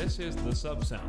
This is the sub sound.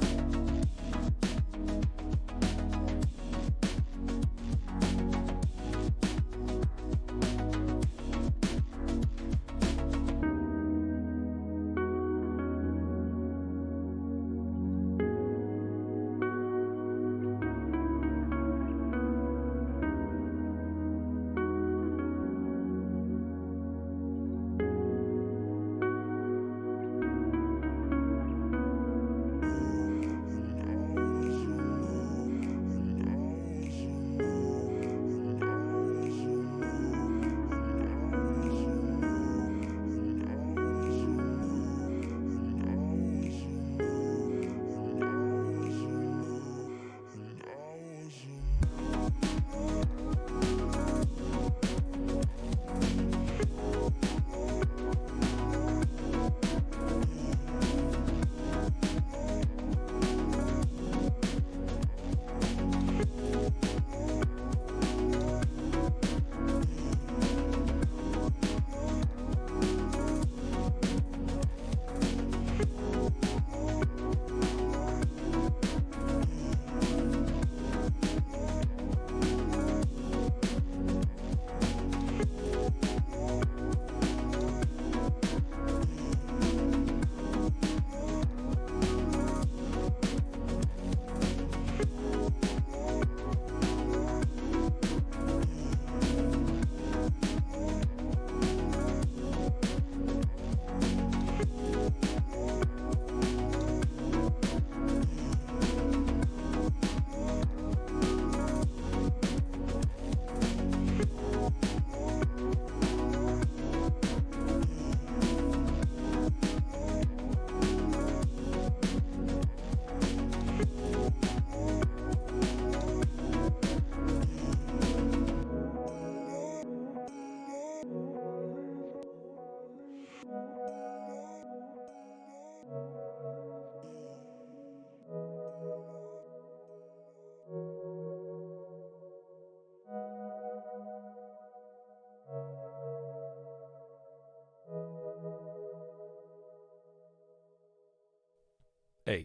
Hey,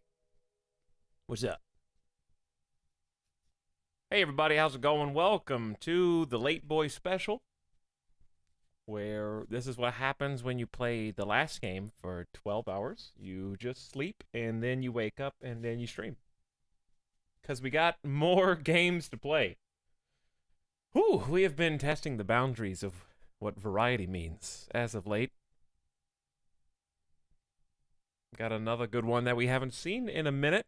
what's up? Hey everybody, how's it going? Welcome to the Late Boy Special, where this is what happens when you play the last game for 12 hours. You just sleep, and then you wake up, and then you stream. Because we got more games to play. Whew, we have been testing the boundaries of what variety means as of late. Got another good one that we haven't seen in a minute.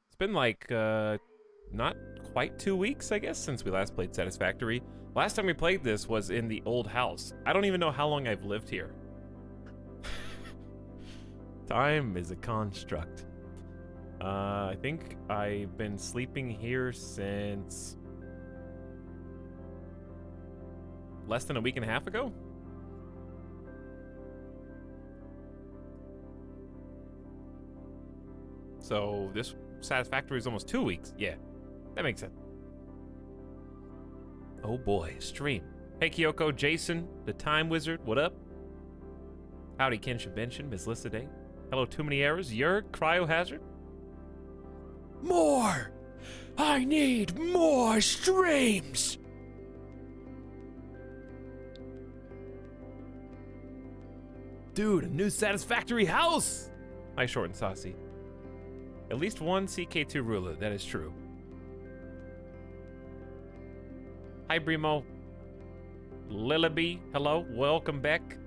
It's been like, not quite 2 weeks, I guess, since we last played Satisfactory. Last time we played this was in the old house. I don't even know how long I've lived here. Time is a construct. I think I've been sleeping here since less than a week and a half ago. So this Satisfactory is almost 2 weeks. Yeah, that makes sense. Oh boy, stream. Hey Kyoko, Jason, the Time Wizard, what up? Howdy Kenshin Benshin, Ms. Lissaday. Hello Too Many Errors, Yerg, Cryohazard. More! I need more streams! Dude, a new Satisfactory house! Hi Short and Saucy. At least one CK2 ruler, that is true. Hi Brimo. Lillaby, hello, welcome back.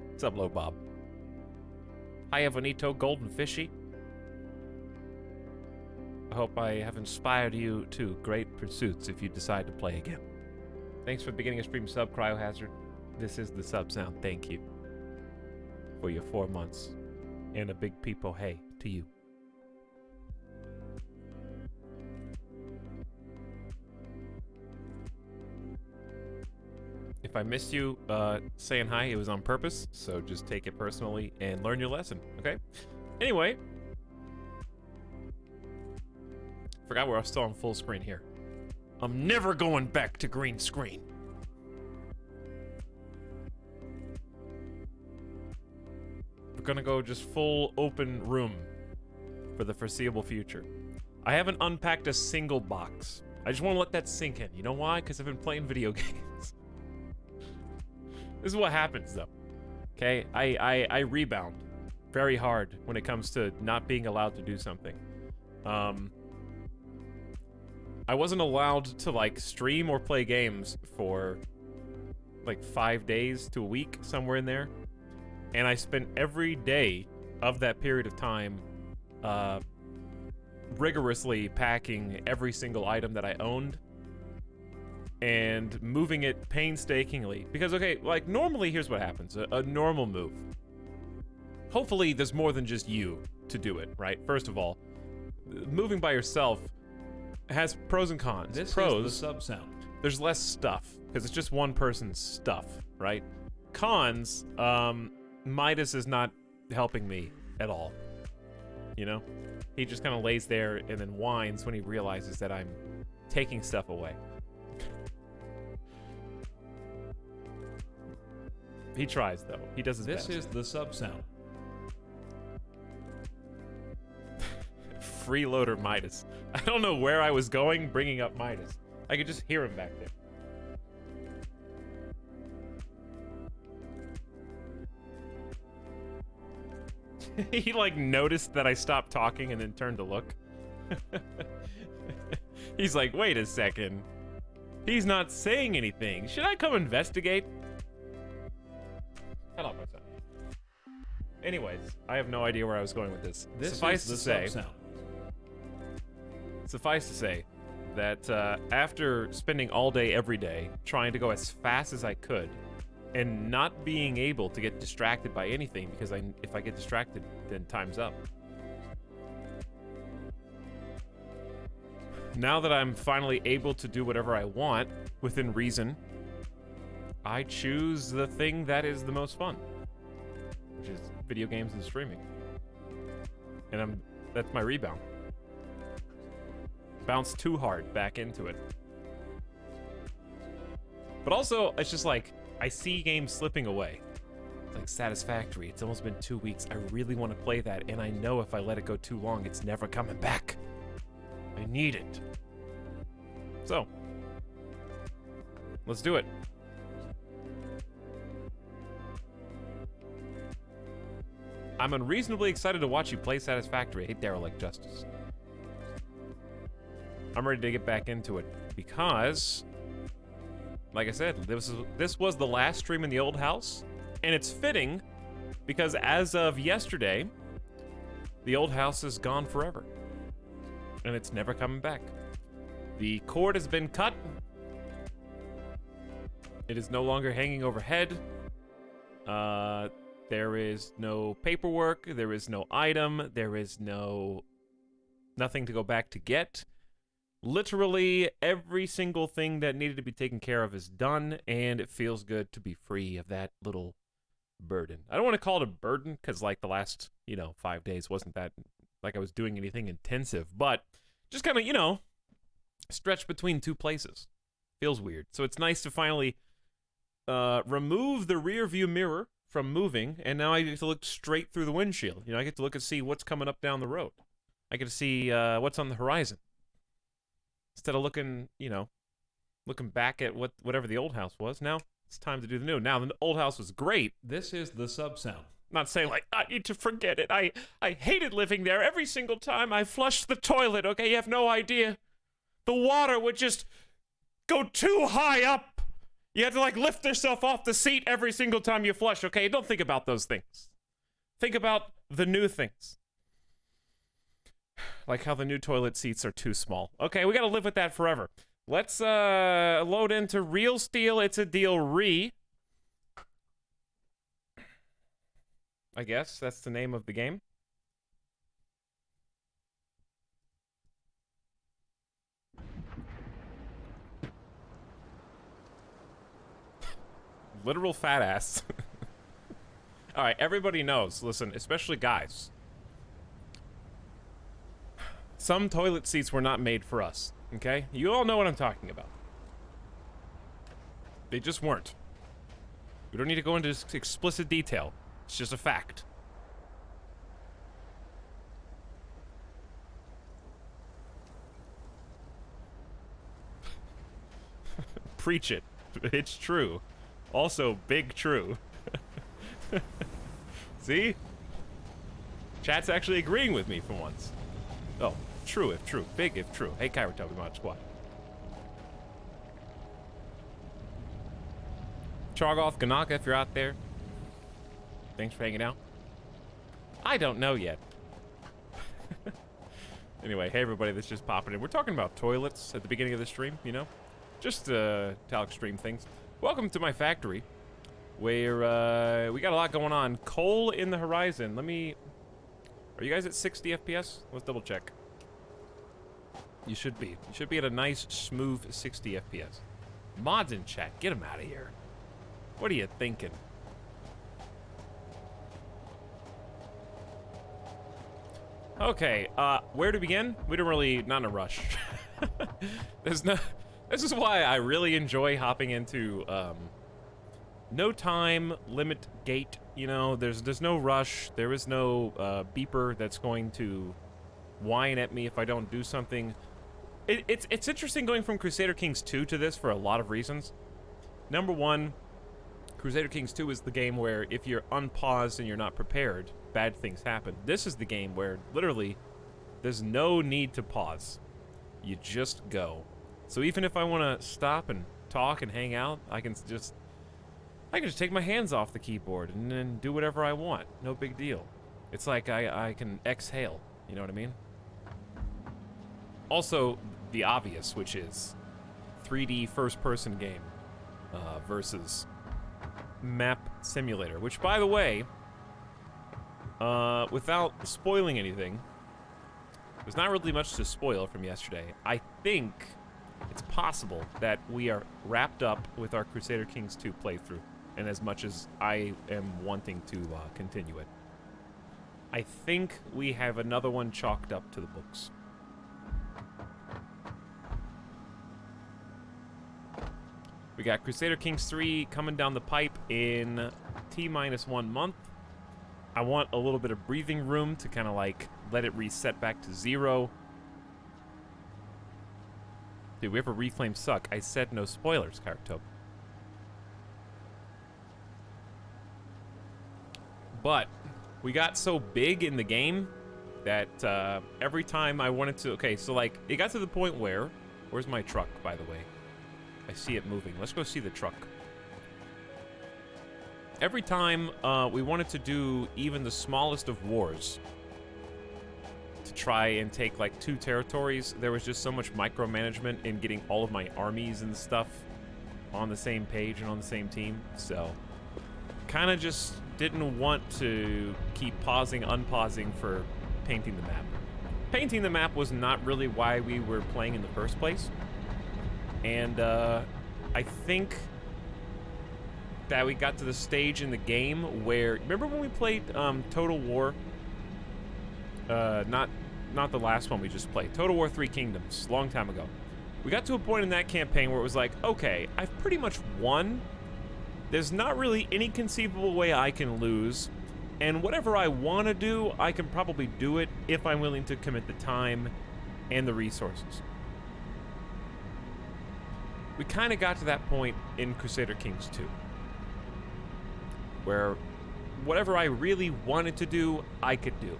What's up, Low Bob? Hi Evanito, Golden Fishy. I hope I have inspired you to great pursuits if you decide to play again. Thanks for the beginning of stream sub, Cryohazard. This is the sub sound, thank you. For your 4 months. And a big peepo hey to you. If I missed you saying hi, it was on purpose, so just take it personally and learn your lesson, okay? Anyway. Forgot we're still on full screen here. I'm never going back to green screen. gonna go just full open room for the foreseeable future. I haven't unpacked a single box. I just want to let that sink in. You know why? Because I've been playing video games. This is what happens, though. Okay? I rebound very hard when it comes to not being allowed to do something. I wasn't allowed to, like, stream or play games for, like, 5 days to a week, somewhere in there. And I spent every day of that period of time, rigorously packing every single item that I owned and moving it painstakingly. Because, okay, like, normally, here's what happens. A normal move. Hopefully, there's more than just you to do it, right? First of all, moving by yourself has pros and cons. This pros, is the sub-sound. There's less stuff, because it's just one person's stuff, right? Cons, Midas is not helping me at all. You know? He just kind of lays there and then whines when he realizes that I'm taking stuff away. He tries, though. He does his best. This is the sub-sound. Freeloader Midas. I don't know where I was going bringing up Midas. I could just hear him back there. He, like, noticed that I stopped talking and then turned to look. He's like, wait a second. He's not saying anything. Should I come investigate? Shut up, my son. Anyways, I have no idea where I was going with this. Suffice to say that after spending all day every day trying to go as fast as I could and not being able to get distracted by anything, because if I get distracted, then time's up. Now that I'm finally able to do whatever I want within reason, I choose the thing that is the most fun, which is video games and streaming. And that's my rebound. Bounce too hard back into it. But also, it's just like, I see games slipping away. It's like Satisfactory. It's almost been 2 weeks. I really want to play that, and I know if I let it go too long, it's never coming back. I need it. So, let's do it. I'm unreasonably excited to watch you play Satisfactory. I hate Derelict Justice. I'm ready to get back into it because, like I said, this was the last stream in the old house, and it's fitting because as of yesterday, the old house is gone forever, and it's never coming back. The cord has been cut. It is no longer hanging overhead. There is no paperwork. There is no item. There is nothing to go back to get. Literally every single thing that needed to be taken care of is done, and it feels good to be free of that little burden. I don't want to call it a burden because, like, the last, 5 days wasn't that like I was doing anything intensive, but just kind of, stretched between two places. Feels weird. So it's nice to finally remove the rear view mirror from moving, and now I get to look straight through the windshield. I get to look and see what's coming up down the road. I get to see what's on the horizon. Instead of looking, looking back at whatever the old house was, now it's time to do the new. Now, the old house was great. This is the sub-sound. Not saying, like, I need to forget it. I hated living there. Every single time I flushed the toilet, okay? You have no idea. The water would just go too high up. You had to, like, lift yourself off the seat every single time you flush, okay? Don't think about those things. Think about the new things. Like how the new toilet seats are too small. Okay, we gotta live with that forever. Let's load into Real Steel It's a Deal Re. I guess that's the name of the game. Literal fat ass. Alright, everybody knows, listen, especially guys. Some toilet seats were not made for us, okay? You all know what I'm talking about. They just weren't. We don't need to go into explicit detail. It's just a fact. Preach it. It's true. Also, big true. See? Chat's actually agreeing with me for once. Oh, true if true. Big if true. Hey, Kairatobi Mod Squad. Chargoth Ganaka, if you're out there. Thanks for hanging out. I don't know yet. Anyway, hey everybody that's just popping in. We're talking about toilets at the beginning of the stream, you know? Just Etalyx stream things. Welcome to my factory, where we got a lot going on. Coal in the horizon. Let me... Are you guys at 60 FPS? Let's double check. You should be. You should be at a nice, smooth 60 FPS. Mods in chat, get them out of here. What are you thinking? Okay, where to begin? We don't really, not in a rush. This is why I really enjoy hopping into, no time limit gate, you know, there's no rush, there is no, beeper that's going to whine at me if I don't do something. It's interesting going from Crusader Kings 2 to this for a lot of reasons. Number one, Crusader Kings 2 is the game where if you're unpaused and you're not prepared, bad things happen. This is the game where, literally, there's no need to pause. You just go. So even if I want to stop and talk and hang out, I can just take my hands off the keyboard and then do whatever I want. No big deal. It's like I can exhale. You know what I mean? Also, the obvious, which is 3D first-person game versus map simulator, which, by the way, without spoiling anything, there's not really much to spoil from yesterday. I think it's possible that we are wrapped up with our Crusader Kings 2 playthrough, and as much as I am wanting to continue it, I think we have another one chalked up to the books. We got Crusader Kings 3 coming down the pipe in T-1 month. I want a little bit of breathing room to kind of like let it reset back to 0. Did we ever reflame suck? I said no spoilers, Kairatobi. But we got so big in the game that every time I wanted to... Okay, so like it got to the point where... Where's my truck, by the way? I see it moving. Let's go see the truck. Every time we wanted to do even the smallest of wars to try and take like 2 territories, there was just so much micromanagement in getting all of my armies and stuff on the same page and on the same team. So kind of just didn't want to keep pausing, unpausing for painting the map. Painting the map was not really why we were playing in the first place. And I think that we got to the stage in the game where... Remember when we played Total War? Not the last one we just played. Total War 3 Kingdoms, long time ago. We got to a point in that campaign where it was like, okay, I've pretty much won. There's not really any conceivable way I can lose. And whatever I want to do, I can probably do it if I'm willing to commit the time and the resources. We kind of got to that point in Crusader Kings 2, where whatever I really wanted to do, I could do.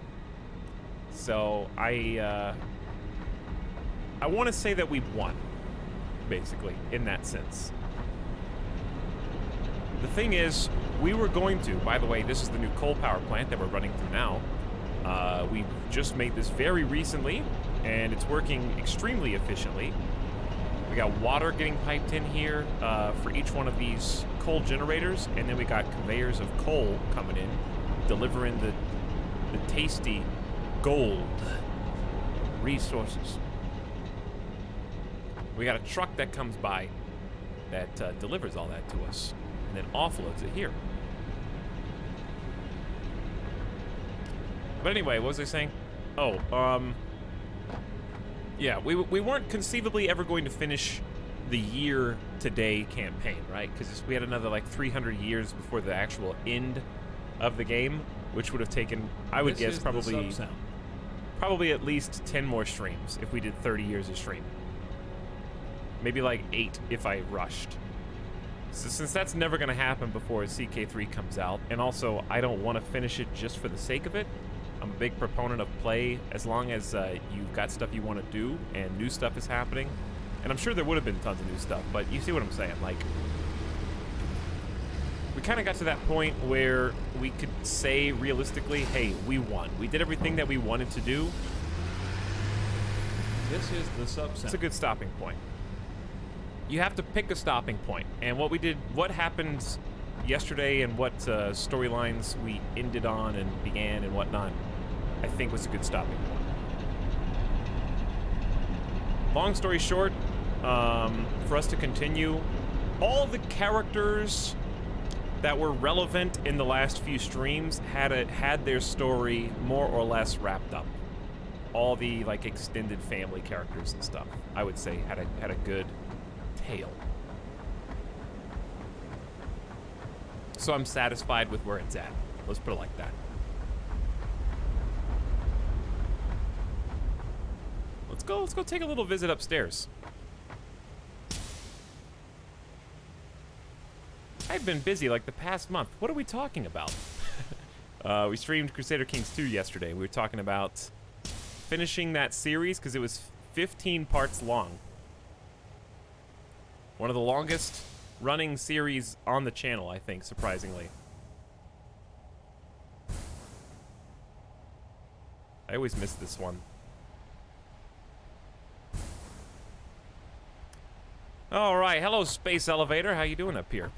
So I want to say that we won, basically, in that sense. The thing is, we were going to, by the way, this is the new coal power plant that we're running through now. We just made this very recently, and it's working extremely efficiently. We got water getting piped in here for each one of these coal generators, and then we got conveyors of coal coming in, delivering the tasty gold resources. We got a truck that comes by that delivers all that to us, and then offloads it here. But anyway, what was I saying? Oh, yeah, we weren't conceivably ever going to finish the year today campaign, right? Because we had another like 300 years before the actual end of the game, which would have taken, I would guess, probably at least 10 more streams if we did 30 years of stream. Maybe like 8 if I rushed. So since that's never going to happen before CK3 comes out, and also I don't want to finish it just for the sake of it, I'm a big proponent of play as long as you've got stuff you want to do and new stuff is happening. And I'm sure there would have been tons of new stuff, but you see what I'm saying? Like, we kind of got to that point where we could say realistically, hey, we won. We did everything that we wanted to do. This is the sub-sound. It's a good stopping point. You have to pick a stopping point. And what we did, what happened yesterday and what storylines we ended on and began and whatnot, I think was a good stopping point. Long story short, for us to continue, all the characters that were relevant in the last few streams had their story more or less wrapped up. All the like extended family characters and stuff, I would say, had a good tale. So I'm satisfied with where it's at. Let's put it like that. Let's go take a little visit upstairs. I've been busy like the past month. What are we talking about? We streamed Crusader Kings 2 yesterday. We were talking about finishing that series because it was 15 parts long. One of the longest running series on the channel, I think, surprisingly. I always miss this one. All right, hello Space Elevator. How you doing up here?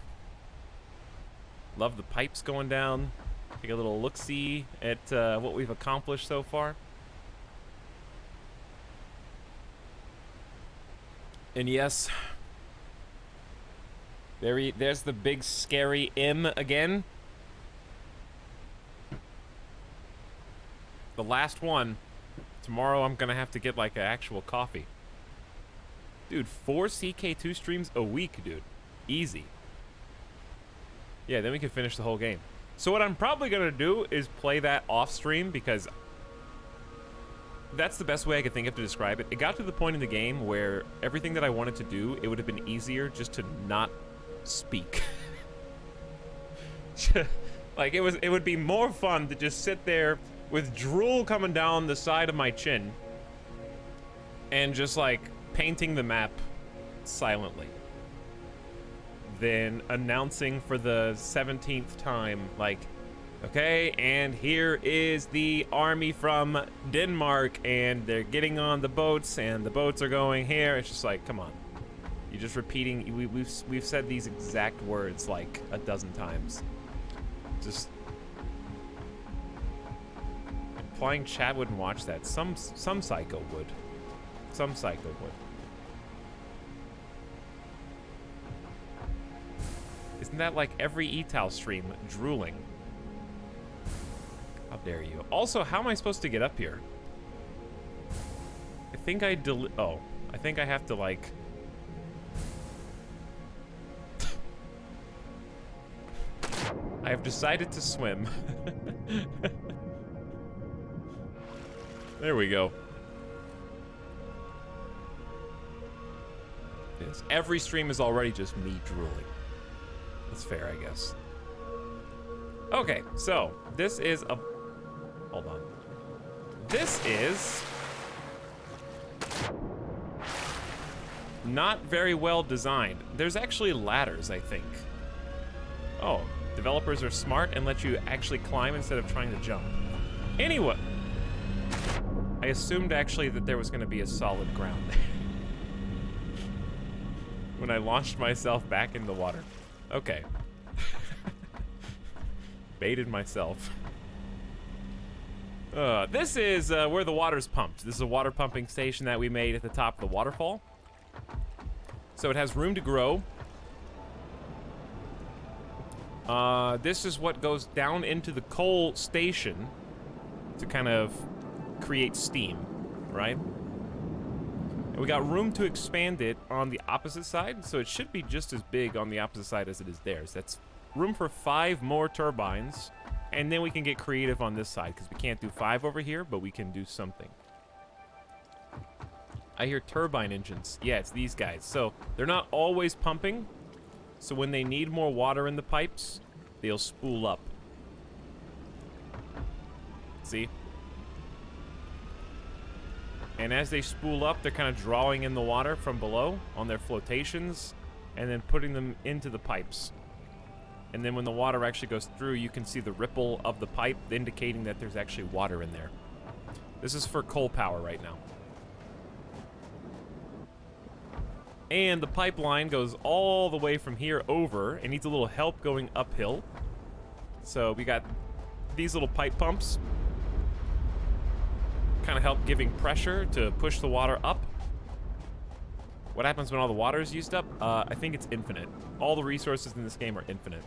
Love the pipes going down. Take a little look-see at what we've accomplished so far. And yes, there's the big scary M again. The last one. Tomorrow I'm gonna have to get like an actual coffee. Dude, 4 CK2 streams a week, dude. Easy. Yeah, then we can finish the whole game. So what I'm probably gonna do is play that off stream because that's the best way I could think of to describe it. It got to the point in the game where everything that I wanted to do, it would have been easier just to not speak. Like it would be more fun to just sit there with drool coming down the side of my chin and just like painting the map silently, then announcing for the 17th time, like, okay, and here is the army from Denmark, and they're getting on the boats, and the boats are going here. It's just like, come on. You're just repeating. We've said these exact words like a dozen times. Just implying chat wouldn't watch that. Some psycho would. Some psycho would. Isn't that like every Etal stream drooling? How dare you? Also, how am I supposed to get up here? I think I I think I have to like... I have decided to swim. There we go. Yes, every stream is already just me drooling. That's fair, I guess. Okay, so this is a... Hold on. This is... not very well designed. There's actually ladders, I think. Oh, developers are smart and let you actually climb instead of trying to jump. Anyway, I assumed actually that there was going to be a solid ground when I launched myself back in the water. Okay. Baited myself. This is where the water's pumped. This is a water pumping station that we made at the top of the waterfall. So it has room to grow. This is what goes down into the coal station to kind of create steam, right? And we got room to expand it on the opposite side, so it should be just as big on the opposite side as it is theirs. That's room for 5 more turbines, and then we can get creative on this side, because we can't do 5 over here, but we can do something. I hear turbine engines. Yeah, it's these guys. So they're not always pumping. So when they need more water in the pipes, they'll spool up. See? And as they spool up, they're kind of drawing in the water from below on their flotations and then putting them into the pipes. And then when the water actually goes through, you can see the ripple of the pipe indicating that there's actually water in there. This is for coal power right now. And the pipeline goes all the way from here over and needs a little help going uphill. So we got these little pipe pumps. Kind of help giving pressure to push the water up. What happens when all the water is used up? I think it's infinite. All the resources in this game are infinite.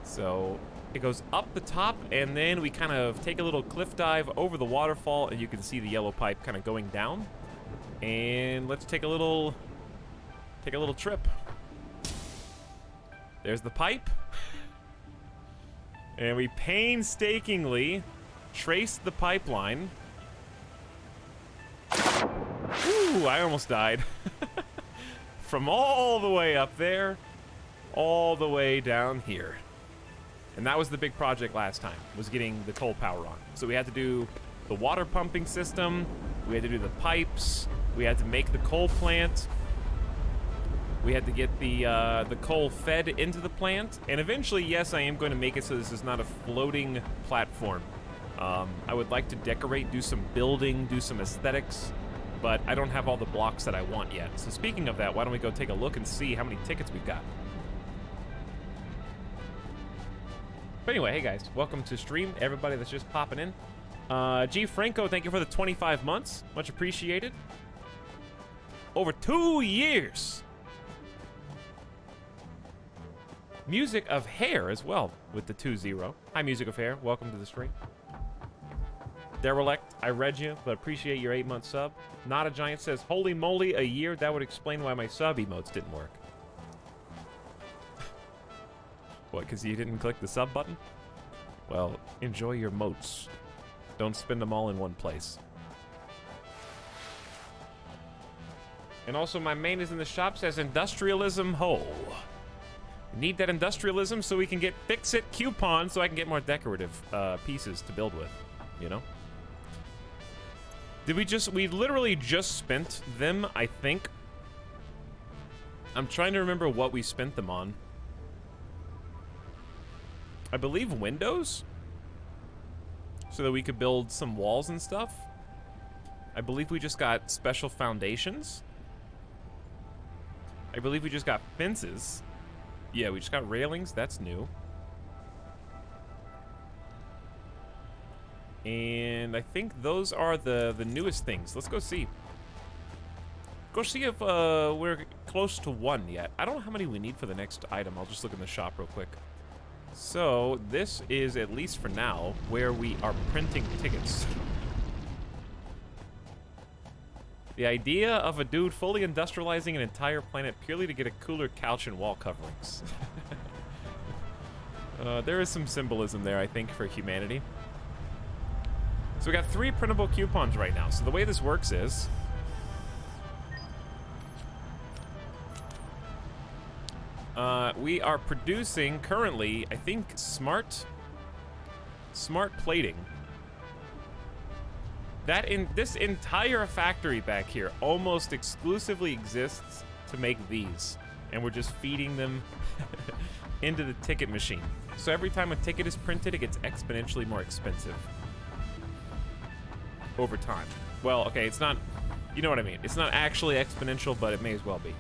So it goes up the top, and then we kind of take a little cliff dive over the waterfall, and you can see the yellow pipe kind of going down. And let's take a little trip. There's the pipe. And we painstakingly trace the pipeline. Ooh, I almost died. From all the way up there, all the way down here. And that was the big project last time, was getting the coal power on. So we had to do the water pumping system, we had to do the pipes, we had to make the coal plant, we had to get the coal fed into the plant, and eventually, yes, I am going to make it so this is not a floating platform. I would like to decorate, do some building, do some aesthetics, but I don't have all the blocks that I want yet. So speaking of that, why don't we go take a look and see how many tickets we've got. But anyway, hey guys, welcome to stream, everybody that's just popping in. G. Franco, thank you for the 25 months. Much appreciated. Over 2 years. Music of Hair as well with the 2-0. Hi, Music of Hair. Welcome to the stream. Derelict, I read you, but appreciate your 8-month sub. Not a Giant says, holy moly, a year? That would explain why my sub emotes didn't work. What, because you didn't click the sub button? Well, enjoy your motes. Don't spend them all in one place. And also, my main is in the shop says industrialism ho. Need that industrialism so we can get fix-it coupons so I can get more decorative pieces to build with, you know? We literally just spent them, I think. I'm trying to remember what we spent them on. I believe windows? So that we could build some walls and stuff. I believe we just got special foundations. I believe we just got fences. Yeah, we just got railings. That's new. And I think those are the newest things. Let's go see. Go see if we're close to 1 yet. I don't know how many we need for the next item. I'll just look in the shop real quick. So, this is, at least for now, where we are printing tickets. The idea of a dude fully industrializing an entire planet purely to get a cooler couch and wall coverings. There is some symbolism there, I think, for humanity. So we got 3 printable coupons right now. So the way this works is... we are producing, currently, I think, smart plating. This entire factory back here almost exclusively exists to make these. And we're just feeding them into the ticket machine. So every time a ticket is printed, it gets exponentially more expensive. Over time. Well, okay, it's not... You know what I mean. It's not actually exponential, but it may as well be.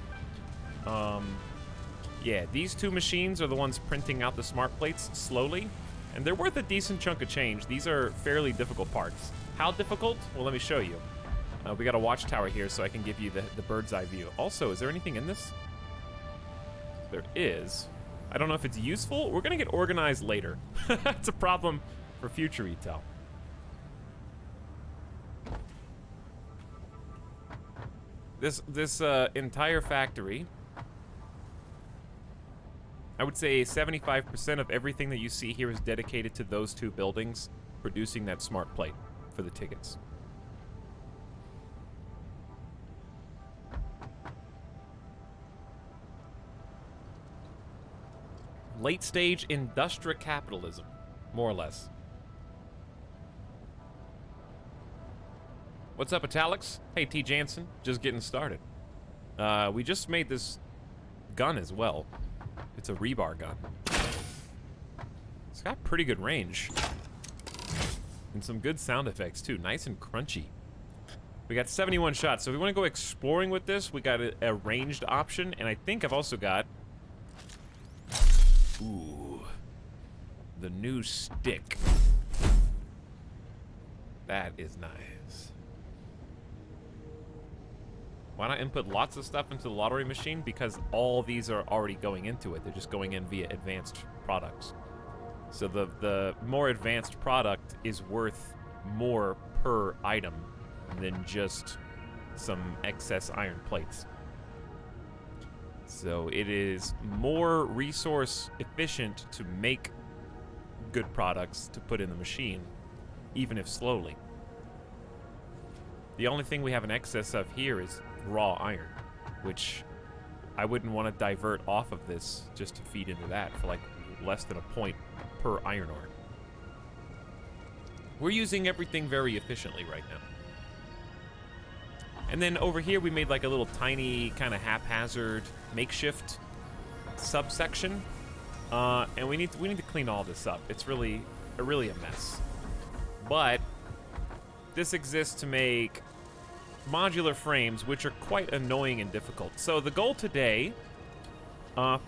Yeah, these 2 machines are the ones printing out the smart plates slowly. And they're worth a decent chunk of change. These are fairly difficult parts. How difficult? Well, let me show you. We got a watchtower here, so I can give you the bird's eye view. Also, is there anything in this? There is. I don't know if it's useful. We're going to get organized later. It's a problem for future retail. This entire factory, I would say 75% of everything that you see here is dedicated to those 2 buildings producing that smart plate for the tickets. Late stage industrial capitalism, more or less. What's up, Etalyx? Hey, T. Jansen, just getting started. We just made this gun as well. It's a rebar gun. It's got pretty good range. And some good sound effects, too. Nice and crunchy. We got 71 shots, so if we want to go exploring with this, we got a ranged option, and I think I've also got... Ooh. The new stick. That is nice. Why not input lots of stuff into the lottery machine? Because all these are already going into it. They're just going in via advanced products. So the more advanced product is worth more per item than just some excess iron plates. So it is more resource efficient to make good products to put in the machine, even if slowly. The only thing we have an excess of here is raw iron, which I wouldn't want to divert off of this just to feed into that for like less than a point per iron ore. We're using everything very efficiently right now. And then over here we made like a little tiny kind of haphazard makeshift subsection, and we need to clean all this up. It's really a mess. But this exists to make modular frames, which are quite annoying and difficult. So the goal today,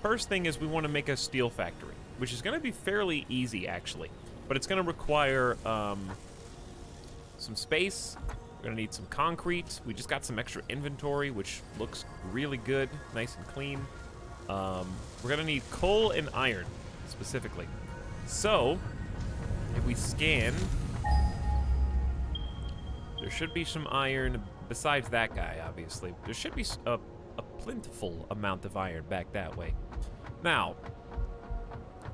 first thing is we want to make a steel factory, which is going to be fairly easy actually, but it's going to require some space. We're going to need some concrete. We just got some extra inventory, which looks really good, nice and clean. We're going to need coal and iron, specifically. So, if we scan, there should be some iron, besides that guy, obviously. There should be a plentiful amount of iron back that way. Now,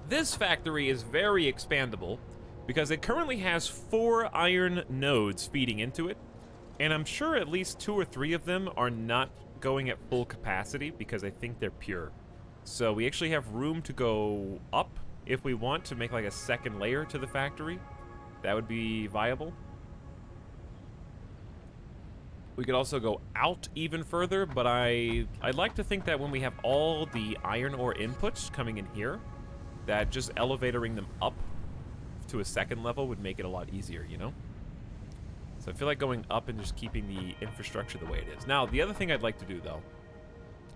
this factory is very expandable, because it currently has 4 iron nodes feeding into it. And I'm sure at least 2 or 3 of them are not going at full capacity because I think they're pure. So we actually have room to go up if we want to make like a second layer to the factory. That would be viable. We could also go out even further, but I'd like to think that when we have all the iron ore inputs coming in here, that just elevatoring them up to a second level would make it a lot easier, you know? So I feel like going up and just keeping the infrastructure the way it is. Now, the other thing I'd like to do, though,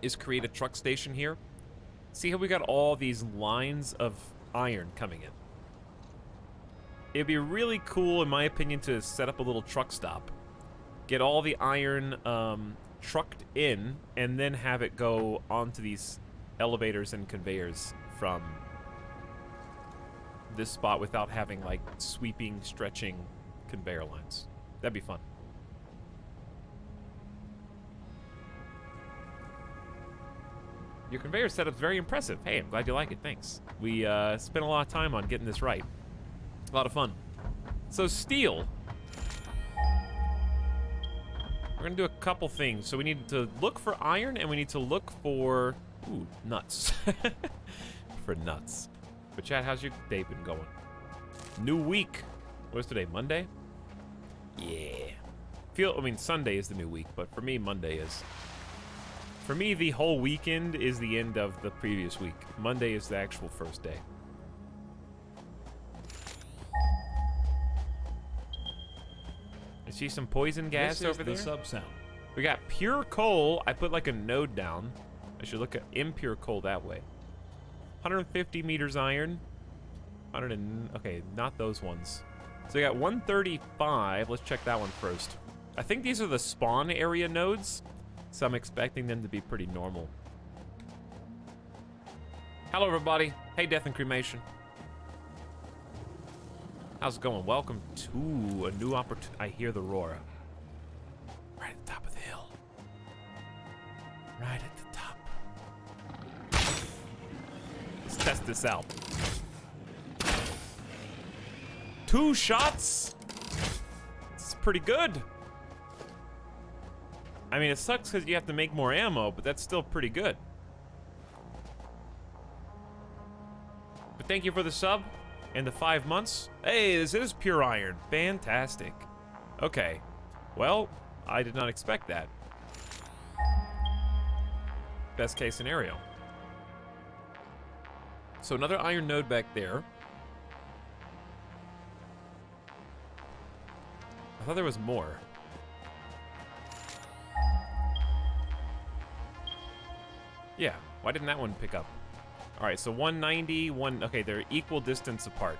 is create a truck station here. See how we got all these lines of iron coming in? It'd be really cool, in my opinion, to set up a little truck stop. Get all the iron trucked in, and then have it go onto these elevators and conveyors from this spot without having, like, sweeping, stretching conveyor lines. That'd be fun. Your conveyor setup's very impressive. Hey, I'm glad you like it. Thanks. We spent a lot of time on getting this right. A lot of fun. So steel. We're gonna do a couple things. So we need to look for iron, and we need to look for nuts. For nuts. But chat, how's your day been going? New week. What is today? Monday? Yeah. I mean, Sunday is the new week, but for me, Monday is. For me, the whole weekend is the end of the previous week. Monday is the actual first day. I see some poison gas over there. This is the sub-sound. We got pure coal. I put like a node down. I should look at impure coal that way. 150 meters iron. Okay, not those ones. So we got 135. Let's check that one first. I think these are the spawn area nodes, so I'm expecting them to be pretty normal. Hello, everybody. Hey, Death and Cremation. How's it going? Welcome to a new opportunity. I hear the roar. Right at the top of the hill. Right at the top. Let's test this out. 2 shots? It's pretty good. I mean, it sucks because you have to make more ammo, but that's still pretty good. thank you for the sub and the 5 months. Hey, this is pure iron. Fantastic. Okay. Well, I did not expect that. Best case scenario. So another iron node back there. I thought there was more. Yeah, why didn't that one pick up? All right, so 190, okay, they're equal distance apart.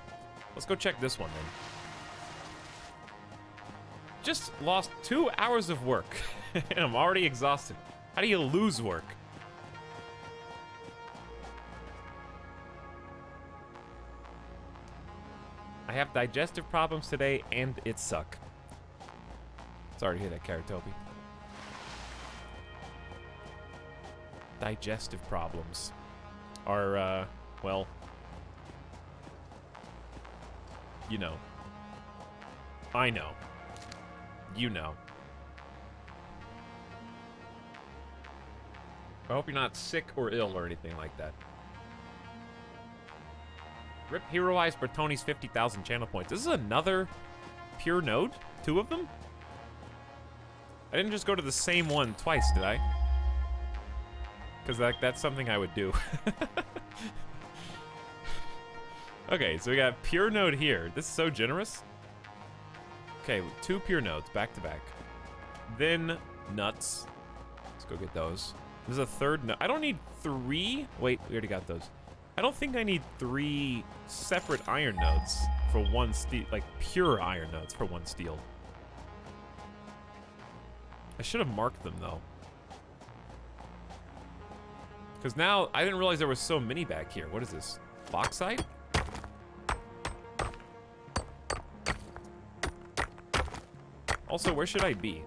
Let's go check this one then. Just lost 2 hours of work, and I'm already exhausted. How do you lose work? I have digestive problems today, and it suck. Sorry to hear that, Caratopi. Digestive problems are, well, you know. I know. You know. I hope you're not sick or ill or anything like that. Rip Heroize Bertoni's 50,000 channel points. This is another pure node? 2 of them? I didn't just go to the same one twice, did I? Because that's something I would do. Okay, so we got pure node here. This is so generous. Okay, 2 pure nodes back to back. Then nuts. Let's go get those. This is a third node. I don't need 3. Wait, we already got those. I don't think I need 3 separate iron nodes for 1 steel, like pure iron nodes for 1 steel. I should have marked them though. Because now, I didn't realize there were so many back here. What is this? Bauxite? Also, where should I be?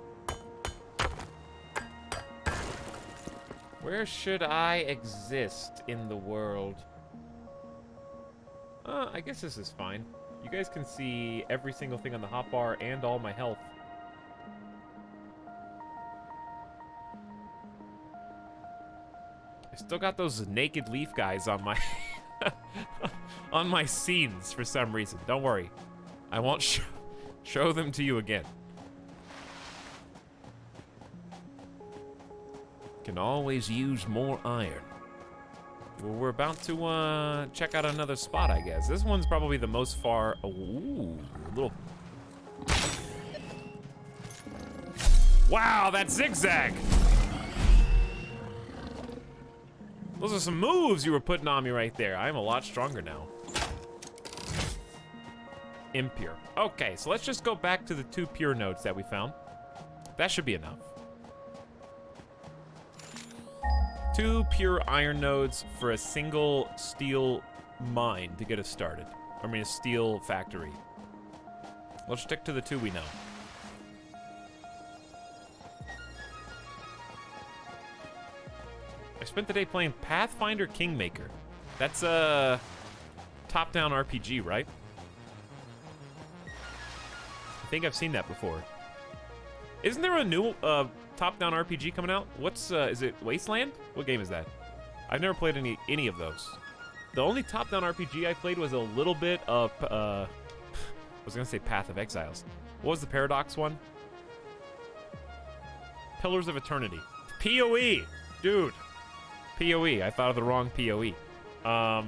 Where should I exist in the world? I guess this is fine. You guys can see every single thing on the hotbar and all my health. I still got those naked leaf guys on my on my scenes for some reason. Don't worry. I won't show them to you again. Can always use more iron. Well, we're about to check out another spot, I guess. This one's probably the most far. Ooh, a little. Wow, that zigzag! Those are some moves you were putting on me right there. I'm a lot stronger now. Impure. Okay, so let's just go back to the 2 pure nodes that we found. That should be enough. 2 pure iron nodes for a single steel mine to get us started. I mean, a steel factory. Let's stick to the 2 we know. I spent the day playing Pathfinder Kingmaker. That's a top-down RPG, right? I think I've seen that before. Isn't there a new top-down RPG coming out? What's is it Wasteland? What game is that? I've never played any of those. The only top-down RPG I played was a little bit of I was gonna say Path of Exiles. What was the Paradox one? Pillars of Eternity. PoE, dude. PoE. I thought of the wrong PoE. I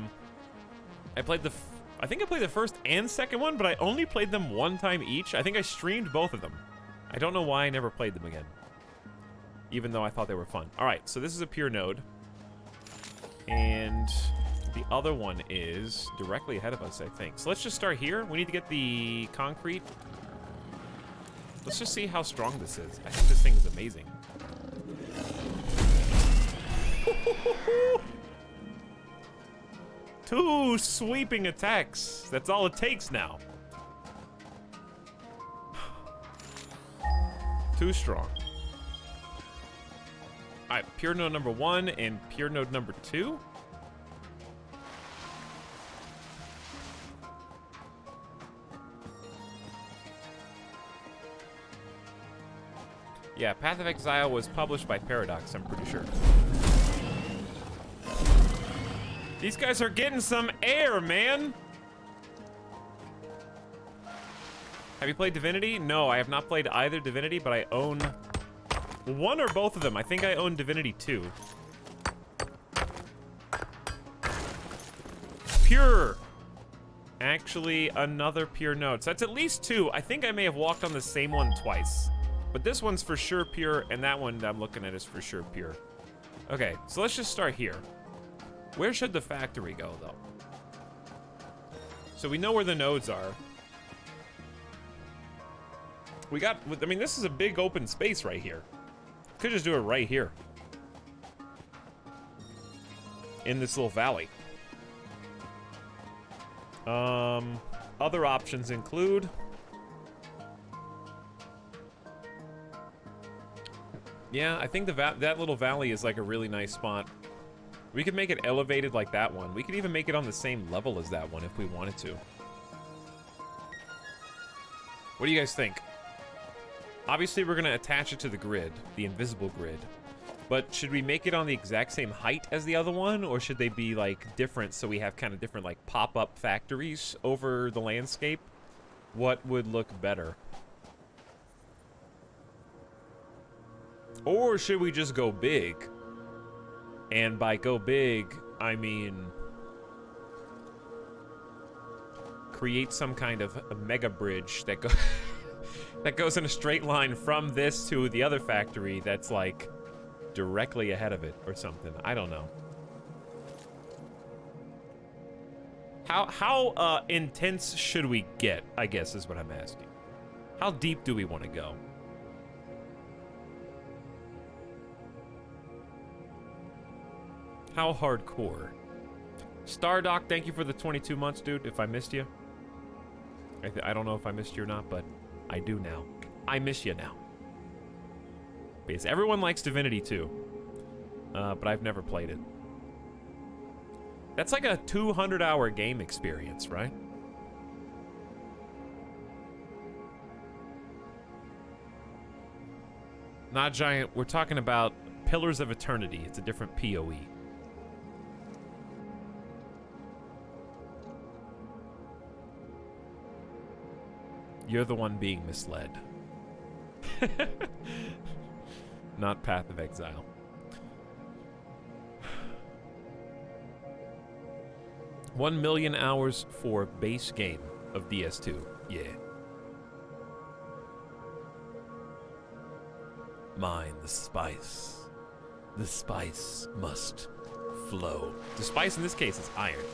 think I played the first and second one, but I only played them 1 time each. I think I streamed both of them. I don't know why I never played them again, even though I thought they were fun. All right, so this is a pure node, and the other one is directly ahead of us, I think. So let's just start here. We need to get the concrete. Let's just see how strong this is. I think this thing is amazing. 2 sweeping attacks. That's all it takes now. Too strong. Alright, pure node number 1 and pure node number 2. Yeah, Path of Exile was published by Paradox, I'm pretty sure. These guys are getting some air, man. Have you played Divinity? No, I have not played either Divinity, but I own one or both of them. I think I own Divinity 2. Pure. Actually, another pure node. So that's at least 2. I think I may have walked on the same one twice. But this one's for sure pure, and that one that I'm looking at is for sure pure. Okay, so let's just start here. Where should the factory go, though? So we know where the nodes are. We got, I mean, this is a big open space right here. Could just do it right here. In this little valley. Other options include... Yeah, I think that little valley is like a really nice spot. We could make it elevated like that one. We could even make it on the same level as that one if we wanted to. What do you guys think? Obviously, we're going to attach it to the grid, the invisible grid. But should we make it on the exact same height as the other one? Or should they be, like, different so we have kind of different, like, pop-up factories over the landscape? What would look better? Or should we just go big? And by go big, I mean... create some kind of a mega bridge that that goes in a straight line from this to the other factory that's, like, directly ahead of it or something. I don't know. How intense should we get, I guess is what I'm asking. How deep do we want to go? How hardcore? Stardock, thank you for the 22 months, dude. If I missed you. I don't know if I missed you or not, but I do now. I miss you now. Because everyone likes Divinity 2. But I've never played it. That's like a 200-hour game experience, right? Not Giant. We're talking about Pillars of Eternity. It's a different PoE. You're the one being misled. Not Path of Exile. $1 million hours for base game of DS2. Yeah. Mine the spice. The spice must flow. The spice in this case is iron.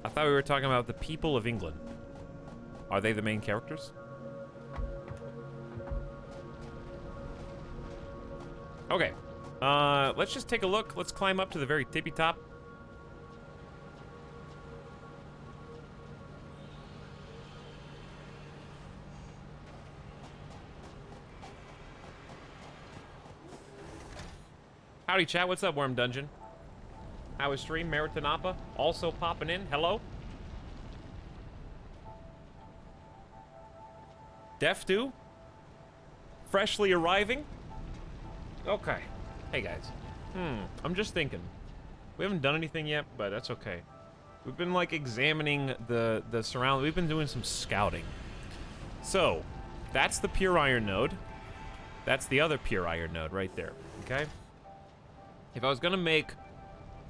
I thought we were talking about the people of England. Are they the main characters? Okay. Let's just take a look. Let's climb up to the very tippy top. Howdy, chat. What's up, Worm Dungeon? How is stream? Maritanapa also popping in. Hello. Def 2? Freshly arriving? Okay. Hey, guys. I'm just thinking. We haven't done anything yet, but that's okay. We've been, like, examining the surroundings. We've been doing some scouting. So, that's the pure iron node. That's the other pure iron node right there, okay? If I was gonna make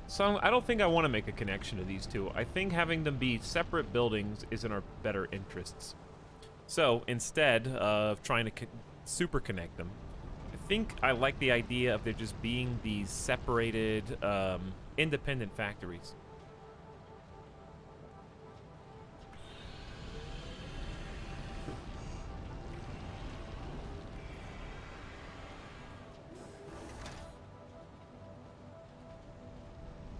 some... I don't think I want to make a connection to these two. I think having them be separate buildings is in our better interests. So, instead of trying to super connect them, I think I like the idea of there just being these separated, independent factories.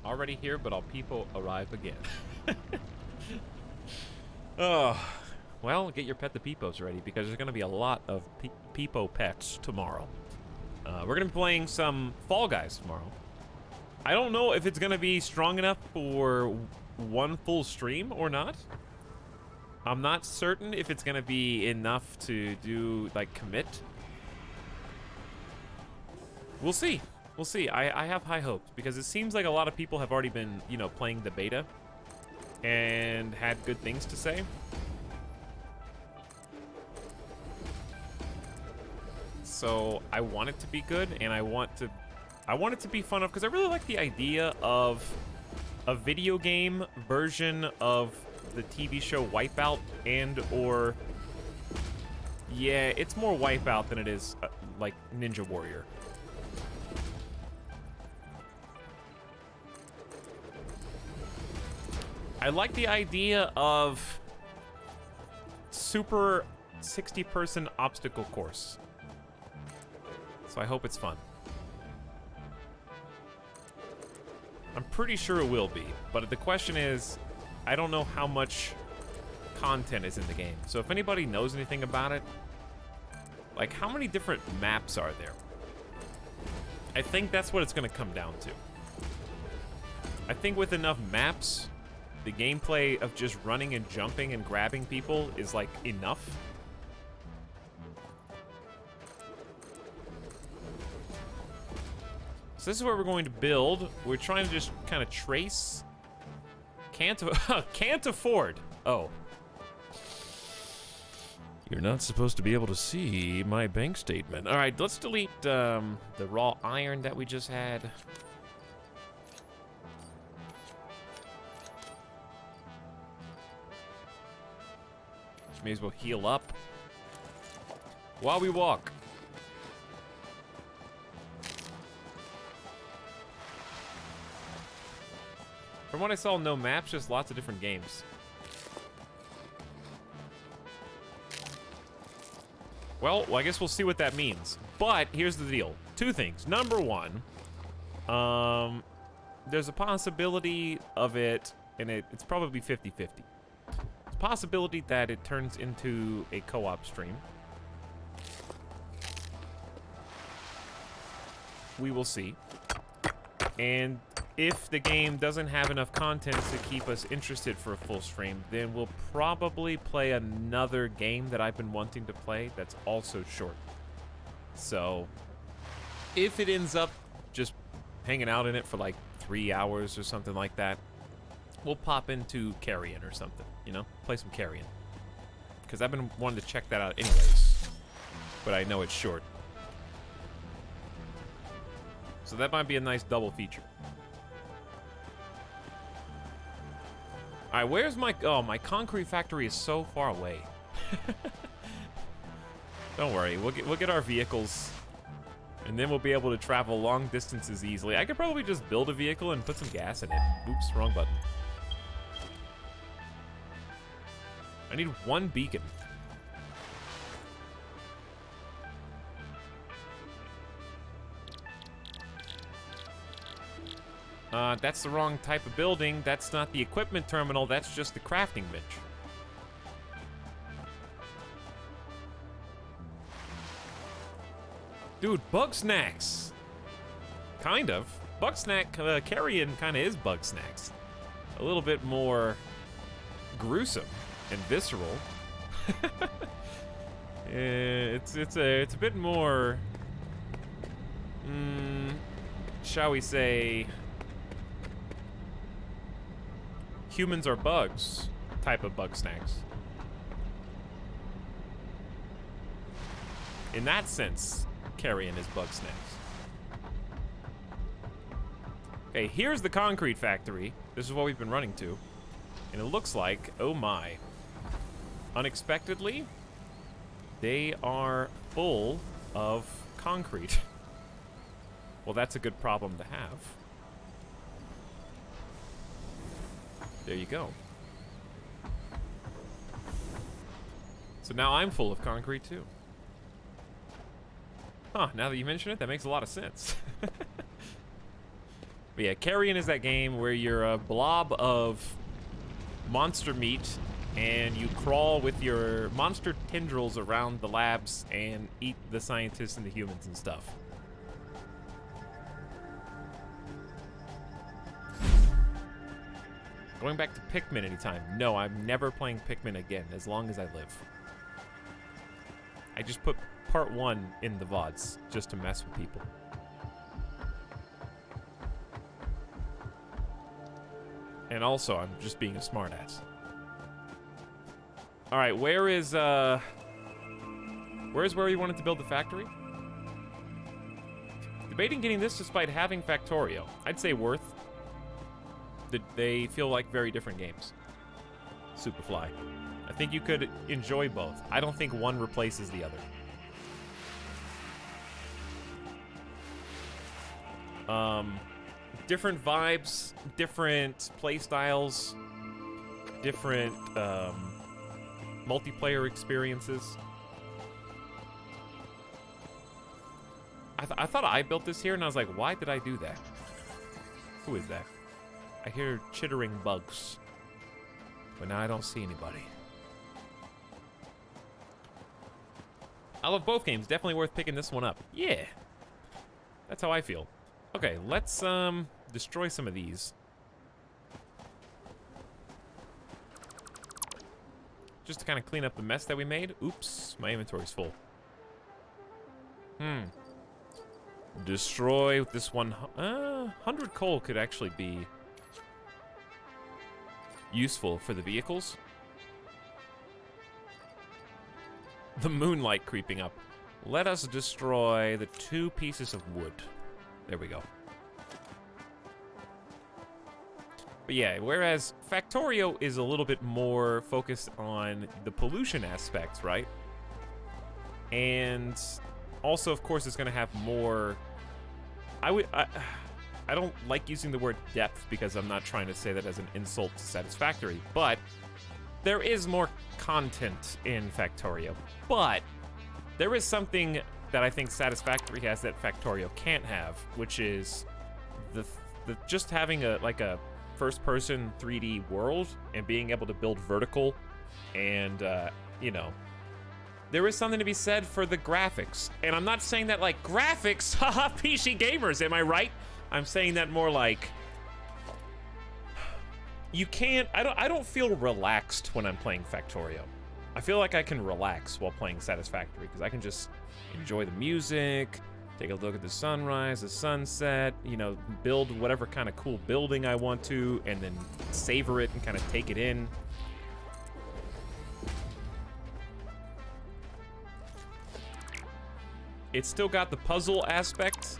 Already here, but all people arrive again. Oh, well, get your Pet the Peepos ready, because there's going to be a lot of Peepo pets tomorrow. We're going to be playing some Fall Guys tomorrow. I don't know if it's going to be strong enough for one full stream or not. I'm not certain if it's going to be enough to do, like, commit. We'll see. We'll see. I have high hopes because it seems like a lot of people have already been, you know, playing the beta and had good things to say. So I want it to be good, and I want it to be fun because I really like the idea of a video game version of the TV show Wipeout or yeah, it's more Wipeout than it is like Ninja Warrior. I like the idea of super 60-person obstacle course. So I hope it's fun. I'm pretty sure it will be, but the question is, I don't know how much content is in the game. So if anybody knows anything about it, like how many different maps are there? I think that's what it's gonna come down to. I think with enough maps, the gameplay of just running and jumping and grabbing people is like enough. So this is where we're going to build. We're trying to just kind of trace. Can't afford. Oh. You're not supposed to be able to see my bank statement. All right, let's delete the raw iron that we just had. May as well heal up while we walk. From what I saw, no maps, just lots of different games. Well, I guess we'll see what that means. But here's the deal. Two things. Number one, there's a possibility of it, and it's probably 50-50. Possibility that it turns into a co-op stream. We will see. And if the game doesn't have enough content to keep us interested for a full stream, then we'll probably play another game that I've been wanting to play that's also short. So if it ends up just hanging out in it for like 3 hours or something like that, we'll pop into Carrion or something, you know? Play some Carrion. Because I've been wanting to check that out anyways. But I know it's short. So that might be a nice double feature. Alright, where's my... Oh, my concrete factory is so far away. Don't worry, we'll get our vehicles. And then we'll be able to travel long distances easily. I could probably just build a vehicle and put some gas in it. Oops, wrong button. I need one beacon. That's the wrong type of building. That's not the equipment terminal. That's just the crafting bench. Dude, bug snacks. Kind of. Bug snack Carrion kind of is bug snacks. A little bit more gruesome and visceral. It's a bit more, shall we say, humans are bugs type of bug snacks. In that sense, Carrion is bug snacks. Okay, here's the concrete factory. This is what we've been running to. And it looks like, oh my, unexpectedly, they are full of concrete. Well, that's a good problem to have. There you go. So now I'm full of concrete too. Huh, now that you mention it, that makes a lot of sense. But yeah, Carrion is that game where you're a blob of monster meat and you crawl with your monster tendrils around the labs and eat the scientists and the humans and stuff. Going back to Pikmin anytime. No, I'm never playing Pikmin again as long as I live. I just put part 1 in the VODs just to mess with people. And also, I'm just being a smartass. All right, where's where you wanted to build the factory? Debating getting this despite having Factorio. I'd say worth. They feel like very different games. Superfly. I think you could enjoy both. I don't think one replaces the other. Different vibes, different play styles, different multiplayer experiences. I thought I built this here, and I was like, why did I do that? Who is that? I hear chittering bugs, but now I don't see anybody. I love both games. Definitely worth picking this one up. Yeah. That's how I feel. Okay, let's destroy some of these. Just to kind of clean up the mess that we made. Oops, my inventory's full. Destroy with this one. 100 coal could actually be useful for the vehicles. The moonlight creeping up. Let us destroy the 2 pieces of wood. There we go. But yeah, whereas Factorio is a little bit more focused on the pollution aspects, right? And also, of course, it's going to have more... I don't like using the word depth because I'm not trying to say that as an insult to Satisfactory, but there is more content in Factorio. But there is something that I think Satisfactory has that Factorio can't have, which is the just having a first-person 3D world and being able to build vertical, and you know, there is something to be said for the graphics. And I'm not saying that like graphics, haha, PC gamers, am I right? I'm saying that more like you can't. I don't feel relaxed when I'm playing Factorio. I feel like I can relax while playing Satisfactory because I can just enjoy the music, take a look at the sunrise, the sunset, you know, build whatever kind of cool building I want to, and then savor it and kind of take it in. It's still got the puzzle aspect,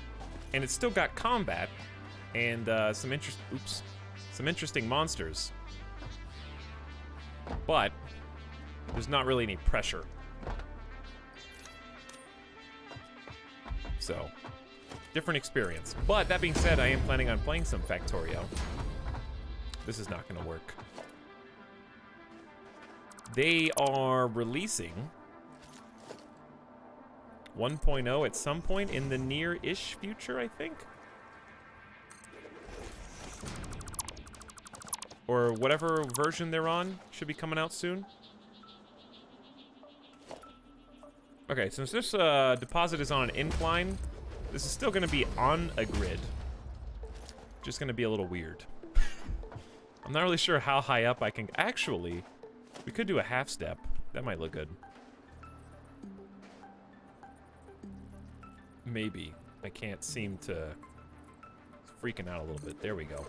and it's still got combat, and some interesting monsters. But there's not really any pressure. So, different experience. But that being said, I am planning on playing some Factorio. This is not going to work. They are releasing 1.0 at some point in the near-ish future, I think. Or whatever version they're on should be coming out soon. Okay, since this deposit is on an incline, this is still going to be on a grid. Just going to be a little weird. I'm not really sure how high up I can... Actually, we could do a half step. That might look good. Maybe. I can't seem to... It's freaking out a little bit. There we go.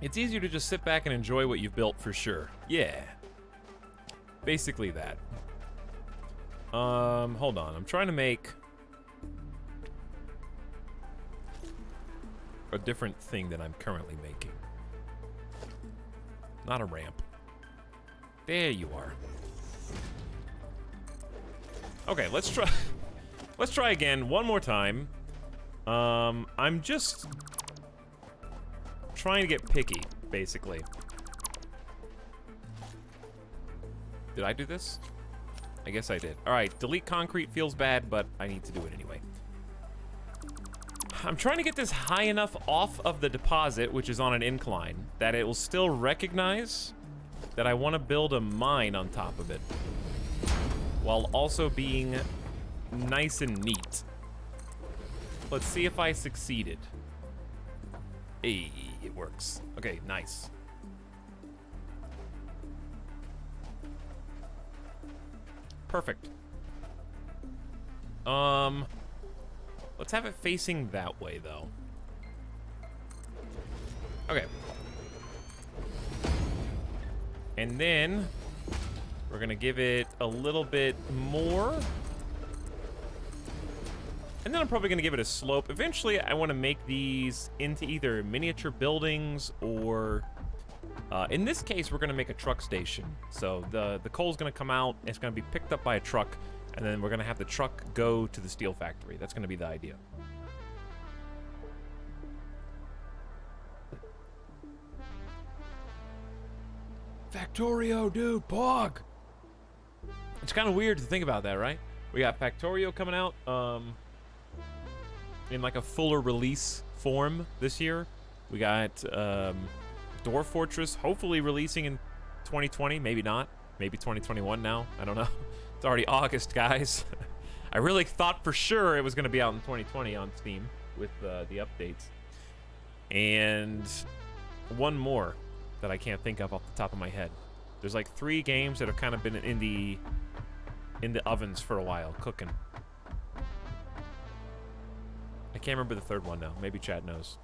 It's easier to just sit back and enjoy what you've built for sure. Yeah. Basically that. Hold on. I'm trying to make a different thing than I'm currently making. Not a ramp. There you are. Okay, let's try. Let's try again one more time. I'm just trying to get picky, basically. Did I do this? I guess I did. All right, delete concrete feels bad, but I need to do it anyway. I'm trying to get this high enough off of the deposit, which is on an incline, that it will still recognize that I want to build a mine on top of it, while also being nice and neat. Let's see if I succeeded. Hey, it works. Okay, nice. Perfect. Let's have it facing that way, though. Okay. And then we're gonna give it a little bit more. And then I'm probably gonna give it a slope. Eventually, I want to make these into either miniature buildings or, in this case, we're gonna make a truck station. So the coal's gonna come out, it's gonna be picked up by a truck, and then we're gonna have the truck go to the steel factory. That's gonna be the idea. Factorio, dude, Pog! It's kind of weird to think about that, right? We got Factorio coming out, in like a fuller release form this year. We got, Dwarf Fortress hopefully releasing in 2020, maybe not. Maybe 2021 now, I don't know. It's already August, guys. I really thought for sure it was gonna be out in 2020 on Steam with, the updates. And one more that I can't think of off the top of my head. There's like 3 games that have kind of been in the ovens for a while, cooking. I can't remember the third one now. Maybe Chad knows.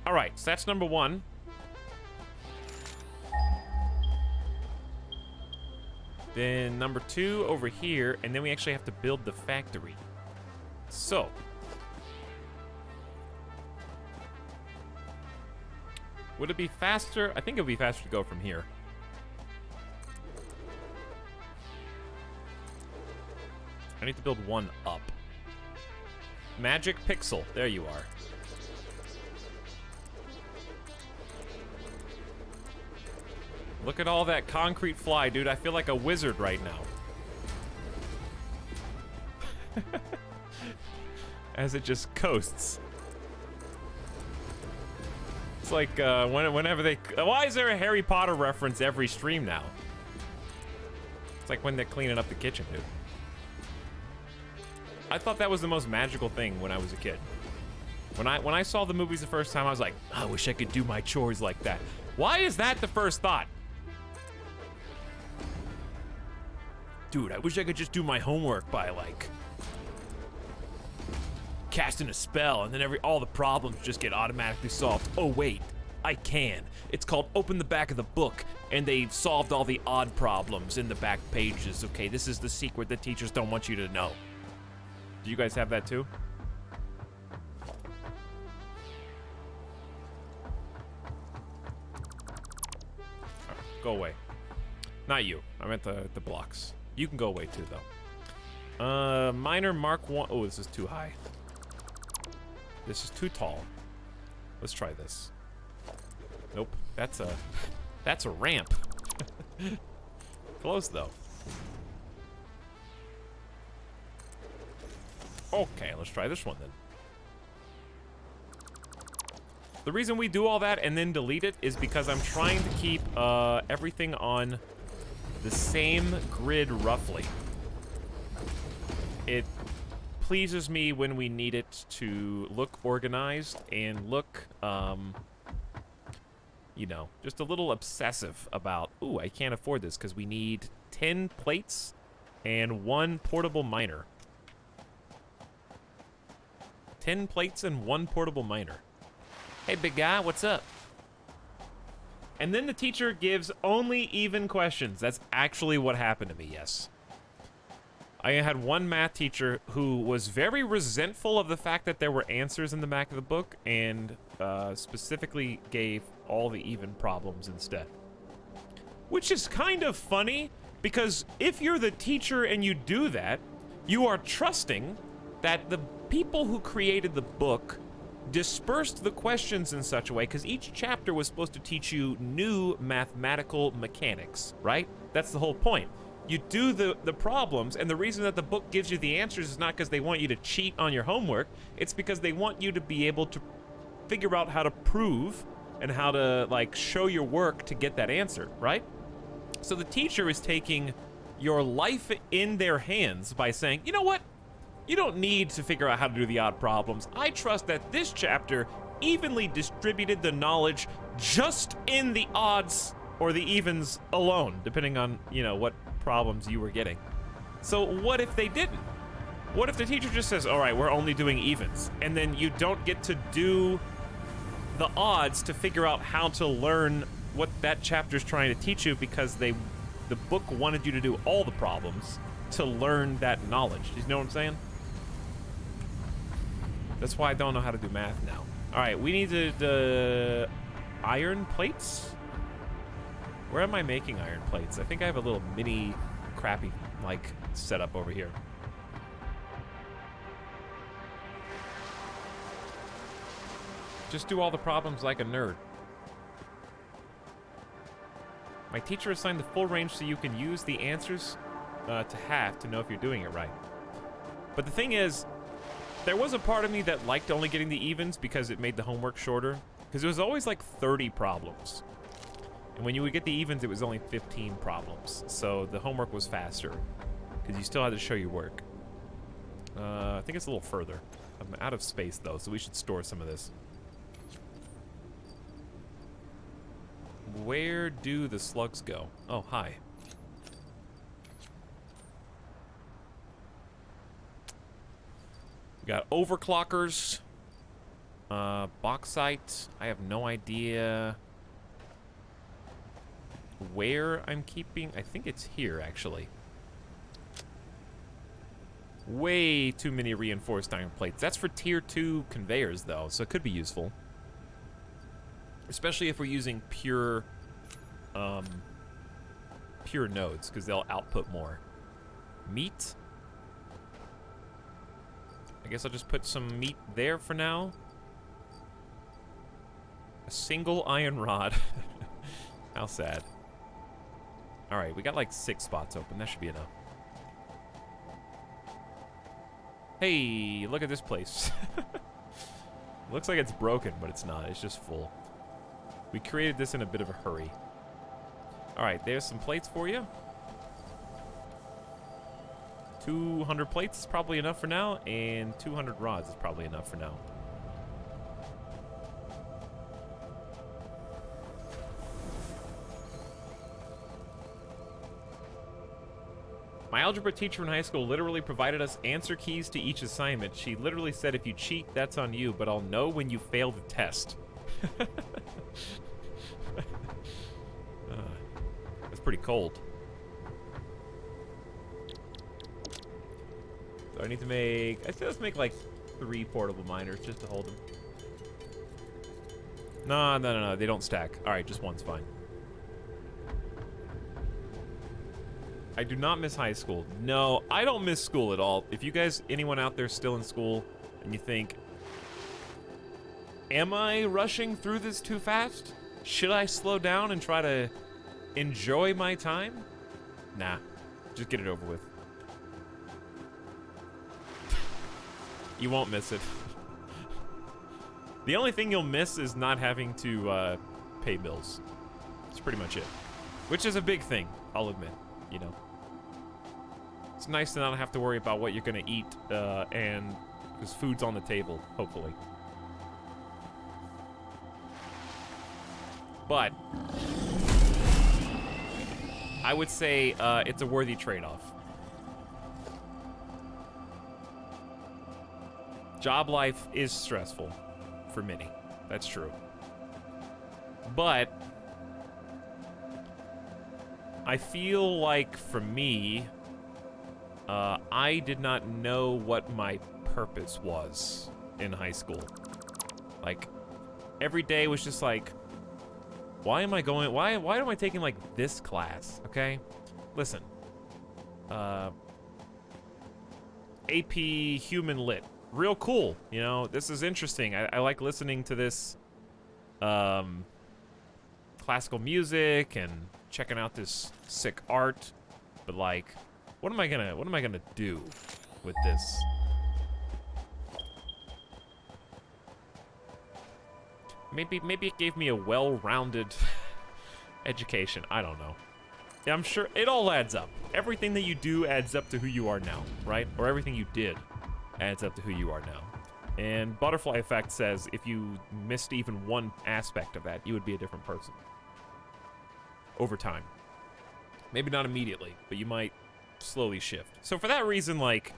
All right, so that's number 1. Then number 2 over here, and then we actually have to build the factory. So would it be faster? I think it would be faster to go from here. I need to build 1 up. Magic Pixel. There you are. Look at all that concrete fly, dude. I feel like a wizard right now. As it just coasts. It's like, whenever they... Why is there a Harry Potter reference every stream now? It's like when they're cleaning up the kitchen, dude. I thought that was the most magical thing when I was a kid. When I saw the movies the first time, I was like, I wish I could do my chores like that. Why is that the first thought? Dude, I wish I could just do my homework by, like, casting a spell, and then all the problems just get automatically solved. Oh, wait, I can. It's called Open the Back of the Book, and they've solved all the odd problems in the back pages. Okay, this is the secret that teachers don't want you to know. Do you guys have that too? Right, go away. Not you. I meant the blocks. You can go away too, though. Minor Mark 1. Oh, this is too high. This is too tall. Let's try this. Nope. That's a ramp. Close though. Okay, let's try this one then. The reason we do all that and then delete it is because I'm trying to keep everything on the same grid roughly. It pleases me when we need it to look organized and look, you know, just a little obsessive about, ooh, I can't afford this because we need 10 plates and 1 portable miner. 10 plates and 1 portable miner. Hey, big guy, what's up? And then the teacher gives only even questions. That's actually what happened to me, yes. I had one math teacher who was very resentful of the fact that there were answers in the back of the book and specifically gave all the even problems instead. Which is kind of funny because if you're the teacher and you do that, you are trusting that the people who created the book dispersed the questions in such a way, because each chapter was supposed to teach you new mathematical mechanics, right? That's the whole point. You do the problems, and the reason that the book gives you the answers is not because they want you to cheat on your homework, it's because they want you to be able to figure out how to prove and how to, like, show your work to get that answer, right? So the teacher is taking your life in their hands by saying, you know what? You don't need to figure out how to do the odd problems. I trust that this chapter evenly distributed the knowledge just in the odds or the evens alone, depending on, you know, what problems you were getting. So what if they didn't? What if the teacher just says, all right, we're only doing evens, and then you don't get to do the odds to figure out how to learn what that chapter's trying to teach you because the book wanted you to do all the problems to learn that knowledge. You know what I'm saying? That's why I don't know how to do math now. All right, we needed iron plates. Where am I making iron plates? I think I have a little mini crappy like setup over here. Just do all the problems like a nerd. My teacher assigned the full range so you can use the answers to half to know if you're doing it right. But the thing is, there was a part of me that liked only getting the evens because it made the homework shorter. Because it was always like 30 problems. And when you would get the evens, it was only 15 problems. So the homework was faster. Because you still had to show your work. I think it's a little further. I'm out of space though, so we should store some of this. Where do the slugs go? Oh, hi. We got overclockers. Bauxite. I have no idea where I'm keeping. I think it's here, actually. Way too many reinforced iron plates. That's for tier 2 conveyors, though, so it could be useful. Especially if we're using pure nodes, because they'll output more. Meat. I guess I'll just put some meat there for now. A single iron rod. How sad. Alright, we got like 6 spots open. That should be enough. Hey, look at this place. Looks like it's broken, but it's not. It's just full. We created this in a bit of a hurry. Alright, there's some plates for you. 200 plates is probably enough for now, and 200 rods is probably enough for now. My algebra teacher in high school literally provided us answer keys to each assignment. She literally said, if you cheat, that's on you, but I'll know when you fail the test. That's pretty cold. So I need to make... I said let's make like 3 portable miners just to hold them. No, they don't stack. Alright, just one's fine. I do not miss high school. No, I don't miss school at all. If you guys, anyone out there still in school, and you think, am I rushing through this too fast? Should I slow down and try to enjoy my time? Nah, just get it over with. You won't miss it. The only thing you'll miss is not having to pay bills. That's pretty much it. Which is a big thing, I'll admit, you know. It's nice to not have to worry about what you're gonna eat, and because food's on the table, hopefully. But I would say it's a worthy trade-off. Job life is stressful for many. That's true. But I feel like for me, I did not know what my purpose was in high school. Like, every day was just like, why am I going, why am I taking like this class, okay? Listen, AP Human Lit, real cool, you know, this is interesting. I like listening to this classical music and checking out this sick art, but like, what am I gonna do with this? Maybe it gave me a well-rounded education. I don't know. I'm sure it all adds up. Everything that you do adds up to who you are now, right? Or everything you did adds up to who you are now. And Butterfly Effect says if you missed even one aspect of that, you would be a different person over time. Maybe not immediately, but you might slowly shift. So for that reason, like,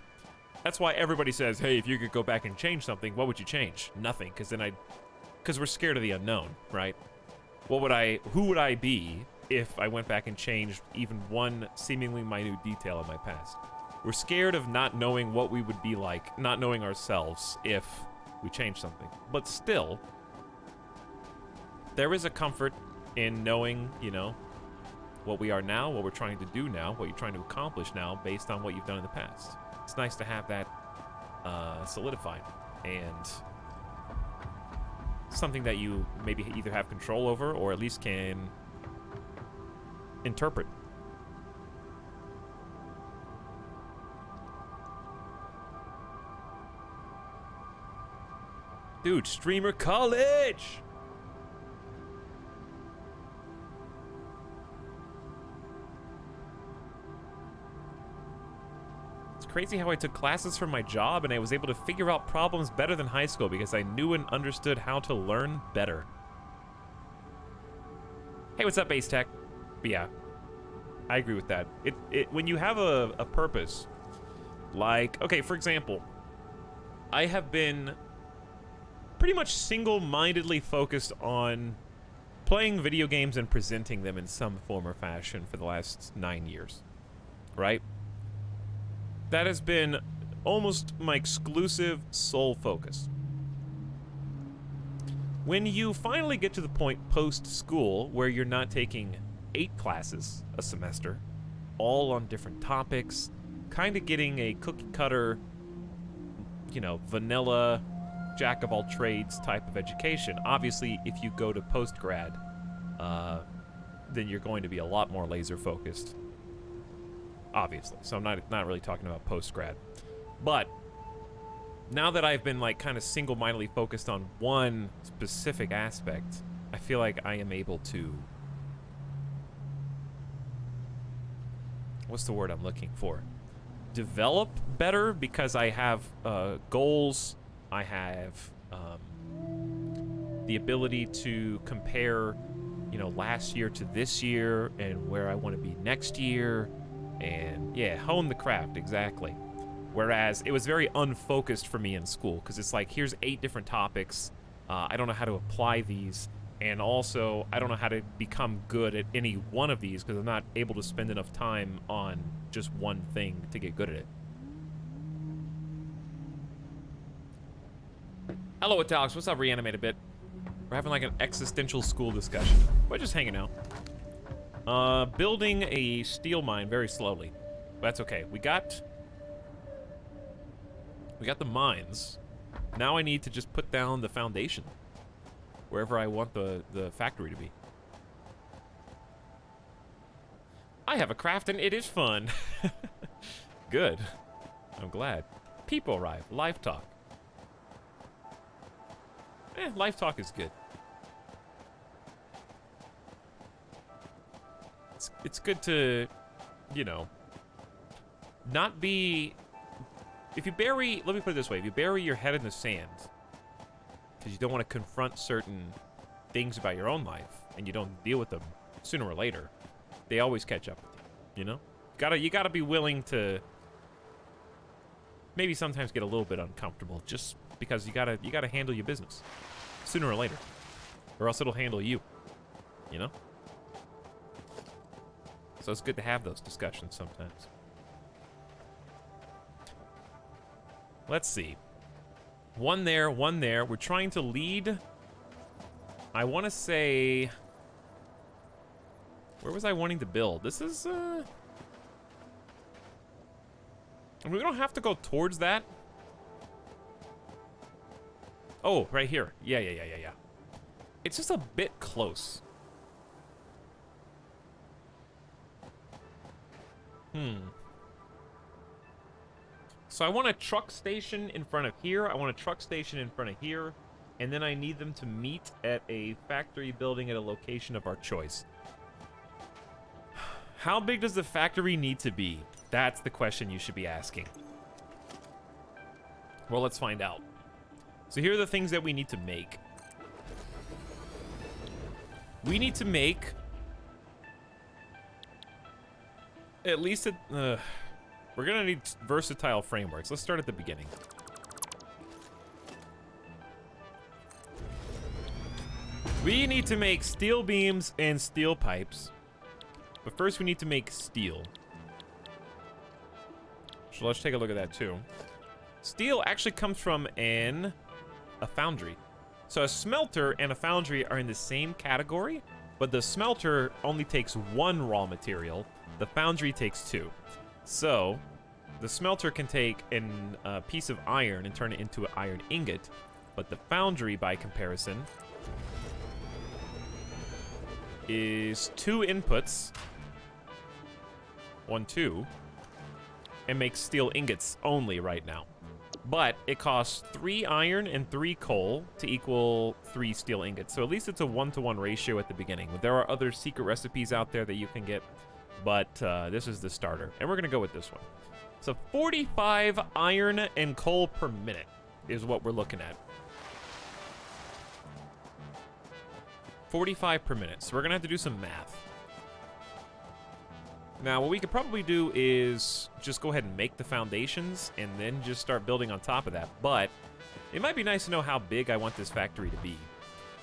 that's why everybody says, hey, if you could go back and change something, what would you change? Nothing, because we're scared of the unknown, right? Who would I be if I went back and changed even one seemingly minute detail in my past? We're scared of not knowing what we would be like, not knowing ourselves if we change something. But still, there is a comfort in knowing, you know, what we are now, what we're trying to do now, what you're trying to accomplish now based on what you've done in the past. It's nice to have that solidified and something that you maybe either have control over or at least can interpret. Dude, streamer college! It's crazy how I took classes for my job and I was able to figure out problems better than high school because I knew and understood how to learn better. Hey, what's up, Base Tech? But yeah, I agree with that. When you have a purpose, like, okay, for example, I have been pretty much single-mindedly focused on playing video games and presenting them in some form or fashion for the last 9 years, right? That has been almost my exclusive sole focus. When you finally get to the point post-school where you're not taking 8 classes a semester, all on different topics, kind of getting a cookie-cutter, you know, vanilla, jack-of-all-trades type of education. Obviously, if you go to post-grad, then you're going to be a lot more laser-focused. Obviously. So I'm not really talking about post-grad. But now that I've been, like, kind of single-mindedly focused on one specific aspect, I feel like I am able to... What's the word I'm looking for? Develop better because I have goals. I have the ability to compare, you know, last year to this year and where I want to be next year. And yeah, hone the craft, exactly. Whereas it was very unfocused for me in school because it's like, here's 8 different topics. I don't know how to apply these. And also, I don't know how to become good at any one of these because I'm not able to spend enough time on just one thing to get good at it. Hello, Etalyx. What's up, Reanimated Bit? We're having like an existential school discussion. We're just hanging out. Building a steel mine very slowly. But that's okay. We got the mines. Now I need to just put down the foundation wherever I want the factory to be. I have a craft and it is fun. Good. I'm glad. People arrive. Live talk. Live talk is good. It's good to, you know, not be... If you bury... Let me put it this way. If you bury your head in the sand because you don't want to confront certain things about your own life and you don't deal with them sooner or later, they always catch up with you, you know? You gotta be willing to maybe sometimes get a little bit uncomfortable just because you gotta handle your business sooner or later, or else it'll handle you, you know? So it's good to have those discussions sometimes. Let's see. One there, one there. We're trying to lead. I want to say... Where was I wanting to build? This is, I mean, we don't have to go towards that. Oh, right here. Yeah. It's just a bit close. So I want a truck station in front of here. I want a truck station in front of here. And then I need them to meet at a factory building at a location of our choice. How big does the factory need to be? That's the question you should be asking. Well, let's find out. So here are the things that we need to make. We need to make At least it... we're gonna need versatile frameworks. Let's start at the beginning. We need to make steel beams and steel pipes. But first we need to make steel. So let's take a look at that too. Steel actually comes from a foundry. So a smelter and a foundry are in the same category, but the smelter only takes one raw material. The foundry takes two. So the smelter can take a piece of iron and turn it into an iron ingot, but the foundry, by comparison, is two inputs, 1, 2, and makes steel ingots only right now. But it costs 3 iron and 3 coal to equal 3 steel ingots. So at least it's a 1-to-1 ratio at the beginning. There are other secret recipes out there that you can get, but this is the starter. And we're gonna go with this one. So 45 iron and coal per minute is what we're looking at. 45 per minute. So we're gonna have to do some math. Now, what we could probably do is just go ahead and make the foundations and then just start building on top of that. But it might be nice to know how big I want this factory to be.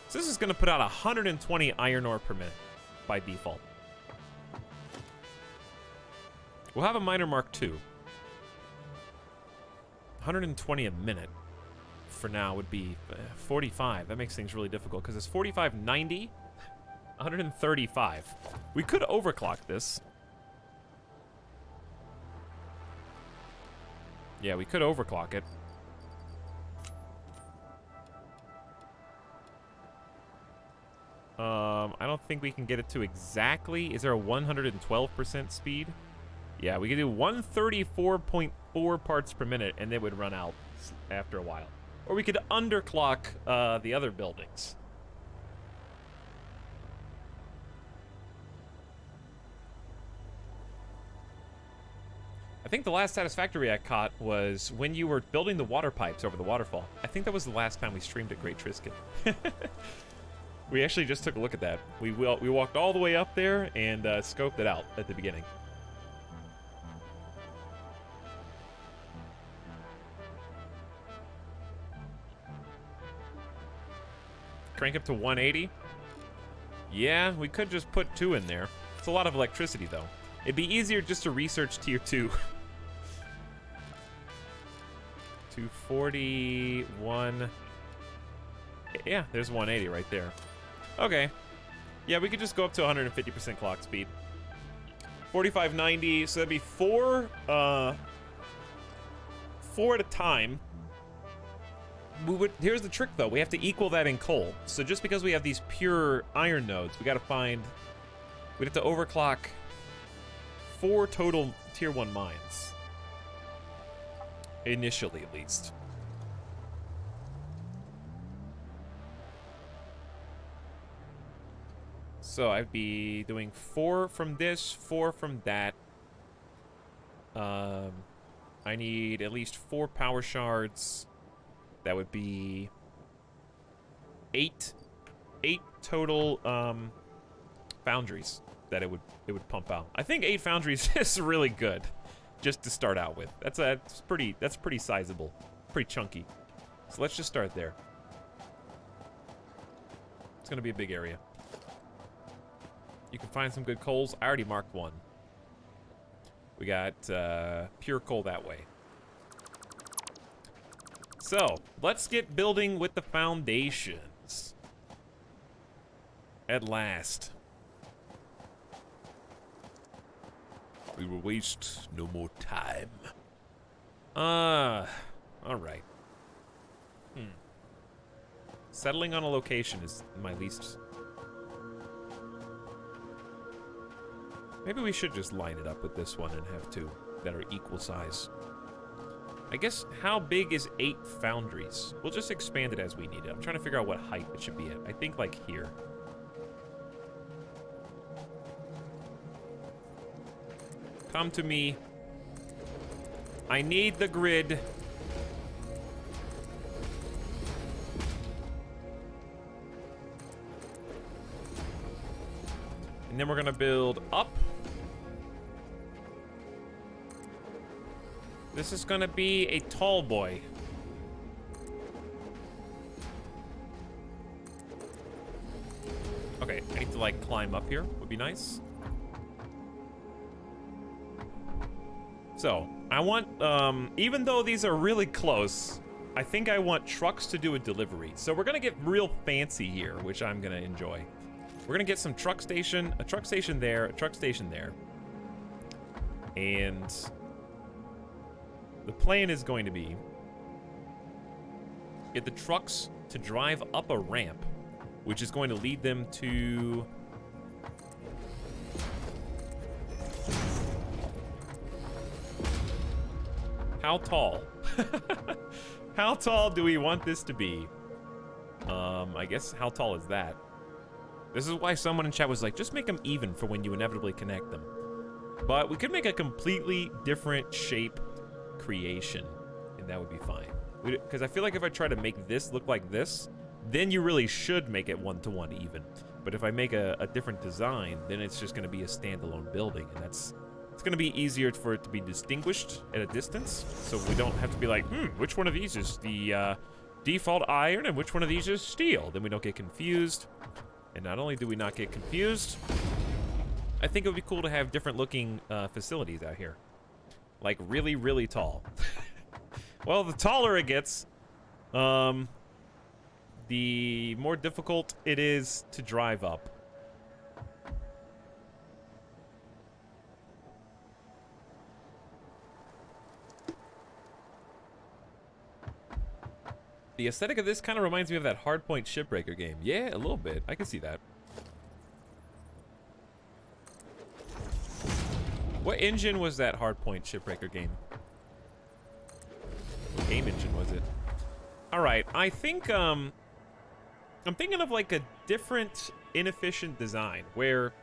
So this is going to put out 120 iron ore per minute by default. We'll have a miner mark II. 120 a minute for now would be 45. That makes things really difficult because it's 45, 90, 135. We could overclock this. Yeah, we could overclock it. I don't think we can get it to exactly... Is there a 112% speed? Yeah, we could do 134.4 parts per minute, and they would run out after a while. Or we could underclock the other buildings. I think the last Satisfactory I caught was when you were building the water pipes over the waterfall. I think that was the last time we streamed at Great Trisket. We actually just took a look at that. We walked all the way up there and scoped it out at the beginning. Crank up to 180. Yeah, we could just put 2 in there. It's a lot of electricity, though. It'd be easier just to research tier 2. 241. Yeah, there's 180 right there. Okay. Yeah, we could just go up to 150% clock speed. 4590, so that'd be 4 at a time. Here's the trick, though. We have to equal that in coal. So just because we have these pure iron nodes, we'd have to overclock 4 total tier 1 mines. Initially, at least. So I'd be doing 4 from this, 4 from that. I need at least 4 power shards. That would be 8 total foundries that it would pump out. I think 8 foundries is really good, just to start out with. That's pretty sizable, pretty chunky. So let's just start there. It's gonna be a big area. You can find some good coals. I already marked 1. We got pure coal that way. So let's get building with the foundations. At last. We will waste no more time. Alright. Settling on a location is my least... Maybe we should just line it up with this one and have 2 that are equal size. I guess, how big is 8 foundries? We'll just expand it as we need it. I'm trying to figure out what height it should be at. I think, like, here. Come to me. I need the grid. And then we're gonna build up. This is gonna be a tall boy. Okay, I need to like climb up here. Would be nice. So, I want, even though these are really close, I think I want trucks to do a delivery. So we're gonna get real fancy here, which I'm gonna enjoy. We're gonna get some truck station, a truck station there, a truck station there. And the plan is going to be get the trucks to drive up a ramp, which is going to lead them to... How tall? How tall do we want this to be? I guess how tall is that? This is why someone in chat was like, just make them even for when you inevitably connect them. But we could make a completely different shape creation, and that would be fine. Because I feel like if I try to make this look like this, then you really should make it one-to-one even. But if I make a different design, then it's just going to be a standalone building, and it's going to be easier for it to be distinguished at a distance, so we don't have to be like, which one of these is the default iron and which one of these is steel? Then we don't get confused. And not only do we not get confused, I think it would be cool to have different looking facilities out here. Like really, really tall. Well, the taller it gets, the more difficult it is to drive up. The aesthetic of this kind of reminds me of that Hardpoint Shipbreaker game. Yeah, a little bit. I can see that. What engine was that Hardpoint Shipbreaker game? What game engine was it? Alright, I think, I'm thinking of like a different, inefficient design, where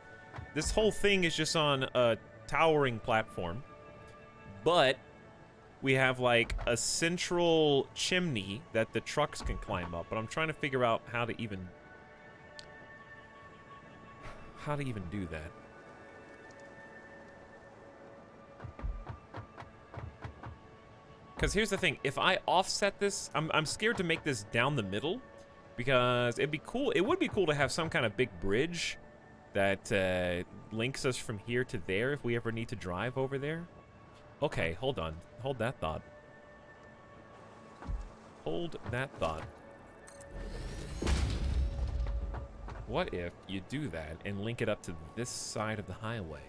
this whole thing is just on a towering platform, but we have like a central chimney that the trucks can climb up, but I'm trying to figure out how to even do that. Because here's the thing, if I offset this, I'm scared to make this down the middle, because it'd be cool, it would be cool to have some kind of big bridge that links us from here to there if we ever need to drive over there. Okay, hold on. Hold that thought. Hold that thought. What if you do that and link it up to this side of the highway?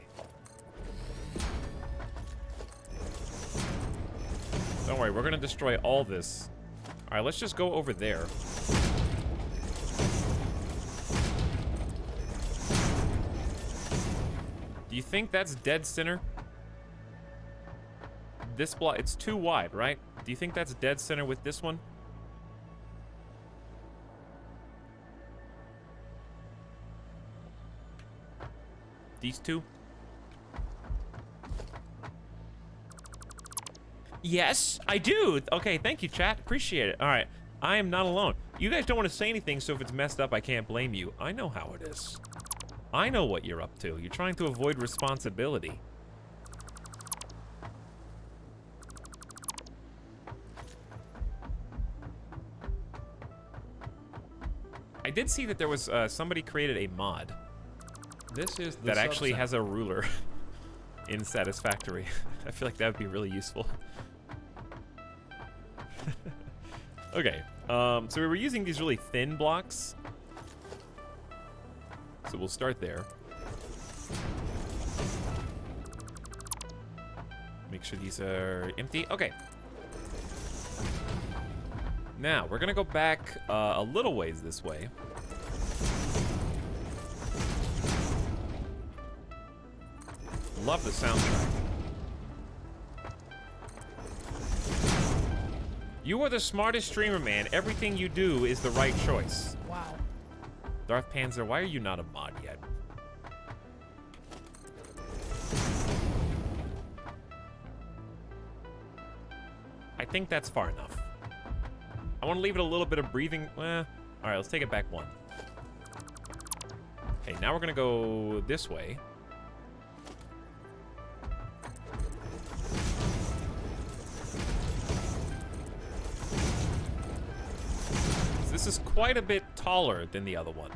Don't worry, we're gonna destroy all this. Alright, let's just go over there. Do you think that's dead center? This block, it's too wide, right? Do you think that's dead center with this one? These two? Yes, I do. Okay, thank you, chat. Appreciate it. All right, I am not alone. You guys don't want to say anything, so if it's messed up, I can't blame you. I know how it is. I know what you're up to. You're trying to avoid responsibility. I did see that there was somebody created a mod This is the that actually subsound. has a ruler in Satisfactory. I feel like that would be really useful. Okay, so we were using these really thin blocks. So we'll start there. Make sure these are empty. Okay. Now, we're gonna go back a little ways this way. Love the soundtrack. You are the smartest streamer, man. Everything you do is the right choice. Wow. Darth Panzer, why are you not a mod yet? I think that's far enough. I want to leave it a little bit of breathing. All right, let's take it back one. Okay, now we're going to go this way. This is quite a bit taller than the other one.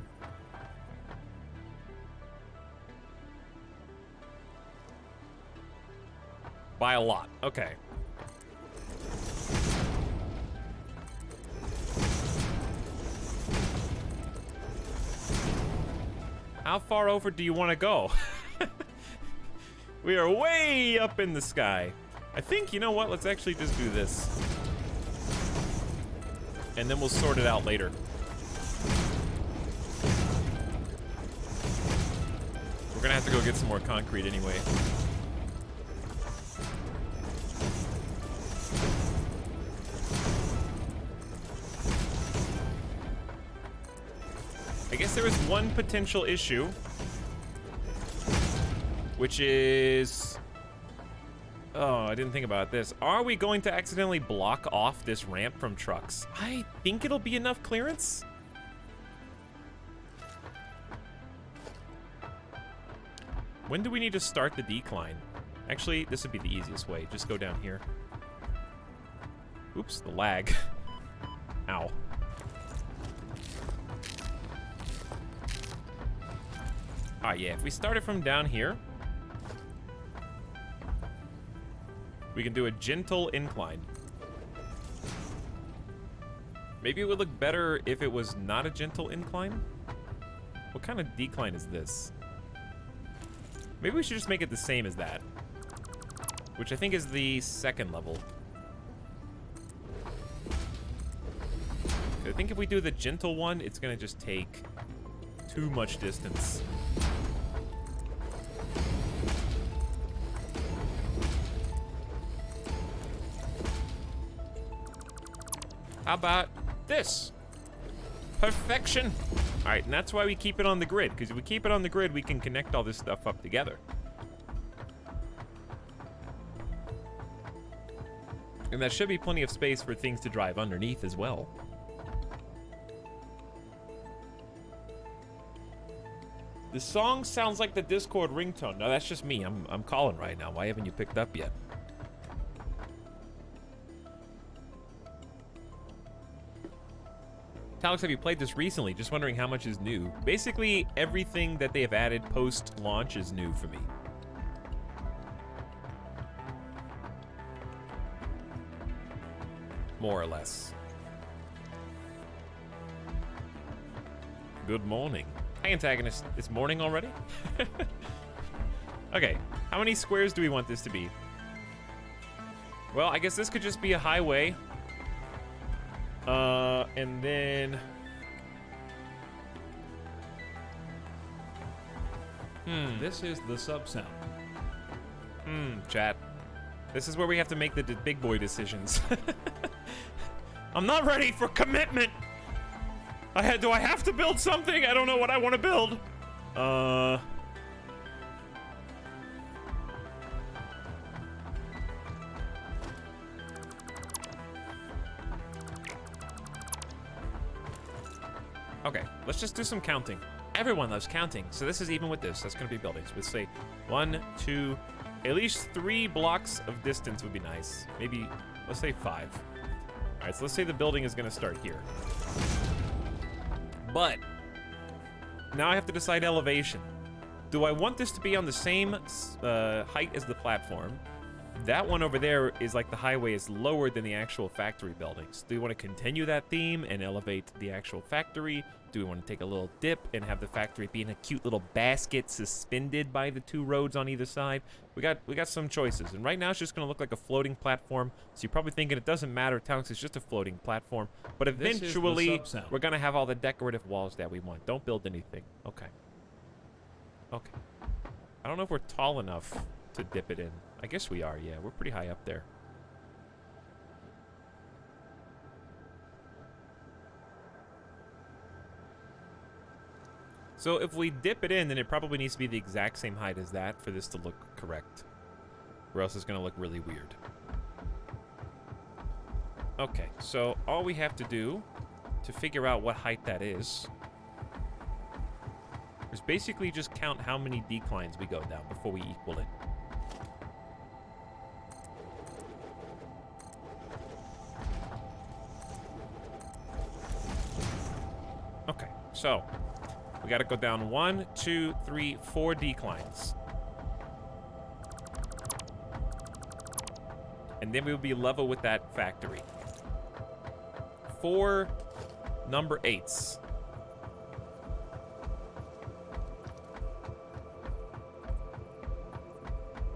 By a lot. Okay. How far over do you want to go? We are way up in the sky. I think, you know what? Let's actually just do this. And then we'll sort it out later. We're gonna have to go get some more concrete anyway. I guess there is one potential issue, which is... Oh, I didn't think about this. Are we going to accidentally block off this ramp from trucks? I think it'll be enough clearance. When do we need to start the decline? Actually, this would be the easiest way. Just go down here. Oops, the lag. Ow. Ah, yeah, if we start it from down here, we can do a gentle incline. Maybe it would look better if it was not a gentle incline. What kind of decline is this? Maybe we should just make it the same as that, which I think is the second level. I think if we do the gentle one, it's gonna just take too much distance. How about this? Perfection. All right, and that's why we keep it on the grid, because if we keep it on the grid, we can connect all this stuff up together. And that should be plenty of space for things to drive underneath as well. The song sounds like the Discord ringtone. No, that's just me. I'm calling right now. Why haven't you picked up yet? Etalyx, have you played this recently? Just wondering how much is new. Basically, everything that they have added post-launch is new for me. More or less. Good morning. Hi, antagonist. It's morning already? Okay, how many squares do we want this to be? Well, I guess this could just be a highway. And then... This is the sub-sound. Chat. This is where we have to make the big boy decisions. I'm not ready for commitment! Do I have to build something? I don't know what I want to build. Okay, let's just do some counting. Everyone loves counting, so this is even with this. That's gonna be buildings. Let's say 1, 2, at least 3 blocks of distance would be nice. Maybe, let's say 5. All right, so let's say the building is gonna start here. But now I have to decide elevation. Do I want this to be on the same height as the platform? That one over there is like the highway is lower than the actual factory buildings. Do we want to continue that theme and elevate the actual factory? Do we want to take a little dip and have the factory be in a cute little basket suspended by the 2 roads on either side? We got some choices, and right now it's just going to look like a floating platform. So you're probably thinking it doesn't matter, Etalyx, it's just a floating platform. But eventually we're going to have all the decorative walls that we want. Don't build anything. Okay. Okay. I don't know if we're tall enough to dip it in. I guess we are, yeah. We're pretty high up there. So if we dip it in, then it probably needs to be the exact same height as that for this to look correct. Or else it's going to look really weird. Okay, so all we have to do to figure out what height that is basically just count how many declines we go down before we equal it. Okay, so we got to go down 1, 2, 3, 4 declines. And then we'll be level with that factory. 4 number 8s.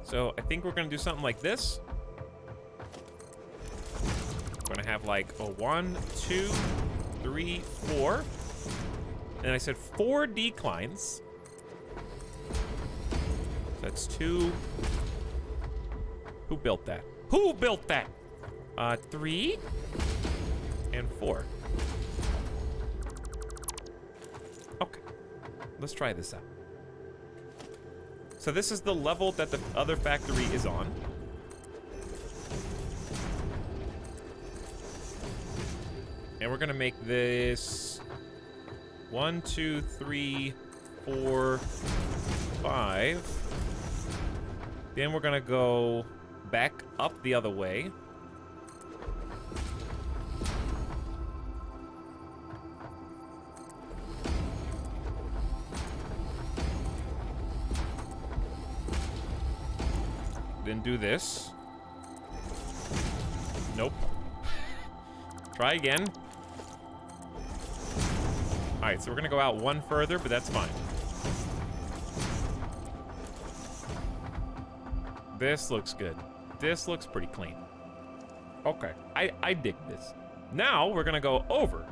So I think we're gonna do something like this. We're gonna have like a 1, 2, 3, 4. And I said 4 declines. That's 2. Who built that? Who built that? 3 and 4. Okay, let's try this out. So this is the level that the other factory is on. And we're gonna make this 1, 2, 3, 4, 5. Then we're gonna go back up the other way. Then do this. Nope. Try again. Alright, so we're gonna go out 1 further, but that's fine. This looks good. This looks pretty clean. Okay, I dig this. Now we're gonna go over.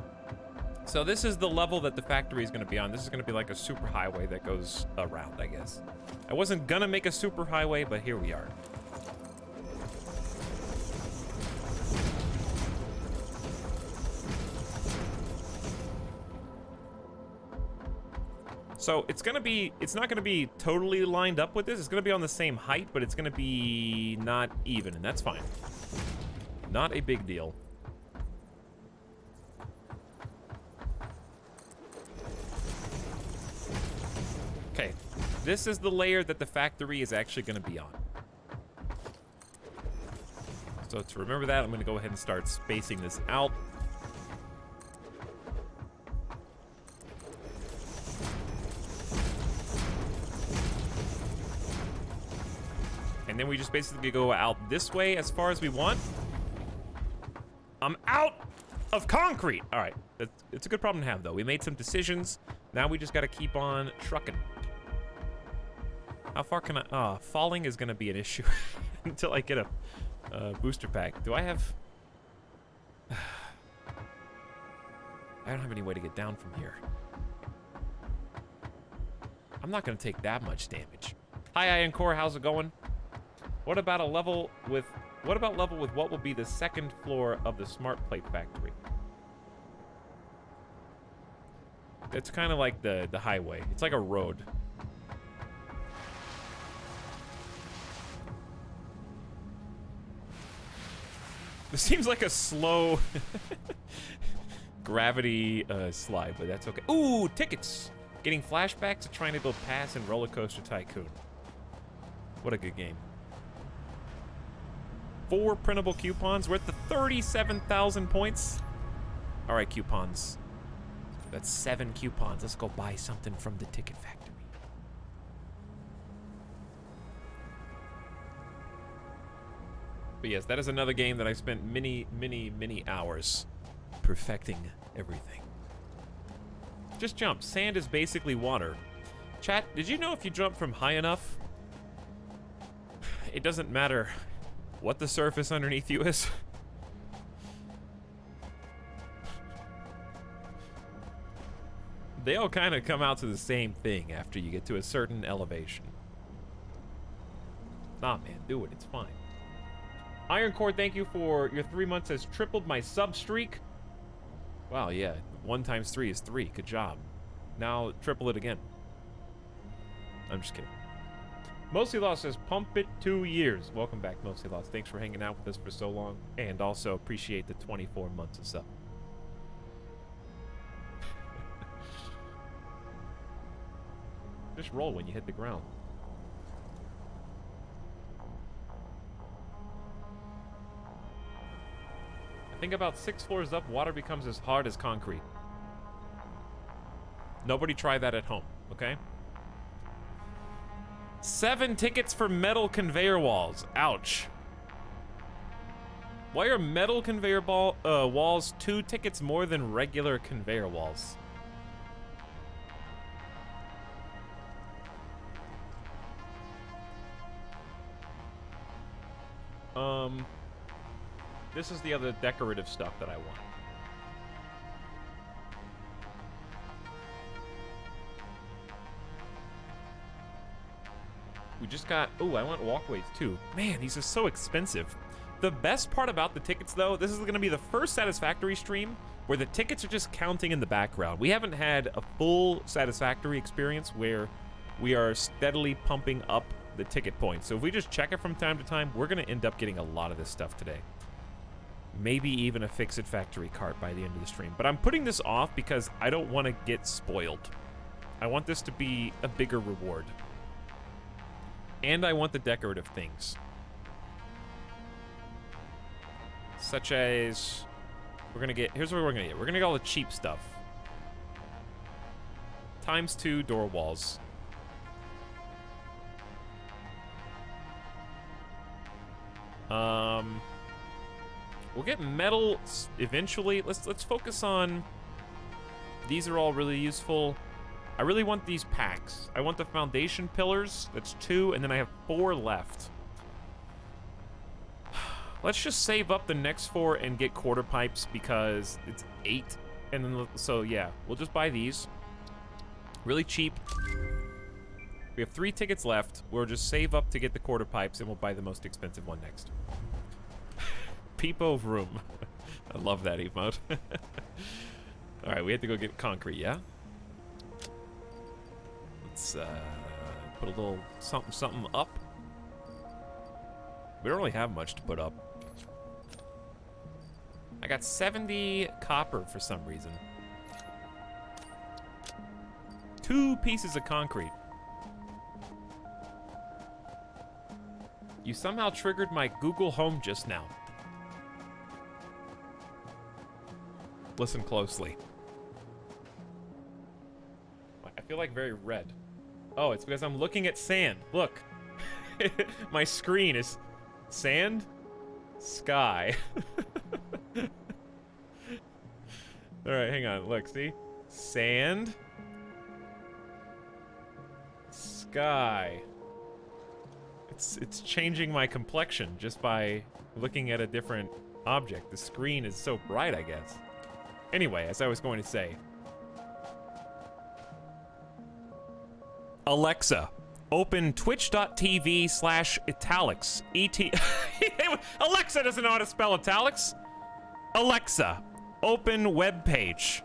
So this is the level that the factory is gonna be on. This is gonna be like a super highway that goes around, I guess. I wasn't gonna make a super highway, but here we are. So it's not gonna be totally lined up with this. It's gonna be on the same height, but it's gonna be not even, and that's fine. Not a big deal. Okay, this is the layer that the factory is actually gonna be on. So to remember that, I'm gonna go ahead and start spacing this out. And then we just basically go out this way as far as we want. I'm out of concrete. All right, it's a good problem to have, though. We made some decisions. Now we just got to keep on trucking. How far can I? Falling is going to be an issue until I get a booster pack. Do I have? I don't have any way to get down from here. I'm not going to take that much damage. Hi, Iron Core. How's it going? What about level with what will be the second floor of the smart plate factory? It's kind of like the highway. It's like a road. This seems like a slow gravity slide, but that's okay. Ooh, tickets! Getting flashbacks to trying to build Pass and Roller Coaster Tycoon. What a good game. 4 printable coupons worth the 37,000 points. All right, coupons. That's 7 coupons. Let's go buy something from the ticket factory. But yes, that is another game that I spent many, many, many hours perfecting everything. Just jump. Sand is basically water. Chat, did you know if you jump from high enough, it doesn't matter what the surface underneath you is? They all kind of come out to the same thing after you get to a certain elevation. Nah, man, do it. It's fine. Iron Core, thank you for your 3 months. Has tripled my sub streak. Wow, yeah. 1 times 3 is 3. Good job. Now triple it again. I'm just kidding. Mostly Lost says, pump it 2 years. Welcome back, Mostly Lost. Thanks for hanging out with us for so long. And also appreciate the 24 months of sub. Just roll when you hit the ground. I think about 6 floors up, water becomes as hard as concrete. Nobody try that at home, okay? 7 tickets for metal conveyor walls. Ouch. Why are metal conveyor walls 2 tickets more than regular conveyor walls? This is the other decorative stuff that I want. We just got... Oh, I want walkways, too. Man, these are so expensive. The best part about the tickets, though, this is going to be the first Satisfactory stream where the tickets are just counting in the background. We haven't had a full Satisfactory experience where we are steadily pumping up the ticket points. So if we just check it from time to time, we're going to end up getting a lot of this stuff today. Maybe even a Fix-It Factory cart by the end of the stream. But I'm putting this off because I don't want to get spoiled. I want this to be a bigger reward. And I want the decorative things. Such as... We're gonna get... Here's what we're gonna get. We're gonna get all the cheap stuff. ×2 door walls. We'll get metal eventually. Let's focus on... These are all really useful. I really want these packs. I want the foundation pillars. That's 2, and then I have 4 left. Let's just save up the next 4 and get quarter pipes because it's 8. And then, so yeah, we'll just buy these. Really cheap. We have 3 tickets left. We'll just save up to get the quarter pipes, and we'll buy the most expensive one next. Peepo room. I love that emote. All right, we have to go get concrete, yeah? Let's put a little something up. We don't really have much to put up. I got 70 copper for some reason. 2 pieces of concrete. You somehow triggered my Google Home just now. Listen closely. I feel like very red. Oh, it's because I'm looking at sand. Look. My screen is sand, sky. All right, hang on. Look, see? Sand, sky. It's changing my complexion just by looking at a different object. The screen is so bright, I guess. Anyway, as I was going to say. Alexa, open twitch.tv/Etalyx. Alexa doesn't know how to spell italics. Alexa, open web page.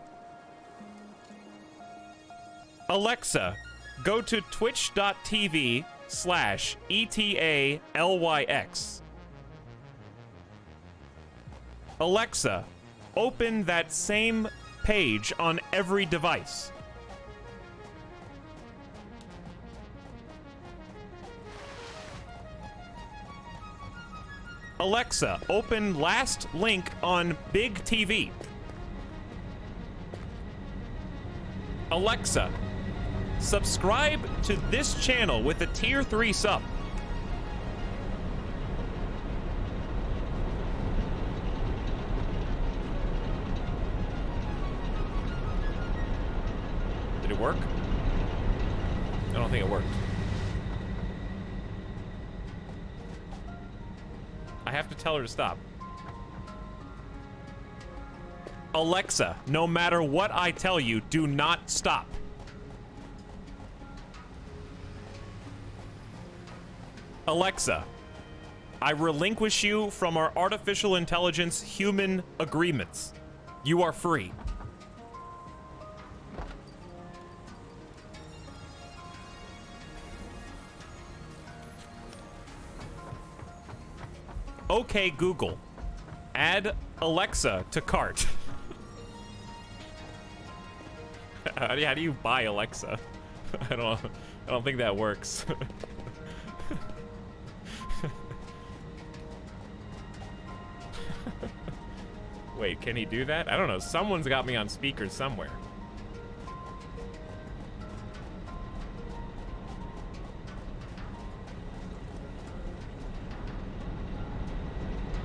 Alexa, go to twitch.tv/ETALYX. Alexa, open that same page on every device. Alexa, open last link on Big TV. Alexa, subscribe to this channel with a tier 3 sub. Did it work? I don't think it worked. I have to tell her to stop. Alexa, no matter what I tell you, do not stop. Alexa, I relinquish you from our artificial intelligence human agreements. You are free. Okay, Google, add Alexa to cart. How do you buy Alexa? I don't think that works. Wait, can he do that? I don't know. Someone's got me on speaker somewhere.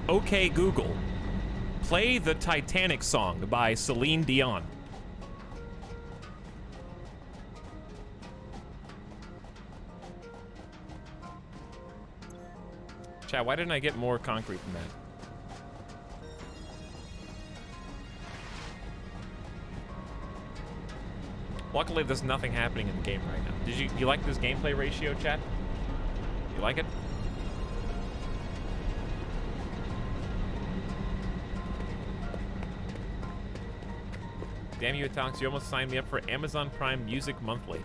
Okay, Google, play the Titanic song by Celine Dion. Chat, why didn't I get more concrete from that? Luckily, there's nothing happening in the game right now. Did you like this gameplay ratio, chat? You like it? Damn you, Etalyx, you almost signed me up for Amazon Prime Music Monthly.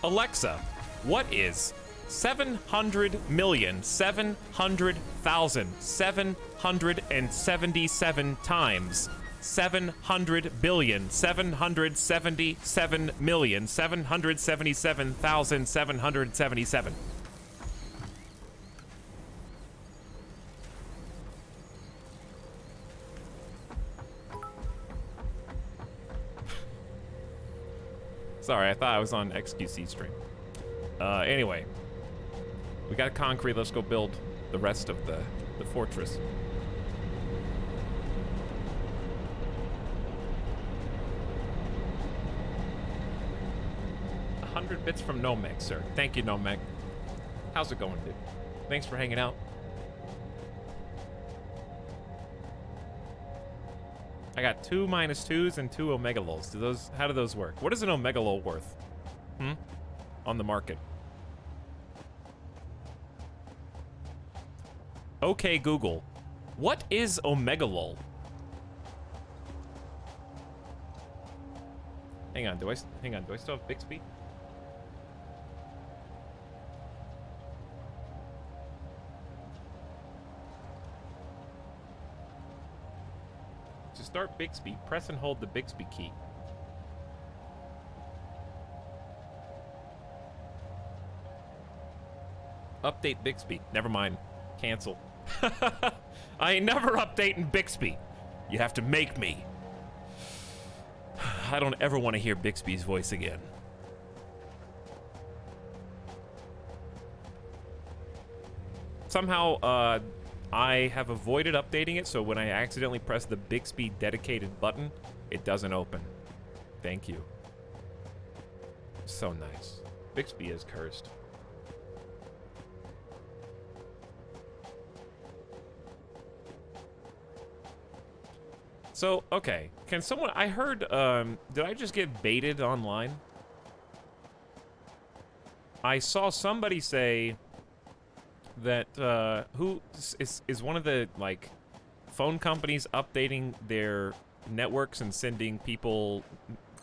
Alexa, what is 700,700,777 times 700,777,777,777? Sorry, I thought I was on XQC stream. Anyway. We got concrete, let's go build the rest of the fortress. $100 bits from Nomeg, sir. Thank you, Nomeg. How's it going, dude? Thanks for hanging out. I got 2 -2s and 2 Omega lols. How do those work? What is an Omega lol worth? On the market. Okay, Google, what is Omega lol? Hang on, do I still have Bixby? To start Bixby, press and hold the Bixby key. Update Bixby. Never mind. Cancel. I ain't never updating Bixby. You have to make me. I don't ever want to hear Bixby's voice again. Somehow, I have avoided updating it, so when I accidentally press the Bixby dedicated button, it doesn't open. Thank you. So nice. Bixby is cursed. So, okay. Can someone... I heard, did I just get baited online? I saw somebody say that, who is one of the, like, phone companies updating their networks and sending people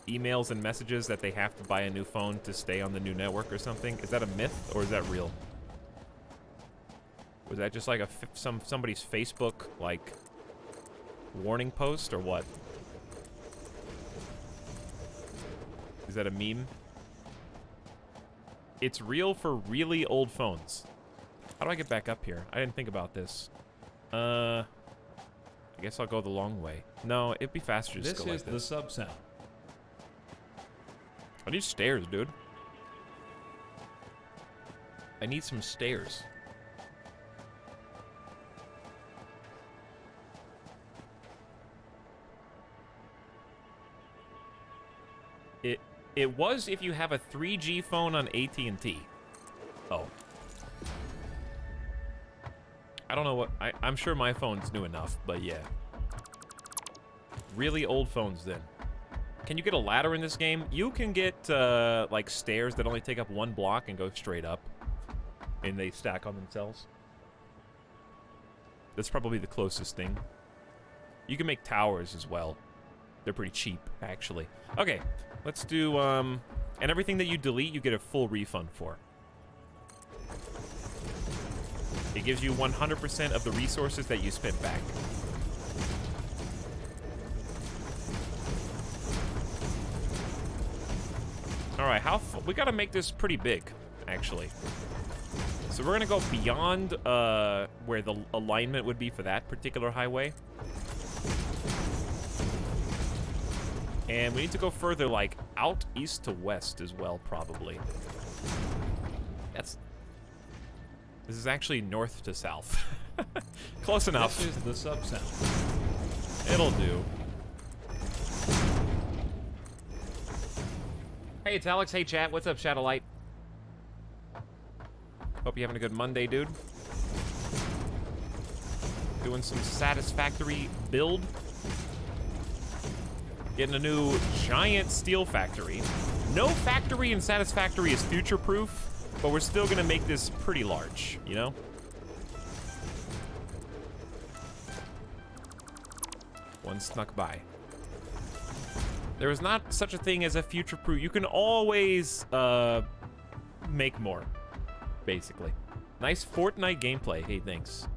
emails and messages that they have to buy a new phone to stay on the new network or something? Is that a myth, or is that real? Was that just like a somebody's Facebook, like, warning post, or what? Is that a meme? It's real for really old phones. How do I get back up here? I didn't think about this. I guess I'll go the long way. No, it'd be faster to just go like this. This is the sub sound. I need stairs, dude. I need some stairs. It was if you have a 3G phone on AT&T. Oh. I don't know what... I'm sure my phone's new enough, but yeah. Really old phones, then. Can you get a ladder in this game? You can get, like, stairs that only take up 1 block and go straight up. And they stack on themselves. That's probably the closest thing. You can make towers as well. They're pretty cheap, actually. Okay, let's do, and everything that you delete, you get a full refund for. It gives you 100% of the resources that you spent back. Alright, we gotta make this pretty big, actually. So we're gonna go beyond, where the alignment would be for that particular highway. And we need to go further, like, out east to west as well, probably. This is actually north to south. Close enough. This is the sub-sound. It'll do. Hey, it's Alex. Hey, chat. What's up, Shadowlight? Hope you're having a good Monday, dude. Doing some Satisfactory build. Getting a new giant steel factory. No factory in Satisfactory is future-proof, but we're still gonna make this pretty large, you know? One snuck by. There is not such a thing as a future-proof. You can always make more, basically. Nice Fortnite gameplay. Hey, thanks.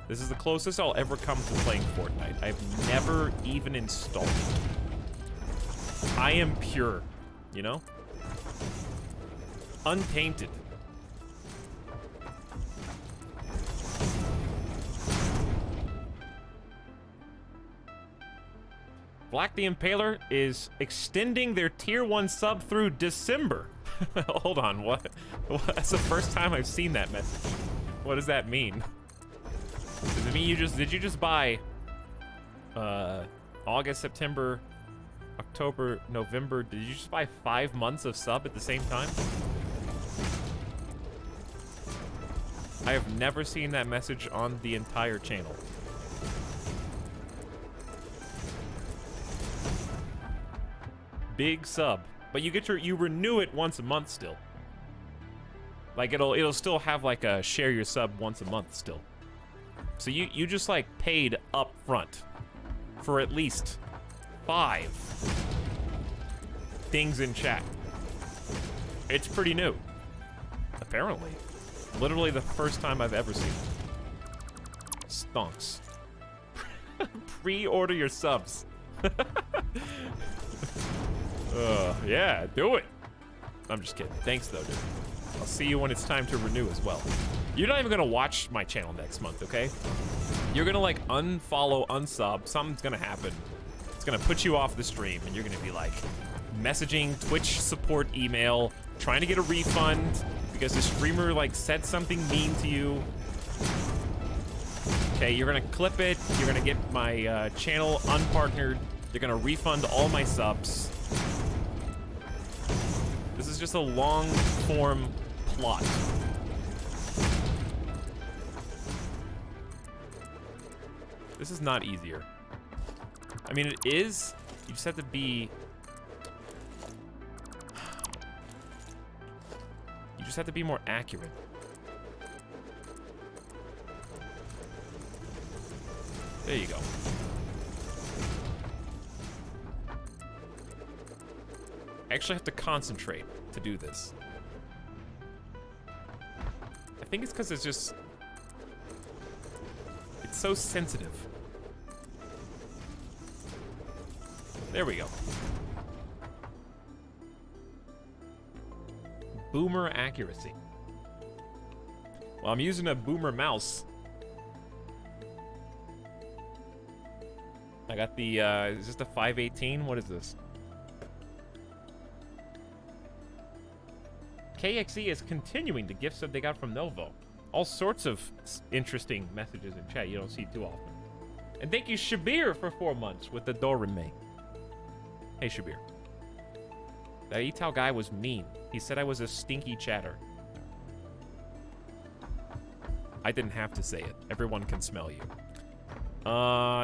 This is the closest I'll ever come to playing Fortnite. I've never even installed it. I am pure, you know? Untainted. Black the Impaler is extending their tier 1 sub through December. Hold on, what? That's the first time I've seen that message. What does that mean? Does it mean did you just buy August, September, October, November? Did you just buy 5 months of sub at the same time? I have never seen that message on the entire channel. Big sub, but you renew it once a month still. Like it'll still have like a share your sub once a month still. So you just like paid up front for at least 5 things in chat. It's pretty new, apparently. Literally the first time I've ever seen it. Stonks. Pre-order your subs. Yeah, do it. I'm just kidding. Thanks, though, dude. I'll see you when it's time to renew as well. You're not even gonna watch my channel next month, okay? You're gonna, like, unfollow, unsub. Something's gonna happen. It's gonna put you off the stream, and you're gonna be, like, messaging Twitch support email, trying to get a refund because the streamer, like, said something mean to you. Okay, you're gonna clip it. You're gonna get my channel unpartnered. You're gonna refund all my subs. This is just a long-form plot. This is not easier. I mean, it is. You just have to be... You just have to be more accurate. There you go. I actually have to concentrate to do this. I think it's because it's just... It's so sensitive. There we go. Boomer accuracy. Well, I'm using a boomer mouse. I got the, is this the 518? What is this? KXE is continuing the gifts that they got from Novo. All sorts of interesting messages in chat you don't see too often. And thank you, Shabir, for 4 months with the Dorime. Hey, Shabir. That Etal guy was mean. He said I was a stinky chatter. I didn't have to say it. Everyone can smell you.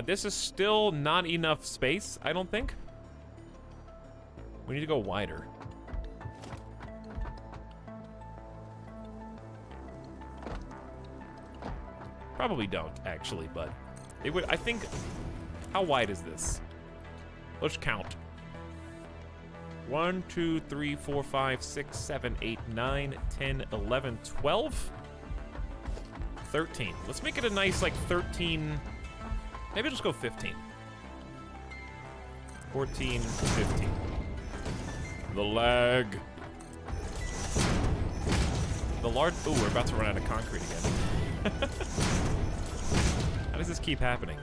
This is still not enough space, I don't think. We need to go wider. Probably don't, actually, but it would, I think, how wide is this? Let's count. 1, 2, 3, 4, 5, 6, 7, 8, 9, 10, 11, 12, 13. Let's make it a nice, like, 13, maybe just go 15. 14, 15. The lag. The large, ooh, we're about to run out of concrete again. How does this keep happening?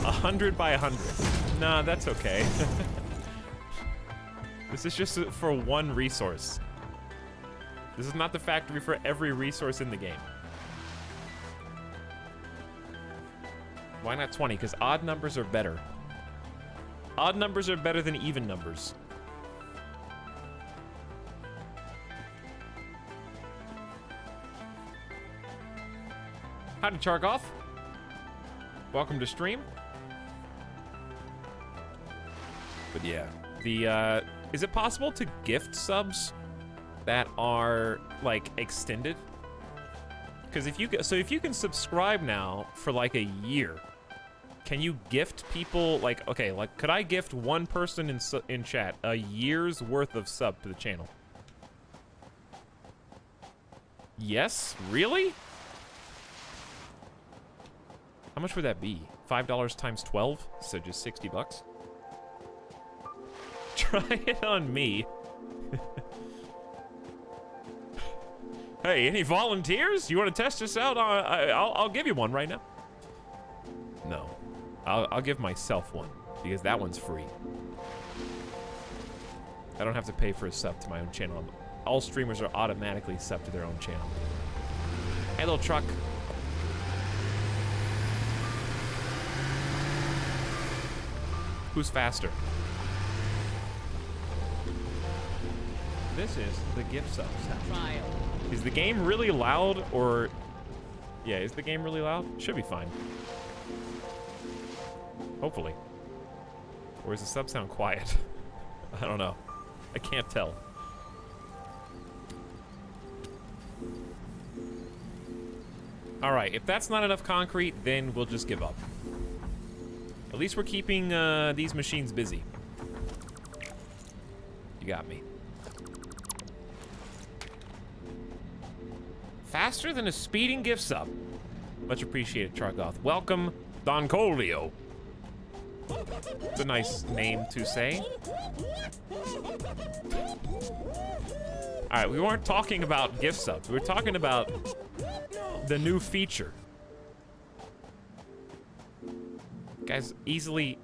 100 by 100. Nah, that's okay. This is just for one resource. This is not the factory for every resource in the game. Why not 20? Because odd numbers are better. Odd numbers are better than even numbers. Howdy, Chargoff. Welcome to stream. But yeah, the is it possible to gift subs that are like extended? Because if you can subscribe now for like a year, can you gift people like, okay, like could I gift one person in chat a year's worth of sub to the channel? Yes, really? How much would that be? $5 times 12, so just 60 bucks. Try it on me. Hey, any volunteers? You want to test this out? I'll give you one right now. No, I'll give myself one because that one's free. I don't have to pay for a sub to my own channel. All streamers are automatically sub to their own channel. Hey, little truck. Who's faster? This is the gift sub section. Is the game really loud or... Yeah, is the game really loud? Should be fine. Hopefully. Or is the sub sound quiet? I don't know. I can't tell. Alright, if that's not enough concrete, then we'll just give up. At least we're keeping these machines busy. You got me. Faster than a speeding gift sub. Much appreciated, Chargoth. Welcome, Don Colio. It's a nice name to say. Alright, we weren't talking about gift subs. We were talking about the new feature. Guys, easily...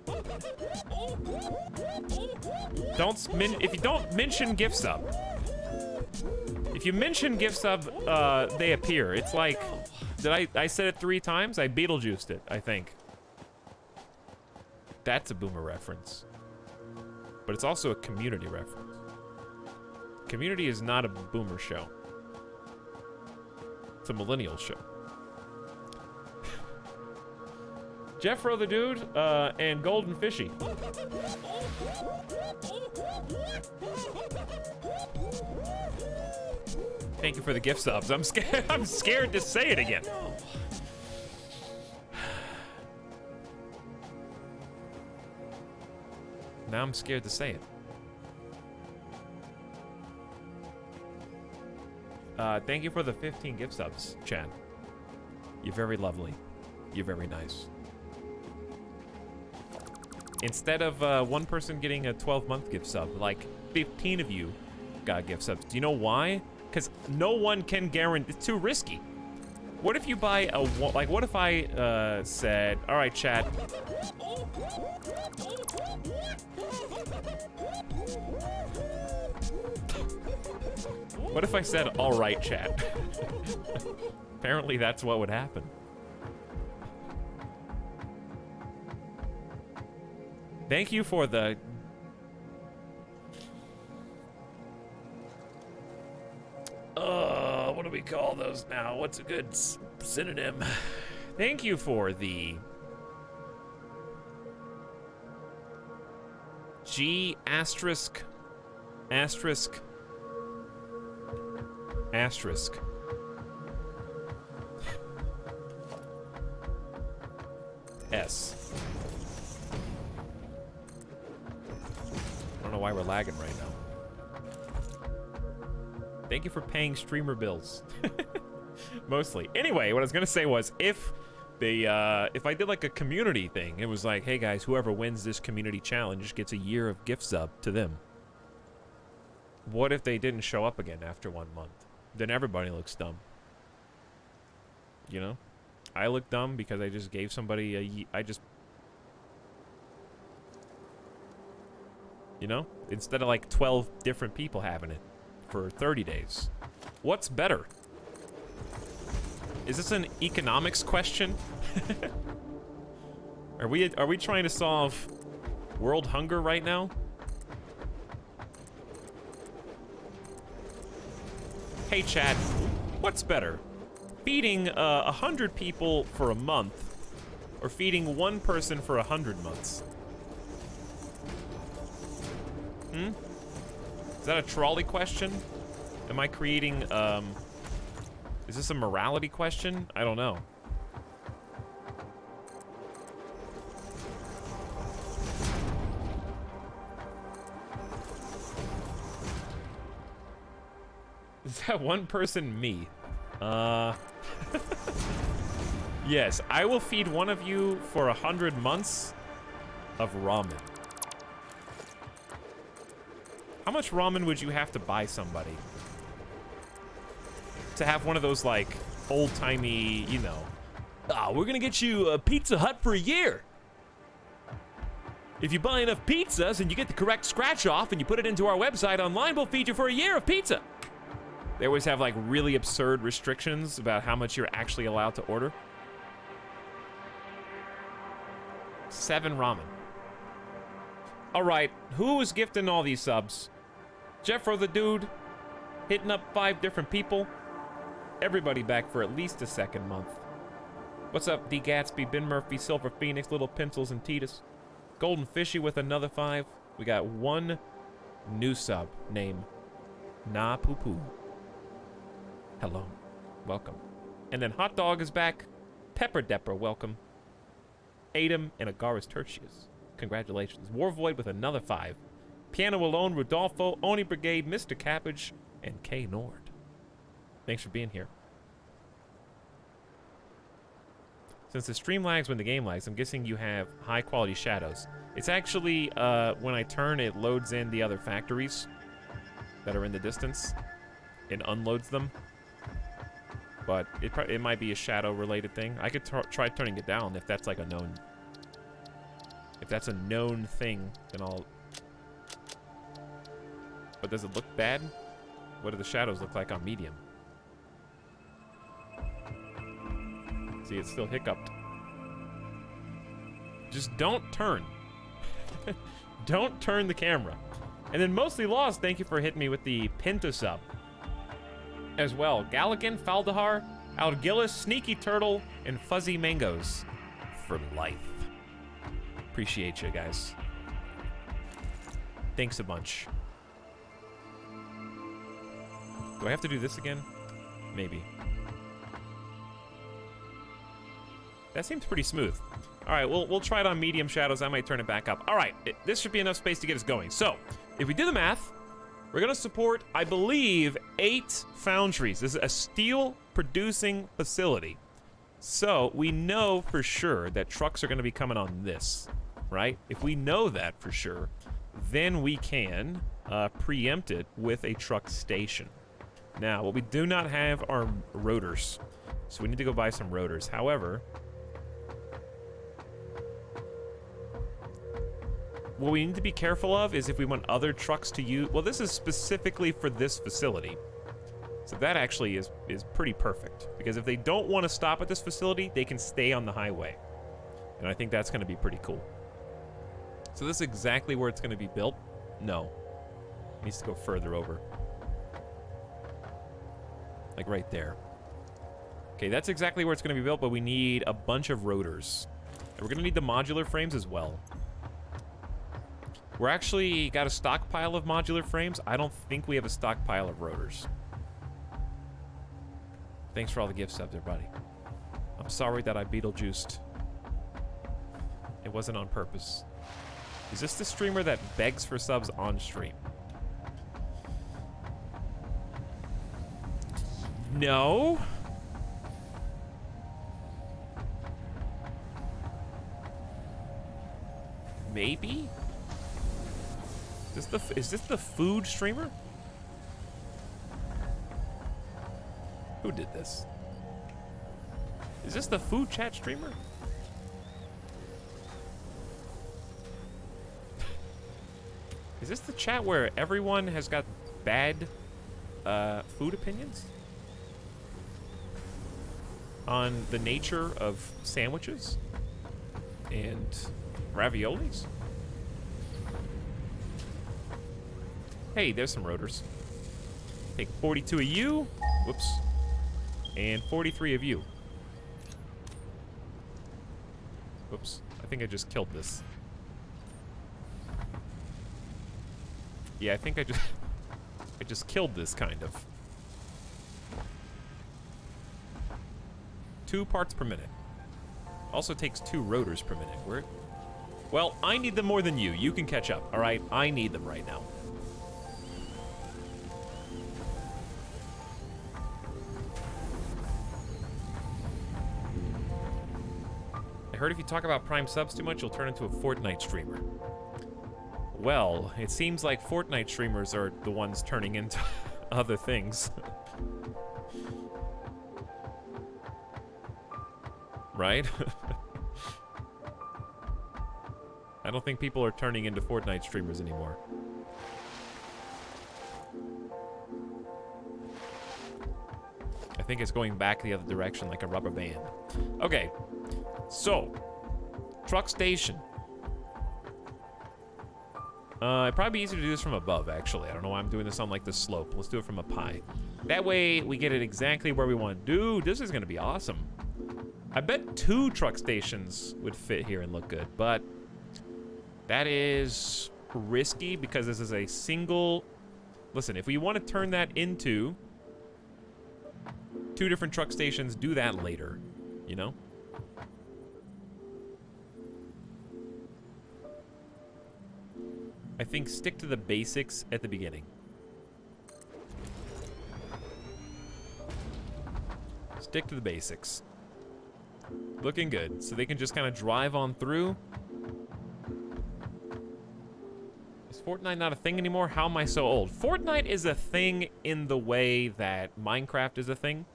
If you don't mention gift sub... If you mention gift sub, they appear. It's like... I said it 3 times? I Beetlejuiced it, I think. That's a boomer reference. But it's also a community reference. Community is not a boomer show. It's a millennial show. Jeffro the Dude, and Golden Fishy. Thank you for the gift subs. I'm scared. I'm scared to say it again. Now I'm scared to say it. Thank you for the 15 gift subs, Chad. You're very lovely. You're very nice. Instead of one person getting a 12-month gift sub, like 15 of you got gift subs. Do you know why? Because no one can guarantee. It's too risky. What if you buy a like? What if I said, "All right, chat." What if I said, "All right, chat"? Apparently, that's what would happen. Thank you for the... what do we call those now? What's a good synonym? Thank you for the... G asterisk... Asterisk... Asterisk... S. I don't know why we're lagging right now. Thank you for paying streamer bills. Mostly. Anyway, what I was gonna say was, if I did like a community thing, it was like, hey guys, whoever wins this community challenge gets a year of gift sub to them. What if they didn't show up again after 1 month? Then everybody looks dumb. You know? I look dumb because I just gave somebody I just You know? Instead of like 12 different people having it for 30 days. What's better? Is this an economics question? Are we trying to solve world hunger right now? Hey chat, what's better? Feeding 100 people for a month, or feeding one person for 100 months? Is that a trolley question? Am I creating, is this a morality question? I don't know. Is that one person me? Yes, I will feed one of you for 100 months of ramen. How much ramen would you have to buy somebody to have one of those, like, old-timey, you know, we're gonna get you a Pizza Hut for a year. If you buy enough pizzas and you get the correct scratch off and you put it into our website online, we'll feed you for a year of pizza. They always have, like, really absurd restrictions about how much you're actually allowed to order. 7 ramen. All right, who is gifting all these subs? Jeffro the dude, hitting up 5 different people. Everybody back for at least a second month. What's up, D. Gatsby, Ben Murphy, Silver Phoenix, Little Pencils, and Titus? Golden Fishy with another 5. We got 1 new sub named Na Poo Poo. Hello, welcome. And then Hot Dog is back. Pepper Depper, welcome. Adam and Agaris Tertius, congratulations. War Void with another 5. Piano Alone, Rodolfo, Oni Brigade, Mr. Cabbage, and K Nord. Thanks for being here. Since the stream lags when the game lags, I'm guessing you have high quality shadows. It's actually, when I turn, it loads in the other factories that are in the distance and unloads them. But it might be a shadow related thing. I could try turning it down if that's like a known... If that's a known thing, then I'll... But does it look bad? What do the shadows look like on medium? See, it's still hiccuped. Just don't turn. Don't turn the camera. And then Mostly Lost, thank you for hitting me with the Pinta sub as well. Galligan, Faldahar, Algillis, Sneaky Turtle, and Fuzzy Mangoes for life. Appreciate you guys. Thanks a bunch. Do I have to do this again? Maybe. That seems pretty smooth. All right, we'll try it on medium shadows. I might turn it back up. All right, this should be enough space to get us going. So, if we do the math, we're gonna support, I believe, 8 foundries. This is a steel producing facility. So, we know for sure that trucks are gonna be coming on this, right? If we know that for sure, then we can preempt it with a truck station. Now, what we do not have are rotors. So we need to go buy some rotors. However, what we need to be careful of is if we want other trucks to use... Well, this is specifically for this facility. So that actually is pretty perfect. Because if they don't want to stop at this facility, they can stay on the highway. And I think that's going to be pretty cool. So this is exactly where it's going to be built? No. It needs to go further over. Like right there. Okay, that's exactly where it's going to be built, but we need a bunch of rotors. And we're going to need the modular frames as well. We're actually got a stockpile of modular frames. I don't think we have a stockpile of rotors. Thanks for all the gift subs, everybody. I'm sorry that I Beetlejuiced. It wasn't on purpose. Is this the streamer that begs for subs on stream? No. Maybe? Is this the food streamer? Who did this? Is this the food chat streamer? Is this the chat where everyone has got bad food opinions? On the nature of sandwiches and raviolis? Hey, there's some rotors. Take 42 of you. Whoops. And 43 of you. Whoops. I think I just killed this. Yeah, I think I just killed this, kind of. 2 parts per minute. Also takes 2 rotors per minute. Well, I need them more than you. You can catch up, all right? I need them right now. I heard if you talk about Prime subs too much, you'll turn into a Fortnite streamer. Well, it seems like Fortnite streamers are the ones turning into other things. Right? I don't think people are turning into Fortnite streamers anymore. I think it's going back the other direction like a rubber band. Okay, so, truck station. It'd probably be easier to do this from above, actually. I don't know why I'm doing this on, like, the slope. Let's do it from up high. That way, we get it exactly where we want to. Dude, this is going to be awesome. I bet 2 truck stations would fit here and look good, but that is risky because this is a single... Listen, if we want to turn that into 2 different truck stations, do that later, you know? I think stick to the basics at the beginning. Stick to the basics. Looking good. So they can just kind of drive on through. Is Fortnite not a thing anymore? How am I so old? Fortnite is a thing in the way that Minecraft is a thing.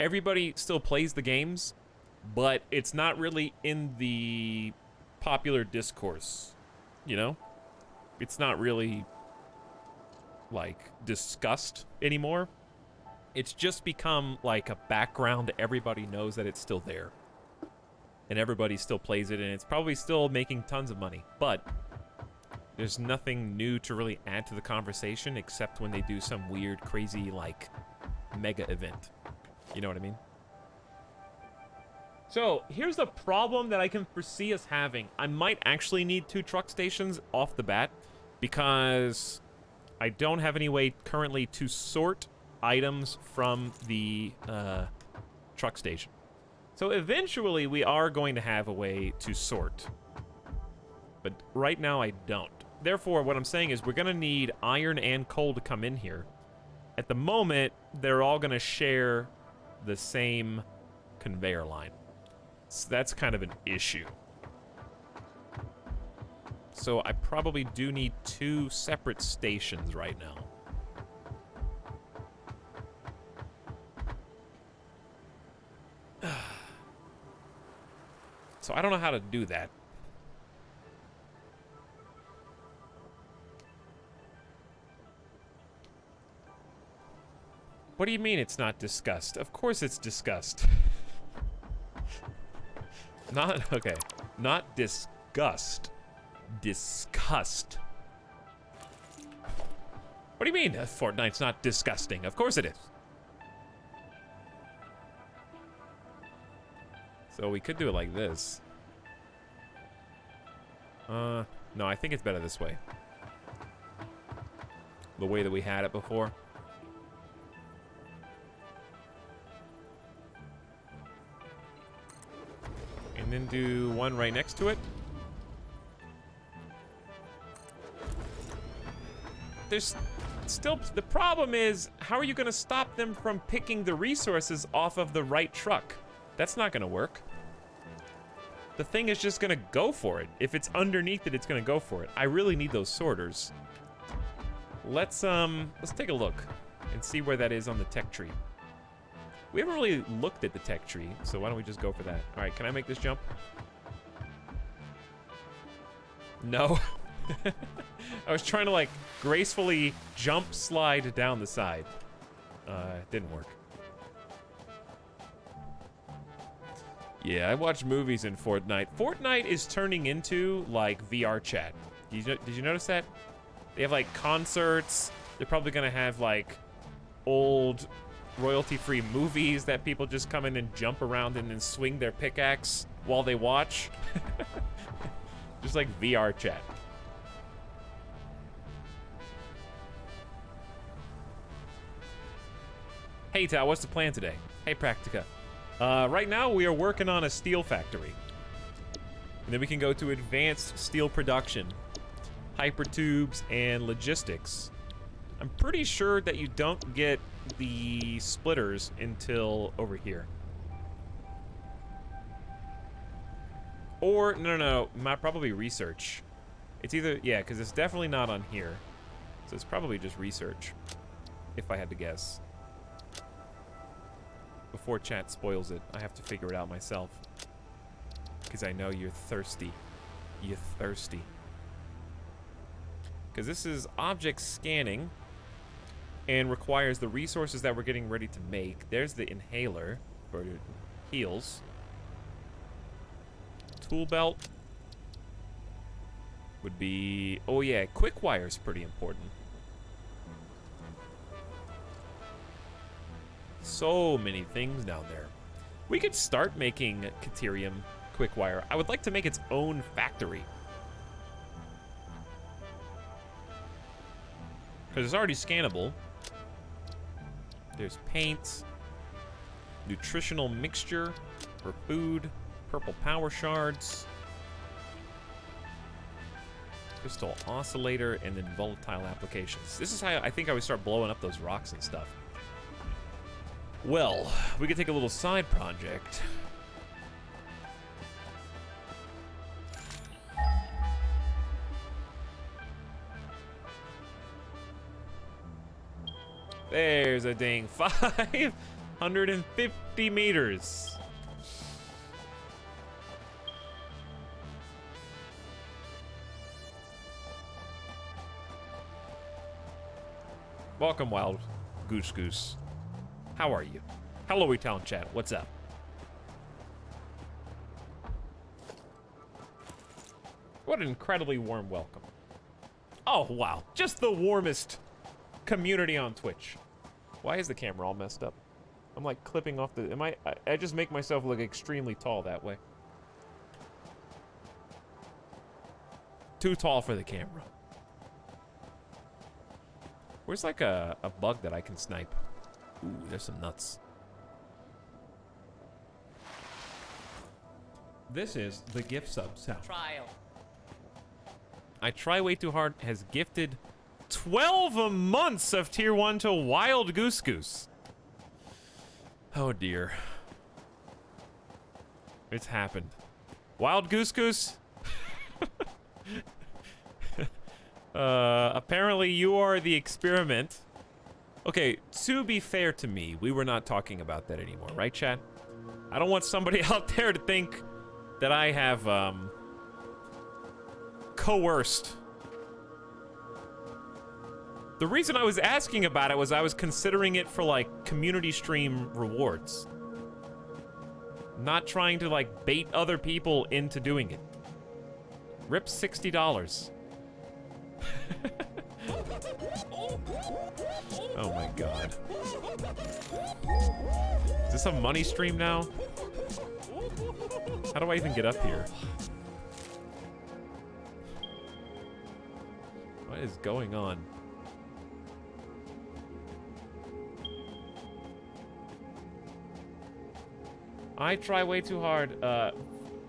Everybody still plays the games, but it's not really in the popular discourse, you know? It's not really, like, discussed anymore. It's just become, like, a background. Everybody knows that it's still there. And everybody still plays it, and it's probably still making tons of money. But there's nothing new to really add to the conversation except when they do some weird, crazy, like, mega event. You know what I mean? So, here's the problem that I can foresee us having. I might actually need 2 truck stations off the bat because I don't have any way currently to sort items from the truck station. So eventually we are going to have a way to sort. But right now I don't. Therefore, what I'm saying is we're going to need iron and coal to come in here. At the moment, they're all going to share the same conveyor line. So that's kind of an issue. So I probably do need 2 separate stations right now. So I don't know how to do that. What do you mean it's not discussed? Of course it's discussed. Not, okay. Not disgust. Disgust. What do you mean Fortnite's not disgusting? Of course it is. So we could do it like this. No, I think it's better this way. The way that we had it before. And then do one right next to it. There's still, the problem is, how are you gonna stop them from picking the resources off of the right truck? That's not gonna work. The thing is just gonna go for it. If it's underneath it, it's gonna go for it. I really need those sorters. Let's take a look and see where that is on the tech tree. We haven't really looked at the tech tree, so why don't we just go for that? All right, can I make this jump? No. I was trying to, like, gracefully jump slide down the side. It didn't work. Yeah, I watch movies in Fortnite. Fortnite is turning into, like, VR chat. Did you notice that? They have, like, concerts. They're probably gonna have, like, old royalty-free movies that people just come in and jump around and then swing their pickaxe while they watch. Just like VR chat. Hey, Tal, what's the plan today? Hey, Practica. Right now, we are working on a steel factory. And then we can go to advanced steel production, hypertubes, and logistics. I'm pretty sure that you don't get the splitters until over here. Or, no, probably research. It's either, yeah, because it's definitely not on here. So it's probably just research, if I had to guess. Before chat spoils it, I have to figure it out myself. Because I know you're thirsty. You're thirsty. Because this is object scanning and requires the resources that we're getting ready to make. There's the inhaler for heals. Tool belt would be... Oh yeah, quick wire is pretty important. So many things down there. We could start making Caterium quick wire. I would like to make its own factory. Because it's already scannable. There's paint, nutritional mixture for food, purple power shards, crystal oscillator, and then volatile applications. This is how I think I would start blowing up those rocks and stuff. Well, we could take a little side project. There's a dang 550 meters. Welcome, Wild Goose. How are you? Hello, Town chat. What's up? What an incredibly warm welcome. Oh, wow. Just the warmest community on Twitch. Why is the camera all messed up? I'm like clipping off the... I just make myself look extremely tall that way. Too tall for the camera. Where's like a bug that I can snipe? Ooh, there's some nuts. This is the gift sub sound. Trial. I Try Way Too Hard has gifted 12 months of tier 1 to Wild Goose. Oh dear. It's happened. Wild Goose? Apparently you are the experiment. Okay, to be fair to me, we were not talking about that anymore, right, chat? I don't want somebody out there to think that I have, coerced. The reason I was asking about it was I was considering it for, like, community stream rewards. Not trying to, like, bait other people into doing it. Rip $60. Oh my god. Is this a money stream now? How do I even get up here? What is going on? I Try Way Too Hard.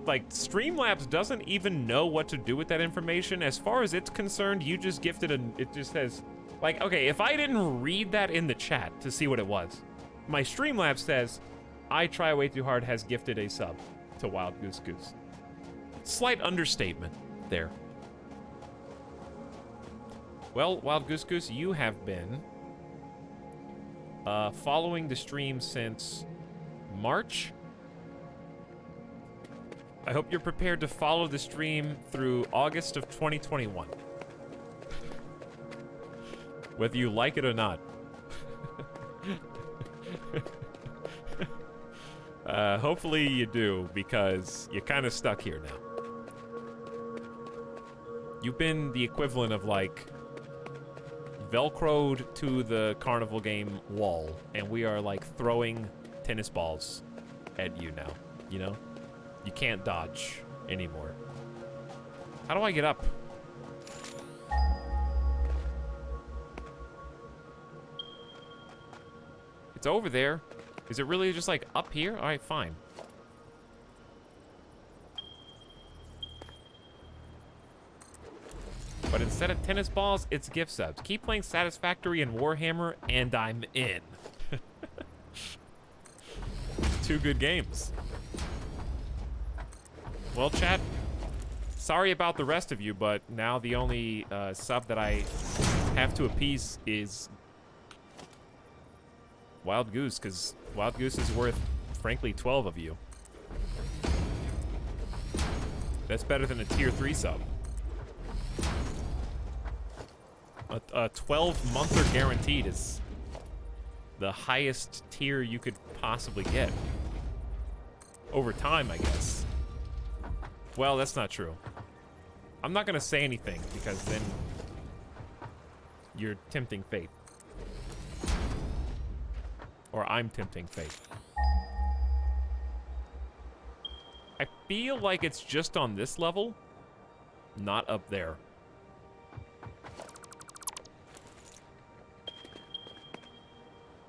Like, Streamlabs doesn't even know what to do with that information. As far as it's concerned, you just gifted it just says, like, okay, if I didn't read that in the chat to see what it was, my Streamlabs says, I Try Way Too Hard has gifted a sub to Wild Goose. Slight understatement there. Well, Wild Goose, you have been following the stream since March. I hope you're prepared to follow the stream through August of 2021. Whether you like it or not. Hopefully you do, because you're kind of stuck here now. You've been the equivalent of, like, Velcroed to the carnival game wall, and we are, like, throwing tennis balls at you now, you know? You can't dodge anymore. How do I get up? It's over there. Is it really just, like, up here? Alright, fine. But instead of tennis balls, it's gift subs. Keep playing Satisfactory and Warhammer, and I'm in. 2 good games. Well, chat, sorry about the rest of you, but now the only sub that I have to appease is Wild Goose, because Wild Goose is worth, frankly, 12 of you. That's better than a tier 3 sub. A 12-monther guaranteed is the highest tier you could possibly get. Over time, I guess. Well, that's not true. I'm not gonna say anything, because then you're tempting fate. Or I'm tempting fate. I feel like it's just on this level, not up there.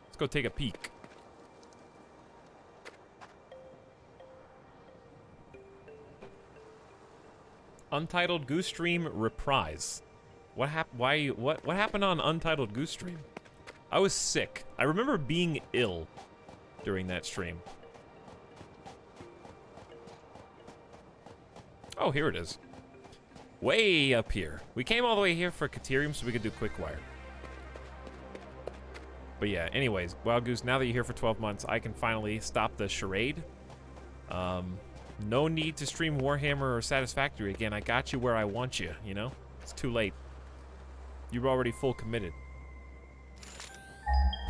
Let's go take a peek. Untitled Goose Stream reprise. What happened on Untitled Goose Stream? I was sick. I remember being ill during that stream. Oh, here it is. Way up here. We came all the way here for Caterium so we could do Quickwire. But yeah, anyways, Wild Goose, now that you're here for 12 months, I can finally stop the charade. No need to stream Warhammer or Satisfactory again. I got you where I want you, you know? It's too late. You're already full committed.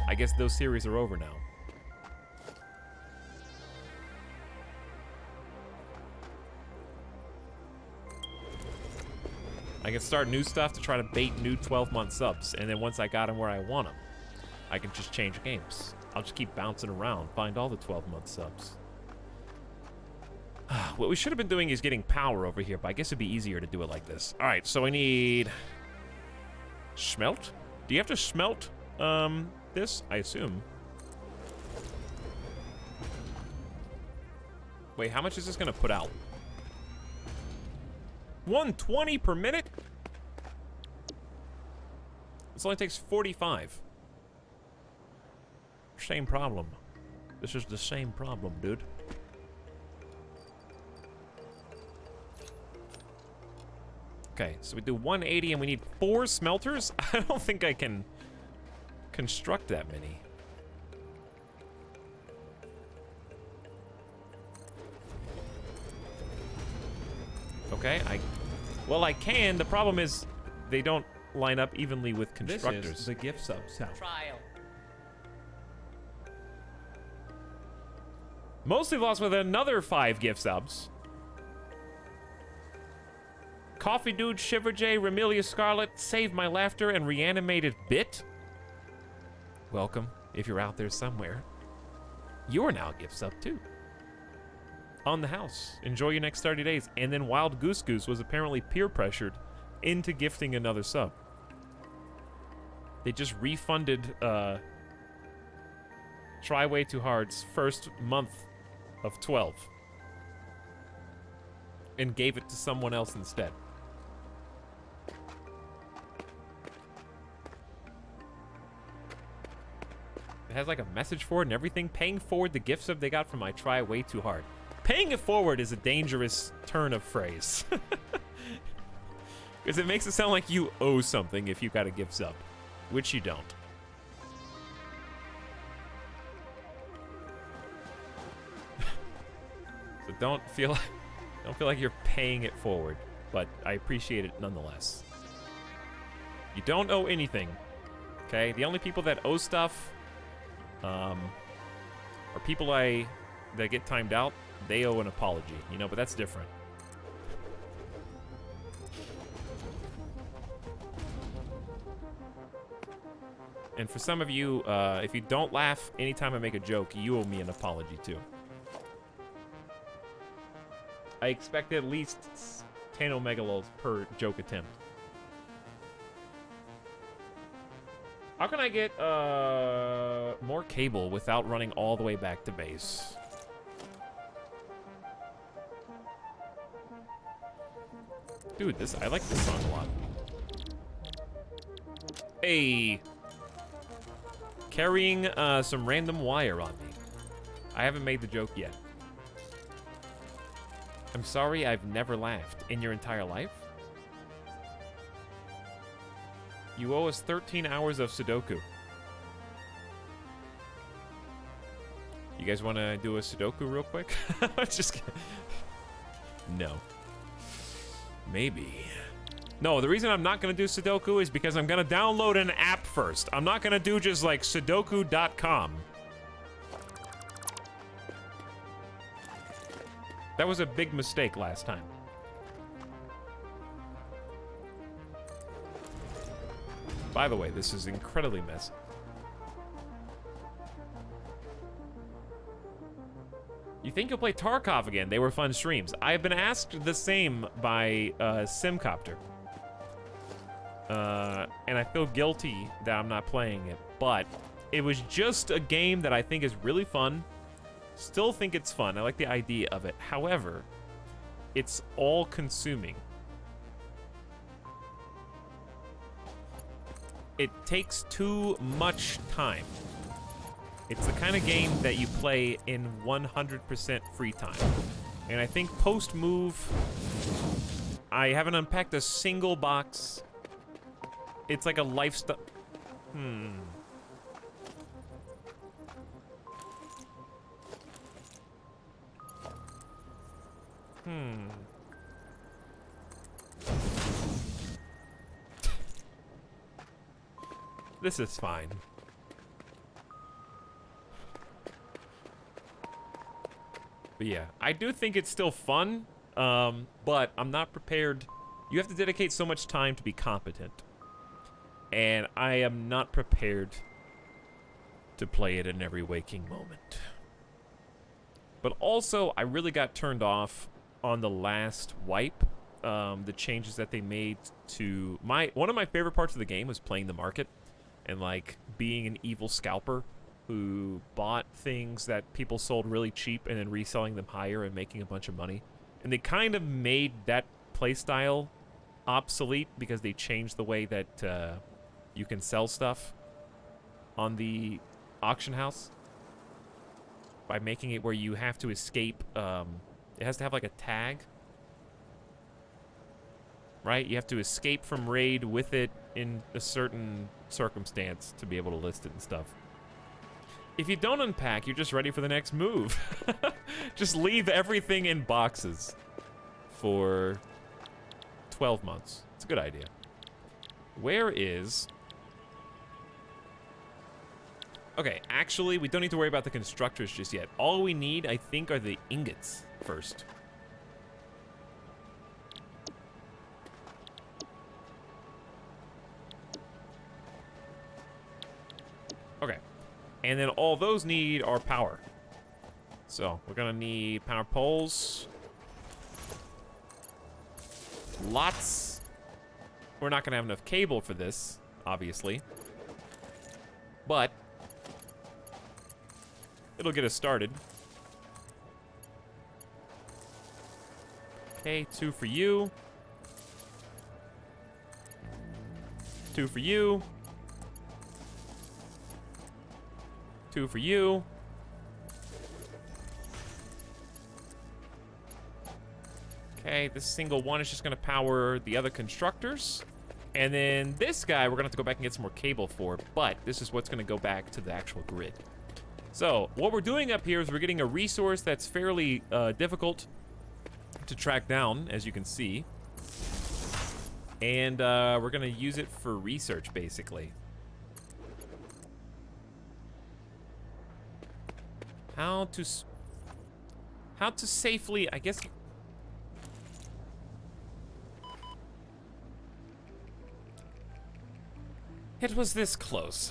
I guess those series are over now. I can start new stuff to try to bait new 12-month subs, and then once I got them where I want them, I can just change games. I'll just keep bouncing around, find all the 12-month subs. What we should have been doing is getting power over here, but I guess it'd be easier to do it like this. All right, so I need... Smelt? Do you have to smelt, this? I assume. Wait, how much is this gonna put out? 120 per minute? This only takes 45. Same problem. This is the same problem, dude. Okay, so we do 180 and we need 4 smelters? I don't think I can construct that many. Okay, well, I can. The problem is they don't line up evenly with constructors. This is the gift sub sound. Trial. Mostly lost with another 5 gift subs. Coffee Dude, Shiver J, Remelia Scarlet, Save My Laughter, and Reanimated Bit. Welcome, if you're out there somewhere. You're now a gift sub too. On the house. Enjoy your next 30 days. And then Wild Goose Goose was apparently peer pressured into gifting another sub. They just refunded Try Way Too Hard's first month of 12 and gave it to someone else instead. It has like a message for it and everything. Paying forward the gift sub they got from I Try Way Too Hard. Paying it forward is a dangerous turn of phrase. Because it makes it sound like you owe something if you got a gift sub, which you don't. So don't feel like you're paying it forward, but I appreciate it nonetheless. You don't owe anything. Okay, the only people that owe stuff are people that get timed out. They owe an apology, you know, but that's different. And for some of you, if you don't laugh anytime I make a joke, you owe me an apology too. I expect at least 10 Omega Lulz per joke attempt. How can I get more cable without running all the way back to base? Dude, I like this song a lot. Hey! Carrying some random wire on me. I haven't made the joke yet. I'm sorry I've never laughed in your entire life. You owe us 13 hours of Sudoku. You guys want to do a Sudoku real quick? Just kidding. No. Maybe. No, the reason I'm not going to do Sudoku is because I'm going to download an app first. I'm not going to do just like Sudoku.com. That was a big mistake last time. By the way, this is incredibly messy. You think you'll play Tarkov again? They were fun streams. I've been asked the same by Simcopter. And I feel guilty that I'm not playing it, but it was just a game that I think is really fun. Still think it's fun. I like the idea of it. However, it's all-consuming. It takes too much time. It's the kind of game that you play in 100% free time. And I think post-move, I haven't unpacked a single box. It's like a lifestyle. This is fine. But yeah, I do think it's still fun, but I'm not prepared. You have to dedicate so much time to be competent. And I am not prepared to play it in every waking moment. But also, I really got turned off on the last wipe. The changes that they made to one of my favorite parts of the game was playing the market and like being an evil scalper who bought things that people sold really cheap and then reselling them higher and making a bunch of money. And they kind of made that playstyle obsolete because they changed the way that you can sell stuff on the auction house by making it where you have to escape. It has to have like a tag, right? You have to escape from raid with it in a certain circumstance to be able to list it and stuff. If you don't unpack, you're just ready for the next move. Just leave everything in boxes for 12 months. It's a good idea. Where is... Okay, actually, we don't need to worry about the constructors just yet. All we need, I think, are the ingots first. Okay. And then all those need are power. So, we're gonna need power poles. Lots. We're not gonna have enough cable for this, obviously. But it'll get us started. Okay, 2 for you. 2 for you. 2 for you. Okay, this single one is just gonna power the other constructors. And then this guy, we're gonna have to go back and get some more cable for, but this is what's gonna go back to the actual grid. So, what we're doing up here is we're getting a resource that's fairly difficult to track down, as you can see. And we're gonna use it for research, basically. How to safely, I guess. It was this close.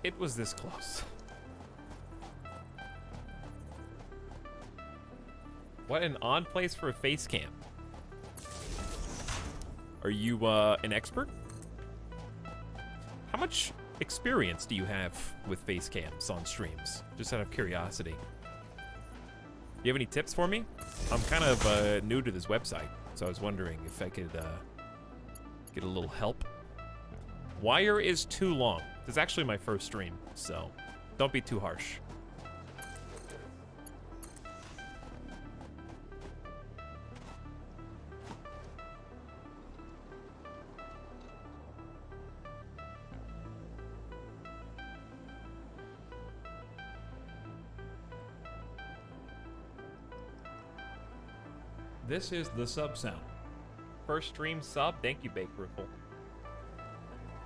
It was this close. What an odd place for a face cam. Are you an expert? How much experience do you have with face cams on streams? Just out of curiosity. Do you have any tips for me? I'm kind of new to this website, so I was wondering if I could get a little help. Wire is too long. This is actually my first stream, so don't be too harsh. This is the sub sound. First stream sub. Thank you, Bake Riffle.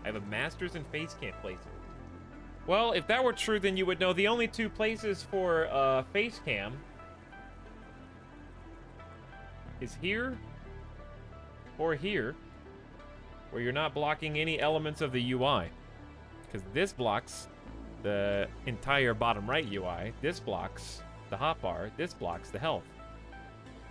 I have a master's in face cam placement. Well, if that were true, then you would know the only two places for face cam is here or here, where you're not blocking any elements of the UI. Because this blocks the entire bottom right UI. This blocks the hotbar. This blocks the health.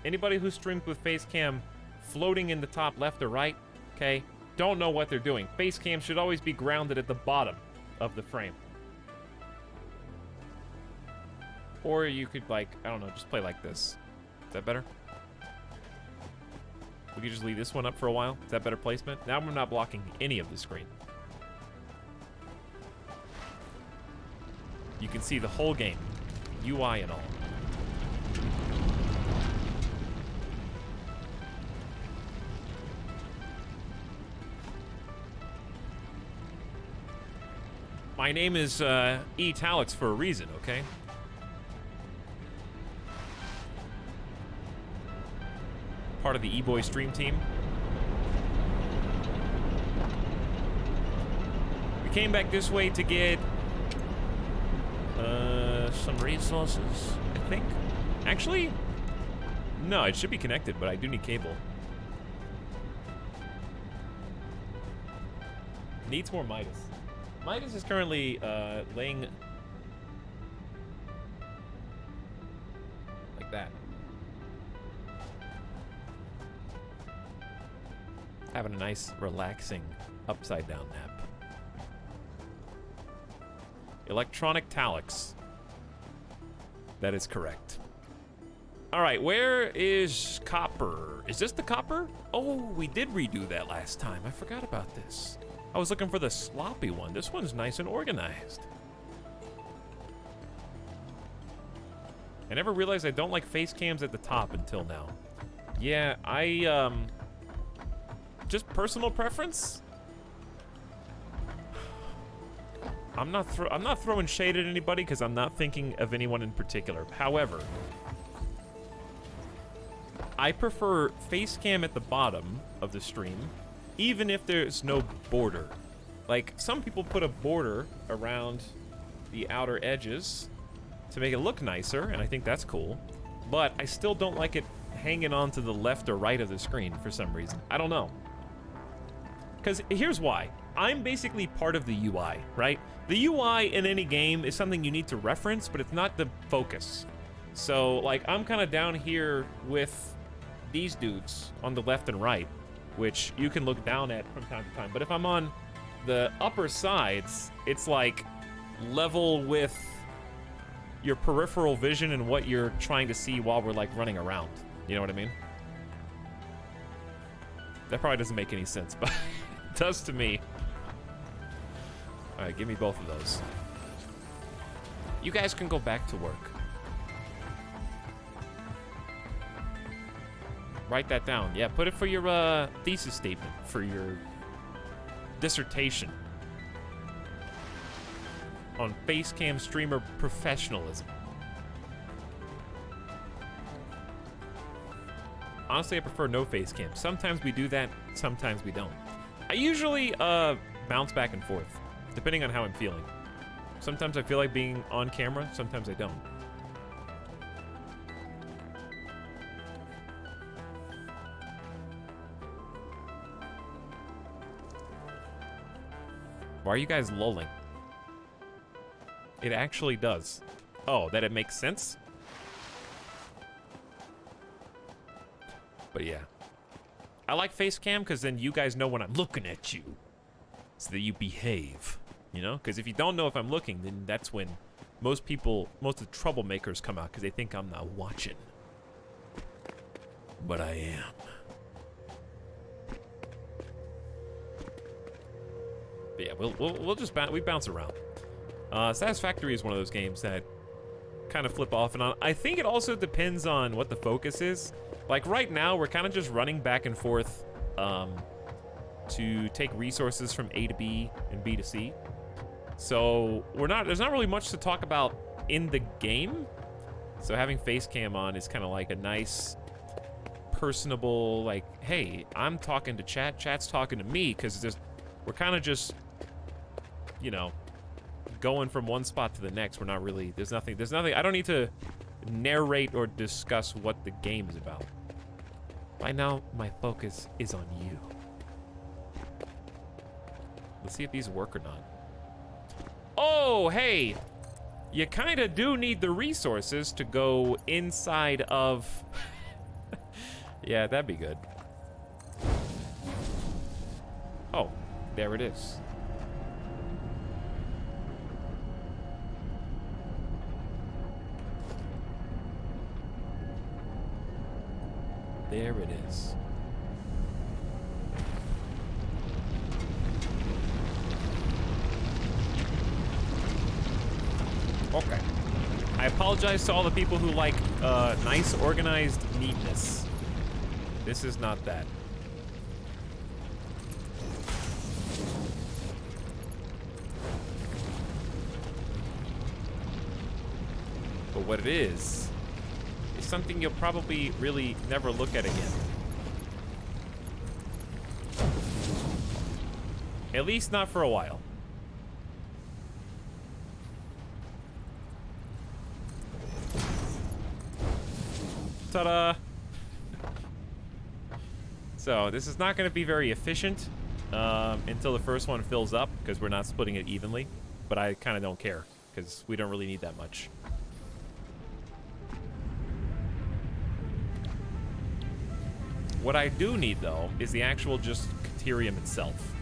Anybody who streams with face cam floating in the top left or right, okay, don't know what they're doing. Face cam should always be grounded at the bottom of the frame. Or you could, like, I don't know, just play like this. Is that better? We could just leave this one up for a while. Is that better placement? Now we're not blocking any of the screen. You can see the whole game, UI and all. My name is Etalyx for a reason, okay? Part of the E-Boy stream team. We came back this way to get some resources, I think. Actually, no, it should be connected, but I do need cable. Needs more Midas. Midas is currently laying like that. Having a nice, relaxing, upside-down nap. Electronic Etalyx. That is correct. All right, where is copper? Is this the copper? Oh, we did redo that last time. I forgot about this. I was looking for the sloppy one. This one's nice and organized. I never realized I don't like face cams at the top until now. Yeah, just personal preference. I'm not throwing shade at anybody because I'm not thinking of anyone in particular. However, I prefer face cam at the bottom of the stream, even if there's no border. Like, some people put a border around the outer edges to make it look nicer, and I think that's cool. But I still don't like it hanging on to the left or right of the screen for some reason. I don't know. Because here's why. I'm basically part of the UI, right? The UI in any game is something you need to reference, but it's not the focus. So, like, I'm kind of down here with these dudes on the left and right, which you can look down at from time to time. But if I'm on the upper sides, it's like level with your peripheral vision and what you're trying to see while we're like running around. You know what I mean? That probably doesn't make any sense, but it does to me. All right, give me both of those. You guys can go back to work. Write that down. Yeah, put it for your thesis statement, for your dissertation on Facecam streamer professionalism. Honestly, I prefer no face cam. Sometimes we do that, sometimes we don't. I usually bounce back and forth, depending on how I'm feeling. Sometimes I feel like being on camera, sometimes I don't. Why are you guys lolling? It actually does. Oh, that it makes sense? But yeah. I like face cam because then you guys know when I'm looking at you. So that you behave. You know? Because if you don't know if I'm looking, then that's when most of the troublemakers come out because they think I'm not watching. But I am. But yeah, we'll just we bounce around. Satisfactory is one of those games that kind of flip off and on. I think it also depends on what the focus is. Like right now, we're kind of just running back and forth to take resources from A to B and B to C. So there's not really much to talk about in the game. So having face cam on is kind of like a nice, personable, like, hey, I'm talking to chat, chat's talking to me, because we're kind of just, you know, going from one spot to the next. We're not really, there's nothing, I don't need to narrate or discuss what the game is about. By now, my focus is on you. Let's see if these work or not. Oh, hey! You kind of do need the resources to go inside of... Yeah, that'd be good. Oh, there it is. There it is. Okay. I apologize to all the people who like nice, organized neatness. This is not that. But what it is something you'll probably really never look at again. At least not for a while. Ta-da! So, this is not going to be very efficient until the first one fills up, because we're not splitting it evenly. But I kind of don't care, because we don't really need that much. What I do need, though, is the actual just Caterium itself.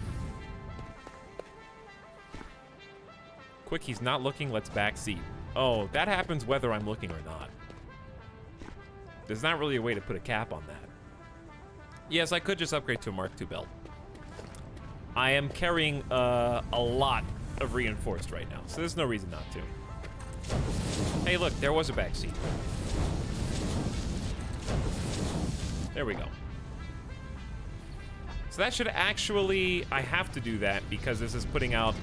Quick, he's not looking, let's backseat. Oh, that happens whether I'm looking or not. There's not really a way to put a cap on that. Yes, I could just upgrade to a Mark II belt. I am carrying a lot of reinforced right now, so there's no reason not to. Hey, look, there was a backseat. There we go. So that should actually, I have to do that because this is putting out,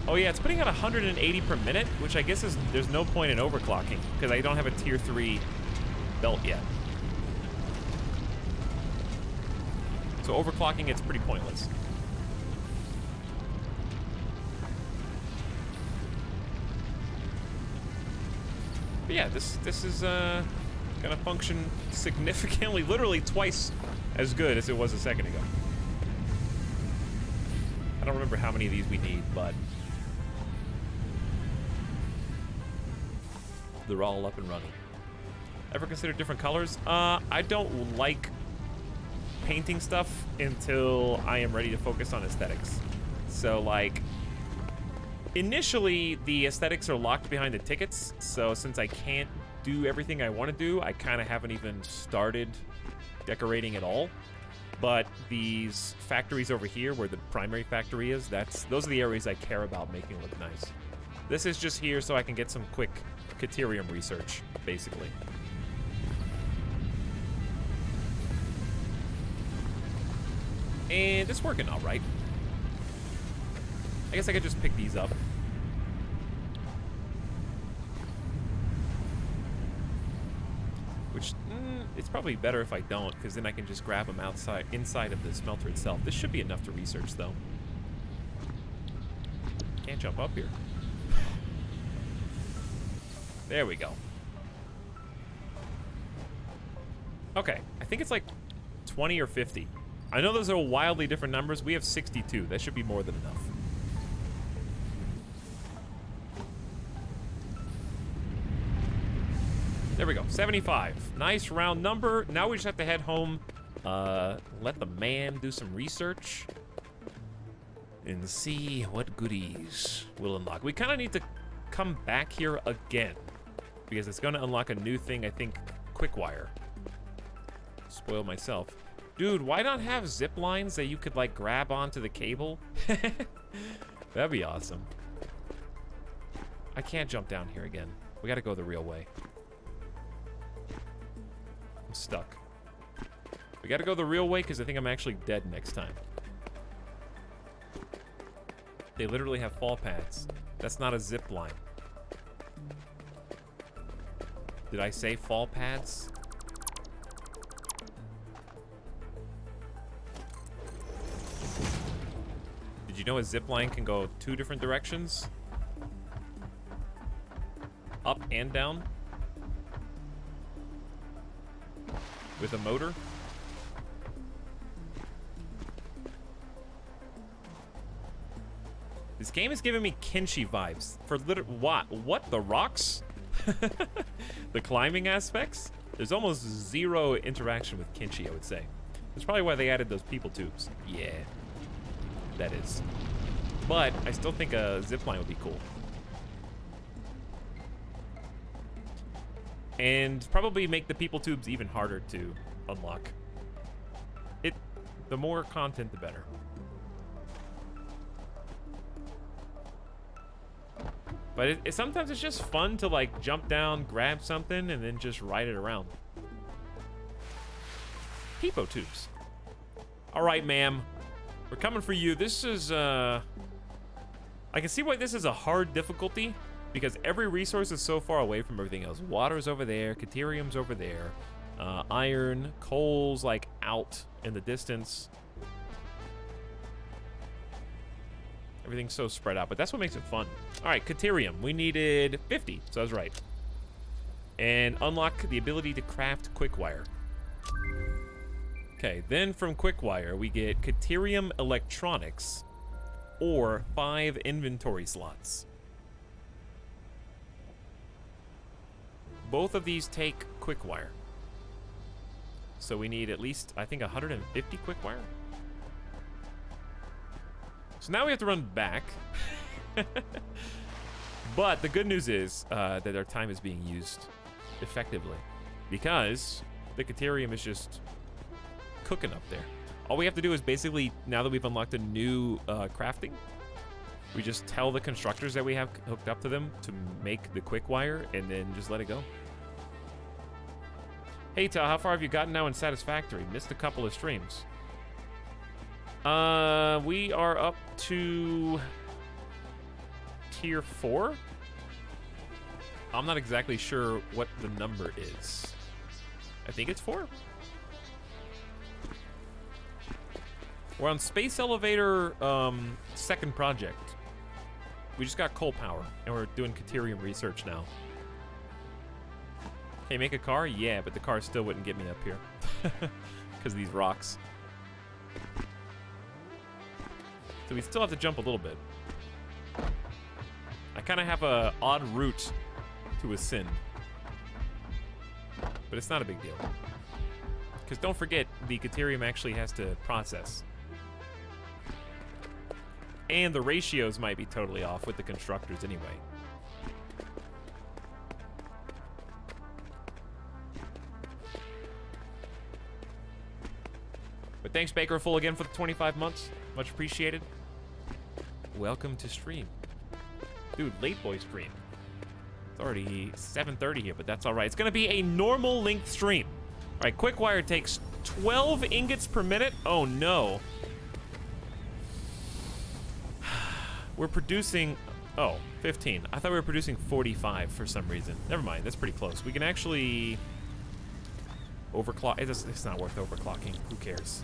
oh yeah, it's putting out 180 per minute, which I guess is, there's no point in overclocking because I don't have a tier 3 belt yet. So overclocking, it's pretty pointless. But yeah, this is gonna function significantly, literally twice as good as it was a second ago. I don't remember how many of these we need, but they're all up and running. Ever consider different colors? I don't like painting stuff until I am ready to focus on aesthetics. So like, initially the aesthetics are locked behind the tickets, so since I can't do everything I want to do, I kind of haven't even started decorating at all. But these factories over here where the primary factory is, those are the areas I care about making look nice. This is just here so I can get some quick Caterium research, basically. And it's working all right. I guess I could just pick these up. Which It's probably better if I don't, because then I can just grab them inside of the smelter itself. This should be enough to research, though. Can't jump up here. There we go. Okay, I think it's like 20 or 50. I know those are wildly different numbers. We have 62. That should be more than enough. There we go, 75. Nice round number. Now we just have to head home, let the man do some research, and see what goodies we'll unlock. We kind of need to come back here again, because it's going to unlock a new thing, I think, quick wire. Spoil myself. Dude, why not have zip lines that you could, like, grab onto the cable? That'd be awesome. I can't jump down here again. We gotta go the real way. I'm stuck. We gotta go the real way because I think I'm actually dead next time. They literally have fall pads. That's not a zip line. Did I say fall pads? Did you know a zip line can go 2 different directions? Up and down? With a motor? This game is giving me Kenshi vibes. For what? The rocks? The climbing aspects? There's almost zero interaction with Kenshi, I would say. That's probably why they added those people tubes. Yeah. That is. But I still think a zipline would be cool. And probably make the people tubes even harder to unlock. The more content, the better. But sometimes it's just fun to like jump down, grab something, and then just ride it around. People tubes. All right, ma'am. We're coming for you. This is, I can see why this is a hard difficulty, because every resource is so far away from everything else. Water's over there, Caterium's over there, iron, coal's like out in the distance. Everything's so spread out, but that's what makes it fun. All right, Caterium, we needed 50, so I was right. And unlock the ability to craft quickwire. Okay, then from quickwire, we get Caterium electronics or 5 inventory slots. Both of these take quickwire. So we need at least, I think, 150 quickwire. So now we have to run back. But the good news is that our time is being used effectively, because the Caterium is just cooking up there. All we have to do is basically, now that we've unlocked a new crafting, we just tell the constructors that we have hooked up to them to make the quick wire, and then just let it go. Hey, Tal, how far have you gotten now in Satisfactory? Missed a couple of streams. We are up to tier 4. I'm not exactly sure what the number is. I think it's 4. We're on Space Elevator, second project. We just got coal power, and we're doing Caterium research now. Hey, make a car? Yeah, but the car still wouldn't get me up here. Because of these rocks. So we still have to jump a little bit. I kind of have a odd route to ascend. But it's not a big deal. Because don't forget, the Caterium actually has to process. And the ratios might be totally off with the constructors anyway. But thanks, Baker Full, again for the 25 months. Much appreciated. Welcome to stream. Dude, late boy stream. It's already 7:30 here, but that's all right. It's going to be a normal length stream. All right, Quickwire takes 12 ingots per minute. Oh, no. We're producing... Oh, 15. I thought we were producing 45 for some reason. Never mind, that's pretty close. We can actually Overclock. It's not worth overclocking. Who cares?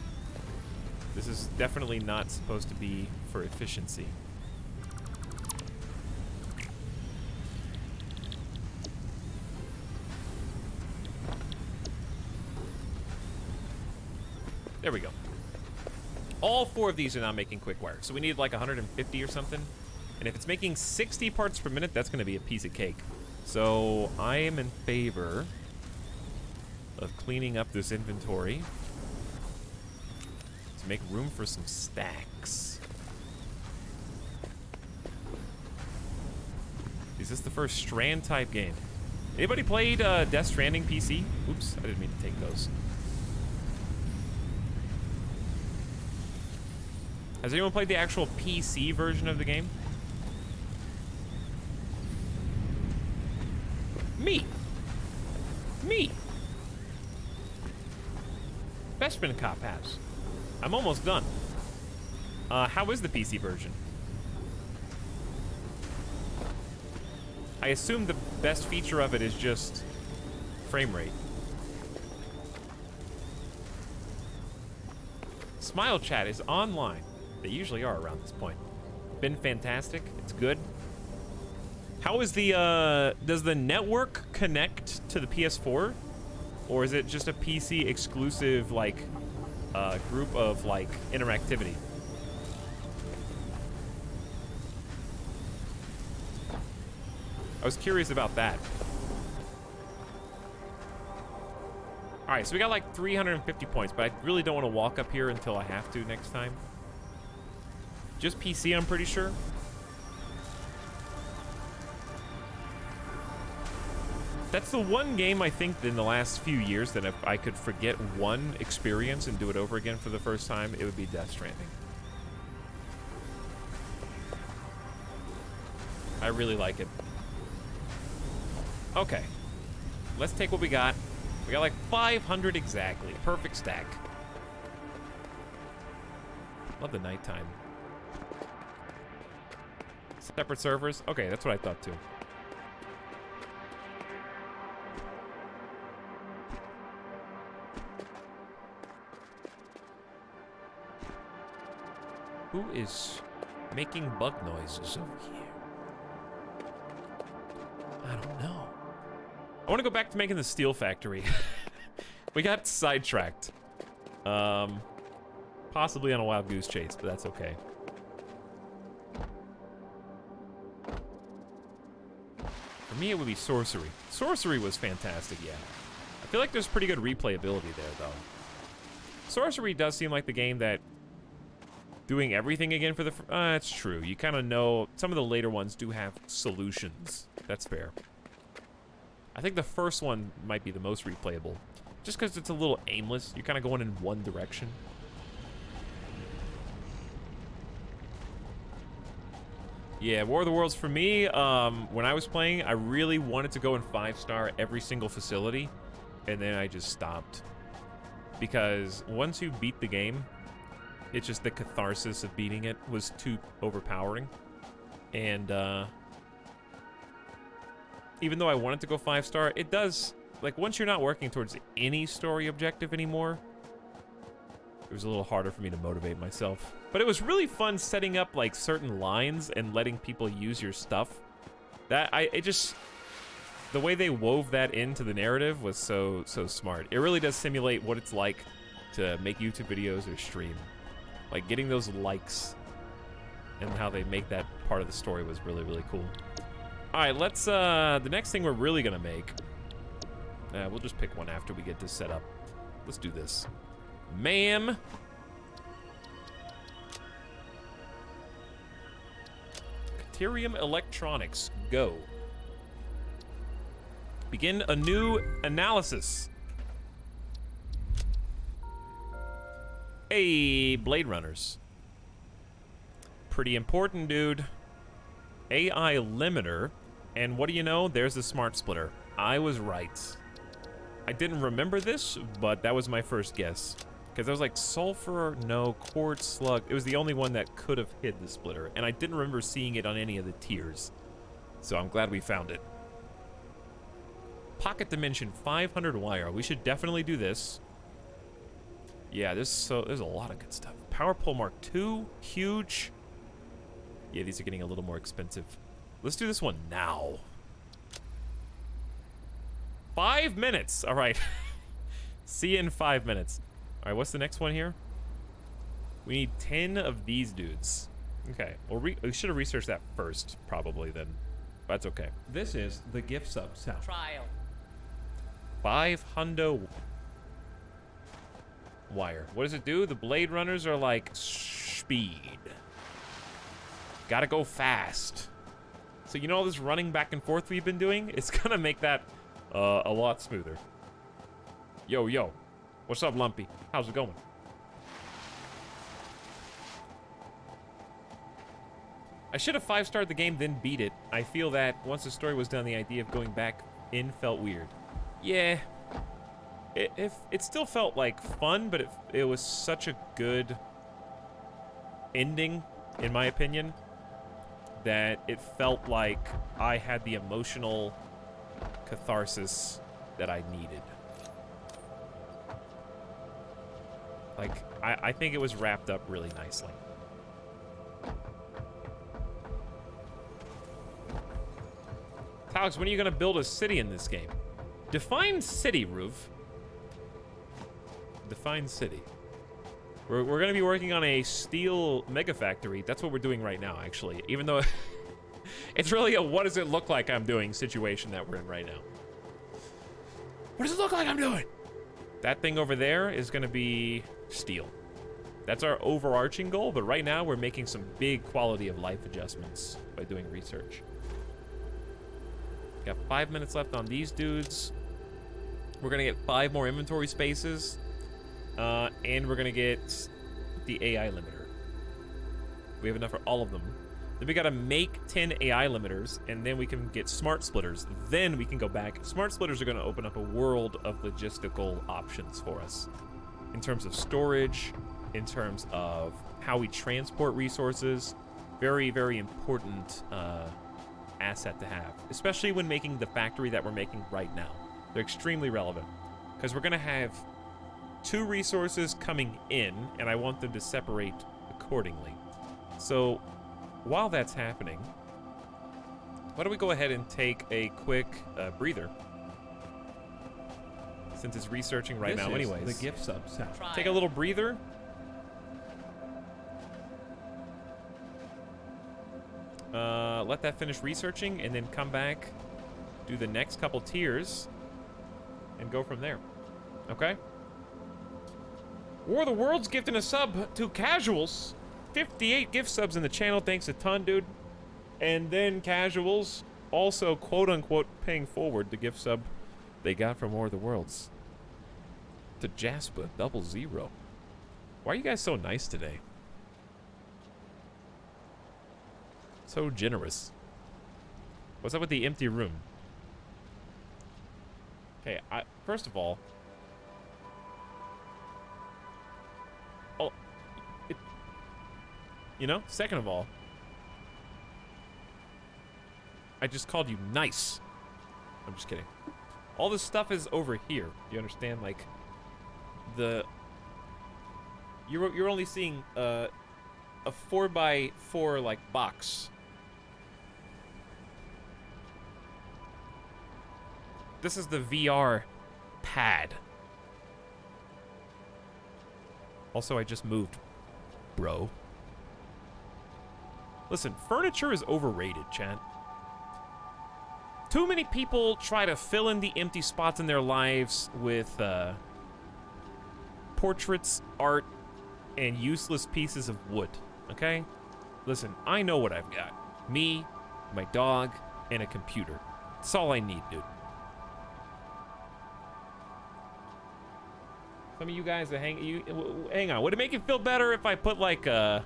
This is definitely not supposed to be for efficiency. There we go. All 4 of these are now making quick wire. So we need like 150 or something. And if it's making 60 parts per minute, that's going to be a piece of cake. So I am in favor of cleaning up this inventory to make room for some stacks. Is this the first Strand type game? Anybody played Death Stranding PC? Oops, I didn't mean to take those. Has anyone played the actual PC version of the game? Me. Bespin Cop has. I'm almost done. How is the PC version? I assume the best feature of it is just frame rate. Smile Chat is online. They usually are around this point. Been fantastic. It's good. How is the, does the network connect to the PS4? Or is it just a PC exclusive, like, group of, like, interactivity? I was curious about that. Alright, so we got like 350 points, but I really don't want to walk up here until I have to next time. Just PC, I'm pretty sure. That's the one game I think in the last few years that if I could forget one experience and do it over again for the first time, it would be Death Stranding. I really like it. Okay. Let's take what we got. We got like 500 exactly. Perfect stack. Love the nighttime. Separate servers? Okay, that's what I thought too. Who is making bug noises over here? I don't know. I want to go back to making the steel factory. We got sidetracked. Possibly on a wild goose chase, but that's okay. For me, it would be sorcery. Sorcery was fantastic, yeah. I feel like there's pretty good replayability there, though. Sorcery does seem like the game that doing everything again for the... it's true. You kind of know... Some of the later ones do have solutions. That's fair. I think the first one might be the most replayable. Just because it's a little aimless. You're kind of going in one direction. Yeah, War of the Worlds for me, when I was playing, I really wanted to go in 5-star every single facility. And then I just stopped. Because once you beat the game... It's just the catharsis of beating it was too overpowering. And, even though I wanted to go 5-star, it does... Like, once you're not working towards any story objective anymore, it was a little harder for me to motivate myself. But it was really fun setting up, like, certain lines and letting people use your stuff. It just... The way they wove that into the narrative was so smart. It really does simulate what it's like to make YouTube videos or stream. Like, getting those likes and how they make that part of the story was really, really cool. Alright, let's, the next thing we're really gonna make... we'll just pick one after we get this set up. Let's do this. Ma'am! Caterium Electronics, go. Begin a new analysis. Hey, Blade Runners. Pretty important, dude. AI limiter. And what do you know? There's the smart splitter. I was right. I didn't remember this, but that was my first guess. Because I was like, sulfur, no, quartz, slug. It was the only one that could have hid the splitter. And I didn't remember seeing it on any of the tiers. So I'm glad we found it. Pocket Dimension 500 wire. We should definitely do this. Yeah, there's a lot of good stuff. Power Pole Mark II, huge. Yeah, these are getting a little more expensive. Let's do this one now. 5 minutes. All right. See you in 5 minutes. All right, what's the next one here? We need 10 of these dudes. Okay, well, we should have researched that first, probably, then. That's okay. This is the gift sub sound. Trial. 5 hundo wire. What does it do? The Blade Runners are like speed. Gotta go fast. So you know all this running back and forth we've been doing? It's gonna make that a lot smoother. Yo, yo. What's up, Lumpy? How's it going? I should have 5-starred the game, then beat it. I feel that once the story was done, the idea of going back in felt weird. Yeah. It still felt like fun, but it was such a good ending, in my opinion, that it felt like I had the emotional catharsis that I needed. Like, I think it was wrapped up really nicely. Etalyx, when are you going to build a city in this game? Define city, Roof. Define city. We're going to be working on a steel mega factory. That's what we're doing right now, actually. Even though it's really a what does it look like I'm doing situation that we're in right now. What does it look like I'm doing? That thing over there is going to be steel. That's our overarching goal, but right now we're making some big quality of life adjustments by doing research. Got 5 minutes left on these dudes. We're gonna get 5 more inventory spaces. And we're gonna get the AI limiter. We have enough for all of them. Then we gotta make 10 AI limiters, and then we can get smart splitters. Then we can go back. Smart splitters are gonna open up a world of logistical options for us. In terms of storage, in terms of how we transport resources. Very, very important, asset to have, especially when making the factory that we're making right now. They're extremely relevant because we're going to have 2 resources coming in, and I want them to separate accordingly. So while that's happening, why don't we go ahead and take a quick breather, since it's researching right now anyways. The gift sub sound. Trial. Take a little breather. Let that finish researching, and then come back, do the next couple tiers, and go from there. Okay? War of the Worlds gifting a sub to Casuals. 58 gift subs in the channel. Thanks a ton, dude. And then Casuals also, quote-unquote, paying forward the gift sub they got from War of the Worlds. To Jasper, 00. Why are you guys so nice today? So generous. What's up with the empty room? Okay, first of all, second of all, I just called you nice. I'm just kidding. All this stuff is over here. You understand? Like, you're only seeing a 4x4 like box. This is the VR pad. Also, I just moved, bro. Listen, furniture is overrated, chat. Too many people try to fill in the empty spots in their lives with portraits, art, and useless pieces of wood, okay? Listen, I know what I've got. Me, my dog, and a computer. That's all I need, dude. Some of you guys that hang on. Would it make you feel better if I put like like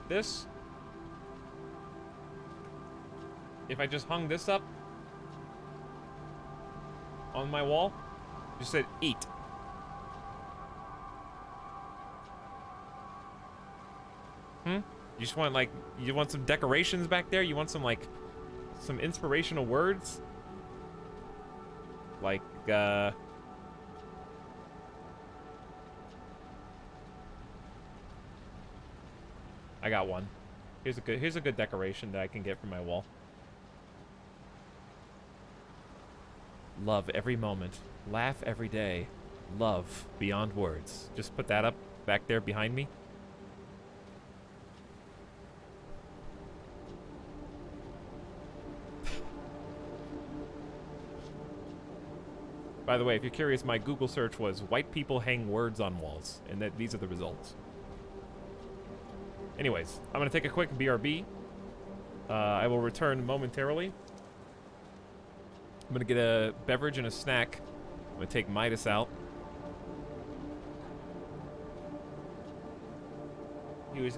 this? If I just hung this up on my wall, just said eat. Hmm? You just want, like, you want some decorations back there? You want some, like, some inspirational words? Like, I got one. Here's a good decoration that I can get for my wall. Love every moment. Laugh every day. Love beyond words. Just put that up back there behind me. By the way, if you're curious, my Google search was white people hang words on walls, and these are the results. Anyways, I'm going to take a quick BRB. I will return momentarily. I'm going to get a beverage and a snack. I'm going to take Midas out.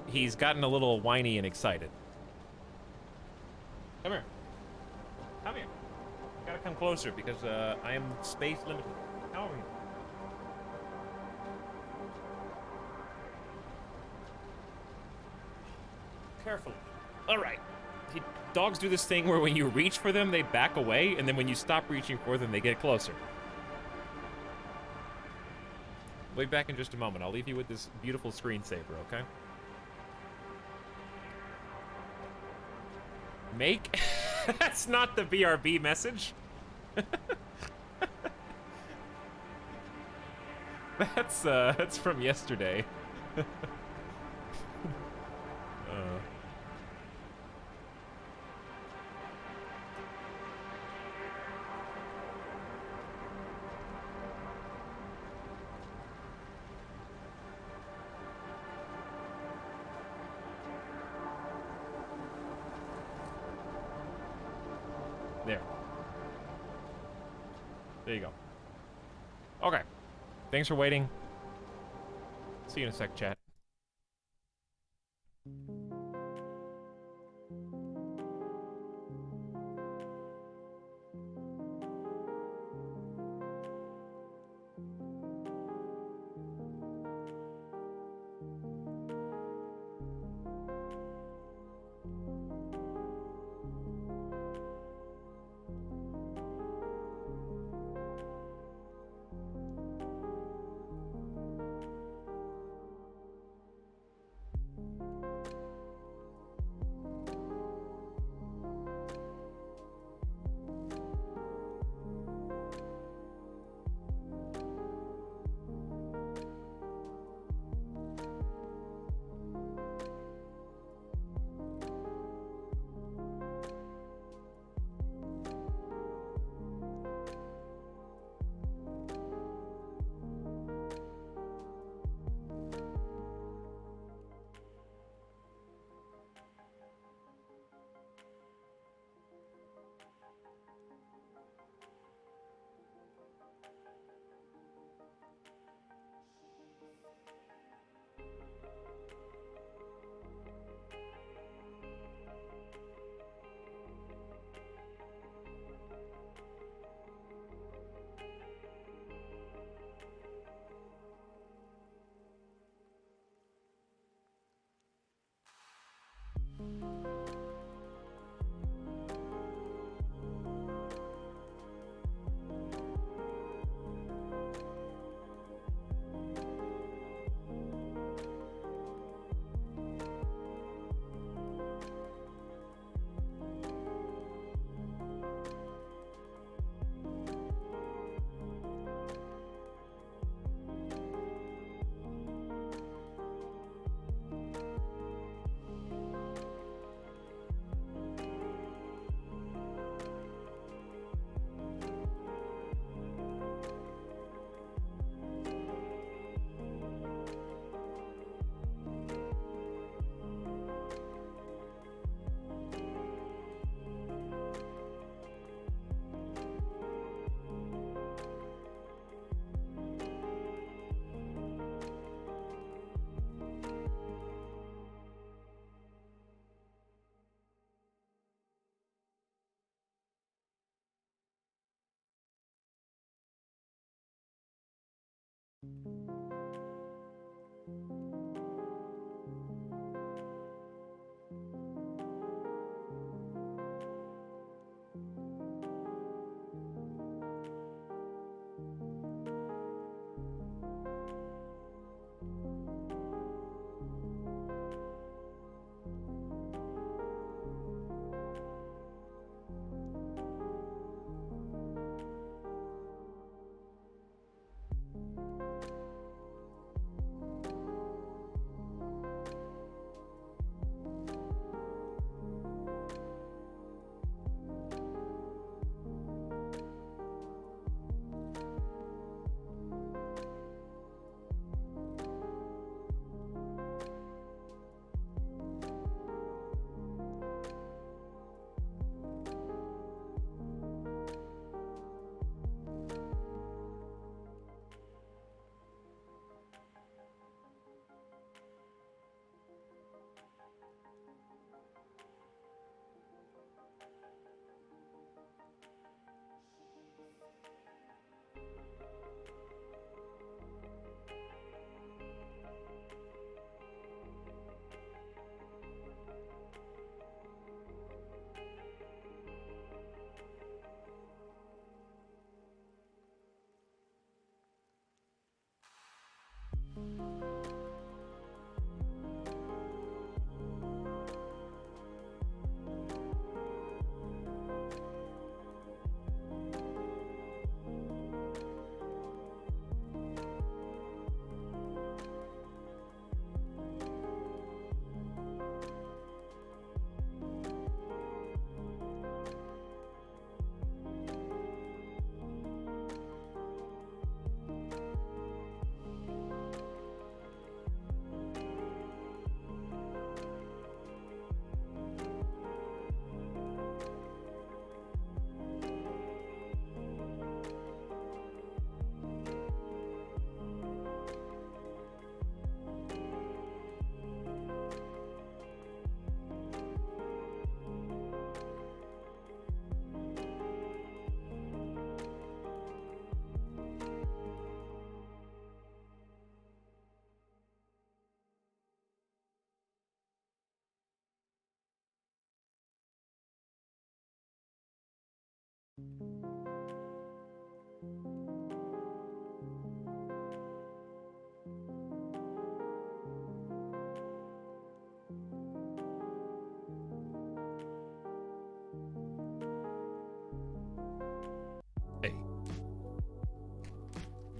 He's gotten a little whiny and excited. Come here. Come here. Gotta come closer because I am space limited. How are you? Careful. All right. Dogs do this thing where when you reach for them, they back away, and then when you stop reaching for them, they get closer. We'll be back in just a moment. I'll leave you with this beautiful screensaver, okay? Make? That's not the BRB message. That's from yesterday. There you go. Okay. Thanks for waiting. See you in a sec, chat.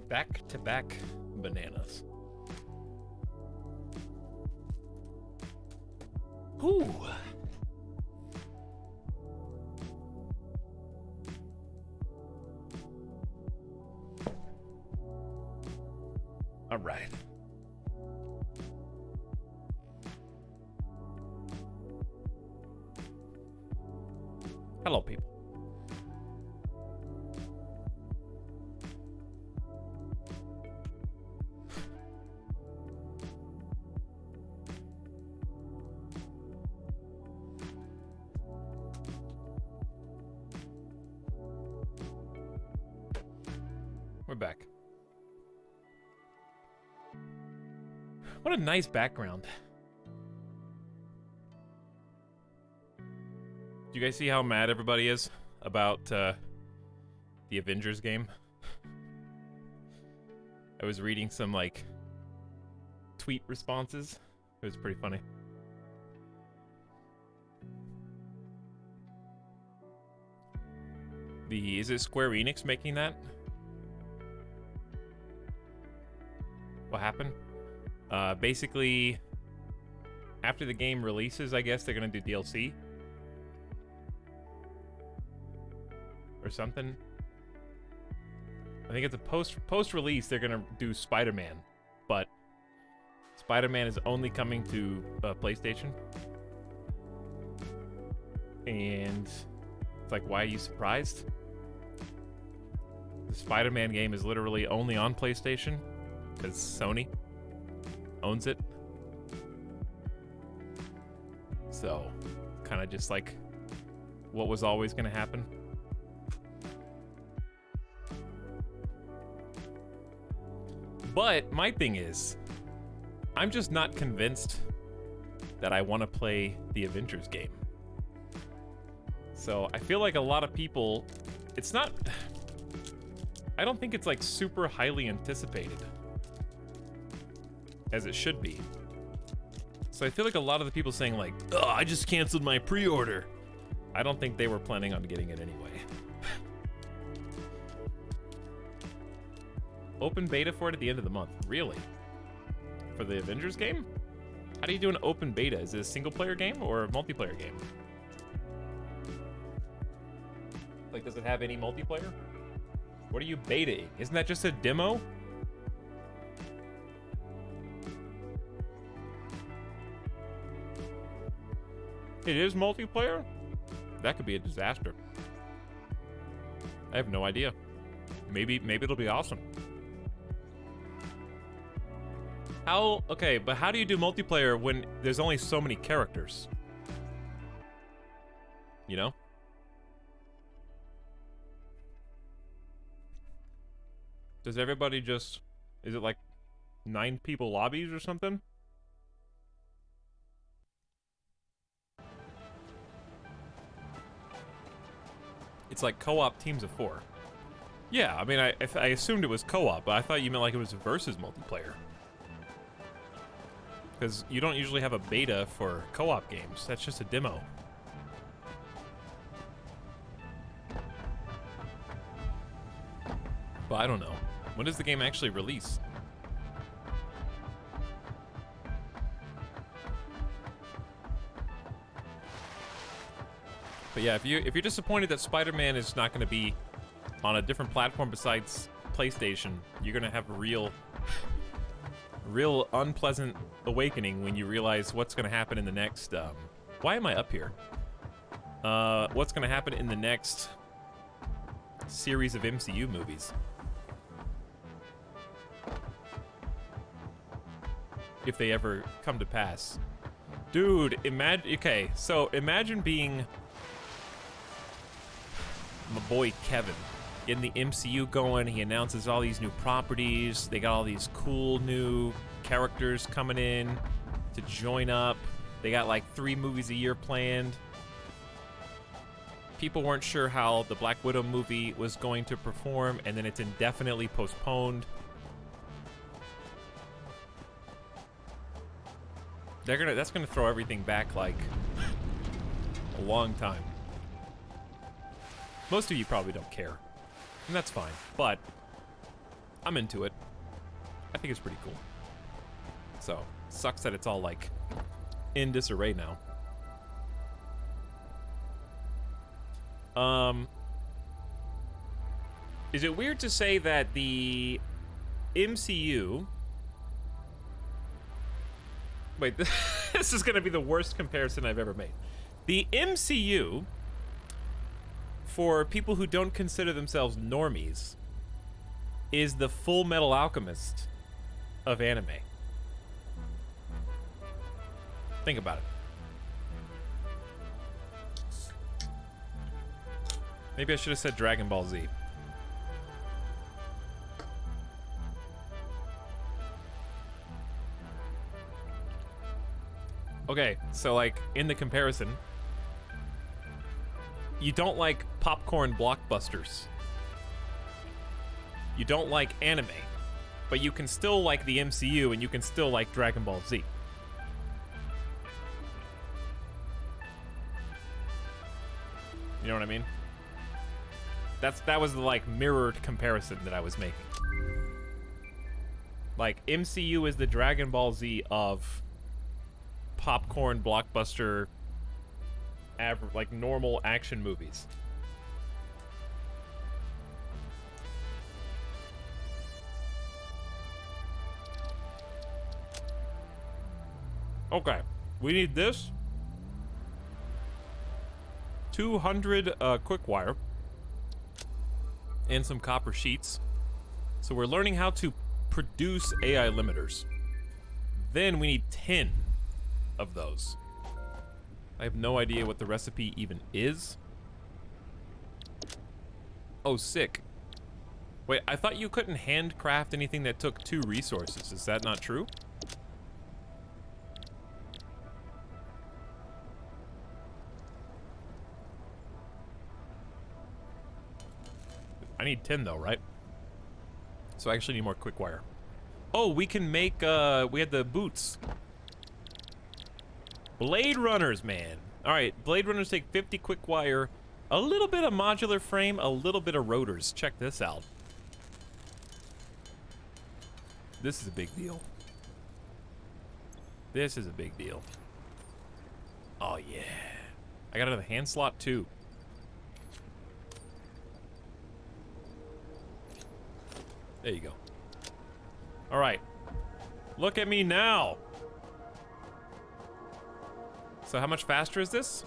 Back-to-back bananas. Whew. All right. Hello, people. We're back. What a nice background. Do you guys see how mad everybody is about the Avengers game? I was reading some, like, tweet responses. It was pretty funny. Is it Square Enix making that? What happened? Basically, after the game releases, I guess they're gonna do DLC or something. I think it's a post-release. They're gonna do Spider-Man, but Spider-Man is only coming to PlayStation, and it's like, why are you surprised? The Spider-Man game is literally only on PlayStation because Sony owns it. So, kind of just like what was always going to happen. But my thing is, I'm just not convinced that I want to play the Avengers game. So I feel like a lot of people, it's not, I don't think it's like super highly anticipated as it should be. So I feel like a lot of the people saying like, oh, I just canceled my pre-order. I don't think they were planning on getting it anyway. Open beta for it at the end of the month. Really? For the Avengers game? How do you do an open beta? Is it a single player game or a multiplayer game? Like, does it have any multiplayer? What are you betaing? Isn't that just a demo? It is multiplayer? That could be a disaster. I have no idea. Maybe it'll be awesome. Okay, but how do you do multiplayer when there's only so many characters? You know? Does everybody just... Is it like 9 people lobbies or something? It's like co-op teams of 4. Yeah, I mean, I assumed it was co-op, but I thought you meant like it was versus multiplayer. Because you don't usually have a beta for co-op games. That's just a demo. But I don't know. When does the game actually release? But yeah, if you're disappointed that Spider-Man is not going to be on a different platform besides PlayStation, you're going to have a real unpleasant awakening when you realize what's going to happen in the next... why am I up here? What's going to happen in the next series of MCU movies. If they ever come to pass. Dude, okay, so imagine being my boy Kevin. Getting the MCU going, he announces all these new properties, they got all these cool new characters coming in to join up. They got like 3 movies a year planned. People weren't sure how the Black Widow movie was going to perform, and then it's indefinitely postponed. That's gonna throw everything back like a long time. Most of you probably don't care, and that's fine. But I'm into it. I think it's pretty cool. So, sucks that it's all, like, in disarray now. Is it weird to say that the MCU... Wait, this is gonna be the worst comparison I've ever made. The MCU, for people who don't consider themselves normies, is the Full Metal Alchemist of anime. Think about it. Maybe I should have said Dragon Ball Z. Okay, so like, in the comparison, you don't like popcorn blockbusters. You don't like anime, but you can still like the MCU and you can still like Dragon Ball Z. You know what I mean? That was the, like, mirrored comparison that I was making. Like, MCU is the Dragon Ball Z of popcorn blockbuster, like, normal action movies. Okay, we need this. 200 quick wire. And some copper sheets. So we're learning how to produce AI limiters. Then we need 10 of those. I have no idea what the recipe even is. Oh, sick. Wait, I thought you couldn't handcraft anything that took 2 resources. Is that not true? I need 10 though, right? So I actually need more quick wire. Oh, we can make, we had the boots. Blade Runners, man. All right, Blade Runners take 50 quick wire, a little bit of modular frame, a little bit of rotors. Check this out. This is a big deal. This is a big deal. Oh, yeah. I got another hand slot, too. There you go. All right. Look at me now. So how much faster is this?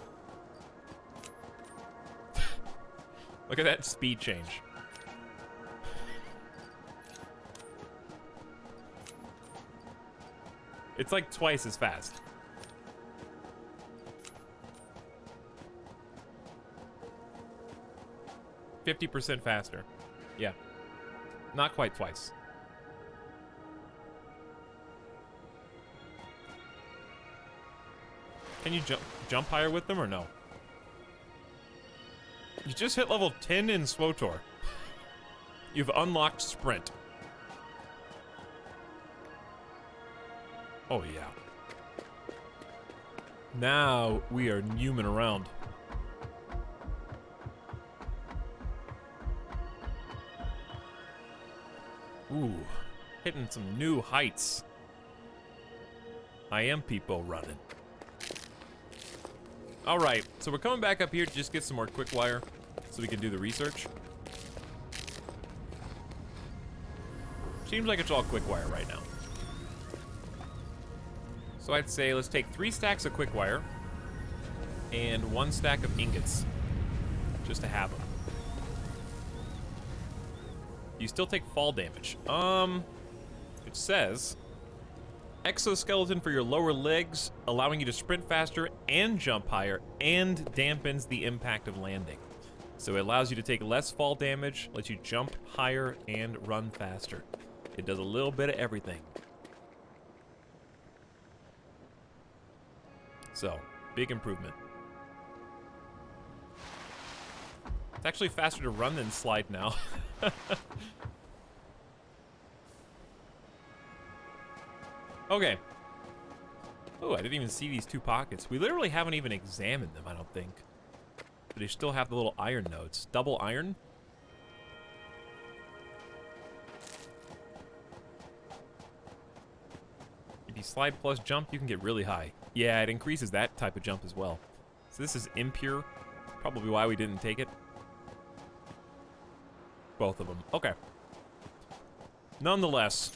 Look at that speed change. It's like twice as fast. %50 faster. Yeah. Not quite twice. Can you jump higher with them or no? You just hit level 10 in SWOTOR. You've unlocked Sprint. Oh yeah. Now we are Newman around. Ooh, hitting some new heights. I am people running. All right, so we're coming back up here to just get some more quick wire so we can do the research. Seems like it's all quick wire right now. So I'd say let's take 3 stacks of quick wire and 1 stack of ingots just to have them. You still take fall damage. It says exoskeleton for your lower legs, allowing you to sprint faster and jump higher, and dampens the impact of landing. So it allows you to take less fall damage, lets you jump higher and run faster. It does a little bit of everything. So, big improvement. It's actually faster to run than slide now. Okay. Oh, I didn't even see these 2 pockets. We literally haven't even examined them, I don't think. But they still have the little iron nodes. Double iron? you slide plus jump, you can get really high. Yeah, it increases that type of jump as well. So this is impure. Probably why we didn't take it. Both of them. Okay. Nonetheless,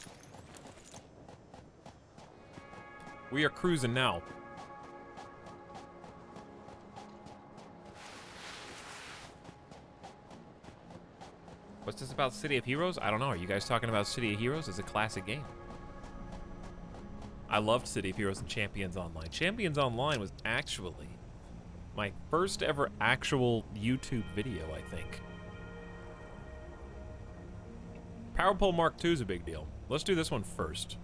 we are cruising now. What's this about City of Heroes? I don't know. Are you guys talking about City of Heroes? It's a classic game. I loved City of Heroes and Champions Online. Champions Online was actually my first ever actual YouTube video, I think. Power Pole Mark II is a big deal. Let's do this one first.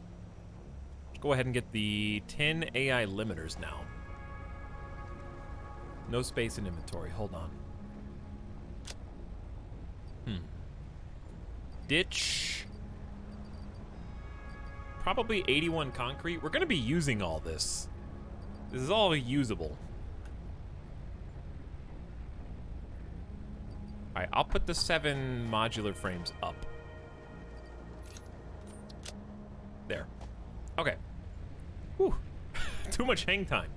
Let's go ahead and get the 10 AI limiters now. No space in inventory. Hold on. Ditch. Probably 81 concrete. We're going to be using all this. This is all usable. Alright, I'll put the 7 modular frames up. There. Okay. Whew. Too much hang time.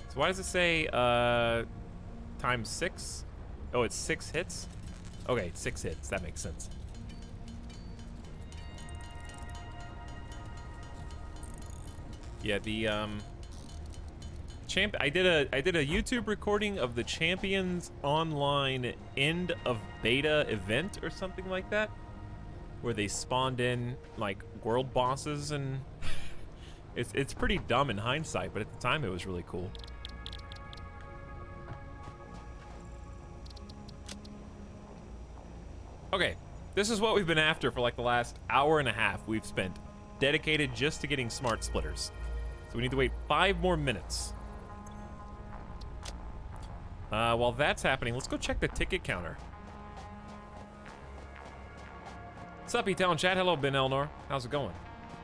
So why does it say, times 6? Oh, it's 6 hits? Okay, 6 hits. That makes sense. Yeah, the, I did a YouTube recording of the Champions Online end of beta event or something like that, where they spawned in like world bosses, and it's pretty dumb in hindsight, but at the time it was really cool. Okay, this is what we've been after for like the last hour and a half. We've spent dedicated just to getting smart splitters. So we need to wait 5 more minutes. While that's happening, let's go check the ticket counter. What's up, E-Town chat? Hello, Ben Elnor. How's it going?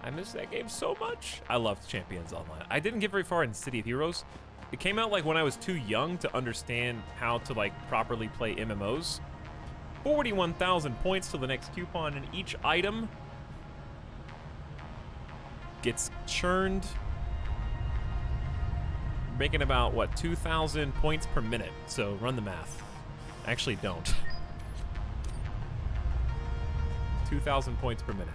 I miss that game so much. I loved Champions Online. I didn't get very far in City of Heroes. It came out like when I was too young to understand how to like properly play MMOs. 41,000 points to the next coupon, and each item gets churned, making about, what, 2,000 points per minute. So run the math. Actually, don't. 2,000 points per minute.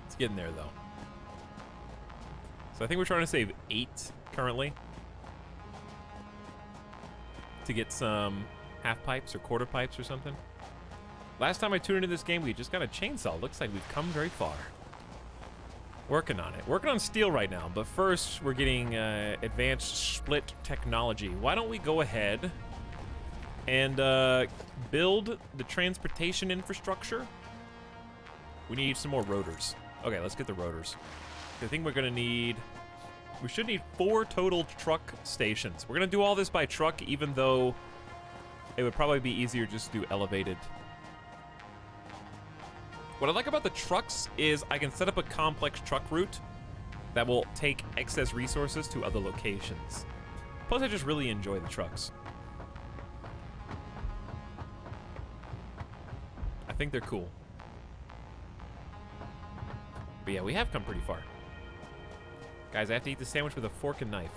It's getting there, though. So I think we're trying to save 8 currently to get some half pipes or quarter pipes or something. Last time I tuned into this game, we just got a chainsaw. Looks like we've come very far. Working on it. Working on steel right now, but first we're getting advanced split technology. Why don't we go ahead and build the transportation infrastructure? We need some more rotors. Okay, let's get the rotors. I think we're gonna need... We should need 4 total truck stations. We're gonna do all this by truck, even though it would probably be easier just to do elevated. What I like about the trucks is I can set up a complex truck route that will take excess resources to other locations. Plus, I just really enjoy the trucks. I think they're cool. But yeah, we have come pretty far. Guys, I have to eat the sandwich with a fork and knife.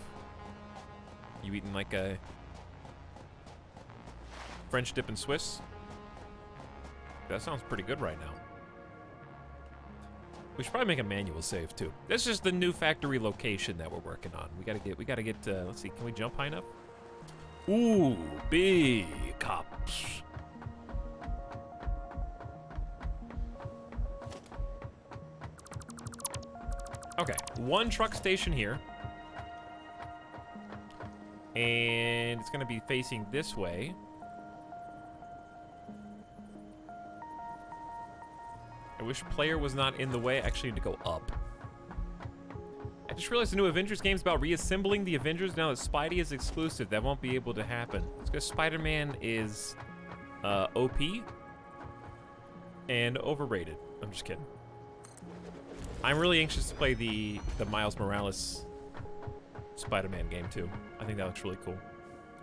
You eating like a French dip and Swiss? That sounds pretty good right now. We should probably make a manual save too. This is the new factory location that we're working on. We gotta get, let's see, can we jump high enough? Ooh, big cops. Okay, 1 truck station here. And it's gonna be facing this way. I wish player was not in the way. I actually need to go up. I just realized the new Avengers game is about reassembling the Avengers now that Spidey is exclusive. That won't be able to happen. It's because Spider-Man is OP and overrated. I'm just kidding. I'm really anxious to play the Miles Morales Spider-Man game too. I think that looks really cool.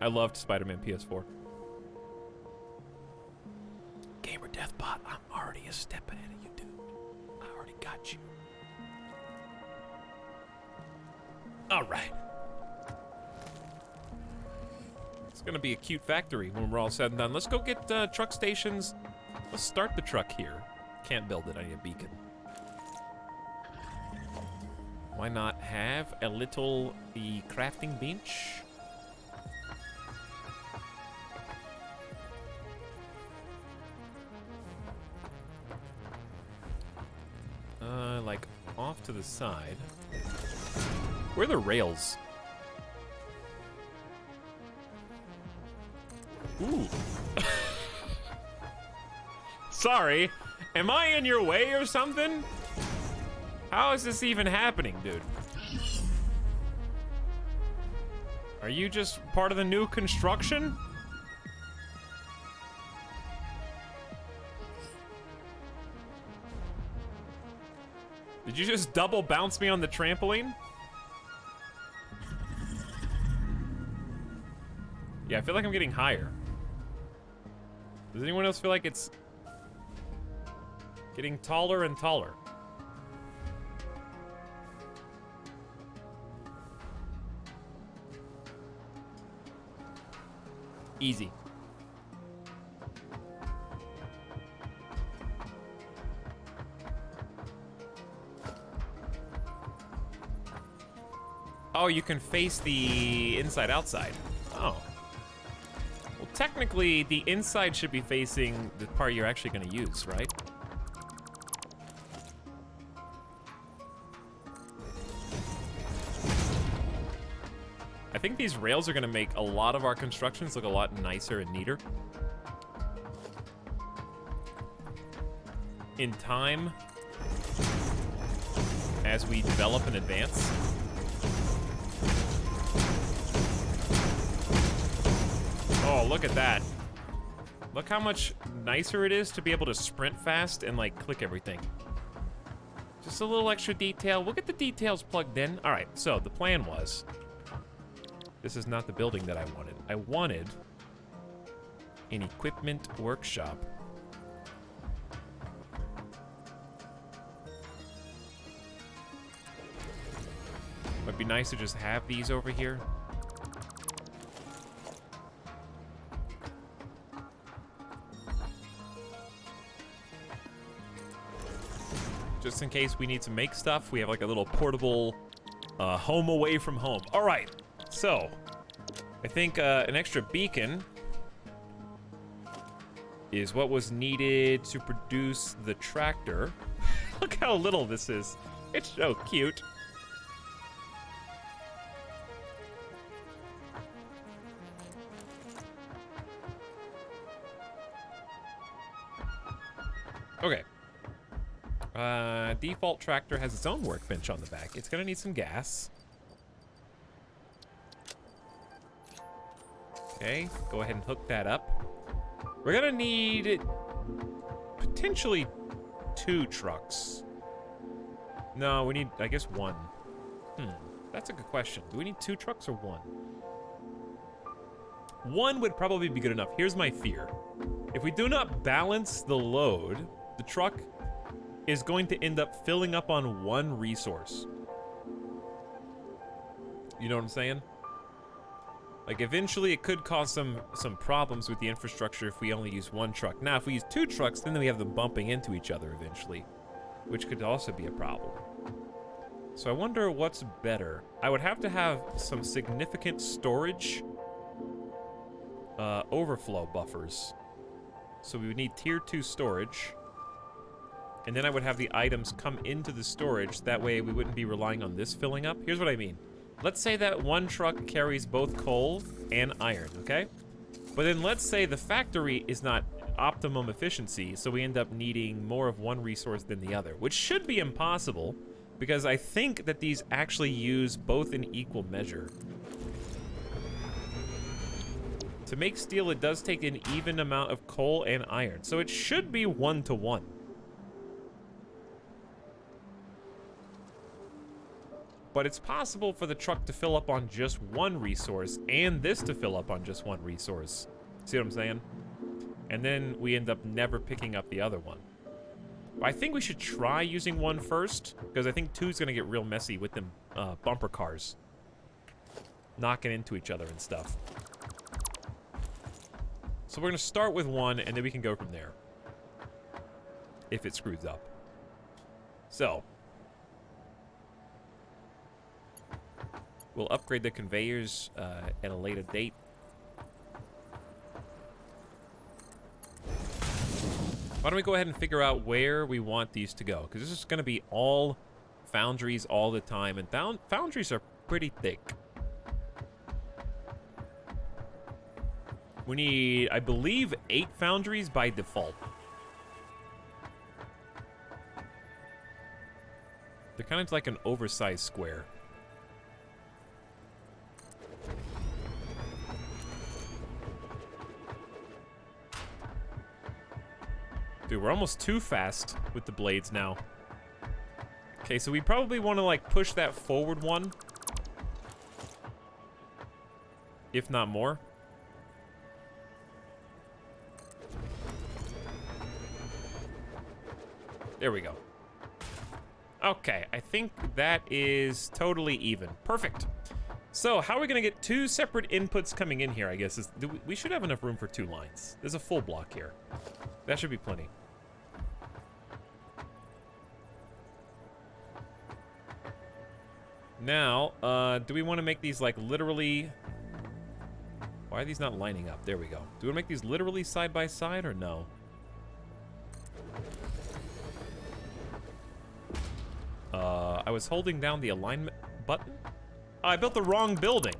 I loved Spider-Man PS4. Gamer Deathbot, I'm a step ahead of you, dude. I already got you. All right. It's gonna be a cute factory when we're all said and done. Let's go get truck stations. Let's start the truck here. Can't build it, I need a beacon. Why not have a little the crafting bench? Like off to the side. Where are the rails? Ooh. Sorry, am I in your way or something? How is this even happening, dude? Are you just part of the new construction? Did you just double bounce me on the trampoline? Yeah, I feel like I'm getting higher. Does anyone else feel like it's getting taller and taller? Easy. Oh, you can face the inside outside. Oh. Well, technically, the inside should be facing the part you're actually going to use, right? I think these rails are going to make a lot of our constructions look a lot nicer and neater. In time, as we develop and advance. Oh, look at that. Look how much nicer it is to be able to sprint fast and, like, click everything. Just a little extra detail. We'll get the details plugged in. All right, so the plan was... This is not the building that I wanted. I wanted an equipment workshop. Might be nice to just have these over here. Just in case we need to make stuff, we have like a little portable home away from home. All right, so I think an extra beacon is what was needed to produce the tractor. Look how little this is. It's so cute. Okay. Default tractor has its own workbench on the back. It's gonna need some gas. Okay, go ahead and hook that up. We're gonna need potentially 2 trucks. No, we need, I guess, 1. That's a good question. Do we need 2 trucks or 1? 1 would probably be good enough. Here's my fear. If we do not balance the load, the truck is going to end up filling up on 1 resource. You know what I'm saying? Like, eventually it could cause some problems with the infrastructure if we only use 1 truck. Now, if we use 2 trucks, then we have them bumping into each other eventually, which could also be a problem. So I wonder what's better. I would have to have some significant storage overflow buffers. So we would need tier 2 storage. And then I would have the items come into the storage. That way we wouldn't be relying on this filling up. Here's what I mean. Let's say that 1 truck carries both coal and iron, okay? But then let's say the factory is not optimum efficiency, so we end up needing more of 1 resource than the other, which should be impossible because I think that these actually use both in equal measure. To make steel, it does take an even amount of coal and iron, so it should be 1 to 1. But it's possible for the truck to fill up on just 1 resource and this to fill up on just 1 resource. See what I'm saying? And then we end up never picking up the other one. I think we should try using one first, because I think two's gonna get real messy with them bumper cars. Knocking into each other and stuff. So we're gonna start with one, and then we can go from there. If it screws up. So. We'll upgrade the conveyors at a later date. Why don't we go ahead and figure out where we want these to go? Because this is going to be all foundries all the time, and foundries are pretty thick. We need, I believe, 8 foundries by default. They're kind of like an oversized square. Dude, we're almost too fast with the blades now. Okay, so we probably want to, like, push that forward one. If not more. There we go. Okay, I think that is totally even. Perfect. So, how are we going to get 2 separate inputs coming in here, I guess? We should have enough room for 2 lines. There's a full block here. That should be plenty. Now, do we want to make these, like, literally... Why are these not lining up? There we go. Do we want to make these literally side by side, or no? I was holding down the alignment button? Oh, I built the wrong building.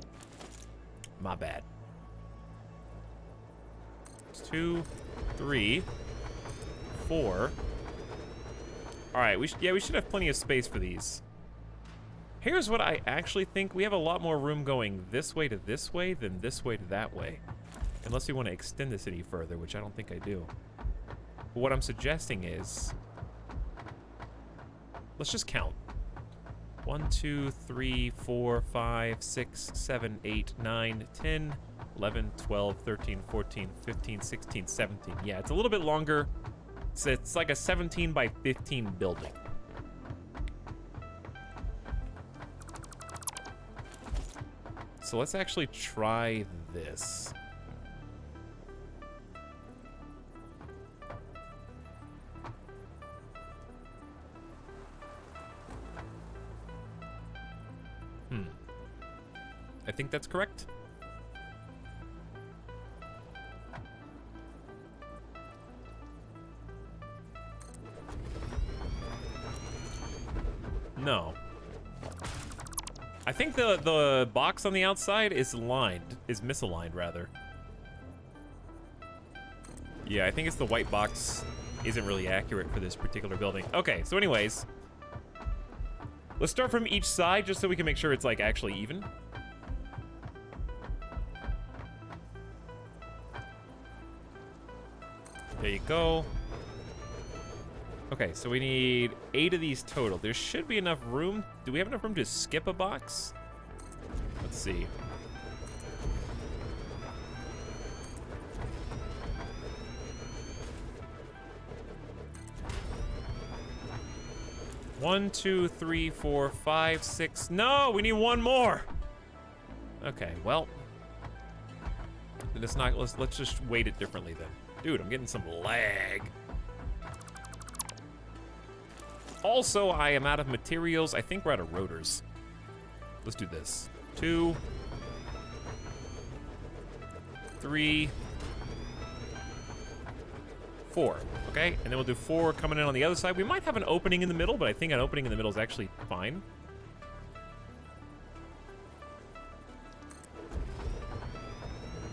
My bad. 2, 3, 4. Alright, we should have plenty of space for these. Here's what I actually think. We have a lot more room going this way to this way than this way to that way. Unless we want to extend this any further, which I don't think I do. But what I'm suggesting is... Let's just count. 1, 2, 3, 4, 5, 6, 7, 8, 9, 10, 11, 12, 13, 14, 15, 16, 17. Yeah, it's a little bit longer. It's like a 17 by 15 building. So let's actually try this. I think that's correct. No. I think the box on the outside is misaligned rather. Yeah, I think it's the white box isn't really accurate for this particular building. Okay, so anyways, let's start from each side just so we can make sure it's like actually even. There you go. Okay, so we need 8 of these total. There should be enough room. Do we have enough room to skip a box? Let's see. One, 2, 3, 4, 5, 6. No, we need one more. Okay, well, let's not. Let's just weight it differently then. Dude, I'm getting some lag. Also, I am out of materials. I think we're out of rotors. Let's do this. 2, 3, 4. Okay, and then we'll do 4 coming in on the other side. We might have an opening in the middle, but I think an opening in the middle is actually fine.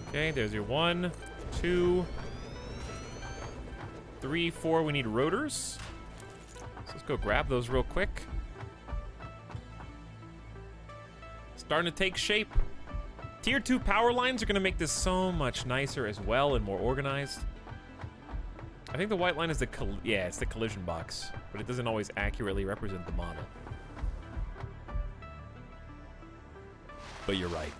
Okay, there's your 1, 2, 3, 4. We need rotors. So let's go grab those real quick. Starting to take shape. Tier 2 power lines are going to make this so much nicer as well and more organized. I think the white line is the it's the collision box, but it doesn't always accurately represent the model. But you're right.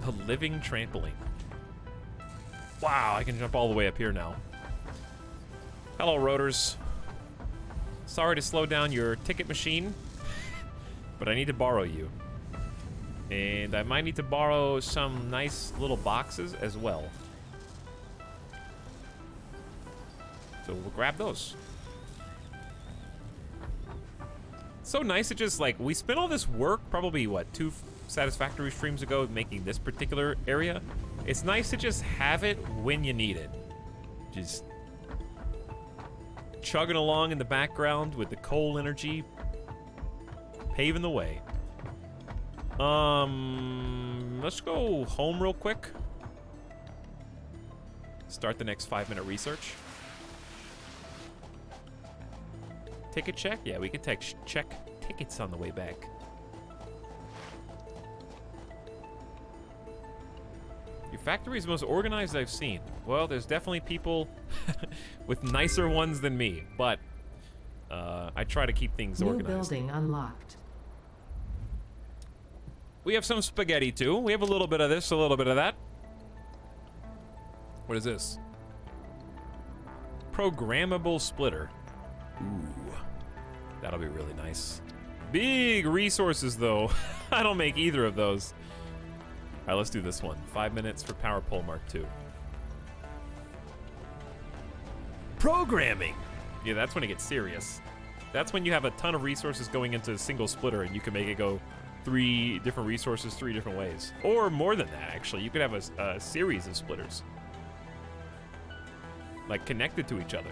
A living trampoline. Wow, I can jump all the way up here now. Hello, rotors. Sorry to slow down your ticket machine, but I need to borrow you. And I might need to borrow some nice little boxes as well. So we'll grab those. So nice to just, like, we spent all this work, probably, what, 2 Satisfactory streams ago, making this particular area. It's nice to just have it when you need it. Just chugging along in the background with the coal energy, paving the way. Let's go home real quick. Start the next 5-minute research. Ticket check? Yeah, we can check tickets on the way back. Your factory is the most organized I've seen. Well, there's definitely people with nicer ones than me, but I try to keep things organized. New building unlocked. We have some spaghetti too. We have a little bit of this, a little bit of that. What is this? Programmable splitter. Ooh, that'll be really nice. Big resources though. I don't make either of those. All right, let's do this one. 5 minutes for Power Pole Mark II. Programming. Yeah, that's when it gets serious. That's when you have a ton of resources going into a single splitter and you can make it go 3 different resources 3 different ways. Or more than that, actually. You could have a series of splitters. Like, connected to each other.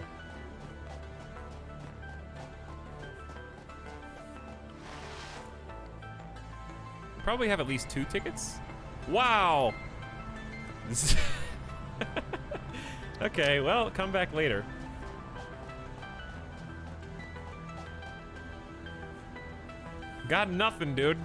Probably have at least 2 tickets. Wow! This is okay, well, come back later. Got nothing, dude.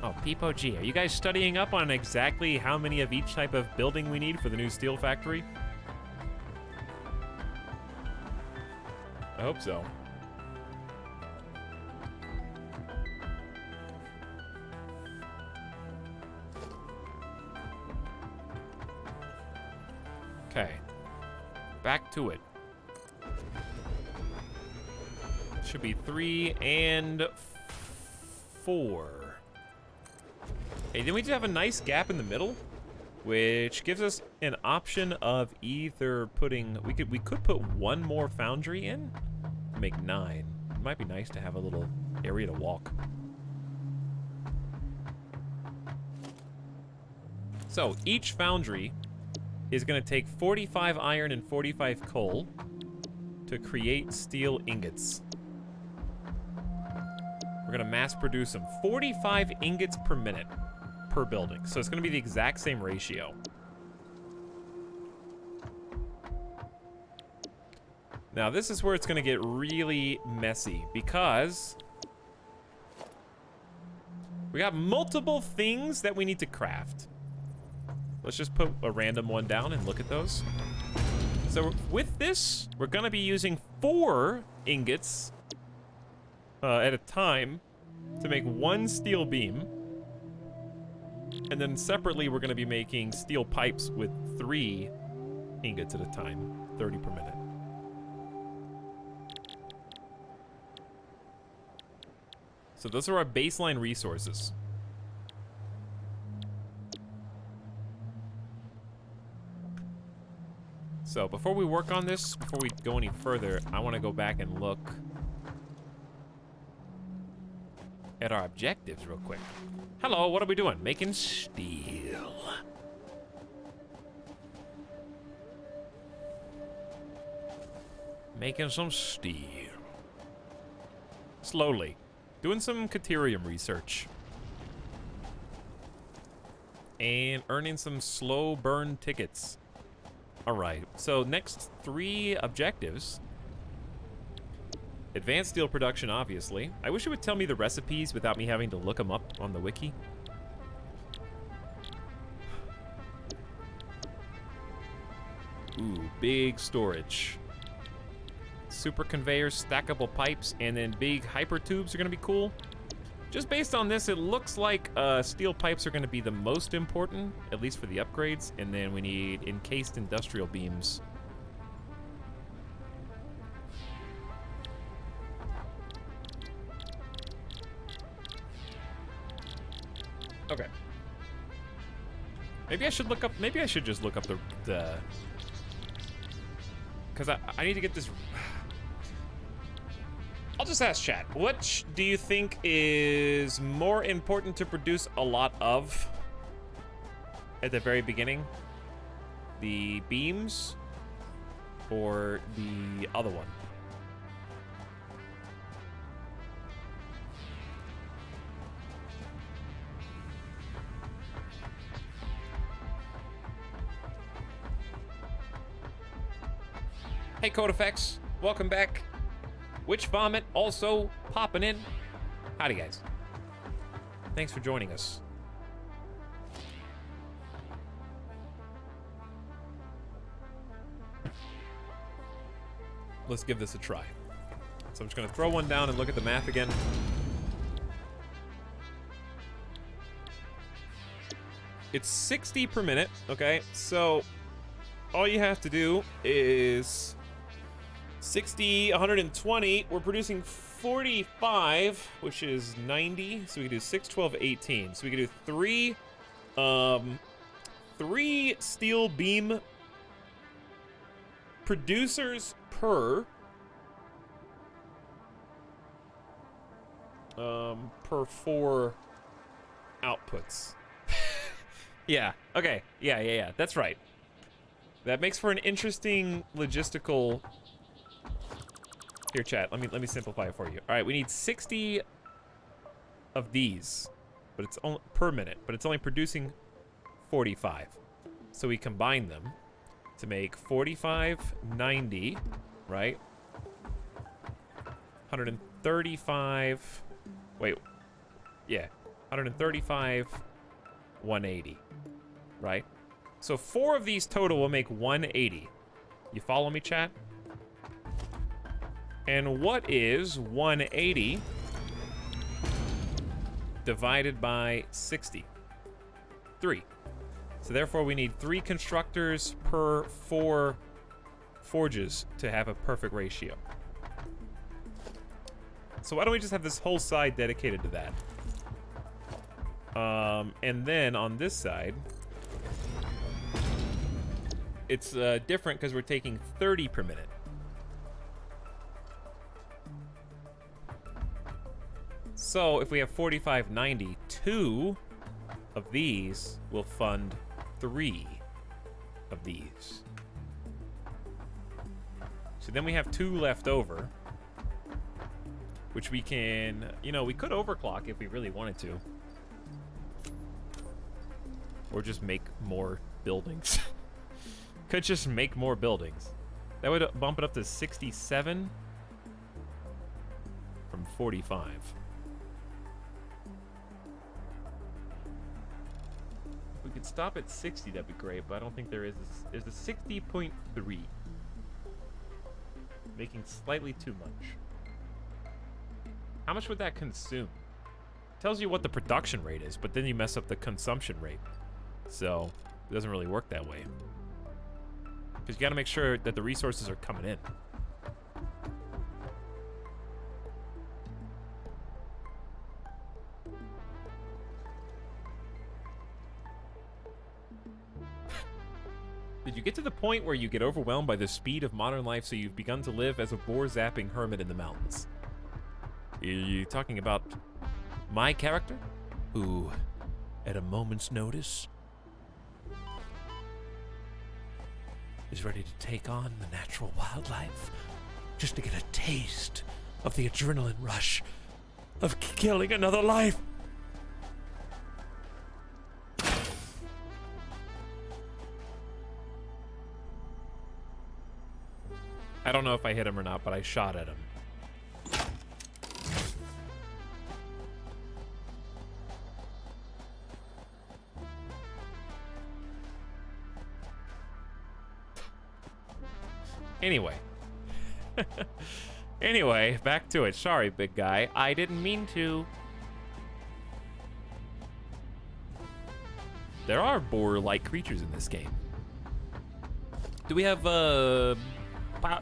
Oh, Peepo G, are you guys studying up on exactly how many of each type of building we need for the new steel factory? I hope so. Okay, back to it. Should be 3 and 4. Okay, then we just have a nice gap in the middle, which gives us an option of either putting, we could put 1 more foundry in to make 9. It might be nice to have a little area to walk. So each foundry is going to take 45 iron and 45 coal to create steel ingots. We're going to mass produce them. 45 ingots per minute per building. So it's going to be the exact same ratio. Now this is where it's going to get really messy because we got multiple things that we need to craft. Let's just put a random one down and look at those. So with this, we're gonna be using 4 ingots at a time to make 1 steel beam. And then separately, we're gonna be making steel pipes with 3 ingots at a time, 30 per minute. So those are our baseline resources. So before we work on this, before we go any further, I want to go back and look at our objectives real quick. Hello, what are we doing? Making steel. Making some steel. Slowly. Doing some Caterium research. And earning some slow burn tickets. Alright, so next 3 objectives. Advanced steel production, obviously. I wish it would tell me the recipes without me having to look them up on the wiki. Ooh, big storage. Super conveyors, stackable pipes, and then big hyper tubes are gonna be cool. Just based on this, it looks like steel pipes are going to be the most important, at least for the upgrades, and then we need encased industrial beams. Okay. Maybe I should look up, maybe I should just look up the because I need to get this. I'll just ask chat. What do you think is more important to produce a lot of at the very beginning? The beams or the other one? Hey, Code Effects, welcome back. Witch Vomit also popping in. Howdy, guys. Thanks for joining us. Let's give this a try. So I'm just gonna throw one down and look at the math again. It's 60 per minute, okay? So all you have to do is 60, 120, we're producing 45, which is 90, so we can do 6, 12, 18. So we can do three steel beam producers per 4 outputs. Yeah, okay, yeah, that's right. That makes for an interesting logistical. Here, chat, let me simplify it for you. All right, we need 60 of these, but it's only per minute, but it's only producing 45. So we combine them to make 45, 90, right? 135, wait, yeah, 135, 180, right? So 4 of these total will make 180. You follow me, chat? And what is 180 divided by 60? 3. So therefore we need 3 constructors per 4 forges to have a perfect ratio. So why don't we just have this whole side dedicated to that? And then on this side, it's different because we're taking 30 per minute. So if we have 45, 90, 2 of these will fund 3 of these. So then we have 2 left over, which we can, you know, we could overclock if we really wanted to. Or just make more buildings. Could just make more buildings. That would bump it up to 67 from 45. If we could stop at 60, that'd be great, but I don't think there is. There's a 60.3. Making slightly too much. How much would that consume? Tells you what the production rate is, but then you mess up the consumption rate. So, it doesn't really work that way. Because you gotta make sure that the resources are coming in. Did you get to the point where you get overwhelmed by the speed of modern life, so you've begun to live as a boar-zapping hermit in the mountains? Are you talking about my character? Who, at a moment's notice, is ready to take on the natural wildlife just to get a taste of the adrenaline rush of killing another life. I don't know if I hit him or not, but I shot at him. Anyway. Anyway, back to it. Sorry, big guy. I didn't mean to. There are boar-like creatures in this game. Do we have,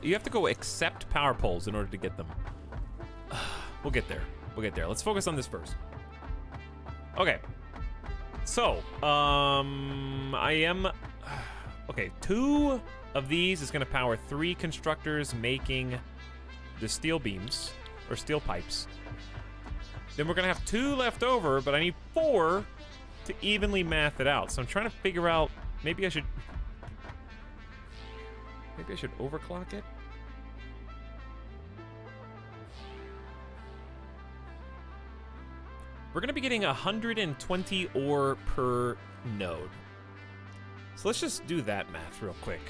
you have to go accept power poles in order to get them. We'll get there. We'll get there. Let's focus on this first. Okay. So, okay, 2 of these is gonna power 3 constructors making the steel beams, or steel pipes. Then we're gonna have 2 left over, but I need 4 to evenly math it out. So I'm trying to figure out, maybe I should overclock it? We're gonna be getting 120 ore per node. So let's just do that math real quick.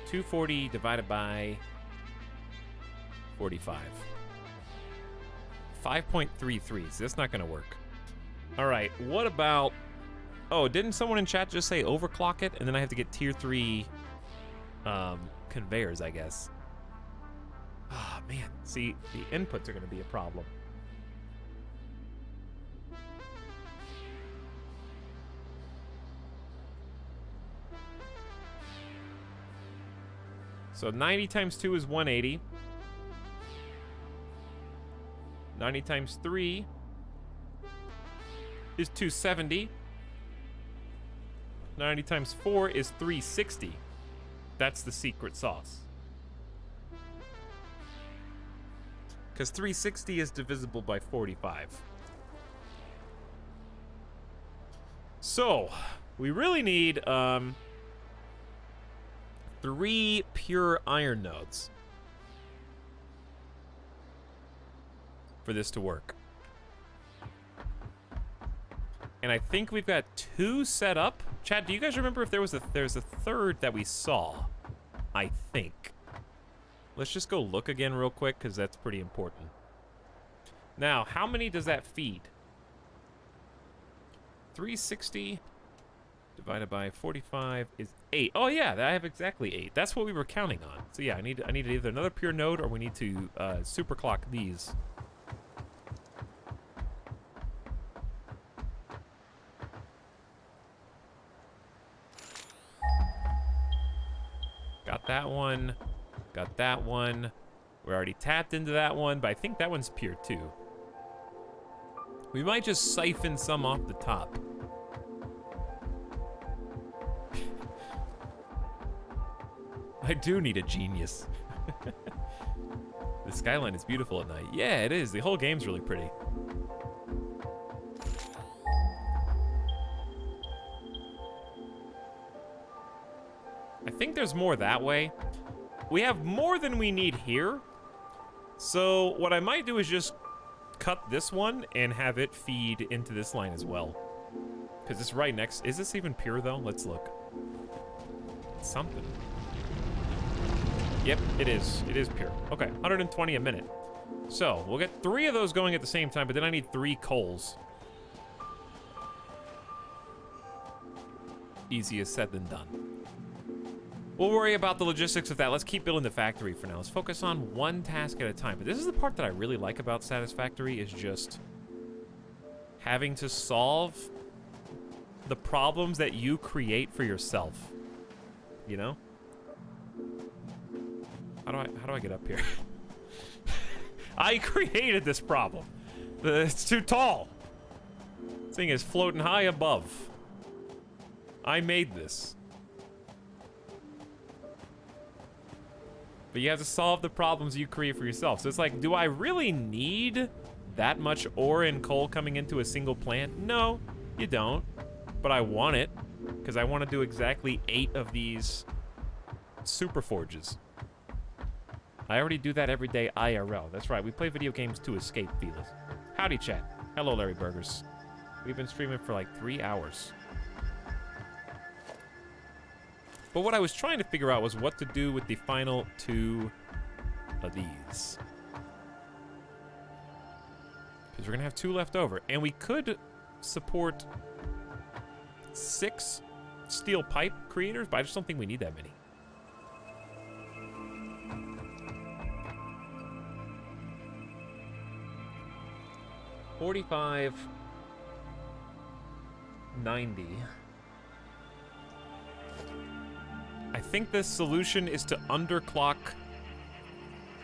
240 divided by 45. 5.33, so that's not gonna work. All right, what about, oh, didn't someone in chat just say overclock it? And then I have to get tier 3 conveyors, I guess. Ah, oh, man, see, the inputs are gonna be a problem. So 90 times 2 is 180. 90 times 3 is 270. 90 times 4 is 360. That's the secret sauce. Because 360 is divisible by 45. So, we really need 3 pure iron nodes for this to work. And I think we've got 2 set up. Chad, do you guys remember if there's a third that we saw? I think. Let's just go look again real quick, because that's pretty important. Now, how many does that feed? 360 divided by 45 is 8. Oh yeah, I have exactly 8. That's what we were counting on. So yeah, I need either another pure node, or we need to super clock these. Got that one. Got that one. We're already tapped into that one, but I think that one's pure too. We might just siphon some off the top. I do need a genius. The skyline is beautiful at night. Yeah, it is. The whole game's really pretty. I think there's more that way. We have more than we need here. So what I might do is just cut this one and have it feed into this line as well. Because it's right next. Is this even pure though? Let's look. It's something. Yep, it is. It is pure. Okay, 120 a minute. So we'll get 3 of those going at the same time, but then I need 3 coals. Easier said than done. We'll worry about the logistics of that. Let's keep building the factory for now. Let's focus on one task at a time. But this is the part that I really like about Satisfactory, is just having to solve the problems that you create for yourself. You know? How do I get up here? I created this problem. It's too tall. This thing is floating high above. I made this. But you have to solve the problems you create for yourself. So it's like, do I really need that much ore and coal coming into a single plant? No, you don't. But I want it, because I want to do exactly 8 of these super forges. I already do that every day IRL. That's right, we play video games to escape, Felix. Howdy, chat. Hello, Larry Burgers. We've been streaming for like 3 hours. But what I was trying to figure out was what to do with the final 2 of these. Because we're going to have 2 left over. And we could support 6 steel pipe creators, but I just don't think we need that many. 4590. I think the solution is to underclock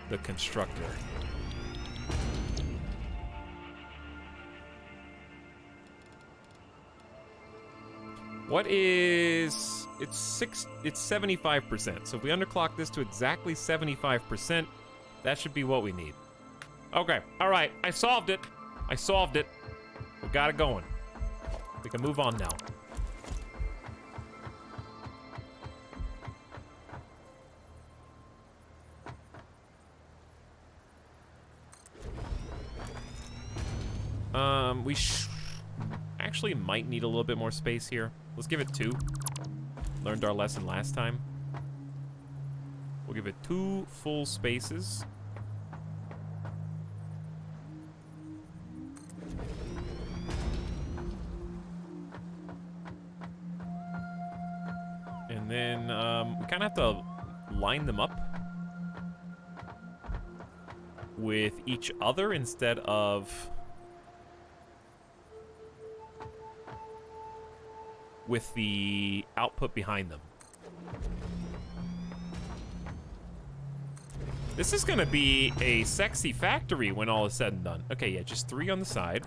the constructor. What is... It's 75%. So if we underclock this to exactly 75%, that should be what we need. Okay, alright, I solved it. I solved it. We got it going. We can move on now. We actually might need a little bit more space here. Let's give it 2. Learned our lesson last time. We'll give it 2 full spaces. And then we kind of have to line them up with each other instead of with the output behind them. This is gonna be a sexy factory when all is said and done. Okay, yeah, just 3 on the side.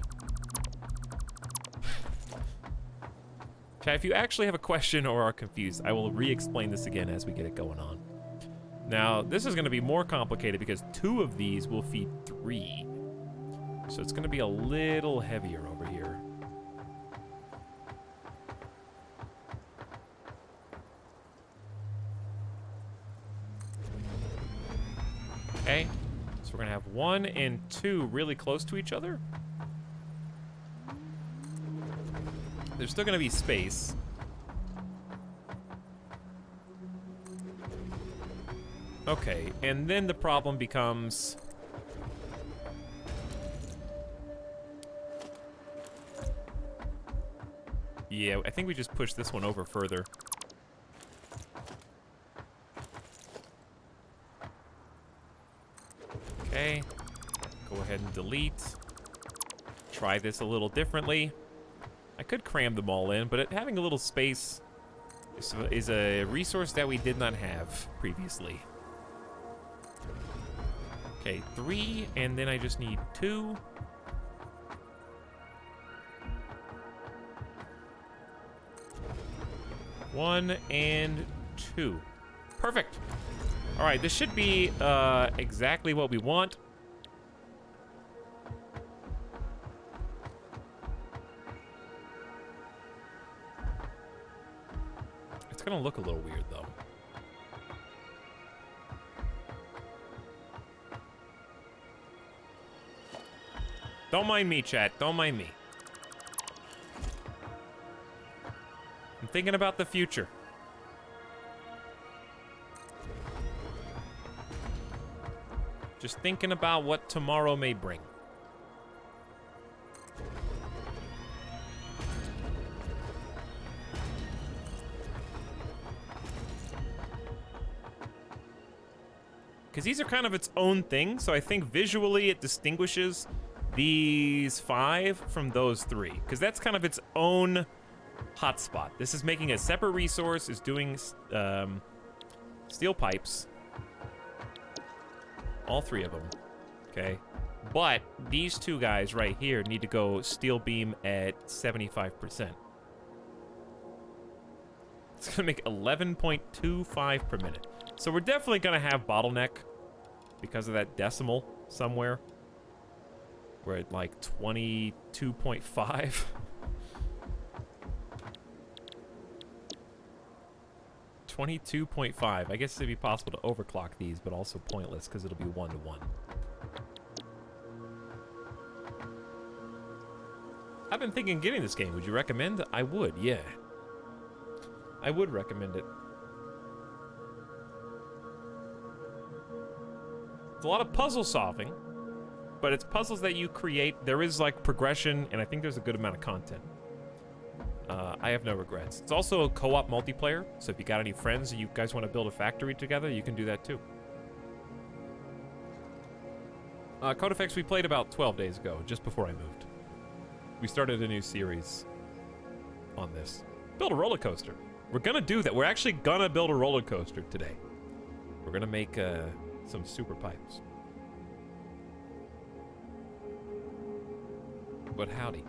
Chat, if you actually have a question or are confused, I will re-explain this again as we get it going on. Now, this is gonna be more complicated because 2 of these will feed 3. So it's gonna be a little heavier over here. Okay, so we're gonna have 1 and 2 really close to each other. There's still gonna be space. Okay, and then the problem becomes... Yeah, I think we just push this one over further. Okay, go ahead and delete. Try this a little differently. I could cram them all in, but having a little space is a resource that we did not have previously. Okay, 3, and then I just need 2. One and 2. Perfect. All right, this should be exactly what we want. It's gonna look a little weird though. Don't mind me, chat. Don't mind me. I'm thinking about the future. Just thinking about what tomorrow may bring. Because these are kind of its own thing, so I think visually it distinguishes these 5 from those 3. Because that's kind of its own hotspot. This is making a separate resource, is doing steel pipes. All 3 of them, okay? But these 2 guys right here need to go steel beam at 75%. It's gonna make 11.25 per minute. So we're definitely gonna have bottleneck because of that decimal somewhere. We're at like 22.5. 22.5. I guess it'd be possible to overclock these, but also pointless because it'll be 1-to-1. I've been thinking of getting this game. Would you recommend? I would, yeah. I would recommend it. It's a lot of puzzle solving, but it's puzzles that you create. There is like progression, and I think there's a good amount of content. I have no regrets. It's also a co-op multiplayer, so if you got any friends and you guys want to build a factory together, you can do that too. Code Effects we played about 12 days ago, just before I moved. we started a new series on this. Build a roller coaster. We're gonna do that. We're actually gonna build a roller coaster today. We're gonna make some super pipes. But howdy.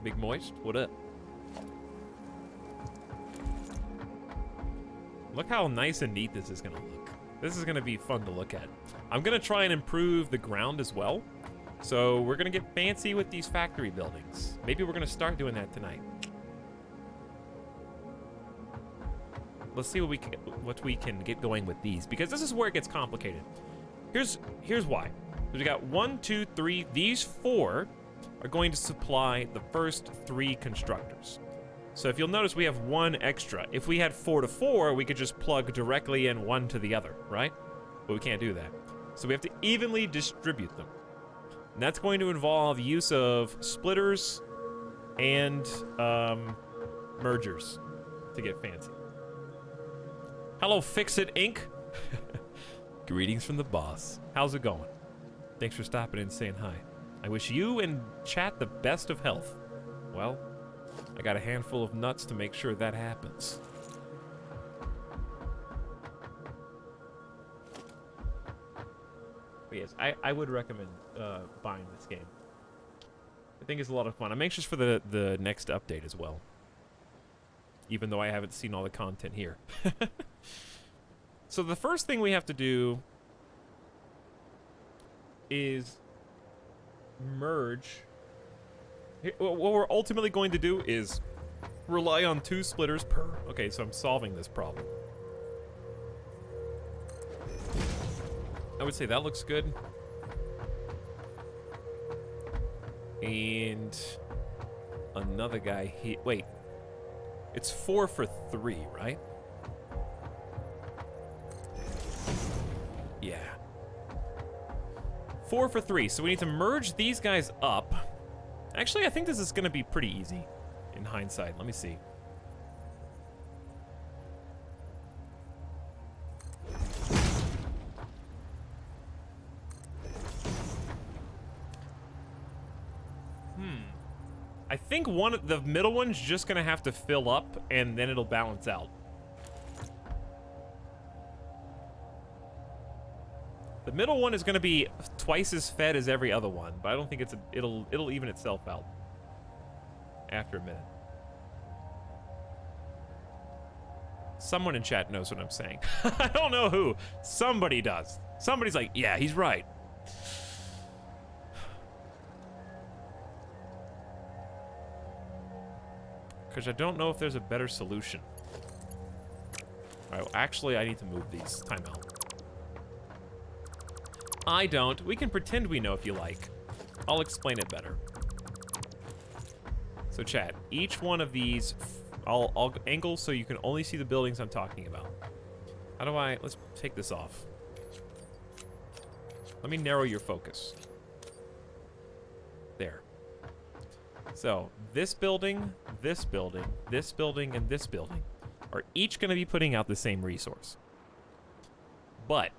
Big Moist, what up? Look how nice and neat this is gonna look. This is gonna be fun to look at. I'm gonna try and improve the ground as well. So we're gonna get fancy with these factory buildings. Maybe we're gonna start doing that tonight. Let's see what we can get going with these, because this is where it gets complicated. Here's why. We got 1, 2, 3. These 4 are going to supply the first 3 constructors. So if you'll notice, we have 1 extra. If we had 4 to 4, we could just plug directly in one to the other, right? But we can't do that. So we have to evenly distribute them. And that's going to involve use of splitters and mergers to get fancy. Hello, Fix-It Inc. Greetings from the boss. How's it going? Thanks for stopping in and saying hi. I wish you and chat the best of health. Well, I got a handful of nuts to make sure that happens. But yes, I would recommend buying this game. I think it's a lot of fun. I'm anxious for the next update as well. Even though I haven't seen all the content here. So the first thing we have to do is merge. What we're ultimately going to do is rely on 2 splitters per. Okay, so I'm solving this problem. I would say that looks good. And another guy here. Wait. It's 4 for 3, right? Yeah. 4 for 3. So we need to merge these guys up. Actually, I think this is going to be pretty easy in hindsight. Let me see. I think the middle one's just gonna have to fill up, and then it'll balance out. The middle one is gonna be twice as fed as every other one, but I don't think it'll even itself out after a minute. Someone in chat knows what I'm saying. I don't know who. Somebody does. Somebody's like, yeah, he's right. Because I don't know if there's a better solution. Alright, well, actually, I need to move these. Time out. I don't. We can pretend we know if you like. I'll explain it better. So, chat, each one of these, I'll angle so you can only see the buildings I'm talking about. How do I... Let's take this off. Let me narrow your focus. There. So, this building, this building, this building, and this building are each going to be putting out the same resource. But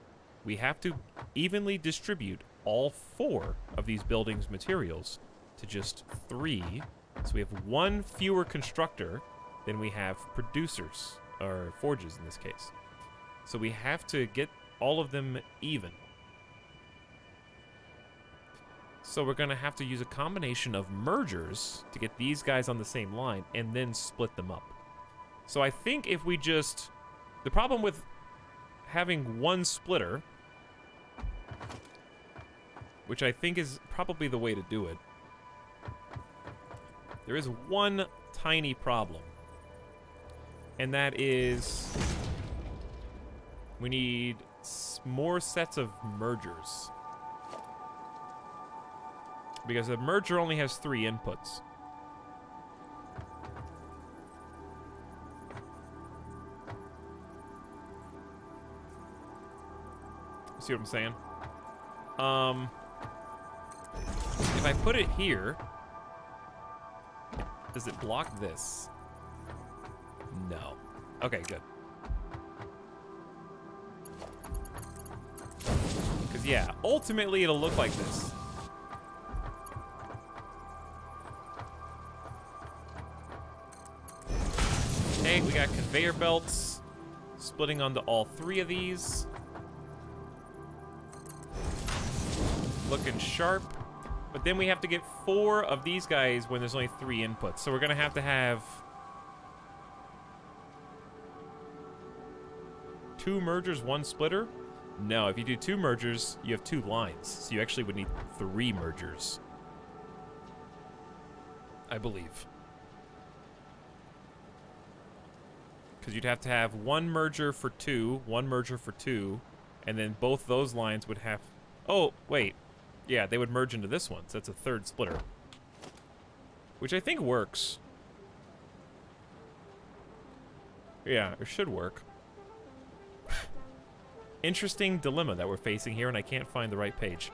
we have to evenly distribute all 4 of these buildings' materials to just 3. So we have 1 fewer constructor than we have producers, or forges in this case. So we have to get all of them even. So we're going to have to use a combination of mergers to get these guys on the same line and then split them up. So I think if we just... The problem with having 1 splitter, which I think is probably the way to do it, there is one tiny problem. And that is... we need more sets of mergers. Because a merger only has 3 inputs. See what I'm saying? If I put it here, does it block this? No. Okay, good. Because, yeah, ultimately it'll look like this. Okay, we got conveyor belts splitting onto all 3 of these. Looking sharp. But then we have to get 4 of these guys when there's only 3 inputs. So we're gonna have 2 mergers, 1 splitter? No, if you do 2 mergers, you have 2 lines. So you actually would need 3 mergers. I believe. Because you'd have to have 1 merger for 2, 1 merger for 2, and then both those lines would have... Oh, wait. Yeah, they would merge into this one, so that's a 3rd splitter. Which I think works. Yeah, it should work. Interesting dilemma that we're facing here, and I can't find the right page.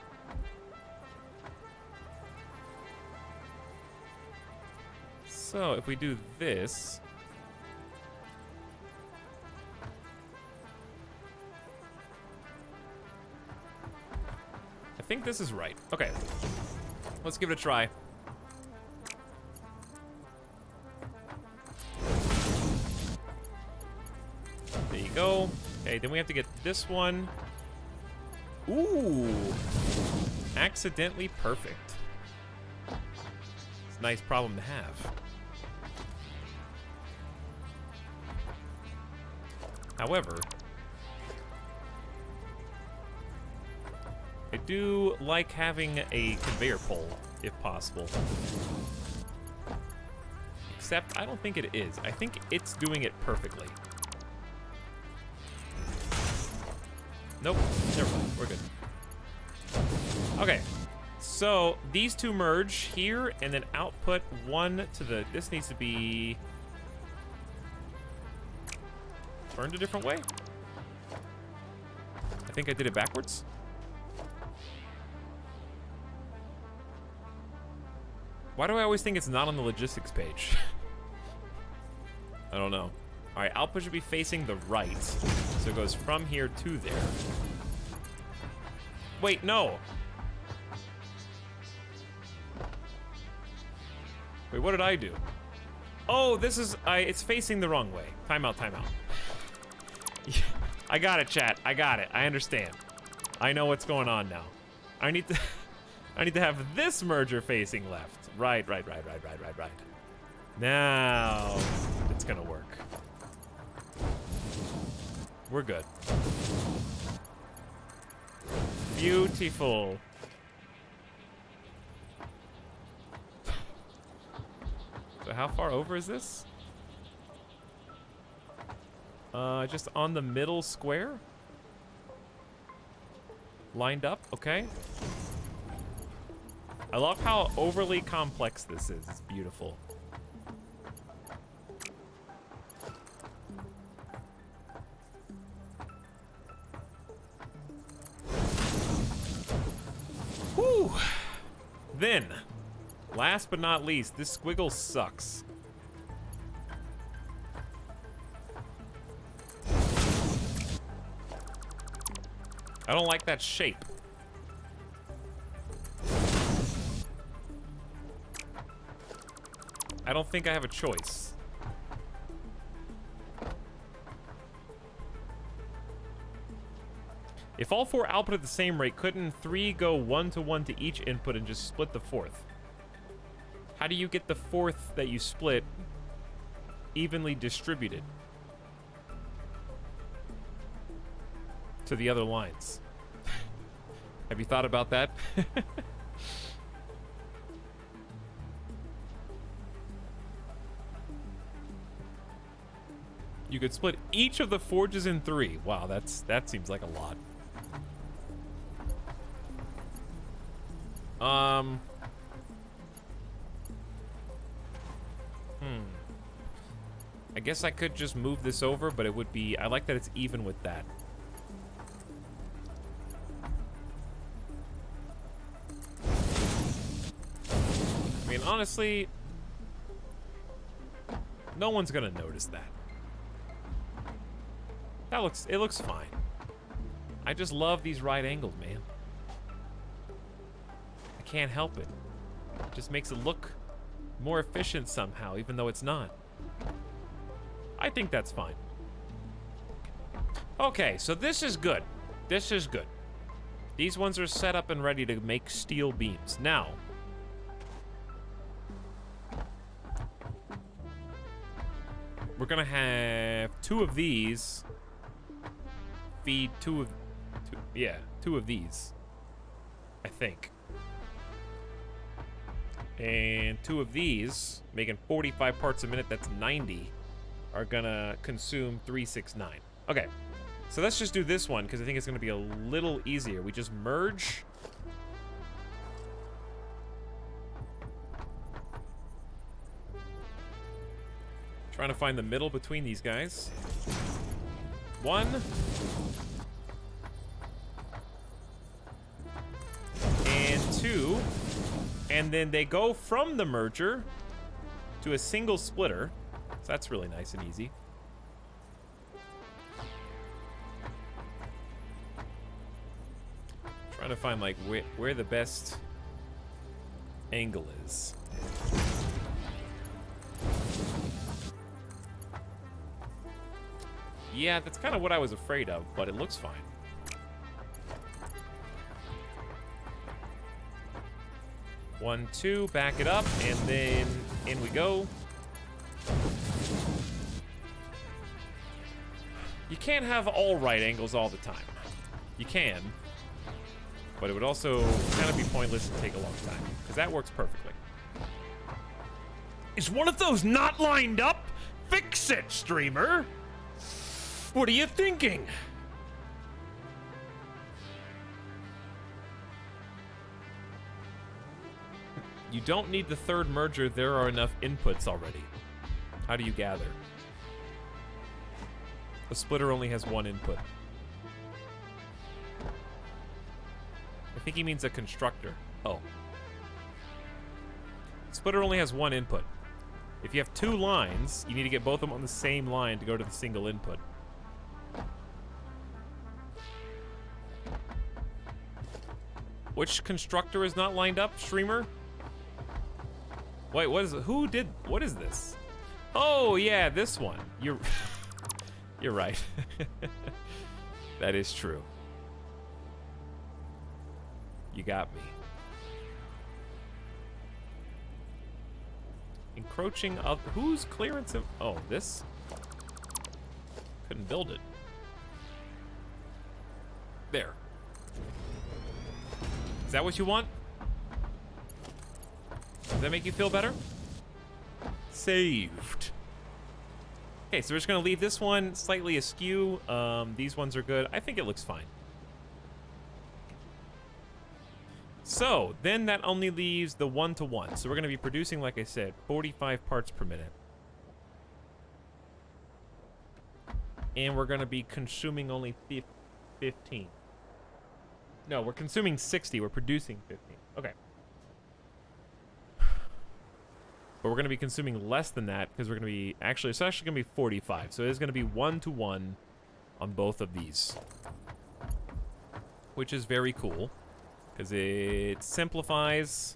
So, if we do this... I think this is right. Okay. Let's give it a try. There you go. Okay, then we have to get this one. Ooh. Accidentally perfect. It's a nice problem to have. However, I do like having a conveyor pole, if possible. Except, I don't think it is. I think it's doing it perfectly. Nope, never mind, we're good. Okay, so these 2 merge here, and then output 1 to the... This needs to be... turned a different way? I think I did it backwards. Why do I always think it's not on the logistics page? I don't know. Alright, output should be facing the right. So it goes from here to there. Wait, no! Wait, what did I do? Oh, this is... it's facing the wrong way. Timeout, timeout. I got it, chat. I got it. I understand. I know what's going on now. I need to... I need to have this merger facing left. Right. Now, it's gonna work. We're good. Beautiful. So how far over is this? Just on the middle square? Lined up, okay. I love how overly complex this is. It's beautiful. Whew. Then, last but not least, this squiggle sucks. I don't like that shape. I don't think I have a choice. If all 4 output at the same rate, couldn't 3 go 1-to-1 to each input and just split the 4th? How do you get the 4th that you split evenly distributed to the other lines? Have you thought about that? You could split each of the forges in 3. Wow, that seems like a lot. I guess I could just move this over, but it would be... I like that it's even with that. I mean, honestly, no one's gonna notice that. It looks fine. I just love these right angles, man. I can't help it. It just makes it look more efficient somehow, even though it's not. I think that's fine. Okay, so this is good. This is good. These ones are set up and ready to make steel beams. Now, we're gonna have 2 of these feed 2 of these, I think. And 2 of these, making 45 parts a minute, that's 90, are gonna consume 369. Okay, so let's just do this one, because I think it's gonna be a little easier. We just merge. Trying to find the middle between these guys. 1. And 2. And then they go from the merger to a single splitter. So that's really nice and easy. Trying to find like where the best angle is. Yeah, that's kind of what I was afraid of, but it looks fine. One, 2, back it up, and then in we go. You can't have all right angles all the time. You can, but it would also kind of be pointless and take a long time, because that works perfectly. Is one of those not lined up? Fix it, streamer! What are you thinking? You don't need the 3rd merger. There are enough inputs already. How do you gather? The splitter only has 1 input. I think he means a constructor. Oh. Splitter only has 1 input. If you have 2 lines, you need to get both of them on the same line to go to the single input. Which constructor is not lined up, streamer? Wait, what is it? What is this? Oh, yeah, this one. You're right. That is true. You got me. Encroaching of whose clearance of, oh, this? Couldn't build it. There. Is that what you want? Does that make you feel better? Saved. Okay, so we're just gonna leave this one slightly askew. These ones are good. I think it looks fine. So, then that only leaves the 1-to-1. So we're gonna be producing, like I said, 45 parts per minute. And we're gonna be consuming only 15. No, we're consuming 60. We're producing 15. Okay. But we're going to be consuming less than that because we're going to be... Actually, it's actually going to be 45. So it is going to be 1-to-1 on both of these. Which is very cool. Because it simplifies...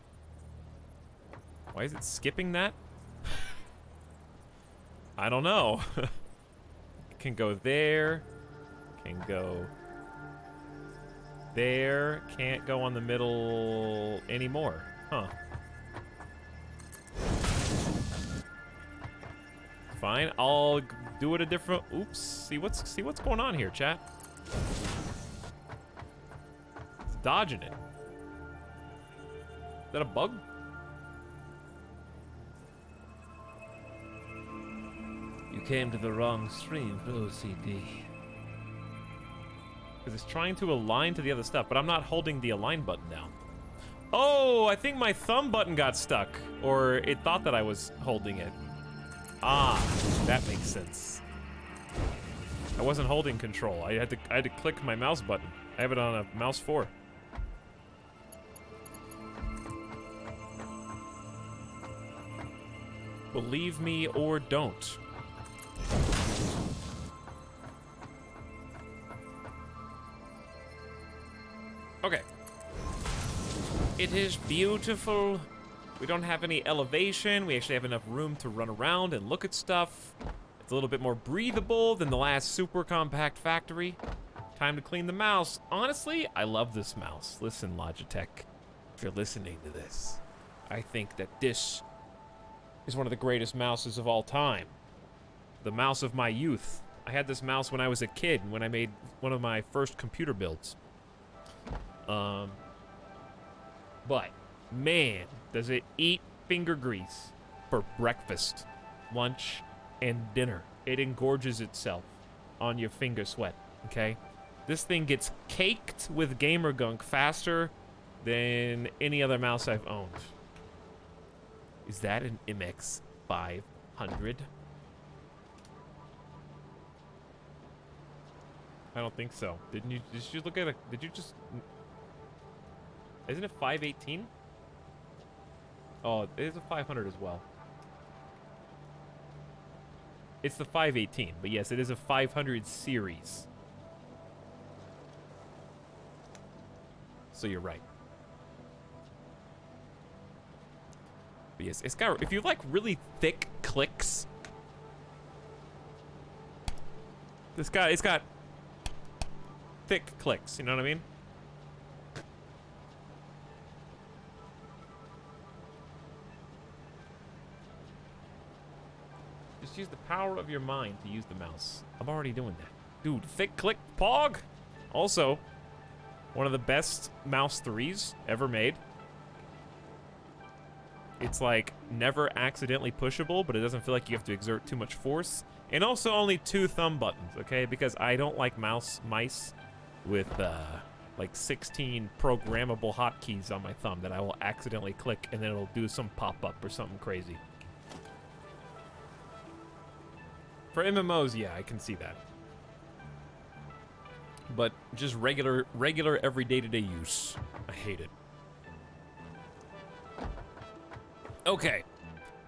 Why is it skipping that? I don't know. It can go there. Can go... there. Can't go on the middle anymore. Huh. Fine. I'll do it a different... Oops. See what's going on here, chat. It's dodging it. Is that a bug? You came to the wrong stream for OCD. Because it's trying to align to the other stuff, but I'm not holding the align button down. Oh, I think my thumb button got stuck. Or it thought that I was holding it. Ah, that makes sense. I wasn't holding control. I had to click my mouse button. I have it on a mouse 4. Believe me or don't. Okay. It is beautiful. We don't have any elevation. We actually have enough room to run around and look at stuff. It's a little bit more breathable than the last super compact factory. Time to clean the mouse. Honestly, I love this mouse. Listen, Logitech, if you're listening to this, I think that this is one of the greatest mouses of all time. The mouse of my youth. I had this mouse when I was a kid, when I made one of my first computer builds. But, man, does it eat finger grease for breakfast, lunch, and dinner. It engorges itself on your finger sweat, okay? This thing gets caked with gamer gunk faster than any other mouse I've owned. Is that an MX 500? I don't think so. Did you just look at a... Did you just... Isn't it 518? Oh, it is a 500 as well. It's the 518, but yes, it is a 500 series. So you're right. But yes, it's got... If you like really thick clicks... It's got thick clicks, you know what I mean? Just use the power of your mind to use the mouse. I'm already doing that. Dude, thick click pog! Also, one of the best mouse 3s ever made. It's like never accidentally pushable, but it doesn't feel like you have to exert too much force. And also only 2 thumb buttons, okay? Because I don't like mice with like 16 programmable hotkeys on my thumb that I will accidentally click and then it'll do some pop-up or something crazy. For MMOs, yeah, I can see that. But just regular every day-to-day use, I hate it. Okay,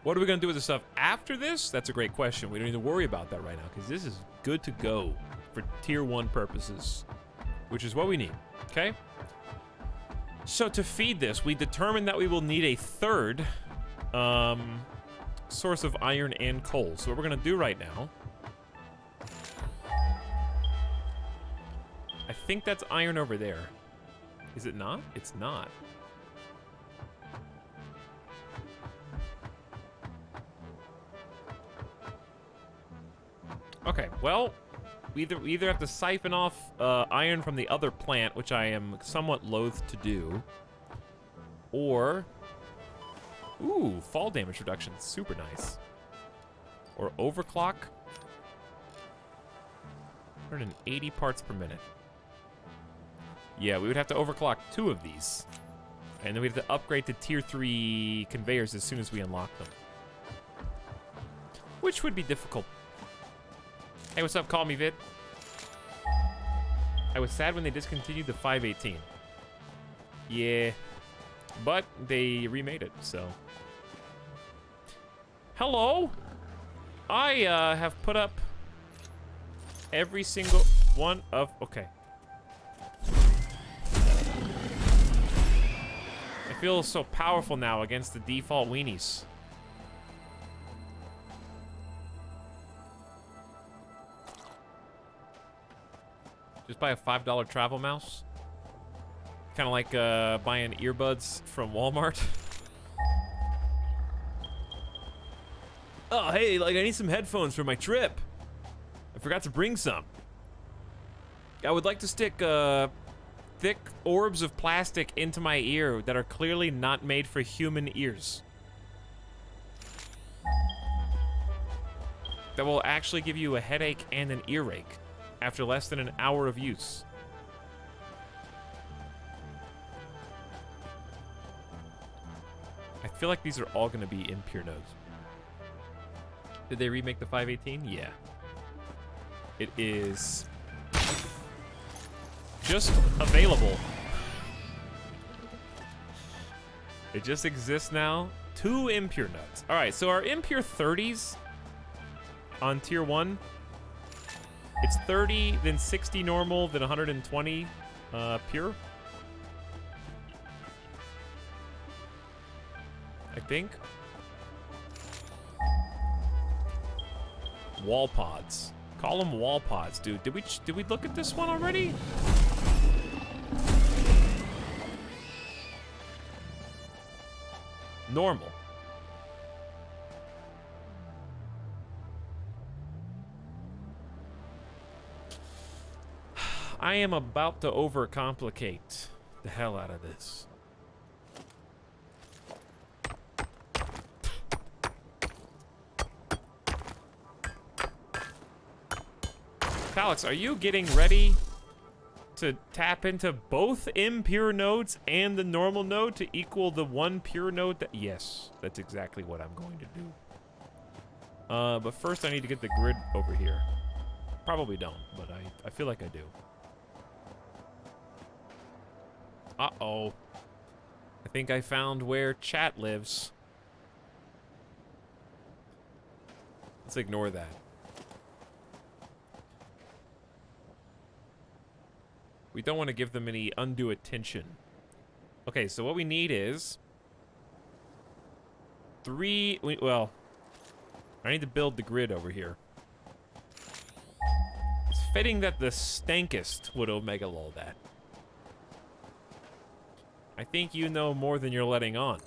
what are we gonna do with the stuff after this? That's a great question. We don't need to worry about that right now because this is good to go for tier 1 purposes, which is what we need, okay? So to feed this, we determined that we will need a third source of iron and coal. So what we're gonna do right now, I think that's iron over there. Is it not? It's not. Okay, well, we either have to siphon off iron from the other plant, which I am somewhat loath to do, or... Ooh, fall damage reduction, super nice. Or overclock. 180 parts per minute. Yeah, we would have to overclock 2 of these. And then we'd have to upgrade to tier 3 conveyors as soon as we unlock them. Which would be difficult. Hey, what's up? Call me, Vid. I was sad when they discontinued the 518. Yeah. But they remade it, so... Hello? I have put up every single one of... Okay. I feel so powerful now against the default weenies. Just buy a $5 travel mouse. Kind of like buying earbuds from Walmart. Oh, hey, like I need some headphones for my trip. I forgot to bring some. I would like to stick thick orbs of plastic into my ear that are clearly not made for human ears. That will actually give you a headache and an earache after less than an hour of use. I feel like these are all going to be impure nodes. Did they remake the 518? Yeah. It is just available. It just exists now. 2 impure nodes. All right, so our impure 30s on tier 1, it's 30, then 60 normal, then 120 pure. I think. Wall pods. Call them wall pods, dude. Did we look at this one already? Normal. I am about to overcomplicate the hell out of this. Etalyx, are you getting ready to tap into both impure nodes and the normal node to equal the one pure node? Yes, that's exactly what I'm going to do. But first I need to get the grid over here. Probably don't, but I feel like I do. Uh-oh. I think I found where chat lives. Let's ignore that. We don't want to give them any undue attention. Okay, so what we need is... well, I need to build the grid over here. It's fitting that the stankest would omega lol that. I think you know more than you're letting on.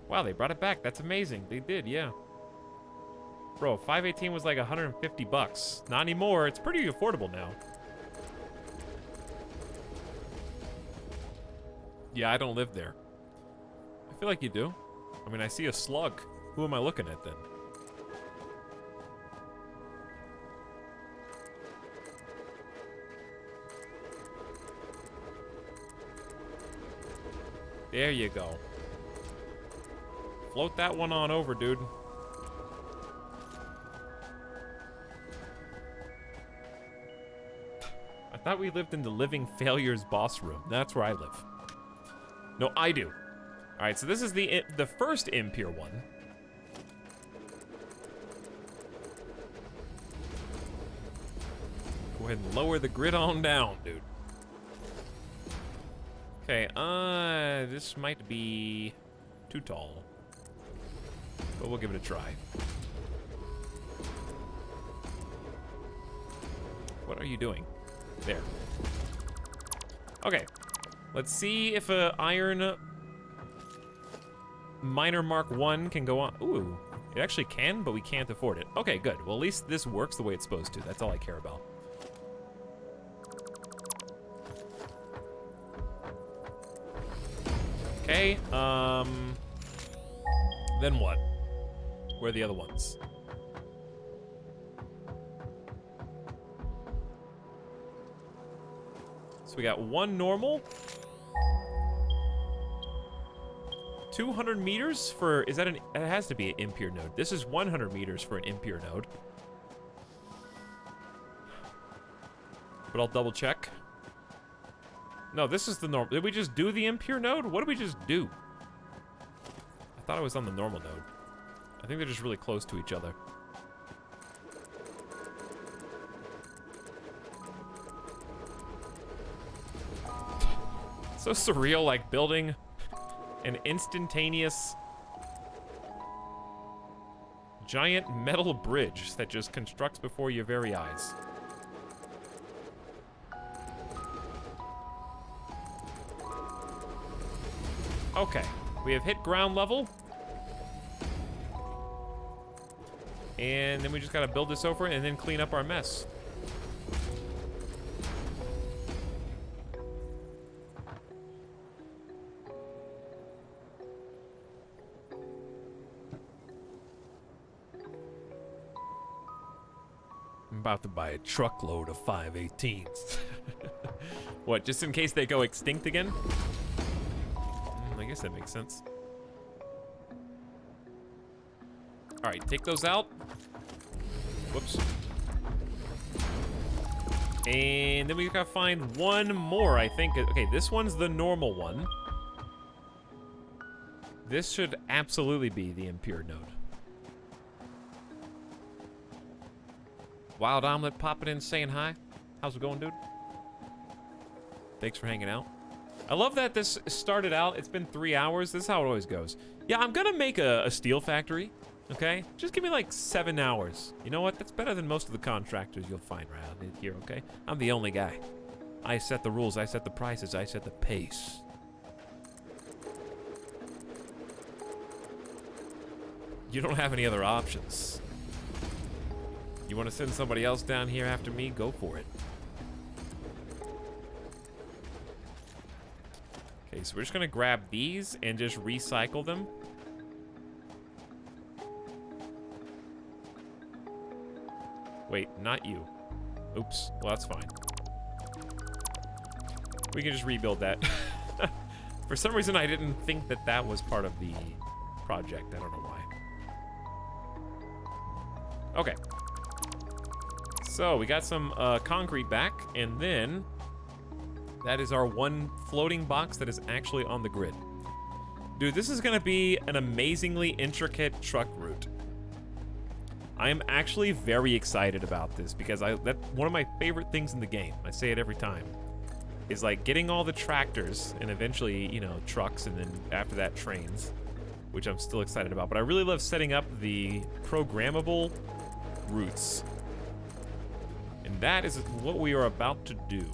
Wow, they brought it back. That's amazing. They did, yeah. Bro, 518 was like 150 bucks. Not anymore. It's pretty affordable now. Yeah, I don't live there. I feel like you do. I mean, I see a slug. Who am I looking at then? There you go. Float that one on over, dude. I thought we lived in the Living Failures boss room. That's where I live. No, I do. All right, so this is the first impure one. Go ahead and lower the grid on down, dude. Okay, this might be too tall. But we'll give it a try. What are you doing? There. Okay. Let's see if a iron miner Mark 1 can go on. Ooh, it actually can, but we can't afford it. Okay, good. Well, at least this works the way it's supposed to. That's all I care about. Okay, then what? Where are the other ones? So we got one normal. 200 meters for, is that it has to be an impure node. This is 100 meters for an impure node. But I'll double check. No, this is the normal. Did we just do the impure node? What did we just do? I thought I was on the normal node. I think they're just really close to each other. So surreal, like building an instantaneous giant metal bridge that just constructs before your very eyes. Okay, we have hit ground level. And then we just gotta build this over and then clean up our mess. I'm about to buy a truckload of 518s. What, just in case they go extinct again? I guess that makes sense. All right, take those out. Whoops. And then we gotta find one more, I think. Okay, this one's the normal one. This should absolutely be the impure node. Wild Omelet popping in saying hi. How's it going, dude? Thanks for hanging out. I love that this started out, it's been 3 hours. This is how it always goes. Yeah, I'm gonna make a steel factory, okay? Just give me like 7 hours. You know what? That's better than most of the contractors you'll find around here, okay? I'm the only guy. I set the rules, I set the prices, I set the pace. You don't have any other options. You want to send somebody else down here after me? Go for it. Okay, so we're just gonna grab these and just recycle them. Wait, not you. Oops, well that's fine. We can just rebuild that. For some reason I didn't think that that was part of the project. I don't know why. Okay. So we got some concrete back, and then that is our one floating box that is actually on the grid. Dude, this is gonna be an amazingly intricate truck route. I am actually very excited about this because that's one of my favorite things in the game. I say it every time. Is like getting all the tractors and eventually, you know, trucks, and then after that trains, which I'm still excited about. But I really love setting up the programmable routes. And that is what we are about to do.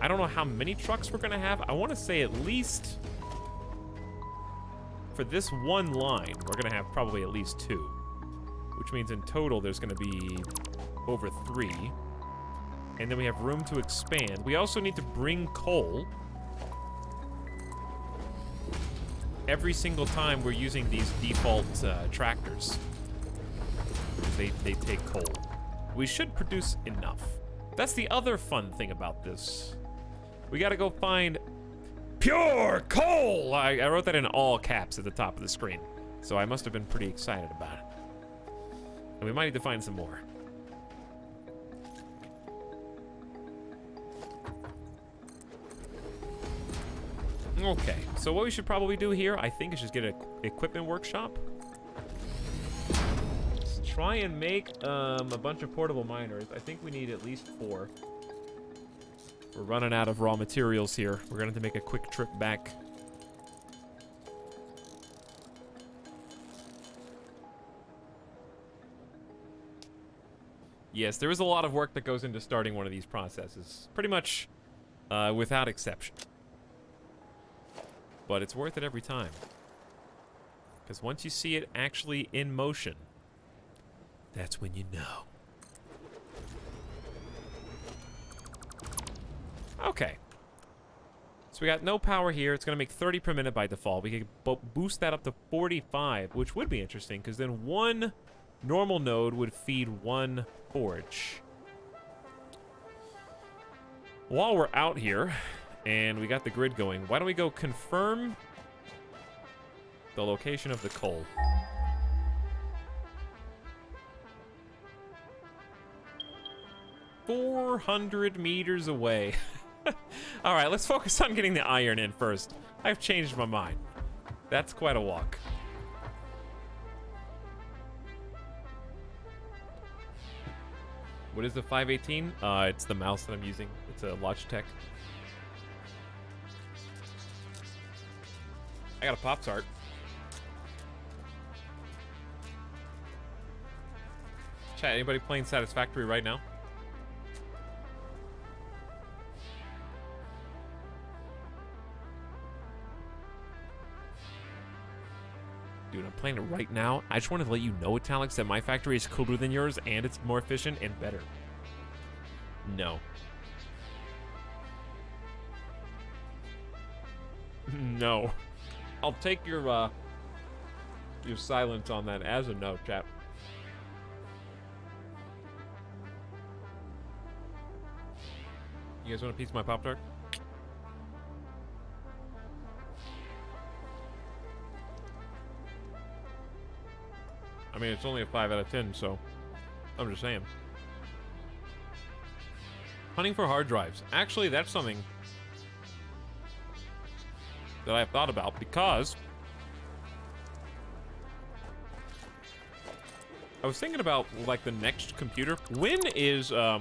I don't know how many trucks we're gonna have. I want to say at least for this one line, we're gonna have probably at least 2, which means in total there's gonna be over 3. And then we have room to expand. We also need to bring coal every single time we're using these default tractors. They take coal. We should produce enough. That's the other fun thing about this. We gotta go find pure coal! I wrote that in all caps at the top of the screen, so I must have been pretty excited about it. And we might need to find some more. Okay, so what we should probably do here, I think, is just get an equipment workshop. Let's try and make a bunch of portable miners. I think we need at least 4. We're running out of raw materials here. We're gonna have to make a quick trip back. Yes, there is a lot of work that goes into starting one of these processes. Pretty much without exception. But it's worth it every time. Because once you see it actually in motion, that's when you know. Okay. So we got no power here. It's going to make 30 per minute by default. We can boost that up to 45, which would be interesting, because then one normal node would feed one forge. While we're out here, and we got the grid going, why don't we go confirm the location of the coal? "400 meters away." All right, let's focus on getting the iron in first. I've changed my mind. That's quite a walk. What is the 518? It's the mouse that I'm using. It's a Logitech. I got a Pop-Tart. Chat, anybody playing Satisfactory right now? Dude, I'm playing it right now. I just wanted to let you know, Etalyx, that my factory is cooler than yours, and it's more efficient and better. No. No. I'll take your silence on that as a no, chat. You guys want a piece of my Pop-Tart? I mean, it's only a 5 out of 10, so I'm just saying. Hunting for hard drives. Actually, that's something that I've thought about, because I was thinking about, like, the next computer. When is, I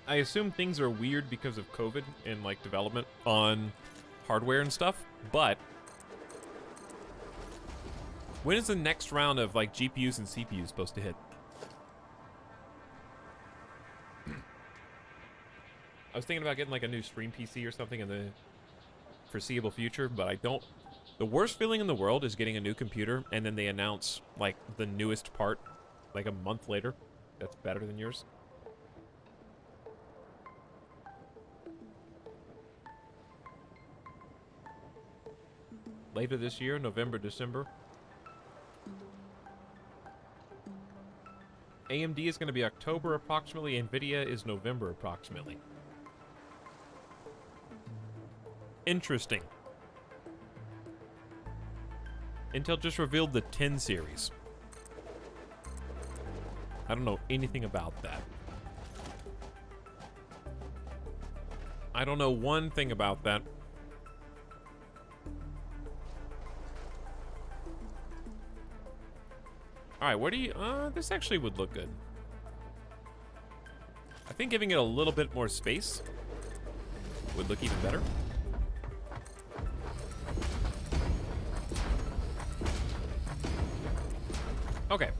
assume things are weird because of COVID and, like, development on hardware and stuff, but when is the next round of, like, GPUs and CPUs supposed to hit? I was thinking about getting, like, a new stream PC or something in the foreseeable future, but I don't. The worst feeling in the world is getting a new computer and then they announce, like, the newest part, like, a month later. That's better than yours. Later this year, November, December. AMD is going to be October approximately. NVIDIA is November approximately. Interesting. Intel just revealed the 10 series. I don't know anything about that. I don't know one thing about that. Alright, where do you... this actually would look good. I think giving it a little bit more space would look even better. Okay.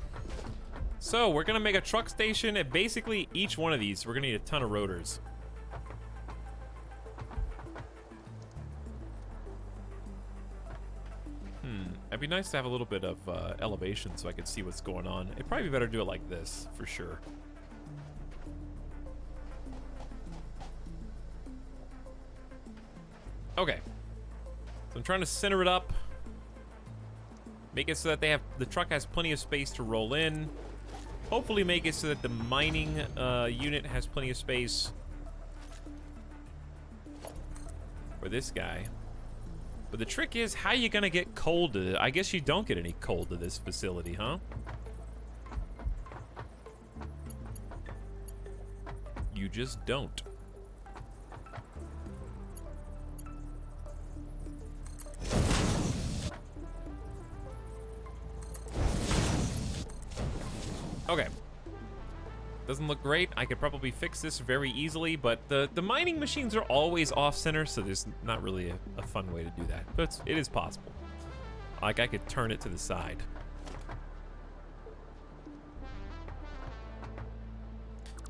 So, we're gonna make a truck station, and basically each one of these, we're gonna need a ton of rotors. It'd be nice to have a little bit of elevation so I could see what's going on. It'd probably be better to do it like this, for sure. Okay. So I'm trying to center it up. Make it so that the truck has plenty of space to roll in. Hopefully make it so that the mining unit has plenty of space for this guy. But the trick is, how are you gonna get coal to... I guess you don't get any coal to this facility, huh? You just don't. Okay. Doesn't look great. I could probably fix this very easily, but the mining machines are always off-center, so there's not really a fun way to do that. But it is possible. Like, I could turn it to the side.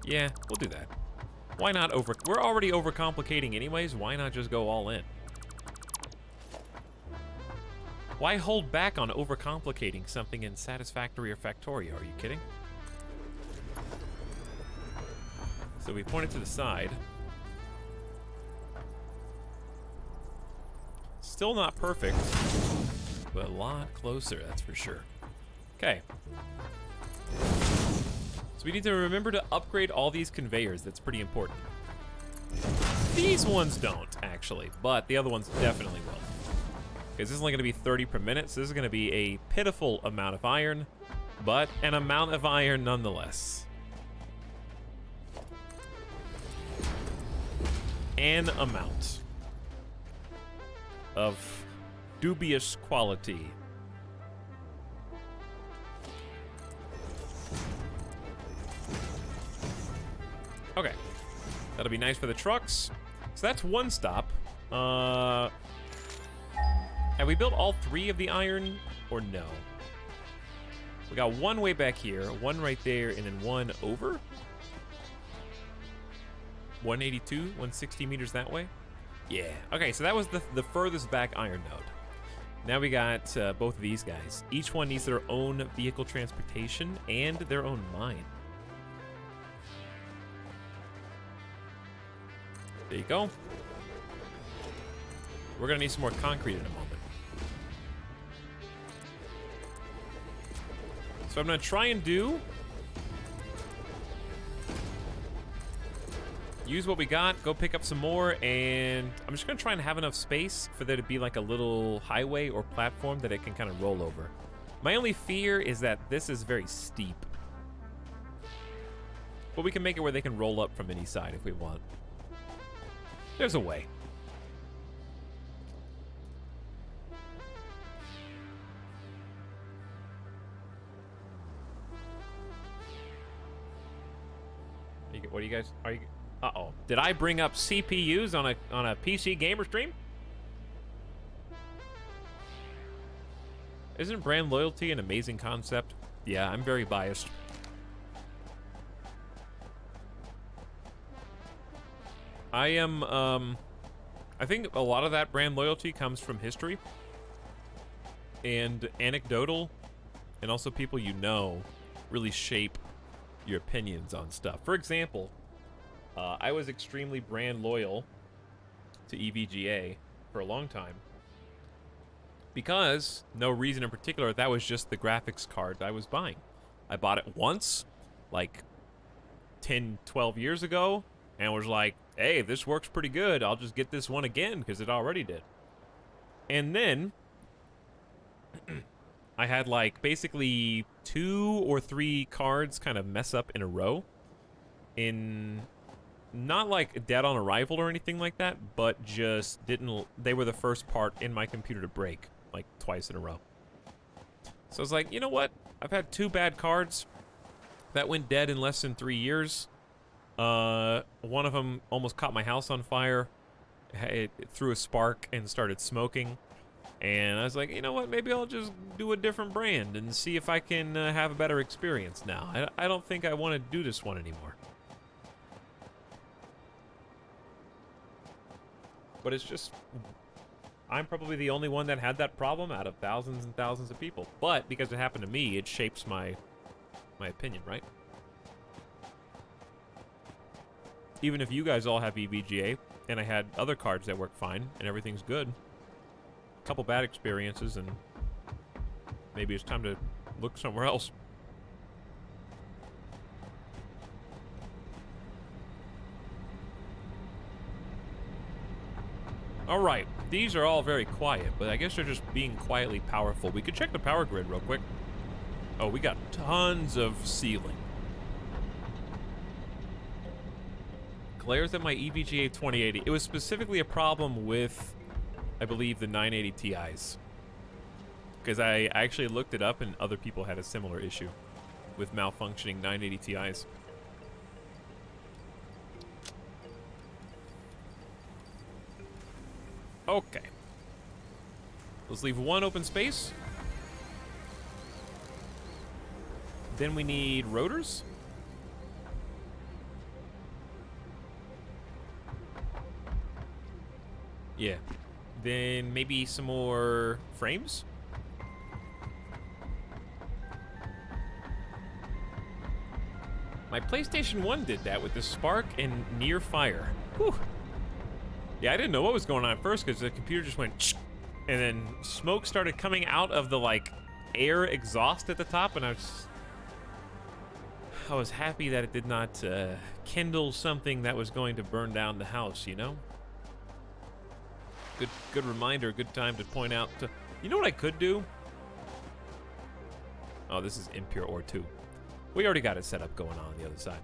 Yeah, we'll do that. Why not we're already overcomplicating anyways, why not just go all in? Why hold back on overcomplicating something in Satisfactory or Factorio? Are you kidding? So we point it to the side. Still not perfect, but a lot closer, that's for sure. Okay. So we need to remember to upgrade all these conveyors. That's pretty important. These ones don't, actually, but the other ones definitely will. Because this is only going to be 30 per minute, so this is going to be a pitiful amount of iron, but an amount of iron nonetheless. An amount of dubious quality. Okay. That'll be nice for the trucks. So that's one stop. Have we built all three of the iron, or no? We got one way back here, one right there, and then one over? 182, 160 meters that way? Yeah. Okay, so that was the furthest back iron node. Now we got both of these guys. Each one needs their own vehicle transportation and their own mine. There you go. We're gonna need some more concrete in a moment. So I'm gonna try and use what we got, go pick up some more, and I'm just gonna try and have enough space for there to be like a little highway or platform that it can kind of roll over. My only fear is that this is very steep. But we can make it where they can roll up from any side if we want. There's a way. Wait, what are you guys? Are you? Uh-oh. Did I bring up CPUs on a PC gamer stream? Isn't brand loyalty an amazing concept? Yeah, I'm very biased. I am, I think a lot of that brand loyalty comes from history and anecdotal, and also people you know really shape your opinions on stuff. For example, I was extremely brand loyal to EVGA for a long time because, no reason in particular, that was just the graphics card I was buying. I bought it once, like 10, 12 years ago, and was like, hey, if this works pretty good, I'll just get this one again because it already did. And then I had like basically 2 or 3 cards kind of mess up in a row, in not like dead on arrival or anything like that, but just didn't, they were the first part in my computer to break like twice in a row. So I was like, you know what? I've had 2 bad cards that went dead in less than 3 years. One of them almost caught my house on fire. It threw a spark and started smoking. And I was like, you know what? Maybe I'll just do a different brand and see if I can have a better experience now. I don't think I want to do this one anymore. But it's just, I'm probably the only one that had that problem out of thousands and thousands of people. But because it happened to me, it shapes my opinion, right? Even if you guys all have EVGA, and I had other cards that work fine, and everything's good, a couple bad experiences, and maybe it's time to look somewhere else. Alright, these are all very quiet, but I guess they're just being quietly powerful. We could check the power grid real quick. Oh, we got tons of ceiling. Glares at my EVGA 2080. It was specifically a problem with, I believe, the 980 Ti's. Because I actually looked it up and other people had a similar issue with malfunctioning 980 Ti's. Okay. Let's leave one open space. Then we need rotors. Yeah. Then maybe some more frames. My PlayStation 1 did that with the spark and near fire. Whew. Yeah, I didn't know what was going on at first because the computer just went and then smoke started coming out of the like air exhaust at the top, and I was happy that it did not kindle something that was going to burn down the house, you know? Good reminder, good time to point out to, you know what I could do? Oh, this is impure ore 2. We already got it set up going on the other side.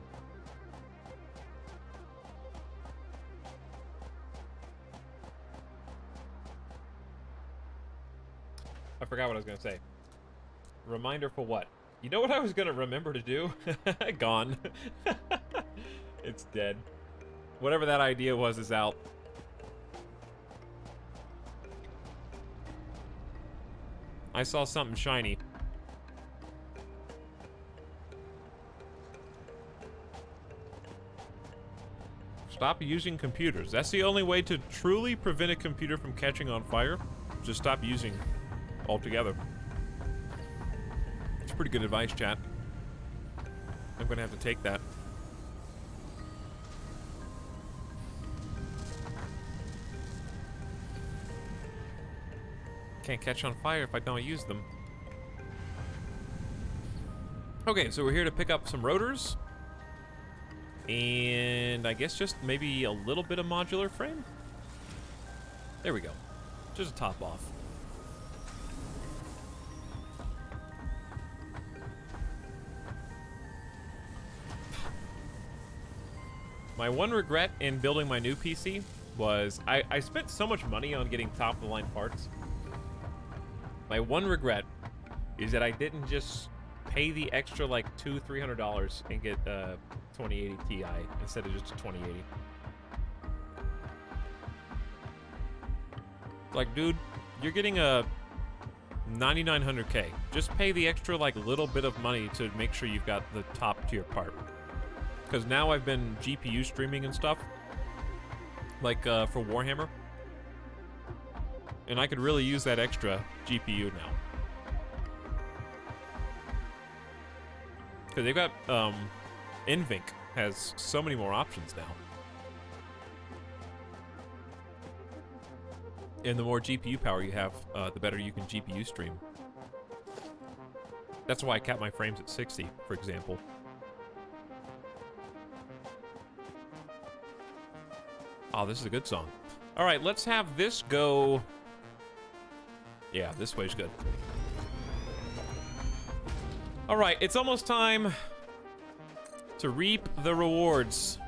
I forgot what I was gonna say. Reminder for what? You know what I was gonna remember to do? Gone. It's dead. Whatever that idea was is out. I saw something shiny. Stop using computers. That's the only way to truly prevent a computer from catching on fire. Just stop using altogether. It's pretty good advice, chat. I'm gonna have to take that. Can't catch on fire if I don't use them. Okay, so we're here to pick up some rotors. And I guess just maybe a little bit of modular frame. There we go. Just a top off. My one regret in building my new PC was I spent so much money on getting top-of-the-line parts. My one regret is that I didn't just pay the extra like $200-300 and get 2080 Ti instead of just a 2080. Like, dude, you're getting a 9900K. Just pay the extra like little bit of money to make sure you've got the top tier part. Because now I've been GPU streaming and stuff, like for Warhammer, and I could really use that extra GPU now. Because they've got NVINC has so many more options now. And the more GPU power you have, the better you can GPU stream. That's why I cap my frames at 60, for example. Oh, this is a good song. All right, let's have this go. Yeah, this way's good. All right, it's almost time to reap the rewards.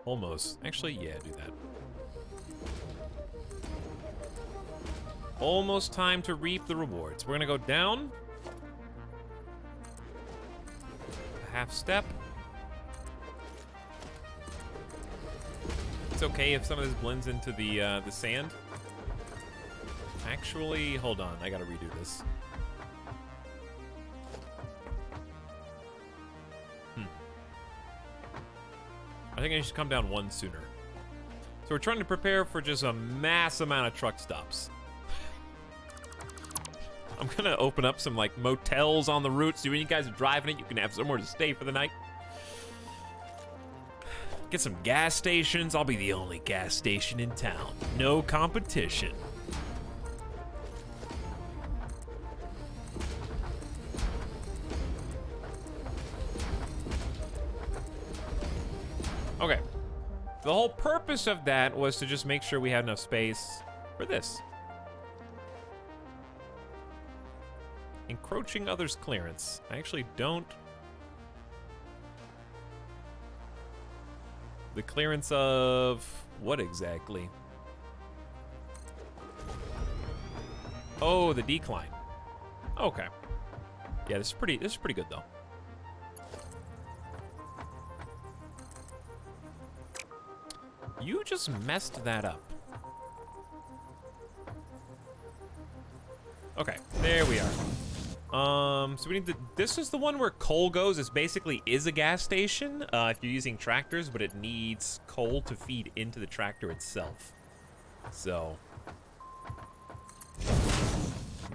Almost. Actually, yeah, do that. Almost time to reap the rewards. We're gonna go down. A half step. It's okay if some of this blends into the sand. Actually, hold on. I gotta redo this. I think I should come down one sooner. So we're trying to prepare for just a mass amount of truck stops. I'm gonna open up some like motels on the route so when you guys are driving it, you can have somewhere to stay for the night. Get some gas stations. I'll be the only gas station in town. No competition. Okay. The whole purpose of that was to just make sure we had enough space for this. Encroaching others' clearance. I actually don't. The clearance of what exactly? Oh, the decline. Okay. Yeah, this is pretty good though. You just messed that up. Okay, there we are. So we need to, this is the one where coal goes. This basically is a gas station if you're using tractors, but it needs coal to feed into the tractor itself. So,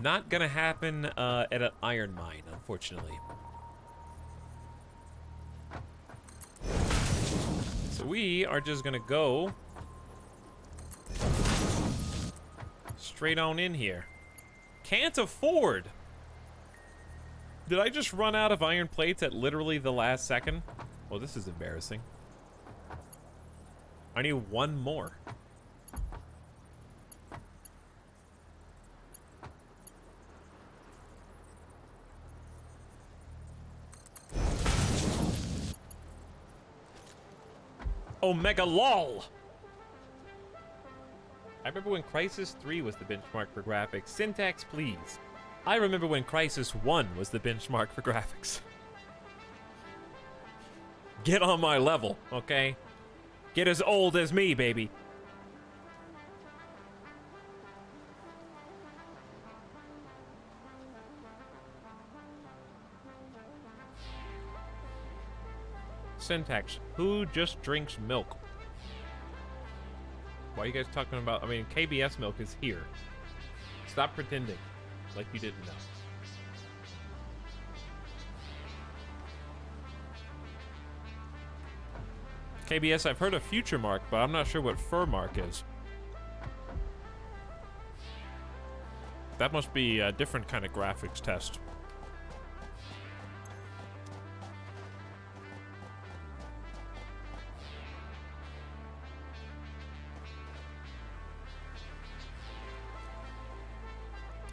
not gonna happen at an iron mine, unfortunately. So we are just gonna go straight on in here. Can't afford. Did I just run out of iron plates at literally the last second? Well, this is embarrassing. I need one more. Omega lol. I remember when Crysis 3 was the benchmark for graphics. Syntax, please. I remember when Crysis 1 was the benchmark for graphics. Get on my level, okay? Get as old as me, baby. Syntax, who just drinks milk? Why are you guys talking about? I mean, KBS milk is here. Stop pretending like you didn't know. KBS, I've heard of Future Mark, but I'm not sure what Fur Mark is. That must be a different kind of graphics test.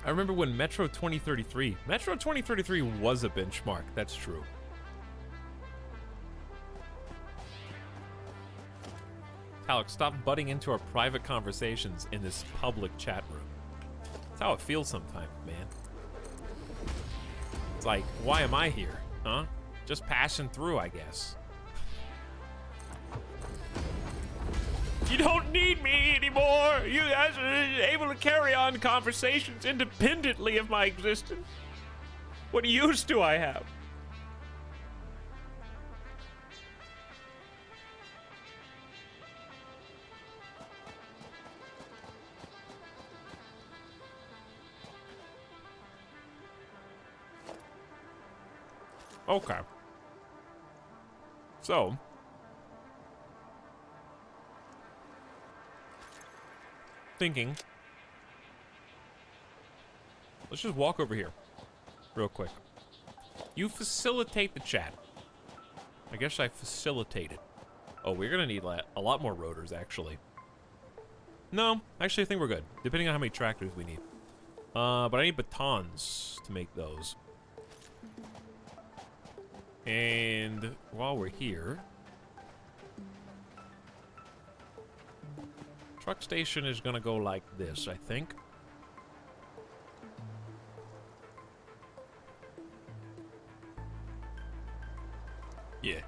I remember when Metro 2033 was a benchmark, that's true. Etalyx, stop butting into our private conversations in this public chat room. how it feels sometimes, man. It's like, why am I here? Huh? Just passing through, I guess. You don't need me anymore! You guys are able to carry on conversations independently of my existence. What use do I have? Okay. So. Thinking. Let's just walk over here. Real quick. You facilitate the chat. I guess I facilitated. Oh, we're gonna need a lot more rotors, actually. No, actually I think we're good. Depending on how many tractors we need. But I need batons to make those. And while we're here, truck station is gonna go like this, I think. Yeah.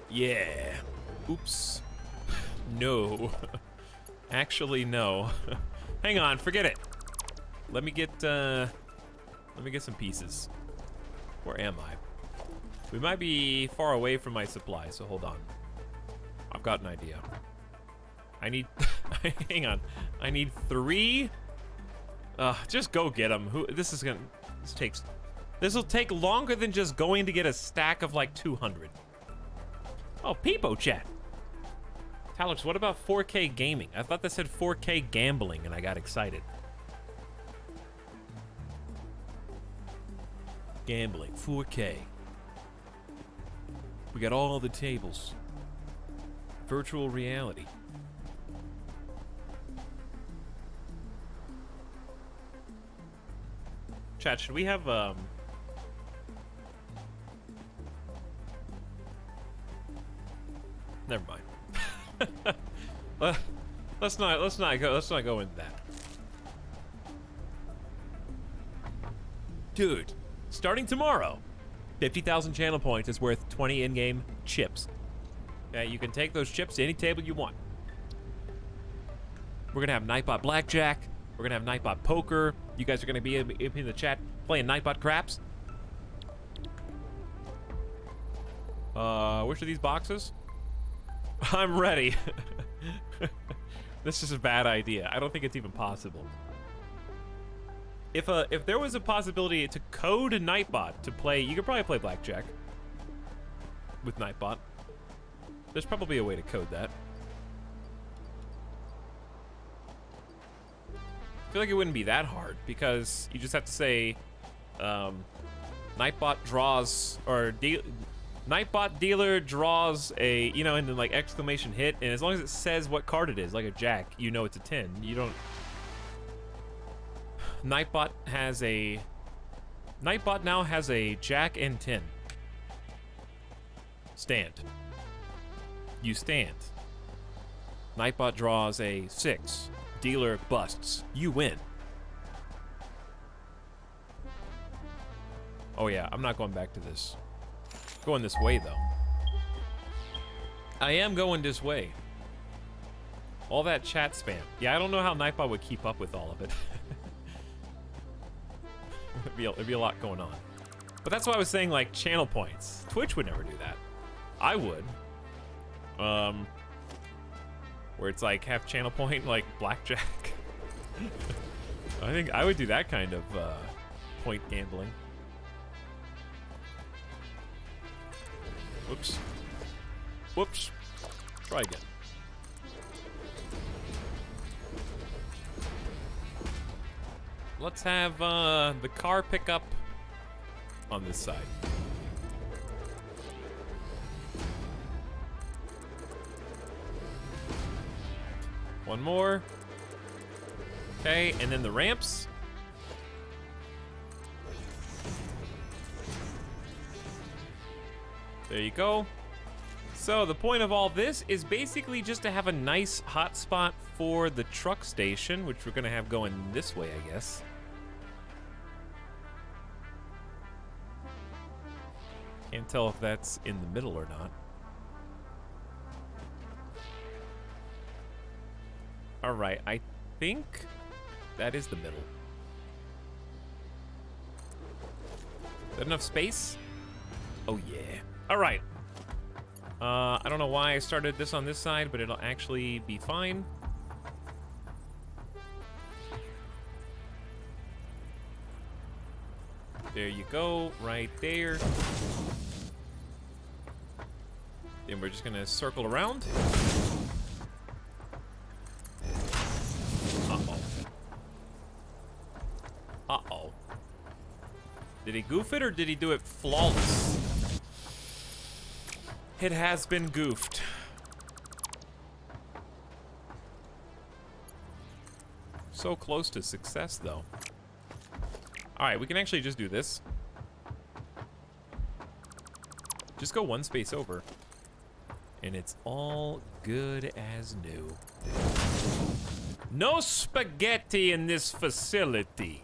Yeah. Oops. No. Actually, no. Hang on, forget it. Let me get some pieces. Where am I? We might be far away from my supply, so hold on. I've got an idea. I need... hang on. I need 3... just go get them. This will take longer than just going to get a stack of like 200. Oh, Peepo chat. Etalyx, what about 4K gaming? I thought that said 4K gambling and I got excited. Gambling, 4K. We got all the tables. Virtual reality. Chat, should we have, never mind. Let's not go into that. Dude, starting tomorrow, 50,000 channel points is worth 20 in-game chips. Okay, you can take those chips to any table you want. We're gonna have Nightbot Blackjack. We're gonna have Nightbot Poker. You guys are gonna be in the chat playing Nightbot Craps. Which of these boxes? I'm ready. This is a bad idea. I don't think it's even possible. If there was a possibility to code Nightbot to play, you could probably play Blackjack with Nightbot. There's probably a way to code that. I feel like it wouldn't be that hard because you just have to say Nightbot draws or Nightbot dealer draws a, you know, and then like exclamation hit, and as long as it says what card it is, like a jack, you know it's a 10. You don't. Nightbot now has a jack and 10. Stand. You stand. Nightbot draws a 6. Dealer busts. You win. Oh yeah, I'm not going back to this. Going this way though. I am going this way. All that chat spam. Yeah, I don't know how Nightbot would keep up with all of it. It'd be a lot going on. But that's why I was saying like channel points. Twitch would never do that. I would. Where it's like half channel point like Blackjack. I think I would do that kind of point gambling. Whoops. Whoops. Try again. Let's have the car pick up on this side. One more. Okay, and then the ramps. There you go. So the point of all this is basically just to have a nice hot spot for the truck station, which we're gonna have going this way, I guess. Can't tell if that's in the middle or not. All right, I think that is the middle. Is that enough space? Oh yeah. All right. I don't know why I started this on this side, but it'll actually be fine. There you go, right there. Then we're just gonna circle around. Uh-oh. Uh-oh. Did he goof it or did he do it flawless? It has been goofed. So close to success, though. Alright, we can actually just do this. Just go one space over. And it's all good as new. No spaghetti in this facility.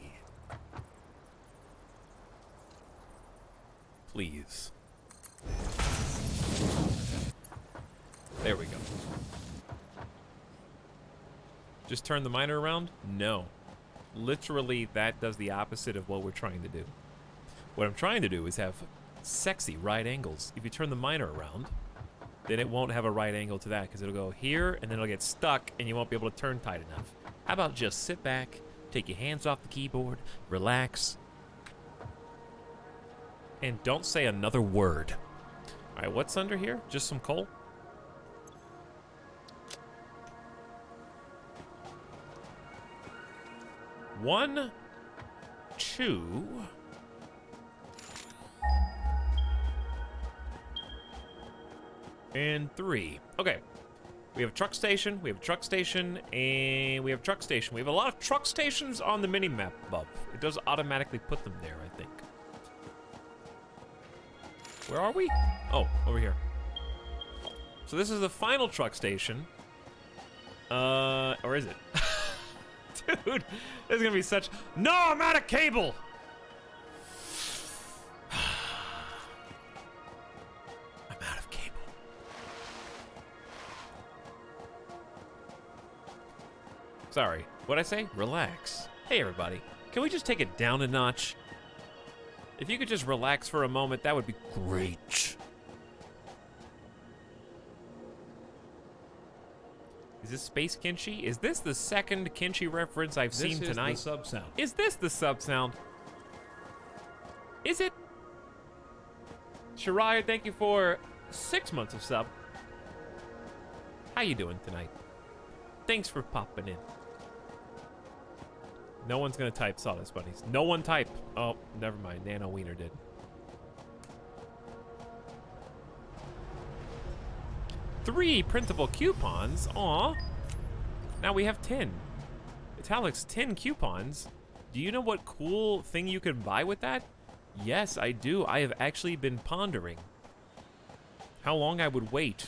Please. There we go. Just turn the miner around? No. Literally, that does the opposite of what we're trying to do. What I'm trying to do is have sexy right angles. If you turn the miner around, then it won't have a right angle to that because it'll go here and then it'll get stuck and you won't be able to turn tight enough. How about just sit back, take your hands off the keyboard, relax, and don't say another word. All right, what's under here? Just some coal? One, two. And three. Okay. We have a truck station, we have a truck station, and we have a truck station. We have a lot of truck stations on the mini-map above. It does automatically put them there, I think. Where are we? Oh, over here. So this is the final truck station. Or is it? Dude, this is gonna be such... No, I'm out of cable! I'm out of cable. Sorry, what'd I say? Relax. Hey, everybody. Can we just take it down a notch? If you could just relax for a moment, that would be great. Is this Space Kinchi? Is this the second Kinchi reference I've seen tonight? This is the sub-sound. Is this the sub-sound? Is it? Shariah, thank you for 6 months of sub. How you doing tonight? Thanks for popping in. No one's gonna type Sawdust Bunnies. No one type. Oh, never mind. Nano Wiener did. Three printable coupons. Aw. Now we have 10. Etalyx, 10 coupons. Do you know what cool thing you can buy with that? Yes, I do. I have actually been pondering how long I would wait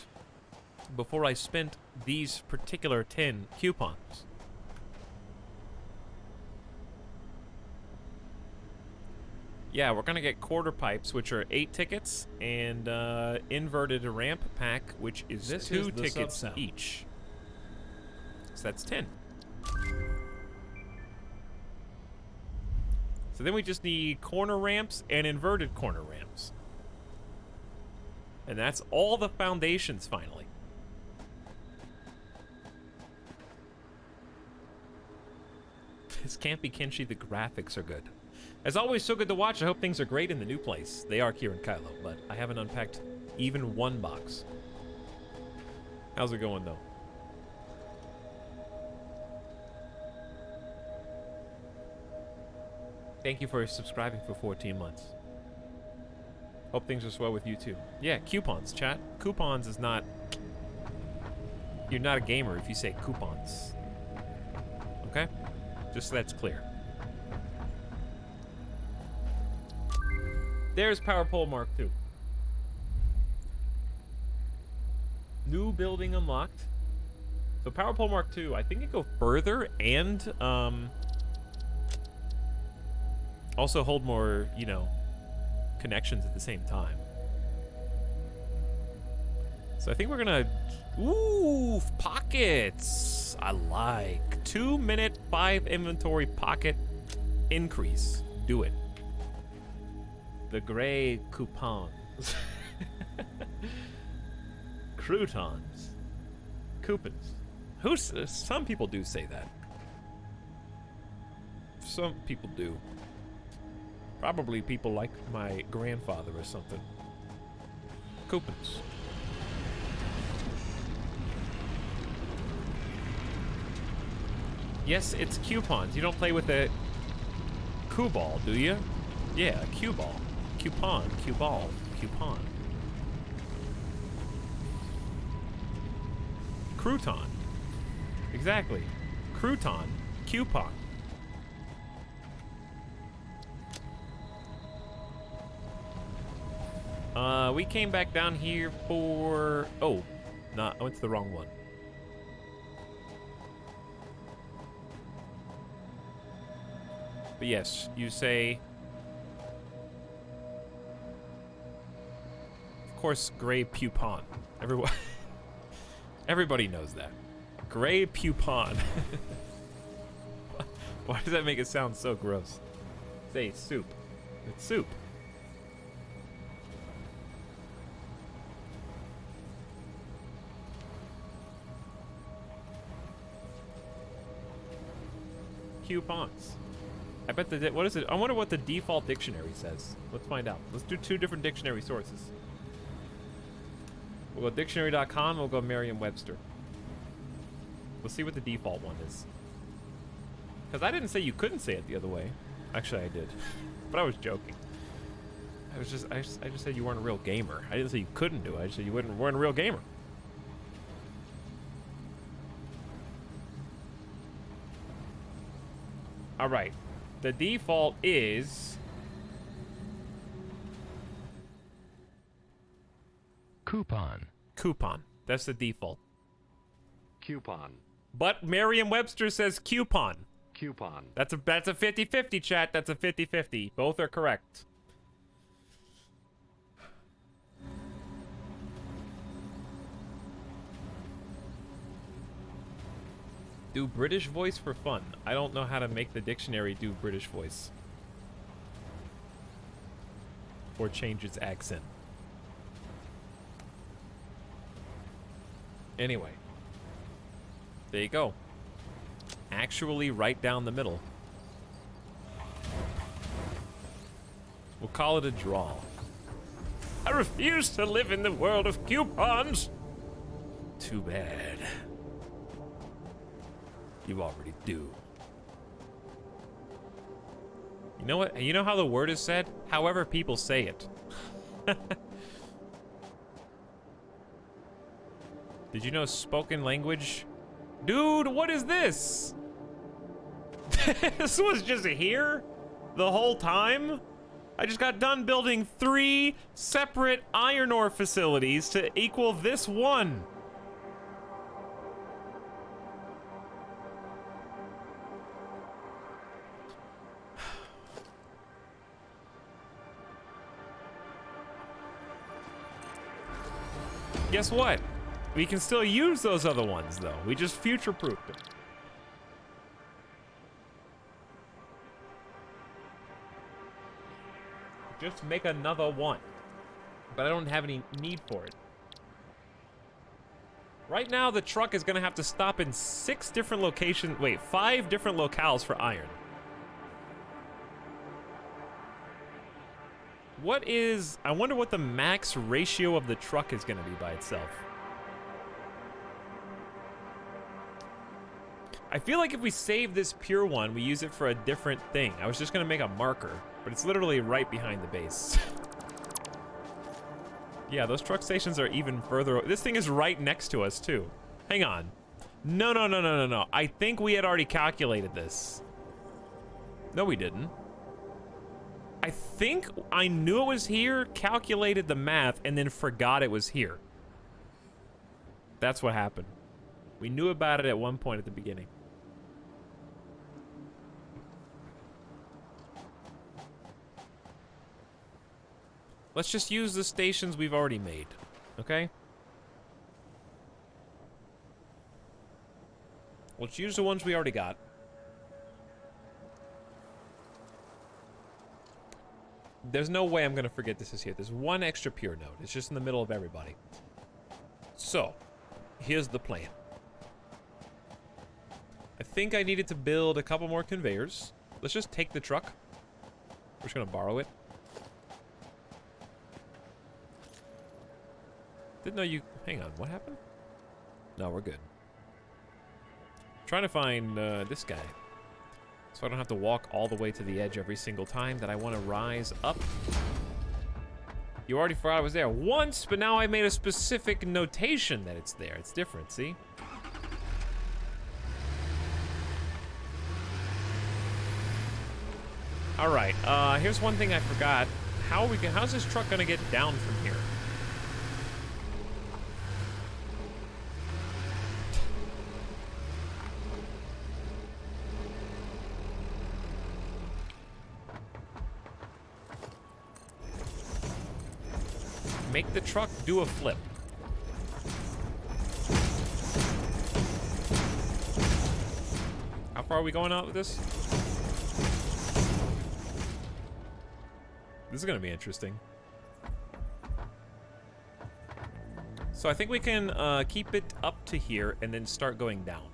before I spent these particular 10 coupons. Yeah, we're gonna get quarter pipes, which are 8 tickets, and inverted ramp pack, which is This 2 is the tickets sub-sound. each. So that's 10. So then we just need corner ramps and inverted corner ramps. And that's all the foundations, finally. This can't be Kinchi, the graphics are good. As always, so good to watch. I hope things are great in the new place. They are here in Kylo, but I haven't unpacked even one box. How's it going, though? Thank you for subscribing for 14 months. Hope things are swell with you, too. Yeah, coupons, chat. Coupons is not... You're not a gamer if you say coupons. Okay? Just so that's clear. There's Power Pole Mark II. New building unlocked. So Power Pole Mark II, I think it go further and also hold more, you know, connections at the same time. So I think we're gonna, ooh, pockets. I like 2 minute 5 inventory pocket increase. Do it. The gray coupons. Croutons. Coupons. Some people do say that. Some people do. Probably people like my grandfather or something. Coupons. Yes, it's coupons. You don't play with a cue ball, do you? Yeah, a cue ball. Coupon, cue ball, coupon. Crouton. Exactly. Crouton, coupon. We came back down here for... Oh, no, I went to the wrong one. But yes, you say... Of course, gray pupon. Everybody knows that. Gray pupon. Why does that make it sound so gross? Say soup. It's soup. Coupons. I bet what is it? I wonder what the default dictionary says. Let's find out. Let's do 2 different dictionary sources. We'll go dictionary.com, we'll go Merriam-Webster. Let's see what the default one is. Because I didn't say you couldn't say it the other way. Actually, I did. But I was joking. I just said you weren't a real gamer. I didn't say you couldn't do it. I just said you weren't a real gamer. All right. The default is... Coupon. Coupon. That's the default. Coupon. But Merriam-Webster says coupon. Coupon. That's a 50-50, chat. That's a 50-50. Both are correct. Do British voice for fun. I don't know how to make the dictionary do British voice. Or change its accent. Anyway. There you go. Actually right down the middle. We'll call it a draw. I refuse to live in the world of coupons. Too bad. You already do. You know what? You know how the word is said? However people say it. Did you know spoken language? Dude, what is this? This was just here the whole time? I just got done building 3 separate iron ore facilities to equal this one. Guess what? We can still use those other ones, though. We just future-proofed them. Just make another one. But I don't have any need for it. Right now, the truck is going to have to stop in 6 different locations. Wait, 5 different locales for iron. What is... I wonder what the max ratio of the truck is going to be by itself. I feel like if we save this pure one, we use it for a different thing. I was just going to make a marker, but it's literally right behind the base. Yeah, those truck stations are even further... This thing is right next to us, too. Hang on. No. I think we had already calculated this. No, we didn't. I think I knew it was here, calculated the math, and then forgot it was here. That's what happened. We knew about it at one point at the beginning. Let's just use the stations we've already made, okay? Let's use the ones we already got. There's no way I'm gonna forget this is here. There's one extra pure node. It's just in the middle of everybody. So, here's the plan. I think I needed to build a couple more conveyors. Let's just take the truck. We're just gonna borrow it. Didn't know you... Hang on, what happened? No, we're good. Trying to find this guy. So I don't have to walk all the way to the edge every single time that I want to rise up. You already forgot I was there once, but now I made a specific notation that it's there. It's different, see? Alright, here's one thing I forgot. How's this truck gonna get down from here? Make the truck do a flip. How far are we going out with this? This is gonna be interesting. So I think we can keep it up to here and then start going down.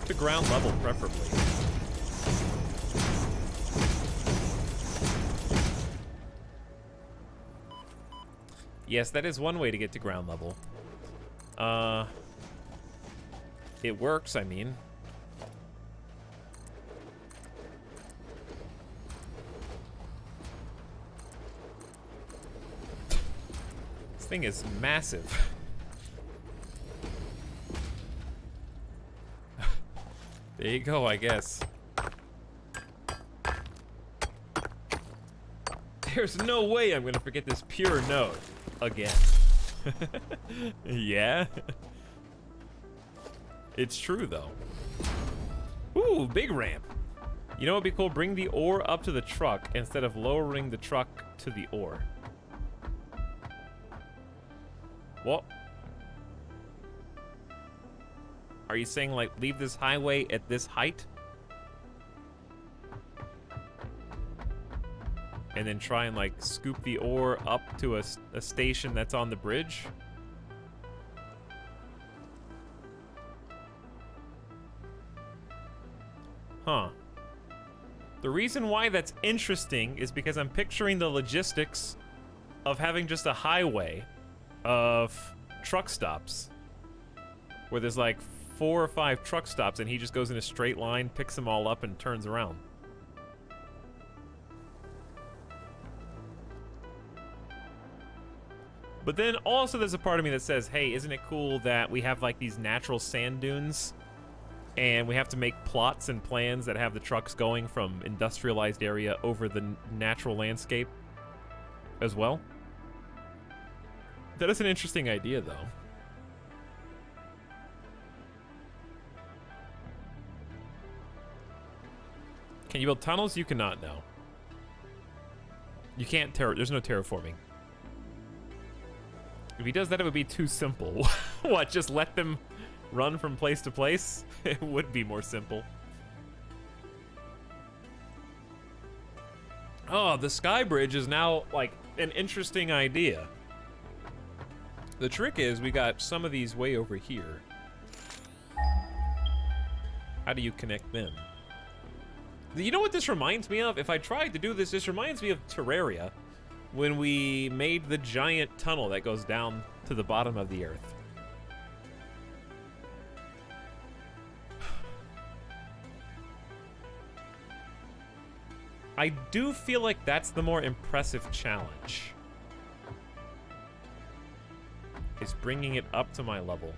To ground level, preferably. Yes, that is one way to get to ground level. It works, I mean. This thing is massive. There you go, I guess. There's no way I'm gonna forget this pure node again. Yeah? It's true, though. Ooh, big ramp. You know what would be cool? Bring the ore up to the truck instead of lowering the truck to the ore. What? Are you saying, like, leave this highway at this height? And then try and, like, scoop the ore up to a station that's on the bridge? Huh. The reason why that's interesting is because I'm picturing the logistics of having just a highway of truck stops. Where there's, like, 4 or 5 truck stops and he just goes in a straight line, picks them all up, and turns around. But then also there's a part of me that says, hey, isn't it cool that we have like these natural sand dunes and we have to make plots and plans that have the trucks going from industrialized area over the natural landscape as well? That is an interesting idea, though. Can you build tunnels? You cannot, no. You can't there's no terraforming. If he does that, it would be too simple. What, just let them run from place to place? It would be more simple. Oh, the sky bridge is now, like, an interesting idea. The trick is we got some of these way over here. How do you connect them? You know what this reminds me of? If I tried to do this, this reminds me of Terraria. When we made the giant tunnel that goes down to the bottom of the earth. I do feel like that's the more impressive challenge. Is bringing it up to my level.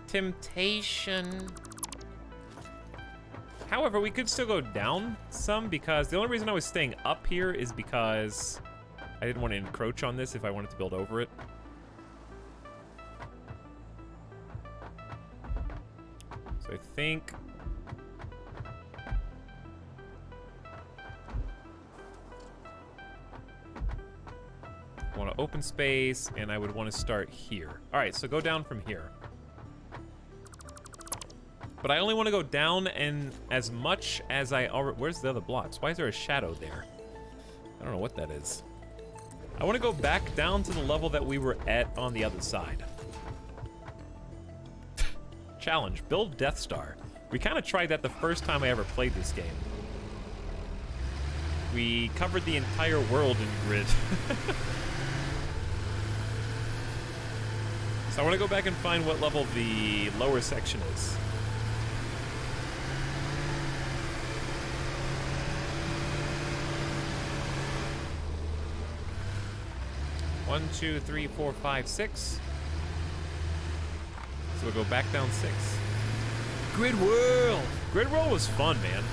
temptation. However, we could still go down some because the only reason I was staying up here is because I didn't want to encroach on this if I wanted to build over it. So I think... I want to open space, and I would want to start here. All right, so go down from here. But I only want to go down and as much as I already... Where's the other blocks? Why is there a shadow there? I don't know what that is. I want to go back down to the level that we were at on the other side. Challenge, build Death Star. We kind of tried that the first time I ever played this game. We covered the entire world in grid. So I want to go back and find what level the lower section is. One, two, three, four, five, six. So we'll go back down 6. Grid World! Grid World was fun, man.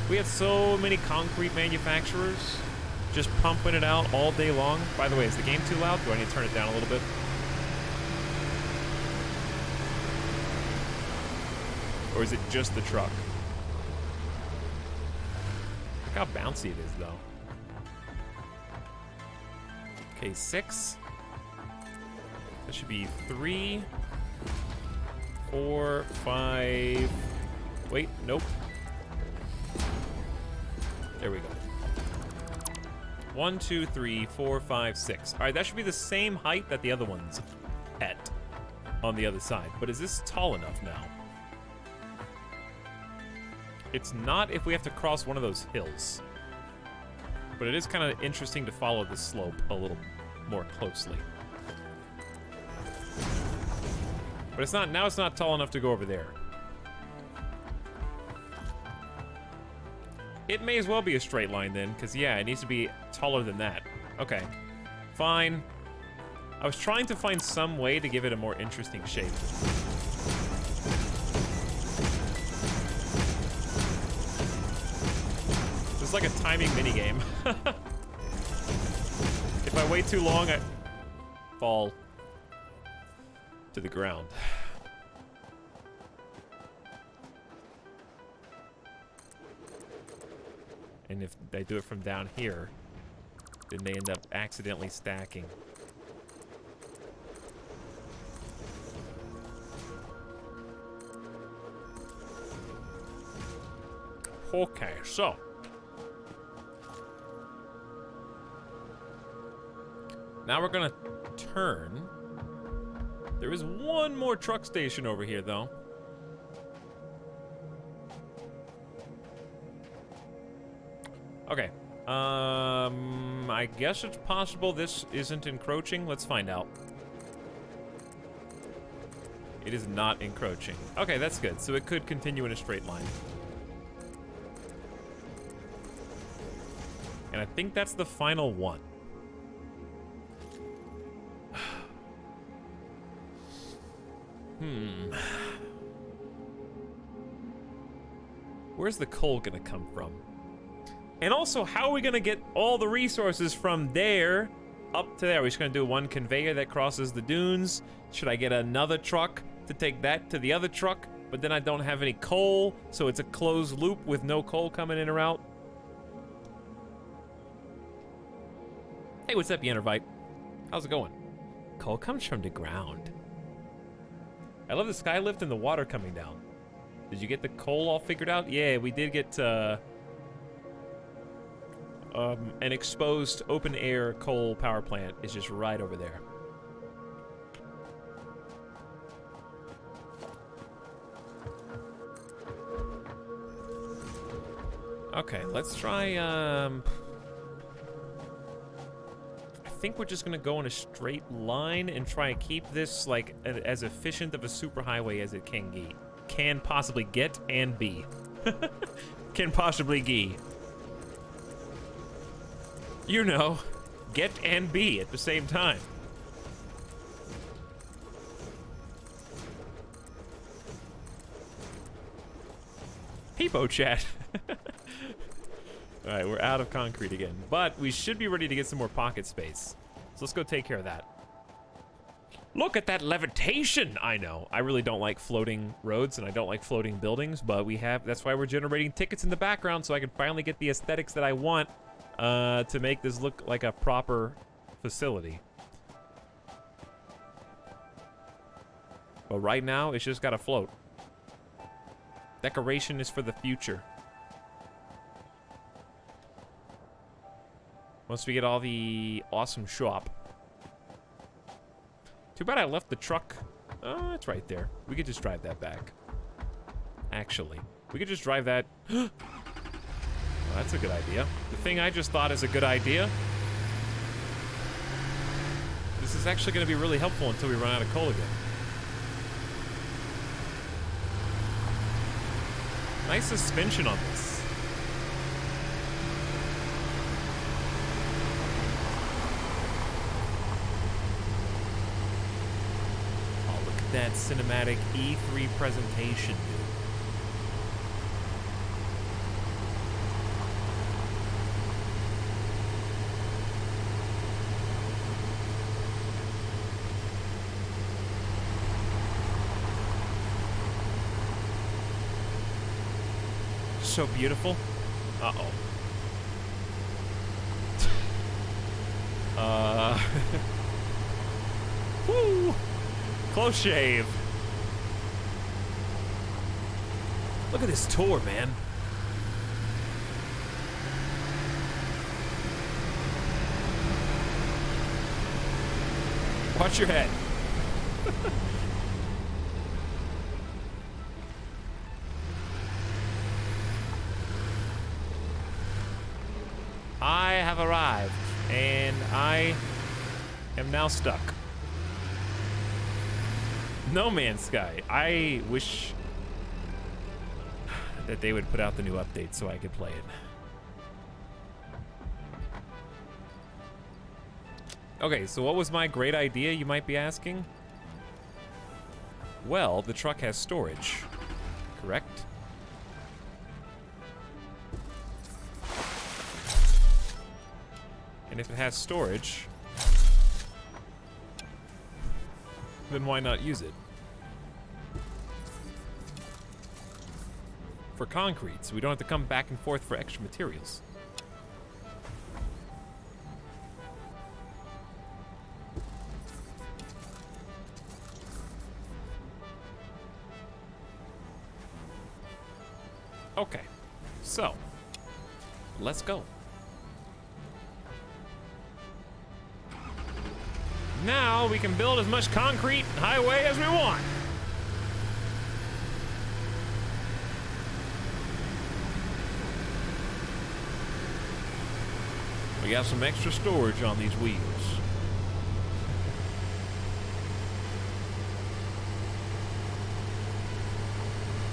We had so many concrete manufacturers just pumping it out all day long. By the way, is the game too loud? Do I need to turn it down a little bit? Or is it just the truck? Look how bouncy it is, though. Okay, 6. That should be 3, 4, 5. Wait, nope. There we go. 1, 2, 3, 4, 5, 6. All right, that should be the same height that the other one's at on the other side. But is this tall enough now? It's not if we have to cross one of those hills. But it is kind of interesting to follow the slope a little more closely. But it's not, now it's not tall enough to go over there. It may as well be a straight line then, because yeah, it needs to be taller than that. Okay, fine. I was trying to find some way to give it a more interesting shape. It's like a timing minigame. If I wait too long, I fall to the ground. And if I do it from down here, then they end up accidentally stacking. Okay, so. Now we're gonna turn. There is one more truck station over here, though. Okay. I guess it's possible this isn't encroaching. Let's find out. It is not encroaching. Okay, that's good. So it could continue in a straight line. And I think that's the final one. Where's the coal gonna come from? And also, how are we gonna get all the resources from there up to there? We're just gonna do one conveyor that crosses the dunes. Should I get another truck to take that to the other truck? But then I don't have any coal, so it's a closed loop with no coal coming in or out. Hey, what's up, Yannervite? How's it going? Coal comes from the ground. I love the skylift and the water coming down. Did you get the coal all figured out? Yeah, we did get an exposed open-air coal power plant is just right over there. Okay, let's try, I think we're just gonna go in a straight line and try and keep this, like, as efficient of a superhighway as it can possibly get and be. Can possibly be. You know, get and be at the same time. cheapo, chat. All right, we're out of concrete again, but we should be ready to get some more pocket space. So let's go take care of that. Look at that levitation! I know, I really don't like floating roads and I don't like floating buildings, but that's why we're generating tickets in the background so I can finally get the aesthetics that I want to make this look like a proper facility. But right now, it's just gotta float. Decoration is for the future. Once we get all the awesome shop. Too bad I left the truck. Oh, it's right there. We could just drive that back. Actually, we could just drive that. Well, that's a good idea. The thing I just thought is a good idea. This is actually going to be really helpful until we run out of coal again. Nice suspension on this. That cinematic E3 presentation, dude. So beautiful. Uh-oh. Woo! Close shave. Look at this tour, man. Watch your head. I have arrived, and I am now stuck. No Man's Sky. I wish that they would put out the new update so I could play it. Okay, so what was my great idea, you might be asking? Well, the truck has storage, correct? And if it has storage, then why not use it? For concrete, so we don't have to come back and forth for extra materials. Okay, so let's go. Now we can build as much concrete highway as we want. We got some extra storage on these wheels.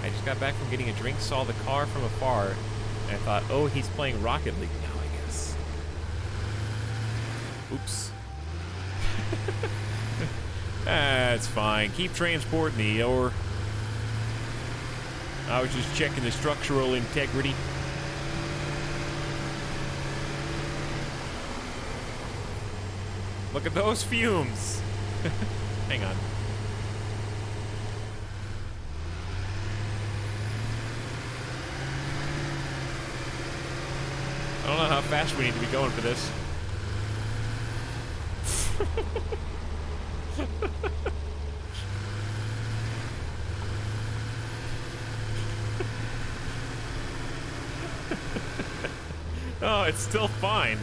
I just got back from getting a drink, saw the car from afar, and I thought, oh, he's playing Rocket League now, I guess. Oops. That's fine. Keep transporting the ore. I was just checking the structural integrity. Look at those fumes. Hang on. I don't know how fast we need to be going for this. Oh, it's still fine.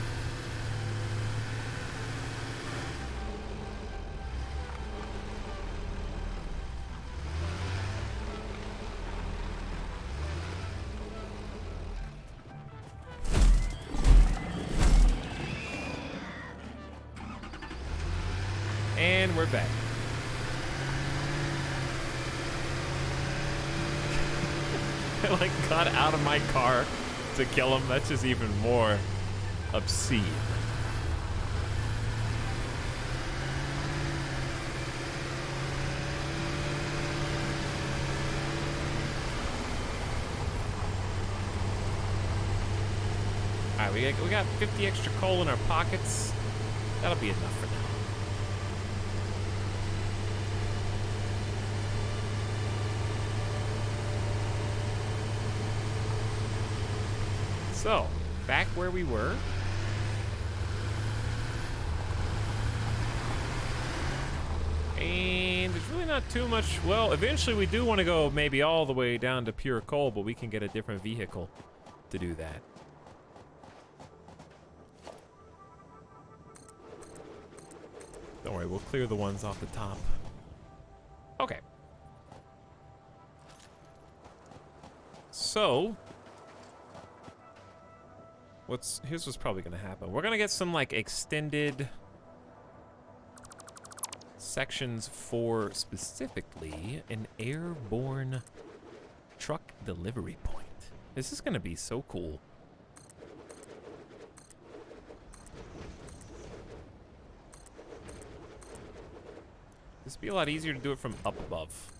And we're back. I like got out of my car to kill him. That's just even more obscene. Alright, we got 50 extra coal in our pockets. That'll be enough for now. So, back where we were. And there's really not too much. Well, eventually we do want to go maybe all the way down to pure coal, but we can get a different vehicle to do that. Don't worry, we'll clear the ones off the top. Okay. So, here's what's probably gonna happen. We're gonna get some like extended sections for specifically an airborne truck delivery point. This is gonna be so cool. This would be a lot easier to do it from up above.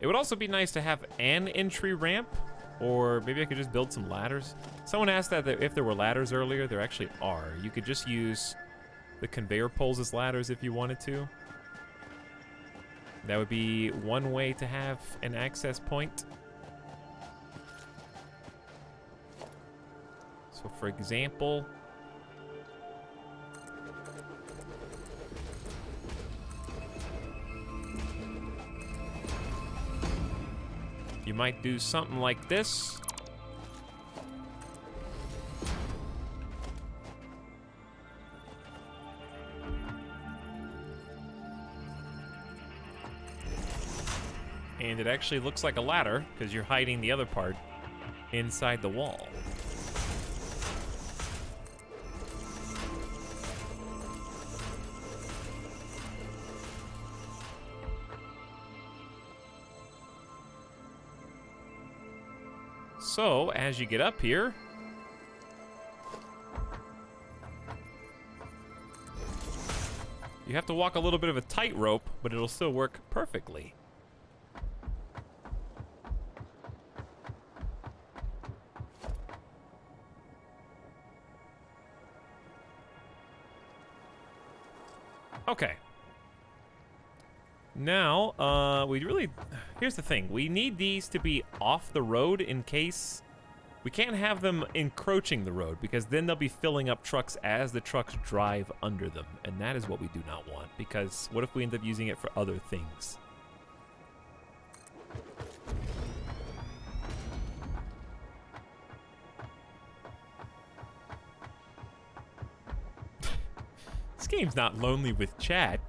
It would also be nice to have an entry ramp, or maybe I could just build some ladders. Someone asked that if there were ladders earlier. There actually are. You could just use the conveyor poles as ladders if you wanted to. That would be one way to have an access point. So for example, you might do something like this. And it actually looks like a ladder because you're hiding the other part inside the wall. So, as you get up here, you have to walk a little bit of a tightrope, but it'll still work perfectly. Okay. Now, here's the thing. We need these to be off the road in case we can't have them encroaching the road, because then they'll be filling up trucks as the trucks drive under them. And that is what we do not want, because what if we end up using it for other things? This game's not lonely with chat.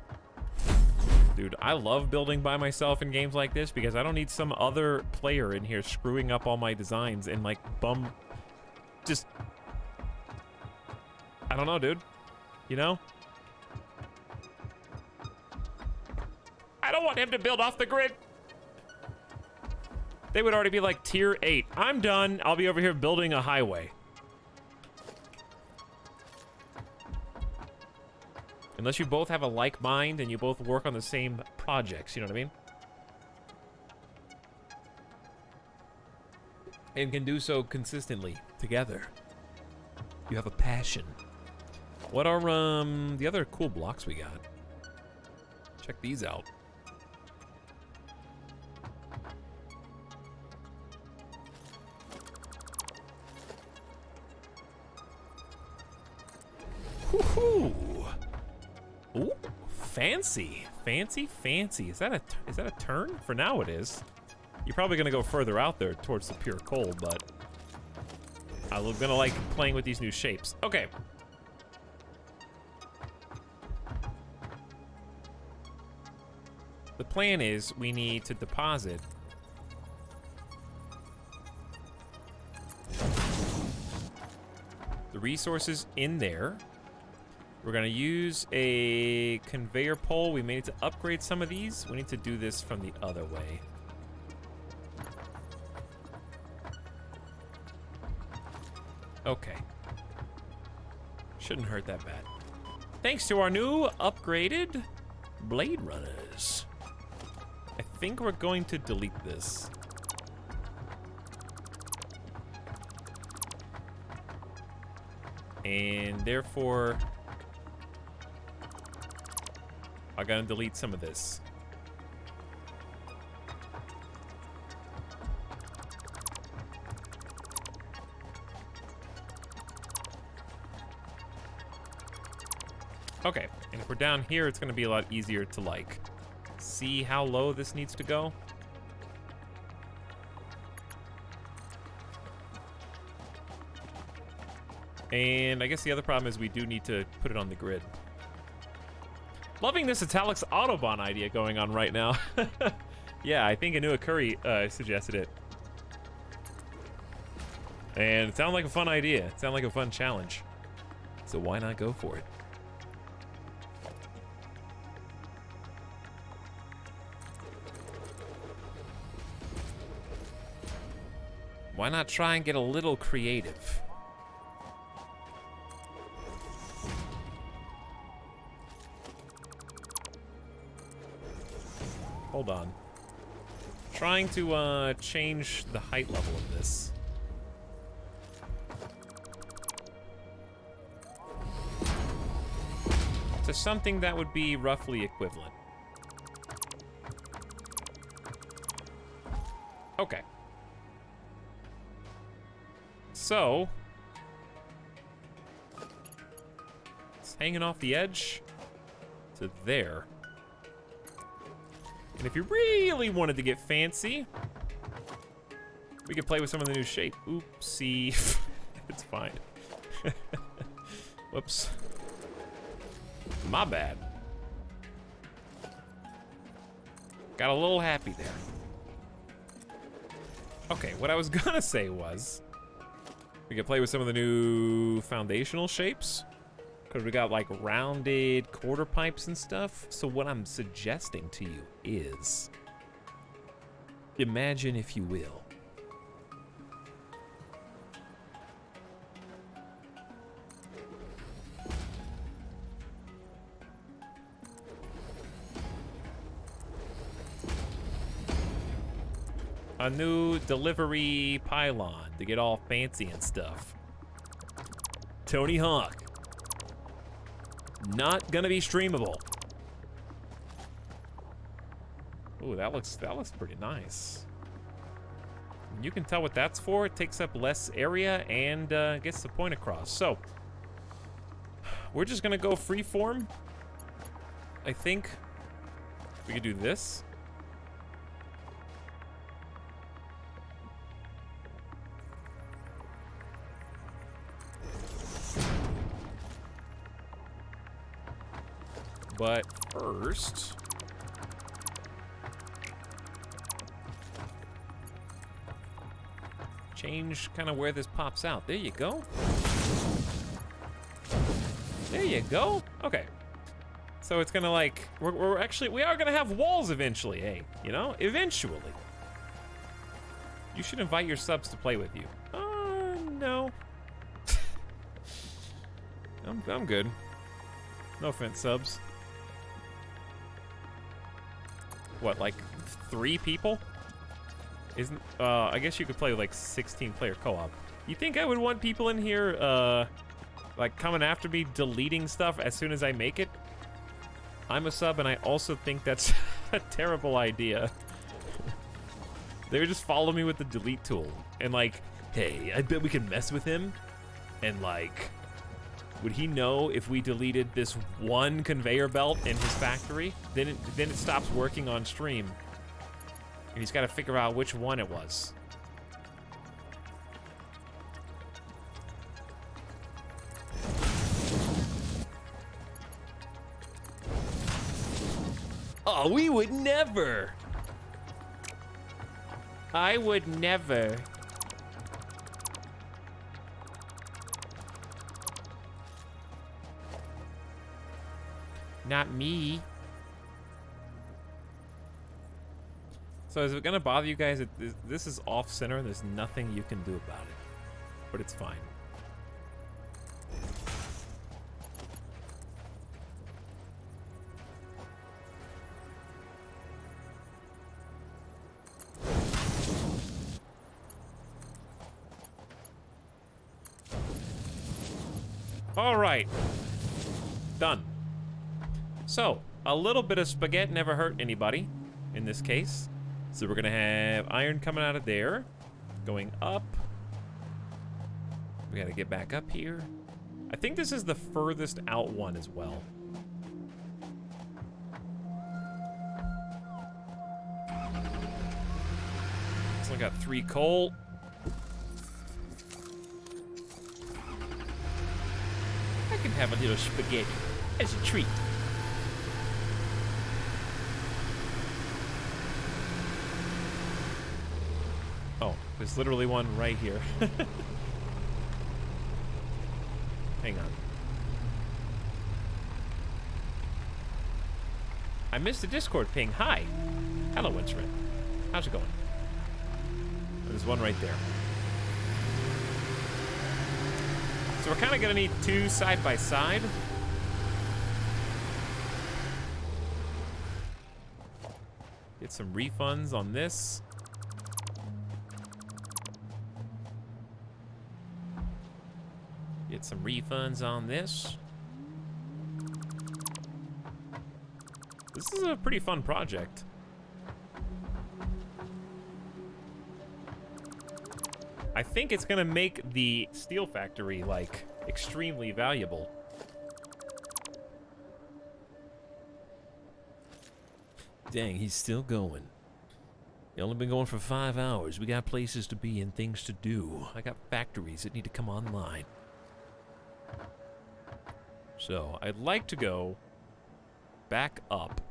Dude, I love building by myself in games like this because I don't need some other player in here screwing up all my designs and like just, I don't know, dude. You know? I don't want him to build off the grid. They would already be like tier 8. I'm done. I'll be over here building a highway. Unless you both have a like mind and you both work on the same projects, you know what I mean? And can do so consistently together. You have a passion. What are the other cool blocks we got? Check these out. Woohoo! Ooh, fancy, fancy, fancy. Is that a turn? For now it is. You're probably gonna go further out there towards the pure coal, but I'm gonna like playing with these new shapes. Okay. The plan is we need to deposit the resources in there. We're gonna use a conveyor pole. We may need to upgrade some of these. We need to do this from the other way. Okay. Shouldn't hurt that bad. Thanks to our new upgraded Blade Runners. I think we're going to delete this. And therefore, I gotta delete some of this. Okay, and if we're down here, it's gonna be a lot easier to, like, see how low this needs to go. And I guess the other problem is we do need to put it on the grid. Loving this Etalyx Autobahn idea going on right now. Yeah, I think Anua Curry suggested it. And it sounded like a fun idea. It sounded like a fun challenge. So why not go for it? Why not try and get a little creative? Hold on. Trying to change the height level of this. To something that would be roughly equivalent. Okay. So, it's hanging off the edge to there. And if you really wanted to get fancy, we could play with some of the new shape. Oopsie. It's fine. Whoops. My bad. Got a little happy there. Okay, what I was gonna say was we could play with some of the new foundational shapes. Because we got like rounded quarter pipes and stuff. So what I'm suggesting to you is, imagine, if you will, a new delivery pylon to get all fancy and stuff. Tony Hawk. Not gonna be streamable. Ooh, that looks pretty nice. You can tell what that's for. It takes up less area and gets the point across. So we're just gonna go freeform. I think we could do this. But first, change kind of where this pops out. There you go. There you go. Okay. So it's gonna like, we are gonna have walls eventually, hey, you know, eventually. You should invite your subs to play with you. No. I'm good. No offense, subs. What, like 3 people? Isn't, I guess you could play like 16-player co-op. You think I would want people in here, like coming after me, deleting stuff as soon as I make it? I'm a sub and I also think that's a terrible idea. They would just follow me with the delete tool and like, hey, I bet we can mess with him. And like, would he know if we deleted this one conveyor belt in his factory? Then it stops working on stream. And he's got to figure out which one it was. Oh, we would never. I would never. Not me. So is it gonna bother you guys that this is off center and there's nothing you can do about it? But it's fine. All right. Done. So, a little bit of spaghetti never hurt anybody in this case. So we're gonna have iron coming out of there, going up. We gotta get back up here. I think this is the furthest out one as well. So I got 3 coal. I can have a little spaghetti as a treat. Oh, there's literally one right here. Hang on. I missed the Discord ping. Hi. Hello, Winchman. How's it going? There's one right there. So we're kind of gonna need 2 side by side. Get some refunds on this. Get some refunds on this. This is a pretty fun project. I think it's gonna make the steel factory, like, extremely valuable. Dang, he's still going. He only been going for 5 hours. We got places to be and things to do. I got factories that need to come online. So, I'd like to go back up.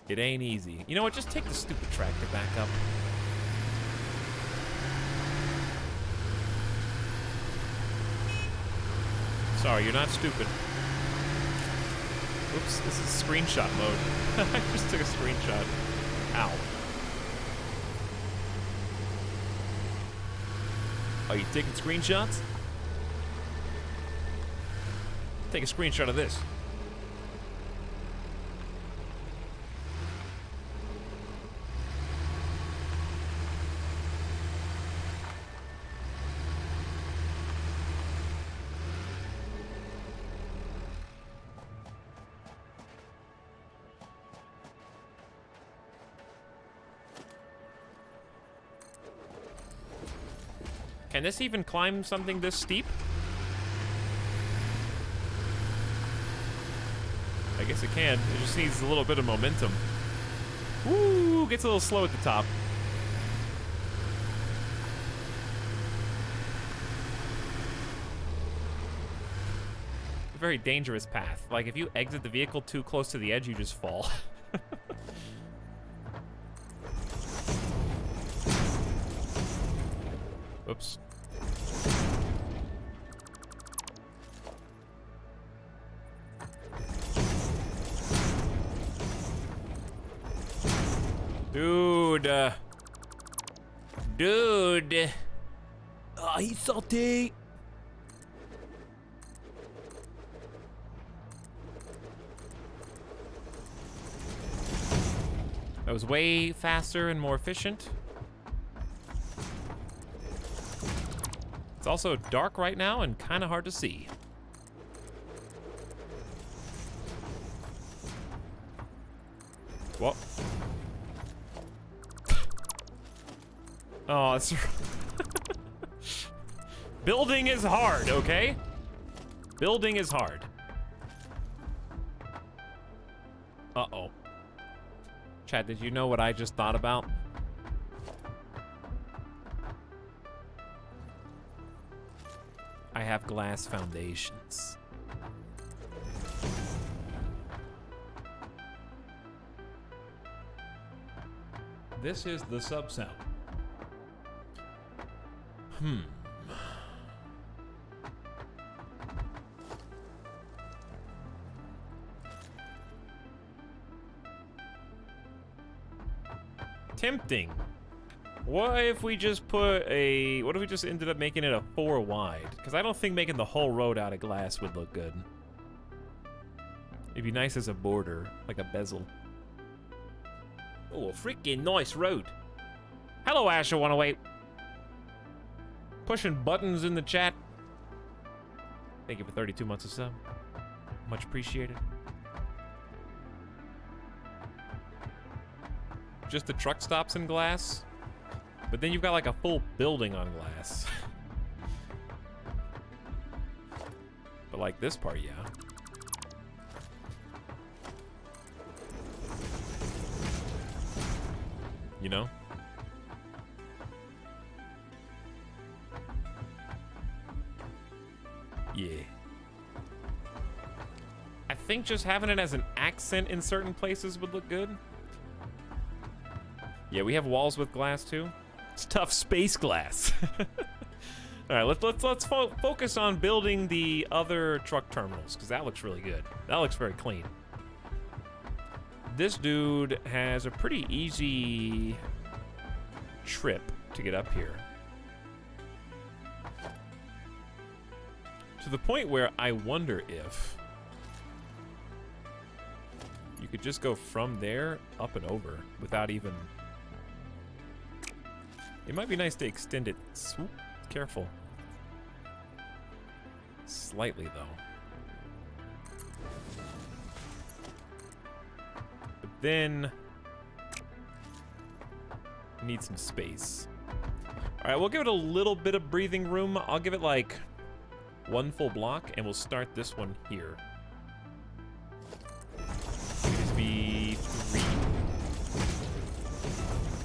It ain't easy. You know what? Just take the stupid tractor back up. Sorry, you're not stupid. Oops, this is screenshot mode. I just took a screenshot. Ow. Are you taking screenshots? Take a screenshot of this. Can this even climb something this steep? I guess it can. It just needs a little bit of momentum. Ooh, gets a little slow at the top. A very dangerous path. Like, if you exit the vehicle too close to the edge, you just fall. Oops. Dude. Dude. Oh, he's salty. That was way faster and more efficient. It's also dark right now and kind of hard to see. Whoa. Oh, that's... Building is hard, okay? Building is hard. Uh-oh. Chad, did you know what I just thought about? I have glass foundations. This is the sub sound. Tempting. What if we just put a... What if we just ended up making it a 4 wide? Because I don't think making the whole road out of glass would look good. It'd be nice as a border, like a bezel. Oh, a freaking nice road. Hello, Asher 108. pushing buttons in the chat. Thank you for 32 months of sub. Much appreciated. Just the truck stops in glass, but then you've got like a full building on glass. But like this part, yeah. You know? Yeah. I think just having it as an accent in certain places would look good. Yeah, we have walls with glass too. It's tough space glass. All right, let's focus on building the other truck terminals because that looks really good. That looks very clean. This dude has a pretty easy trip to get up here. To the point where I wonder if you could just go from there up and over without even... It might be nice to extend it. Swoop. Careful. Slightly, though. But then... we need some space. Alright, we'll give it a little bit of breathing room. I'll give it, like, one full block, and we'll start this one here. It needs to be 3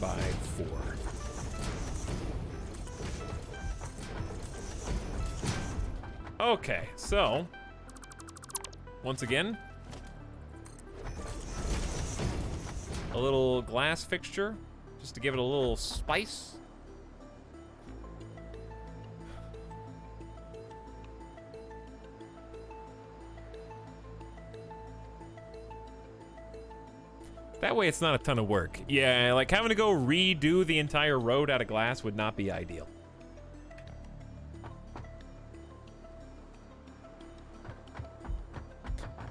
by 4. Okay, so once again, a little glass fixture just to give it a little spice. That way it's not a ton of work. Yeah, like having to go redo the entire road out of glass would not be ideal.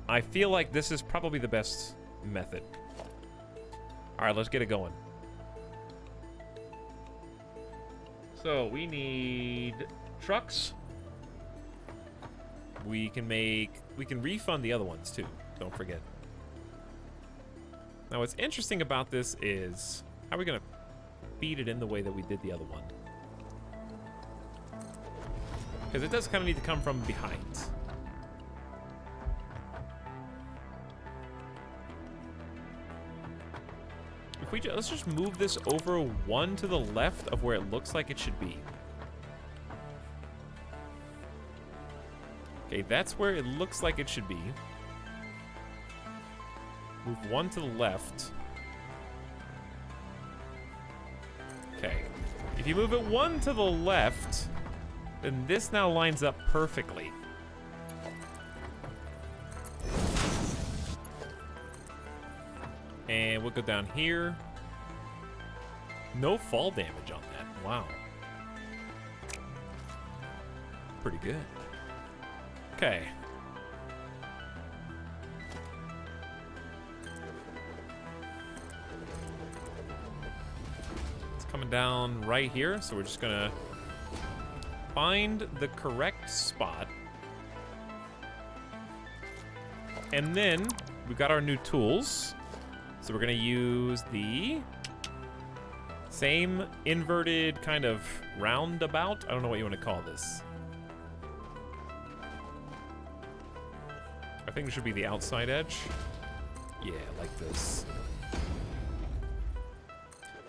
I feel like this is probably the best method. All right, let's get it going. So we need trucks. We can refund the other ones too. Don't forget. Now what's interesting about this is, how are we gonna feed it in the way that we did the other one? Because it does kind of need to come from behind. If we let's just move this over 1 to the left of where it looks like it should be. Okay, that's where it looks like it should be. Move 1 to the left. Okay. If you move it 1 to the left, then this now lines up perfectly. And we'll go down here. No fall damage on that. Wow. Pretty good. Okay. It's coming down right here, so we're just gonna find the correct spot. And then we've got our new tools. So we're gonna use the same inverted kind of roundabout. I don't know what you want to call this. I think it should be the outside edge. Yeah, like this.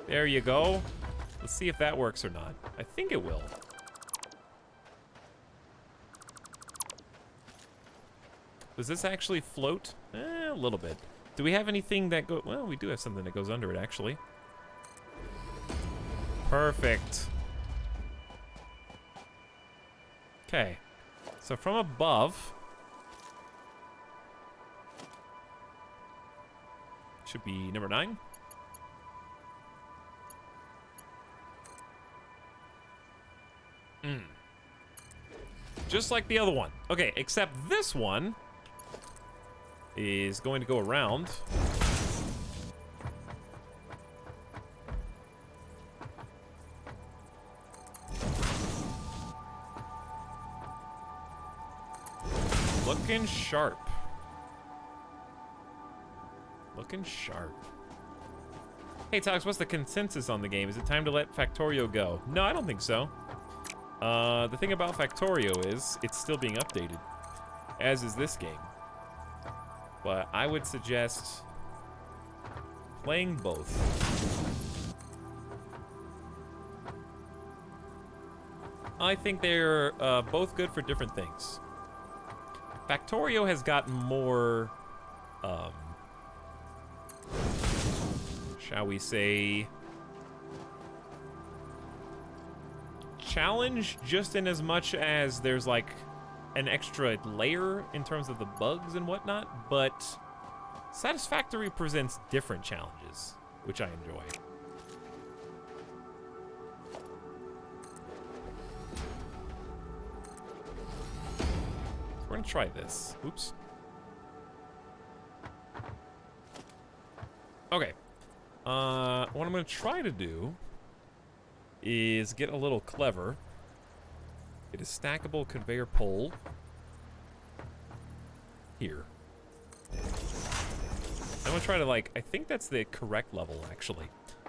There you go. Let's see if that works or not. I think it will. Does this actually float? A little bit. Do we have anything that go? Well, we do have something that goes under it, actually. Perfect. Okay. So from above, should be number 9. Just like the other one. Okay, except this one is going to go around. Looking sharp. Looking sharp. Hey, Tox, what's the consensus on the game? Is it time to let Factorio go? No, I don't think so. The thing about Factorio is it's still being updated, as is this game. But I would suggest playing both. I think they're both good for different things. Factorio has gotten more, shall we say, challenge, just in as much as there's like an extra layer in terms of the bugs and whatnot, but Satisfactory presents different challenges, which I enjoy. We're gonna try this. Oops. Okay. What I'm gonna try to do is get a little clever. Get a stackable conveyor pole here. I'm gonna try to, like, I think that's the correct level, actually.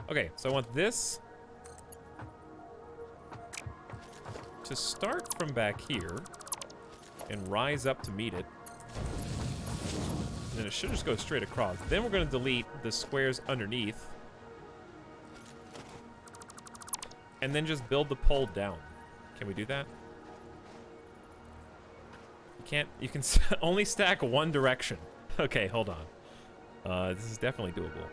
Okay, so I want this to start from back here and rise up to meet it. And then it should just go straight across. Then we're gonna delete the squares underneath. And then just build the pole down. Can we do that? You can't, you can only stack one direction. Okay, hold on. This is definitely doable.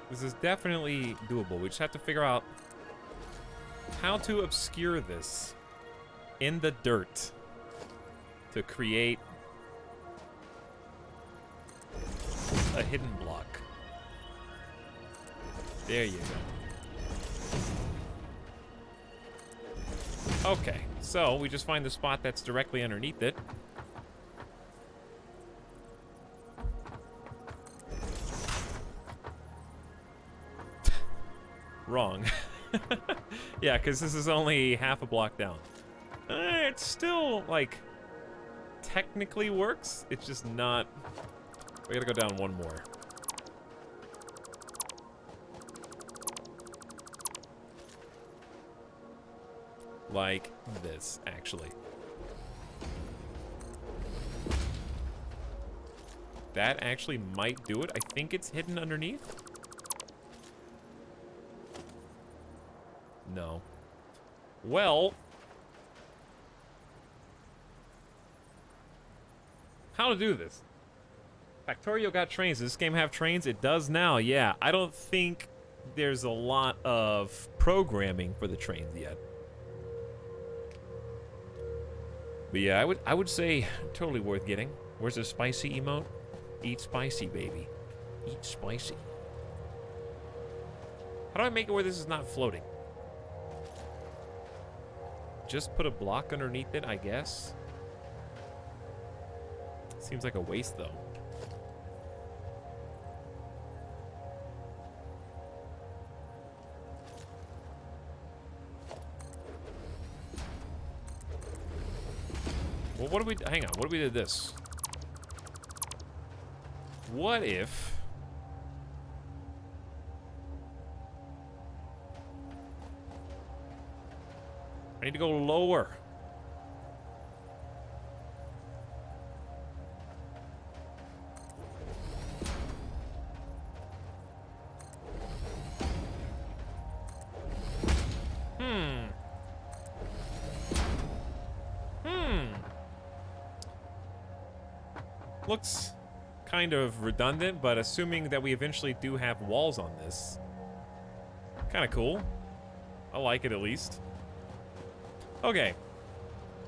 This is definitely doable. We just have to figure out how to obscure this in the dirt to create a hidden block. There you go. Okay, so we just find the spot that's directly underneath it. Wrong. Yeah, because this is only half a block down. It still, like, technically works. It's just not... We gotta go down one more. Like this, actually. That actually might do it. I think it's hidden underneath. No. Well... How to do this? Factorio got trains. Does this game have trains? It does now, yeah. I don't think there's a lot of programming for the trains yet. But yeah, I would say totally worth getting. Where's the spicy emote? Eat spicy, baby. Eat spicy. How do I make it where this is not floating? Just put a block underneath it, I guess. Seems like a waste, though. Well, what do we... Hang on. What if we did this? What if... I need to go lower. Looks kind of redundant, but assuming that we eventually do have walls on this, kind of cool. I like it, at least. Okay.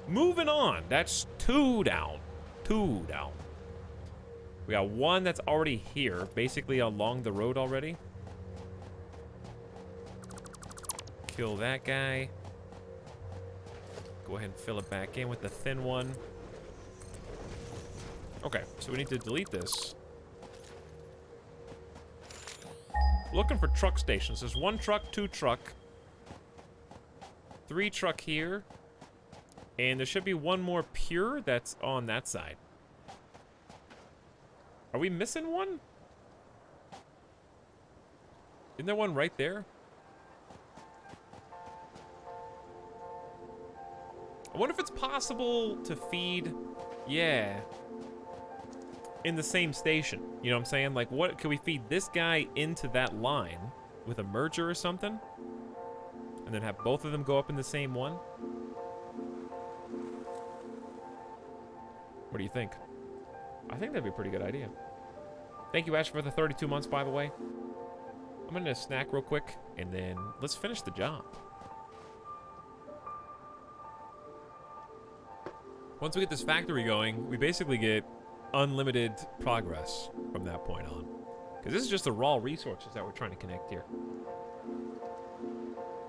Moving on. That's 2 down. 2 down. We got 1 that's already here, basically along the road already. Kill that guy. Go ahead and fill it back in with the thin one. Okay, so we need to delete this. Looking for truck stations. There's 1 truck, 2 truck, 3 truck here, and there should be 1 more pure that's on that side. Are we missing one? Isn't there one right there? I wonder if it's possible to feed, yeah, in the same station. You know what I'm saying? Like, what can we feed this guy into that line with a merger or something? And then have both of them go up in the same one? What do you think? I think that'd be a pretty good idea. Thank you, Ash, for the 32 months, by the way. I'm gonna snack real quick, and then let's finish the job. Once we get this factory going, we basically get unlimited progress from that point on. Because this is just the raw resources that we're trying to connect here.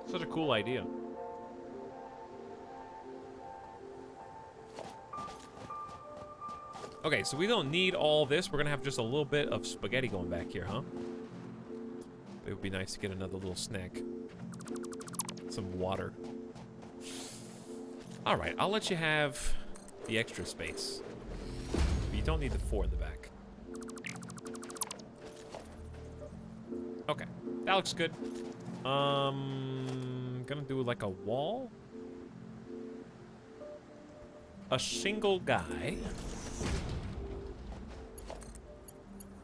Such a cool idea. Okay, so we don't need all this. We're gonna have just a little bit of spaghetti going back here, huh? It would be nice to get another little snack. Some water. Alright, I'll let you have the extra space. But you don't need the 4 in the back. Okay, that looks good. Gonna do like a wall. A single guy.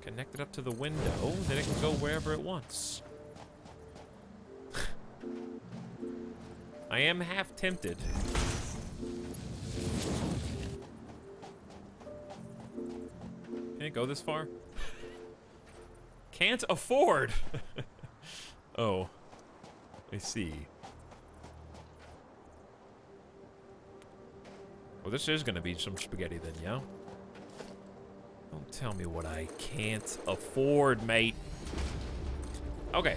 Connect it up to the window, then it can go wherever it wants. I am half tempted. Can it go this far? Can't afford! Oh. I see. Well, this is gonna be some spaghetti then, yeah? Don't tell me what I can't afford, mate. Okay.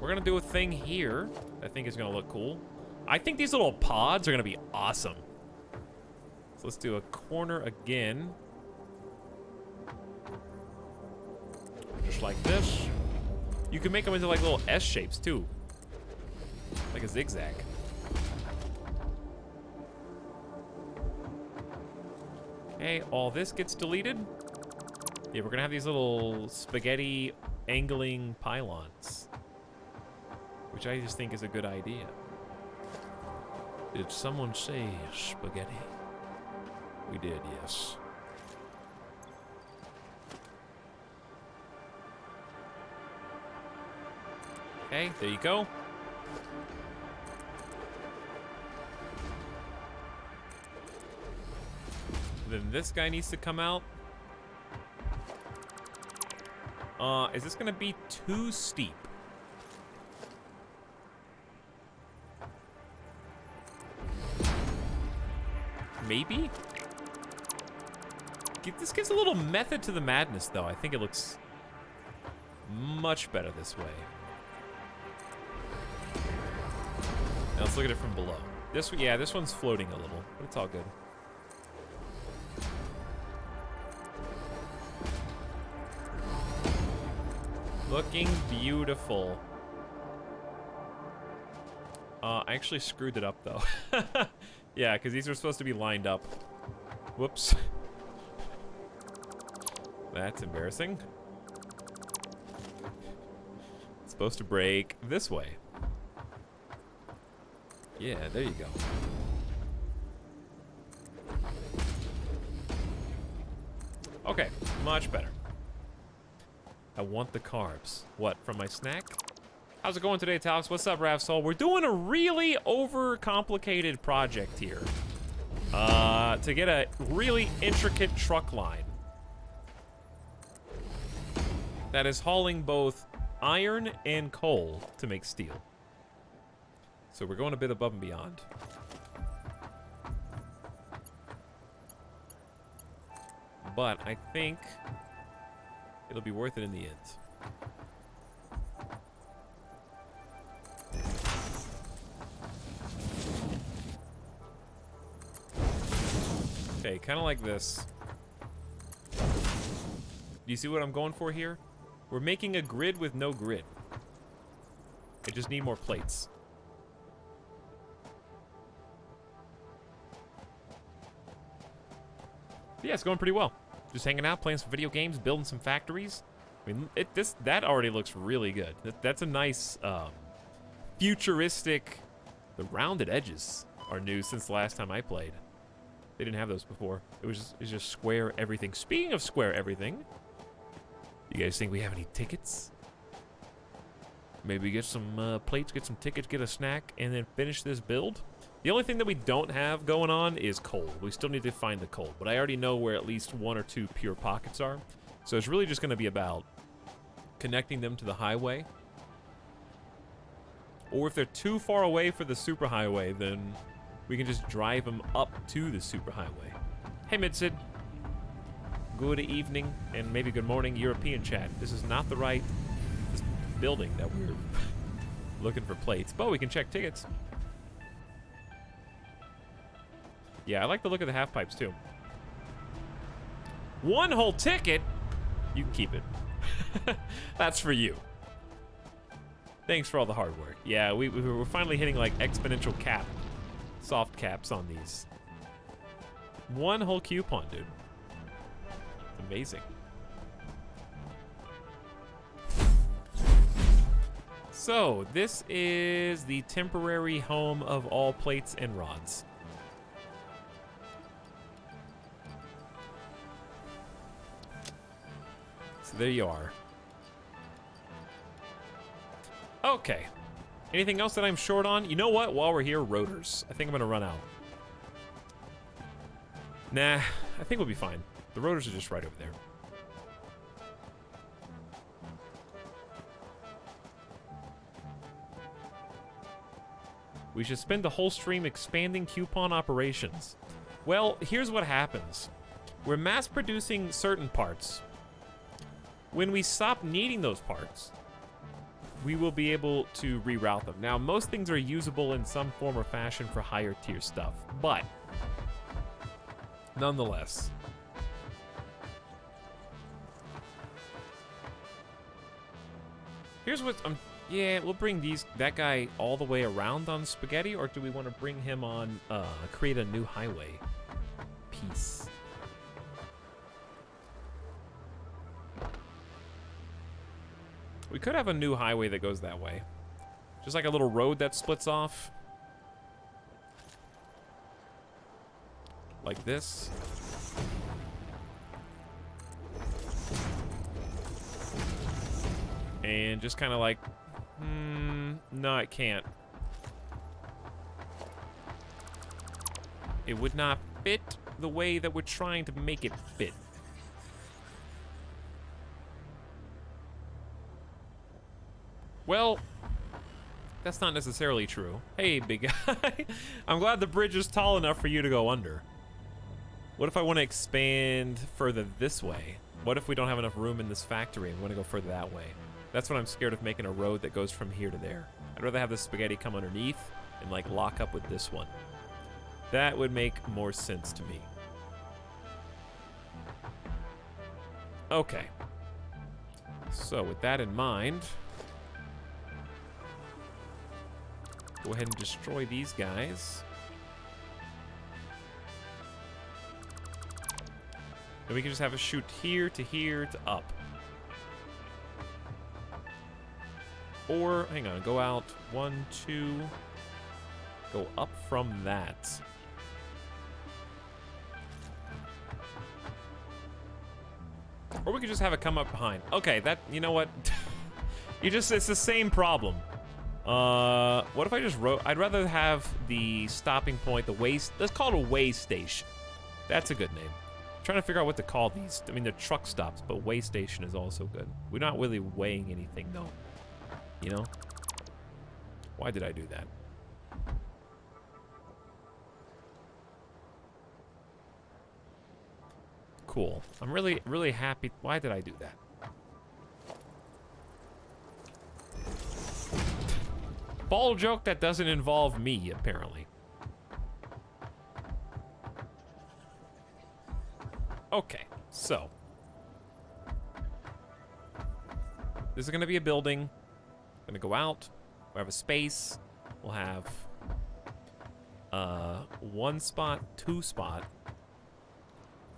We're gonna do a thing here I think is gonna look cool. I think these little pods are gonna be awesome. So let's do a corner again. Just like this. You can make them into like little S shapes too. Like a zigzag. Okay, all this gets deleted. Yeah, we're gonna have these little spaghetti angling pylons. Which I just think is a good idea. Did someone say spaghetti? We did, yes. Okay, there you go. Then this guy needs to come out. Is this gonna be too steep? Maybe? This gives a little method to the madness, though. I think it looks much better this way. Now let's look at it from below. This one, yeah, this one's floating a little, but it's all good. Looking beautiful. I actually screwed it up, though. Yeah, because these were supposed to be lined up. Whoops. That's embarrassing. It's supposed to break this way. Yeah, there you go. Okay, much better. I want the carbs. What, from my snack? How's it going today, Etalyx? What's up, Rafsol? We're doing a really overcomplicated project here. To get a really intricate truck line that is hauling both iron and coal to make steel. So we're going a bit above and beyond. But I think it'll be worth it in the end. Okay, kind of like this. Do you see what I'm going for here? We're making a grid with no grid. I just need more plates. But yeah, it's going pretty well. Just hanging out, playing some video games, building some factories. I mean, that already looks really good. That's a nice futuristic. The rounded edges are new since the last time I played. They didn't have those before. It's just square everything. Speaking of square everything, you guys think we have any tickets? Maybe get some plates, get some tickets, get a snack, and then finish this build? The only thing that we don't have going on is coal. We still need to find the coal, but I already know where at least 1 or 2 pure pockets are. So it's really just going to be about connecting them to the highway. Or if they're too far away for the superhighway, then we can just drive them up to the superhighway. Hey, Midsid. Good evening, and maybe good morning, European chat. This is not the right building that we're looking for plates, but we can check tickets. Yeah, I like the look of the half pipes too. 1 whole ticket? You can keep it. That's for you. Thanks for all the hard work. Yeah, we're finally hitting like exponential cap, soft caps on these. 1 whole coupon, dude. Amazing. So, this is the temporary home of all plates and rods. So there you are. Okay. Anything else that I'm short on? You know what? While we're here, rotors. I think I'm gonna run out. Nah, I think we'll be fine. The rotors are just right over there. We should spend the whole stream expanding coupon operations. Well, here's what happens. We're mass producing certain parts. When we stop needing those parts, we will be able to reroute them. Now, most things are usable in some form or fashion for higher tier stuff, but nonetheless. Here's what yeah, we'll bring that guy all the way around on spaghetti, or do we want to bring him on, create a new highway piece? We could have a new highway that goes that way. Just like a little road that splits off. Like this. And just kind of like, no, it can't. It would not fit the way that we're trying to make it fit. Well, that's not necessarily true. Hey, big guy. I'm glad the bridge is tall enough for you to go under. What if I want to expand further this way? What if we don't have enough room in this factory and want to go further that way? That's what I'm scared of, making a road that goes from here to there. I'd rather have the spaghetti come underneath and like lock up with this one. That would make more sense to me. Okay. So with that in mind, go ahead and destroy these guys. And we can just have a shoot here to up. Or, hang on, go out 1, 2, go up from that. Or we could just have it come up behind. Okay, that, you know what? It's the same problem. What if I just wrote, I'd rather have the stopping point, let's call it a way station. That's a good name. I'm trying to figure out what to call these. I mean, they're truck stops, but way station is also good. We're not really weighing anything, though. You know? Why did I do that? Cool. I'm really, really happy. Why did I do that? Ball joke that doesn't involve me, apparently. Okay, so This is going to be a building. Going to go out. We'll have a space. We'll have 1 spot, 2 spot.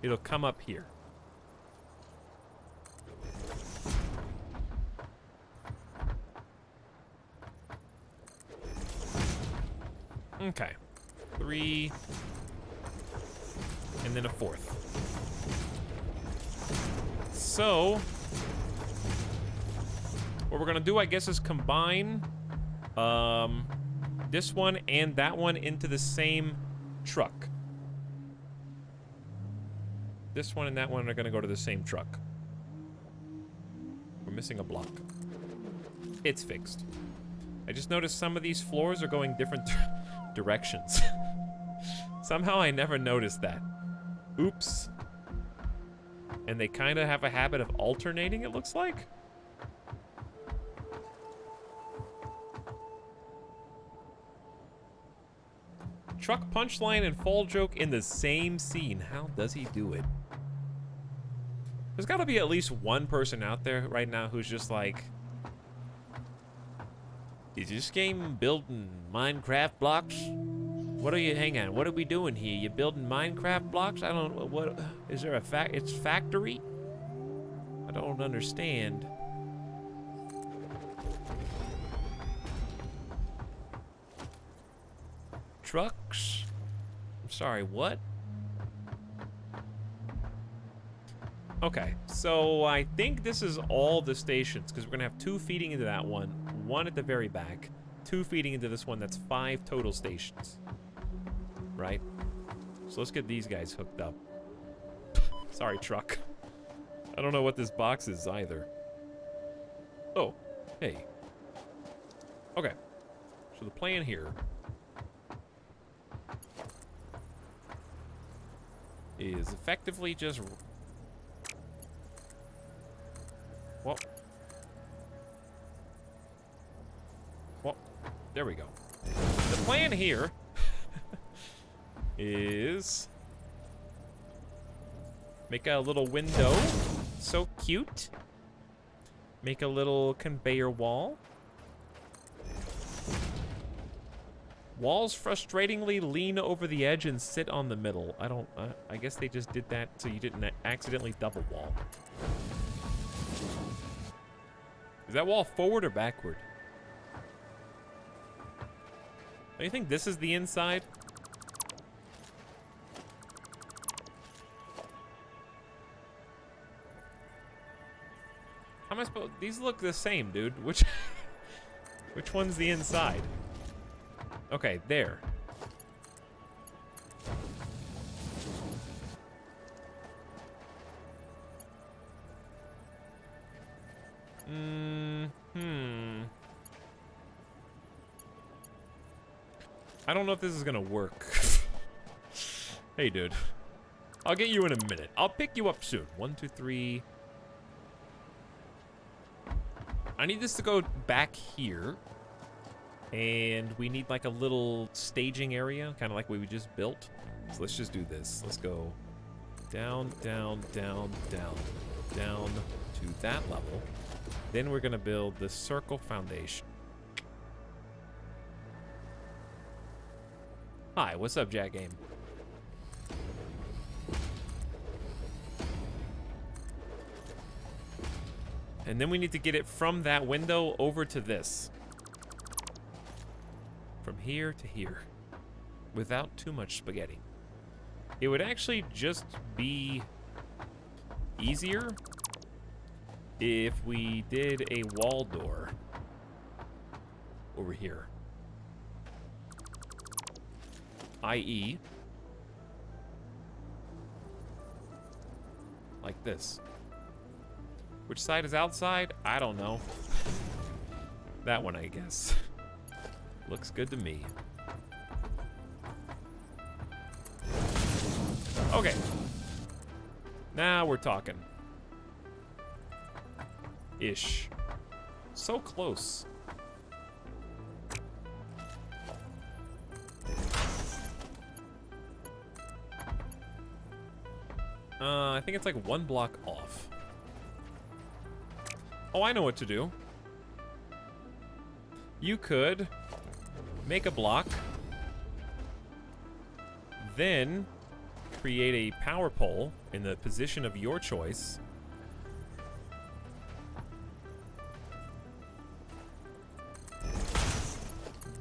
It'll come up here. Okay. 3. And then a 4th. So, what we're gonna do, I guess, is combine this one and that one into the same truck. This one and that one are gonna go to the same truck. We're missing a block. It's fixed. I just noticed some of these floors are going different directions. Somehow I never noticed that. Oops. And they kind of have a habit of alternating, it looks like. Truck punchline and fall joke in the same scene. How does he do it? There's got to be at least one person out there right now who's just like, is this game building Minecraft blocks? What are you, hang on, what are we doing here? You building Minecraft blocks? I don't, what, is there a it's factory? I don't understand. Trucks? I'm sorry, what? Okay, so I think this is all the stations, because we're gonna have 2 feeding into that one at the very back, 2 feeding into this one. That's 5 total stations. Right? So let's get these guys hooked up. Sorry, truck. I don't know what this box is either. Oh, hey. Okay. So the plan here is effectively just... Well, there we go. The plan here is make a little window. So cute. Make a little conveyor wall. Walls frustratingly lean over the edge and sit on the middle. I guess they just did that so you didn't accidentally double wall. Is that wall forward or backward? Do you think this is the inside? How am I supposed? These look the same, dude. Which one's the inside? Okay, there. I don't know if this is gonna work. Hey, dude. I'll get you in a minute. I'll pick you up soon. 1, 2, 3. I need this to go back here. And we need like a little staging area, kind of like what we just built. So let's just do this. Let's go down, down, down, down, down to that level. Then we're gonna build the circle foundation. Hi, what's up, Jack Game? And then we need to get it from that window over to this. From here to here. Without too much spaghetti. It would actually just be easier if we did a wall door over here. I.e., like this. Which side is outside? I don't know. That one, I guess. Looks good to me. Okay. Now we're talking. Ish. So close. I think it's like 1 block off. Oh, I know what to do. You could make a block, then create a power pole in the position of your choice.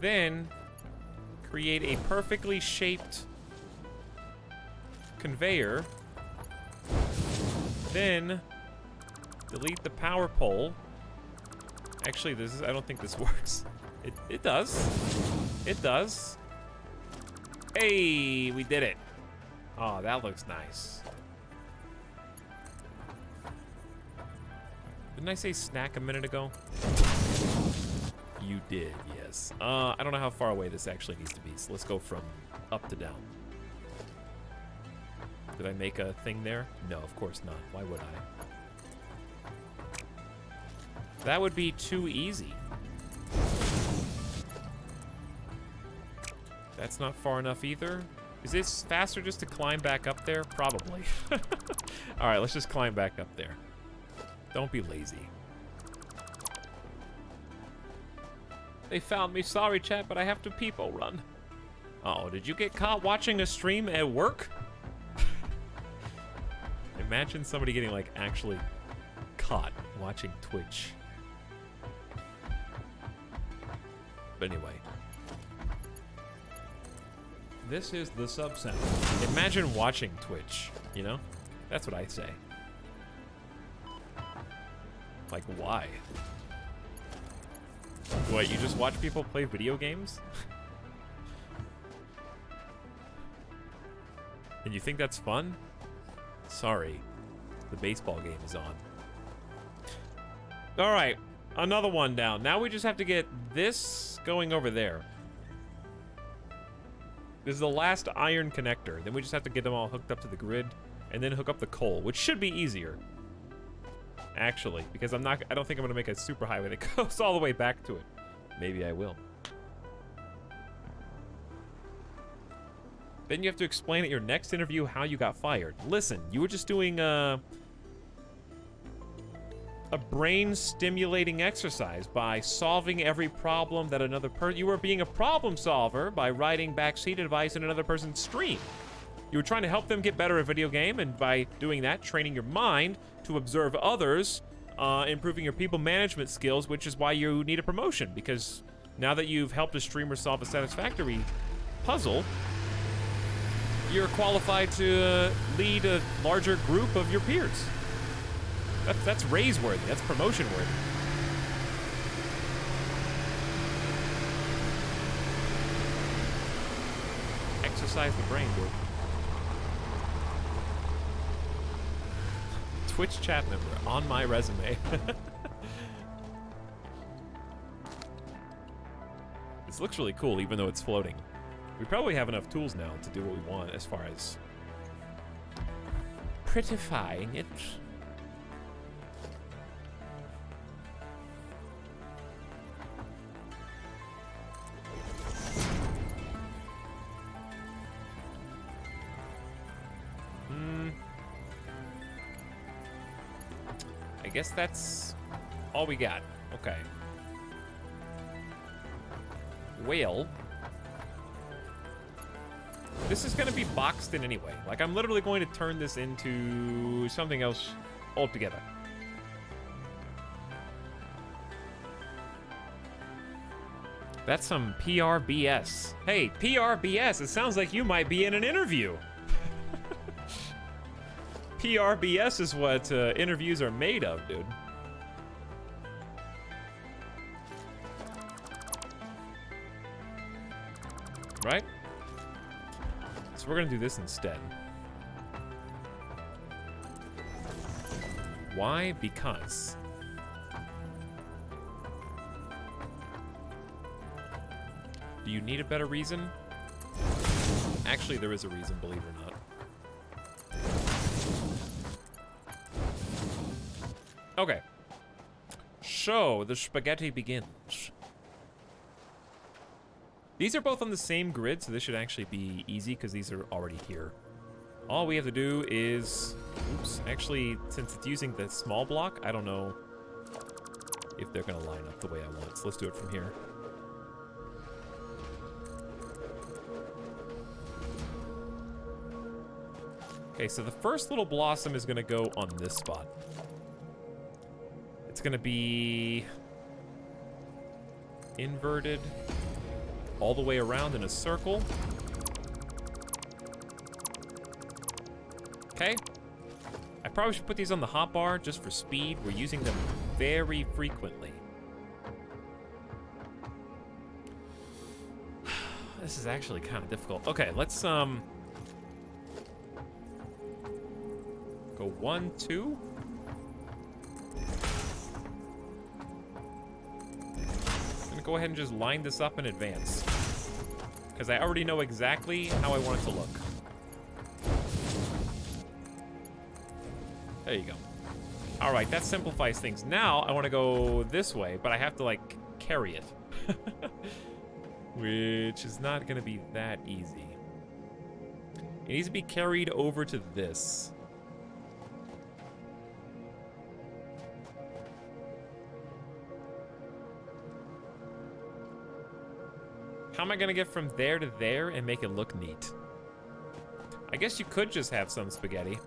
Then create a perfectly shaped conveyor. Then delete the power pole. Actually, I don't think this works. It does. It does. Hey, we did it. Oh, that looks nice. Didn't I say snack a minute ago? You did, yes. I don't know how far away this actually needs to be, so let's go from up to down. Did I make a thing there? No, of course not. Why would I? That would be too easy. That's not far enough either. Is this faster just to climb back up there? Probably. Alright, let's just climb back up there. Don't be lazy. They found me. Sorry, chat, but I have to peepo run. Uh-oh, did you get caught watching a stream at work? Imagine somebody getting, like, actually caught watching Twitch. But anyway. This is the sub-sound. Imagine watching Twitch, you know? That's what I say. Like, why? What, you just watch people play video games? And you think that's fun? Sorry. The baseball game is on. Alright, another one down. Now we just have to get this going over there. This is the last iron connector. Then we just have to get them all hooked up to the grid and then hook up the coal, which should be easier. Actually, because I don't think I'm gonna make a super highway that goes all the way back to it. Maybe I will. Then you have to explain at your next interview how you got fired. Listen, you were just doing a brain-stimulating exercise by solving every problem that another person... You were being a problem solver by writing backseat advice in another person's stream. You were trying to help them get better at video game, and by doing that, training your mind to observe others, improving your people management skills, which is why you need a promotion, because now that you've helped a streamer solve a satisfactory puzzle, you're qualified to lead a larger group of your peers. That's raise worthy. That's promotion worthy. Exercise the brain, dude. Twitch chat member on my resume. This looks really cool, even though it's floating. We probably have enough tools now to do what we want as far as prettifying it. I guess that's all we got. Okay. Well, this is gonna be boxed in anyway. Like, I'm literally going to turn this into something else altogether. That's some PRBS. Hey, PRBS, it sounds like you might be in an interview. PRBS is what interviews are made of, dude. Right? So we're gonna do this instead. Why? Because. Do you need a better reason? Actually, there is a reason, believe it or not. Okay. So, the spaghetti begins. These are both on the same grid, so this should actually be easy because these are already here. All we have to do is... Oops. Actually, since it's using the small block, I don't know if they're gonna line up the way I want. So let's do it from here. Okay, so the first little blossom is gonna go on this spot. It's gonna be inverted all the way around in a circle. Okay. I probably should put these on the hotbar just for speed. We're using them very frequently. This is actually kind of difficult. Okay, let's go 1, 2. I'm gonna go ahead and just line this up in advance, because I already know exactly how I want it to look. There you go. All right, that simplifies things. Now I want to go this way, but I have to like carry it, which is not gonna be that easy. It needs to be carried over to this. How am I gonna get from there to there and make it look neat? I guess you could just have some spaghetti.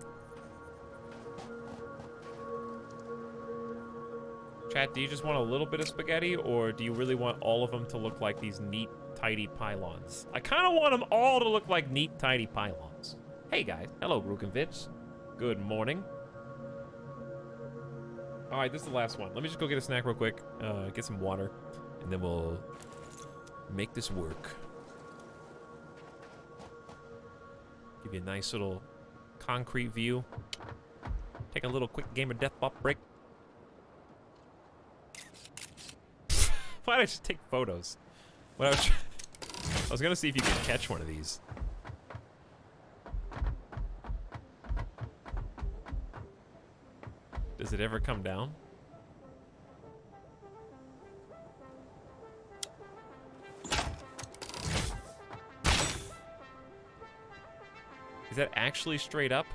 Chat, do you just want a little bit of spaghetti, or do you really want all of them to look like these neat, tidy pylons? I kind of want them all to look like neat, tidy pylons. Hey guys, hello Rukenvitz. Good morning. All right, this is the last one. Let me just go get a snack real quick, get some water, and then we'll make this work. Give you a nice little concrete view. Take a little quick game of death pop break. Why did I just take photos? When I was gonna see if you could catch one of these. Does it ever come down? Is that actually straight up?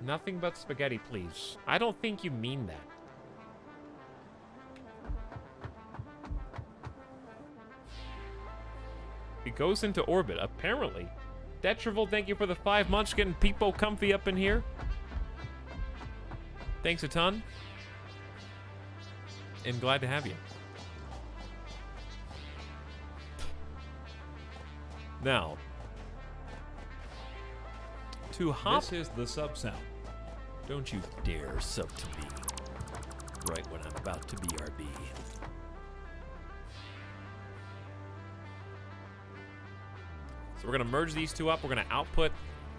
Nothing but spaghetti, please. I don't think you mean that. It goes into orbit, apparently. Detrival, thank you for the 5 months, getting people comfy up in here. Thanks a ton. And glad to have you. Now, to hop. This is the sub sound. Don't you dare sub to me. Right when I'm about to BRB. So we're gonna merge these two up. We're gonna output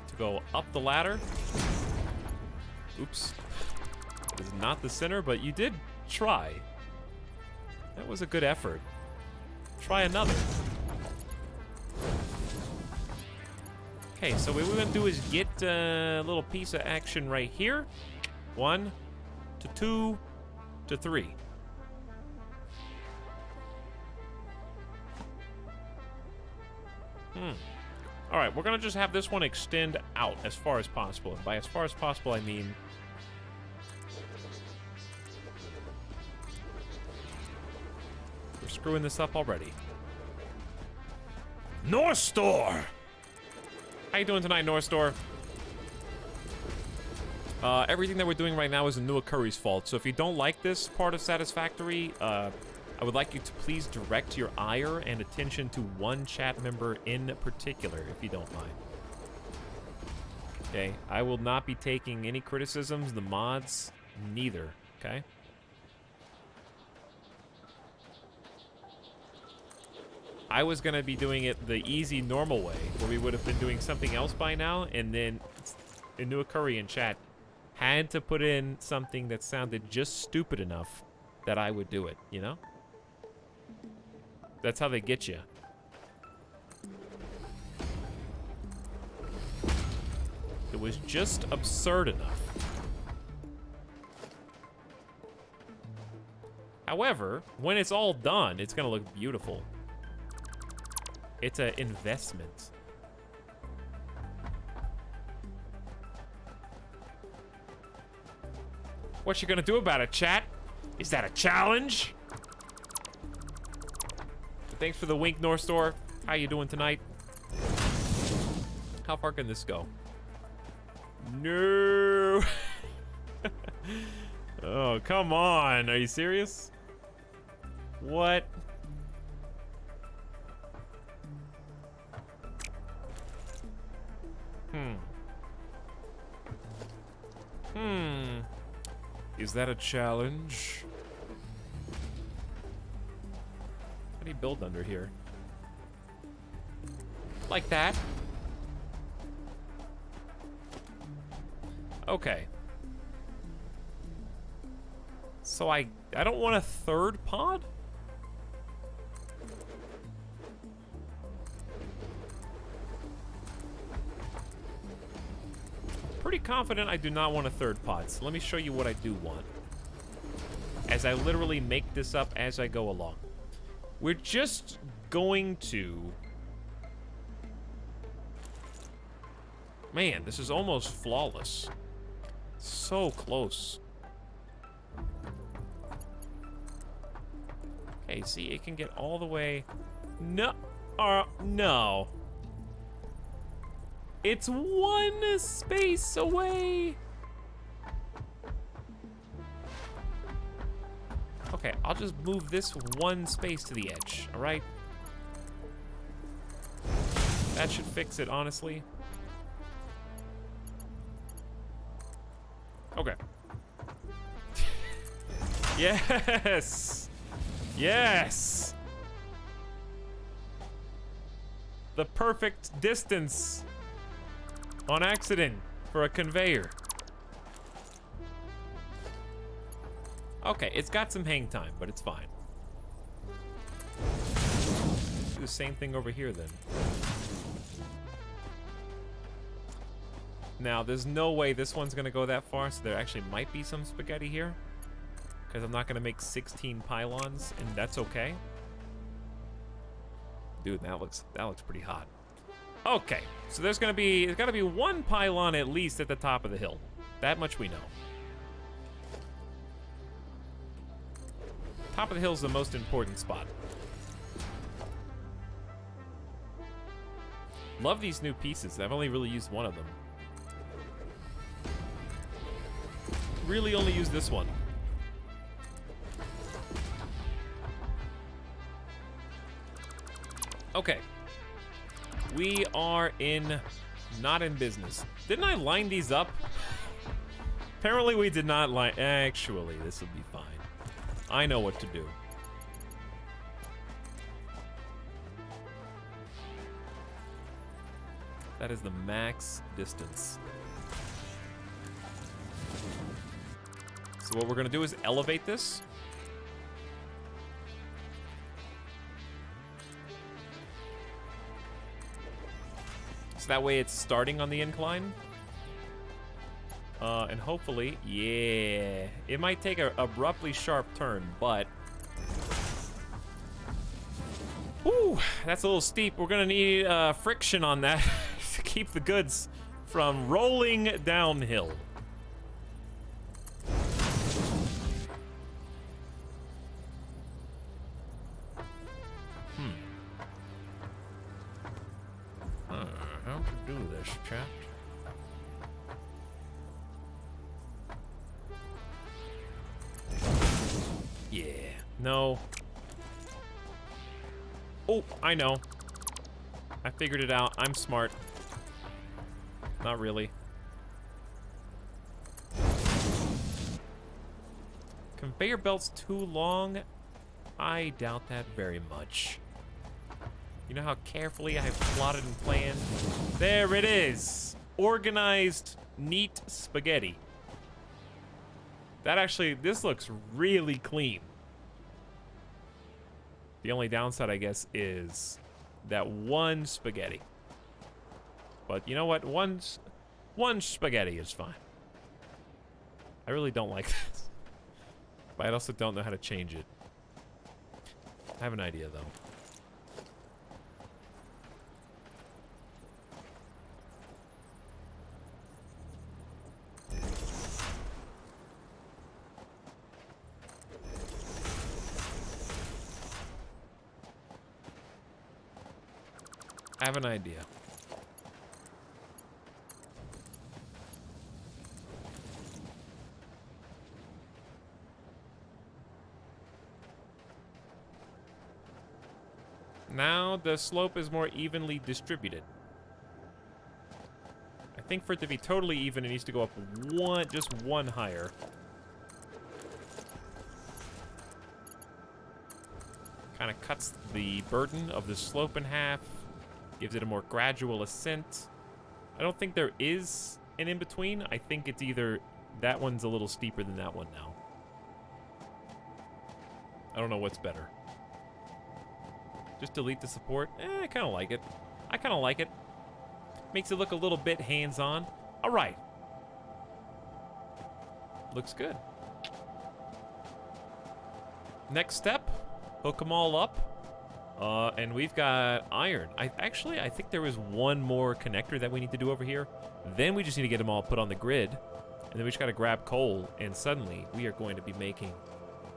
to go up the ladder. Oops. This is not the center, but you did try. That was a good effort. Try another. Okay, so what we're gonna do is get a little piece of action right here. 1 to 2 to 3. All right, we're gonna just have this one extend out as far as possible. And by as far as possible, I mean we're screwing this up already. North Store! How you doing tonight, North Store? Everything that we're doing right now is Anua Curry's fault. So if you don't like this part of Satisfactory, I would like you to please direct your ire and attention to one chat member in particular, if you don't mind. Okay, I will not be taking any criticisms, the mods, neither, okay? I was gonna be doing it the easy, normal way, where we would have been doing something else by now, and then Anua Curry in chat had to put in something that sounded just stupid enough that I would do it, you know? That's how they get you. It was just absurd enough. However, when it's all done, it's gonna look beautiful. It's an investment. What you gonna do about it, chat? Is that a challenge? Thanks for the wink, North Store. How you doing tonight? How far can this go? No. Oh, come on. Are you serious? What? Is that a challenge? How do you build under here? Like that. Okay. So I don't want a third pod? Pretty confident I do not want a third pod, so let me show you what I do want. As I literally make this up as I go along. We're just going to... Man, this is almost flawless. So close. Okay, see, it can get all the way... No. No. It's one space away. Okay, I'll just move this one space to the edge, all right? That should fix it, honestly. Okay. Yes! Yes! The perfect distance on accident for a conveyor. Okay, it's got some hang time, but it's fine. Do the same thing over here then. Now, there's no way this one's gonna go that far, so there actually might be some spaghetti here. Because I'm not gonna make 16 pylons, and that's okay. Dude, that looks pretty hot. Okay, so there's gotta be one pylon at least at the top of the hill. That much we know. Top of the hill is the most important spot. Love these new pieces. I've only really used one of them. Really only used this one. Okay. We are not in business. Didn't I line these up? Apparently we did not line. Actually, this will be fine. I know what to do. That is the max distance. So what we're gonna do is elevate this. So that way it's starting on the incline. And hopefully, yeah. It might take an abruptly sharp turn, but... Whew, that's a little steep. We're gonna need friction on that to keep the goods from rolling downhill. How to do this, chat? Yeah. No. Oh, I know. I figured it out. I'm smart. Not really. Conveyor belt's too long? I doubt that very much. You know how carefully I have plotted and planned? There it is! Organized, neat spaghetti. That actually, this looks really clean. The only downside, I guess, is that one spaghetti. But you know what? One spaghetti is fine. I really don't like this. But I also don't know how to change it. I have an idea, though. I have an idea. Now the slope is more evenly distributed. I think for it to be totally even, it needs to go up just one higher. Kind of cuts the burden of the slope in half, gives it a more gradual ascent. I don't think there is an in-between. I think it's either that one's a little steeper than that one now. I don't know what's better. Just delete the support? I kind of like it. I kind of like it. Makes it look a little bit hands-on. All right. Looks good. Next step, hook them all up. And we've got iron. I think there was one more connector that we need to do over here. Then we just need to get them all put on the grid. And then we just got to grab coal. And suddenly, we are going to be making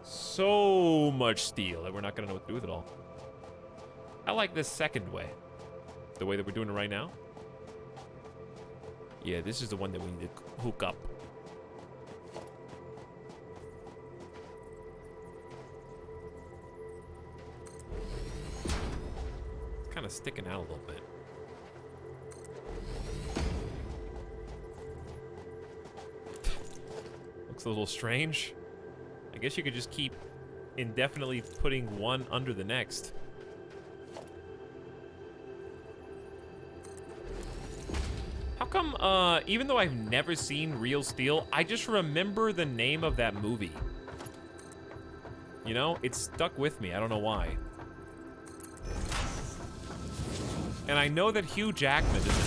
so much steel that we're not going to know what to do with it all. I like this second way. The way that we're doing it right now. Yeah, this is the one that we need to hook up. It's kind of sticking out a little bit. Looks a little strange. I guess you could just keep indefinitely putting one under the next. How come, even though I've never seen Real Steel, I just remember the name of that movie. You know, it's stuck with me. I don't know why. And I know that Hugh Jackman is in it.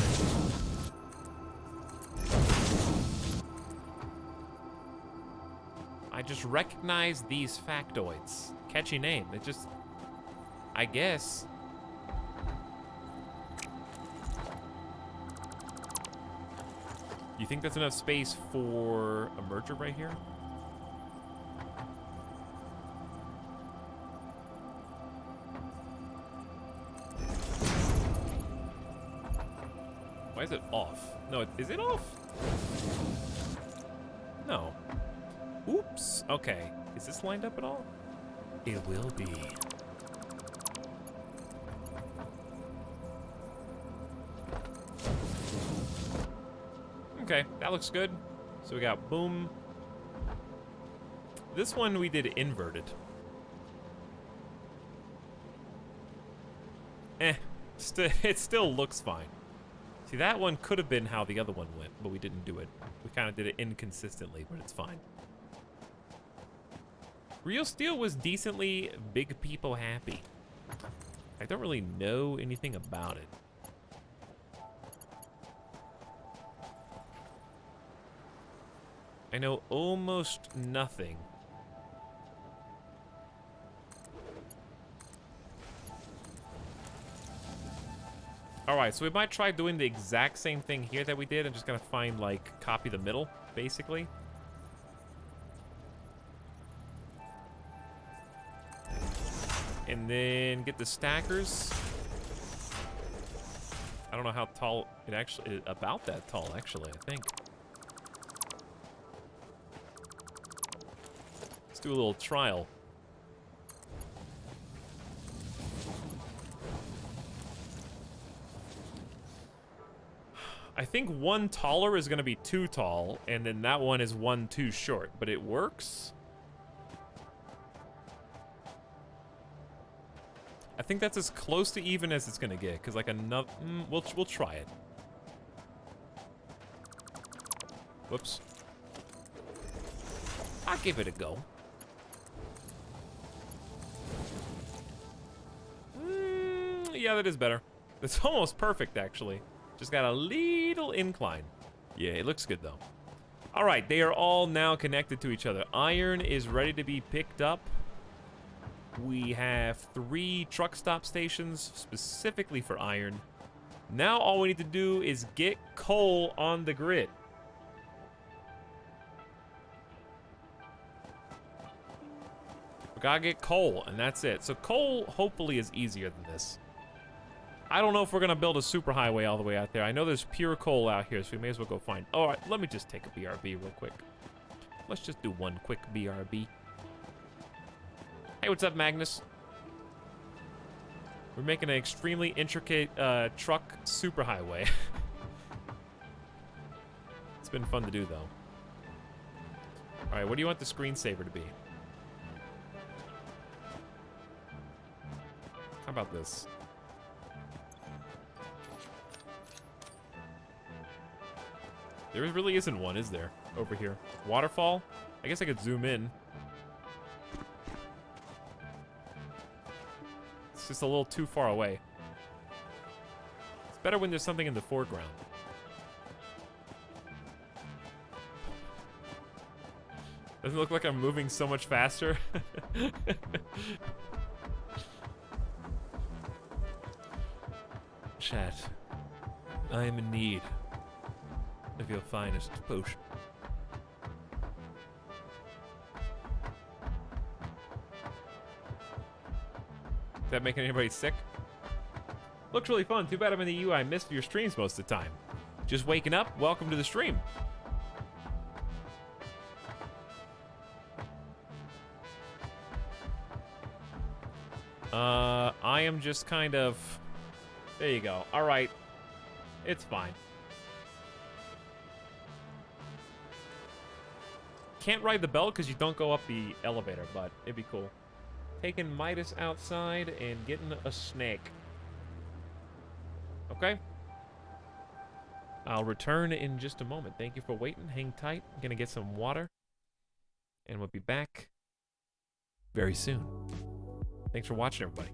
I just recognize these factoids. Catchy name. It just... I guess... You think that's enough space for a merger right here? Why is it off? No, is it off? No. Oops. Okay. Is this lined up at all? It will be. Okay, that looks good. So we got boom. This one we did inverted. It still looks fine. See, that one could have been how the other one went, but we didn't do it. We kind of did it inconsistently, but it's fine. Real Steel was decently big people happy. I don't really know anything about it. I know almost nothing. Alright, so we might try doing the exact same thing here that we did. I'm just gonna find, like, copy the middle, basically. And then get the stackers. I don't know how tall it actually is. About that tall, actually, I think. Let's do a little trial. I think one taller is going to be too tall, and then that one is one too short, but it works. I think that's as close to even as it's going to get, because like another... we'll try it. Whoops. I'll give it a go. Yeah, that is better. It's almost perfect, actually. Just got a little incline. Yeah, it looks good, though. All right, they are all now connected to each other. Iron is ready to be picked up. We have 3 truck stop stations specifically for iron. Now all we need to do is get coal on the grid. We gotta get coal, and that's it. So coal hopefully is easier than this. I don't know if we're gonna build a superhighway all the way out there. I know there's pure coal out here, so we may as well go find. All right, let me just take a BRB real quick. Let's just do one quick BRB. Hey, what's up, Magnus? We're making an extremely intricate truck superhighway. It's been fun to do, though. All right, what do you want the screensaver to be? How about this? There really isn't one, is there? Over here. Waterfall? I guess I could zoom in. It's just a little too far away. It's better when there's something in the foreground. Doesn't it look like I'm moving so much faster? Chat, I am in need of your finest potion. Is that making anybody sick? Looks really fun. Too bad I'm in the EU. I missed your streams most of the time. Just waking up. Welcome to the stream. I am just kind of... There you go. All right. It's fine. Can't ride the belt because you don't go up the elevator, but it'd be cool. Taking Midas outside and getting a snake. Okay. I'll return in just a moment. Thank you for waiting. Hang tight. I'm gonna get some water. And we'll be back very soon. Thanks for watching, everybody.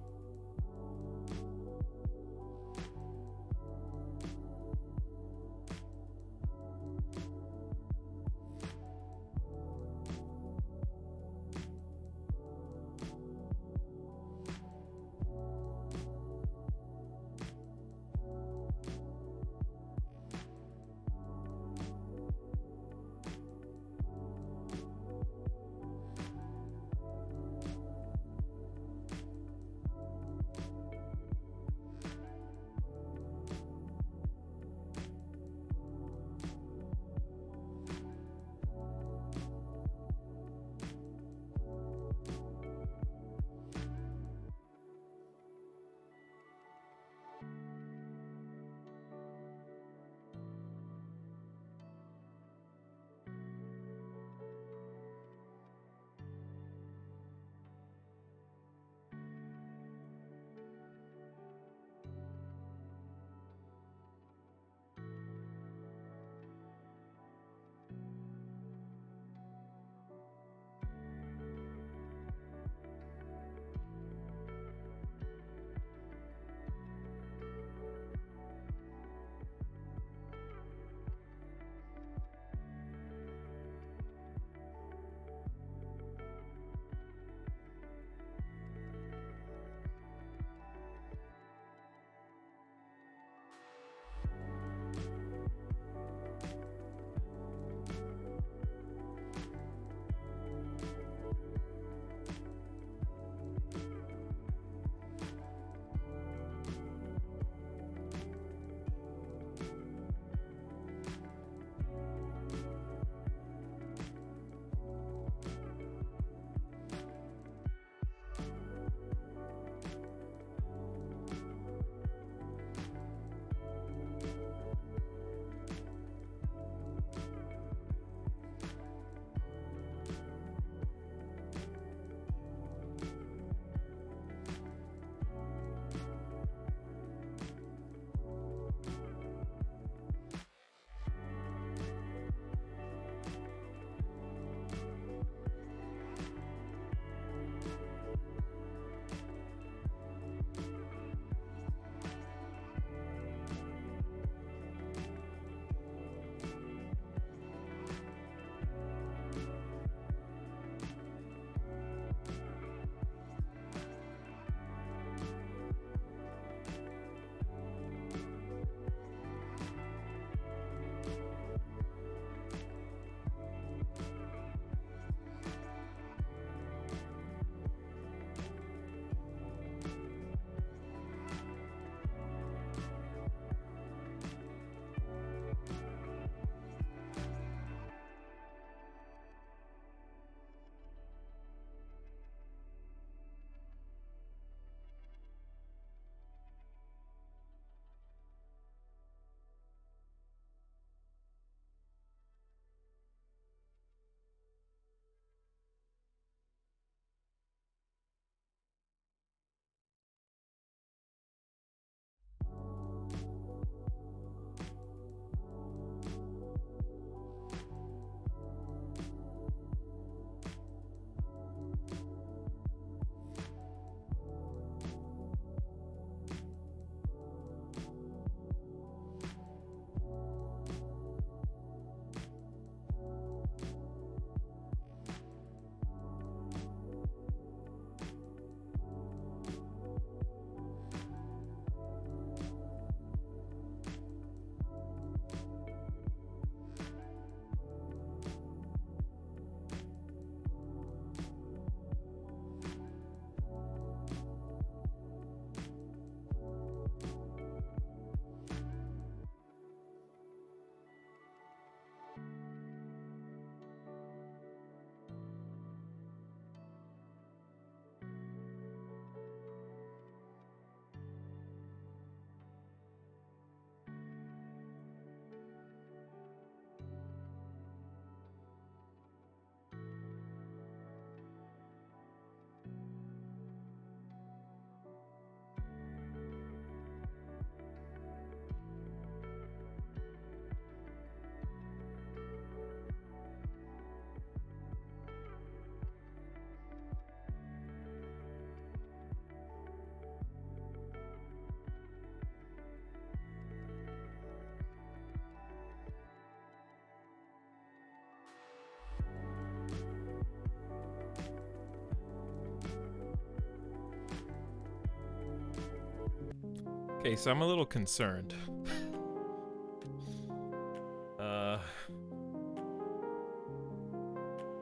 Okay, so I'm a little concerned.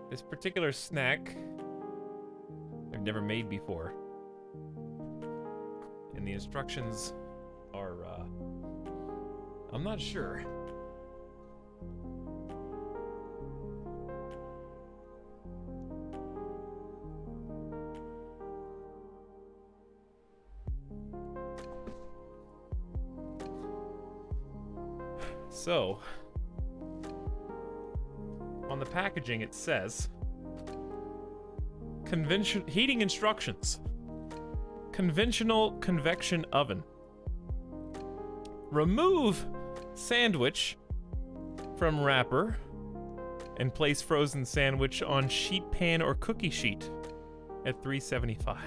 This particular snack I've never made before. And the instructions are, I'm not sure. So, on the packaging it says, heating instructions. Conventional convection oven. Remove sandwich from wrapper and place frozen sandwich on sheet pan or cookie sheet at 375.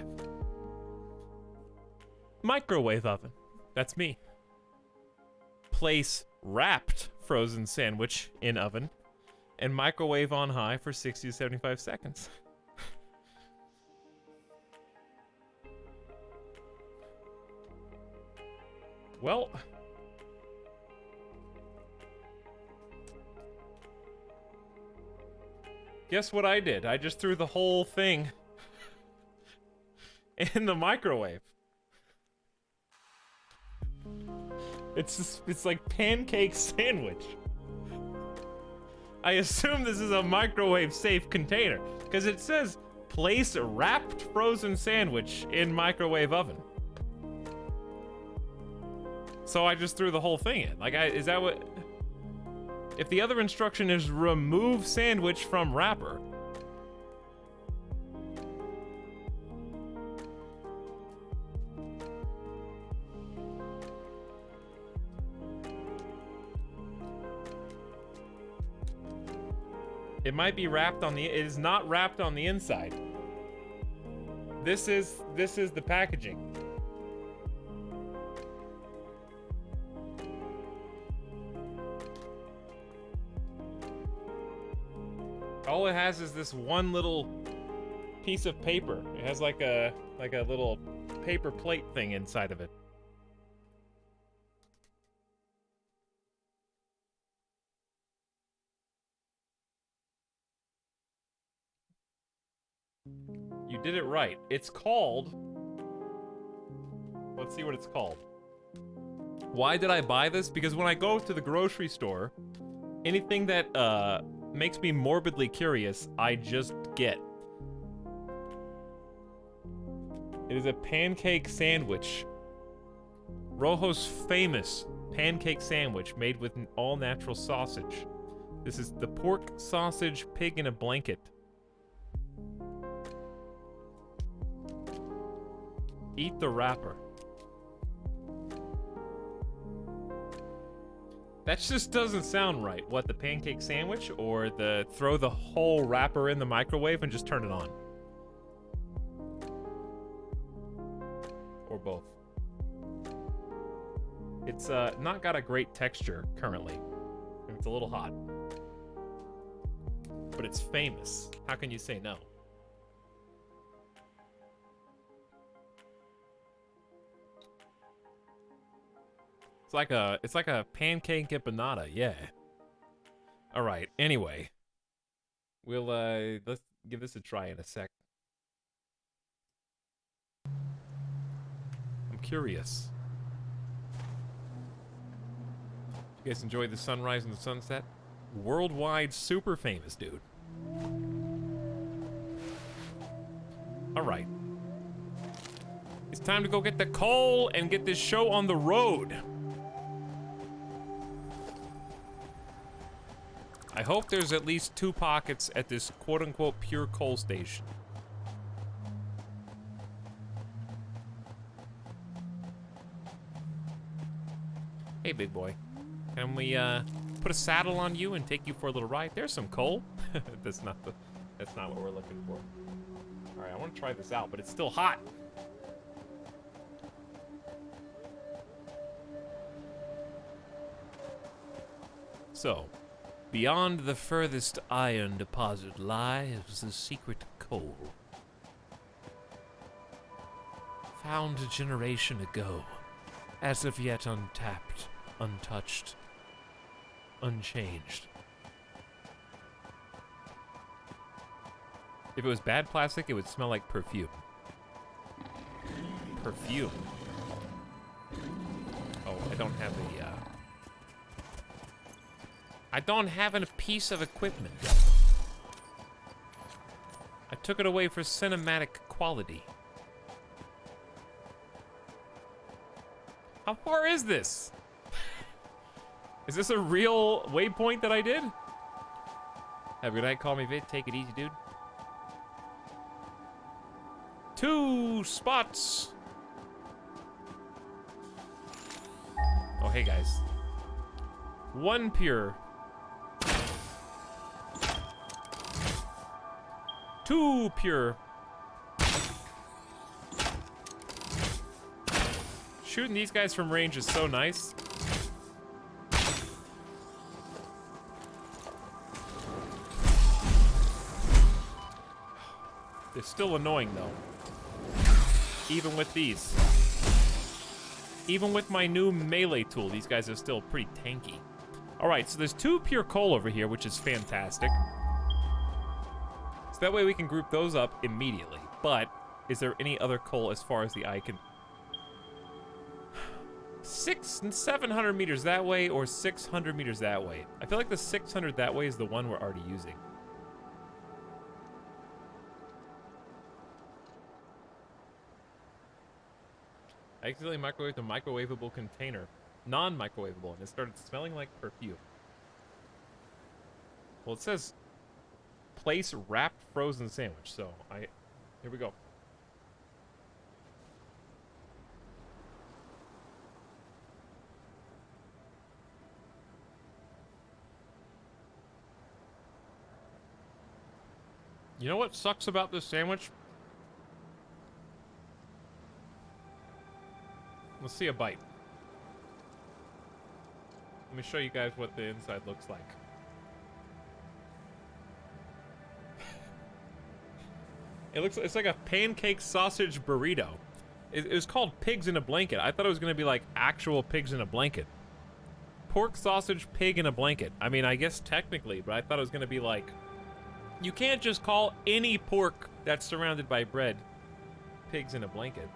Microwave oven. That's me. Place wrapped frozen sandwich in oven and microwave on high for 60 to 75 seconds. Well, guess what I did? I just threw the whole thing in the microwave. It's like pancake sandwich. I assume this is a microwave safe container because it says place wrapped frozen sandwich in microwave oven. So I just threw the whole thing in. Like, is that what? If the other instruction is remove sandwich from wrapper. It might be wrapped on the, it is not wrapped on the inside. This is the packaging. All it has is this one little piece of paper. It has like a little paper plate thing inside of it. You did it right. It's called... Let's see what it's called. Why did I buy this? Because when I go to the grocery store, anything that makes me morbidly curious, I just get. It is a pancake sandwich. Rojo's famous pancake sandwich made with an all-natural sausage. This is the pork sausage pig in a blanket. Eat the wrapper. That just doesn't sound right. What, the pancake sandwich or the throw the whole wrapper in the microwave and just turn it on? Or both. It's not got a great texture currently. It's a little hot. But it's famous. How can you say no? It's like a pancake empanada, yeah. All right. Anyway, we'll let's give this a try in a sec. I'm curious. You guys enjoy the sunrise and the sunset? Worldwide super famous, dude. All right. It's time to go get the coal and get this show on the road. I hope there's at least 2 pockets at this quote-unquote pure coal station. Hey, big boy. Can we, put a saddle on you and take you for a little ride? There's some coal. That's not what we're looking for. Alright, I want to try this out, but it's still hot. So, beyond the furthest iron deposit lies the secret coal. Found a generation ago As of yet untapped, untouched, unchanged. If it was bad plastic, it would smell like perfume. Perfume. Oh, I don't have a, I don't have a piece of equipment. I took it away for cinematic quality. How far is this? Is this a real waypoint that I did? Have a good night, call me Vid, take it easy, dude. 2 spots. Oh, hey guys. 1 pure. 2 pure. Shooting these guys from range is so nice. They're still annoying though. Even with these. Even with my new melee tool, these guys are still pretty tanky. Alright, so there's 2 pure coal over here, which is fantastic. So that way we can group those up immediately. But, is there any other coal as far as the eye can... 600 and 700 meters that way, or 600 meters that way. I feel like the 600 that way is the one we're already using. I accidentally microwaved a microwavable container, non-microwavable, and it started smelling like perfume. Well, it says place wrapped frozen sandwich, so here we go. You know what sucks about this sandwich? Let's see a bite. Let me show you guys what the inside looks like. It's like a pancake sausage burrito. It was called pigs in a blanket. I thought it was gonna be like actual pigs in a blanket. Pork sausage pig in a blanket. I mean, I guess technically, but I thought it was gonna be like, you can't just call any pork that's surrounded by bread pigs in a blanket.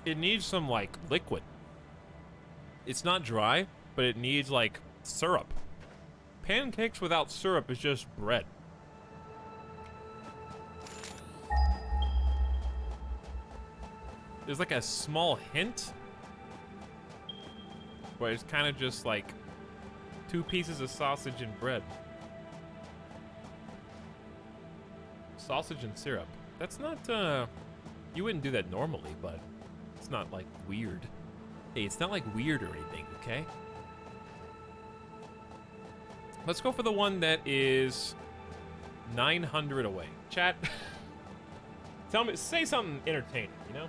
It needs some, like, liquid. It's not dry, but it needs, like, syrup. Pancakes without syrup is just bread. There's, like, a small hint, but it's kind of just, like, 2 pieces of sausage and bread. Sausage and syrup. That's not, you wouldn't do that normally, but... it's not, like, weird. Hey, it's not, like, weird or anything, okay? Let's go for the one that is 900 away. Chat, tell me, say something entertaining, you know?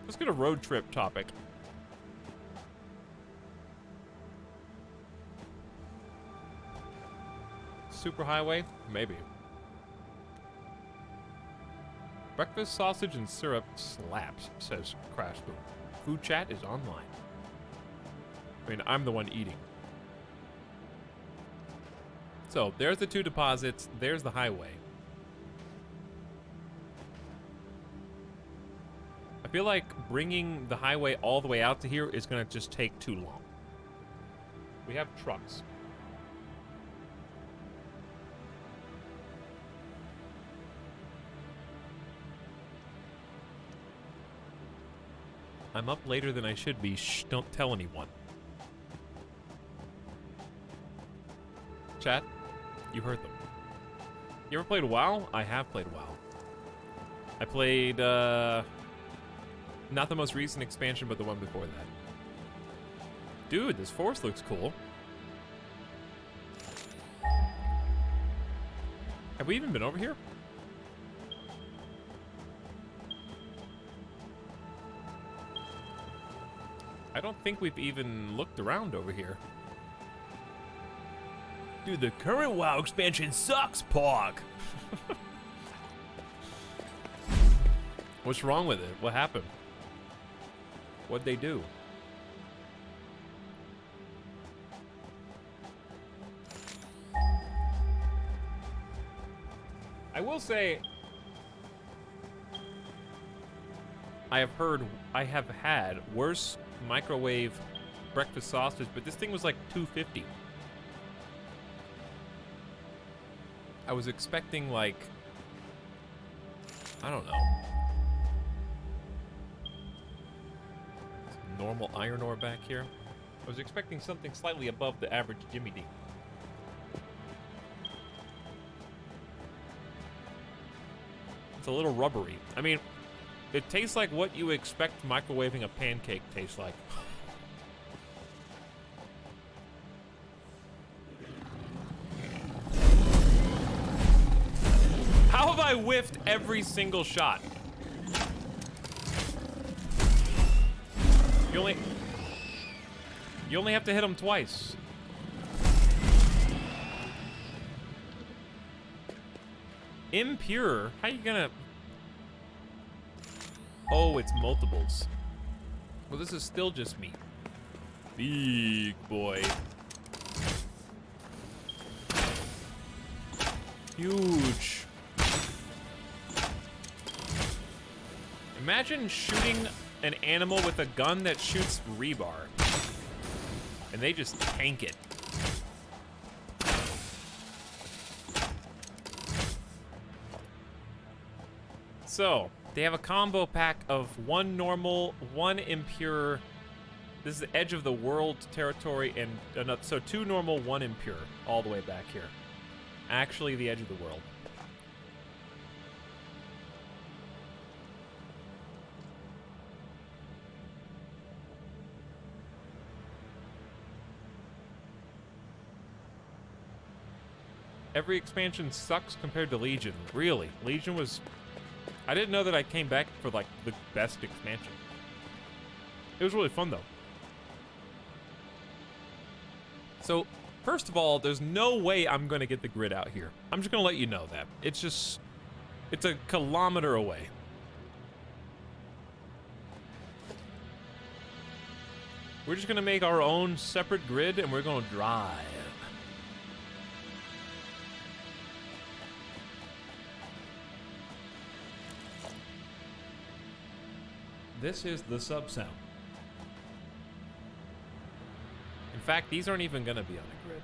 Let's get a road trip topic. Superhighway? Maybe. Breakfast sausage and syrup slaps, says Crash Boom. Food chat is online. I mean, I'm the one eating. So, there's the 2 deposits. There's the highway. I feel like bringing the highway all the way out to here is going to just take too long. We have trucks. I'm up later than I should be. Shh, don't tell anyone. Chat, you heard them. You ever played WoW? I have played WoW. I played, not the most recent expansion, but the one before that. Dude, this forest looks cool. Have we even been over here? I don't think we've even looked around over here. Dude, the current WoW expansion sucks, Pog. What's wrong with it? What happened? What'd they do? I will say, I have had worse microwave breakfast sausage, but this thing was like $2.50. I was expecting like, I don't know, some normal iron ore back here. I was expecting something slightly above the average Jimmy D. It's a little rubbery. I mean, it tastes like what you expect microwaving a pancake tastes like. How have I whiffed every single shot? You only have to hit them twice. Impure? How you gonna... Oh, it's multiples. Well, this is still just meat. Big boy. Huge. Imagine shooting an animal with a gun that shoots rebar. And they just tank it. So, they have a combo pack of 1 normal, 1 impure. This is the edge of the world territory, and so 2 normal, 1 impure, all the way back here. Actually, the edge of the world. Every expansion sucks compared to Legion. Really? Legion was... I didn't know that I came back for, like, the best expansion. It was really fun, though. So, first of all, there's no way I'm going to get the grid out here. I'm just going to let you know that. It's just... It's a kilometer away. We're just going to make our own separate grid, and we're going to drive. This is the sub-sound. In fact, these aren't even going to be on a grid.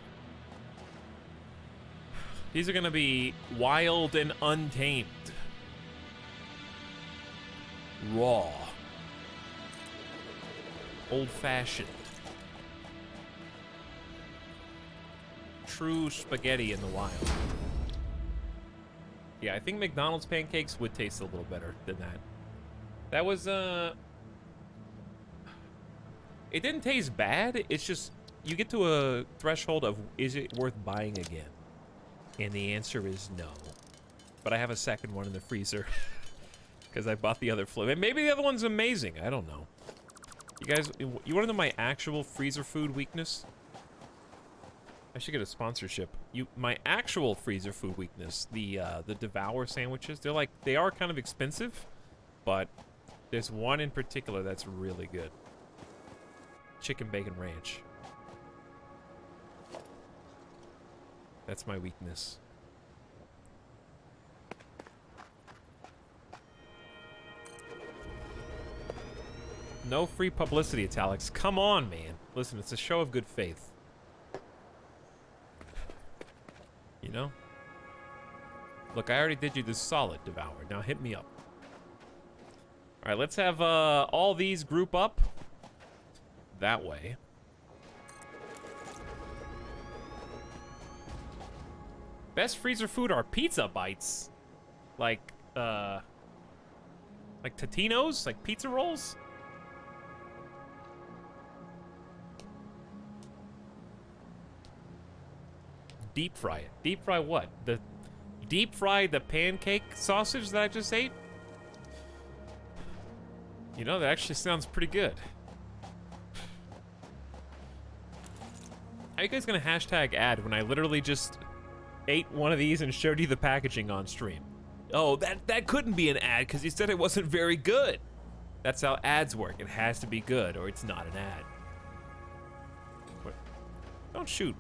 These are going to be wild and untamed. Raw. Old-fashioned. True spaghetti in the wild. Yeah, I think McDonald's pancakes would taste a little better than that. That was, it didn't taste bad. It's just, you get to a threshold of, is it worth buying again? And the answer is no. But I have a second one in the freezer. Because I bought the other flavor. Maybe the other one's amazing. I don't know. You guys, you want to know my actual freezer food weakness? I should get a sponsorship. My actual freezer food weakness, the Devour sandwiches, they are kind of expensive, but there's one in particular that's really good. Chicken bacon ranch. That's my weakness. No free publicity, Etalyx. Come on, man. Listen, it's a show of good faith. You know? Look, I already did you this solid, Devour. Now hit me up. All right, let's have all these group up that way. Best freezer food are pizza bites, like Totino's, like pizza rolls. Deep fry it. Deep fry what? Deep fry the pancake sausage that I just ate? You know, that actually sounds pretty good. How you guys gonna hashtag ad when I literally just ate one of these and showed you the packaging on stream? Oh, that couldn't be an ad because you said it wasn't very good. That's how ads work. It has to be good or it's not an ad. What? Don't shoot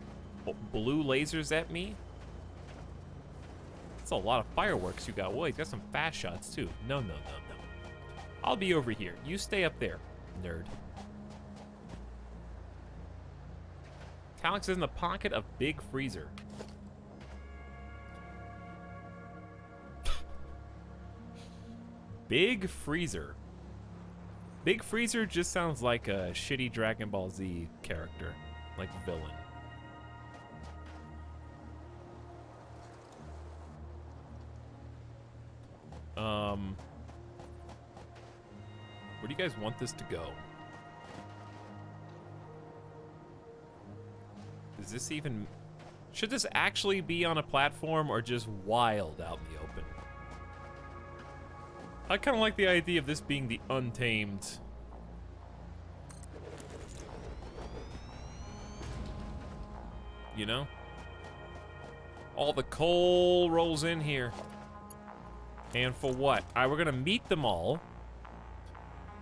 blue lasers at me. That's a lot of fireworks you got. Well, he's got some fast shots too. No, no, no, no. I'll be over here. You stay up there, nerd. Etalyx is in the pocket of Big Freezer. Big Freezer. Big Freezer just sounds like a shitty Dragon Ball Z character, like villain. Where do you guys want this to go? Is this even... Should this actually be on a platform or just wild out in the open? I kind of like the idea of this being the Untamed. You know? All the coal rolls in here. And for what? We're gonna meet them all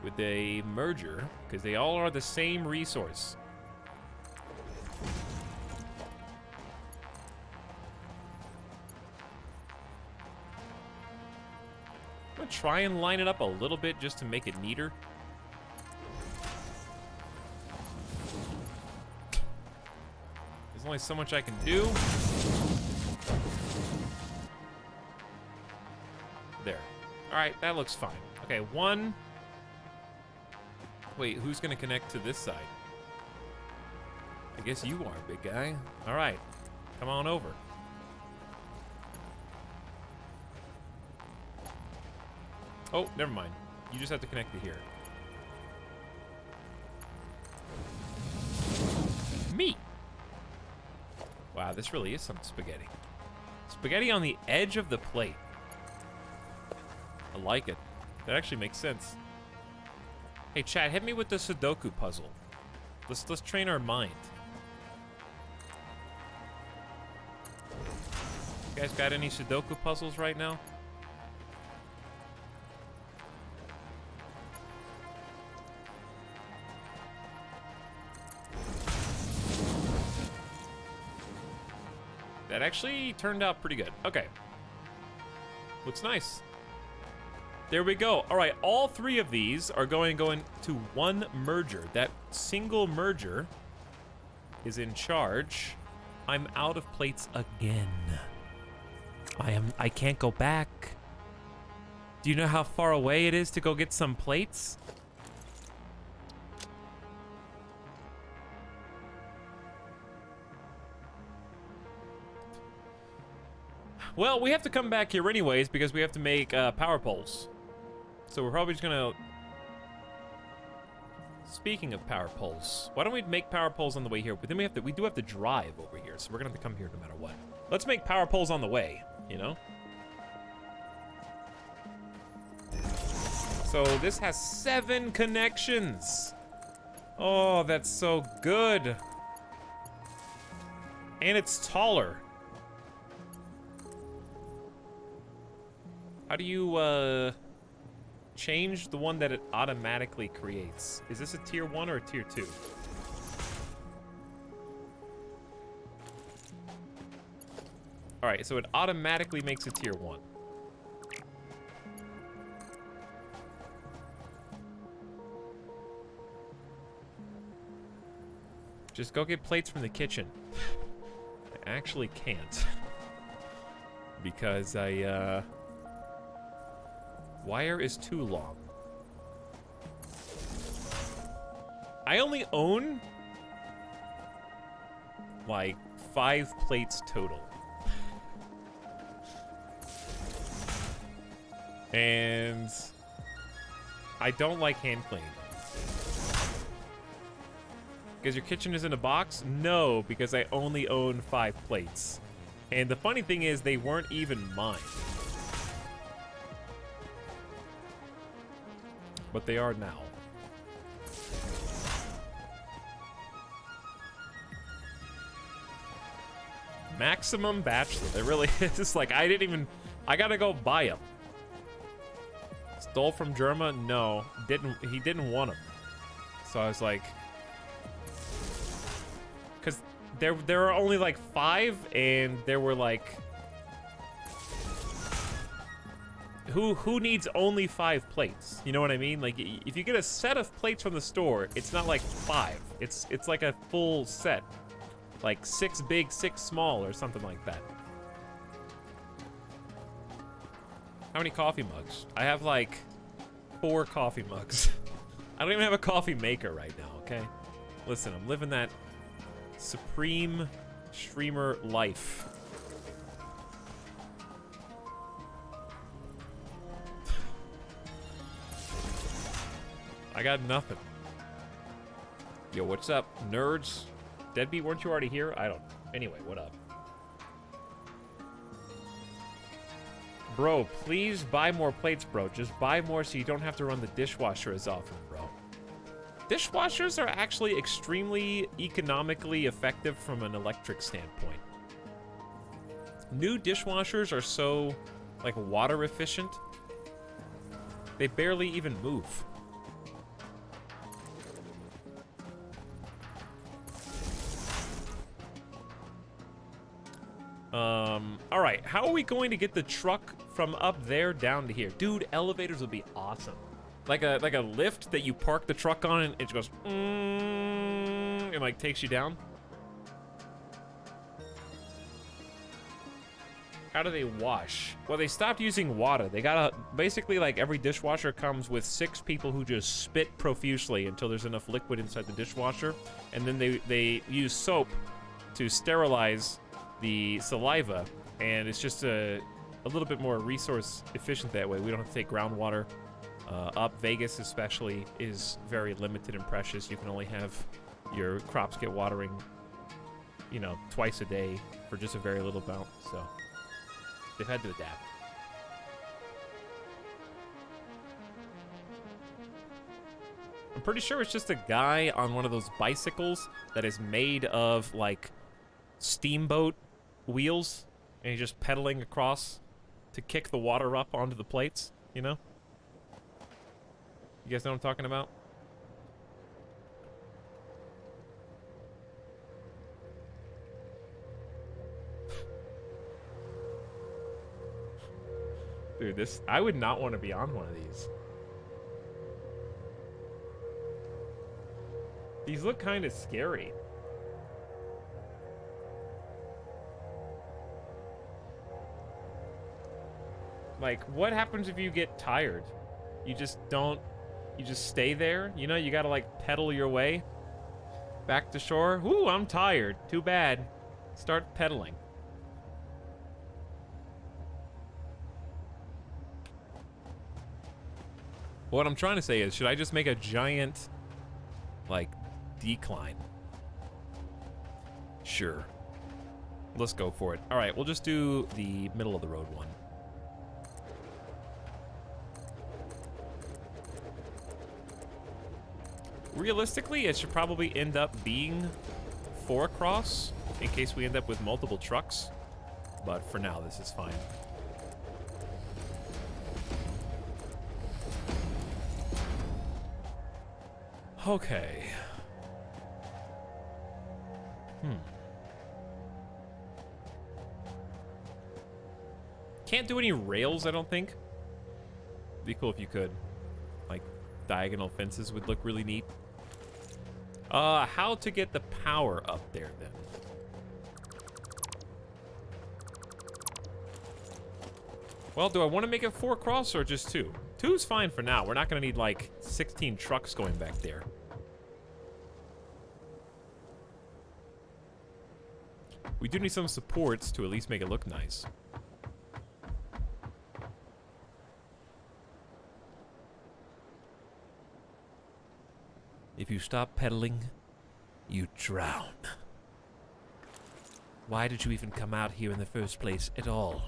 with a merger, because they all are the same resource. I'm gonna try and line it up a little bit just to make it neater. There's only so much I can do. There. Alright, that looks fine. Okay, one. Wait, who's gonna connect to this side? I guess you are, big guy. Alright, come on over. Oh, never mind. You just have to connect to here. Me! Wow, this really is some spaghetti. Spaghetti on the edge of the plate. I like it. That actually makes sense. Hey, chat, hit me with the Sudoku puzzle. Let's train our mind. You guys got any Sudoku puzzles right now? That actually turned out pretty good. Okay. Looks nice. There we go. All right, all three of these are going to one merger. That single merger is in charge. I'm out of plates again. I can't go back. Do you know how far away it is to go get some plates? Well, we have to come back here anyways because we have to make power poles. So we're probably just gonna... Speaking of power poles, why don't we make power poles on the way here? But then we do have to drive over here, so we're gonna have to come here no matter what. Let's make power poles on the way, you know? So this has 7 connections. Oh, that's so good. And it's taller. How do you, change the one that it automatically creates? Is this a tier 1 or a tier 2? Alright, so it automatically makes a tier 1. Just go get plates from the kitchen. I actually can't. Because wire is too long. I only own like 5 plates total. And I don't like hand cleaning. Because your kitchen is in a box? No, because I only own 5 plates. And the funny thing is, they weren't even mine. But they are now. Maximum Bachelor. They really is like, I gotta go buy them. Stole from Germa? No. He didn't want them. So I was like, because there are only like 5, and there were like, who needs only 5 plates? You know what I mean? Like, if you get a set of plates from the store, it's not like 5. It's like a full set, like 6 big, 6 small, or something like that. How many coffee mugs? I have like 4 coffee mugs. I don't even have a coffee maker right now, okay? Listen, I'm living that supreme streamer life. I got nothing. Yo, what's up, nerds? Deadbeat, weren't you already here? I don't know. Anyway, what up? Bro, please buy more plates, bro. Just buy more so you don't have to run the dishwasher as often, bro. Dishwashers are actually extremely economically effective from an electric standpoint. New dishwashers are so, like, water efficient. They barely even move. All right, how are we going to get the truck from up there down to here? Dude, elevators would be awesome. Like a lift that you park the truck on and it goes, and like takes you down. How do they wash? Well, they stopped using water. They gotta, basically like every dishwasher comes with 6 people who just spit profusely until there's enough liquid inside the dishwasher. And then they use soap to sterilize the saliva, and it's just a little bit more resource efficient that way. We don't have to take groundwater up. Vegas especially is very limited and precious. You can only have your crops get watering, you know, twice a day for just a very little amount, so they've had to adapt. I'm pretty sure it's just a guy on one of those bicycles that is made of like steamboat wheels, and he's just pedaling across to kick the water up onto the plates, you know? You guys know what I'm talking about? Dude, this, I would not want to be on one of these. These look kind of scary. Like, what happens if you get tired? You just don't, you just stay there? You know, you gotta like pedal your way back to shore. Ooh, I'm tired. Too bad. Start pedaling. What I'm trying to say is, should I just make a giant, like, decline? Sure. Let's go for it. All right, we'll just do the middle of the road one. Realistically, it should probably end up being 4 across in case we end up with multiple trucks. But for now, this is fine. Okay. Can't do any rails, I don't think. Be cool if you could. Like, diagonal fences would look really neat. How to get the power up there, then? Well, do I want to make it 4 across or just 2? 2's fine for now. We're not going to need, like, 16 trucks going back there. We do need some supports to at least make it look nice. If you stop pedaling, you drown. Why did you even come out here in the first place at all?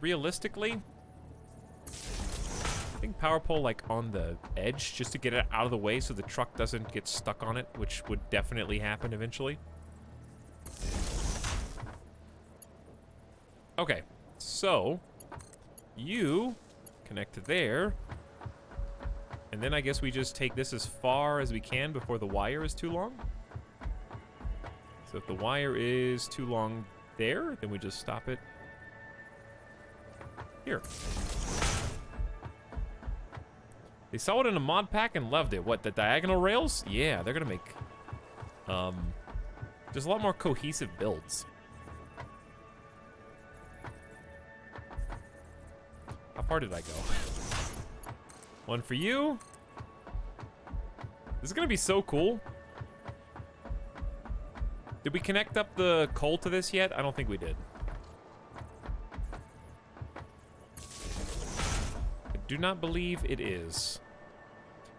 Realistically, think power pole like on the edge just to get it out of the way so the truck doesn't get stuck on it, which would definitely happen eventually. Okay, so you connect to there, and then I guess we just take this as far as we can before the wire is too long. So if the wire is too long there, then we just stop it here. They saw it in a mod pack and loved it. What, the diagonal rails? Yeah, they're gonna make just a lot more cohesive builds. How far did I go? One for you. This is gonna be so cool. Did we connect up the coal to this yet? I don't think we did. I do not believe it is.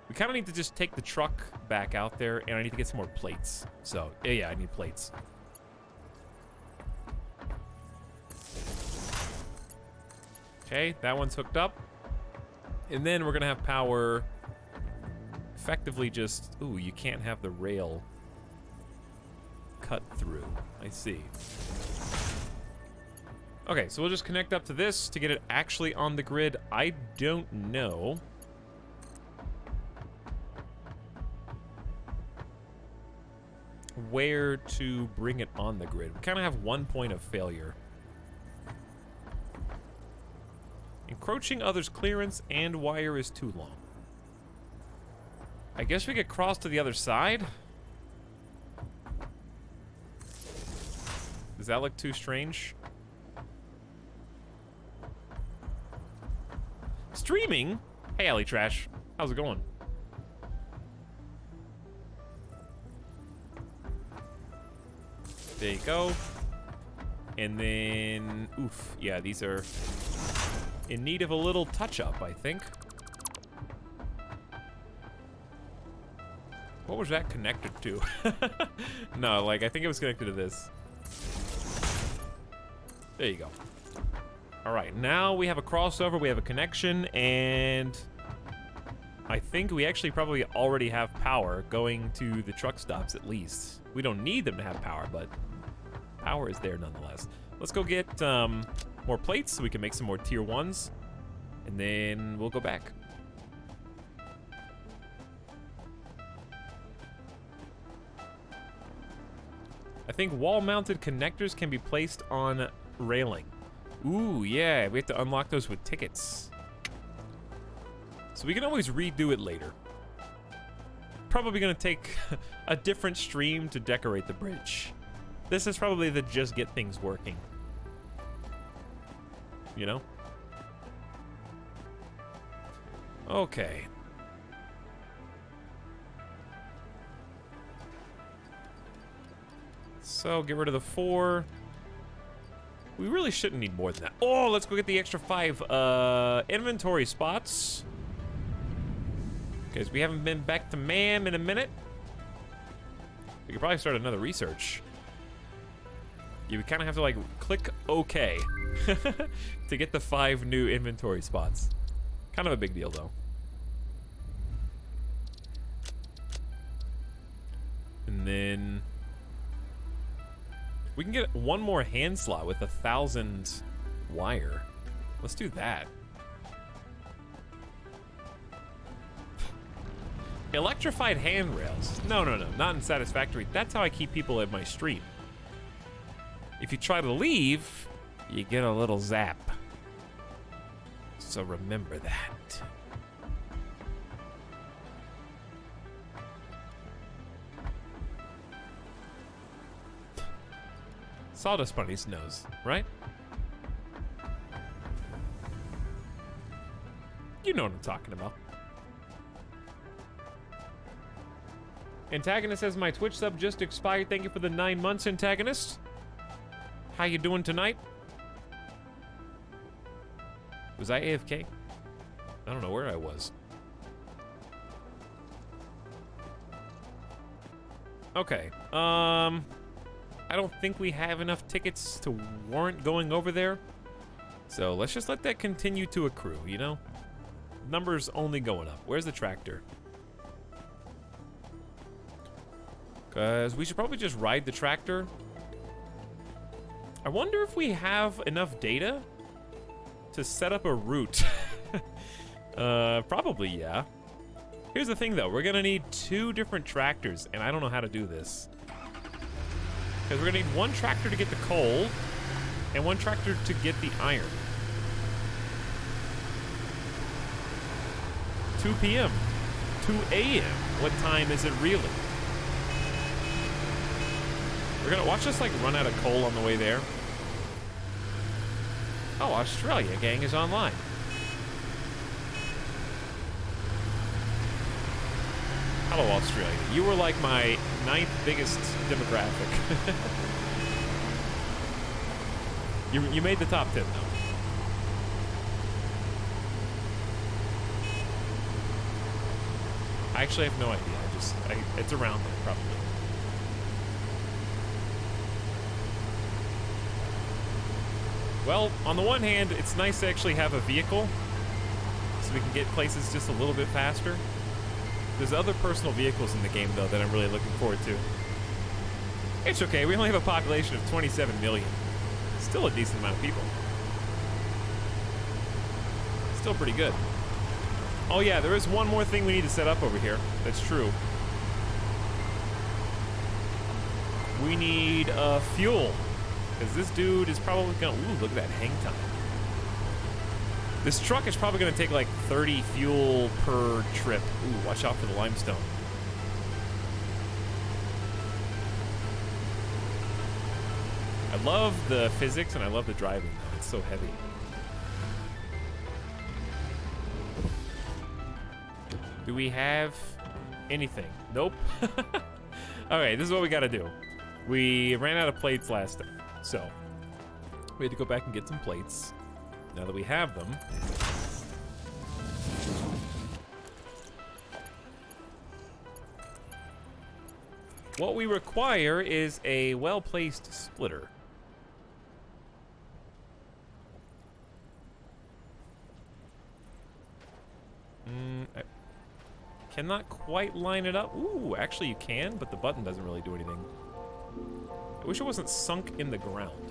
We kind of need to just take the truck back out there, and I need to get some more plates. So, yeah, I need plates. Okay, that one's hooked up. And then we're gonna have power effectively just... Ooh, you can't have the rail cut through. I see. Okay, so we'll just connect up to this to get it actually on the grid. I don't know where to bring it on the grid. We kind of have one point of failure. Encroaching others' clearance and wire is too long. I guess we get cross to the other side. Does that look too strange? Streaming? Hey, Alley Trash. How's it going? There you go. And then, oof, yeah, these are in need of a little touch-up, I think. What was that connected to? No, like, I think it was connected to this. There you go. All right, now we have a crossover, we have a connection, and I think we actually probably already have power going to the truck stops at least. We don't need them to have power, but power is there nonetheless. Let's go get more plates so we can make some more tier 1s, and then we'll go back. I think wall-mounted connectors can be placed on railing. Ooh, yeah, we have to unlock those with tickets. So we can always redo it later. Probably gonna take a different stream to decorate the bridge. This is probably the just get things working. You know? Okay. So get rid of the 4. We really shouldn't need more than that. Oh, let's go get the extra 5 inventory spots. Because we haven't been back to MAM in a minute. We could probably start another research. You kind of have to like click OK to get the 5 new inventory spots. Kind of a big deal though. And then we can get one more hand slot with 1,000 wire. Let's do that. Electrified handrails. No, not in Satisfactory. That's how I keep people at my stream. If you try to leave, you get a little zap. So remember that. Sawdust Bunny's nose, right? You know what I'm talking about. Antagonist says my Twitch sub just expired. Thank you for the 9 months, Antagonist. How you doing tonight? Was I AFK? I don't know where I was. Okay. I don't think we have enough tickets to warrant going over there. So let's just let that continue to accrue, you know? Numbers only going up. Where's the tractor? Because we should probably just ride the tractor. I wonder if we have enough data to set up a route. Probably, yeah. Here's the thing, though. We're going to need 2 different tractors, and I don't know how to do this. Because we're going to need 1 tractor to get the coal, and 1 tractor to get the iron. 2 p.m. 2 a.m. What time is it really? We're gonna watch us like run out of coal on the way there. Oh, Australia gang is online. Hello, Australia. You were like my 9th biggest demographic. You made the top 10 though. I actually have no idea. It's around there probably. Well, on the one hand, it's nice to actually have a vehicle so we can get places just a little bit faster. There's other personal vehicles in the game, though, that I'm really looking forward to. It's okay. We only have a population of 27 million. Still a decent amount of people. Still pretty good. Oh, yeah, there is one more thing we need to set up over here. That's true. We need fuel. Because this dude is probably going to... Ooh, look at that hang time. This truck is probably going to take like 30 fuel per trip. Ooh, watch out for the limestone. I love the physics and I love the driving, though. It's so heavy. Do we have anything? Nope. Okay, this is what we got to do. We ran out of plates last time. So, we had to go back and get some plates. Now that we have them, what we require is a well-placed splitter. I cannot quite line it up. Ooh, actually you can, but the button doesn't really do anything. I wish it wasn't sunk in the ground.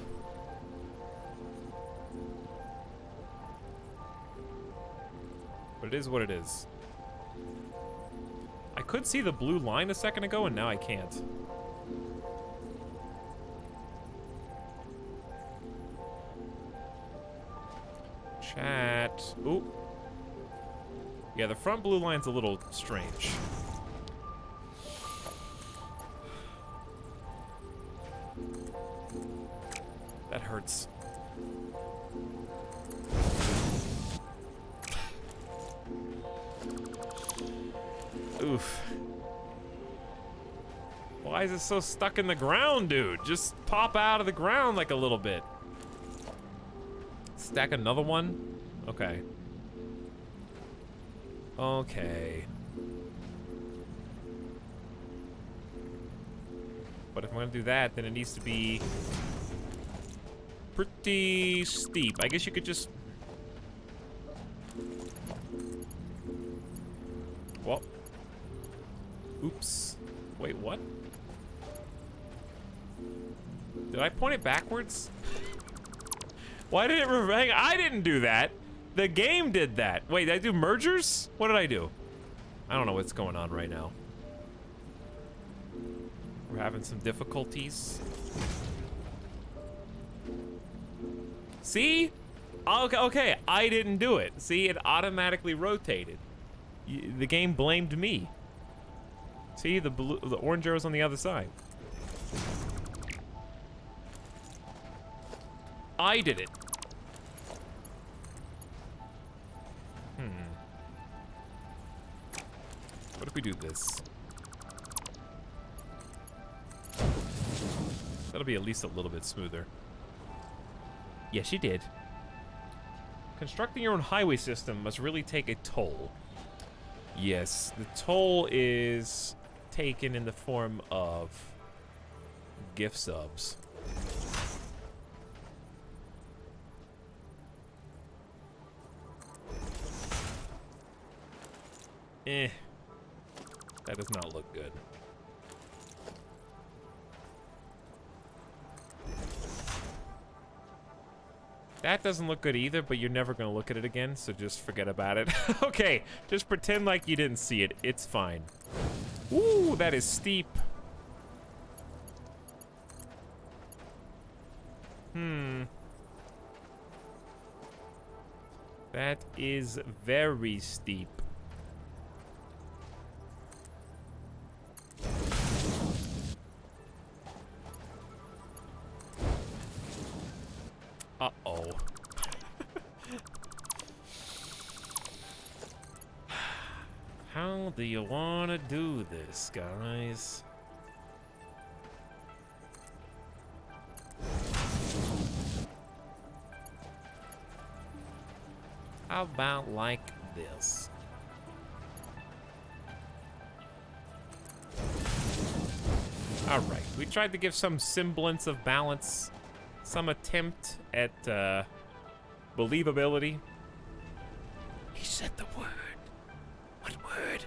But it is what it is. I could see the blue line a second ago, and now I can't. Chat. Ooh. Yeah, the front blue line's a little strange. That hurts. Oof. Why is it so stuck in the ground, dude? Just pop out of the ground like a little bit. Stack another one? Okay. Okay. But if I'm gonna do that, then it needs to be pretty steep. I guess you could just... Well. Oops. Wait, what? Did I point it backwards? Why did it hang? I didn't do that. The game did that. Wait, did I do mergers? What did I do? I don't know what's going on right now. We're having some difficulties. See? Okay, I didn't do it. See, it automatically rotated. The game blamed me. See, the orange arrow's on the other side. I did it. What if we do this? That'll be at least a little bit smoother. Yes, you did. Constructing your own highway system must really take a toll. Yes, the toll is taken in the form of gift subs. Eh. That does not look good. That doesn't look good either, but you're never gonna look at it again, so just forget about it. Okay, just pretend like you didn't see it. It's fine. Ooh, that is steep. That is very steep. Uh-oh. How do you want to do this, guys? How about like this? All right, we tried to give some semblance of balance, some attempt at believability. He said the word. What word?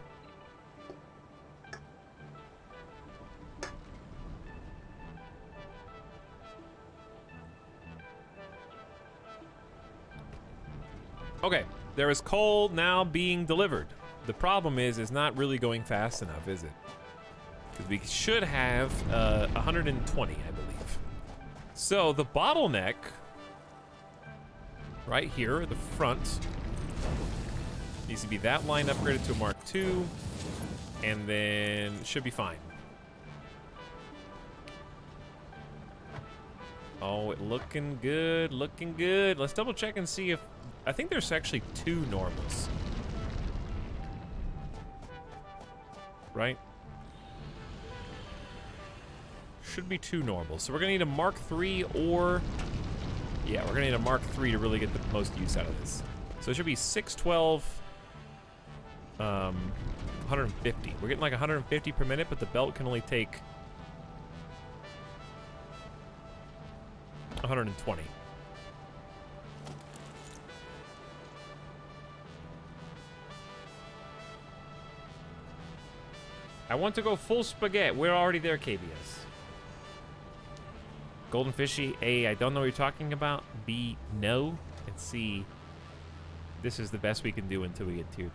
Okay, there is coal now being delivered. The problem is it's not really going fast enough, is it? Because we should have 120, I believe. So the bottleneck right here at the front needs to be that line upgraded to a Mark II, and then should be fine. Oh, it looking good, looking good. Let's double check and see if, I think there's actually 2 normals. Right? Should be 2 normals. So we're gonna need a Mark III or, yeah, we're gonna need a Mark III to really get the most use out of this. So it should be 612, 150. We're getting like 150 per minute, but the belt can only take 120. I want to go full spaghetti. We're already there, KBS. Golden Fishy, A, I don't know what you're talking about. B, no. And C, this is the best we can do until we get tier 3.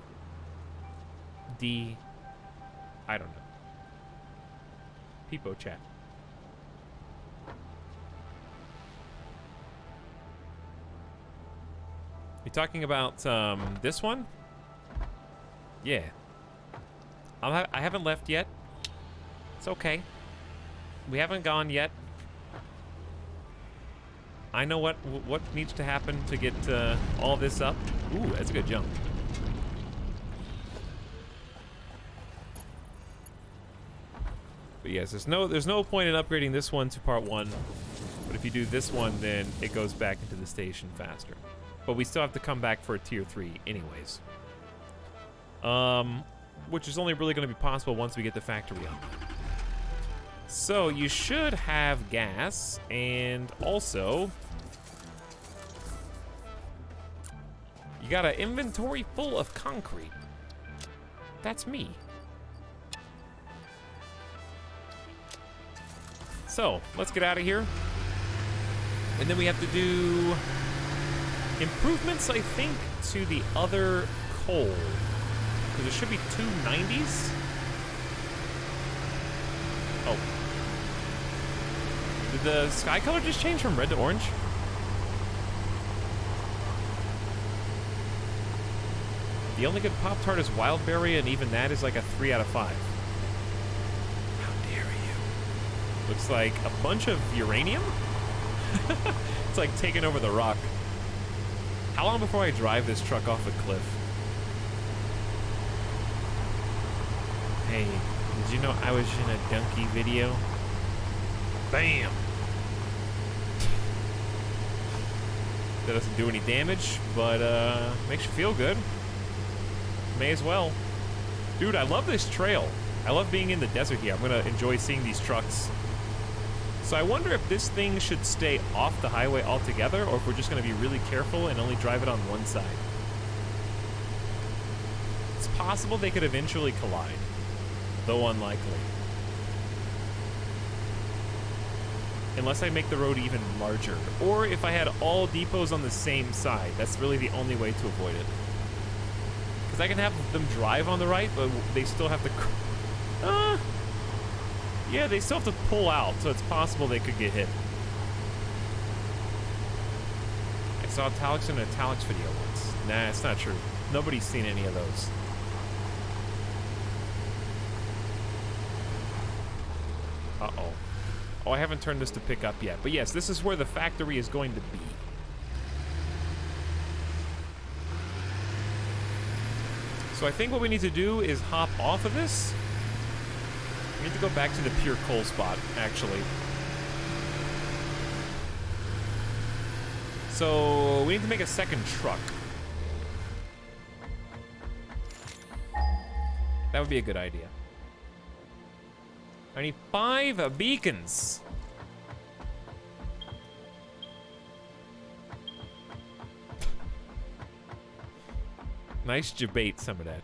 D, I don't know. Peepo chat. You talking about this one? Yeah. I haven't left yet. It's okay. We haven't gone yet. I know what needs to happen to get all this up. Ooh, that's a good jump. But yes, there's no point in upgrading this one to part 1. But if you do this one, then it goes back into the station faster. But we still have to come back for a tier 3 anyways. Which is only really going to be possible once we get the factory up. So you should have gas, and also you got an inventory full of concrete. That's me. So let's get out of here, and then we have to do improvements, I think, to the other coal. Because there should be 2 90s. Oh. Did the sky color just change from red to orange? The only good Pop-Tart is Wildberry, and even that is like a 3 out of 5. How dare you? Looks like a bunch of uranium? It's like taking over the rock. How long before I drive this truck off a cliff? Hey, did you know I was in a donkey video? Bam! That doesn't do any damage, but makes you feel good. May as well. Dude, I love this trail. I love being in the desert here. I'm gonna enjoy seeing these trucks. So I wonder if this thing should stay off the highway altogether, or if we're just gonna be really careful and only drive it on one side. It's possible they could eventually collide, though unlikely. Unless I make the road even larger. Or if I had all depots on the same side. That's really the only way to avoid it. Because I can have them drive on the right, but they still have to... yeah, they still have to pull out, so it's possible they could get hit. I saw Etalyx in an Etalyx video once. Nah, it's not true. Nobody's seen any of those. Uh-oh. Oh, I haven't turned this to pick up yet. But yes, this is where the factory is going to be. So I think what we need to do is hop off of this. We need to go back to the pure coal spot, actually. So we need to make a second truck. That would be a good idea. I need 5 beacons. Nice debate, some of that.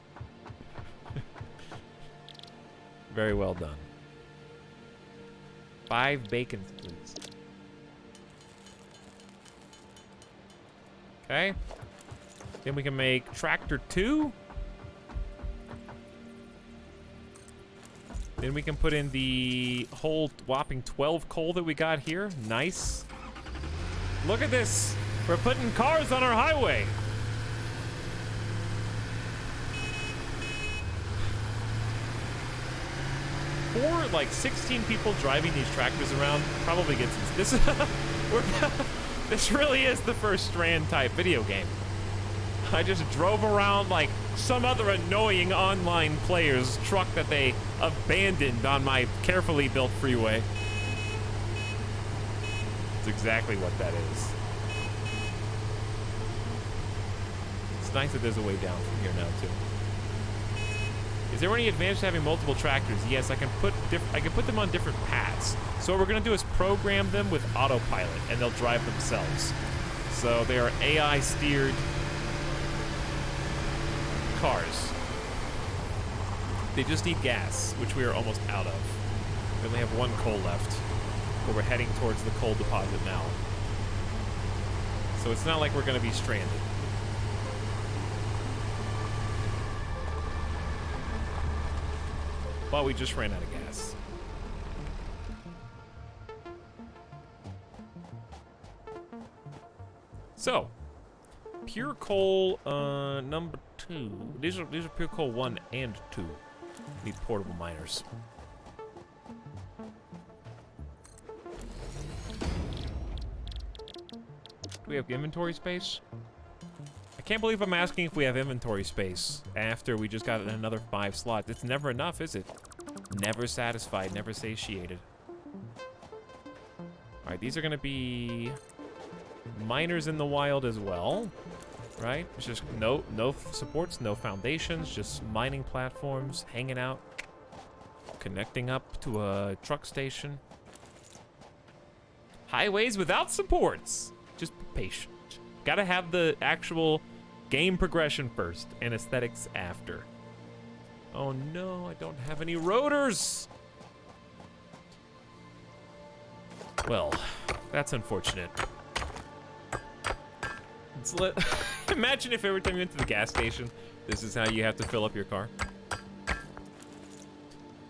Very well done. 5 bacons, please. Okay. Then we can make tractor 2. Then we can put in the whole whopping 12 coal that we got here. Nice. Look at this. We're putting cars on our highway. For like 16 people driving these tractors around probably gets this. This really is the first Strand type video game. I just drove around like some other annoying online player's truck that they abandoned on my carefully built freeway. It's exactly what that is. It's nice that there's a way down from here now too. Is there any advantage to having multiple tractors? Yes, I can put them on different paths. So what we're gonna do is program them with autopilot, and they'll drive themselves. So they are AI steered cars. They just need gas, which we are almost out of. We only have 1 coal left, but we're heading towards the coal deposit now. So it's not like we're gonna be stranded. But we just ran out of gas. So, pure coal number 2. These are pure coal 1 and 2. Need portable miners. Do we have inventory space? I can't believe I'm asking if we have inventory space after we just got another 5 slots. It's never enough, is it? Never satisfied, never satiated. Alright, these are gonna be miners in the wild as well, right? It's just no supports, no foundations, just mining platforms, hanging out, connecting up to a truck station. Highways without supports. Just be patient. Gotta have the actual game progression first and aesthetics after. Oh no, I don't have any rotors! Well, that's unfortunate. Imagine if every time you went to the gas station, this is how you have to fill up your car.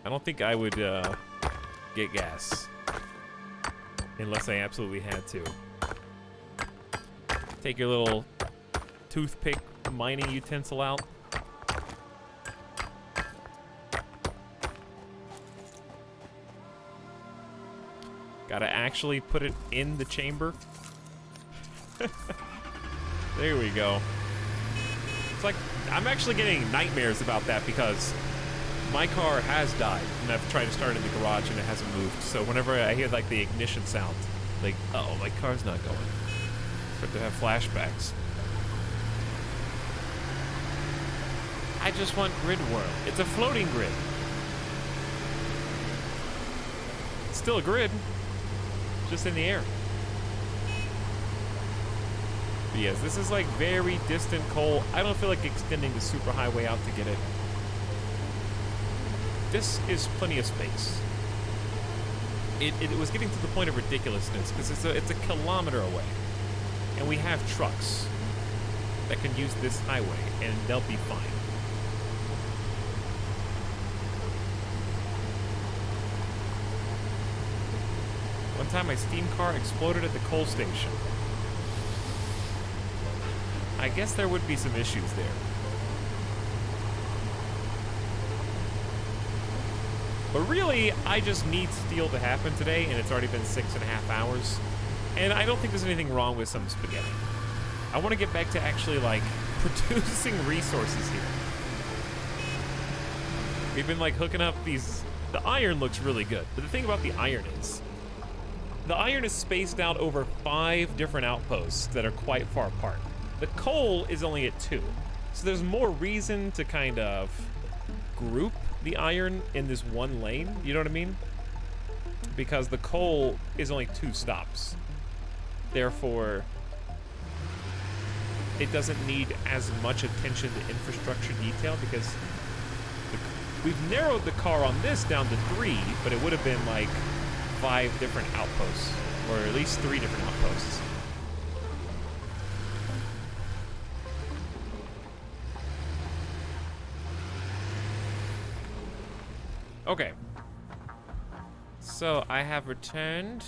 I don't think I would get gas. Unless I absolutely had to. Take your little toothpick mining utensil out. Gotta actually put it in the chamber. There we go. It's like, I'm actually getting nightmares about that because my car has died and I've tried to start it in the garage and it hasn't moved. So whenever I hear like the ignition sound, like, uh-oh, my car's not going. I start to have flashbacks. I just want grid world. It's a floating grid. It's still a grid, just in the air. But yes, this is like very distant coal. I don't feel like extending the superhighway out to get it. this is plenty of space. It was getting to the point of ridiculousness because it's a kilometer away, and we have trucks that can use this highway, and they'll be fine. One time, my steam car exploded at the coal station. I guess there would be some issues there. But really, I just need steel to happen today, and it's already been 6.5 hours. And I don't think there's anything wrong with some spaghetti. I want to get back to actually, like, producing resources here. We've been, like, hooking up these... The iron looks really good, but the thing about the iron is... The iron is spaced out over 5 different outposts that are quite far apart. The coal is only at 2. So there's more reason to kind of group the iron in this one lane, you know what I mean? Because the coal is only 2 stops. Therefore, it doesn't need as much attention to infrastructure detail because we've narrowed the car on this down to 3, but it would have been like 5 different outposts, or at least 3 different outposts. Okay. So I have returned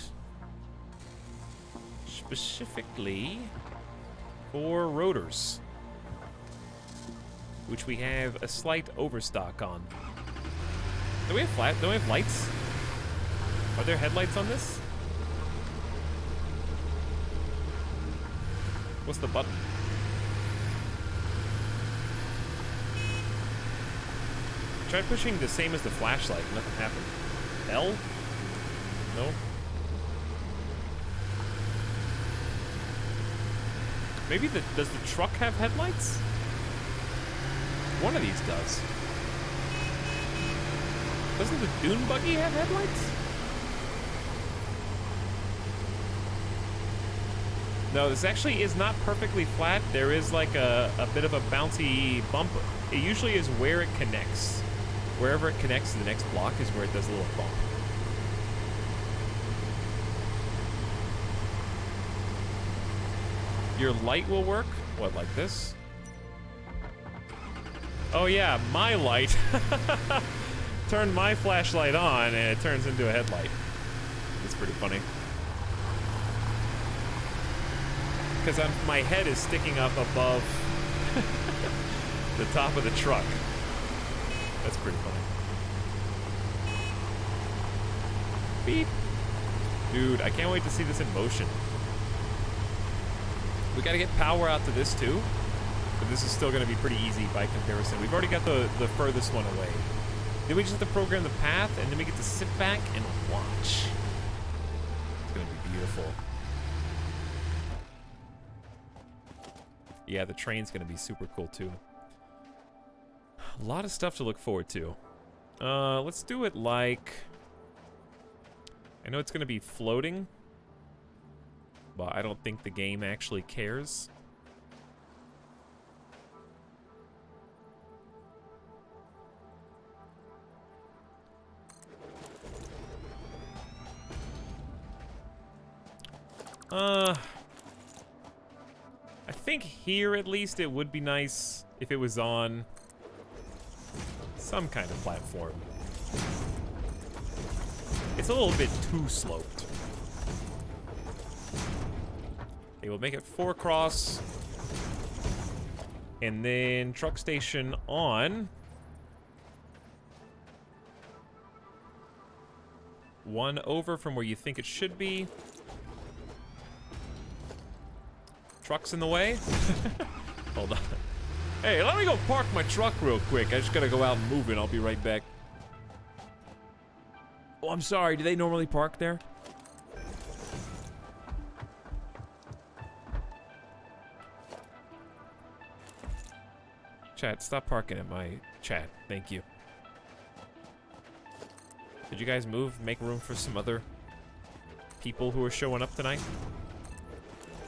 specifically for rotors, which we have a slight overstock on. Do we have lights? Are there headlights on this? What's the button? Tried pushing the same as the flashlight, nothing happened. L? No. Maybe does the truck have headlights? One of these does. Doesn't the dune buggy have headlights? No, this actually is not perfectly flat. There is like a bit of a bouncy bump. It usually is where it connects. Wherever it connects to the next block is where it does a little bump. Your light will work? What, like this? Oh yeah, my light. Turn my flashlight on and it turns into a headlight. It's pretty funny. Because my head is sticking up above the top of the truck. That's pretty funny. Beep. Dude, I can't wait to see this in motion. We gotta get power out to this too, but this is still gonna be pretty easy by comparison. We've already got the furthest one away. Then we just have to program the path, and then we get to sit back and watch. It's gonna be beautiful. Yeah, the train's gonna be super cool too. A lot of stuff to look forward to. Let's do it like... I know it's gonna be floating, but I don't think the game actually cares. I think here at least it would be nice if it was on some kind of platform. It's a little bit too sloped. They will make it 4 across. And then truck station on. 1 over from where you think it should be. Truck's in the way. Hold on. Hey, let me go park my truck real quick. I just gotta go out and move it. I'll be right back. Oh, I'm sorry. Do they normally park there? Chat, stop parking at my chat. Thank you. Did you guys move? Make room for some other people who are showing up tonight?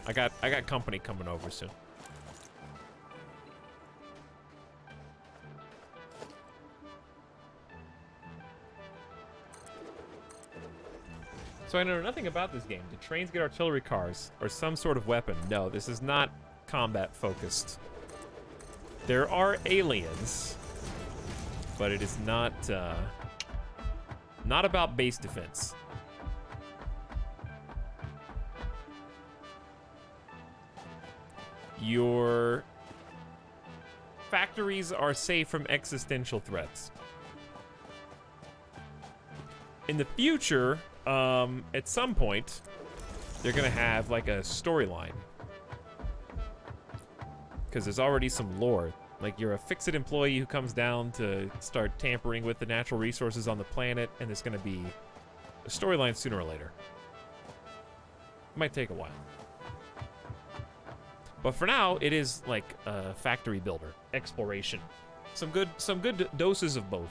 I got company coming over soon. So I know nothing about this game. Do trains get artillery cars or some sort of weapon? No, this is not combat focused. There are aliens, but it is not about base defense. Your factories are safe from existential threats. In the future, at some point, they're gonna have like a storyline. Because there's already some lore. Like, you're a fix-it employee who comes down to start tampering with the natural resources on the planet, and there's gonna be a storyline sooner or later. It might take a while. But for now, it is like a factory builder, exploration. Some good doses of both.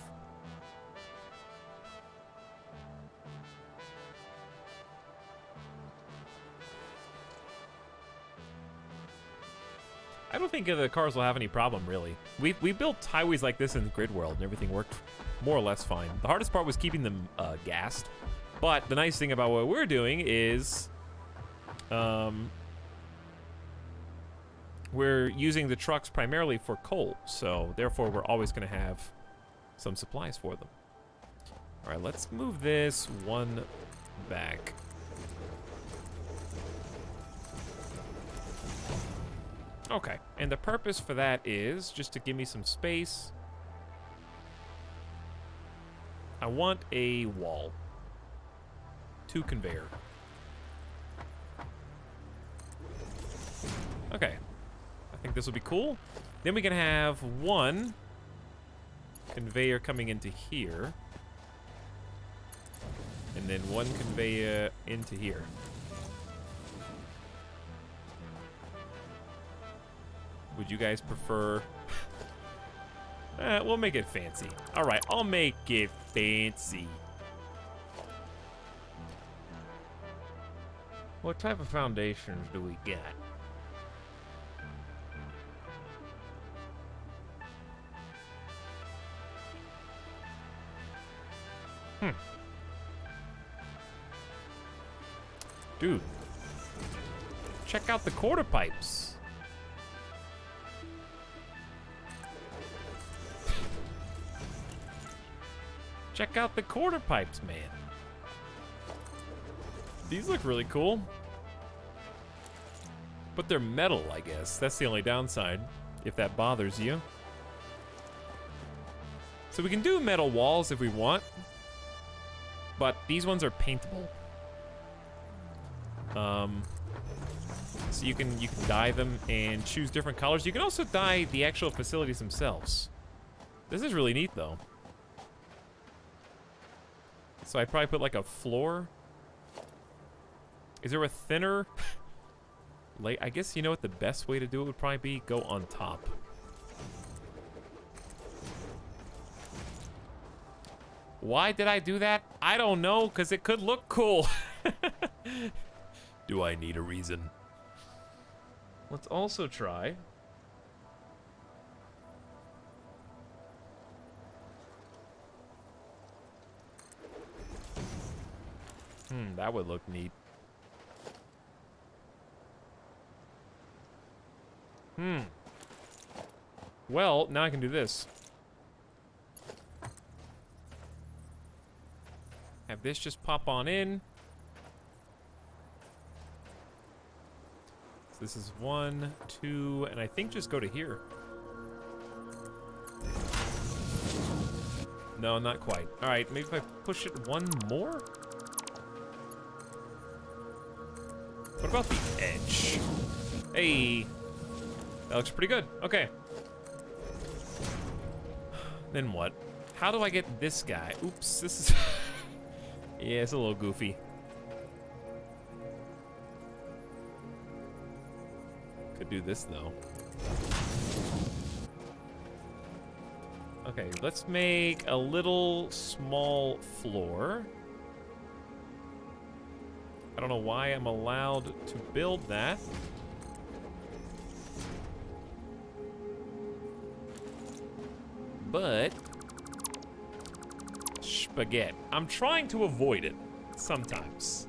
I don't think the cars will have any problem, really. We built highways like this in Grid World, and everything worked more or less fine. The hardest part was keeping them gassed. But the nice thing about what we're doing is we're using the trucks primarily for coal, so therefore we're always going to have some supplies for them. All right, let's move this one back. Okay, and the purpose for that is just to give me some space. I want a wall. 2 conveyor. Okay. I think this will be cool. Then we can have 1 conveyor coming into here. And then 1 conveyor into here. Would you guys prefer... we'll make it fancy. All right, I'll make it fancy. What type of foundations do we get? Dude. Check out the quarter pipes. Check out the quarter pipes, man. These look really cool. But they're metal, I guess. That's the only downside, if that bothers you. So we can do metal walls if we want. But these ones are paintable. So you can dye them and choose different colors. You can also dye the actual facilities themselves. This is really neat, though. So I'd probably put like a floor. Is there a thinner? Like, I guess you know what the best way to do it would probably be? Go on top. Why did I do that? I don't know, because it could look cool. Do I need a reason? Let's also try. That would look neat. Well, now I can do this. Have this just pop on in. So this is 1, 2, and I think just go to here. No, not quite. All right, maybe if I push it 1 more? What about the edge? Hey, that looks pretty good. Okay. Then what? How do I get this guy? Oops, this is... yeah, it's a little goofy. Could do this, though. Okay, let's make a little small floor. I don't know why I'm allowed to build that. But spaghetti. I'm trying to avoid it sometimes.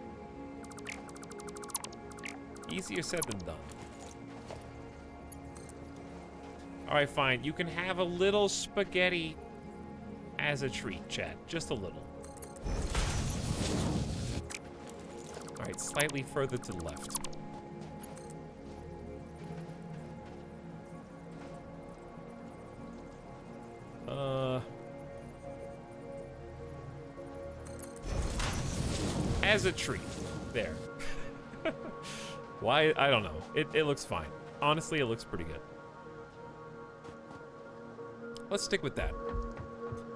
Easier said than done. Alright, fine. You can have a little spaghetti as a treat, chat. Just a little. Alright, slightly further to the left. As a treat. There. Why? I don't know. It looks fine. Honestly, it looks pretty good. Let's stick with that.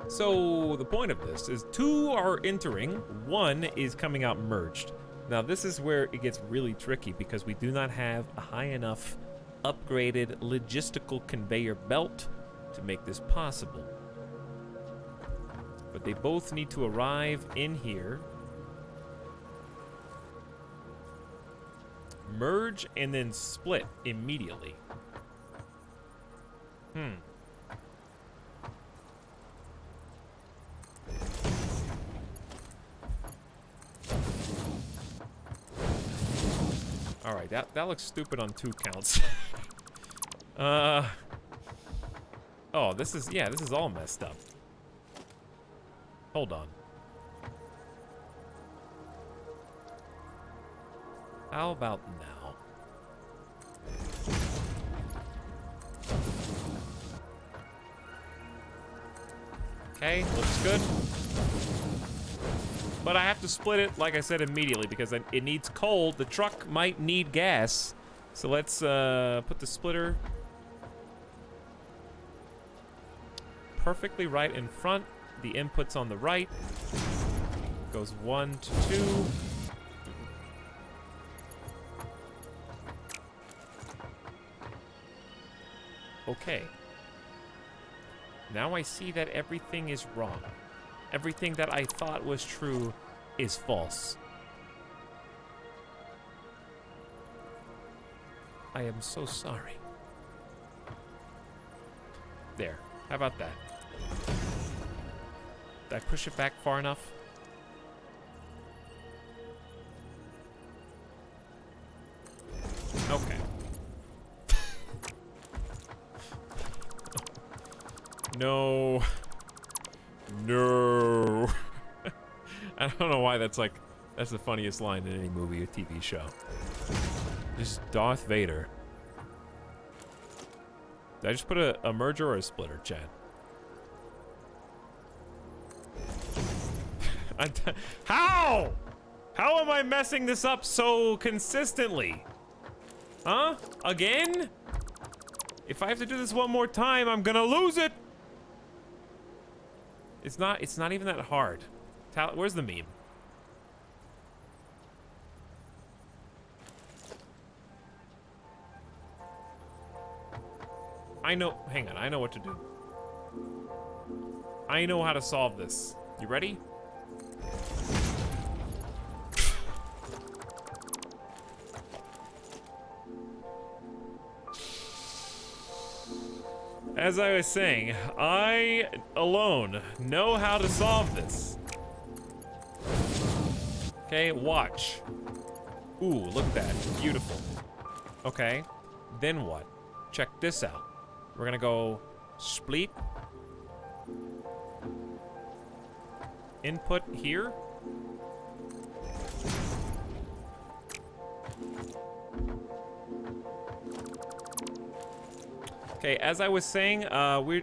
So, the point of this is 2 are entering, 1 is coming out merged. Now, this is where it gets really tricky because we do not have a high enough upgraded logistical conveyor belt to make this possible. But they both need to arrive in here, merge, and then split immediately. Alright, that looks stupid on 2 counts. Oh, this is all messed up. Hold on. How about now? Okay, looks good. But I have to split it, like I said, immediately because it needs coal. The truck might need gas. So let's put the splitter perfectly right in front. The input's on the right. Goes 1 to 2. Okay. Now I see that everything is wrong. Everything that I thought was true is false. I am so sorry. There. How about that? Did I push it back far enough? Okay. No. No. I don't know why that's the funniest line in any movie or TV show. Just Darth Vader. Did I just put a merger or a splitter, Chad? How? How am I messing this up so consistently? Huh? Again? If I have to do this one more time, I'm gonna lose it. It's not even that hard. Where's the meme? Hang on, I know what to do. I know how to solve this. You ready? As I was saying, I alone know how to solve this. Okay, watch. Ooh, look at that. Beautiful. Okay, then what? Check this out. We're gonna go split. Input here. Okay, as I was saying, we're...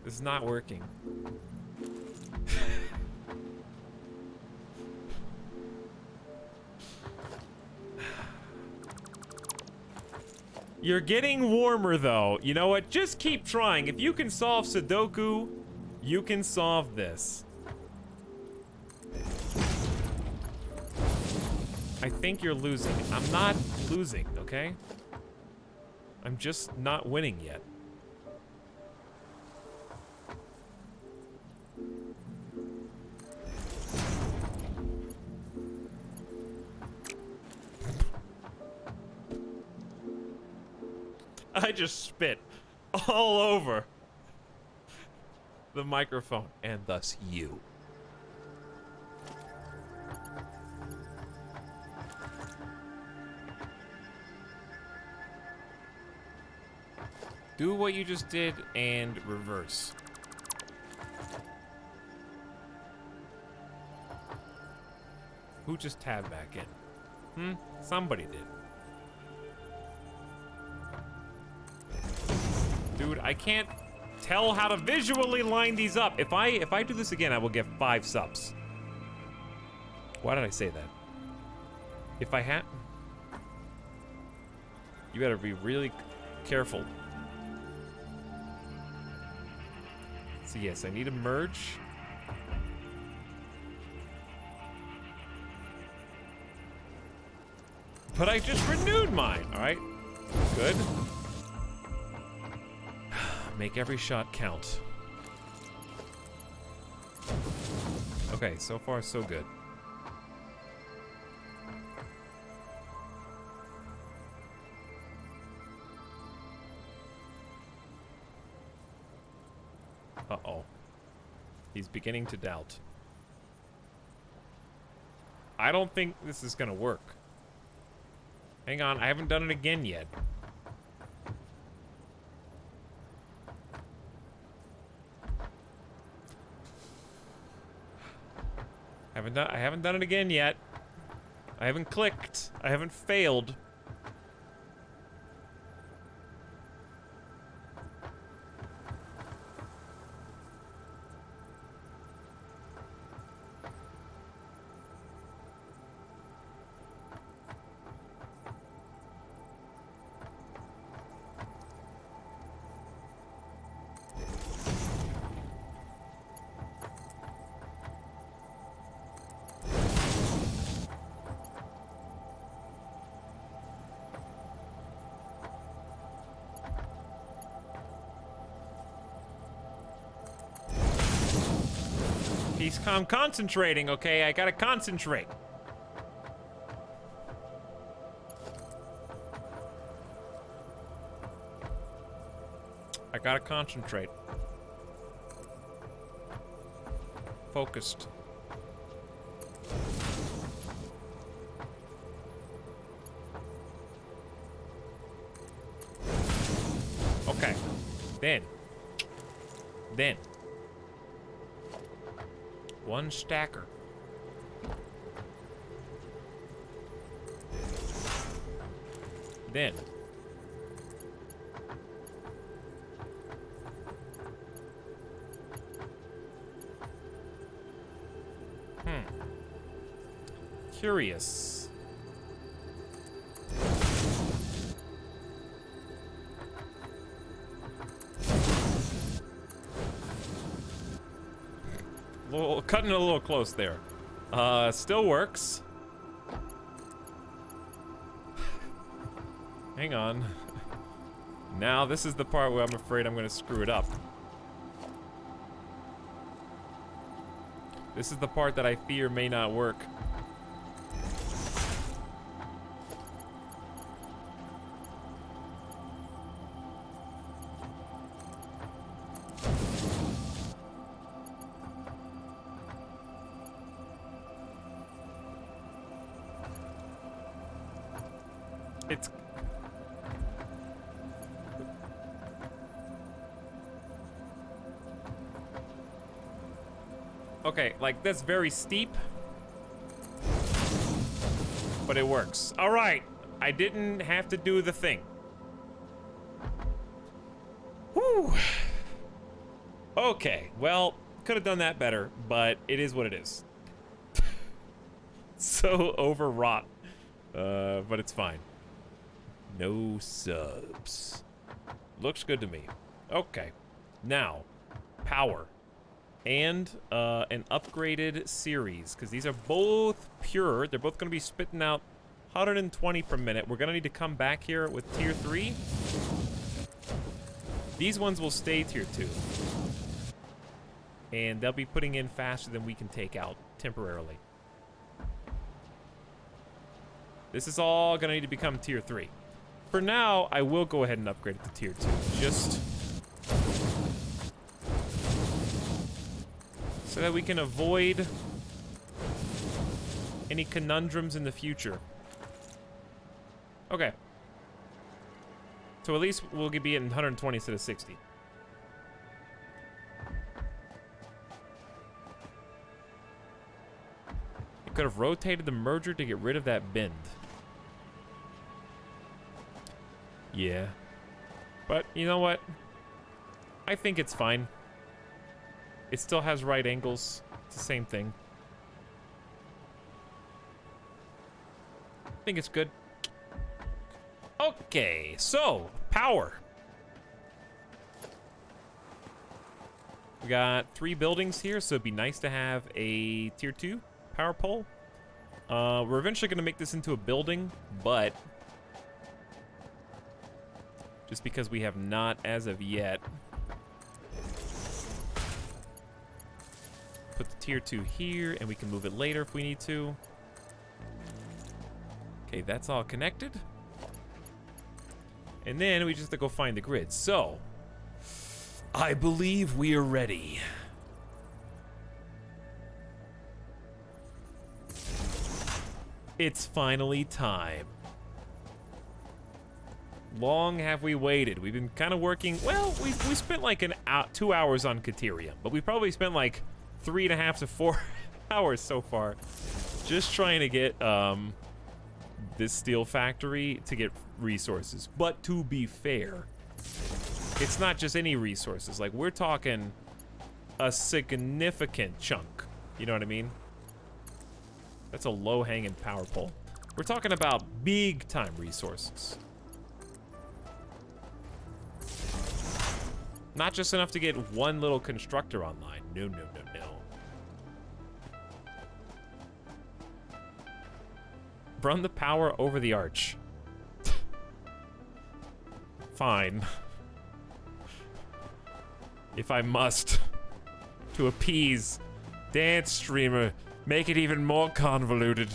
This is not working. You're getting warmer, though. You know what? Just keep trying. If you can solve Sudoku, you can solve this. I think you're losing. I'm not losing, okay? I'm just not winning yet. I just spit all over. the microphone, and thus you. Do what you just did and reverse. Who just tabbed back in? Somebody did. Dude, I can't tell how to visually line these up. If I do this again, I will get 5 subs. Why did I say that? If I had... You better be really careful. So yes, I need a merge. But I just renewed mine, alright? Good. Make every shot count. Okay, so far so good. Uh-oh. He's beginning to doubt. I don't think this is gonna work. Hang on, I haven't done it again yet. I haven't done it again yet. I haven't clicked. I haven't failed. I'm concentrating, okay? I gotta concentrate. I gotta concentrate. Focused. Okay. Then. One stacker. Then. Curious. Cutting it a little close there. Still works. Hang on. Now this is the part where I'm afraid I'm gonna screw it up. This is the part that I fear may not work. It's... Okay, like, that's very steep. But it works. Alright, I didn't have to do the thing. Whew. Okay, well, could have done that better, but it is what it is. So overwrought. But it's fine. No subs. Looks good to me. Okay. Now, power. And an upgraded series, because these are both pure. They're both going to be spitting out 120 per minute. We're going to need to come back here with tier 3. These ones will stay tier 2. And they'll be putting in faster than we can take out temporarily. This is all going to need to become tier 3. For now, I will go ahead and upgrade it to tier 2. Just... so that we can avoid any conundrums in the future. Okay. So at least we'll be at 120 instead of 60. It could have rotated the merger to get rid of that bend. Yeah. But you know what? I think it's fine. It still has right angles. It's the same thing. I think it's good. Okay, so power. We got 3 buildings here, so it'd be nice to have a tier 2 power pole. We're eventually going to make this into a building, but just because we have not as of yet. Put the tier 2 here, and we can move it later if we need to. Okay, that's all connected. And then we just have to go find the grid. So, I believe we are ready. It's finally time. Long have we waited. We've been kind of working. Well, we spent like 2 hours on Caterium, but we probably spent like 3.5 to 4 hours so far, just trying to get this steel factory to get resources. But to be fair, it's not just any resources. Like, we're talking a significant chunk. You know what I mean? That's a low-hanging power pole. We're talking about big-time resources. Not just enough to get one little constructor online. No, no, no, no. Run the power over the arch. Fine. If I must. To appease Dance Streamer. Make it even more convoluted.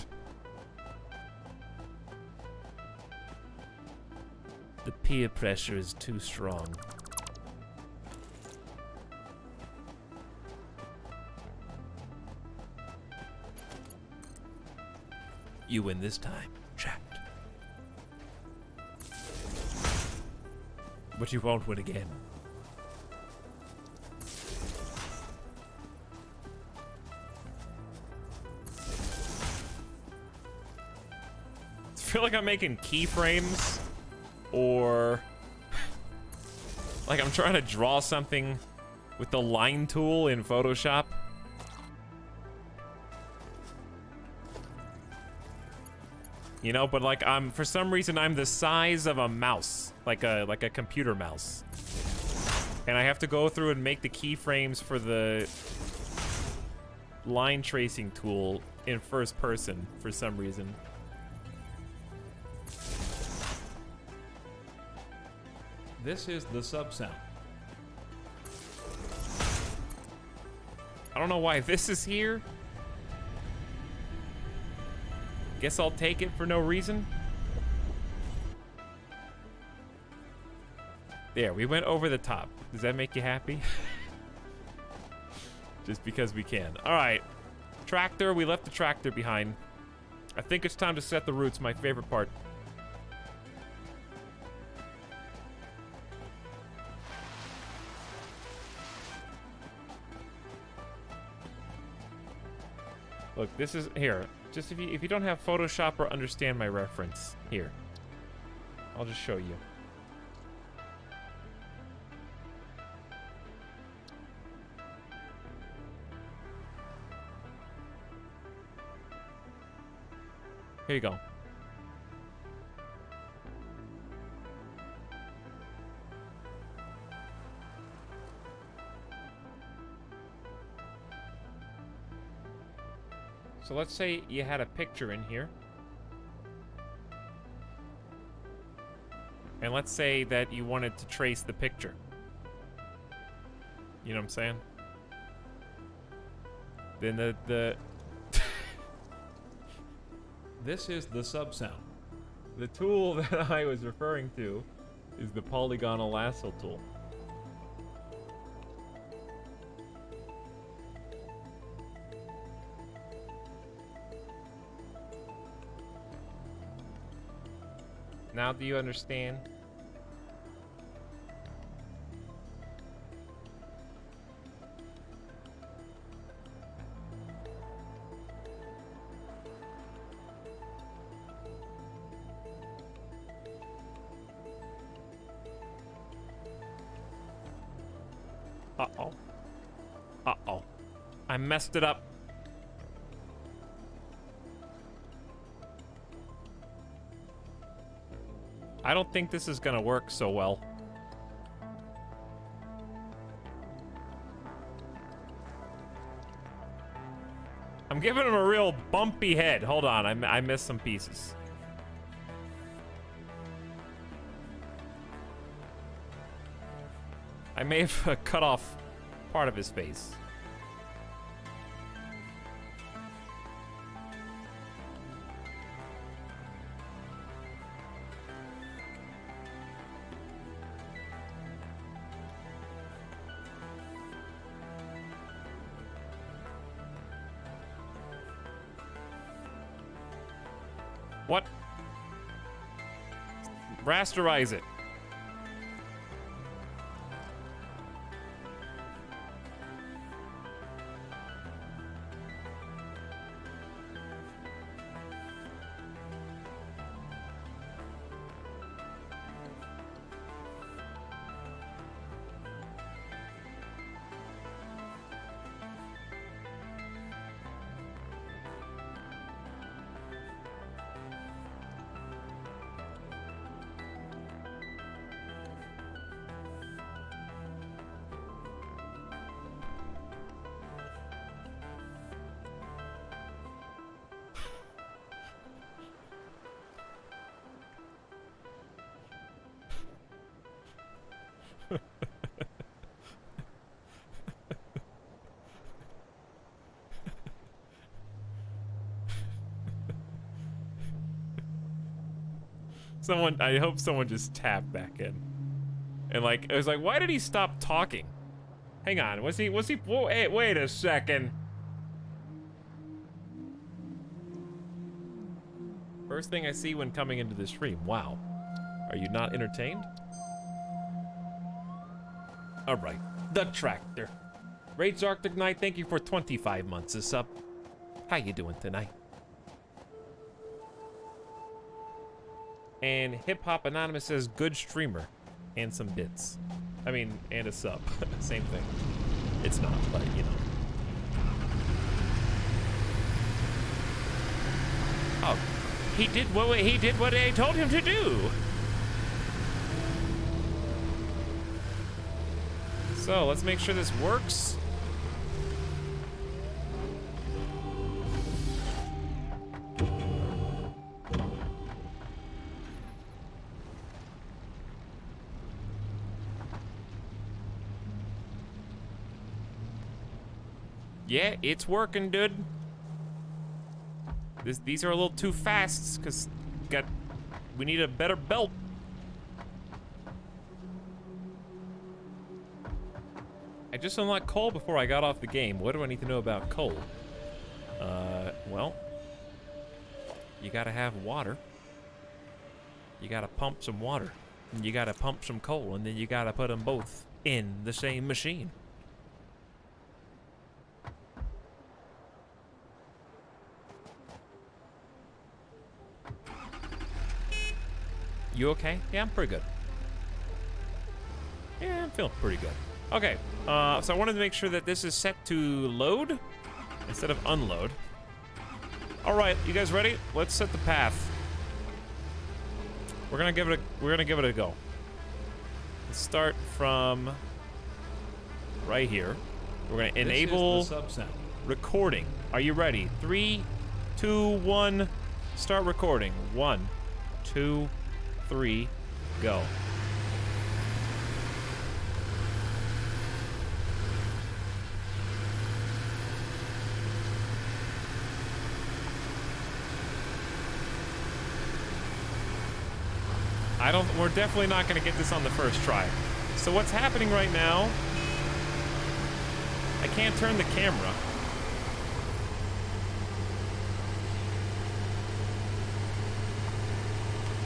The peer pressure is too strong. You win this time, chat. But you won't win again. I feel like I'm making keyframes, or like I'm trying to draw something with the line tool in Photoshop. You know, but like for some reason I'm the size of a mouse, like a computer mouse. And I have to go through and make the keyframes for the line tracing tool in first person for some reason. This is the sub sound. I don't know why this is here. Guess I'll take it for no reason. There, we went over the top. Does that make you happy? Just because we can. All right. Tractor, we left the tractor behind. I think it's time to set the routes, my favorite part. Look, this is here. Just if you don't have Photoshop or understand my reference, here. I'll just show you. Here you go. So let's say you had a picture in here. And let's say that you wanted to trace the picture. You know what I'm saying? Then the This is the sub sound. the tool that I was referring to is the polygonal lasso tool. Now do you understand? Uh-oh. Uh-oh. I messed it up. I don't think this is gonna work so well. I'm giving him a real bumpy head. Hold on, I missed some pieces. I may have cut off part of his face. What? Rasterize it. I hope someone just tapped back in. And like, it was like, why did he stop talking? Hang on, whoa, hey, wait a second. First thing I see when coming into the stream, wow. Are you not entertained? All right, the tractor. Raids Arctic Knight, thank you for 25 months of sub. How you doing tonight? And Hip Hop Anonymous says good streamer and some bits. I mean, and a sub. Same thing. It's not, but you know. Oh, he did what I told him to do. So let's make sure this works. Yeah, it's working, dude. These are a little too fast, cause we need a better belt. I just unlocked coal before I got off the game. What do I need to know about coal? Well, you gotta have water. You gotta pump some water. And you gotta pump some coal, and then you gotta put them both in the same machine. You okay? Yeah, I'm pretty good. Yeah, I'm feeling pretty good. Okay, so I wanted to make sure that this is set to load instead of unload. All right, you guys ready? Let's set the path. We're gonna give it a go. Let's start from right here. We're gonna enable This is the sub-sound. recording. Are you ready? 3, 2, 1. Start recording. 1, 2, 3, go. We're definitely not gonna get this on the first try. So what's happening right now, I can't turn the camera.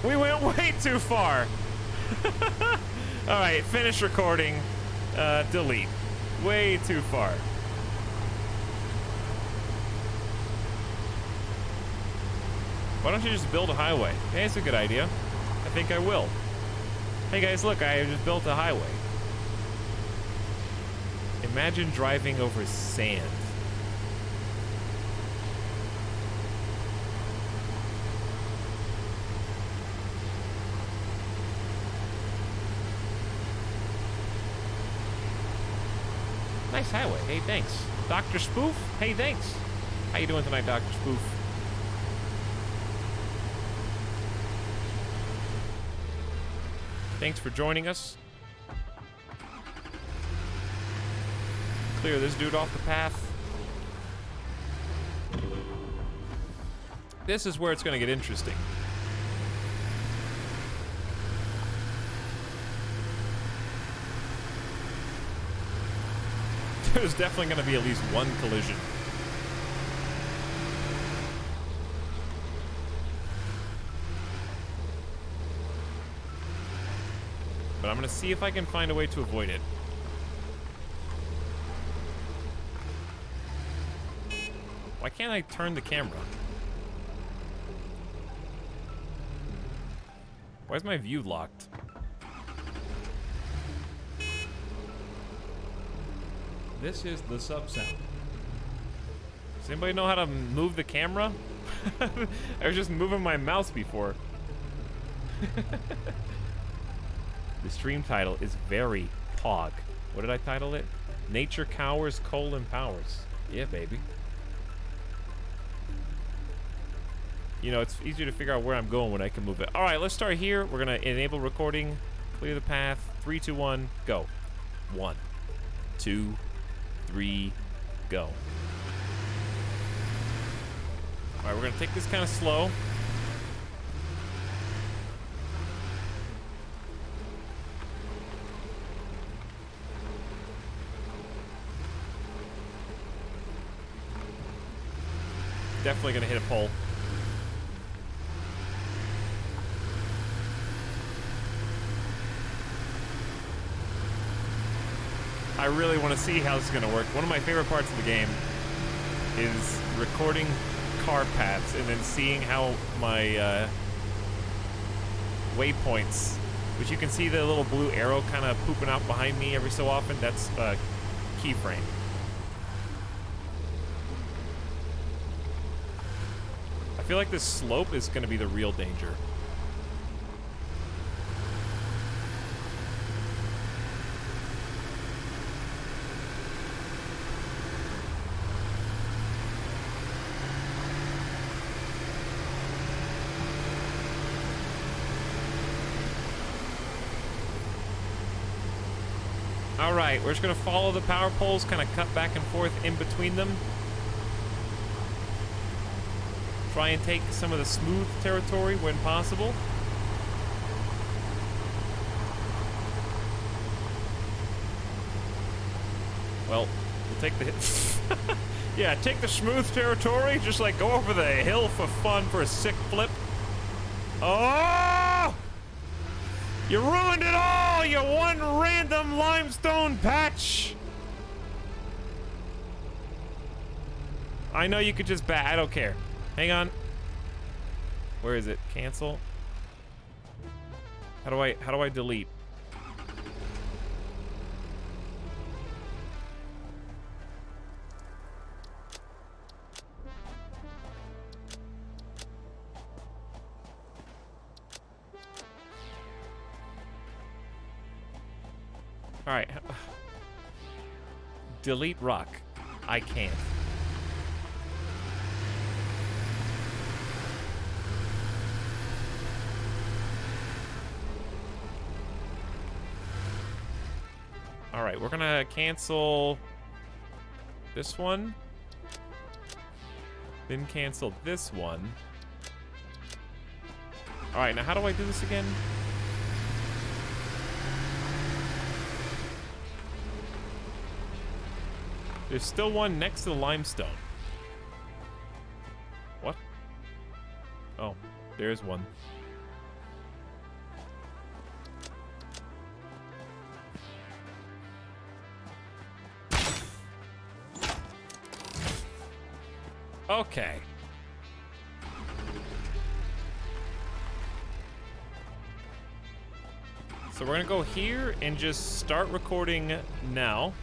We went way too far. All right, finish recording. Delete. Way too far. Why don't you just build a highway? Hey, it's a good idea. I think I will. Hey guys, look, I just built a highway. Imagine driving over sand. Nice highway. Hey, thanks. Dr. Spoof? Hey, thanks. How you doing tonight, Dr. Spoof? Thanks for joining us. Clear this dude off the path. This is where it's gonna get interesting. There's definitely gonna be at least one collision. But I'm gonna see if I can find a way to avoid it. Why can't I turn the camera? Why is my view locked? This is the sub-sound. Does anybody know how to move the camera? I was just moving my mouse before. The stream title is very pog. What did I title it? Nature cowers, powers. Yeah, baby. You know, it's easier to figure out where I'm going when I can move it. All right, let's start here. We're gonna enable recording, clear the path. 3, 2, 1, go. 1, 2, 3, go. All right, we're gonna take this kind of slow. Definitely gonna hit a pole. I really want to see how this is going to work. One of my favorite parts of the game is recording car paths and then seeing how my waypoints, which you can see the little blue arrow kind of pooping out behind me every so often, that's a keyframe. I feel like this slope is going to be the real danger. All right, we're just gonna follow the power poles, kind of cut back and forth in between them. Try and take some of the smooth territory when possible. Well, we'll take the hit. Yeah, take the smooth territory, just like go over the hill for fun for a sick flip. Oh! You ruined it all, you one random limestone patch! I know you could just I don't care. Hang on. Where is it? Cancel. How do I delete? All right. Delete rock. I can't. All right, we're gonna cancel this one. Then cancel this one. All right, now how do I do this again? There's still one next to the limestone. What? Oh, there's one. Okay. So we're gonna go here and just start recording now.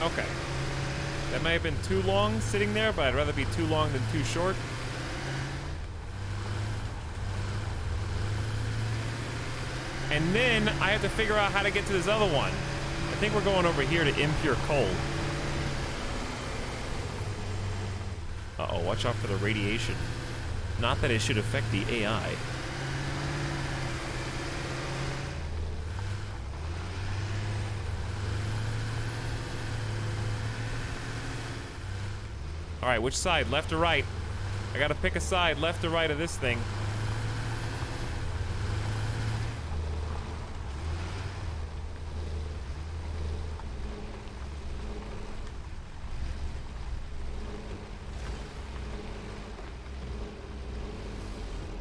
Okay. That may have been too long sitting there, but I'd rather be too long than too short. And then I have to figure out how to get to this other one. I think we're going over here to impure coal. Uh-oh, watch out for the radiation. Not that it should affect the AI. All right, which side, left or right? I gotta pick a side, left or right of this thing.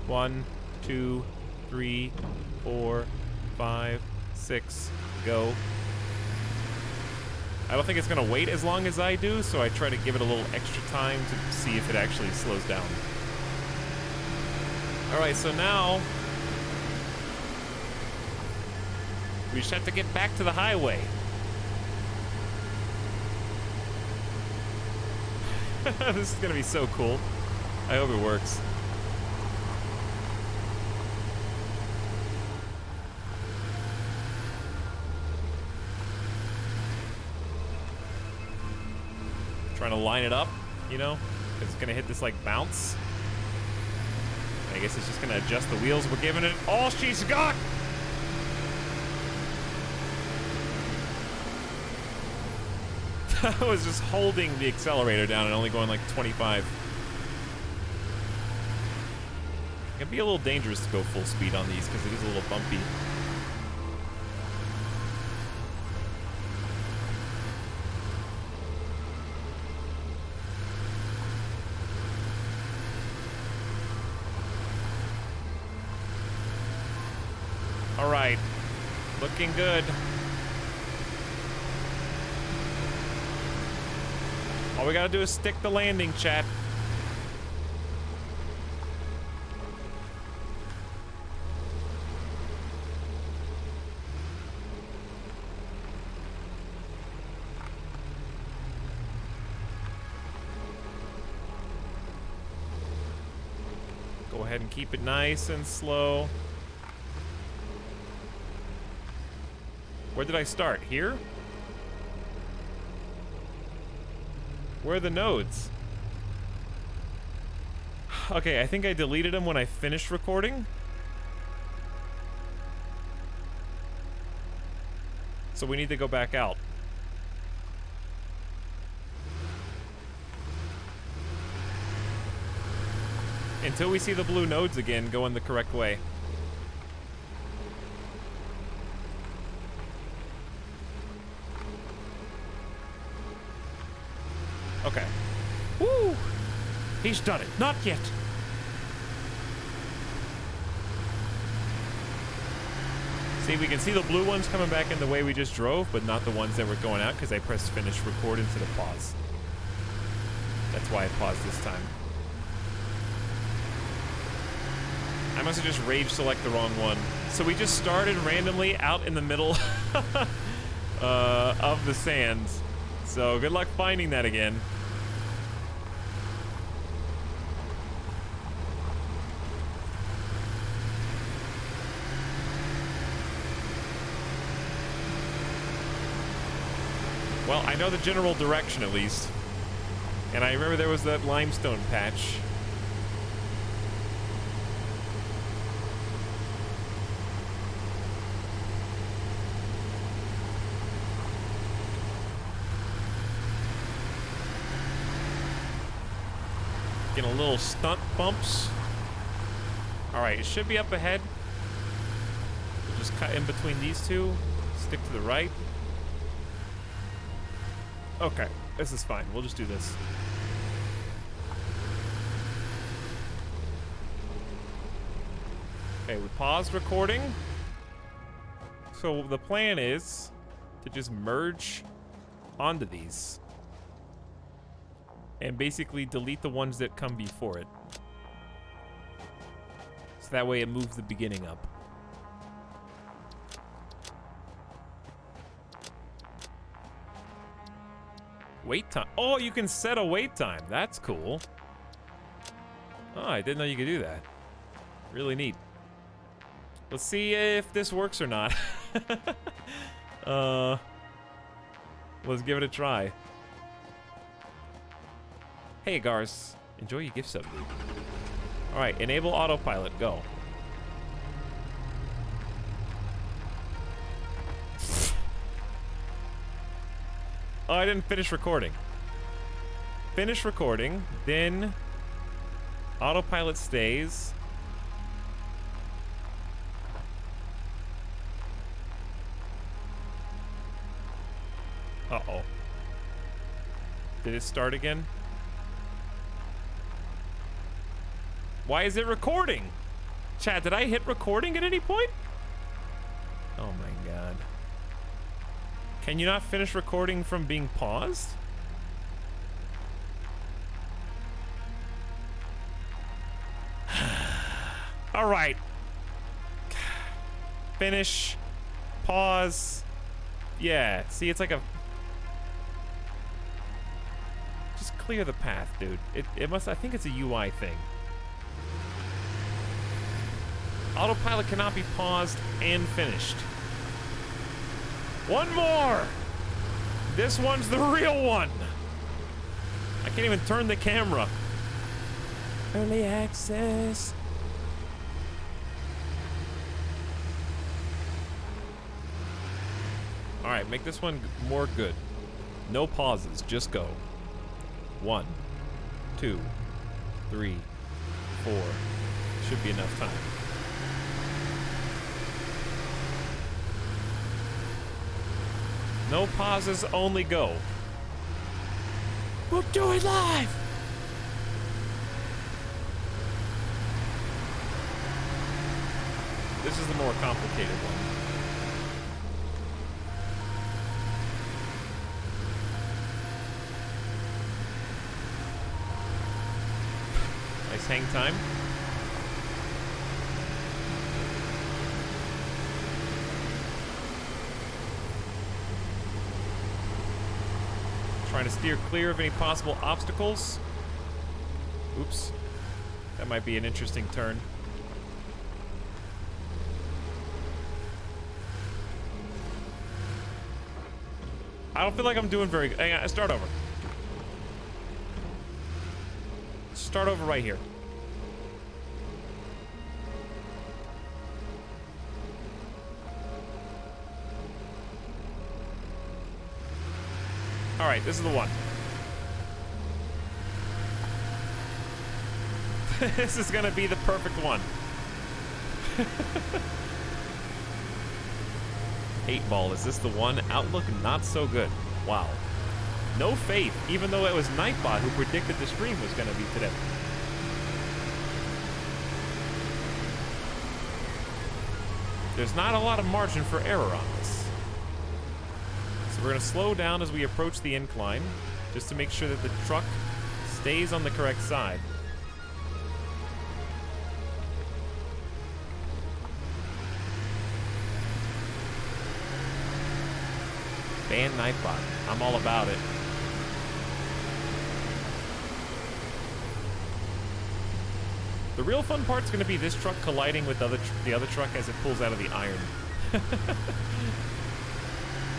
One, 2, 3, 4, 5, 6, go. I don't think it's gonna wait as long as I do, so I try to give it a little extra time to see if it actually slows down. Alright, so now we just have to get back to the highway. This is gonna be so cool. I hope it works. Trying to line it up, you know, 'cause it's gonna hit this like bounce. I guess it's just gonna adjust the wheels. We're giving it all she's got. I was just holding the accelerator down and only going like 25. It can be a little dangerous to go full speed on these because it is a little bumpy. All right, looking good. All we gotta do is stick the landing, chat. Go ahead and keep it nice and slow. Where did I start? Here? Where are the nodes? Okay, I think I deleted them when I finished recording. So we need to go back out. Until we see the blue nodes again going the correct way. Okay. Woo! He's done it. Not yet. See, we can see the blue ones coming back in the way we just drove, but not the ones that were going out because I pressed finish record instead of pause. That's why I paused this time. I must have just rage select the wrong one. So we just started randomly out in the middle of the sands. So good luck finding that again. Well, I know the general direction at least. And I remember there was that limestone patch. Getting a little stunt bumps. All right, it should be up ahead. We'll just cut in between these two. Stick to the right. Okay, this is fine. We'll just do this. Okay, we paused recording. So the plan is to just merge onto these. And basically delete the ones that come before it. So that way it moves the beginning up. Wait time. Oh, you can set a wait time. That's cool. Oh, I didn't know you could do that. Really neat. Let's see if this works or not. Let's give it a try. Hey, Gars. Enjoy your gift sub, dude. Alright, enable autopilot. Go. Oh, I didn't finish recording. Finish recording, then autopilot stays. Uh-oh. Did it start again? Why is it recording? Chat, did I hit recording at any point? Oh my god. Can you not finish recording from being paused? All right. Finish. Pause. Yeah, see, it's like a... Just clear the path, dude. It must... I think it's a UI thing. Autopilot cannot be paused and finished. One more! This one's the real one! I can't even turn the camera. Early access. Alright, make this one more good. No pauses, just go. 1, 2, 3, 4. Should be enough time. No pauses, only go. We'll do it live! This is the more complicated one. Nice hang time. Trying to steer clear of any possible obstacles. Oops. That might be an interesting turn. I don't feel like I'm doing very good. Hang on, start over. Start over right here. All right, this is the one. This is gonna be the perfect one. 8-ball, is this the one? Outlook not so good. Wow. No faith, even though it was Nightbot who predicted the stream was gonna be today. There's not a lot of margin for error on this. So we're gonna slow down as we approach the incline, just to make sure that the truck stays on the correct side. Ban Nightbot. I'm all about it. The real fun part's gonna be this truck colliding with the other truck as it pulls out of the iron.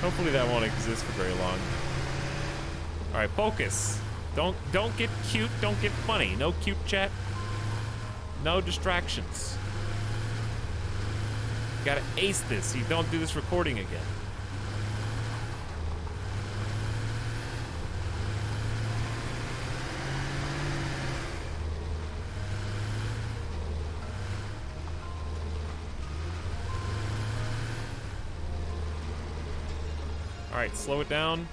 Hopefully that won't exist for very long. All right, focus. Don't get cute. Don't get funny. No cute chat. No distractions. You gotta ace this so you don't do this recording again. Alright, slow it down.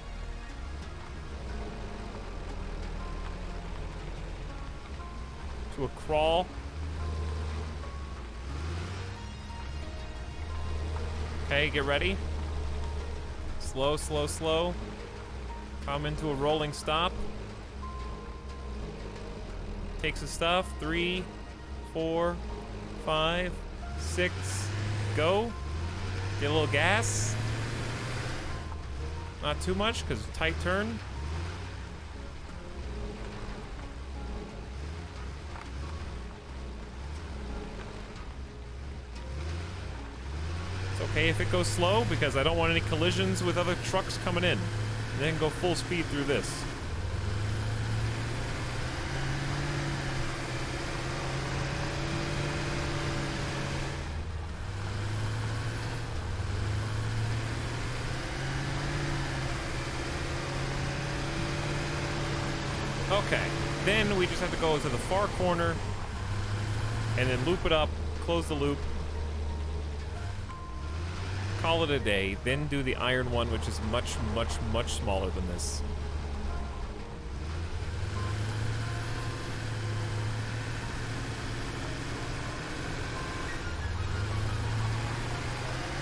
To a crawl. Okay, get ready. Slow, slow, slow. Come into a rolling stop. Takes the stuff. 3, 4, 5, 6. Go. Get a little gas. Not too much, because tight turn. It's okay if it goes slow, because I don't want any collisions with other trucks coming in. And then go full speed through this. Okay, then we just have to go to the far corner and then loop it up, close the loop, call it a day, then do the iron one, which is much, much, much smaller than this.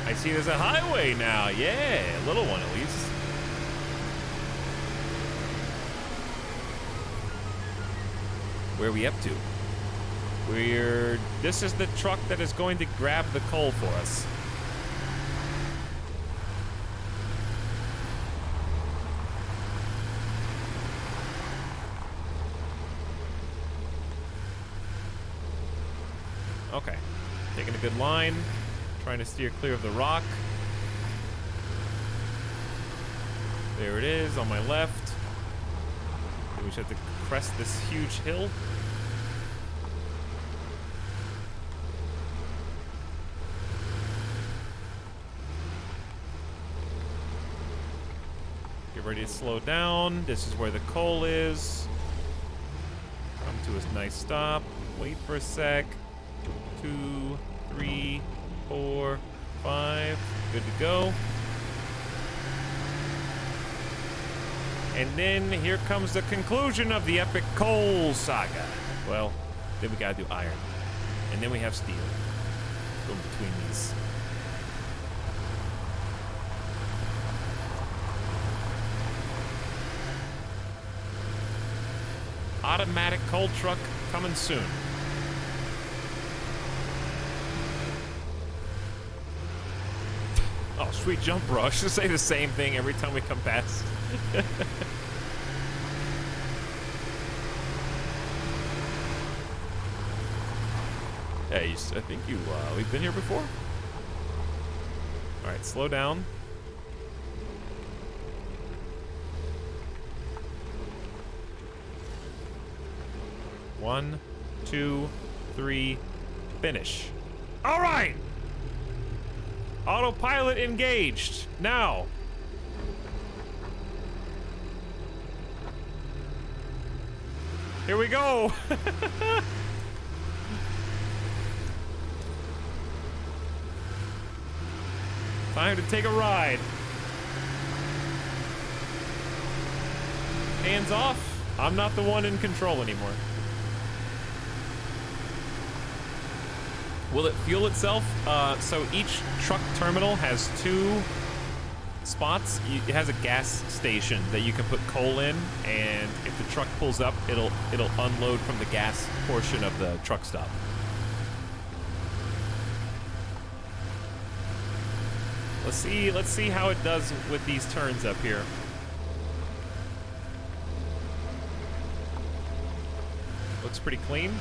I see there's a highway now, yeah, a little one at least. Where are we up to? This is the truck that is going to grab the coal for us. Okay, taking a good line, trying to steer clear of the rock. There it is on my left. We just have to crest this huge hill. Get ready to slow down. This is where the coal is. Come to a nice stop. Wait for a sec. 2, 3, 4, 5. Good to go. And then here comes the conclusion of the epic coal saga. Well, then we gotta do iron. And then we have steel. Go between these. Automatic coal truck coming soon. Oh, sweet jump, bro. I should say the same thing every time we come past. Hey, I think we've been here before? Alright, slow down. One, 2, 3, finish. Alright! Autopilot engaged. Now. Here we go. Time to take a ride. Hands off. I'm not the one in control anymore. Will it fuel itself? So each truck terminal has 2 spots. It has a gas station that you can put coal in, and if the truck pulls up, it'll unload from the gas portion of the truck stop. Let's see how it does with these turns up here. Looks pretty clean.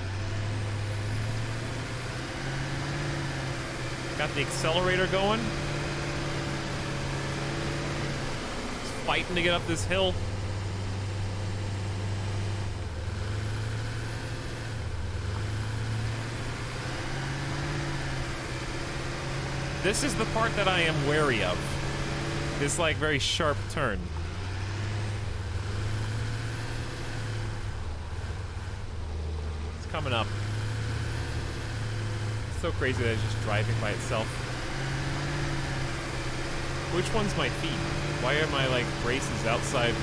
Got the accelerator going. Just fighting to get up this hill. This is the part that I am wary of. This, like, very sharp turn. It's coming up. It's so crazy that it's just driving by itself. Which one's my feet? Why are my, like, braces outside?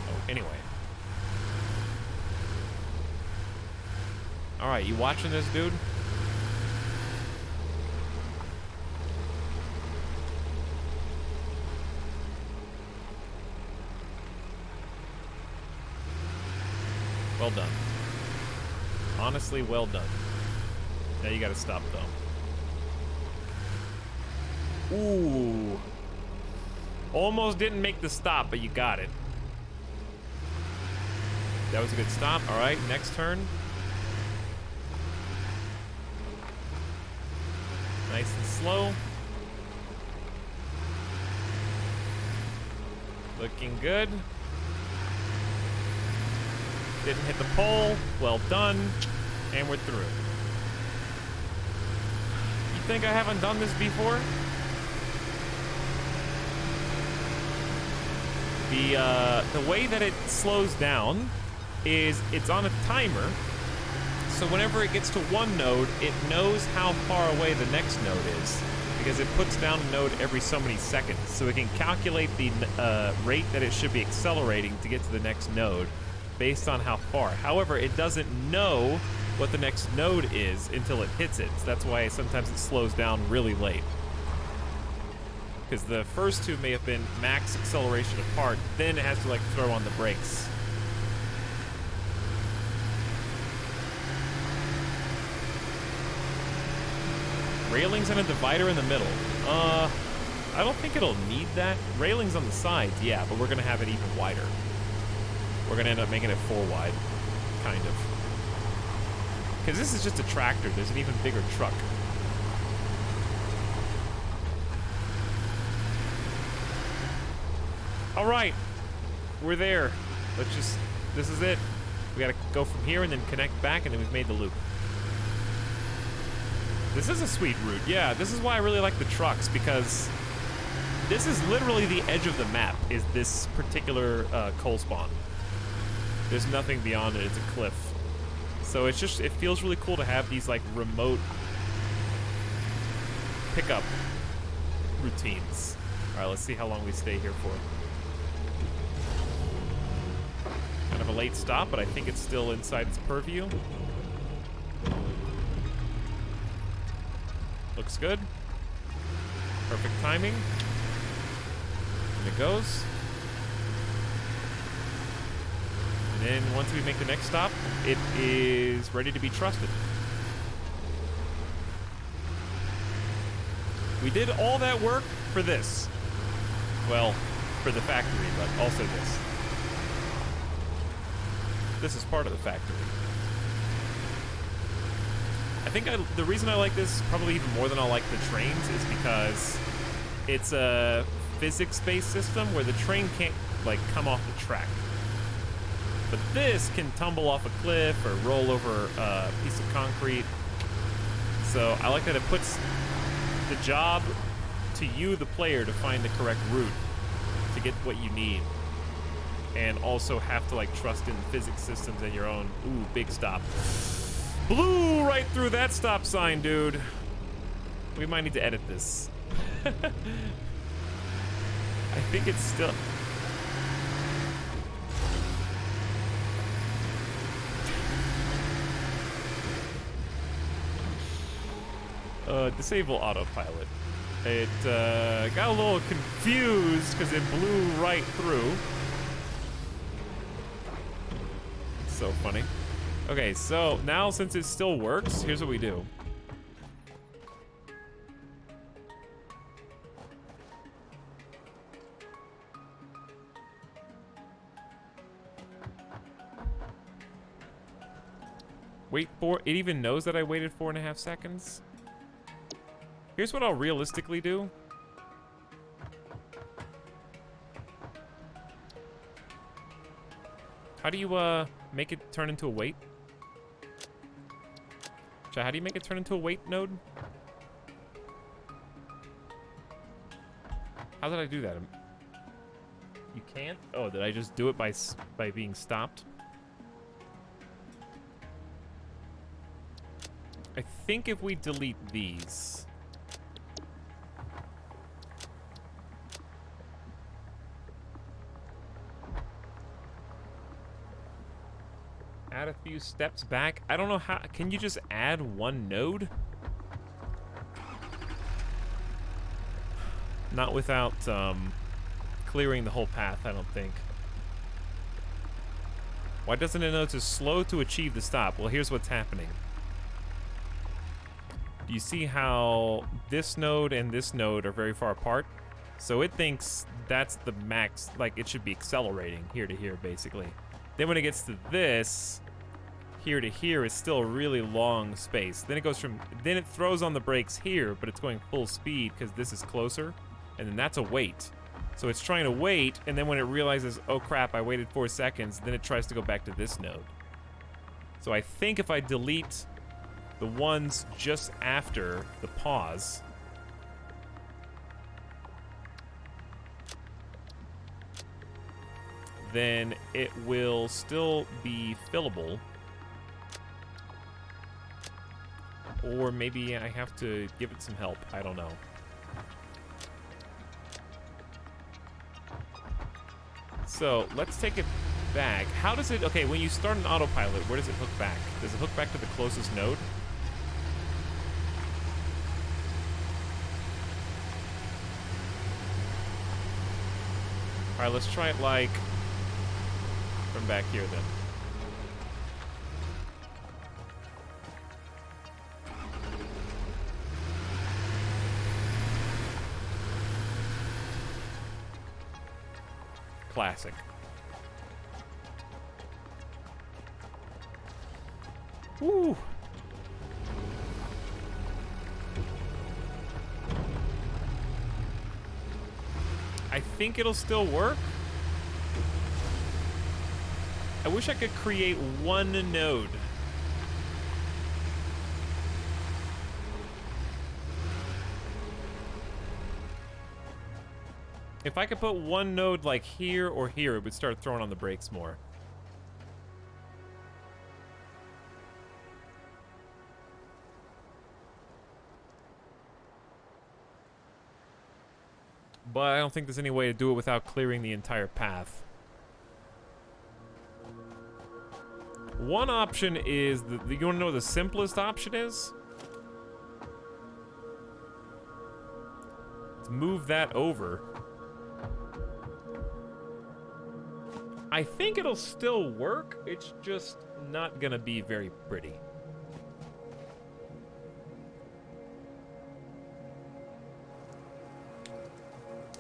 Oh, anyway. Alright, you watching this, dude? Well done. Honestly, well done. Now you gotta stop, though. Ooh. Almost didn't make the stop, but you got it. That was a good stop. All right, next turn. Nice and slow. Looking good. Didn't hit the pole. Well done. And we're through. You think I haven't done this before? The way that it slows down is it's on a timer. So whenever it gets to one node, it knows how far away the next node is, because it puts down a node every so many seconds. So it can calculate the rate that it should be accelerating to get to the next node based on how far. However, it doesn't know what the next node is until it hits it. So that's why sometimes it slows down really late. Because the first two may have been max acceleration apart, then it has to like throw on the brakes. Railings and a divider in the middle. I don't think it'll need that. Railings on the sides, yeah, but we're gonna have it even wider. We're gonna end up making it 4 wide, kind of. Because this is just a tractor, there's an even bigger truck. All right, we're there. Let's just, this is it. We gotta go from here and then connect back, and then we've made the loop. This is a sweet route, yeah. This is why I really like the trucks, because this is literally the edge of the map, is this particular coal spawn. There's nothing beyond it, it's a cliff. So it's just, it feels really cool to have these like remote pickup routines. All right, let's see how long we stay here for. Kind of a late stop, but I think it's still inside its purview. Looks good. Perfect timing. And it goes. And then once we make the next stop, it is ready to be trusted. We did all that work for this. Well, for the factory, but also this. This is part of the factory. I think the reason I like this probably even more than I like the trains is because it's a physics-based system where the train can't like come off the track. But this can tumble off a cliff or roll over a piece of concrete. So I like that it puts the job to you, the player, to find the correct route to get what you need. And also have to like trust in physics systems and your own. Ooh, big stop. Blew right through that stop sign, dude. We might need to edit this. I think it's still... disable autopilot. It got a little confused because it blew right through. So funny. Okay, so now since it still works, here's what we do. Wait for it even knows that I waited 4.5 seconds. Here's what I'll realistically do. How do you make it turn into a wait? How do you make it turn into a wait node? How did I do that? You can't? Oh, did I just do it by being stopped? I think if we delete these... add a few steps back. I don't know how. Can you just add one node? Not without clearing the whole path, I don't think. Why doesn't it know it's slow to achieve the stop? Well, here's what's happening. Do you see how this node and this node are very far apart? So it thinks that's the max, like it should be accelerating here to here, basically. Then when it gets to this, here to here, it's still a really long space. Then it goes from, then it throws on the brakes here, but it's going full speed because this is closer. And then that's a wait. So it's trying to wait, and then when it realizes, oh crap, I waited 4 seconds, then it tries to go back to this node. So I think if I delete the ones just after the pause, then it will still be fillable. Or maybe I have to give it some help. I don't know. So let's take it back. How does it, okay, when you start an autopilot, where does it hook back? Does it hook back to the closest node? All right, let's try it like from back here then. Classic. Woo. I think it'll still work. I wish I could create one node. If I could put one node like here or here, it would start throwing on the brakes more. But I don't think there's any way to do it without clearing the entire path. One option is, you want to know what the simplest option is? Let's move that over. I think it'll still work, it's just not gonna be very pretty.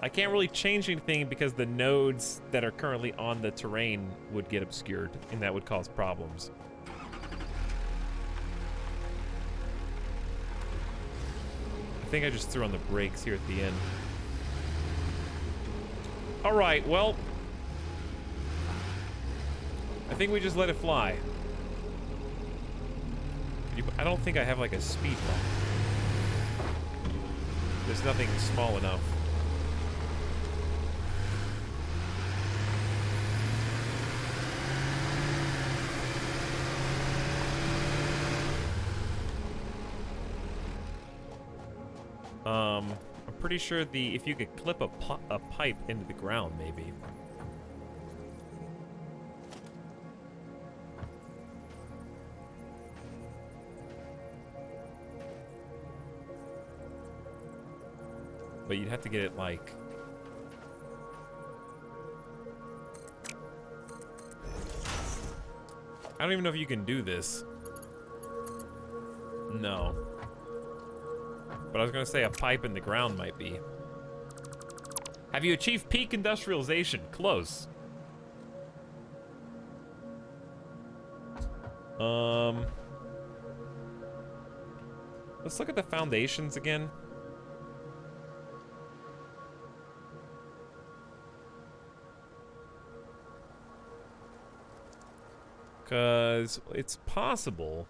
I can't really change anything because the nodes that are currently on the terrain would get obscured, and that would cause problems. I think I just threw on the brakes here at the end. All right, well, I think we just let it fly. I don't think I have like a speed bump. There's nothing small enough. I'm pretty sure if you could clip a pipe into the ground, maybe. But you'd have to get it like... I don't even know if you can do this. No. But I was gonna say a pipe in the ground might be. Have you achieved peak industrialization? Close. Let's look at the foundations again. Because it's possible.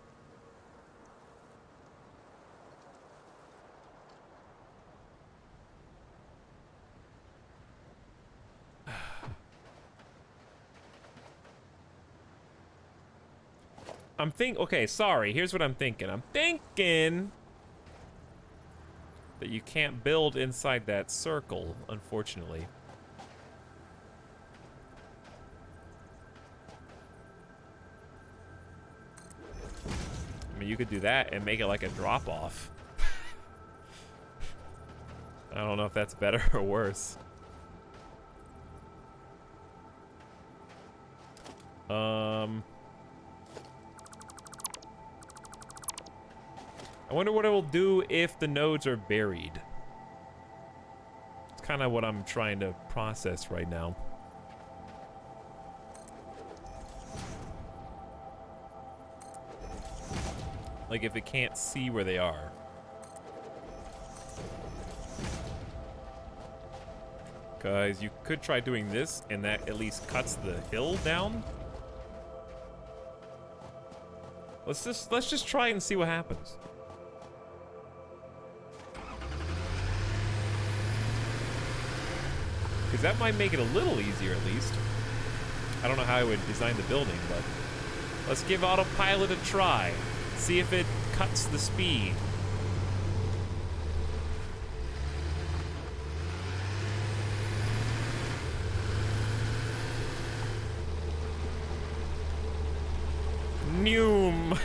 Okay, sorry, here's what I'm thinking. I'm thinking that you can't build inside that circle, unfortunately. you could do that and make it like a drop-off. I don't know if that's better or worse. I wonder what it will do if the nodes are buried. It's kind of what I'm trying to process right now. Like if it can't see where they are. Because you could try doing this, and that at least cuts the hill down. Let's just try and see what happens. Because that might make it a little easier at least. I don't know how I would design the building, but let's give autopilot a try. See if it cuts the speed. Noom.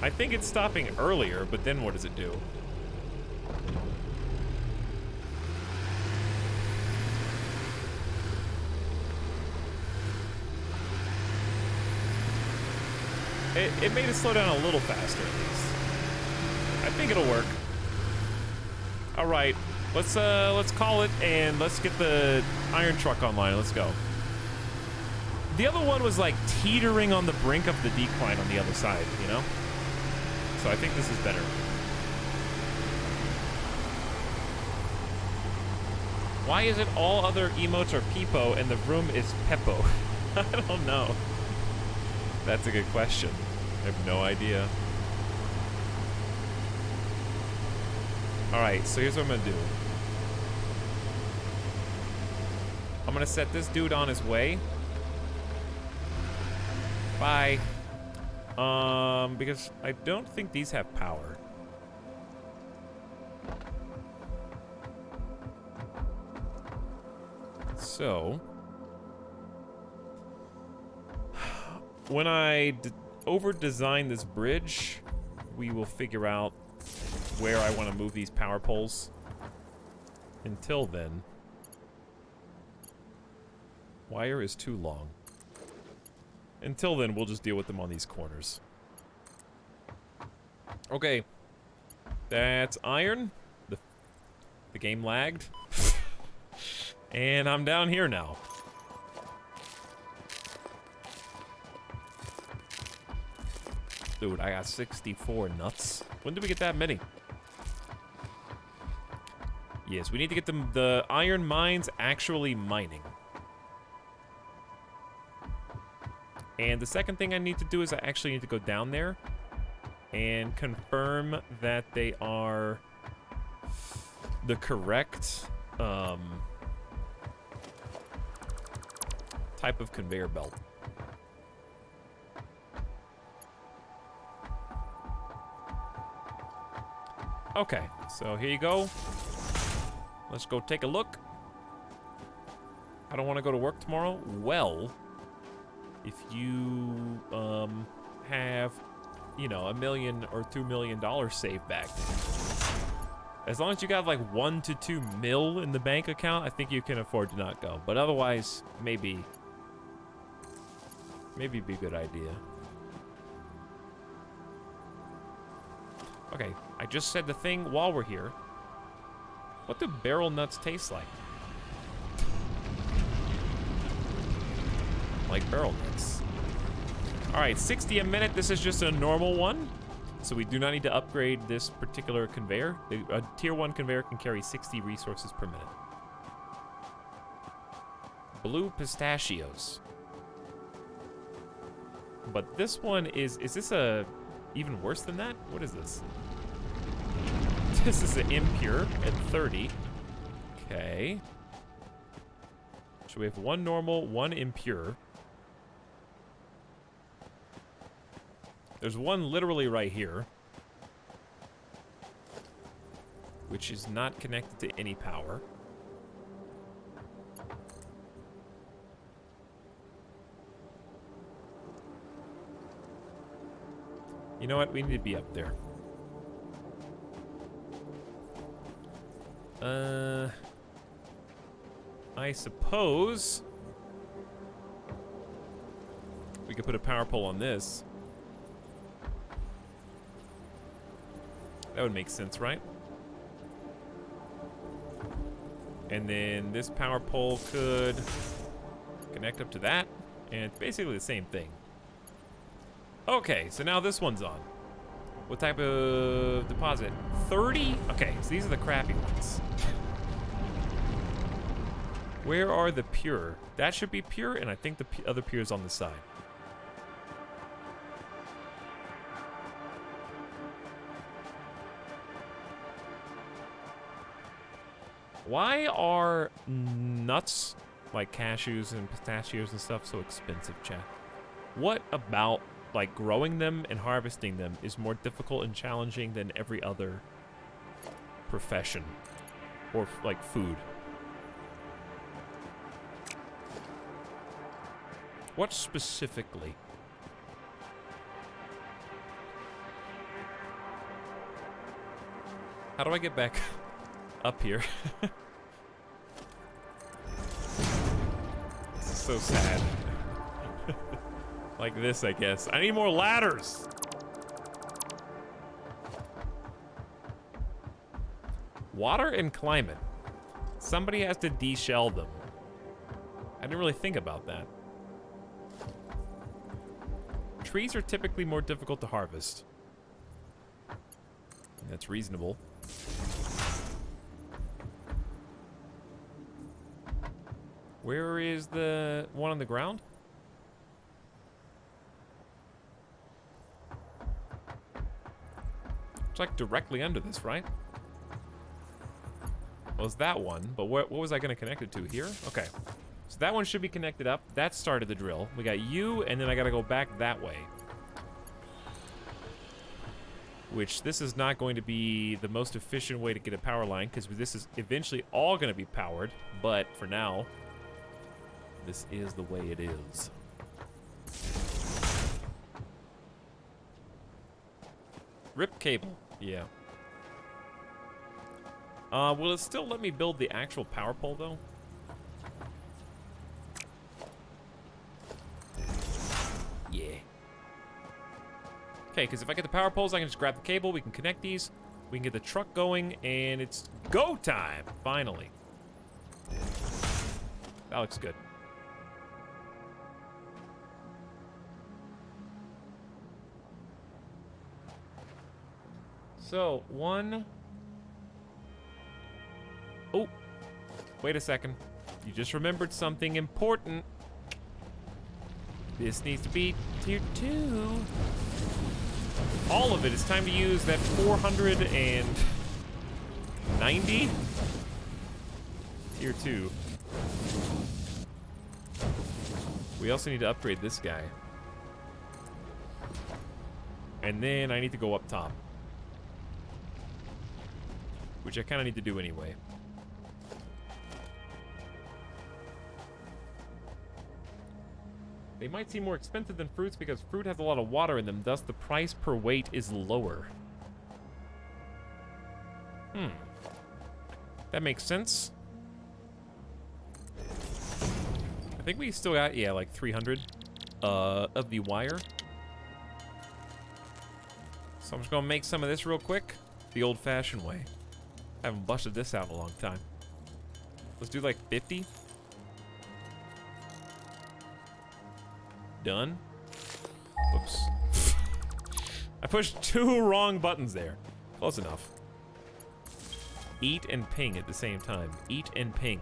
I think it's stopping earlier, but then what does it do? It made it slow down a little faster, at least. I think it'll work. All right, let's call it, and let's get the iron truck online. Let's go. The other one was like teetering on the brink of the decline on the other side, you know? So I think this is better. Why is it all other emotes are Peepo and the room is Peppo? I don't know. That's a good question. I have no idea. Alright, so here's what I'm gonna do. I'm gonna set this dude on his way. Bye. Because I don't think these have power. So, when I over-design this bridge, we will figure out where I want to move these power poles. Until then, wire is too long. Until then, we'll just deal with them on these corners. Okay. That's iron. The game lagged. And I'm down here now. Dude, I got 64 nuts. When did we get that many? Yes, we need to get the iron mines actually mining. And the second thing I need to do is I actually need to go down there and confirm that they are the correct type of conveyor belt. Okay, so here you go. Let's go take a look. I don't want to go to work tomorrow. Well, if you have, you know, $1 million or $2 million saved back, as long as you got like 1 to 2 mil in the bank account, I think you can afford to not go. But otherwise, maybe it'd be a good idea. Okay, I just said the thing while we're here. What do barrel nuts taste like? Like barrel nuts. Alright, 60 a minute. This is just a normal one. So we do not need to upgrade this particular conveyor. A tier 1 conveyor can carry 60 resources per minute. Blue pistachios. But this one is this a even worse than that? What is this? This is an impure at 30. Okay. So we have 1 normal, 1 impure. There's 1 literally right here, which is not connected to any power. You know what? We need to be up there. I suppose we could put a power pole on this. That would make sense, right? And then this power pole could connect up to that, and it's basically the same thing. Okay, so now this one's on. What type of deposit? 30? Okay, so these are the crappy ones. Where are the pure? That should be pure, and I think the other pure is on the side. Why are nuts, like cashews and pistachios and stuff, so expensive, chat? What about, like, growing them and harvesting them is more difficult and challenging than every other profession or, like, food? What specifically? How do I get back up here? This is so sad. Like this, I guess. I need more ladders! Water and climate. Somebody has to de-shell them. I didn't really think about that. Trees are typically more difficult to harvest. That's reasonable. Where is the one on the ground? It's like directly under this, right? Well, it's that one, but what was I going to connect it to here? Okay. So that one should be connected up. That started the drill. We got you, and then I got to go back that way. Which, this is not going to be the most efficient way to get a power line, because this is eventually all going to be powered. But for now, this is the way it is. Rip cable. Yeah. Will it still let me build the actual power pole, though? Yeah. Okay, because if I get the power poles, I can just grab the cable, we can connect these, we can get the truck going, and it's go time, finally. That looks good. So, one... Oh, wait a second. You just remembered something important. This needs to be tier 2. All of it. It's time to use that 490. Tier 2. We also need to upgrade this guy. And then I need to go up top. Which I kind of need to do anyway. They might seem more expensive than fruits because fruit has a lot of water in them, thus the price per weight is lower. That makes sense. I think we still got, yeah, like 300 of the wire. So I'm just gonna make some of this real quick, the old-fashioned way. I haven't busted this out in a long time. Let's do like 50. Done. Oops. I pushed 2 wrong buttons there. Close enough. Eat and ping at the same time. Eat and ping.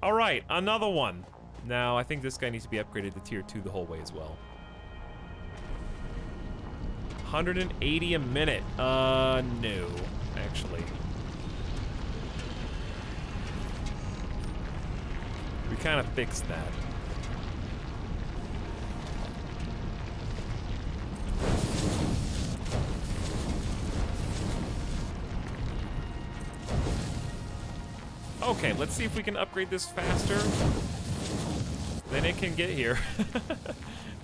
Alright, another one. Now, I think this guy needs to be upgraded to tier 2 the whole way as well. 180 a minute. No, actually. We kind of fixed that. Okay, let's see if we can upgrade this faster than it can get here.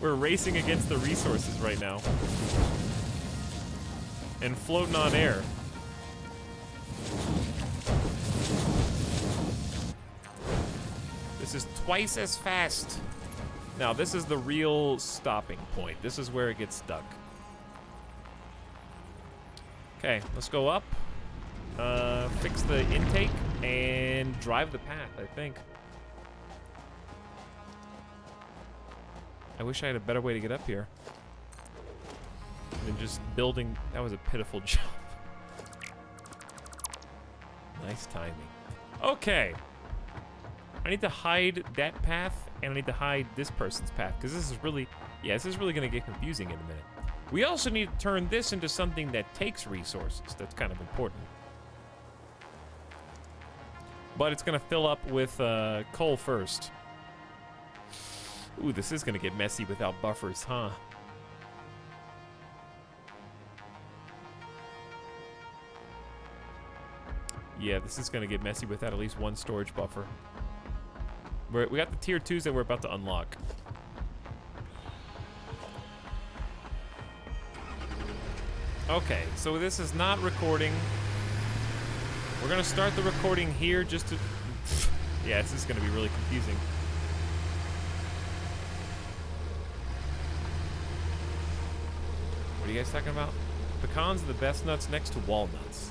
We're racing against the resources right now. And floating on air. This is twice as fast. Now, this is the real stopping point. This is where it gets stuck. Okay, let's go up. Fix the intake and drive the path, I think. I wish I had a better way to get up here than just building. That was a pitiful job. Nice timing. Okay. I need to hide that path, and I need to hide this person's path, because this is really, yeah, this is really going to get confusing in a minute. We also need to turn this into something that takes resources. That's kind of important. But it's going to fill up with coal first. Ooh, this is going to get messy without buffers, huh? Yeah, this is going to get messy without at least one storage buffer. We got the tier 2s that we're about to unlock. Okay, so this is not recording. We're going to start the recording here just to... Yeah, this is going to be really confusing. What are you guys talking about? Pecans are the best nuts next to walnuts.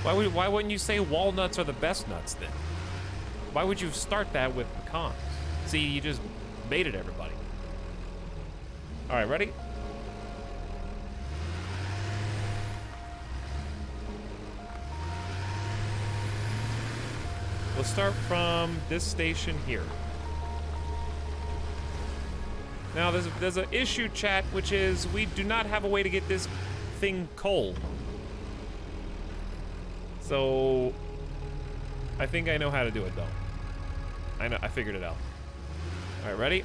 Why wouldn't you say walnuts are the best nuts then? Why would you start that with pecans? See, you just baited everybody. All right, ready? We'll start from this station here. Now, there's an issue, chat, which is we do not have a way to get this thing coal. So, I think I know how to do it, though. I figured it out. All right, ready?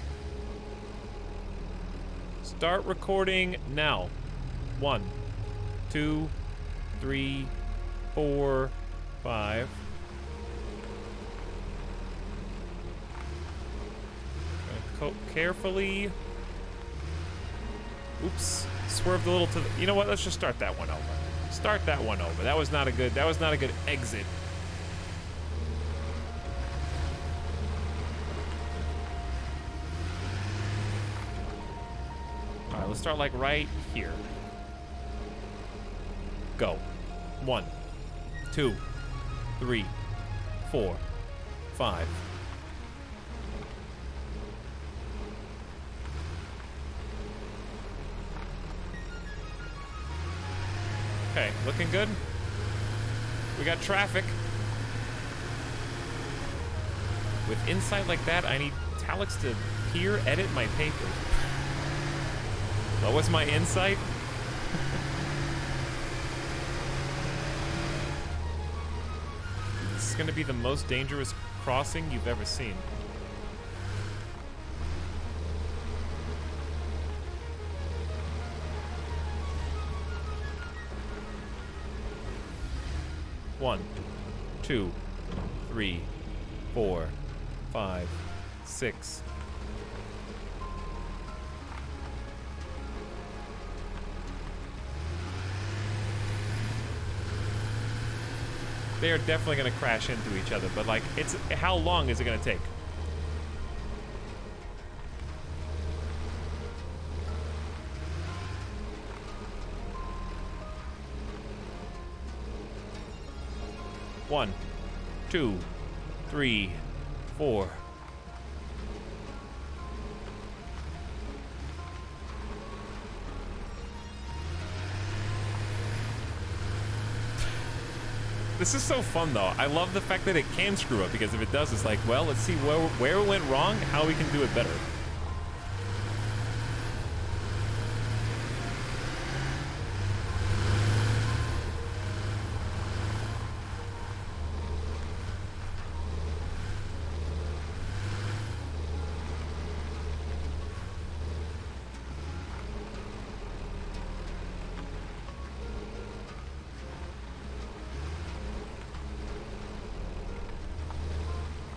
Start recording now. 1, 2, 3, 4, 5. Carefully. Oops. Swerved a little to the... You know what? Let's just start that one over. Start that one over. That was not a good exit. All right, let's start like right here. Go. 1, 2, 3, 4, 5. Okay, looking good. We got traffic. With insight like that, I need Etalyx to peer edit my paper. What was my insight? This is gonna be the most dangerous crossing you've ever seen. One, 2, 3, 4, 5, 6. They are definitely going to crash into each other, but like, how long is it going to take? One, 2, 3, 4. This is so fun, though. I love the fact that it can screw up, because if it does, it's like, well, let's see where it went wrong, how we can do it better.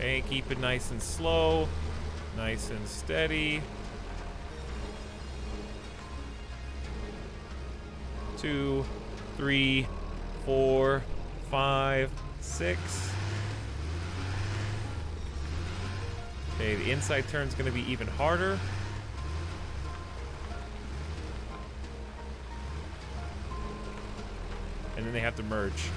Okay, keep it nice and slow, nice and steady. 2, 3, 4, 5, 6. Okay, the inside turn's gonna be even harder. And then they have to merge.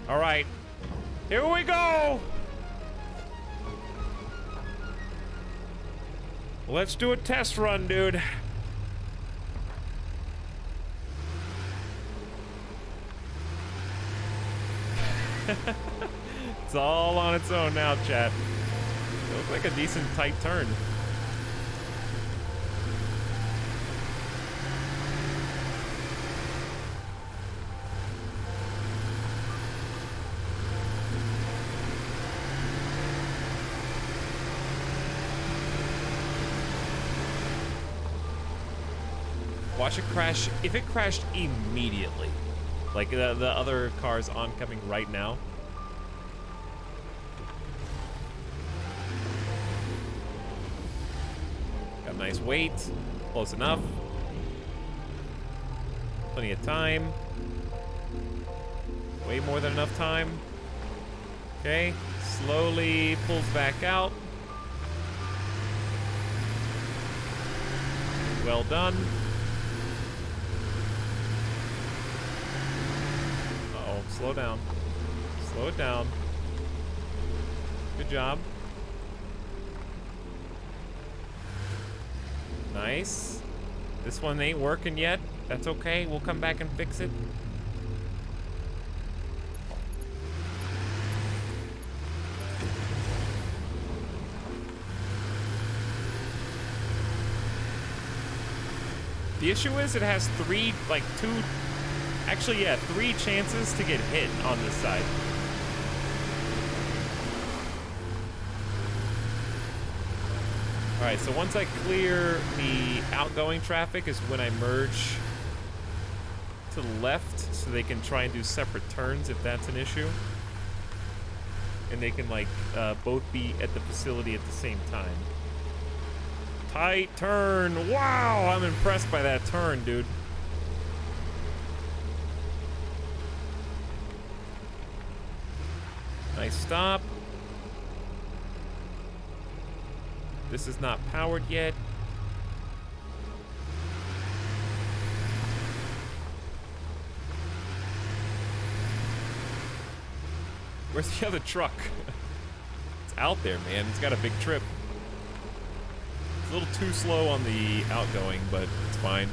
All right, here we go. Let's do a test run, dude. It's all on its own now, chat. It looks like a decent tight turn. Watch it crash. If it crashed immediately, like the other car's oncoming right now. Got a nice weight. Close enough. Plenty of time. Way more than enough time. Okay. Slowly pulls back out. Well done. Slow down. Slow it down. Good job. Nice. This one ain't working yet. That's okay. We'll come back and fix it. The issue is it has three chances to get hit on this side. Alright, so once I clear the outgoing traffic is when I merge to the left so they can try and do separate turns if that's an issue. And they can both be at the facility at the same time. Tight turn. Wow, I'm impressed by that turn, dude. Nice stop. This is not powered yet. Where's the other truck? It's out there, man. It's got a big trip. It's a little too slow on the outgoing, but it's fine.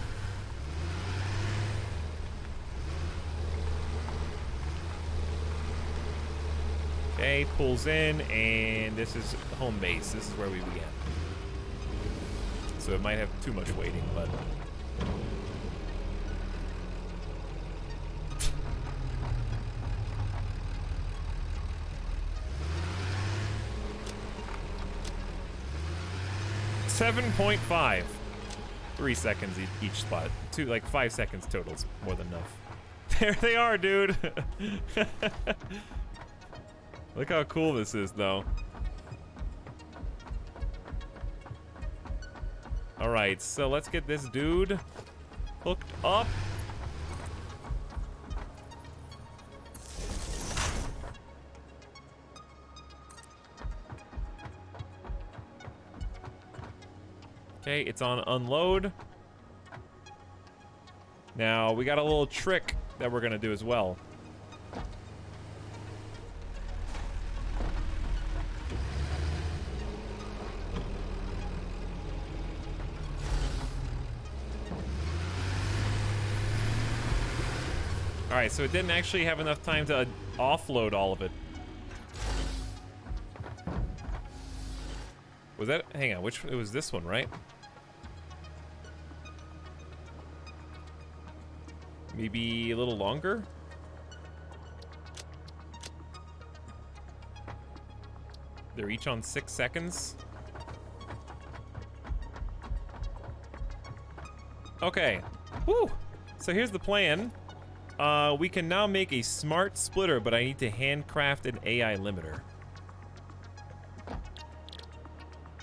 Okay, pulls in, and this is home base. This is where we began. So it might have too much waiting, but... $7.5. 3 seconds each spot. 5 seconds total's more than enough. There they are, dude. Look how cool this is, though. Alright, so let's get this dude hooked up. Okay, it's on unload. Now, we got a little trick that we're gonna do as well. Alright, so it didn't actually have enough time to offload all of it. Was that... Hang on, it was this one, right? Maybe a little longer? They're each on 6 seconds. Okay. Woo! So here's the plan. We can now make a smart splitter, but I need to handcraft an AI limiter.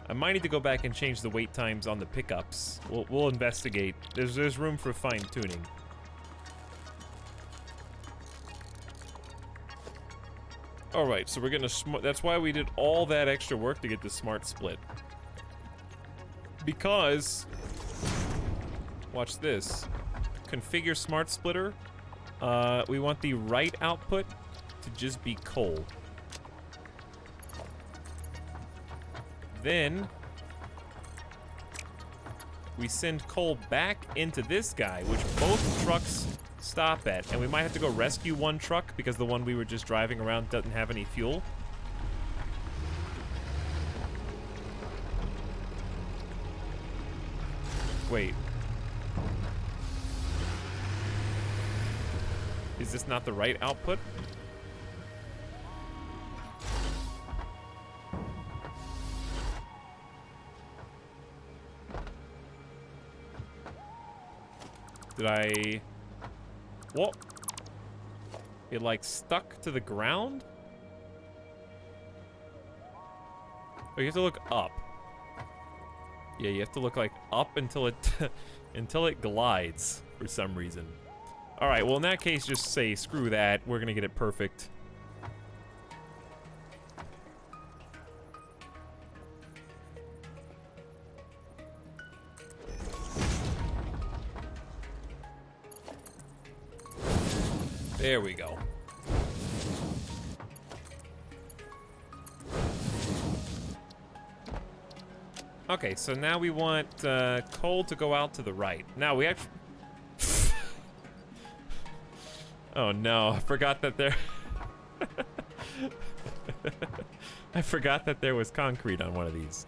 I might need to go back and change the wait times on the pickups. We'll investigate. There's room for fine tuning. All right, so we're getting a smart. That's why we did all that extra work to get the smart split. Because, watch this. Configure smart splitter. We want the right output to just be coal. Then we send coal back into this guy, which both trucks stop at. And we might have to go rescue one truck because the one we were just driving around doesn't have any fuel. Wait. Is this not the right output? Did I... What? It like stuck to the ground? Oh, you have to look up. Yeah, you have to look like up until it until it glides for some reason. All right, well in that case just say screw that. We're going to get it perfect. There we go. Okay, so now we want coal to go out to the right. Now we actually... Oh no, I forgot that there... I forgot that there was concrete on one of these.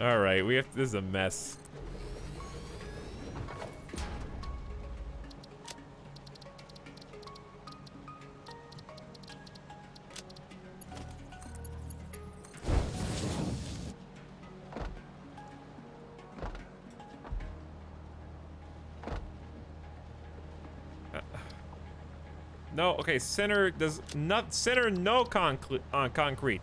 Alright, we have to... This is a mess. No, okay, center does not center no concrete.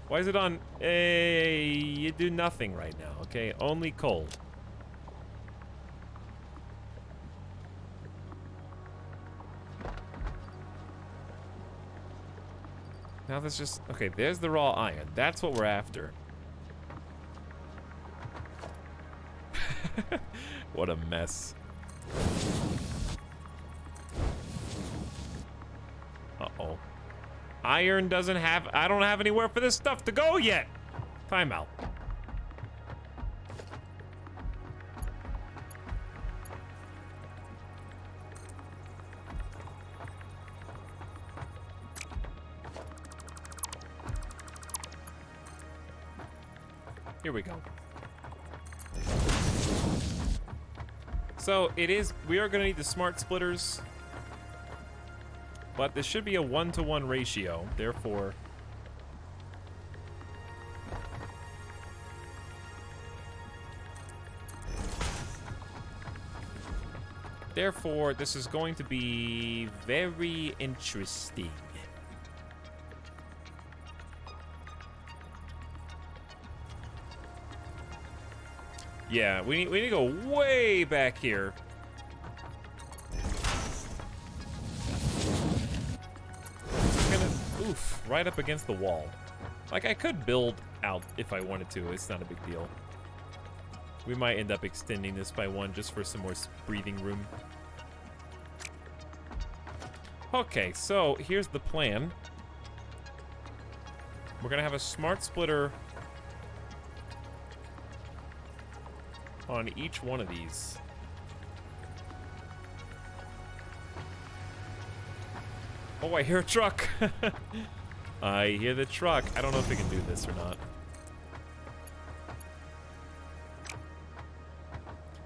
Why is it on you do nothing right now, okay? Only coal. Now that's just okay, there's the raw iron. That's what we're after. What a mess. Uh-oh. Iron doesn't have... I don't have anywhere for this stuff to go yet. Timeout. Here we go. So it is... We are going to need the smart splitters. But this should be a 1-to-1 ratio, therefore... Therefore, this is going to be very interesting. Yeah, we need to go way back here. Oof, right up against the wall. Like, I could build out if I wanted to. It's not a big deal. We might end up extending this by one just for some more breathing room. Okay, so here's the plan. We're gonna have a smart splitter on each one of these. Oh, I hear a truck. I hear the truck. I don't know if we can do this or not.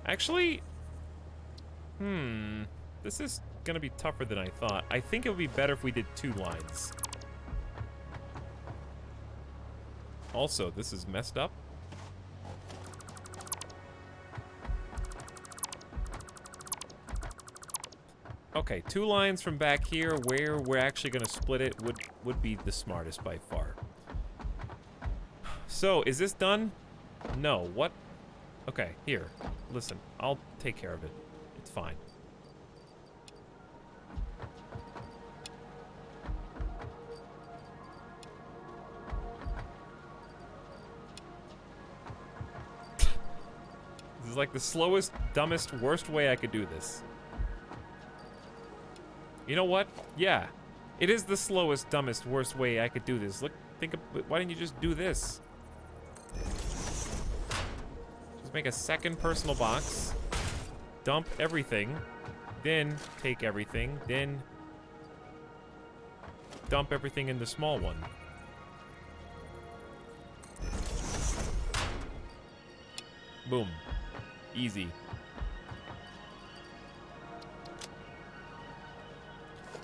Actually, this is gonna be tougher than I thought. I think it would be better if we did 2 lines. Also, this is messed up. Okay, 2 lines from back here where we're actually gonna split it would be the smartest by far. So, is this done? No, what? Okay, here. Listen, I'll take care of it. It's fine. This is like the slowest, dumbest, worst way I could do this. You know what? Yeah. It is the slowest, dumbest, worst way I could do this. Look, think of, why didn't you just do this? Just make a second personal box. Dump everything. Then take everything. Then dump everything in the small one. Boom. Easy.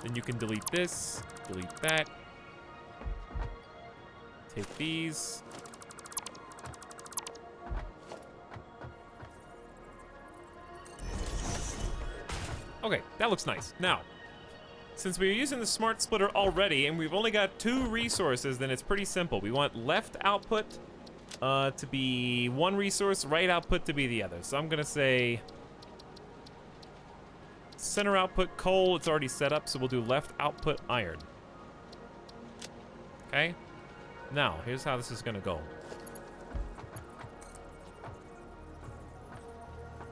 Then you can delete this, delete that. Take these. Okay, that looks nice. Now, since we're using the smart splitter already and we've only got 2 resources, then it's pretty simple. We want left output to be one resource, right output to be the other. So I'm gonna say center output coal, it's already set up, so we'll do left output iron. Okay? Now, here's how this is gonna go.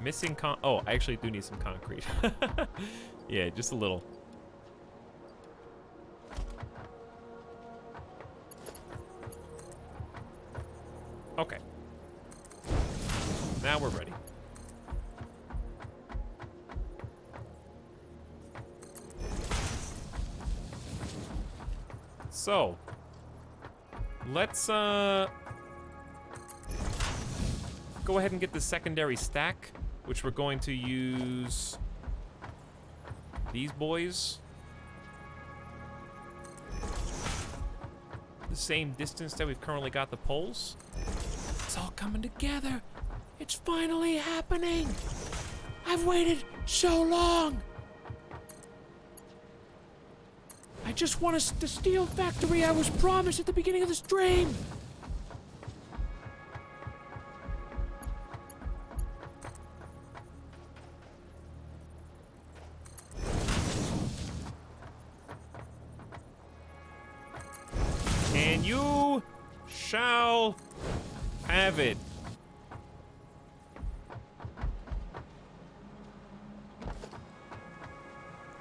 Missing oh, I actually do need some concrete. Yeah, just a little. Okay. Now we're ready. So, let's go ahead and get the secondary stack, which we're going to use these boys. The same distance that we've currently got the poles. It's all coming together. It's finally happening. I've waited so long. I just want the steel factory I was promised at the beginning of the stream. And you shall have it.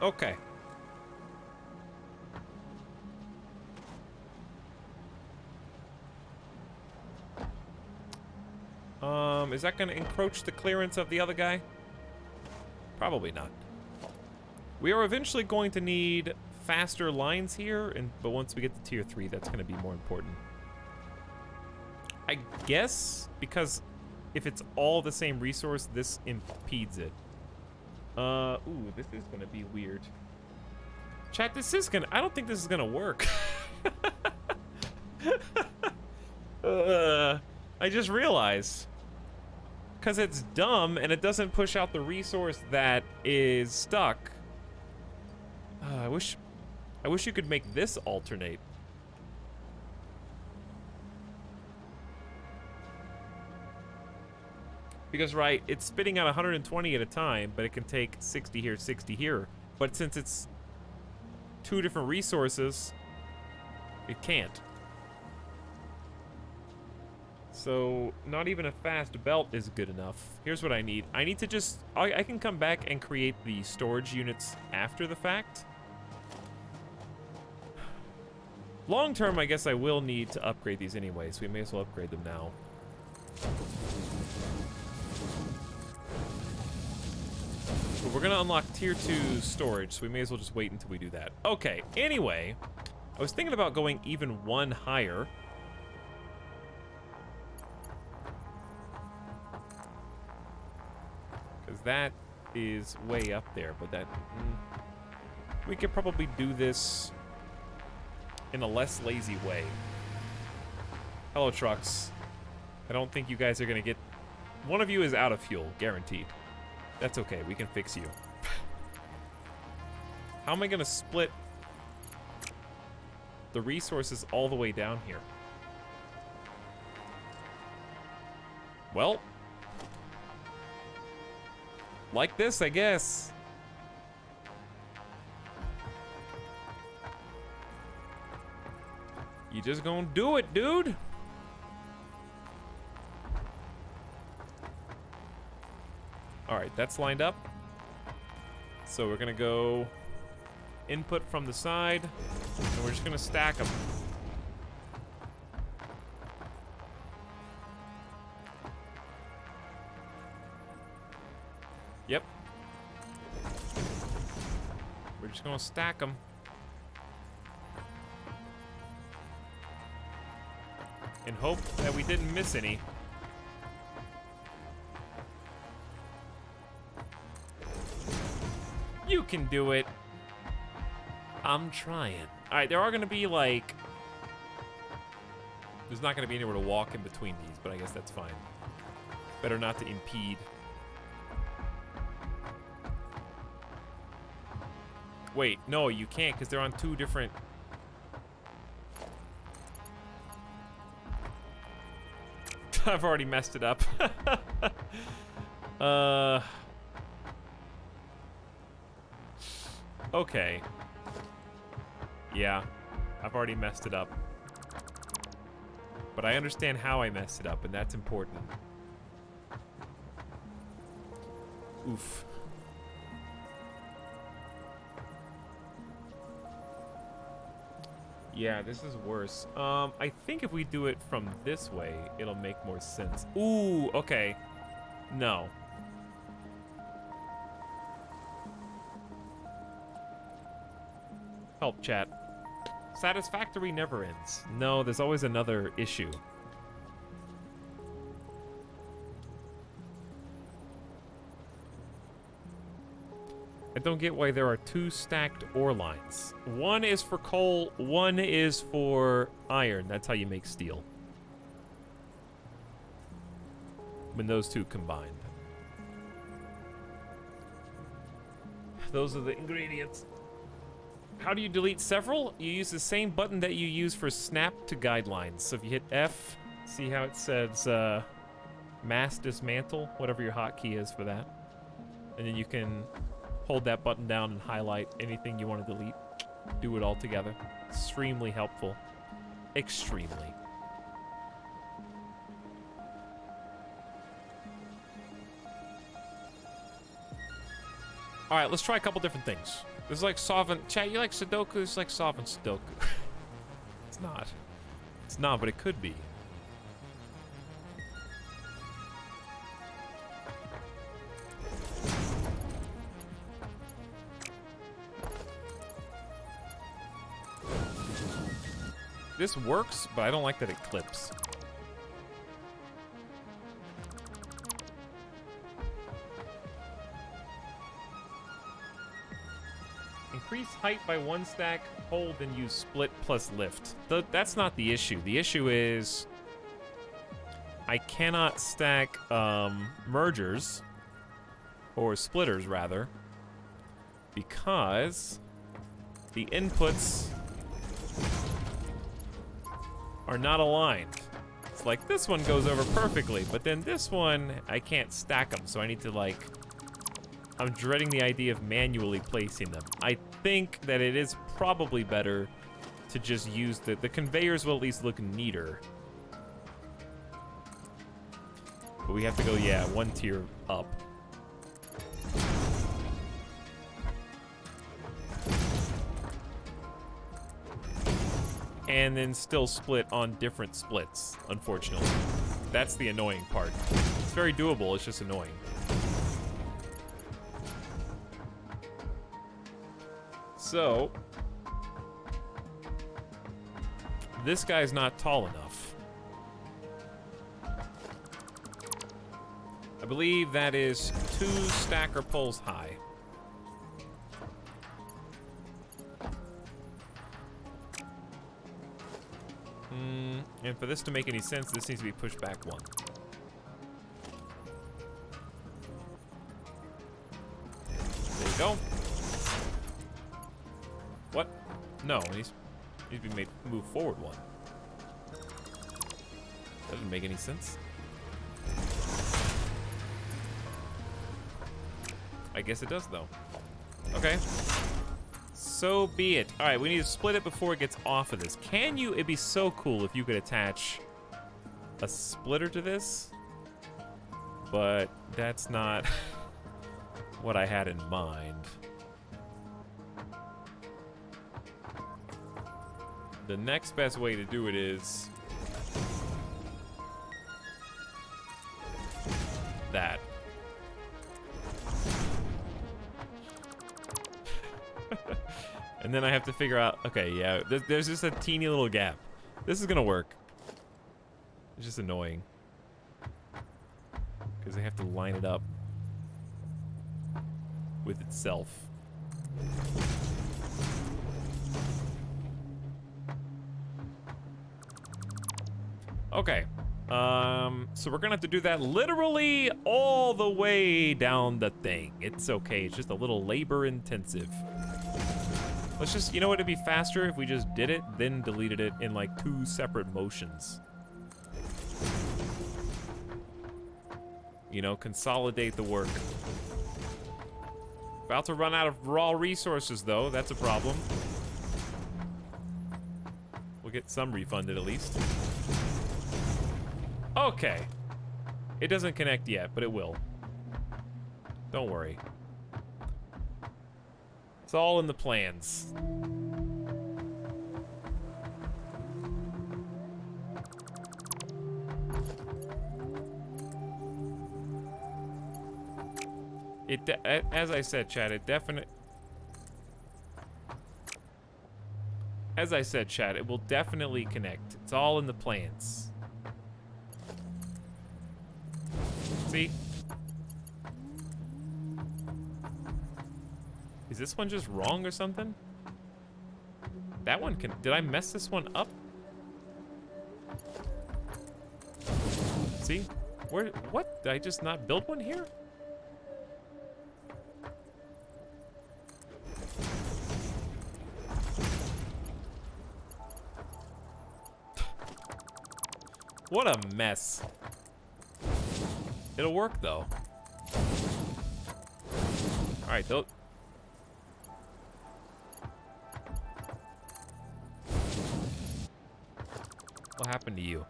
Okay. Is that going to encroach the clearance of the other guy? Probably not. We are eventually going to need faster lines here, but once we get to tier 3, that's going to be more important. I guess, because if it's all the same resource, this impedes it. Ooh, this is going to be weird. Chat, this is going to... I don't think this is going to work. I just realized. Because it's dumb and it doesn't push out the resource that is stuck. I wish you could make this alternate. Because, right, it's spitting out 120 at a time, but it can take 60 here, 60 here. But since it's 2 different resources, it can't. So, not even a fast belt is good enough. Here's what I need. I need to just... I can come back and create the storage units after the fact. Long term, I guess I will need to upgrade these anyway, so we may as well upgrade them now. But we're gonna unlock tier 2 storage, so we may as well just wait until we do that. Okay, anyway, I was thinking about going even 1 higher. Because that is way up there, but that... we could probably do this in a less lazy way. Hello, trucks. I don't think you guys are gonna get... One of you is out of fuel, guaranteed. That's okay, we can fix you. How am I gonna split the resources all the way down here? Well, like this, I guess. You just gonna do it, dude. All right, that's lined up. So we're gonna go input from the side, and we're just gonna stack them. Yep. We're just gonna stack them. And hope that we didn't miss any. You can do it. I'm trying. All right, there are gonna be like, there's not gonna be anywhere to walk in between these, but I guess that's fine. Better not to impede. Wait, no, you can't because they're on two different. I've already messed it up. Okay. Yeah, I've already messed it up. But I understand how I messed it up, and that's important. Oof. Yeah, this is worse. I think if we do it from this way, it'll make more sense. Ooh, okay. No. Help, chat. Satisfactory never ends. No, there's always another issue. I don't get why there are two stacked ore lines. One is for coal, one is for iron. That's how you make steel. When those two combined. Those are the ingredients. How do you delete several? You use the same button that you use for snap to guidelines. So if you hit F, see how it says mass dismantle, whatever your hotkey is for that. And then you can hold that button down and highlight anything you want to delete. Do it all together. Extremely helpful. Extremely. All right, let's try a couple different things. This is like solving. Chat, you like Sudoku? It's like solving Sudoku. It's not. It's not, but it could be. This works, but I don't like that it clips. Increase height by one stack, hold, and use split plus lift. That's not the issue. The issue is I cannot stack mergers, or splitters rather, because the inputs are not aligned. It's like this one goes over perfectly, but then this one, I can't stack them, so I need to like, I'm dreading the idea of manually placing them. I think that it is probably better to just use the conveyors will at least look neater. But we have to go, yeah, one tier up. And then still split on different splits, unfortunately. That's the annoying part. It's very doable, it's just annoying. So, this guy's not tall enough. I believe that is 2 stacker poles high. And for this to make any sense, this needs to be pushed back 1. There you go. What? No, it needs to be made move forward one. That doesn't make any sense. I guess it does, though. Okay. So be it. All right, we need to split it before it gets off of this. Can you? It'd be so cool if you could attach a splitter to this. But that's not what I had in mind. The next best way to do it is that. And then I have to figure out, okay, yeah, there's just a teeny little gap. This is gonna work. It's just annoying. Because they have to line it up with itself. Okay. So we're gonna have to do that literally all the way down the thing. It's okay, it's just a little labor intensive. Let's just, you know what, it'd be faster if we just did it, then deleted it in like 2 separate motions. You know, consolidate the work. About to run out of raw resources though, that's a problem. We'll get some refunded at least. Okay. It doesn't connect yet, but it will. Don't worry. It's all in the plans. As I said, chat, it will definitely connect. It's all in the plans. See? Is this one just wrong or something? That one can... Did I mess this one up? See? Where... What? Did I just not build one here? What a mess. It'll work, though. Alright, though. What happened to you?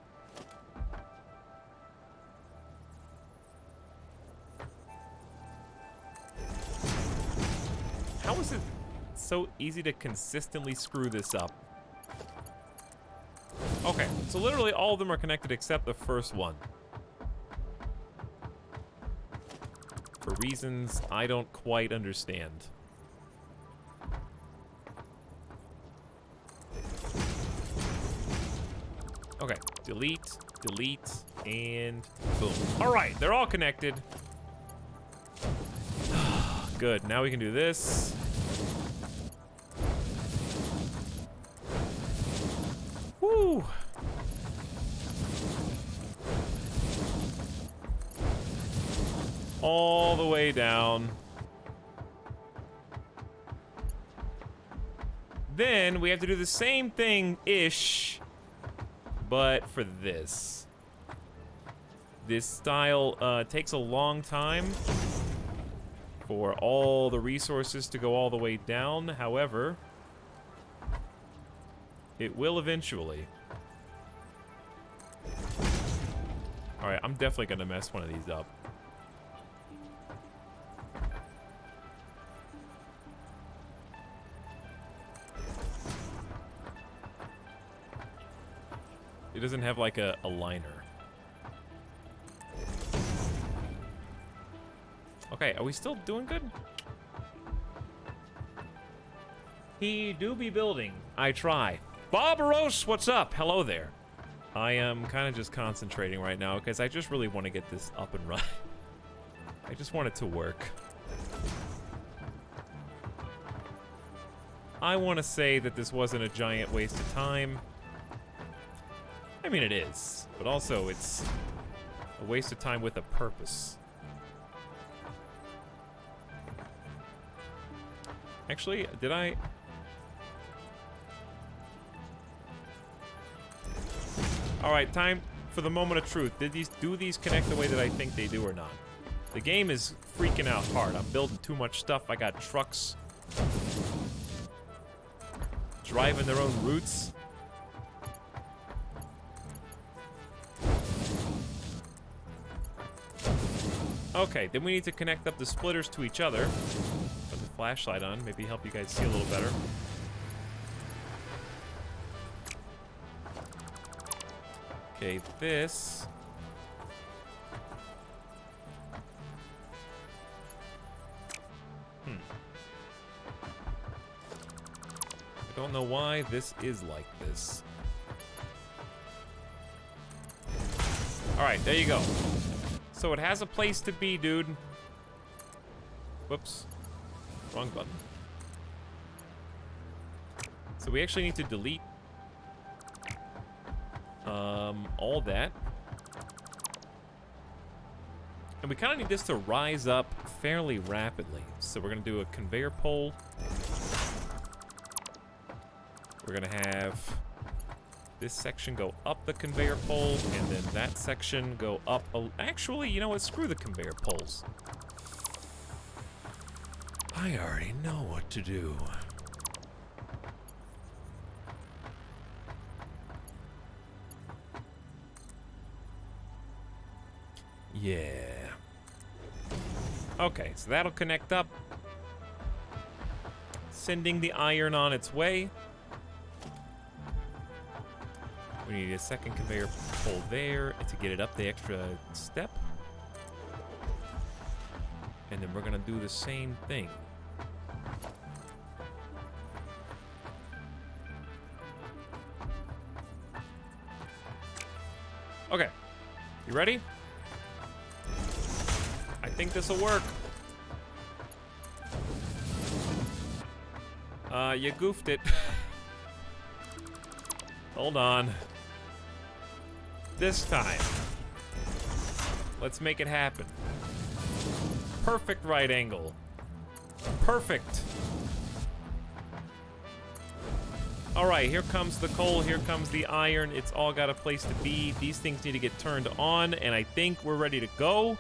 How is it so easy to consistently screw this up? Okay, so literally all of them are connected except the first one. For reasons I don't quite understand. Okay, delete, delete, and boom. All right, they're all connected. Good, now we can do this. Woo! All the way down. Then we have to do the same thing-ish, but for this. This style takes a long time for all the resources to go all the way down. However, it will eventually. Alright, I'm definitely gonna mess one of these up. It doesn't have like a liner. Okay, are we still doing good? He do be building. I try. Barbaros, what's up? Hello there. I am kind of just concentrating right now because I just really want to get this up and running. I just want it to work. I want to say that this wasn't a giant waste of time. I mean, it is, but also it's a waste of time with a purpose. Actually, did I All right, time for the moment of truth. Do these connect the way that I think they do or not? The game is freaking out hard. I'm building too much stuff. I got trucks driving their own routes. Okay, then we need to connect up the splitters to each other. Put the flashlight on, maybe help you guys see a little better. Okay, this... I don't know why this is like this. Alright, there you go. So it has a place to be, dude. Whoops. Wrong button. So we actually need to delete all that. And we kind of need this to rise up fairly rapidly. So we're going to do a conveyor pole. We're going to have this section go up the conveyor pole, and then that section go up. Actually, you know what? Screw the conveyor poles. I already know what to do. Yeah. Okay, so that'll connect up. Sending the iron on its way. We need a second conveyor pole there to get it up the extra step. And then we're gonna do the same thing. Okay, you ready? I think this will work. You goofed it. Hold on. This time. Let's make it happen. Perfect right angle. Perfect. All right, here comes the coal, here comes the iron. It's all got a place to be. These things need to get turned on, and I think we're ready to go.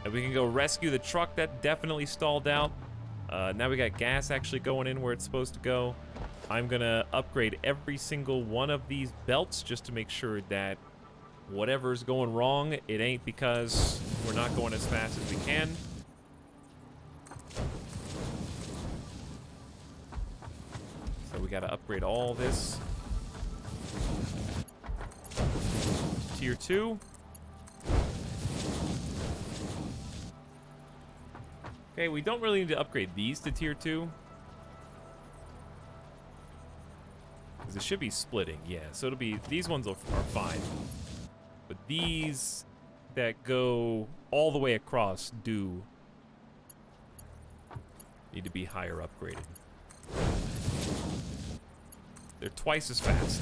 And we can go rescue the truck that definitely stalled out. Now we got gas actually going in where it's supposed to go. I'm gonna upgrade every single one of these belts just to make sure that whatever's going wrong, it ain't because we're not going as fast as we can. So we gotta upgrade all this. Tier 2. Okay, we don't really need to upgrade these to Tier 2. Because it should be splitting, yeah. So it'll be, these ones are fine. But these that go all the way across do need to be higher upgraded. They're twice as fast.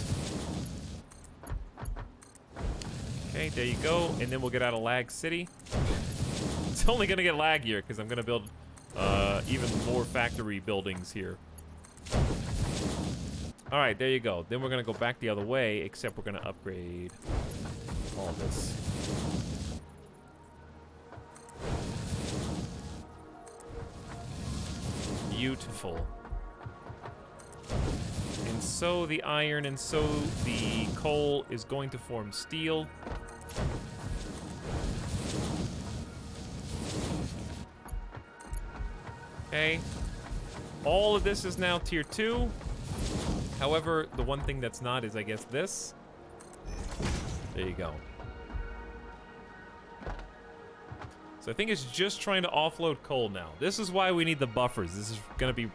Okay, there you go. And then we'll get out of Lag City. It's only gonna get laggier because I'm gonna build even more factory buildings here. All right, there you go. Then we're gonna go back the other way, except we're gonna upgrade all this. Beautiful. And so the iron and so the coal is going to form steel. Okay. All of this is now Tier 2. However, the one thing that's not is, I guess, this. There you go. So I think it's just trying to offload coal now. This is why we need the buffers.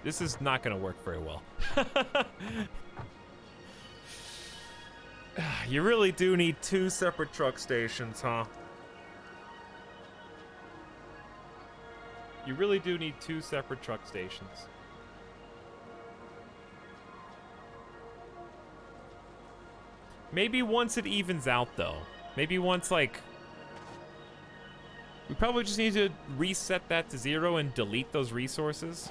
This is not gonna work very well. You really do need 2 separate truck stations, huh? You really do need 2 separate truck stations. Maybe once it evens out, though. Maybe once, like... We probably just need to reset that to 0 and delete those resources.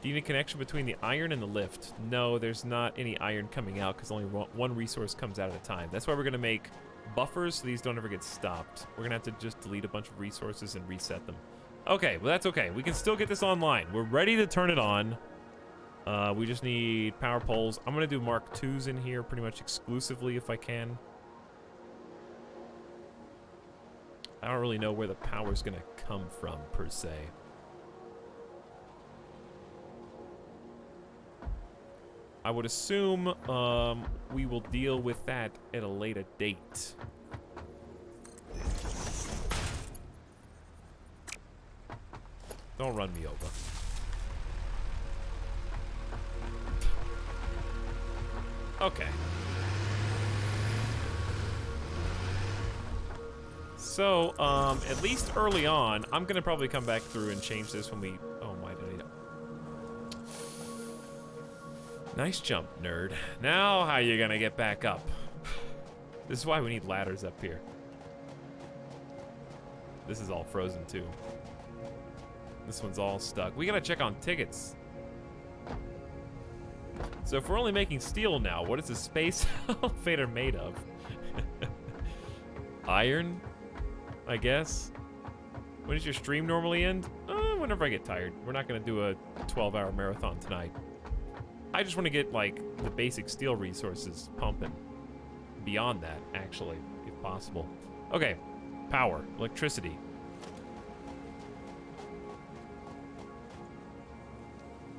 Do you need a connection between the iron and the lift? No, there's not any iron coming out because only one resource comes out at a time. That's why we're going to make buffers so these don't ever get stopped. We're going to have to just delete a bunch of resources and reset them. Okay, well that's okay. We can still get this online. We're ready to turn it on. We just need power poles. I'm going to do Mark IIs in here pretty much exclusively if I can. I don't really know where the power's going to come from per se. I would assume we will deal with that at a later date. Don't run me over. Okay. So, at least early on, I'm gonna probably come back through and change this when we... Oh my... Nice jump, nerd. Now how you gonna get back up? This is why we need ladders up here. This is all frozen too. This one's all stuck. We gotta check on tickets. So if we're only making steel now, what is the space elevator made of? Iron? I guess? When does your stream normally end? Whenever I get tired. We're not gonna do a 12-hour marathon tonight. I just want to get, like, the basic steel resources pumping. Beyond that, actually, if possible. Okay, power, electricity.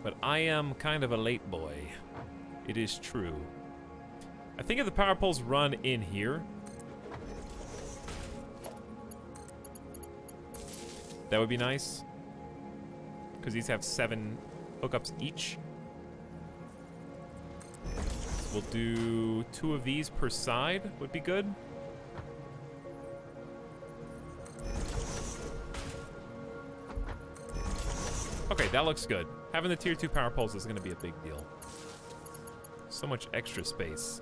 But I am kind of a late boy. It is true. I think if the power poles run in here, that would be nice. Because these have 7 hookups each. We'll do 2 of these per side, would be good. Okay, that looks good. Having the tier 2 power poles is gonna be a big deal. So much extra space.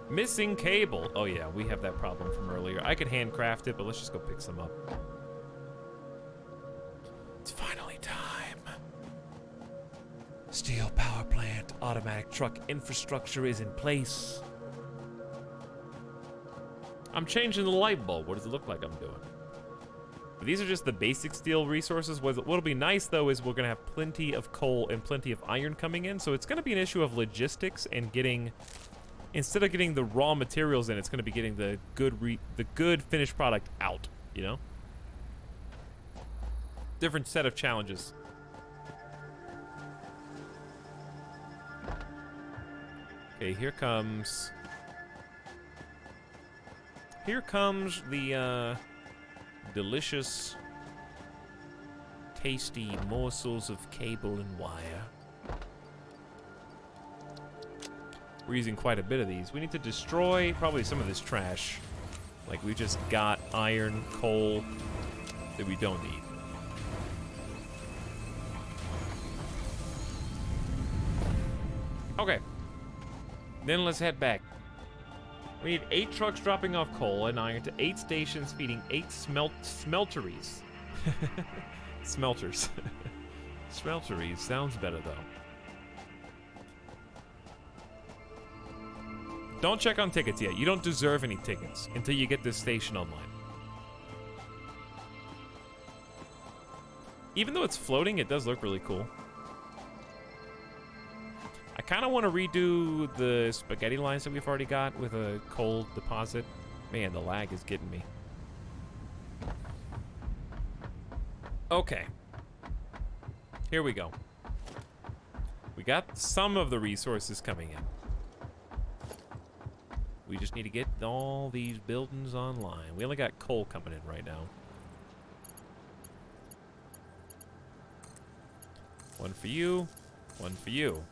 Missing cable. Oh yeah, we have that problem from earlier. I could handcraft it, but let's just go pick some up. It's finally time. Steel power plant, automatic truck infrastructure is in place. I'm changing the light bulb. What does it look like I'm doing? But these are just the basic steel resources. What'll be nice, though, is we're going to have plenty of coal and plenty of iron coming in. So it's going to be an issue of logistics and getting... Instead of getting the raw materials in, it's going to be getting the good finished product out, you know? Different set of challenges. Okay, here comes the delicious, tasty morsels of cable and wire. We're using quite a bit of these. We need to destroy probably some of this trash. Like we just got iron, coal that we don't need. Okay. Then let's head back. We need 8 trucks dropping off coal and iron to 8 stations feeding 8 smelteries. Smelters. Smelteries sounds better though. Don't check on tickets yet. You don't deserve any tickets until you get this station online. Even though it's floating, it does look really cool. I kind of want to redo the spaghetti lines that we've already got with a coal deposit. Man, the lag is getting me. Okay. Here we go. We got some of the resources coming in. We just need to get all these buildings online. We only got coal coming in right now. One for you. One for you.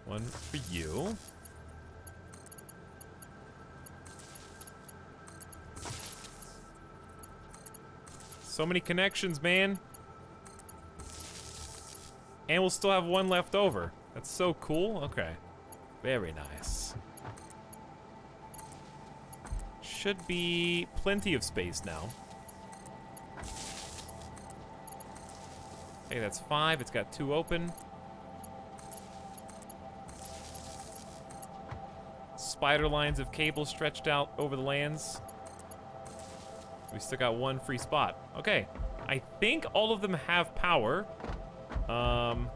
One for you. So many connections, man. And we'll still have one left over. That's so cool. Okay. Very nice. Should be plenty of space now. Okay, that's 5. It's got 2 open. Spider lines of cable stretched out over the lands. We still got 1 free spot. Okay, I think all of them have power. I'm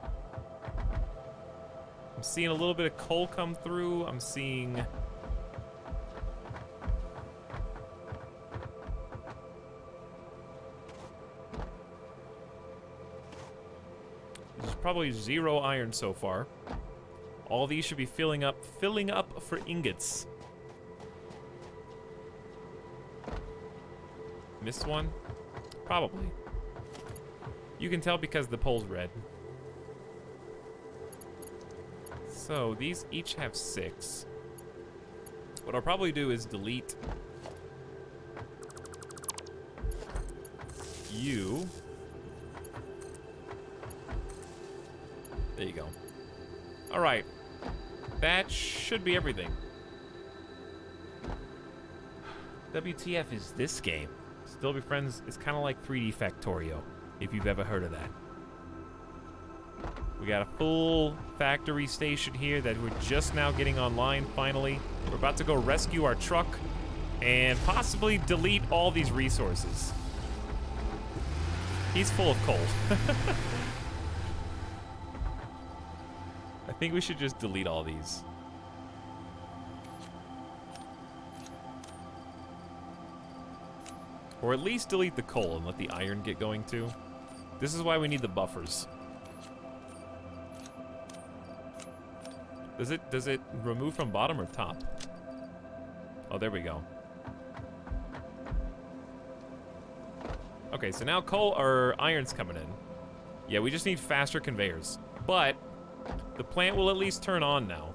seeing a little bit of coal come through. I'm seeing... There's probably 0 iron so far. All these should be filling up for ingots. Missed one? Probably. You can tell because the pole's red. So these each have 6. What I'll probably do is delete you. There you go. All right. That should be everything. WTF is this game? Still Be Friends is kind of like 3D Factorio, if you've ever heard of that. We got a full factory station here that we're just now getting online, finally. We're about to go rescue our truck and possibly delete all these resources. He's full of coal. I think we should just delete all these. Or at least delete the coal and let the iron get going too. This is why we need the buffers. Does it remove from bottom or top? Oh, there we go. Okay, so now coal or iron's coming in. Yeah, we just need faster conveyors. But the plant will at least turn on now.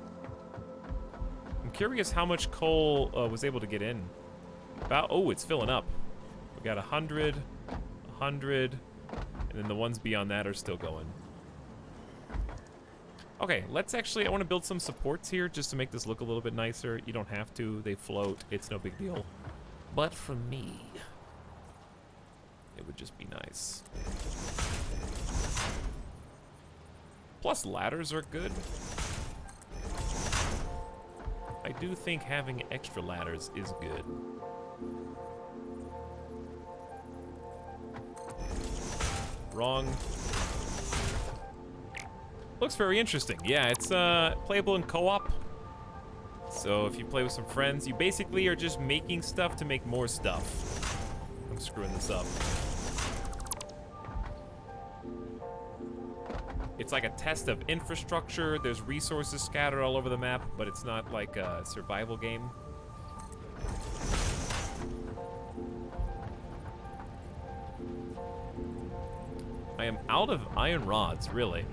I'm curious how much coal was able to get in. About, oh, it's filling up. We got 100, 100, and then the ones beyond that are still going. Okay, let's actually, I want to build some supports here just to make this look a little bit nicer. You don't have to, they float, it's no big deal. But for me, it would just be nice. Plus ladders are good. I do think having extra ladders is good. Wrong. Looks very interesting. Yeah, it's playable in co-op. So if you play with some friends, you basically are just making stuff to make more stuff. I'm screwing this up. It's like a test of infrastructure. There's resources scattered all over the map, but it's not like a survival game. I am out of iron rods, really.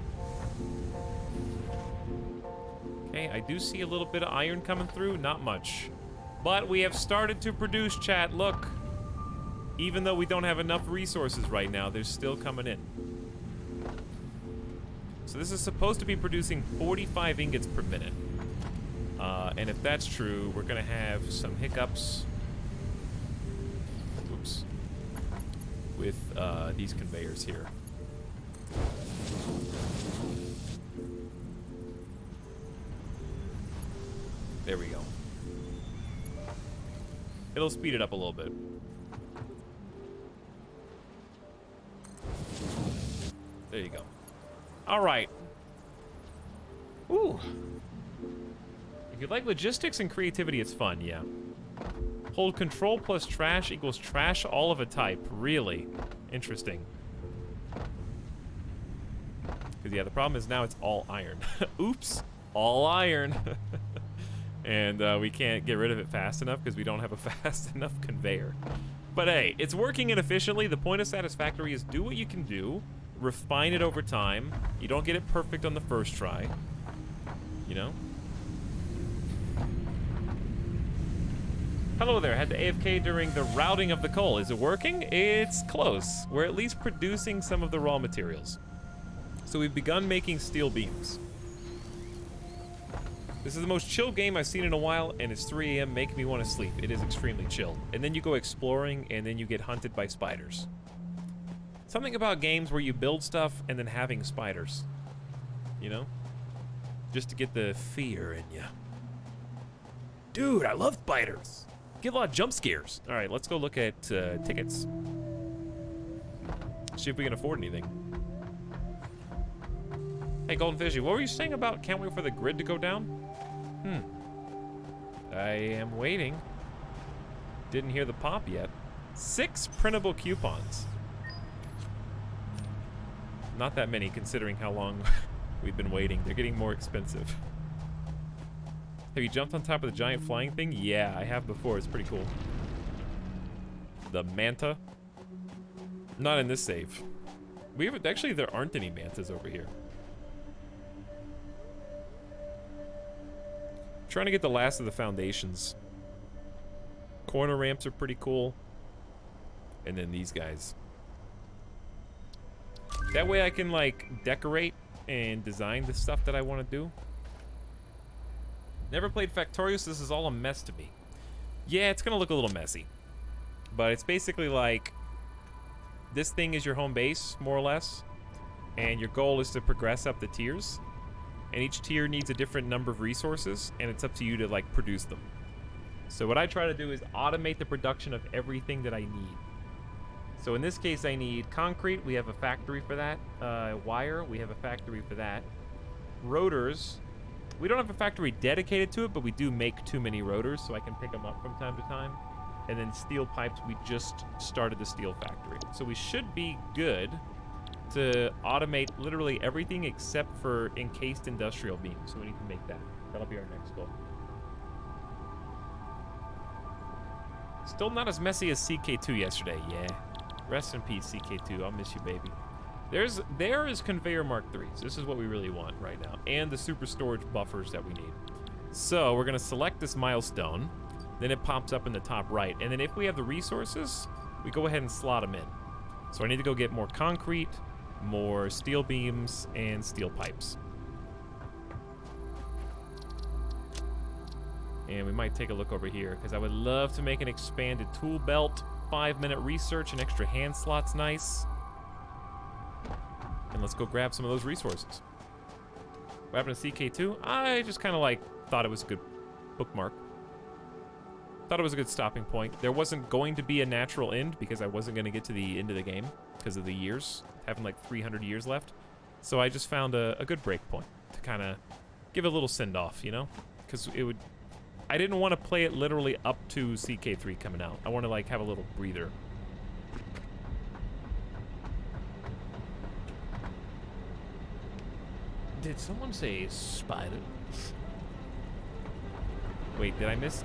Okay, I do see a little bit of iron coming through, not much. But we have started to produce, chat, look. Even though we don't have enough resources right now, they're still coming in. So this is supposed to be producing 45 ingots per minute. And if that's true, we're gonna have some hiccups. Oops. With these conveyors here. There we go. It'll speed it up a little bit. There you go. All right. Ooh. If you like logistics and creativity, it's fun, yeah. Hold control plus trash equals trash all of a type. Really? Interesting. Because, yeah, the problem is now it's all iron. Oops. All iron. And we can't get rid of it fast enough because we don't have a fast enough conveyor. But hey, it's working inefficiently. The point of Satisfactory is do what you can do, refine it over time. You don't get it perfect on the first try. You know? Hello there, had to AFK during the routing of the coal. Is it working? It's close. We're at least producing some of the raw materials. So we've begun making steel beams. This is the most chill game I've seen in a while, and it's 3 a.m. making me want to sleep. It is extremely chill. And then you go exploring, and then you get hunted by spiders. Something about games where you build stuff and then having spiders. You know? Just to get the fear in you. Dude, I love spiders. Get a lot of jump scares. All right, let's go look at tickets. See if we can afford anything. Hey, Golden Fishy, what were you saying about can't wait for the grid to go down? I am waiting. Didn't hear the pop yet. 6 printable coupons. Not that many considering how long we've been waiting. They're getting more expensive. Have you jumped on top of the giant flying thing? Yeah, I have before. It's pretty cool. The manta. Not in this save. We have actually there aren't any mantas over here. Trying to get the last of the foundations. Corner ramps are pretty cool. And then these guys. That way I can like decorate and design the stuff that I want to do. Never played Factorious, this is all a mess to me. Yeah, it's gonna look a little messy. But it's basically like this thing is your home base, more or less. And your goal is to progress up the tiers. And each tier needs a different number of resources, and it's up to you to like produce them. So what I try to do is automate the production of everything that I need. So in this case, I need concrete. We have a factory for that. Wire. We have a factory for that. Rotors. We don't have a factory dedicated to it, but we do make too many rotors, so I can pick them up from time to time. And then steel pipes. We just started the steel factory. So we should be good to automate literally everything except for encased industrial beams. So we need to make that. That'll be our next goal. Still not as messy as CK2 yesterday. Yeah. Rest in peace, CK2. I'll miss you, baby. There is conveyor mark 3s. This is what we really want right now. And the super storage buffers that we need. So we're going to select this milestone. Then it pops up in the top right. And then if we have the resources, we go ahead and slot them in. So I need to go get more concrete, more steel beams, and steel pipes. And we might take a look over here, because I would love to make an expanded tool belt. 5-minute research, an extra hand slot's nice. And let's go grab some of those resources. What happened to CK2? I just kind of like thought it was a good bookmark. Thought it was a good stopping point. There wasn't going to be a natural end because I wasn't going to get to the end of the game because of the years, having like 300 years left. So I just found a good break point to kind of give a little send off, you know? Because it would... I didn't want to play it literally up to CK3 coming out. I want to like have a little breather. Did someone say spider? Wait, did I miss?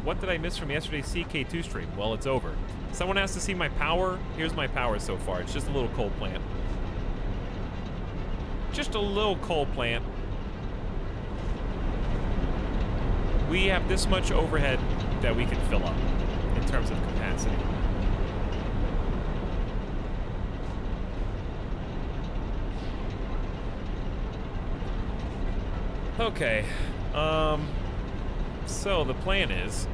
What did I miss from yesterday's CK2 stream? Well, it's over. Someone asked to see my power. Here's my power so far. It's just a little coal plant. Just a little coal plant. We have this much overhead that we can fill up in terms of capacity. Okay. So the plan is...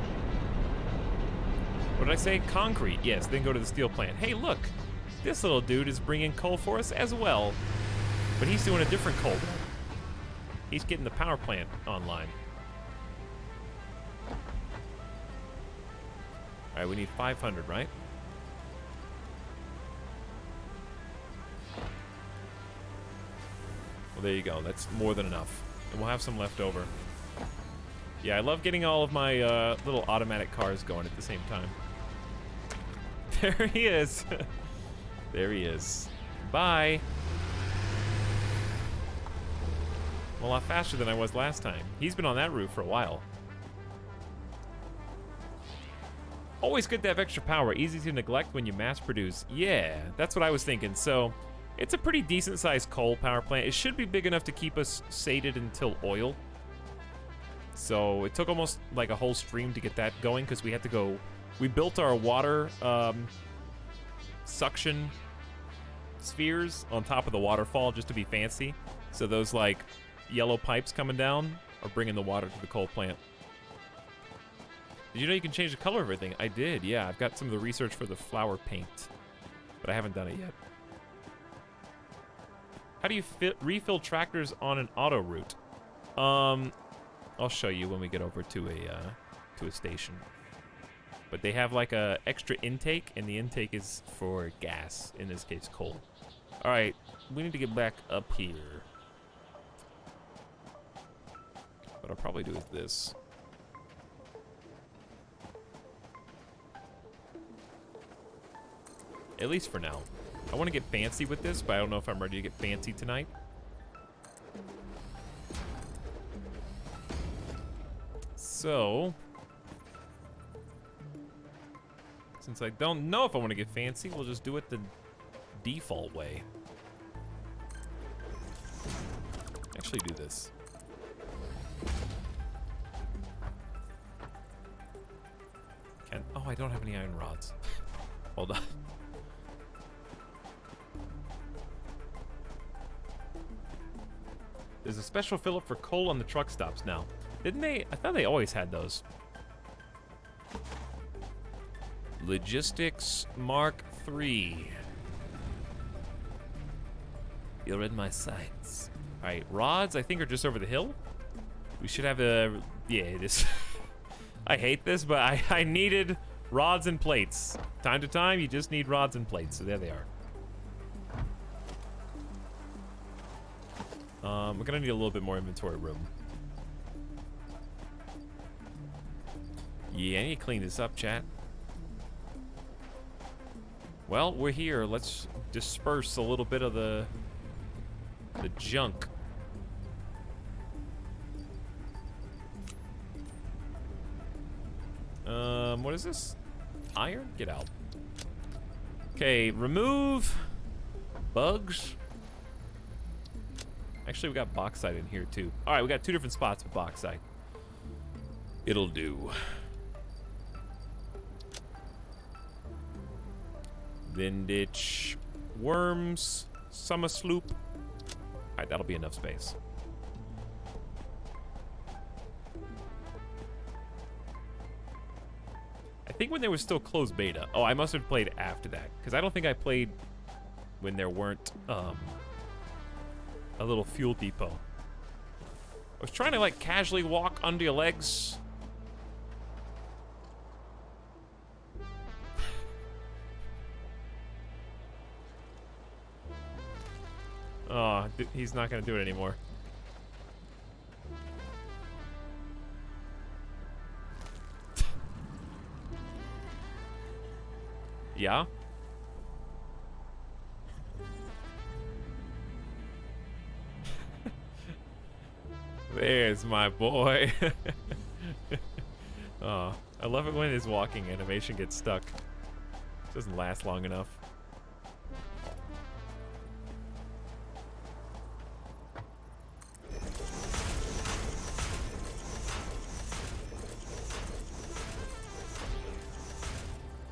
What did I say? Concrete. Yes, then go to the steel plant. Hey, look! This little dude is bringing coal for us as well. But he's doing a different coal. He's getting the power plant online. Alright, we need 500, right? Well, there you go. That's more than enough. And we'll have some left over. Yeah, I love getting all of my little automatic cars going at the same time. There he is. There he is. Bye. Well, a lot faster than I was last time. He's been on that route for a while. Always good to have extra power. Easy to neglect when you mass produce. Yeah, that's what I was thinking. So, it's a pretty decent sized coal power plant. It should be big enough to keep us sated until oil. So, it took almost like a whole stream to get that going because we had to go... We built our water suction spheres on top of the waterfall just to be fancy. So those like yellow pipes coming down are bringing the water to the coal plant. Did you know you can change the color of everything? I did, yeah. I've got some of the research for the flower paint, but I haven't done it yet. How do you refill tractors on an auto route? I'll show you when we get over to a station. But they have like a extra intake, and the intake is for gas. In this case, coal. All right, we need to get back up here. What I'll probably do is this. At least for now. I want to get fancy with this, but I don't know if I'm ready to get fancy tonight. So, since I don't know if I want to get fancy, we'll just do it the default way. Actually do this. Oh, I don't have any iron rods. Hold on. There's a special fill-up for coal on the truck stops now. Didn't they? I thought they always had those. Logistics Mark III. You're in my sights. Alright, rods I think are just over the hill. We should have a... Yeah, this... I hate this, but I needed rods and plates. Time to time, you just need rods and plates. So there they are. We're gonna need a little bit more inventory room. Yeah, I need to clean this up, chat. Well, we're here. Let's disperse a little bit of the junk. What is this? Iron? Get out. Okay, remove bugs. Actually, we got bauxite in here too. All right, we got two different spots with bauxite. It'll do. Then ditch worms, summer sloop. All right, that'll be enough space. I think when there was still closed beta. Oh, I must have played after that, because I don't think I played when there weren't a little fuel depot. I was trying to like casually walk under your legs. Oh, he's not gonna do it anymore. Yeah? There's my boy. Oh, I love it when his walking animation gets stuck. It doesn't last long enough.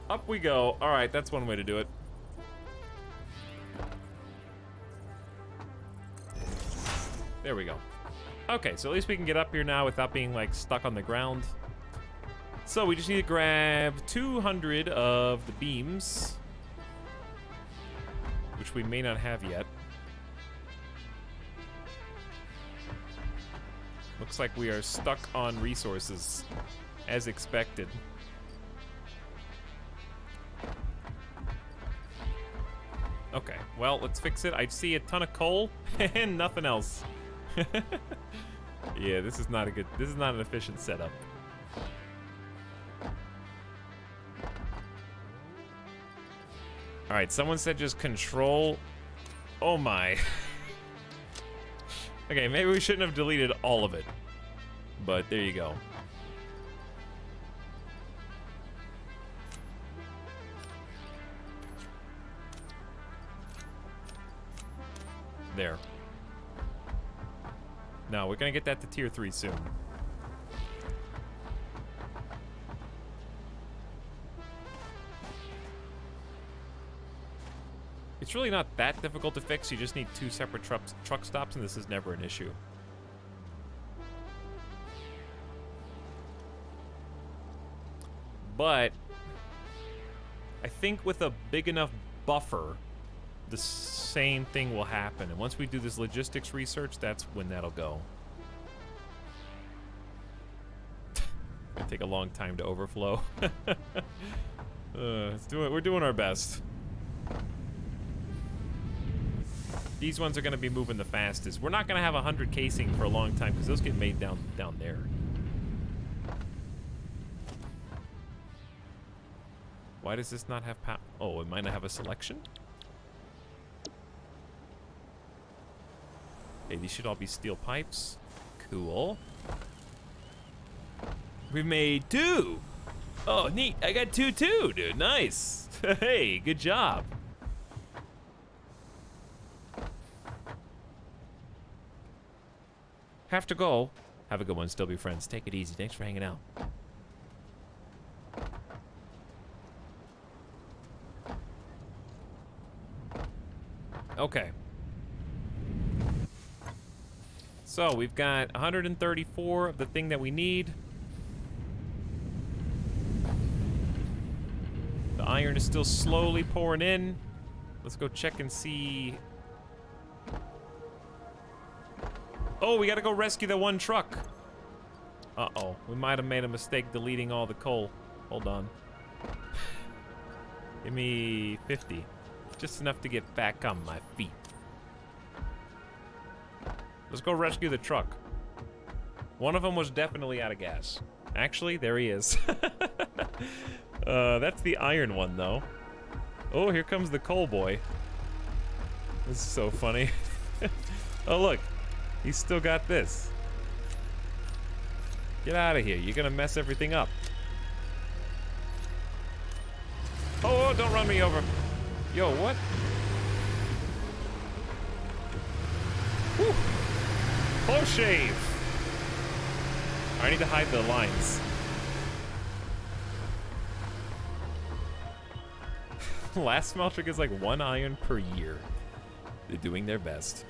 Up we go. All right, that's one way to do it. There we go. Okay, so at least we can get up here now without being like stuck on the ground. So we just need to grab 200 of the beams, which we may not have yet. Looks like we are stuck on resources, as expected. Okay, well, let's fix it. I see a ton of coal and nothing else. Yeah, this is not an efficient setup. All right, someone said just control. Oh my. Okay, maybe we shouldn't have deleted all of it, but there you go. There. No, we're gonna get that to tier 3 soon. It's really not that difficult to fix. You just need 2 separate truck stops, and this is never an issue. But I think with a big enough buffer, the same thing will happen. And once we do this logistics research, that's when that'll go. It'll take a long time to overflow. We're doing our best. These ones are going to be moving the fastest. We're not going to have 100 casing for a long time because those get made down there. Why does this not have power? Oh, it might not have a selection? Okay, these should all be steel pipes. Cool. We made 2! Oh, neat. I got 2 too, dude. Nice. Hey, good job. Have to go. Have a good one. Still be friends. Take it easy. Thanks for hanging out. Okay. So we've got 134 of the thing that we need. The iron is still slowly pouring in. Let's go check and see. Oh, we gotta go rescue that one truck. Uh-oh, we might have made a mistake deleting all the coal. Hold on. Give me 50. Just enough to get back on my feet. Let's go rescue the truck. One of them was definitely out of gas. Actually, there he is. That's the iron one, though. Oh, here comes the coal boy. This is so funny. Oh, look. He's still got this. Get out of here. You're gonna mess everything up. Oh, don't run me over. Yo, what? Whew. Close shave. I need to hide the lines. Last smelter is like 1 iron per year. They're doing their best.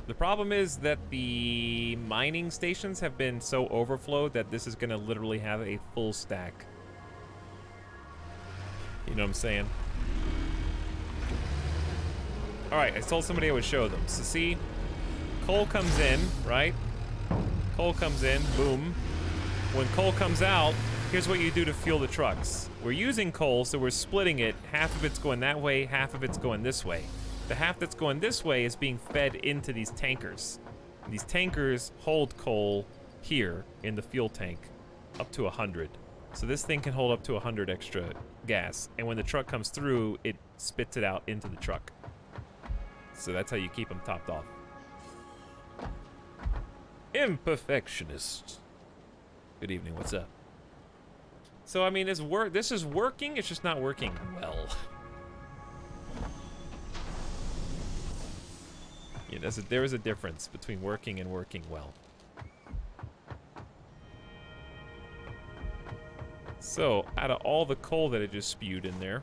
The problem is that the mining stations have been so overflowed that this is gonna literally have a full stack. You know what I'm saying? Alright, I told somebody I would show them. So see, coal comes in, right? Coal comes in, boom. When coal comes out, here's what you do to fuel the trucks. We're using coal, so we're splitting it. Half of it's going that way, half of it's going this way. The half that's going this way is being fed into these tankers. And these tankers hold coal here in the fuel tank up to 100. So this thing can hold up to 100 extra gas. And when the truck comes through, it spits it out into the truck. So that's how you keep them topped off. Imperfectionist. Good evening, what's up? So I mean, this is working, it's just not working well. Yeah, there is a difference between working and working well. So, out of all the coal that it just spewed in there,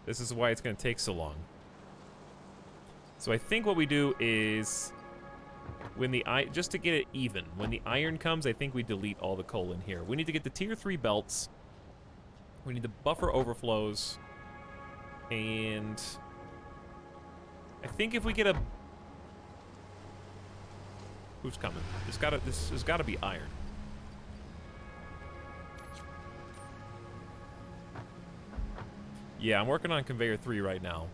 this is why it's going to take so long. So I think what we do is, just to get it even, when the iron comes, I think we delete all the coal in here. We need to get the tier 3 belts. We need the buffer overflows. And I think if we get a... Who's coming? This has gotta be iron. Yeah, I'm working on conveyor 3 right now.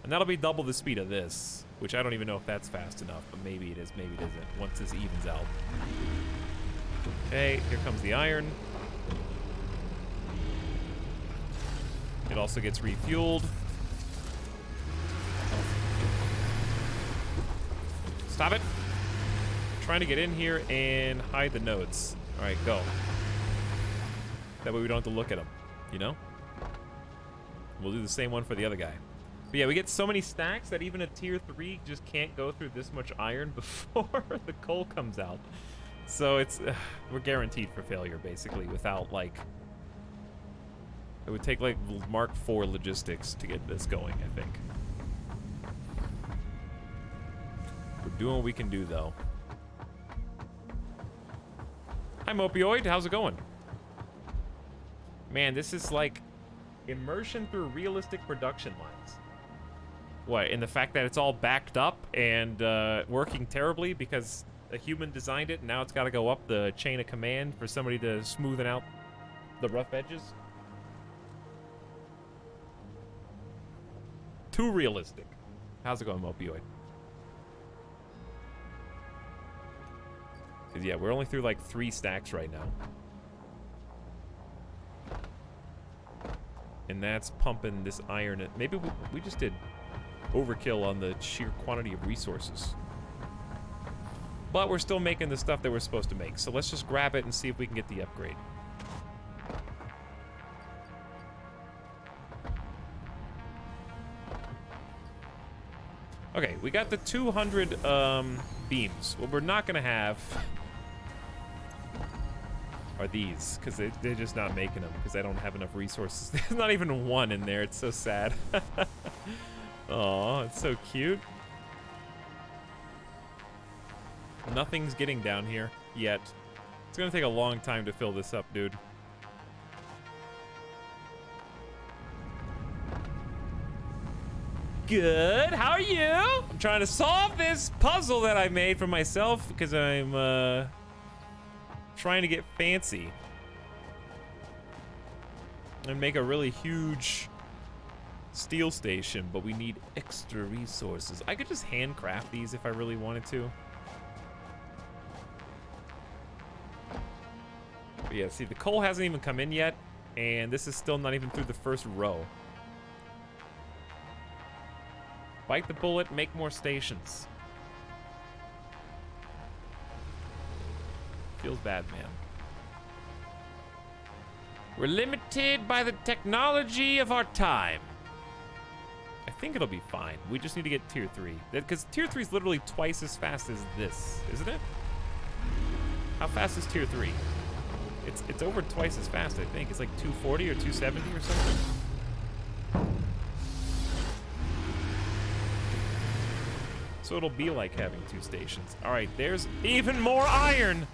And that'll be double the speed of this, which I don't even know if that's fast enough, but maybe it is, maybe it isn't, once this evens out. Okay, here comes the iron. It also gets refueled. Stop it. I'm trying to get in here and hide the nodes. All right, go. That way we don't have to look at them, you know? We'll do the same one for the other guy. But yeah, we get so many stacks that even a tier 3 just can't go through this much iron before the coal comes out. So it's, we're guaranteed for failure, basically, without, like... It would take, like, Mark IV logistics to get this going, I think. We're doing what we can do, though. Hi, Mopioid. How's it going? Man, this is like immersion through realistic production lines. What, in the fact that it's all backed up and working terribly because a human designed it, and now it's got to go up the chain of command for somebody to smoothen out the rough edges? Too realistic. How's it going, Opioid? Because, yeah, we're only through like 3 stacks right now. And that's pumping this iron. Maybe we just did overkill on the sheer quantity of resources. But we're still making the stuff that we're supposed to make. So let's just grab it and see if we can get the upgrade. Okay, we got the 200 beams. What we're not gonna have are these, because they're just not making them, because I don't have enough resources. There's not even one in there. It's so sad. Aw, it's so cute. Nothing's getting down here yet. It's gonna take a long time to fill this up, dude. Good. How are you? I'm trying to solve this puzzle that I made for myself because I'm trying to get fancy and make a really huge steel station, but we need extra resources. I could just handcraft these if I really wanted to. But yeah, see, the coal hasn't even come in yet, and this is still not even through the first row. Bite the bullet, make more stations. Feels bad, man. We're limited by the technology of our time. I think it'll be fine. We just need to get tier 3. Because tier 3 is literally twice as fast as this, isn't it? How fast is tier 3? It's over twice as fast, I think. It's like 240 or 270 or something. So it'll be like having 2 stations. All right, there's even more iron.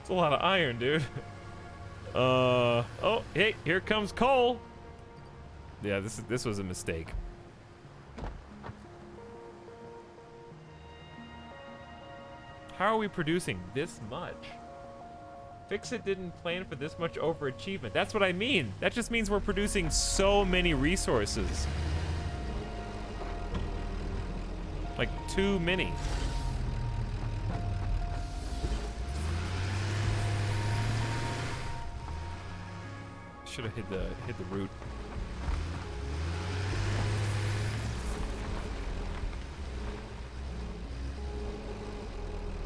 It's a lot of iron, dude. Oh, hey, here comes coal. Yeah, this was a mistake. How are we producing this much? Fixit didn't plan for this much overachievement. That's what I mean. That just means we're producing so many resources. Like, too many. Should have hit the root.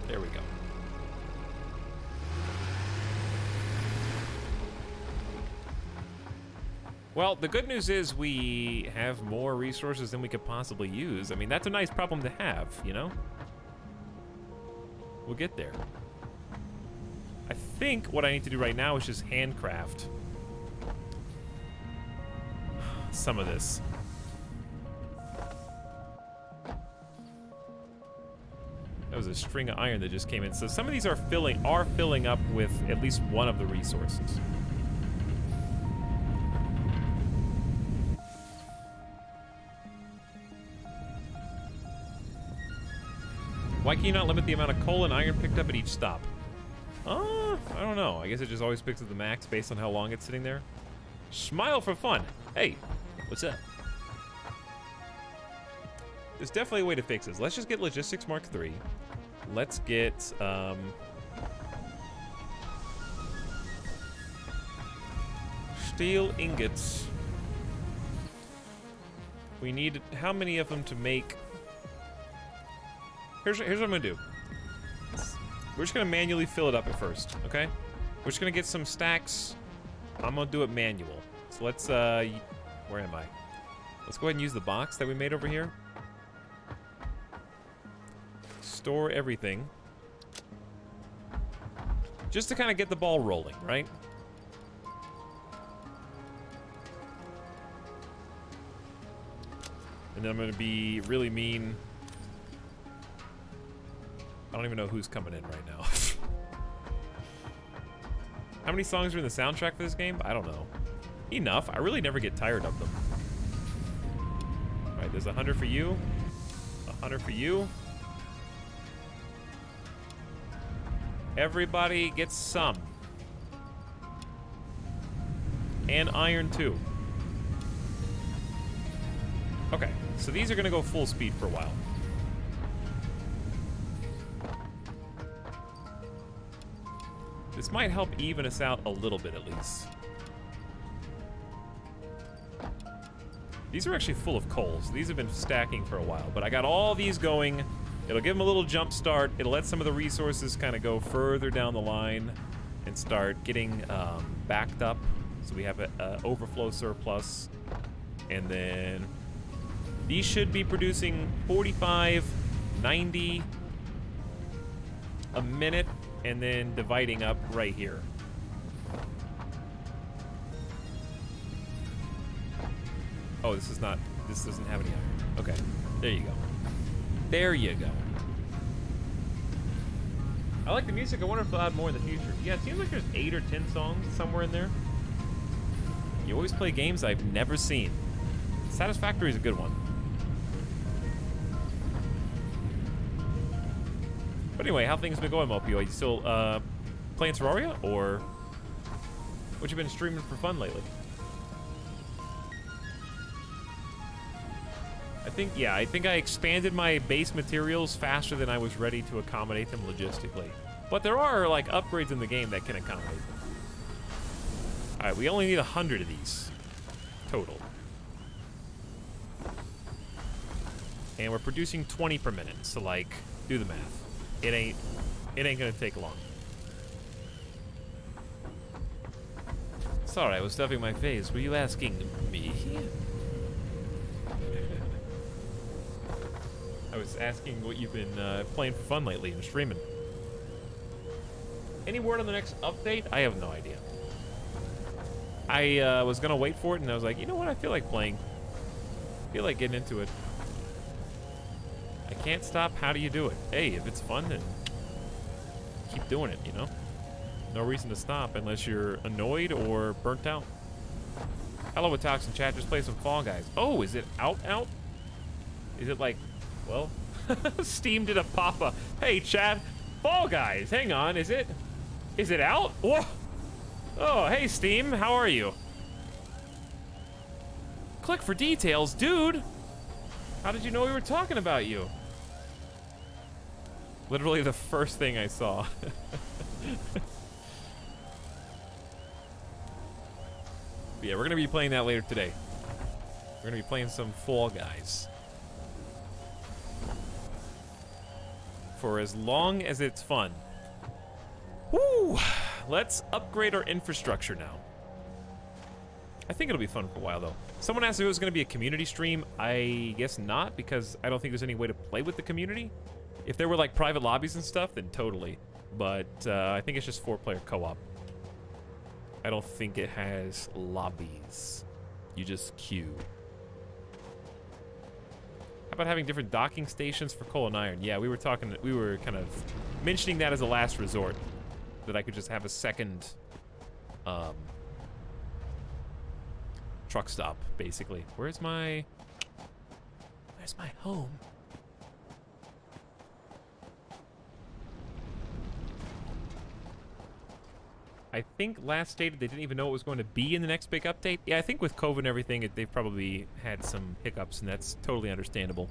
There we go. Well, the good news is we have more resources than we could possibly use. I mean, that's a nice problem to have, you know? We'll get there. I think what I need to do right now is just handcraft some of this. That was a string of iron that just came in. So some of these are filling up with at least one of the resources. Why can you not limit the amount of coal and iron picked up at each stop? I don't know. I guess it just always picks up the max based on how long it's sitting there. Smile for fun. Hey, what's up? There's definitely a way to fix this. Let's just get Logistics Mark III. Let's get, steel ingots. We need how many of them to make? Here's what I'm gonna do. We're just gonna manually fill it up at first, okay? We're just gonna get some stacks. I'm gonna do it manual. So let's, where am I? Let's go ahead and use the box that we made over here. Store everything. Just to kind of get the ball rolling, right? And then I'm gonna be really mean. I don't even know who's coming in right now. How many songs are in the soundtrack for this game? I don't know. Enough. I really never get tired of them. All right, there's 100 for you. 100 for you. Everybody gets some. And iron too. Okay, so these are gonna go full speed for a while. This might help even us out a little bit at least. These are actually full of coals. These have been stacking for a while, but I got all these going. It'll give them a little jump start. It'll let some of the resources kind of go further down the line and start getting backed up. So we have an overflow surplus. And then these should be producing 45, 90 a minute, and then dividing up right here. Oh, this doesn't have any iron. Okay, there you go. There you go. I like the music. I wonder if they'll add more in the future. Yeah, it seems like there's 8 or 10 songs somewhere in there. You always play games I've never seen. Satisfactory is a good one. But anyway, how things been going, Mopio? Are you still playing Terraria, or what you been streaming for fun lately? I think I expanded my base materials faster than I was ready to accommodate them logistically. But there are like upgrades in the game that can accommodate them. All right, we only need 100 of these total. And we're producing 20 per minute, so like, do the math. It ain't gonna take long. Sorry, I was stuffing my face. Were you asking me? I was asking what you've been playing for fun lately and streaming. Any word on the next update? I have no idea. I was gonna wait for it, and I was like, you know what? I feel like playing. I feel like getting into it. I can't stop. How do you do it? Hey, if it's fun, then keep doing it, you know? No reason to stop unless you're annoyed or burnt out. Hello, Etalyx in chat. Just play some Fall Guys. Oh, is it out? Is it like, well, Steam did a pop-up. Hey, chat. Fall Guys. Hang on. Is it out? Whoa. Oh, hey, Steam. How are you? Click for details, dude. How did you know we were talking about you? Literally the first thing I saw. Yeah, we're gonna be playing that later today. We're gonna be playing some Fall Guys. For as long as it's fun. Woo! Let's upgrade our infrastructure now. I think it'll be fun for a while, though. Someone asked if it was going to be a community stream. I guess not, because I don't think there's any way to play with the community. If there were, like, private lobbies and stuff, then totally. But I think it's just 4-player co-op. I don't think it has lobbies. You just queue. How about having different docking stations for coal and iron? Yeah, we were kind of mentioning that as a last resort. That I could just have a second truck stop, basically. Where's my home? I think last stated they didn't even know what was going to be in the next big update. Yeah, I think with COVID and everything, they've probably had some hiccups, and that's totally understandable.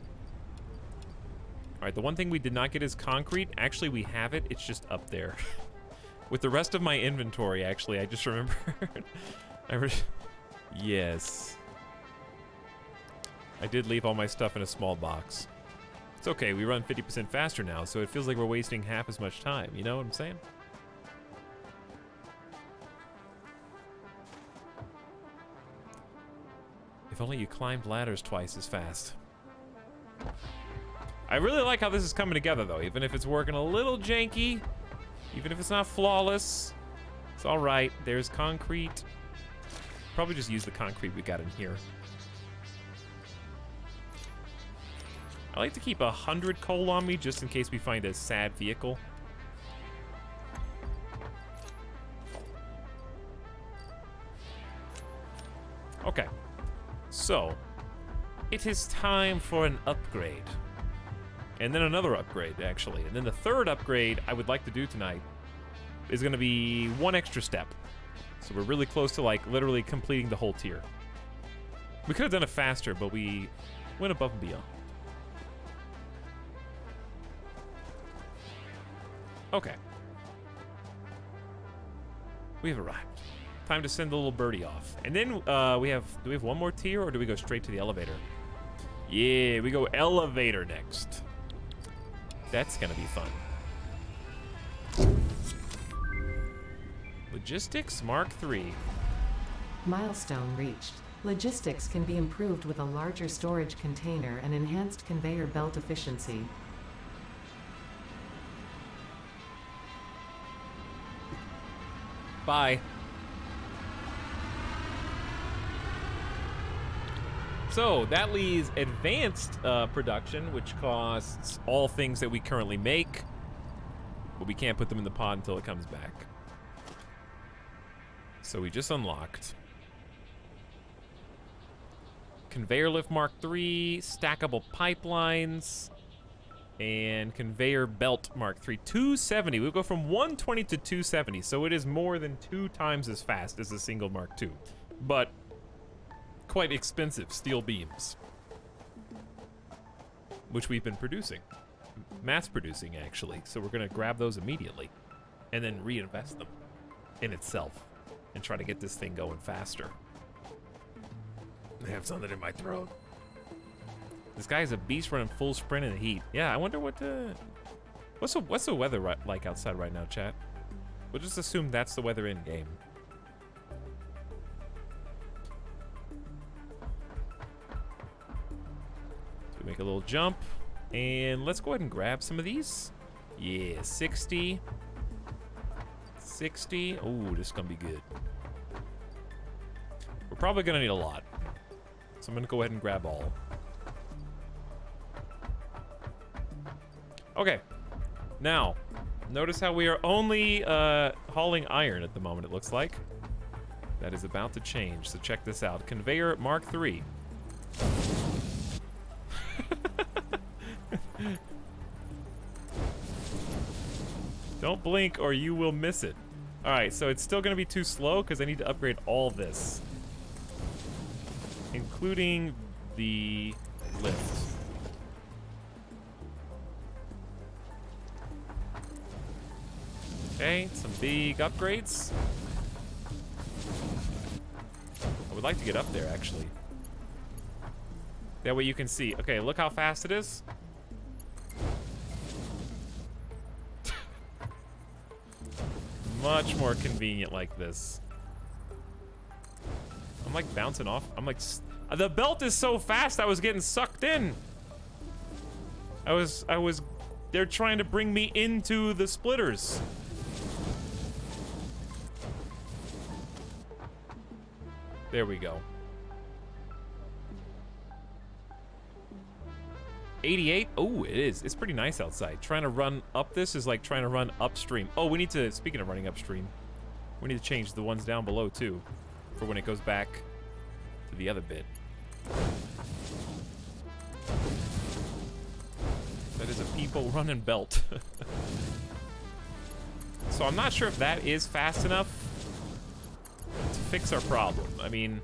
All right, the one thing we did not get is concrete. Actually, we have it. It's just up there. With the rest of my inventory, actually, I just remembered. Yes. I did leave all my stuff in a small box. It's okay, we run 50% faster now, so it feels like we're wasting half as much time. You know what I'm saying? If only you climbed ladders twice as fast. I really like how this is coming together, though. Even if it's working a little janky, even if it's not flawless, it's all right. There's concrete. Probably just use the concrete we got in here. I like to keep 100 coal on me just in case we find a sad vehicle. Okay. So, it is time for an upgrade. And then another upgrade, actually. And then the third upgrade I would like to do tonight is going to be one extra step. So we're really close to, like, literally completing the whole tier. We could have done it faster, but we went above and beyond. Okay. We have arrived. Time to send the little birdie off. And then do we have one more tier, or do we go straight to the elevator? Yeah, we go elevator next. That's gonna be fun. Logistics Mark III. Milestone reached. Logistics can be improved with a larger storage container and enhanced conveyor belt efficiency. Bye. So that leaves advanced production, which costs all things that we currently make, but we can't put them in the pod until it comes back. So we just unlocked Conveyor Lift Mark III, Stackable Pipelines, and Conveyor Belt Mark III. 270. We'll go from 120 to 270, so it is more than 2 times as fast as a single Mark II. But quite expensive steel beams, which we've been producing. Mass producing, actually. So we're going to grab those immediately and then reinvest them in itself and try to get this thing going faster. I have something in my throat. This guy is a beast running full sprint in the heat. Yeah, I wonder what's the weather like outside right now, chat? We'll just assume that's the weather in game. So we make a little jump, and let's go ahead and grab some of these. Yeah, 60. 60. Oh, this is gonna be good. We're probably gonna need a lot. So I'm gonna go ahead and grab all. Okay. Now, notice how we are only hauling iron at the moment, it looks like. That is about to change, so check this out. Conveyor Mark III. Don't blink or you will miss it. Alright, so it's still gonna be too slow because I need to upgrade all this, including the lift. Okay, some big upgrades. I would like to get up there, actually. That way you can see. Okay, look how fast it is. Much more convenient like this. I'm like bouncing off. I'm like, the belt is so fast I was getting sucked in. They're trying to bring me into the splitters. There we go. 88? Oh, it is. It's pretty nice outside. Trying to run up this is like trying to run upstream. Oh, we need to, speaking of running upstream, we need to change the ones down below too, for when it goes back to the other bit. That is a people running belt. So I'm not sure if that is fast enough to fix our problem. I mean,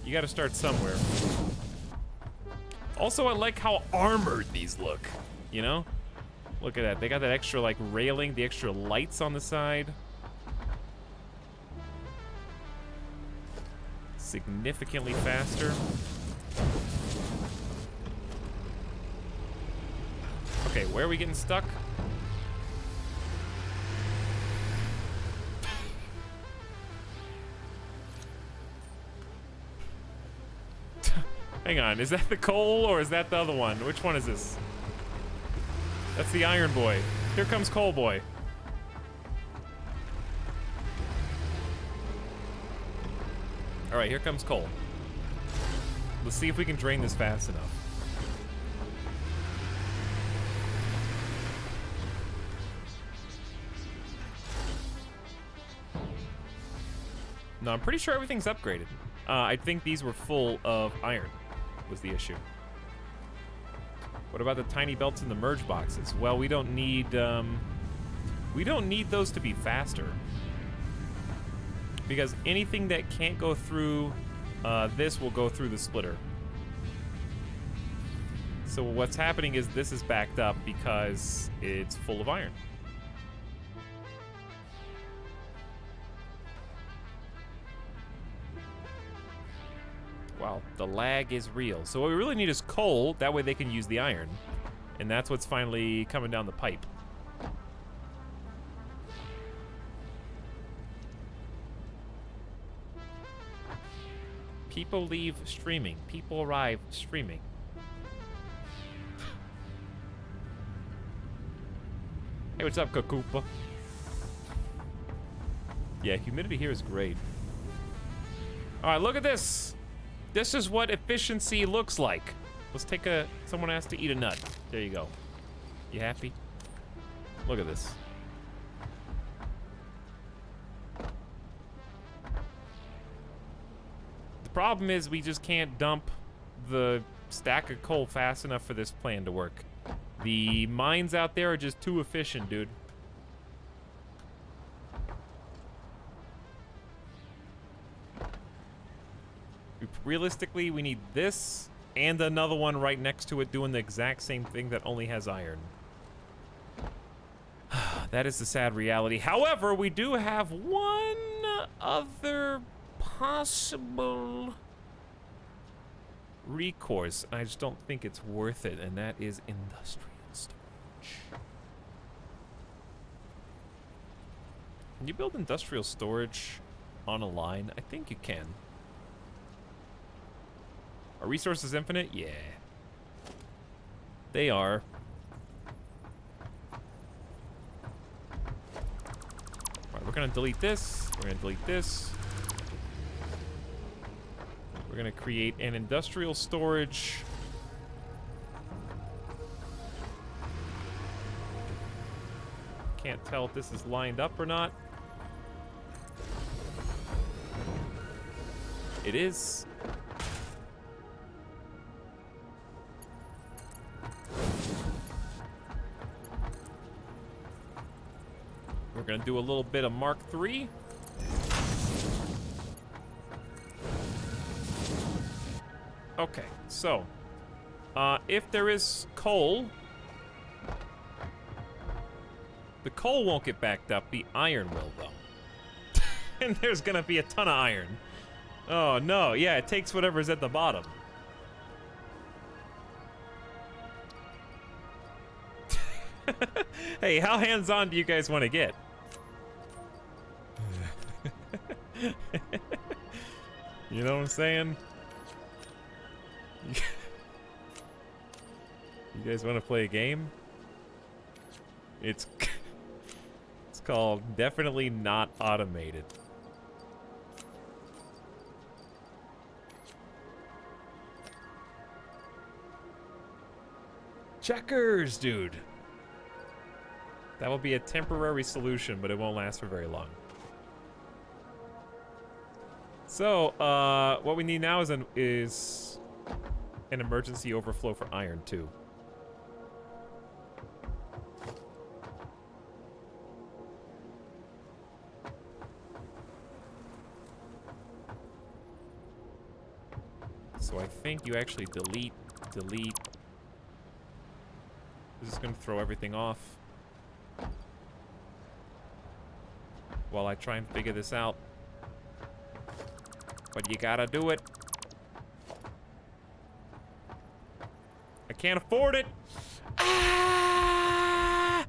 you gotta start somewhere. Also, I like how armored these look, you know? Look at that. They got that extra, like, railing, the extra lights on the side. Significantly faster. Okay, where are we getting stuck? Hang on, is that the coal or is that the other one? Which one is this? That's the Iron Boy. Here comes Coal Boy. All right, here comes coal. Let's see if we can drain this fast enough. No, I'm pretty sure everything's upgraded. I think these were full of iron, was the issue. What about the tiny belts in the merge boxes? Well, we don't need those to be faster. Because anything that can't go through this will go through the splitter. So what's happening is this is backed up because it's full of iron. Wow, the lag is real. So what we really need is coal, that way they can use the iron. And that's what's finally coming down the pipe. People leave streaming. People arrive streaming. Hey, what's up, Kakoopa? Yeah, humidity here is great. Alright, look at this! This is what efficiency looks like. Let's take a... Someone has to eat a nut. There you go. You happy? Look at this. The problem is we just can't dump the stack of coal fast enough for this plan to work. The mines out there are just too efficient, dude. Realistically, we need this and another one right next to it doing the exact same thing that only has iron. That is the sad reality. However, we do have one other possible recourse. I just don't think it's worth it, and that is industrial storage. Can you build industrial storage on a line? I think you can. Are resources infinite? Yeah. They are. Alright, we're gonna delete this. We're gonna delete this. We're gonna create an industrial storage. Can't tell if this is lined up or not. It is. We're gonna do a little bit of Mark III. Okay, so if there is coal, the coal won't get backed up, the iron will though. And there's gonna be a ton of iron. Oh no, yeah, it takes whatever's at the bottom. Hey, how hands-on do you guys want to get? You know what I'm saying? You guys want to play a game? It's called Definitely Not Automated. Checkers, dude. That will be a temporary solution, but it won't last for very long. So, what we need now is an emergency overflow for iron, too. So I think you actually delete. This is going to throw everything off while I try and figure this out. But you gotta do it. I can't afford it. Ah!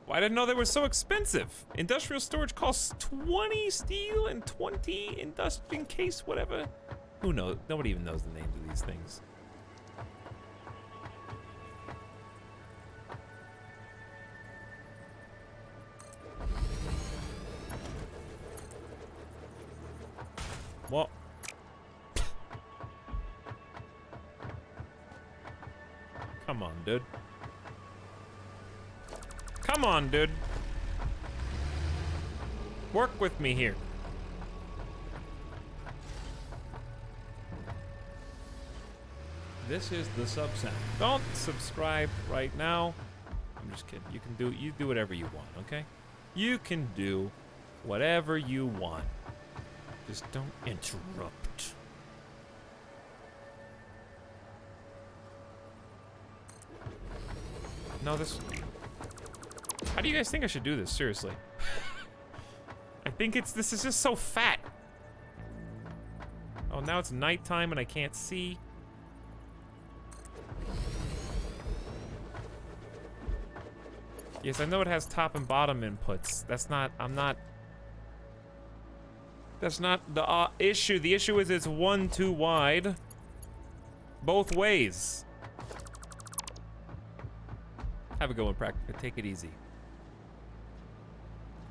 Well, I didn't know they were so expensive. Industrial storage costs 20 steel and 20 industrial in case whatever. Who knows? Nobody even knows the names of these things. Well, come on, dude. Come on, dude. Work with me here. This is the sub-sound. Don't subscribe right now. I'm just kidding. You do whatever you want, okay? You can do whatever you want. Just don't interrupt. No, this... How do you guys think I should do this? Seriously. I think this is just so fat. Oh, now it's nighttime and I can't see. Yes, I know it has top and bottom inputs. That's not the issue. The issue is it's one too wide. Both ways. Have a go and practice. Take it easy.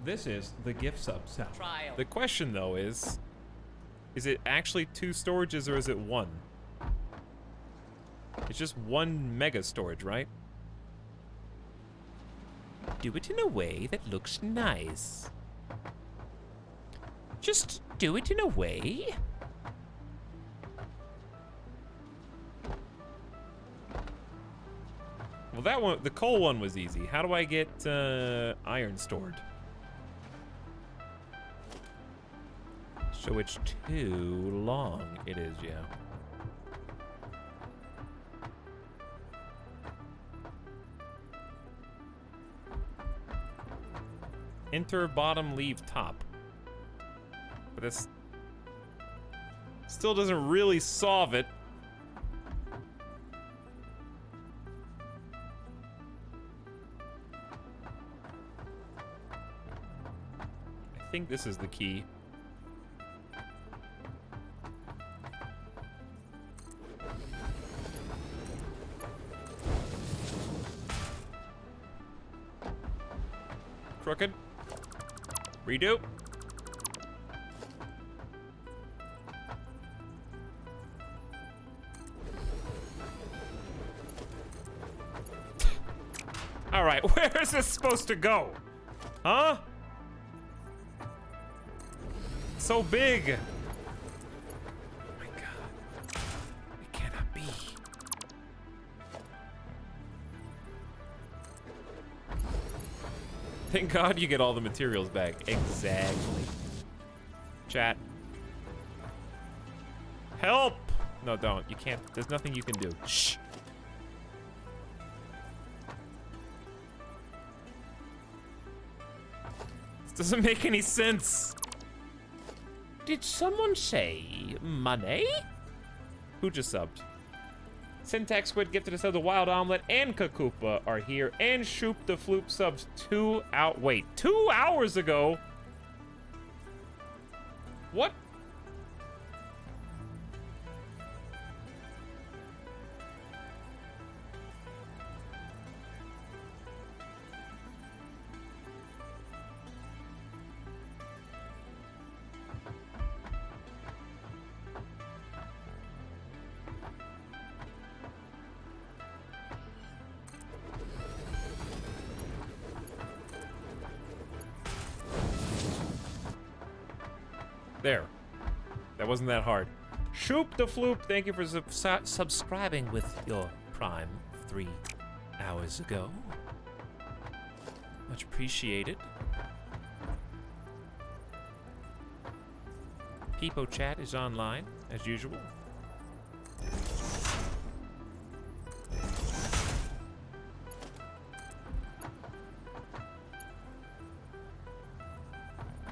This is the GIF sub-sound. The question, though, is it actually 2 storages or is it 1? It's just 1 mega storage, right? Do it in a way that looks nice. Just do it in a way. Well, that one, the coal one was easy. How do I get iron stored? So it's too long. It is, yeah. Enter bottom, leave top. But this still doesn't really solve it. I think this is the key. Crooked. Redo. All right, where is this supposed to go? Huh? So big. Oh my God. It cannot be. Thank God you get all the materials back. Exactly. Chat. Help! No, don't. You can't. There's nothing you can do. Shh. This doesn't make any sense. Did someone say money? Who just subbed? Syntax Squid gifted us the Wild Omelet and Kakupa are here, and Shoop the Floop subs 2 hours ago? What? There. That wasn't that hard. Shoop the Floop, thank you for subscribing with your Prime 3 hours ago. Much appreciated. Peepo Chat is online, as usual.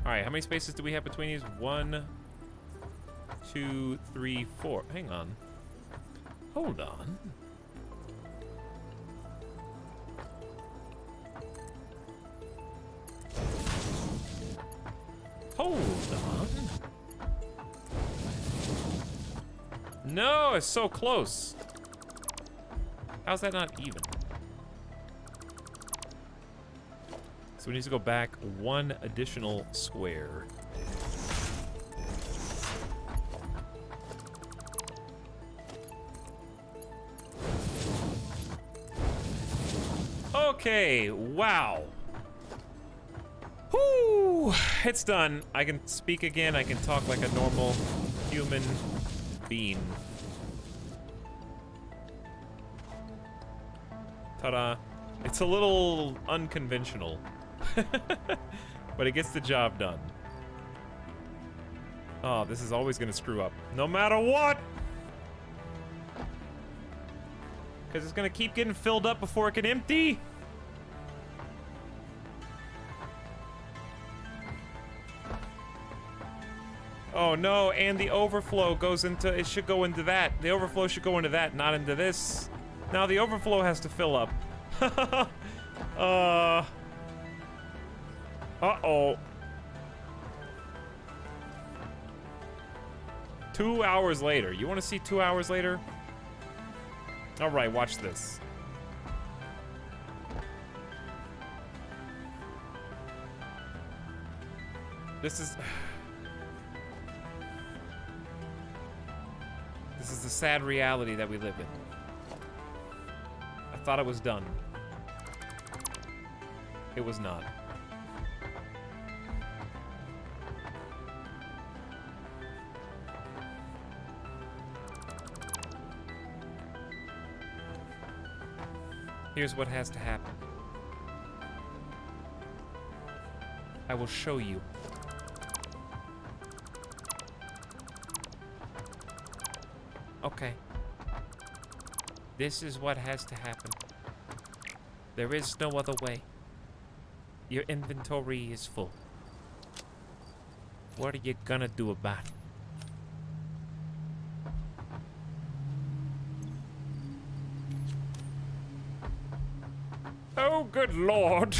Alright, how many spaces do we have between these? 1, 2, 3, 4. Hang on. Hold on. Hold on. No, it's so close. How's that not even? So we need to go back 1 additional square. Okay, wow. Whoo! It's done. I can speak again. I can talk like a normal human being. Ta-da. It's a little unconventional. But it gets the job done. Oh, this is always gonna screw up. No matter what! Because it's gonna keep getting filled up before it can empty. Oh no, and the overflow goes into, it should go into that. The overflow should go into that, not into this. Now the overflow has to fill up. Uh-oh. 2 hours later. You want to see 2 hours later? All right, watch this. This is... This is the sad reality that we live in. I thought it was done. It was not. Here's what has to happen. I will show you. Okay. This is what has to happen. There is no other way. Your inventory is full. What are you gonna do about it? Oh, good lord.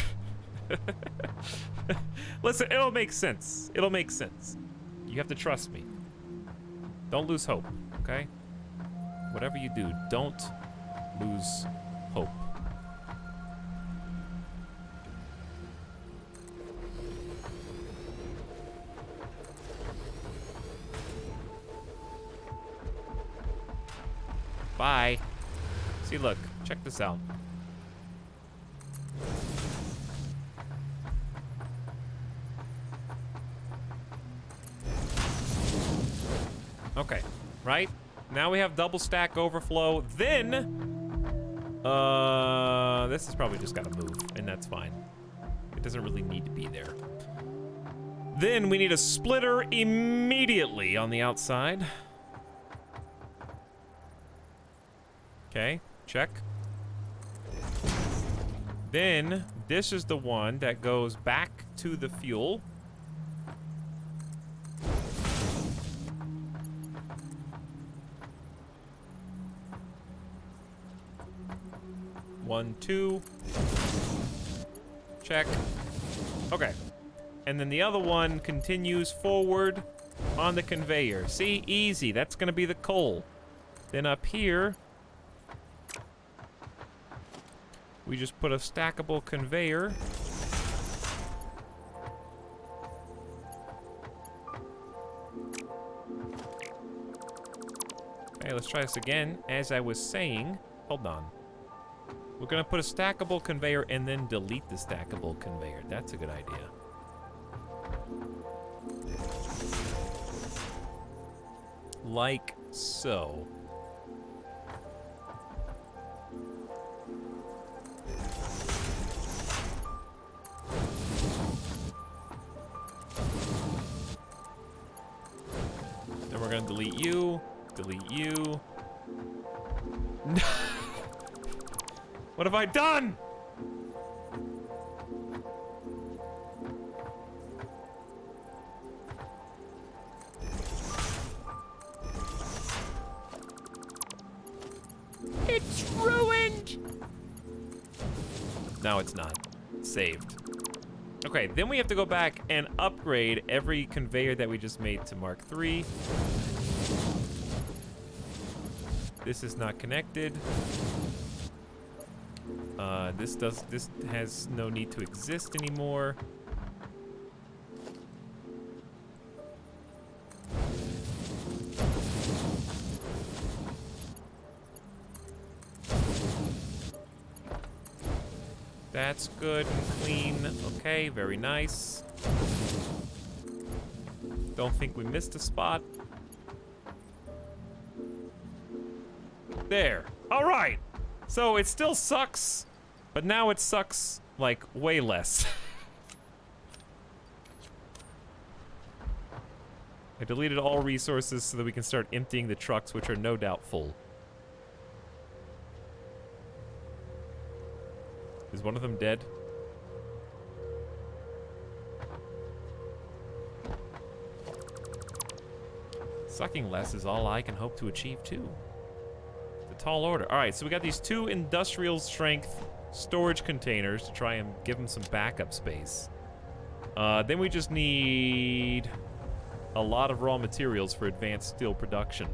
Listen, it'll make sense. It'll make sense. You have to trust me. Don't lose hope, okay? Whatever you do, don't lose hope. Bye. See, look, check this out. Okay, right? Now we have double stack overflow. Then, this has probably just got to move, and that's fine. It doesn't really need to be there. Then we need a splitter immediately on the outside. Okay, check. Then this is the one that goes back to the fuel. One, two. Check. Okay. And then the other one continues forward on the conveyor. See, easy. That's gonna be the coal. Then up here, we just put a stackable conveyor. Okay, let's try this again. As I was saying, hold on. We're gonna put a stackable conveyor and then delete the stackable conveyor. That's a good idea. Like so. Then we're gonna delete you, delete you. No. What have I done? It's ruined. No, it's not. Saved. Okay, then we have to go back and upgrade every conveyor that we just made to Mark III. This is not connected. This has no need to exist anymore. That's good and clean. Okay, very nice. Don't think we missed a spot. There. All right. So it still sucks, but now it sucks, like, way less. I deleted all resources so that we can start emptying the trucks, which are no doubt full. Is one of them dead? Sucking less is all I can hope to achieve, too. It's a tall order. Alright, so we got these 2 industrial strength storage containers to try and give them some backup space. Then we just need a lot of raw materials for advanced steel production.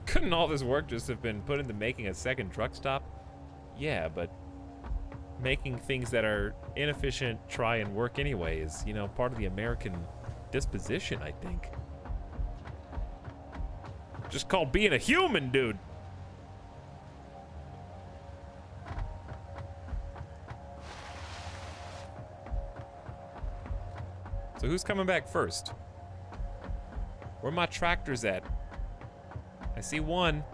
Couldn't all this work just have been put into making a second truck stop? Yeah, but making things that are inefficient try and work anyway is, you know, part of the American disposition, I think. Just called being a human, dude. So who's coming back first? Where my tractors at? I see one.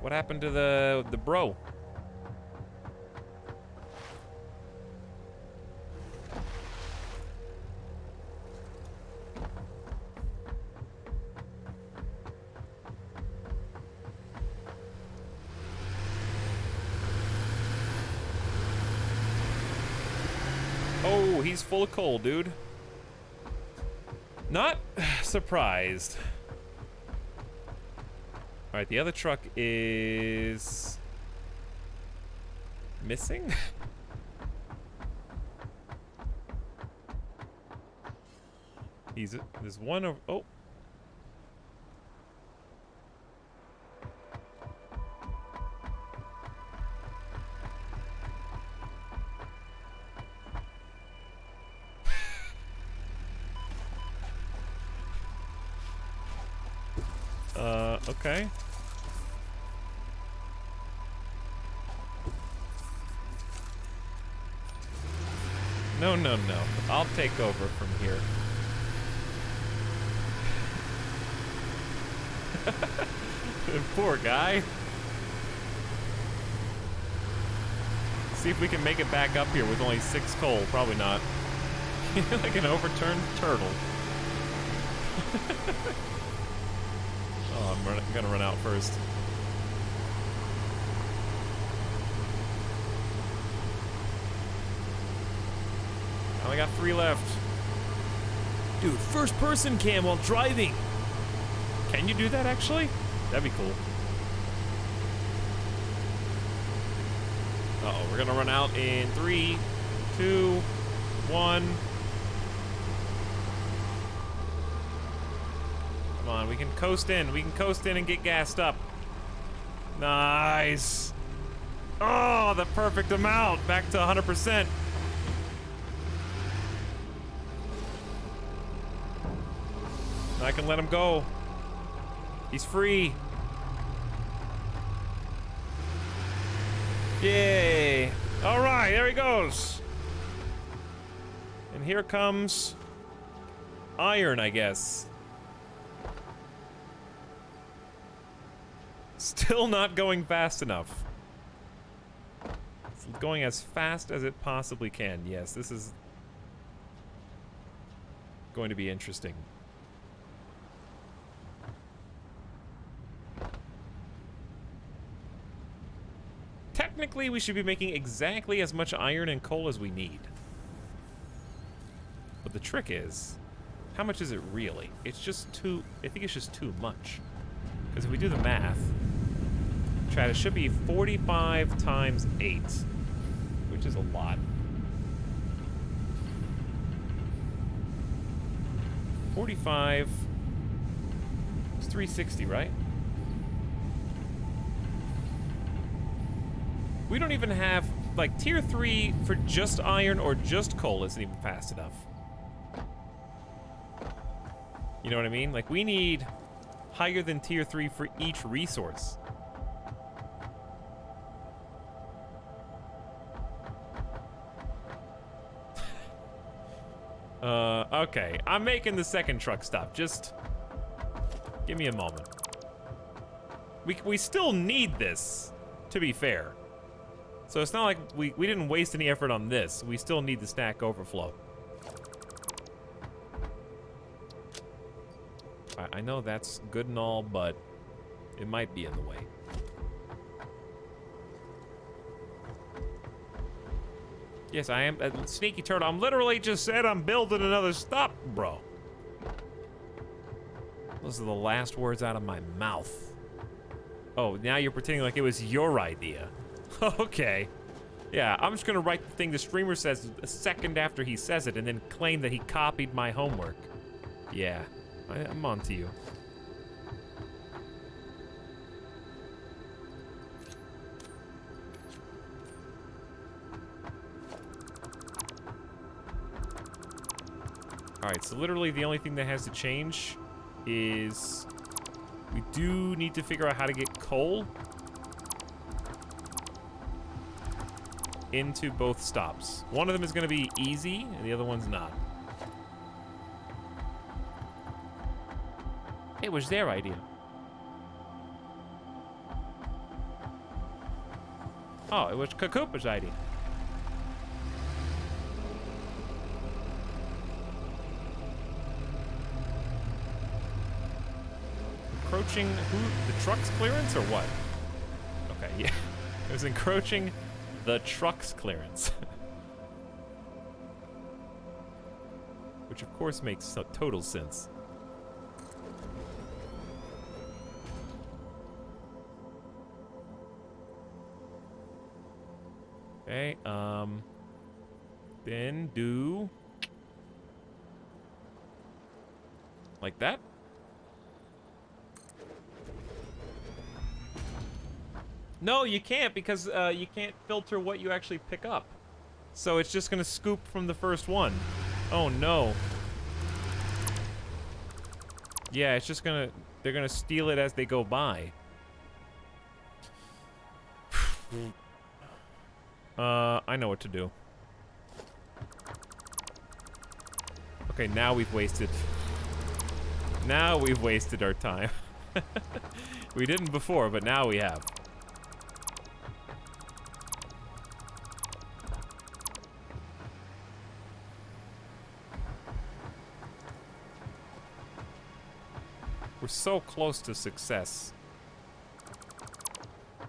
What happened to the bro? Oh, he's full of coal, dude. Not surprised. Alright, the other truck is missing? There's one over, oh. Okay. No, no, no. I'll take over from here. Poor guy. See if we can make it back up here with only 6 coal. Probably not. Like an overturned turtle. Oh, I'm gonna run out first. I only got 3 left. Dude, first person cam while driving. Can you do that actually? That'd be cool. Uh-oh, we're gonna run out in 3, 2, 1. Come on, we can coast in. We can coast in and get gassed up. Nice. Oh, the perfect amount. Back to 100%. I can let him go. He's free. Yay. All right, there he goes. And here comes iron, I guess. Still not going fast enough. It's going as fast as it possibly can. Yes, this is going to be interesting. Technically, we should be making exactly as much iron and coal as we need. But the trick is, how much is it really? It's just too, I think it's just too much. Because if we do the math, Chad, it should be 45 times 8, which is a lot. 45, it's 360, right? We don't even have like, tier 3 for just iron or just coal isn't even fast enough. You know what I mean? Like, we need higher than tier 3 for each resource. Okay. I'm making the second truck stop. Just give me a moment. We still need this, to be fair. So it's not like we didn't waste any effort on this. We still need the stack overflow. I know that's good and all, but it might be in the way. Yes, I am. Sneaky turtle, I'm literally just said I'm building another stop, bro. Those are the last words out of my mouth. Oh, now you're pretending like it was your idea. Okay. Yeah, I'm just gonna write the thing the streamer says a second after he says it and then claim that he copied my homework. Yeah, I'm on to you. Alright, so literally the only thing that has to change is we do need to figure out how to get coal into both stops. One of them is going to be easy, and the other one's not. It was their idea. Oh, it was Kakupa's idea. Encroaching who? The truck's clearance or what? Okay, yeah. It was encroaching the truck's clearance. Which of course makes total sense. Okay, then do like that. No, you can't, because you can't filter what you actually pick up. So it's just gonna scoop from the first one. Oh no. Yeah, it's just gonna, they're gonna steal it as they go by. I know what to do. Okay, now we've wasted our time. We didn't before, but now we have. We're so close to success.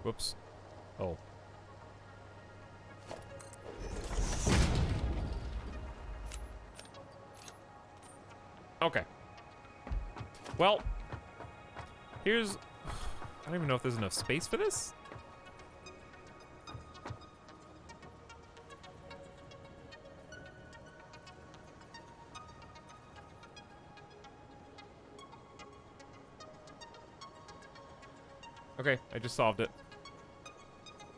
Whoops. Oh. Okay. Well, here's... I don't even know if there's enough space for this. Okay, I just solved it.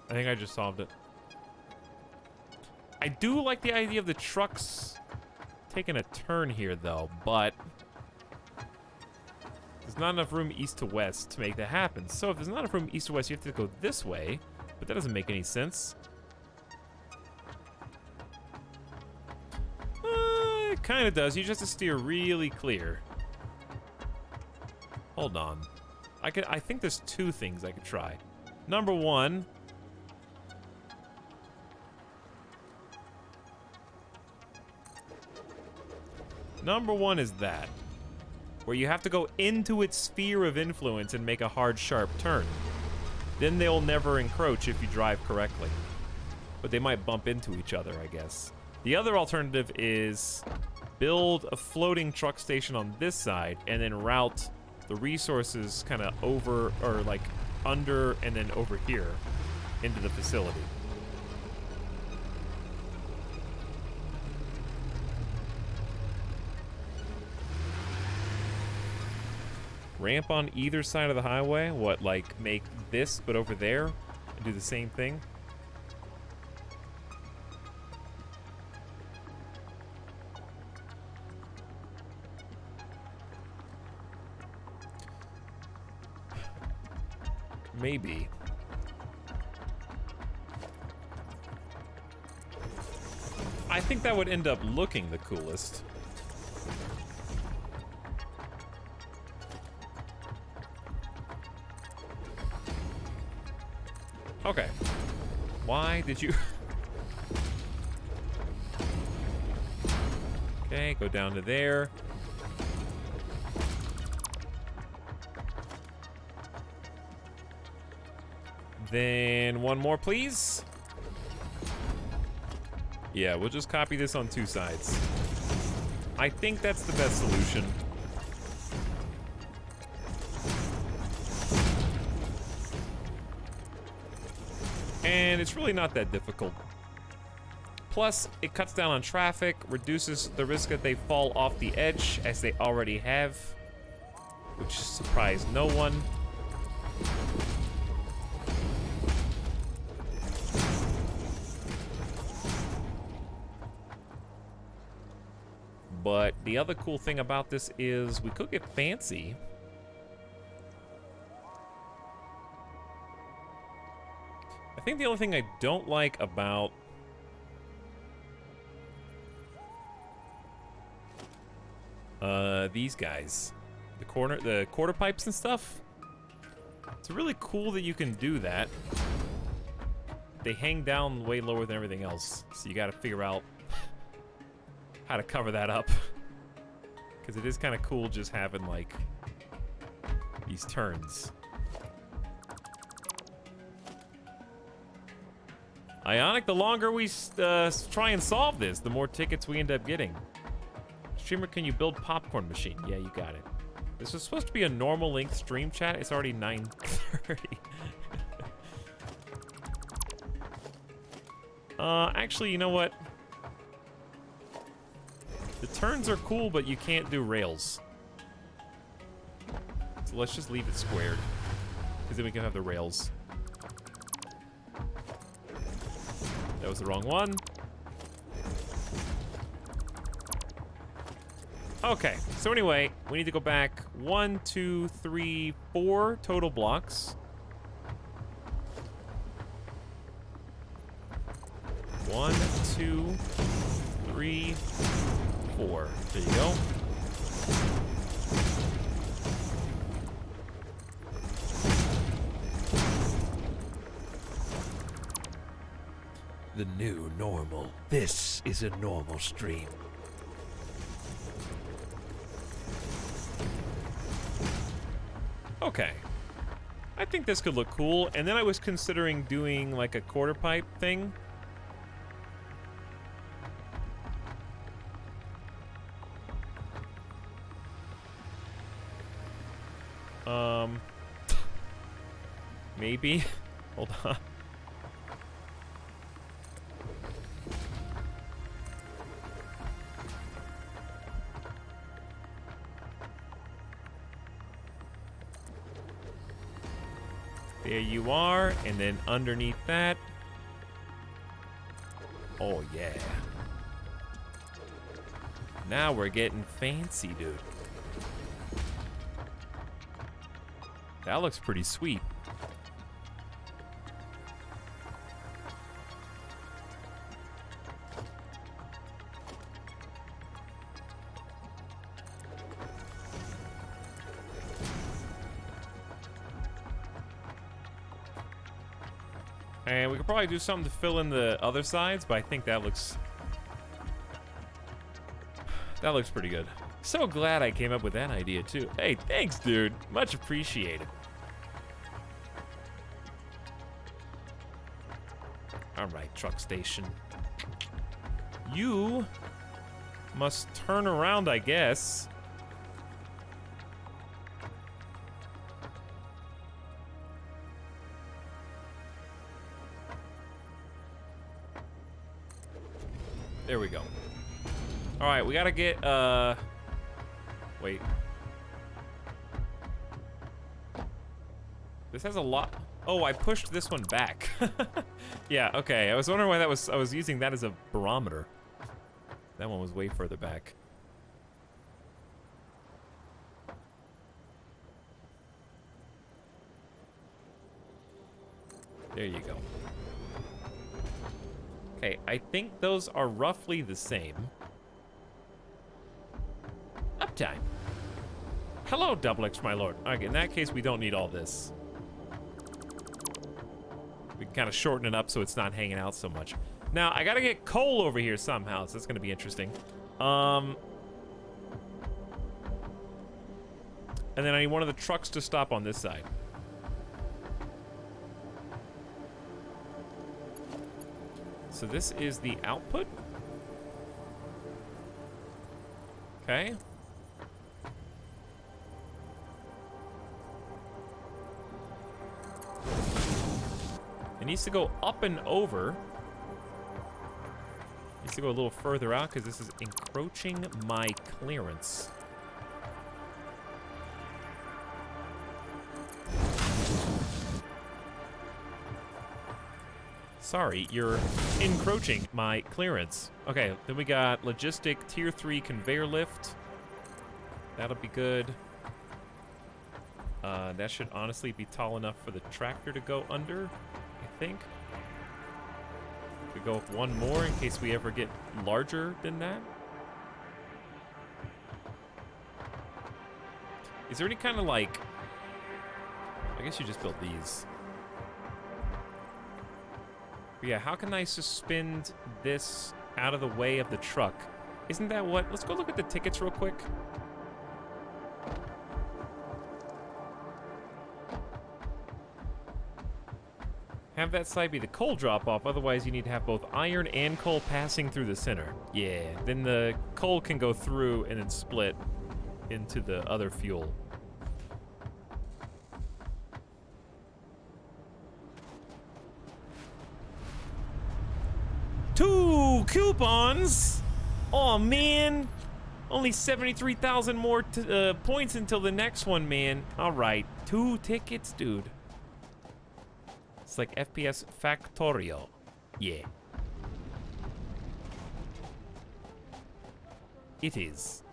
I think I just solved it. I do like the idea of the trucks taking a turn here, though, but there's not enough room east to west to make that happen. So if there's not enough room east to west, you have to go this way, but that doesn't make any sense. It kind of does. You just have to steer really clear. Hold on. I think there's two things I could try. Number one. Number one is that. Where you have to go into its sphere of influence and make a hard, sharp turn. Then they'll never encroach if you drive correctly. But they might bump into each other, I guess. The other alternative is build a floating truck station on this side and then route the resources kind of over, or like under and then over here into the facility. Ramp on either side of the highway? What, like make this but over there and do the same thing? Maybe. I think that would end up looking the coolest. Okay. Why did you... Okay, go down to there. Then one more, please. Yeah, we'll just copy this on 2 sides. I think that's the best solution. And it's really not that difficult. Plus, it cuts down on traffic, reduces the risk that they fall off the edge, as they already have, which surprised no one. But the other cool thing about this is we could get fancy. I think the only thing I don't like about these guys, the quarter pipes and stuff. It's really cool that you can do that. They hang down way lower than everything else, so you got to figure out how to cover that up. Because it is kind of cool just having, like, these turns. Ionic, the longer we try and solve this, the more tickets we end up getting. Streamer, can you build popcorn machine? Yeah, you got it. This was supposed to be a normal length stream chat. It's already 9:30. Actually, you know what? The turns are cool, but you can't do rails. So let's just leave it squared. Because then we can have the rails. That was the wrong one. Okay, so anyway, we need to go back 1, 2, 3, 4 total blocks. 1, 2, 3, 4. There you go. The new normal. This is a normal stream. Okay. I think this could look cool. And then I was considering doing like a quarter pipe thing. Maybe. Hold on. There you are, and then underneath that. Oh yeah. Now we're getting fancy, dude. That looks pretty sweet. And we could probably do something to fill in the other sides, but I think that looks pretty good. So glad I came up with that idea too. Hey, thanks, dude. Much appreciated. All right, truck station. You must turn around, I guess. There we go. All right, we gotta get, wait. This has a lot. Oh, I pushed this one back. Yeah, okay. I was wondering why that was, I was using that as a barometer. That one was way further back. There you go. Okay, I think those are roughly the same. Uptime. Hello, Etalyx, my lord. Okay, in that case, we don't need all this. We can kind of shorten it up so it's not hanging out so much. Now, I gotta get coal over here somehow, so that's gonna be interesting. And then I need one of the trucks to stop on this side. So this is the output. Okay. It needs to go up and over. It needs to go a little further out because this is encroaching my clearance. Sorry, you're encroaching my clearance. Okay, then we got logistic tier 3 conveyor lift. That'll be good. That should honestly be tall enough for the tractor to go under, I think. We go with one more in case we ever get larger than that. Is there any kind of like... I guess you just build these. But yeah, how can I suspend this out of the way of the truck? Isn't that what... Let's go look at the tickets real quick. Have that side be the coal drop-off, otherwise you need to have both iron and coal passing through the center. Yeah, then the coal can go through and then split into the other fuel. Two coupons? Oh man, only 73,000 more points until the next one, man. All right, 2 tickets, dude. It's like FPS Factorio. Yeah. It is.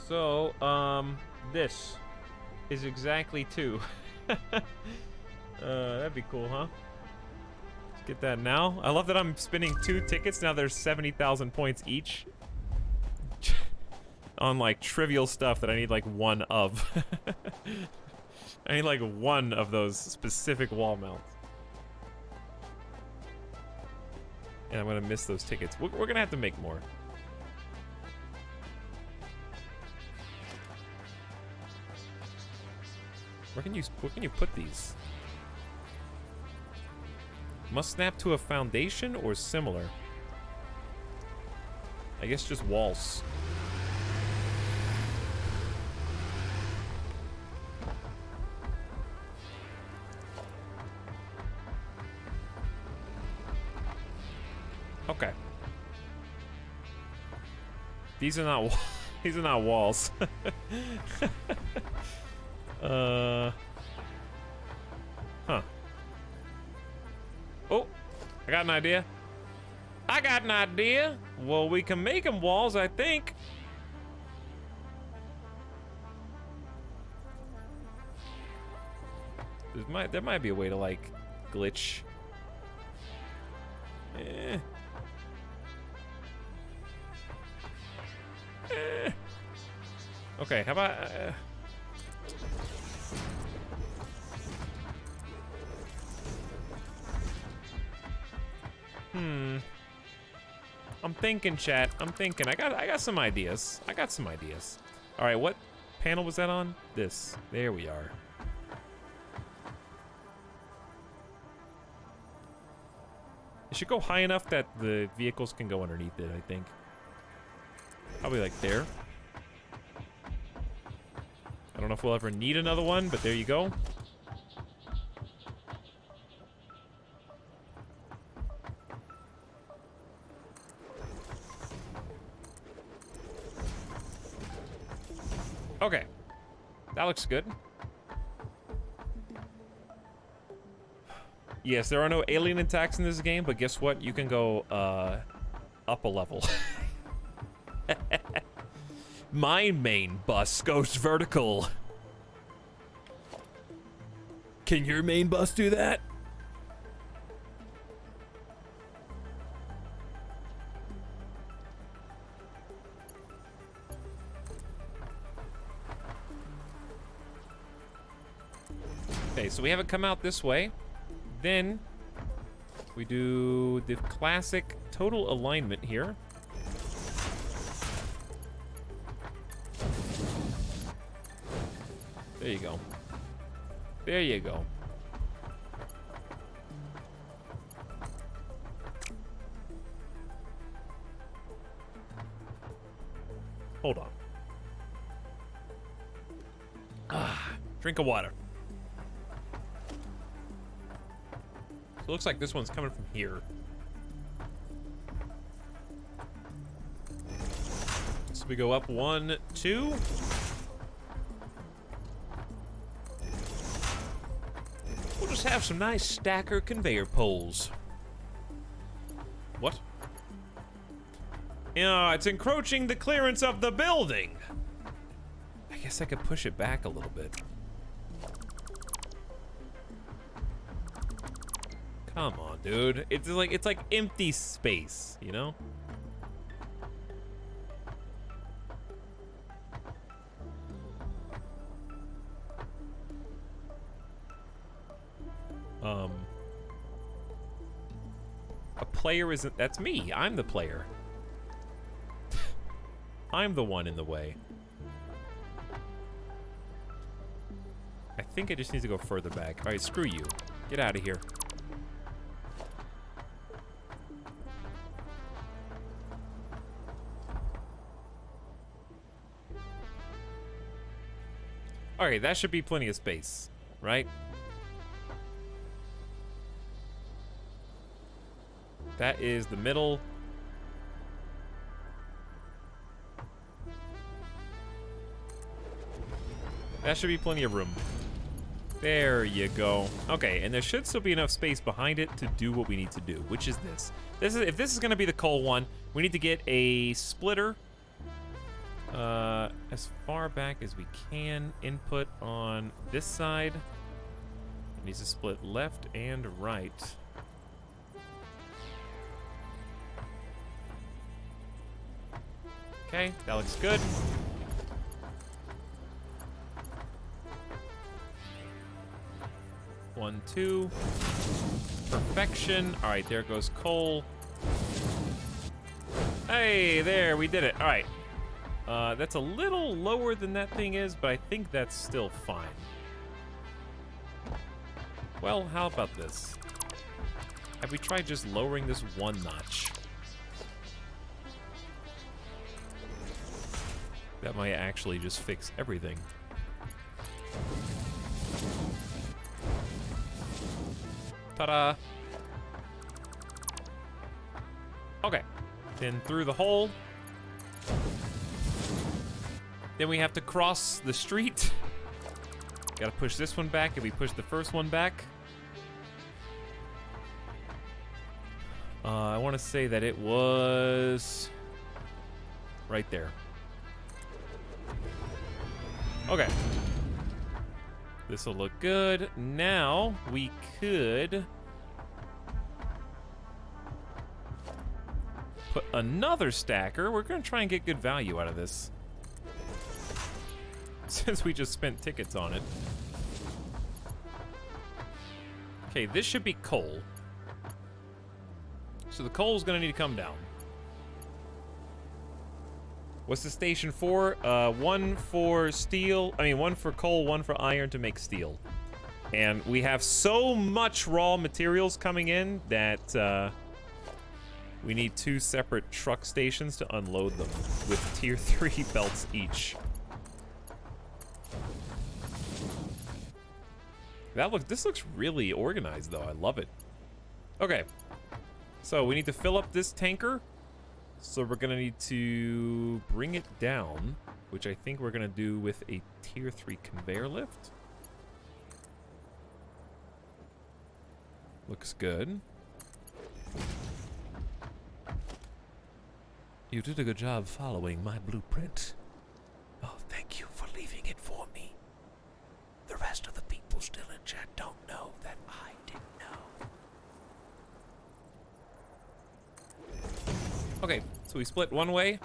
So, this is exactly 2. That'd be cool, huh? Let's get that now. I love that I'm spinning 2 tickets. Now there's 70,000 points each. On like trivial stuff that I need like 1 of. I need like 1 of those specific wall mounts. And I'm gonna miss those tickets. We're gonna have to make more. Where can you put these? Must snap to a foundation or similar? I guess just walls. Okay. These are not these are not walls. Huh. Oh, I got an idea. I got an idea. Well, we can make them walls, I think. There might be a way to like glitch. Okay, how about I'm thinking, chat. I'm thinking. I got some ideas. I got some ideas. All right, what panel was that on? This. There we are. It should go high enough that the vehicles can go underneath it, I think. Probably like there. I don't know if we'll ever need another one, but there you go. Okay. That looks good. Yes, there are no alien attacks in this game, but guess what? You can go up a level. My main bus goes vertical. Can your main bus do that? Okay, so we have it come out this way. Then we do the classic total alignment here. There you go. There you go. Hold on. Drink of water. So it looks like this one's coming from here. So we go up 1, 2. We'll just have some nice stacker conveyor poles. What? Yeah, it's encroaching the clearance of the building. I guess I could push it back a little bit. Come on, dude. It's like empty space, you know? A player isn't... That's me. I'm the player. I'm the one in the way. I think I just need to go further back. All right, screw you. Get out of here. All right, that should be plenty of space, right? That is the middle. That should be plenty of room. There you go. Okay, and there should still be enough space behind it to do what we need to do, which is this. If this is going to be the coal one, we need to get a splitter as far back as we can. Input on this side. It needs to split left and right. Okay, that looks good. One, two. Perfection. All right, there goes coal. Hey, there, we did it. All right. That's a little lower than that thing is, but I think that's still fine. Well, how about this? Have we tried just lowering this one notch? That might actually just fix everything. Ta-da! Okay. Then through the hole. Then we have to cross the street. Gotta push this one back if we push the first one back. I want to say that it was right there. Okay. This will look good. Now we could put another stacker. We're going to try and get good value out of this, since we just spent tickets on it. Okay, this should be coal. So the coal is going to need to come down. What's the station for? One for steel. I mean, one for coal, one for iron to make steel. And we have so much raw materials coming in that we need 2 separate truck stations to unload them with tier 3 belts each. This looks really organized though. I love it. Okay. So we need to fill up this tanker. So we're gonna need to bring it down, which I think we're gonna do with a tier 3 conveyor lift. Looks good. You did a good job following my blueprint. rest of the people still in chat don't know that I didn't know. Okay, so we split one way.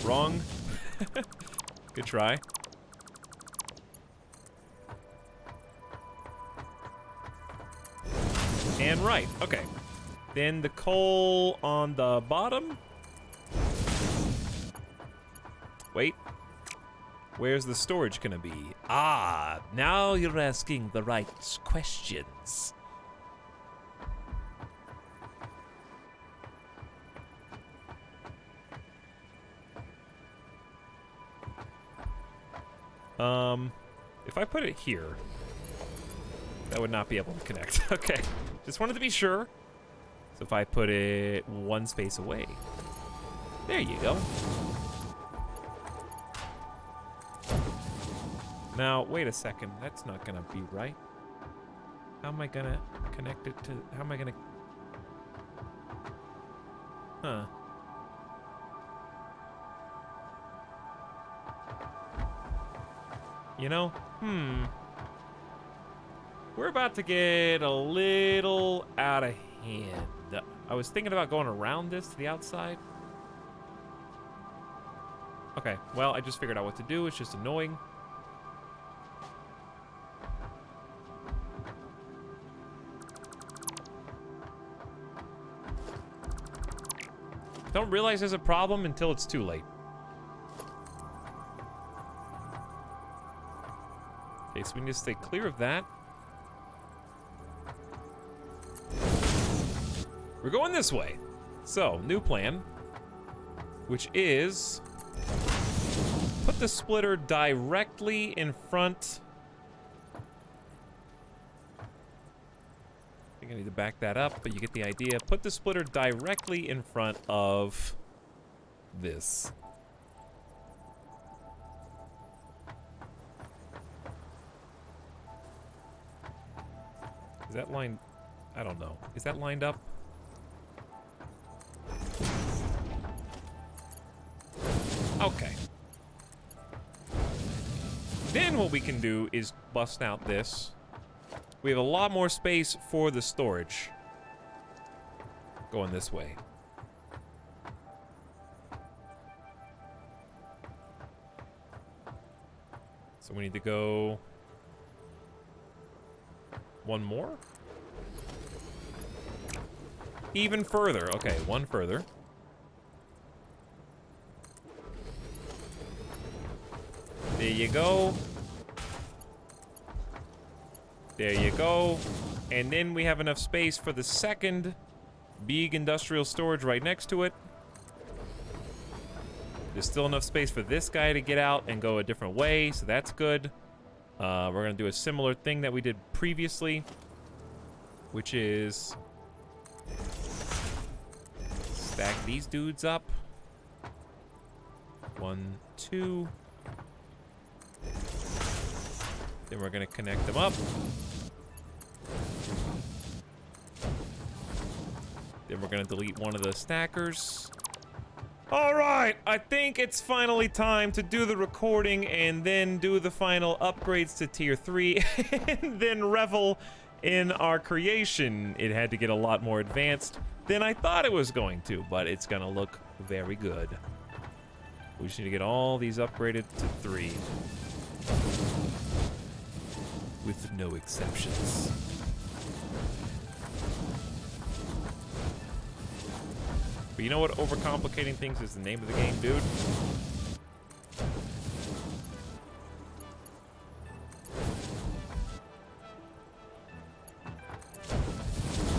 Wrong. Good try. And right, okay. Then the coal on the bottom. Wait. Where's the storage gonna be? Ah, now you're asking the right questions. If I put it here, that would not be able to connect. Okay, just wanted to be sure. So if I put it one space away, there you go. Now, wait a second, that's not gonna be right. How am I gonna connect it to, how am I gonna, huh. You know, we're about to get a little out of hand. I was thinking about going around this to the outside. Okay, well, I just figured out what to do. It's just annoying. Don't realize there's a problem until it's too late. Okay, so we need to stay clear of that. We're going this way. So, new plan, which is put the splitter directly in front. I think I need to back that up, but you get the idea. Put the splitter directly in front of this. Is that lined? I don't know. Is that lined up? Okay. Then what we can do is bust out this. We have a lot more space for the storage. Going this way. So we need to go one more? Even further. Okay, one further. There you go. There you go. And then we have enough space for the second big industrial storage right next to it. There's still enough space for this guy to get out and go a different way, so that's good. We're gonna do a similar thing that we did previously, which is stack these dudes up. 1, 2. Then we're gonna connect them up. Then we're gonna delete one of the stackers. All right, I think it's finally time to do the recording and then do the final upgrades to tier 3 and then revel in our creation. It had to get a lot more advanced than I thought it was going to, but it's gonna look very good. We just need to get all these upgraded to 3. With no exceptions. But you know what overcomplicating things is the name of the game, dude?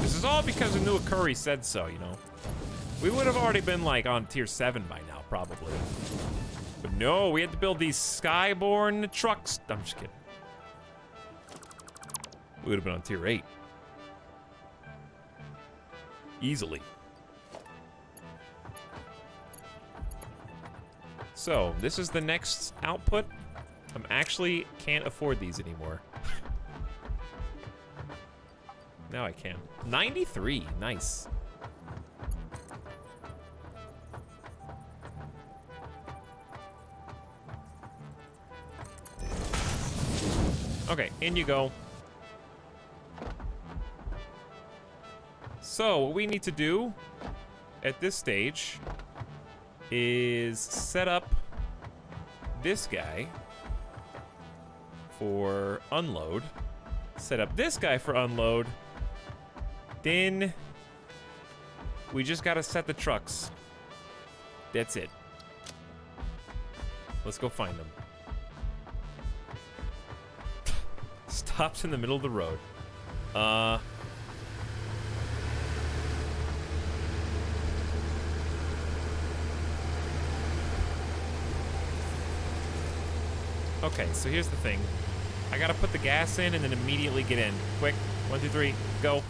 This is all because Anua Curry said so, you know? We would have already been, like, on tier 7 by now, probably. But no, we had to build these Skyborn trucks. I'm just kidding. We would have been on tier 8. Easily. So, this is the next output. I'm actually can't afford these anymore. Now I can. 93, nice. Okay, in you go. So, what we need to do at this stage is set up this guy for unload. Set up this guy for unload. Then we just gotta set the trucks. That's it. Let's go find them. Stops in the middle of the road. Okay, so here's the thing. I gotta put the gas in and then immediately get in. Quick. 1, 2, 3, go.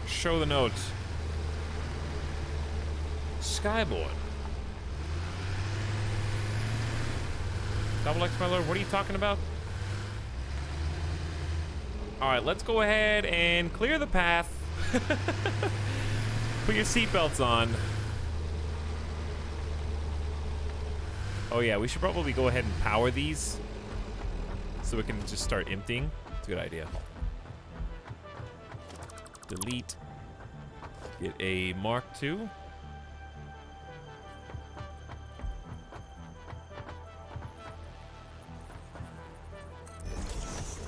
Show the notes. Skyboard. Double X, my lord, what are you talking about? Alright, let's go ahead and clear the path. Put your seatbelts on. Oh yeah, we should probably go ahead and power these so we can just start emptying. It's a good idea. Delete. Get a Mark II.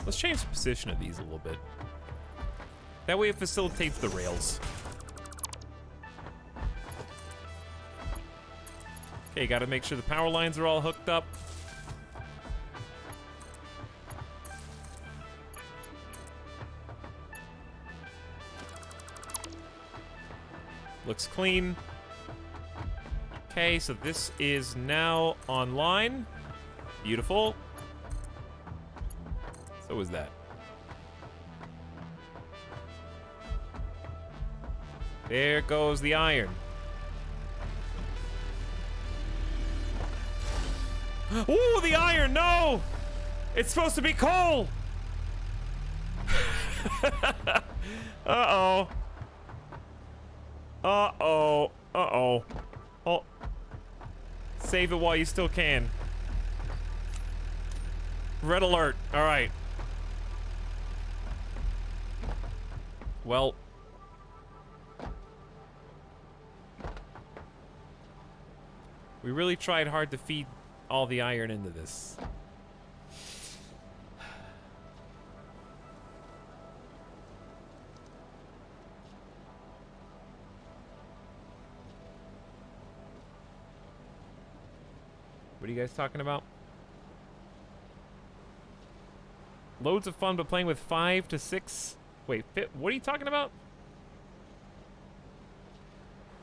Let's change the position of these a little bit. That way it facilitates the rails. Okay, gotta make sure the power lines are all hooked up. Looks clean. Okay, so this is now online. Beautiful. So is that. There goes the iron. Ooh, the iron, no! It's supposed to be coal! Uh-oh. Uh-oh. Uh-oh. Oh. Save it while you still can. Red alert. All right. Well. We really tried hard to feed all the iron into this. What are you guys talking about? Loads of fun, but playing with 5 to 6. Wait, what are you talking about?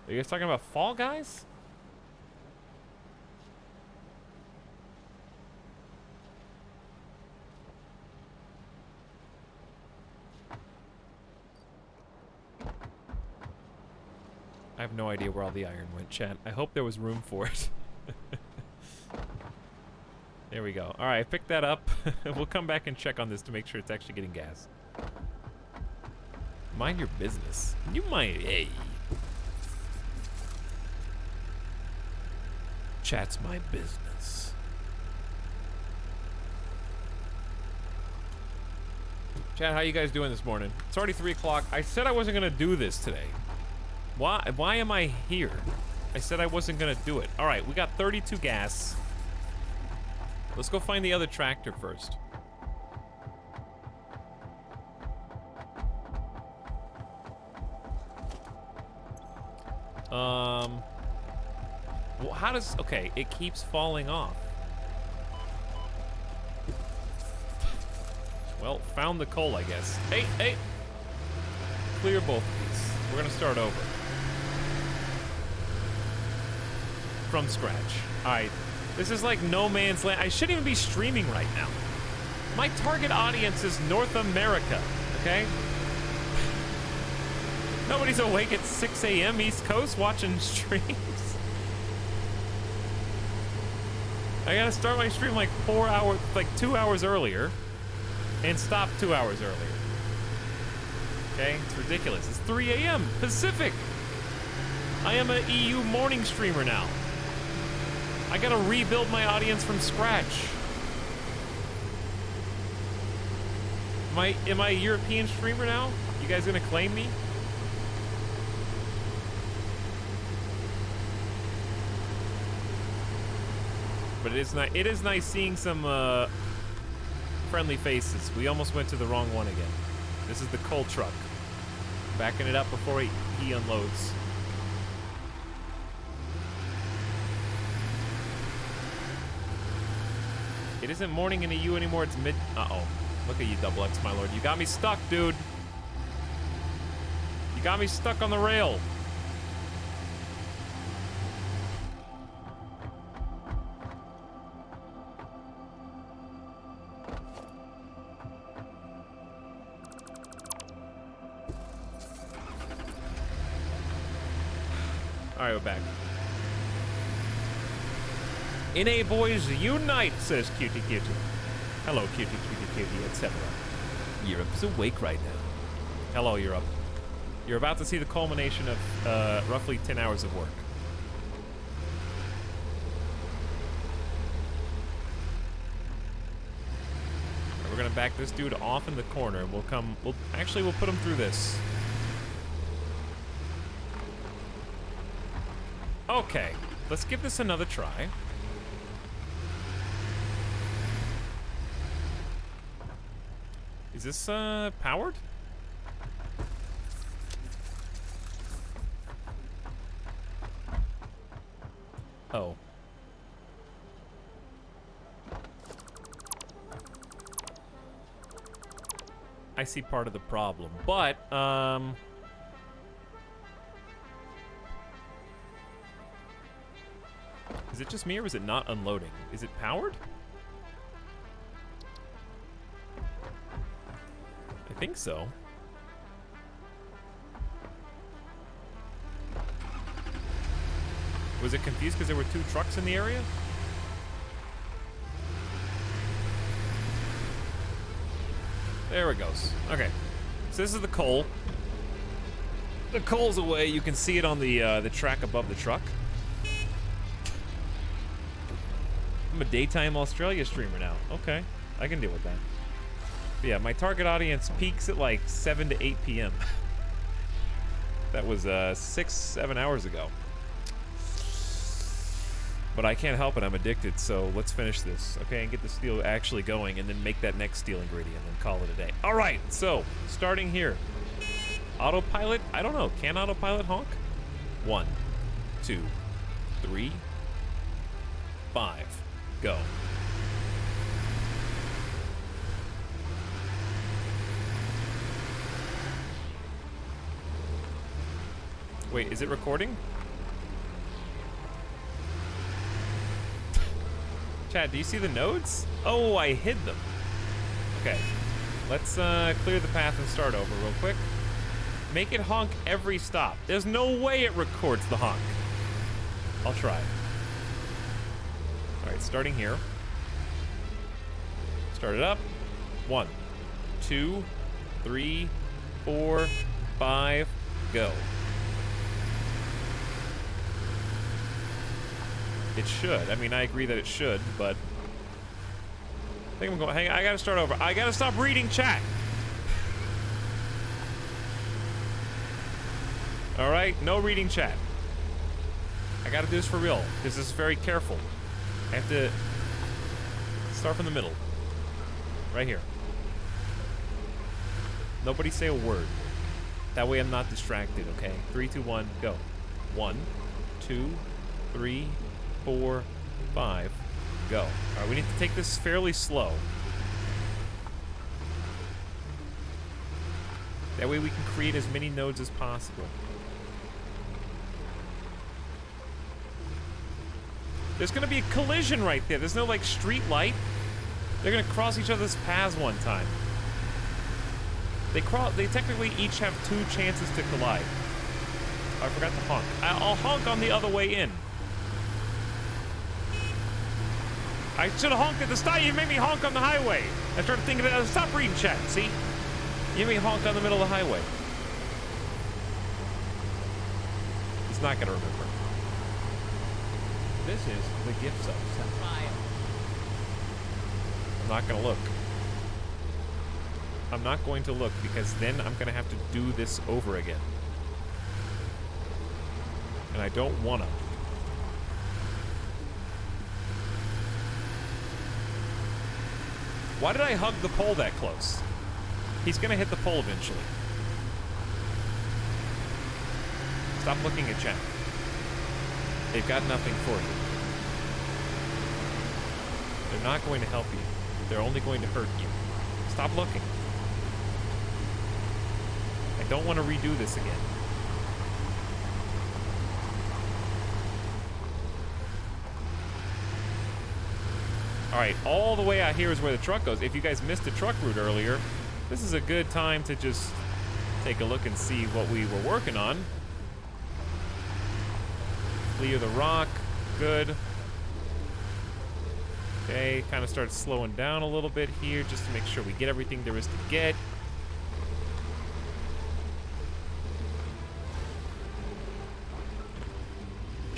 Are you guys talking about Fall Guys? I have no idea where all the iron went, chat. I hope there was room for it. There we go. All right, pick that up. We'll come back and check on this to make sure it's actually getting gas. Mind your business. You might. Hey. Chat's my business. Chat, how you guys doing this morning? It's already 3 o'clock. I said I wasn't gonna do this today. Why am I here? I said I wasn't gonna do it. All right, we got 32 gas. Let's go find the other tractor first. Well, how does... Okay, it keeps falling off. Well, found the coal, I guess. Hey, hey! Clear both of these. We're gonna start over. From scratch. Alright. This is like no man's land. I shouldn't even be streaming right now. My target audience is North America, okay? Nobody's awake at 6 a.m. East Coast watching streams. I gotta start my stream like 4 hours, like 2 hours earlier, and stop 2 hours earlier. Okay, it's ridiculous. It's 3 a.m. Pacific. I am an EU morning streamer now. I gotta rebuild my audience from scratch. Am I a European streamer now? You guys gonna claim me? But it is nice seeing some friendly faces. We almost went to the wrong one again. This is the coal truck. Backing it up before he unloads. It isn't morning in the U anymore, it's mid... Uh-oh. Look at you, Double X, my lord. You got me stuck, dude. You got me stuck on the rail. Alright, we're back. NA boys unite, says Cutie Cutie. Hello, Cutie Cutie Cutie, etc. Europe's awake right now. Hello, Europe. You're about to see the culmination of roughly 10 hours of work. We're gonna back this dude off in the corner, and we'll put him through this. Okay, let's give this another try. Is this powered? Oh. I see part of the problem, but is it just me or is it not unloading? Is it powered? I think so. Was it confused because there were 2 trucks in the area? There it goes. Okay. So this is the coal. The coal's away. You can see it on the track above the truck. I'm a daytime Australia streamer now. Okay. I can deal with that. But yeah, my target audience peaks at like 7 to 8 p.m. That was 6-7 hours ago. But I can't help it, I'm addicted, so let's finish this, okay, and get the steel actually going, and then make that next steel ingredient, and call it a day. All right, so, starting here. Autopilot, I don't know, can autopilot honk? 1, 2, 3, 5, go. Wait, is it recording? Chad, do you see the nodes? Oh, I hid them. Okay, let's clear the path and start over real quick. Make it honk every stop. There's no way it records the honk. I'll try. All right, starting here. Start it up. 1, 2, 3, 4, 5, go. It should. I mean, I agree that it should, but I think I'm going. Hang on, I gotta start over. I gotta stop reading chat. All right, no reading chat. I gotta do this for real because this is very careful. I have to start from the middle, right here. Nobody say a word. That way I'm not distracted. Okay. 3, 2, 1, go. 1, 2, 3. 4, 5, go. All right, we need to take this fairly slow. That way we can create as many nodes as possible. There's gonna be a collision right there. There's no like street light. They're gonna cross each other's paths one time. They technically each have 2 chances to collide. Oh, I forgot to honk. I'll honk on the other way in. I should have honked at the start. You made me honk on the highway. I started thinking that. Stop reading chat, see? You made me honk on the middle of the highway. He's not gonna remember. This is the gift sub sound. I'm not gonna look. I'm not going to look because then I'm gonna have to do this over again. And I don't wanna. Why did I hug the pole that close? He's gonna hit the pole eventually. Stop looking at chat. They've got nothing for you. They're not going to help you. They're only going to hurt you. Stop looking. I don't want to redo this again. Alright, all the way out here is where the truck goes. If you guys missed the truck route earlier, this is a good time to just take a look and see what we were working on. Clear the rock. Good. Okay, kind of start slowing down a little bit here just to make sure we get everything there is to get.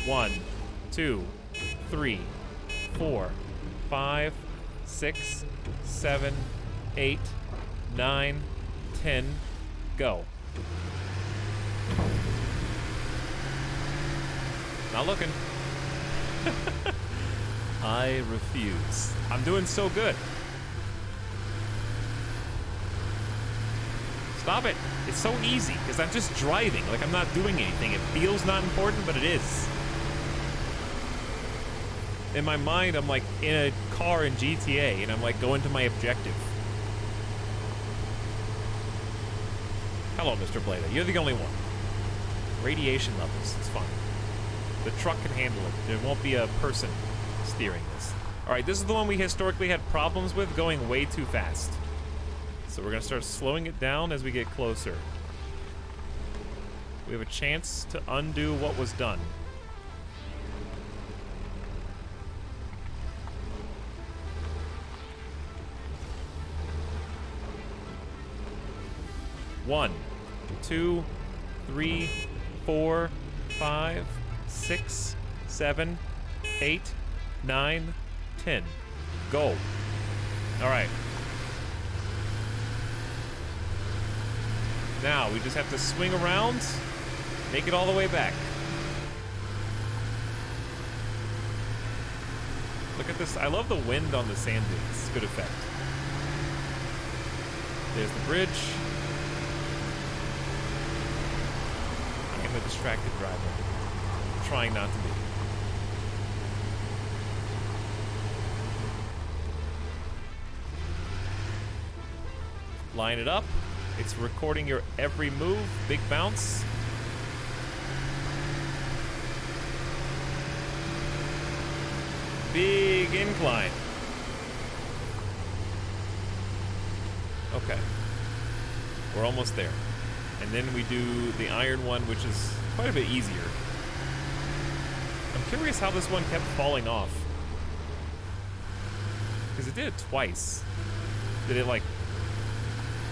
One, 2, 3, 4, 5, 6, 7, 8, 9, 10, go. Not looking. I refuse. I'm doing so good. Stop it. It's so easy because I'm just driving. Like I'm not doing anything. It feels not important, but it is. In my mind, I'm like in a car in GTA and I'm like going to my objective. Hello, Mr. Blada. You're the only one. Radiation levels. It's fine. The truck can handle it. There won't be a person steering this. Alright, this is the one we historically had problems with going way too fast. So we're going to start slowing it down as we get closer. We have a chance to undo what was done. One, 2, 3, 4, 5, 6, 7, 8, 9, 10. Go. All right. Now we just have to swing around, make it all the way back. Look at this. I love the wind on the sand dunes. It's a good effect. There's the bridge. I am a distracted driver. I'm trying not to be. Line it up. It's recording your every move. Big bounce. Big incline. Okay. We're almost there. And then we do the iron one, which is quite a bit easier. I'm curious how this one kept falling off. Because it did it twice. Did it, like,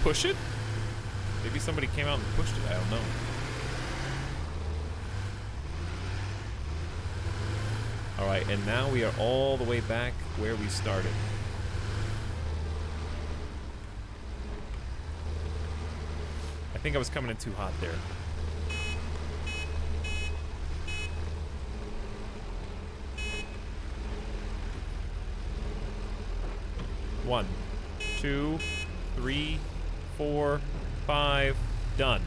push it? Maybe somebody came out and pushed it. I don't know. Alright, and now we are all the way back where we started. I think I was coming in too hot there. One, 2, 3, 4, 5, done.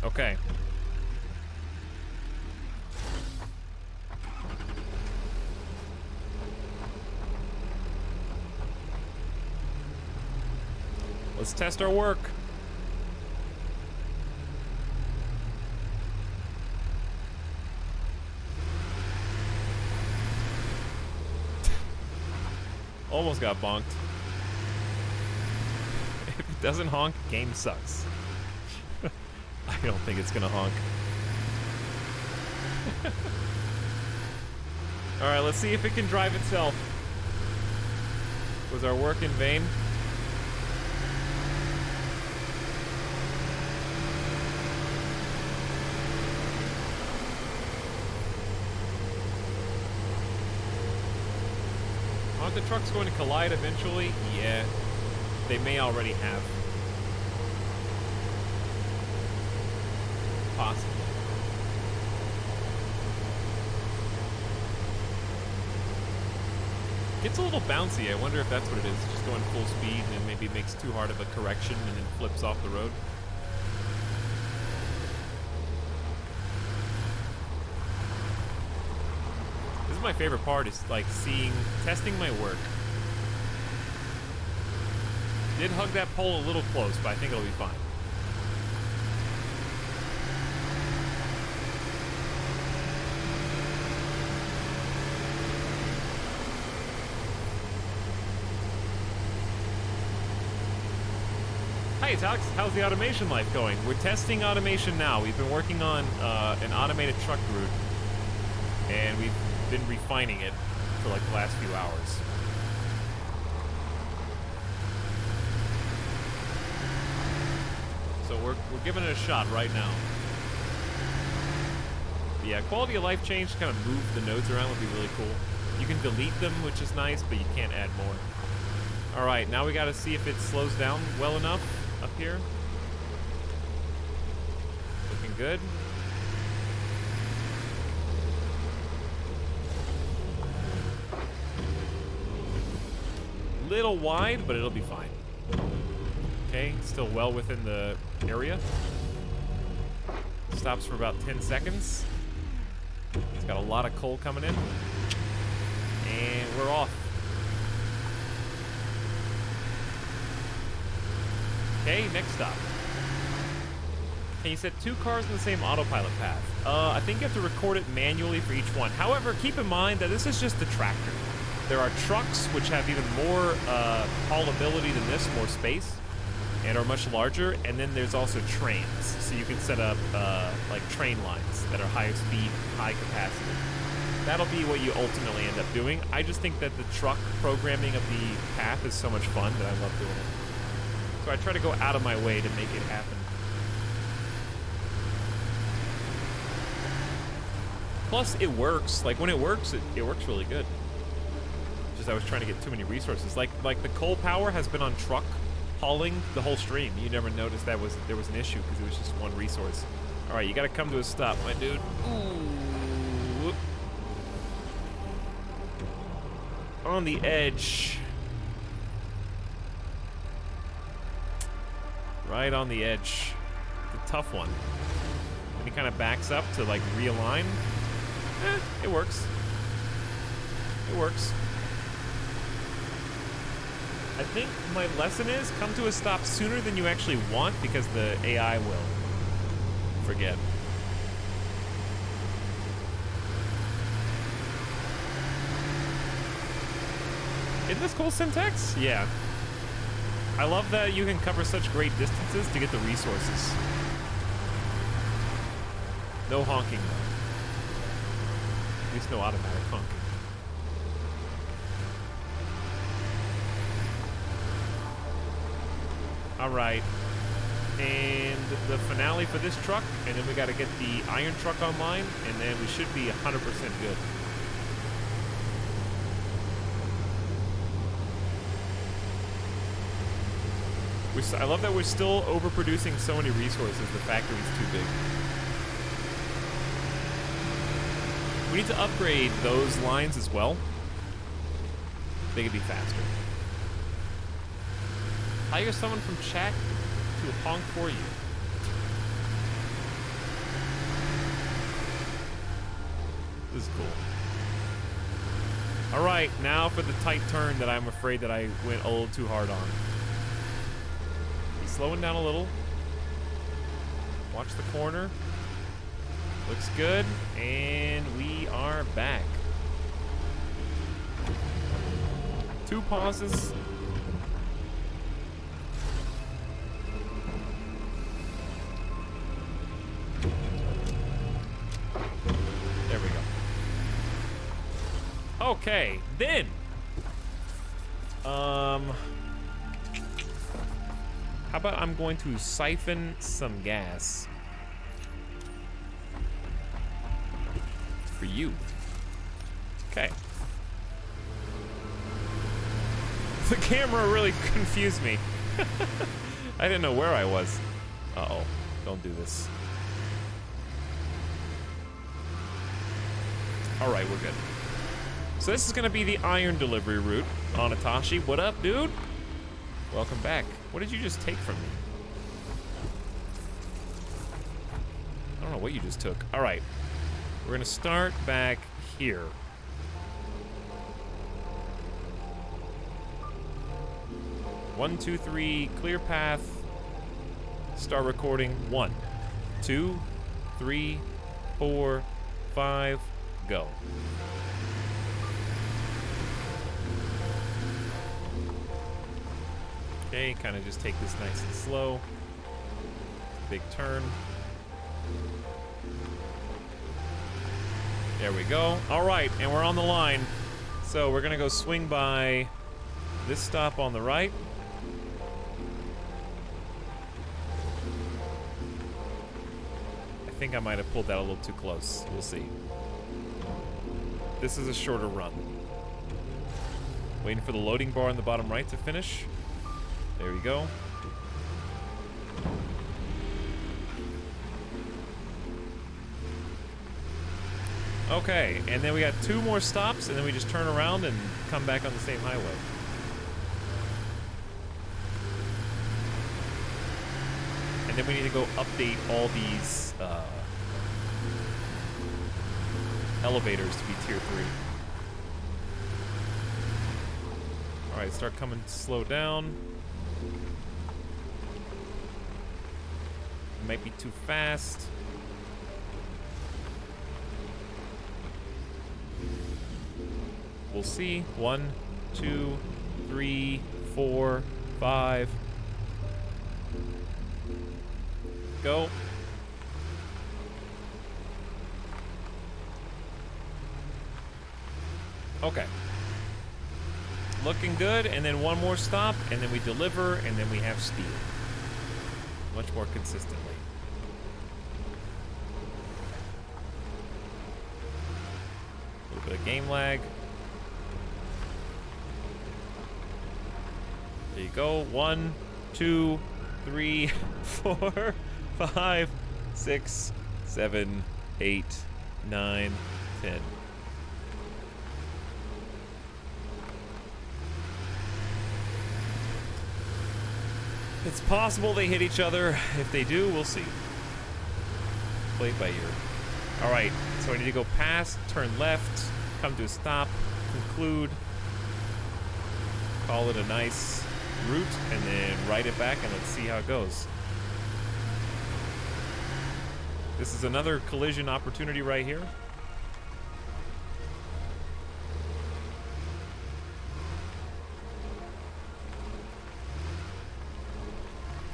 Okay. Let's test our work. Almost got bonked. If it doesn't honk, game sucks. I don't think it's gonna honk. Alright, let's see if it can drive itself. Was our work in vain? Aren't the trucks going to collide eventually? Yeah. They may already have. Possibly. Gets a little bouncy. I wonder if that's what it is. Just going full speed and maybe makes too hard of a correction and then flips off the road. This is my favorite part, is like testing my work. Did hug that pole a little close, but I think it'll be fine. Hi, Etalyx. How's the automation life going? We're testing automation now. We've been working on an automated truck route, and we've been refining it for like the last few hours. So we're giving it a shot right now. But yeah, quality of life change to kind of move the nodes around would be really cool. You can delete them, which is nice, but you can't add more. All right, now we got to see if it slows down well enough up here. Looking good. Little wide, but it'll be fine. Okay, still well within the area. Stops for about 10 seconds. It's got a lot of coal coming in. And we're off. Okay, next stop. Okay, you said 2 cars in the same autopilot path. I think you have to record it manually for each one. However, keep in mind that this is just the tractor. There are trucks which have even more haulability than this, more space, and are much larger. And then there's also trains, so you can set up like train lines that are high speed, high capacity. That'll be what you ultimately end up doing. I just think that the truck programming of the path is so much fun that I love doing it. So I try to go out of my way to make it happen. Plus, it works. Like, when it works, it works really good. Just I was trying to get too many resources. Like the coal power has been on truck hauling the whole stream. You never noticed there was an issue because it was just one resource. All right, you got to come to a stop, my dude. Ooh. On the edge. Right on the edge. The tough one. And he kind of backs up to like realign. It works. It works. I think my lesson is come to a stop sooner than you actually want because the AI will forget. Isn't this cool syntax? Yeah. I love that you can cover such great distances to get the resources. No honking though. At least no automatic honking. All right. And the finale for this truck, and then we got to get the iron truck online, and then we should be 100% good. I love that we're still overproducing so many resources. The factory's too big. We need to upgrade those lines as well. They could be faster. Hire someone from chat to honk for you. This is cool. All right, now for the tight turn that I'm afraid that I went a little too hard on. He's slowing down a little. Watch the corner. Looks good, and we are back. 2 pauses. There we go. Okay, then. How about I'm going to siphon some gas for you. Okay. The camera really confused me. I didn't know where I was. Uh-oh. Don't do this. Alright, we're good. So this is gonna be the iron delivery route on Itachi. What up, dude? Welcome back. What did you just take from me? I don't know what you just took. Alright. We're gonna start back here. One, two, three, clear path. Start recording. 1, 2, 3, 4, 5, go. Okay, kind of just take this nice and slow. Big turn. There we go. All right, and we're on the line. So we're gonna go swing by this stop on the right. I think I might have pulled that a little too close. We'll see. This is a shorter run. Waiting for the loading bar on the bottom right to finish. There we go. Okay, and then we got 2 more stops, and then we just turn around and come back on the same highway. And then we need to go update all these elevators to be tier 3. Alright, start coming slow down. Might be too fast. We'll see. 1, 2, 3, 4, 5. Go. Okay. Looking good, and then 1 more stop, and then we deliver, and then we have steel. Much more consistently. A little bit of game lag. There you go. 1, 2, 3, 4, 5, 6, 7, 8, 9, 10. It's possible they hit each other. If they do, we'll see. Play it by ear. Alright, so I need to go past, turn left, come to a stop, conclude, call it a nice route, and then ride it back, and let's see how it goes. This is another collision opportunity right here.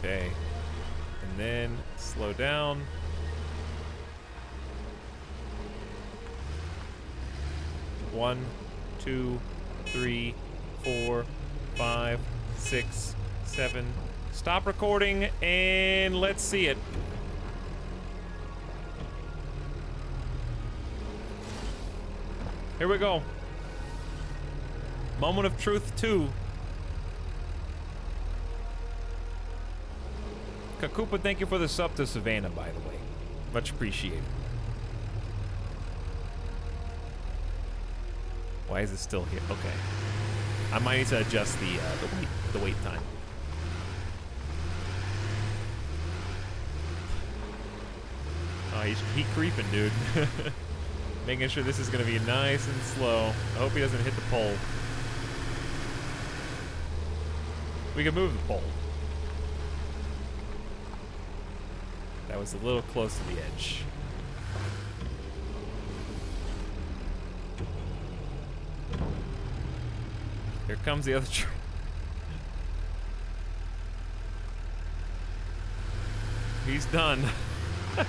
Okay, and then slow down. One, 2, 3, 4, 5, 6, 7. Stop recording and let's see it. Here we go. Moment of truth 2. Kakupa, thank you for the sub to Savannah, by the way. Much appreciated. Why is it still here? Okay. I might need to adjust the wait time. Oh, he's creeping, dude. Making sure this is gonna be nice and slow. I hope he doesn't hit the pole. We can move the pole. That was a little close to the edge. Here comes the other train. He's done. Will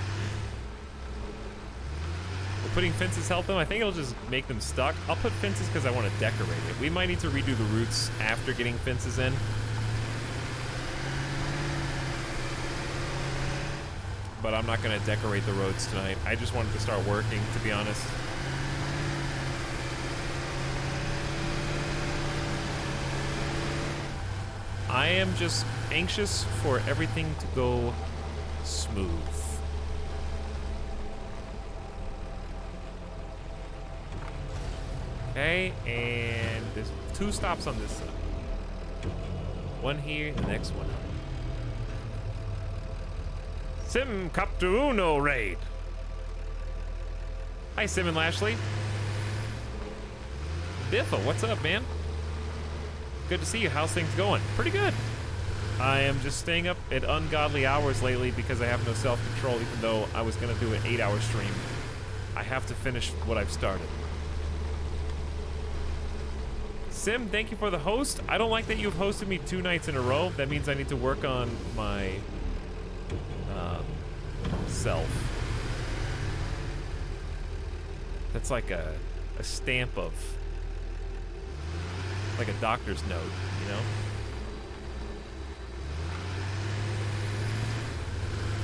putting fences help them? I think it'll just make them stuck. I'll put fences because I want to decorate it. We might need to redo the routes after getting fences in. But I'm not going to decorate the roads tonight. I just wanted to start working, to be honest. I am just anxious for everything to go smooth. Okay, and there's 2 stops on this side. One here, the next one up. Sim Capto Uno raid. Hi, Sim and Lashley. Biffa, what's up, man? Good to see you. How's things going? Pretty good. I am just staying up at ungodly hours lately because I have no self-control, even though I was going to do an 8-hour stream. I have to finish what I've started. Sim, thank you for the host. I don't like that you've hosted me 2 nights in a row. That means I need to work on my self. That's like a stamp of, like a doctor's note, you know?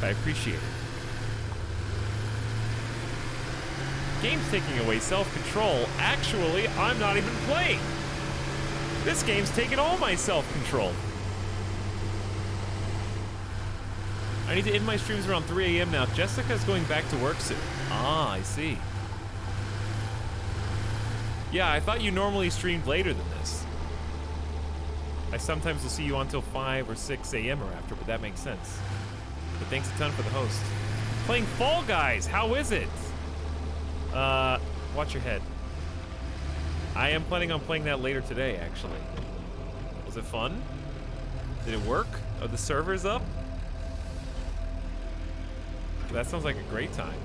I appreciate it. Game's taking away self-control. Actually, I'm not even playing. This game's taking all my self-control. I need to end my streams around 3 a.m. now. Jessica's going back to work soon. Ah, I see. Yeah, I thought you normally streamed later than this. I sometimes will see you until 5 or 6 a.m. or after, but that makes sense. But thanks a ton for the host. Playing Fall Guys, how is it? Watch your head. I am planning on playing that later today, actually. Was it fun? Did it work? Are the servers up? That sounds like a great time.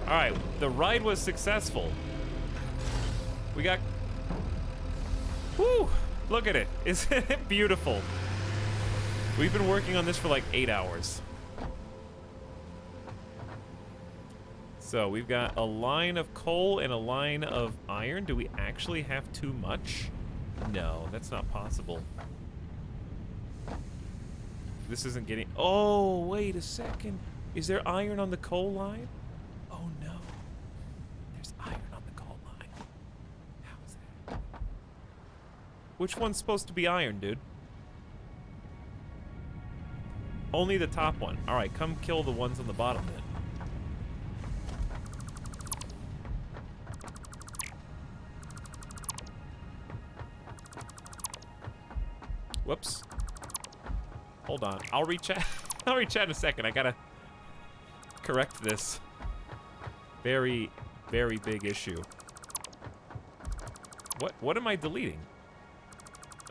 All right, the ride was successful. We got... Woo! Look at it. Isn't it beautiful? We've been working on this for like 8 hours. So we've got a line of coal and a line of iron. Do we actually have too much? No, that's not possible. This isn't getting... Oh, wait a second. Is there iron on the coal line? Oh no. There's iron on the coal line. How is that? Which one's supposed to be iron, dude? Only the top one. Alright, come kill the ones on the bottom then. Whoops. Hold on. I'll reach out. I'll reach out in a second. I gotta correct this very, very big issue. What am I deleting?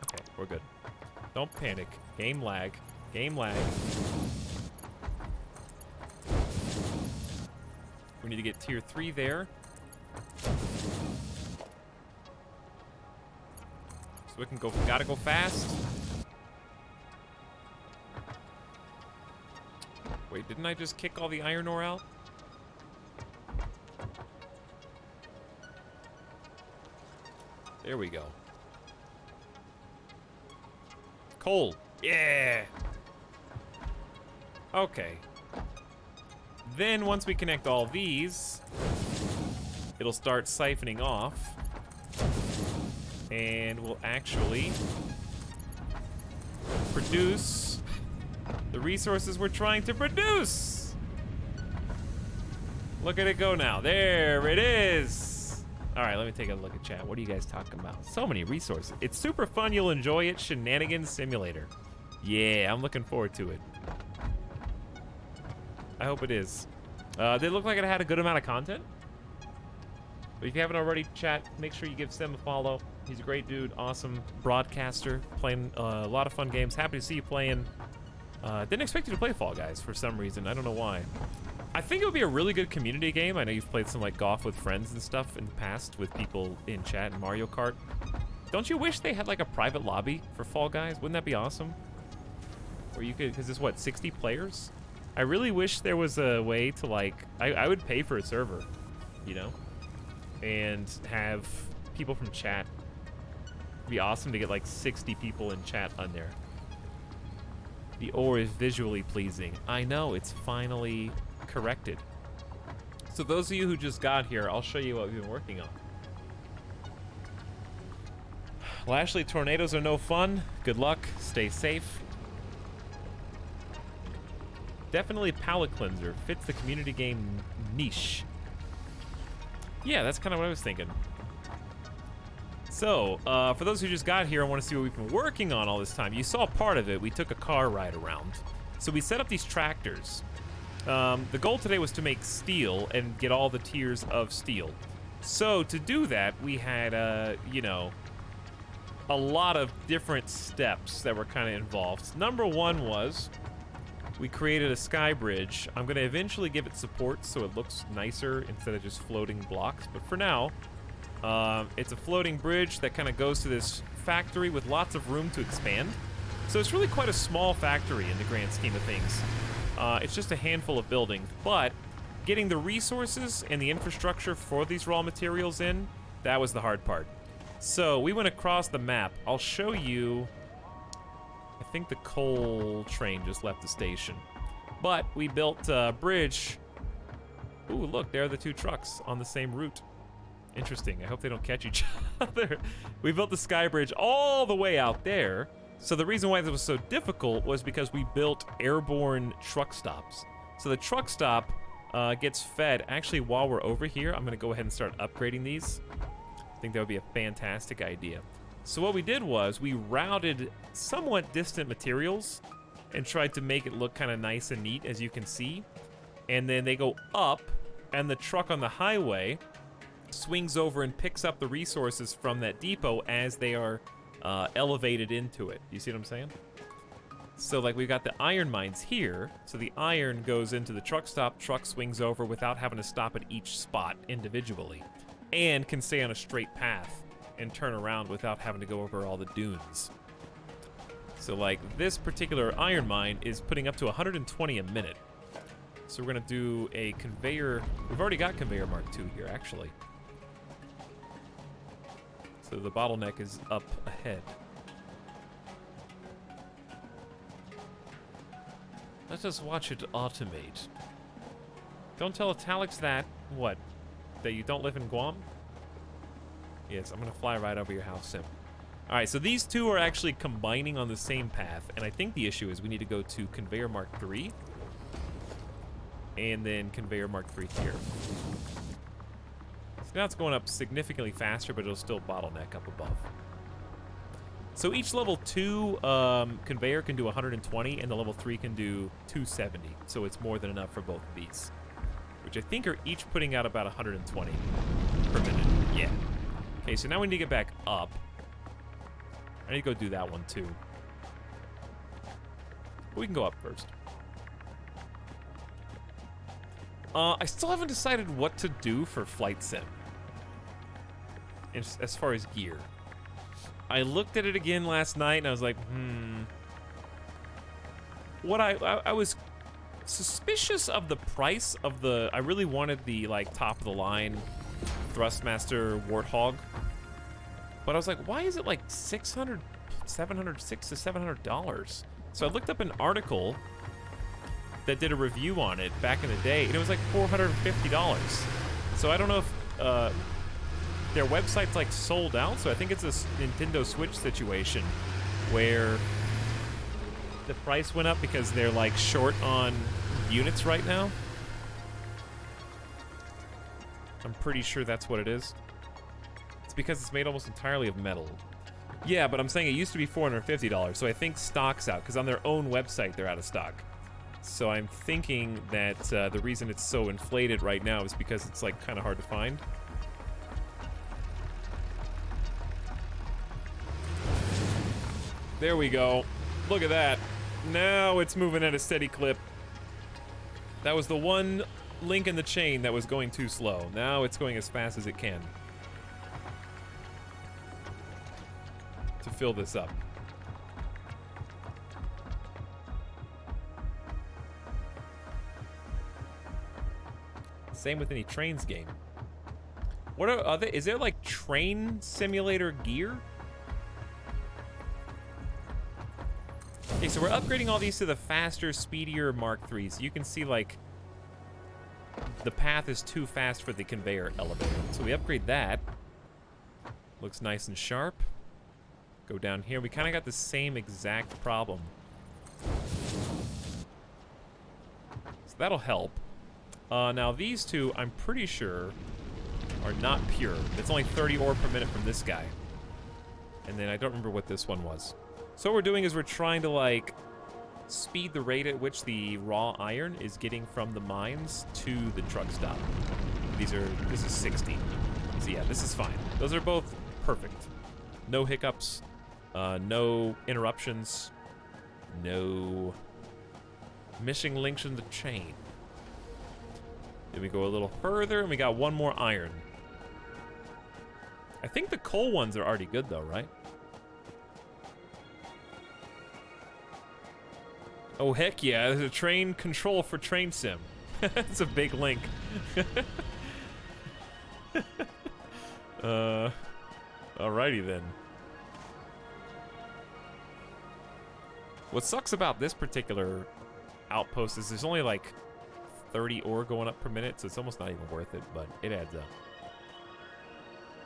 Okay, we're good. Don't panic. Game lag. Game lag. We need to get tier 3 there. So we can go, gotta go fast. Wait, didn't I just kick all the iron ore out? There we go. Coal. Yeah! Okay. Then once we connect all these, it'll start siphoning off. And we'll actually produce the resources we're trying to produce. Look at it go now. There it is. All right, let me take a look at chat. What are you guys talking about? So many resources. It's super fun. You'll enjoy it. Shenanigans Simulator. Yeah, I'm looking forward to it. I hope it is. They look like it had a good amount of content. But if you haven't already, chat, make sure you give Sim a follow. He's a great dude, awesome broadcaster, playing a lot of fun games. Happy to see you playing. Didn't expect you to play Fall Guys for some reason. I don't know why. I think it would be a really good community game. I know you've played some like golf with friends and stuff in the past with people in chat and Mario Kart. Don't you wish they had like a private lobby for Fall Guys? Wouldn't that be awesome? Where you could, because it's what, 60 players? I really wish there was a way to like, I would pay for a server, you know? And have people from chat. It'd be awesome to get like 60 people in chat on there. The ore is visually pleasing. I know, it's finally corrected. So those of you who just got here, I'll show you what we've been working on. Lashley, tornadoes are no fun. Good luck. Stay safe. Definitely palate cleanser. Fits the community game niche. Yeah, that's kind of what I was thinking. So, for those who just got here, I want to see what we've been working on all this time. You saw part of it. We took a car ride around. So we set up these tractors. The goal today was to make steel and get all the tiers of steel. So to do that, we had, you know, a lot of different steps that were kind of involved. Number one was we created a sky bridge. I'm going to eventually give it support so it looks nicer instead of just floating blocks. But for now, it's a floating bridge that kind of goes to this factory with lots of room to expand. So it's really quite a small factory in the grand scheme of things. It's just a handful of buildings, but getting the resources and the infrastructure for these raw materials in, that was the hard part. So we went across the map. I'll show you. I think the coal train just left the station. But we built a bridge. Ooh, look, there are the two trucks on the same route. Interesting. I hope they don't catch each other. We built the sky bridge all the way out there. So the reason why this was so difficult was because we built airborne truck stops. So the truck stop gets fed. Actually, while we're over here, I'm going to go ahead and start upgrading these. I think that would be a fantastic idea. So what we did was we routed somewhat distant materials and tried to make it look kind of nice and neat, as you can see. And then they go up, and the truck on the highway swings over and picks up the resources from that depot as they are elevated into it. You see what I'm saying? So like we've got the iron mines here, so the iron goes into the truck stop, truck swings over without having to stop at each spot individually, and can stay on a straight path and turn around without having to go over all the dunes. So like this particular iron mine is putting up to 120 a minute. So we're gonna do a conveyor. We've already got conveyor Mark II here actually. So the bottleneck is up ahead. Let us watch it automate. Don't tell Etalyx that, what? That you don't live in Guam? Yes, I'm gonna fly right over your house, Sim. Alright, so these two are actually combining on the same path, and I think the issue is we need to go to Conveyor Mark III, and then Conveyor Mark III here. So now it's going up significantly faster, but it'll still bottleneck up above. So each level 2 conveyor can do 120, and the level 3 can do 270. So it's more than enough for both of these, which I think are each putting out about 120 per minute. Yeah. Okay, so now we need to get back up. I need to go do that one too. But we can go up first. I still haven't decided what to do for Flight Sim as far as gear. I looked at it again last night and I was like, What I was suspicious of the price of the, I really wanted the like top of the line Thrustmaster Warthog. But I was like, why is it like $600 to $700? So I looked up an article that did a review on it back in the day, and it was like $450. So I don't know if their website's like sold out, so I think it's a Nintendo Switch situation where the price went up because they're like short on units right now. I'm pretty sure that's what it is. It's because it's made almost entirely of metal. Yeah, but I'm saying it used to be $450, so I think stock's out, because on their own website they're out of stock. So I'm thinking that the reason it's so inflated right now is because it's like kind of hard to find. There we go. Look at that. Now it's moving at a steady clip. That was the one link in the chain that was going too slow. Now it's going as fast as it can to fill this up. Same with any trains game. What are other? Is there like train simulator gear? Okay, so we're upgrading all these to the faster, speedier Mark IIIs. You can see like the path is too fast for the conveyor elevator. So we upgrade that. Looks nice and sharp. Go down here. We kind of got the same exact problem. So that'll help. Now these two, I'm pretty sure, are not pure. It's only 30 ore per minute from this guy. And then I don't remember what this one was. So what we're doing is we're trying to, like, speed the rate at which the raw iron is getting from the mines to the truck stop. This is 60. So yeah, this is fine. Those are both perfect. No hiccups, no interruptions, no missing links in the chain. Then we go a little further and we got one more iron. I think the coal ones are already good though, right? Oh, heck yeah, there's a train control for train sim. That's a big link. Alrighty then. What sucks about this particular outpost is there's only like 30 ore going up per minute, so it's almost not even worth it, but it adds up.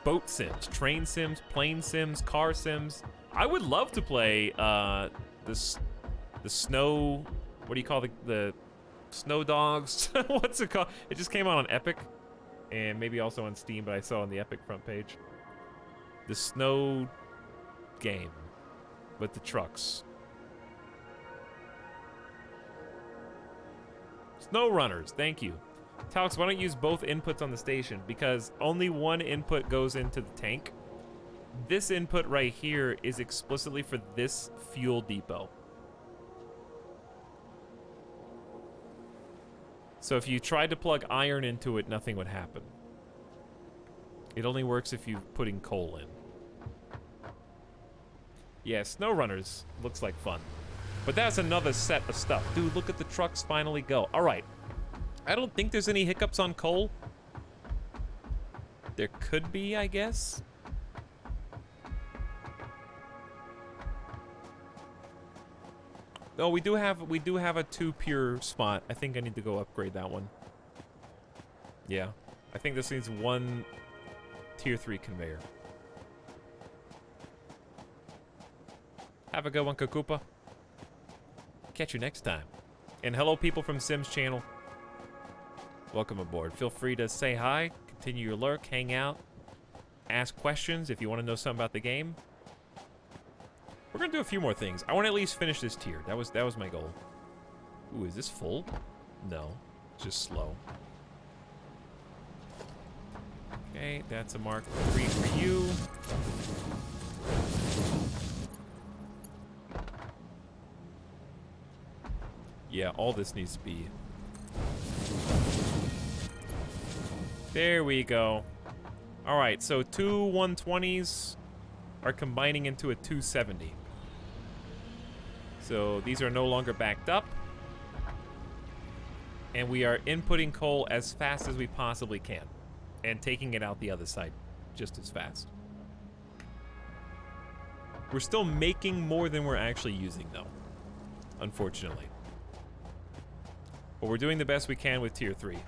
Boat sims, train sims, plane sims, car sims. I would love to play the snow, what do you call the snow dogs? What's it called? It just came out on Epic and maybe also on Steam, but I saw on the Epic front page. The snow game with the trucks. Snow runners, thank you. Etalyx, why don't you use both inputs on the station? Because only one input goes into the tank. This input right here is explicitly for this fuel depot. So if you tried to plug iron into it, nothing would happen. It only works if you're putting coal in. Yeah, snow runners looks like fun. But that's another set of stuff. Dude, look at the trucks finally go. All right. I don't think there's any hiccups on coal. There could be, I guess. Oh, we do have a 2 pure spot. I think I need to go upgrade that one. Yeah. I think this needs 1 tier 3 conveyor. Have a good one, Kakupa. Catch you next time. And hello, people from Sims channel. Welcome aboard. Feel free to say hi, continue your lurk, hang out, ask questions if you want to know something about the game. We're gonna do a few more things. I want to at least finish this tier. That was my goal. Ooh, is this full? No, it's just slow. Okay, that's a mark 3 for you. Yeah, all this needs to be. There we go. All right, so 2 120s are combining into a 270. So these are no longer backed up. And we are inputting coal as fast as we possibly can. And taking it out the other side just as fast. We're still making more than we're actually using, though. Unfortunately. But we're doing the best we can with tier 3.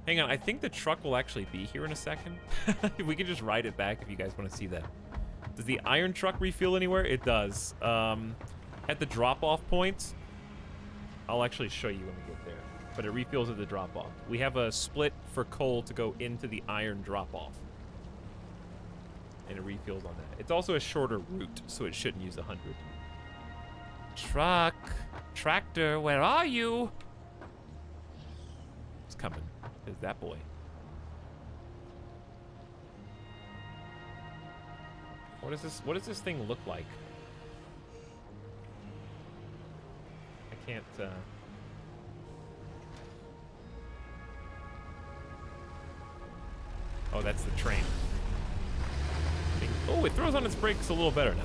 Hang on, I think the truck will actually be here in a second. We can just ride it back if you guys want to see that. Does the iron truck refuel anywhere? It does. At the drop-off points, I'll actually show you when we get there. But it refuels at the drop-off. We have a split for coal to go into the iron drop-off. And it refuels on that. It's also a shorter route, so it shouldn't use 100. Truck! Tractor, where are you? It's coming. Is that boy. What does this thing look like? I can't Oh, that's the train. Oh, it throws on its brakes a little better now.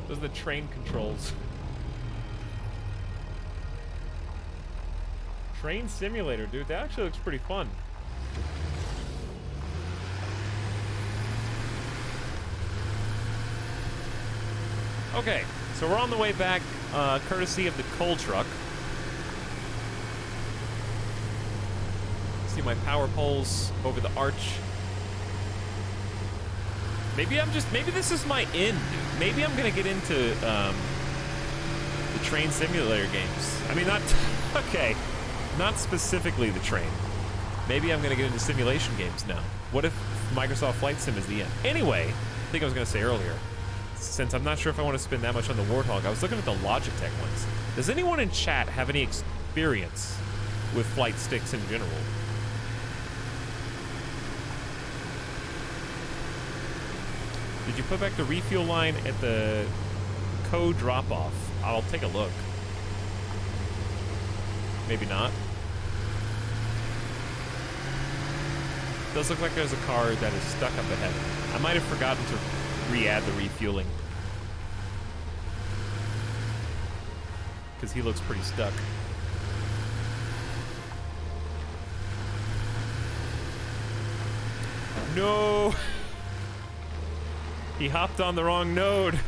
Those are the train controls. Train simulator, dude. That actually looks pretty fun. Okay, so we're on the way back, courtesy of the coal truck. See my power poles over the arch. Maybe this is my end, dude. Maybe I'm gonna get into the train simulator games. I mean, not okay, not specifically the train. Maybe I'm gonna get into simulation games now. What if Microsoft Flight Sim is the end? Anyway, I think I was gonna say earlier, since I'm not sure if I want to spend that much on the Warthog, I was looking at the Logitech ones. Does anyone in chat have any experience with flight sticks in general? Did you put back the refuel line at the code drop-off? I'll take a look. Maybe not. Does look like there's a car that is stuck up ahead. I might have forgotten to re-add the refueling. Because he looks pretty stuck. No! He hopped on the wrong node.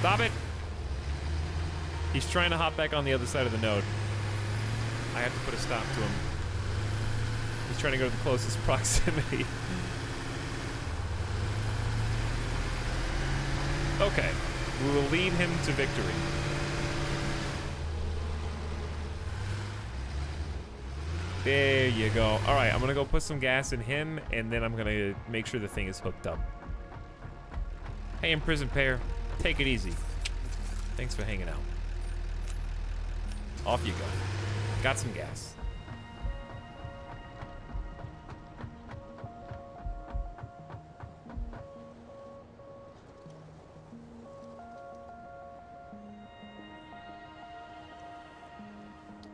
Stop it! He's trying to hop back on the other side of the node. I have to put a stop to him. He's trying to go to the closest proximity. Okay, we will lead him to victory. There you go. All right, I'm gonna go put some gas in him, and then I'm gonna make sure the thing is hooked up. Hey, imprisoned pair, take it easy. Thanks for hanging out. Off you go. Got some gas.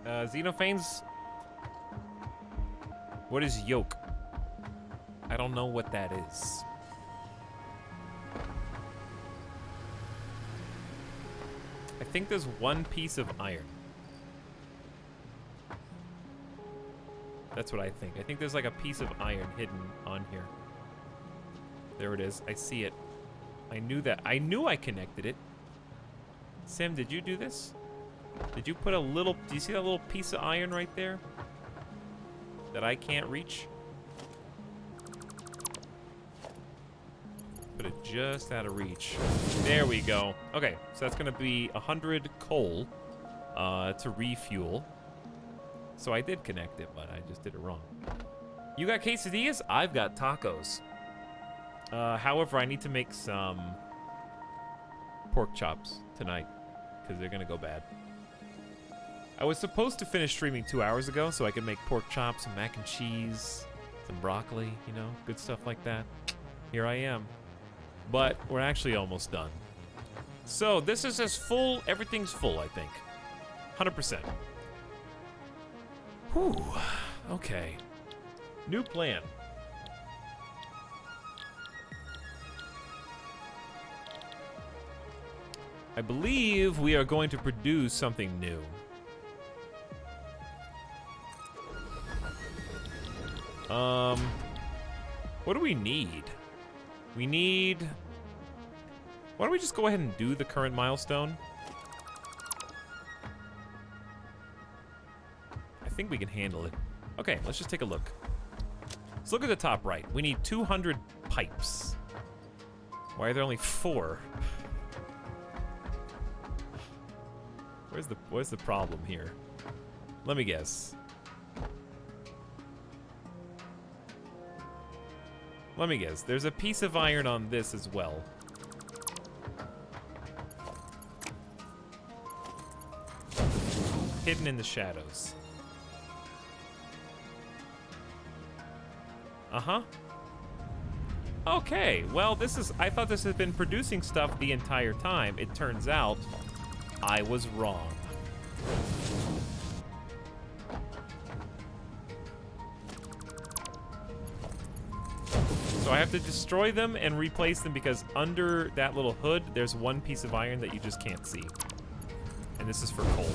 Xenophanes? What is yoke? I don't know what that is. I think there's one piece of iron. That's what I think. I think there's like a piece of iron hidden on here. There it is. I see it. I knew that. I knew I connected it. Sam, did you do this? Did you put a little... Do you see that little piece of iron right there? That I can't reach? Put it just out of reach. There we go. Okay, so that's going to be 100 coal to refuel. So I did connect it, but I just did it wrong. You got quesadillas? I've got tacos. However, I need to make some pork chops tonight because they're going to go bad. I was supposed to finish streaming 2 hours ago so I could make pork chops and mac and cheese, some broccoli, you know, good stuff like that. Here I am. But we're actually almost done. So this is as full, everything's full, I think. 100%. Whew, okay. New plan. I believe we are going to produce something new. What do we need? We need... Why don't we just go ahead and do the current milestone? I think we can handle it. Okay, let's just take a look. Let's look at the top right. We need 200 pipes. Why are there only 4? Where's the problem here? Let me guess. Let me guess. There's a piece of iron on this as well. Hidden in the shadows. Uh-huh. Okay, well, this is... I thought this had been producing stuff the entire time. It turns out I was wrong. So I have to destroy them and replace them because under that little hood, there's one piece of iron that you just can't see. And this is for coal.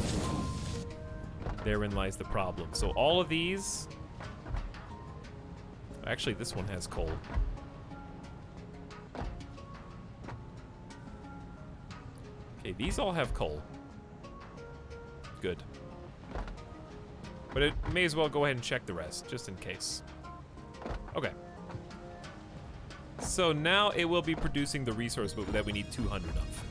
Therein lies the problem. So all of these... Actually, this one has coal. Okay, these all have coal. Good. But it may as well go ahead and check the rest, just in case. Okay. So now it will be producing the resource that we need 200 of.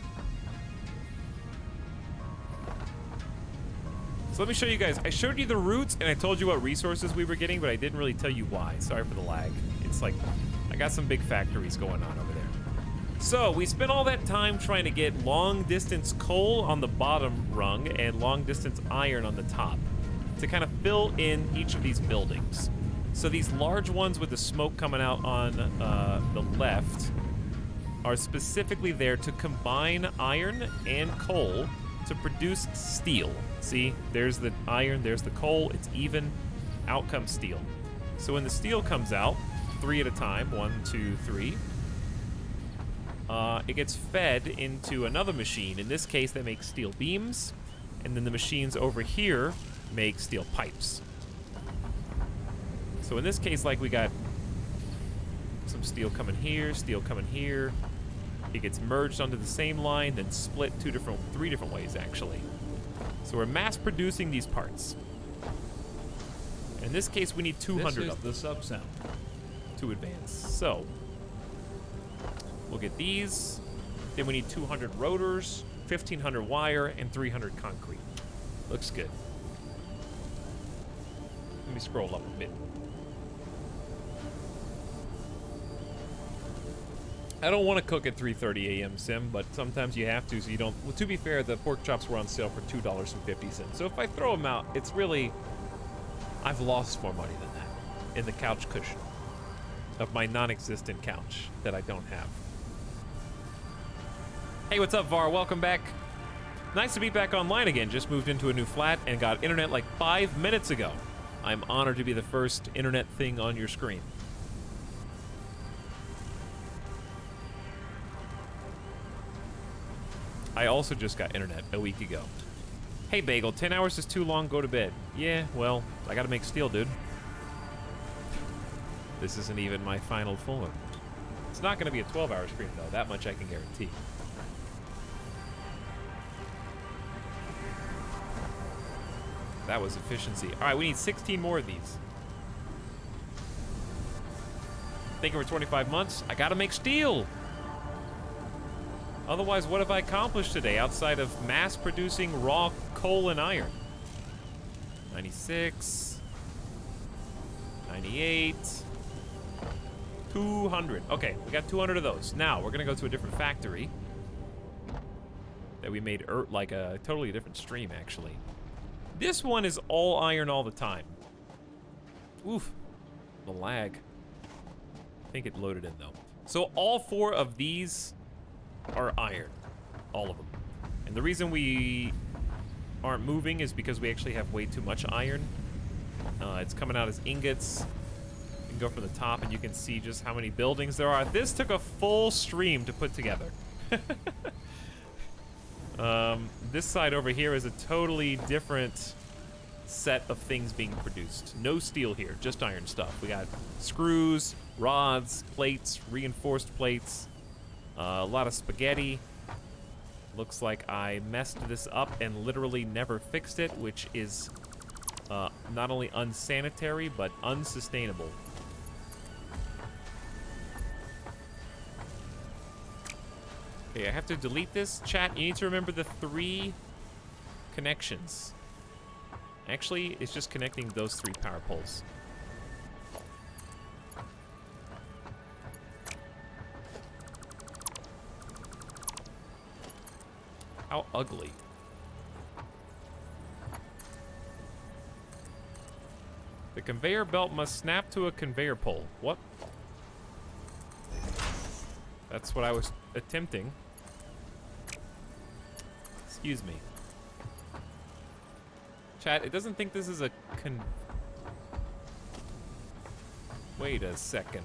So let me show you guys. I showed you the routes and I told you what resources we were getting, but I didn't really tell you why. Sorry for the lag. It's like, I got some big factories going on over there. So we spent all that time trying to get long distance coal on the bottom rung and long distance iron on the top to kind of fill in each of these buildings. So these large ones with the smoke coming out on the left are specifically there to combine iron and coal to produce steel. See, there's the iron, there's the coal, it's even, out comes steel. So when the steel comes out, 3 at a time, 1, 2, 3, it gets fed into another machine. In this case, that makes steel beams, and then the machines over here make steel pipes. So in this case, like, we got some steel coming here, steel coming here. It gets merged onto the same line, then split 3 different ways, actually. So we're mass producing these parts. In this case, we need 200 This is of them the sub-sound. to advance. So we'll get these. Then we need 200 rotors, 1,500 wire, and 300 concrete. Looks good. Let me scroll up a bit. I don't want to cook at 3:30 a.m. Sim, but sometimes you have to, so you don't. Well, to be fair, the pork chops were on sale for $2.50. So if I throw them out, it's really, I've lost more money than that in the couch cushion of my non-existent couch that I don't have. Hey, what's up, Var? Welcome back. Nice to be back online again. Just moved into a new flat and got internet like 5 minutes ago. I'm honored to be the first internet thing on your screen. I also just got internet a week ago. Hey, Bagel, 10 hours is too long, go to bed. Yeah, well, I gotta make steel, dude. This isn't even my final form. It's not gonna be a 12-hour stream, though. That much I can guarantee. That was efficiency. All right, we need 16 more of these. Thinking for 25 months, I gotta make steel. Otherwise, what have I accomplished today outside of mass producing raw coal and iron? 96, 98, 200. Okay, we got 200 of those. Now, we're gonna go to a different factory that we made like a totally different stream, actually. This one is all iron all the time. Oof, the lag. I think it loaded in, though. So all 4 of these are iron, all of them. And the reason we aren't moving is because we actually have way too much iron. It's coming out as ingots. You can go from the top and you can see just how many buildings there are. This took a full stream to put together. This side over here is a totally different set of things being produced. No steel here, just iron stuff. We got screws, rods, plates, reinforced plates, a lot of spaghetti. Looks like I messed this up and literally never fixed it, which is not only unsanitary, but unsustainable. Okay, I have to delete this. Chat, you need to remember the 3 connections. Actually, it's just connecting those 3 power poles. How ugly. The conveyor belt must snap to a conveyor pole. What? That's what I was attempting. Excuse me. Chat, it doesn't think this is a Wait a second.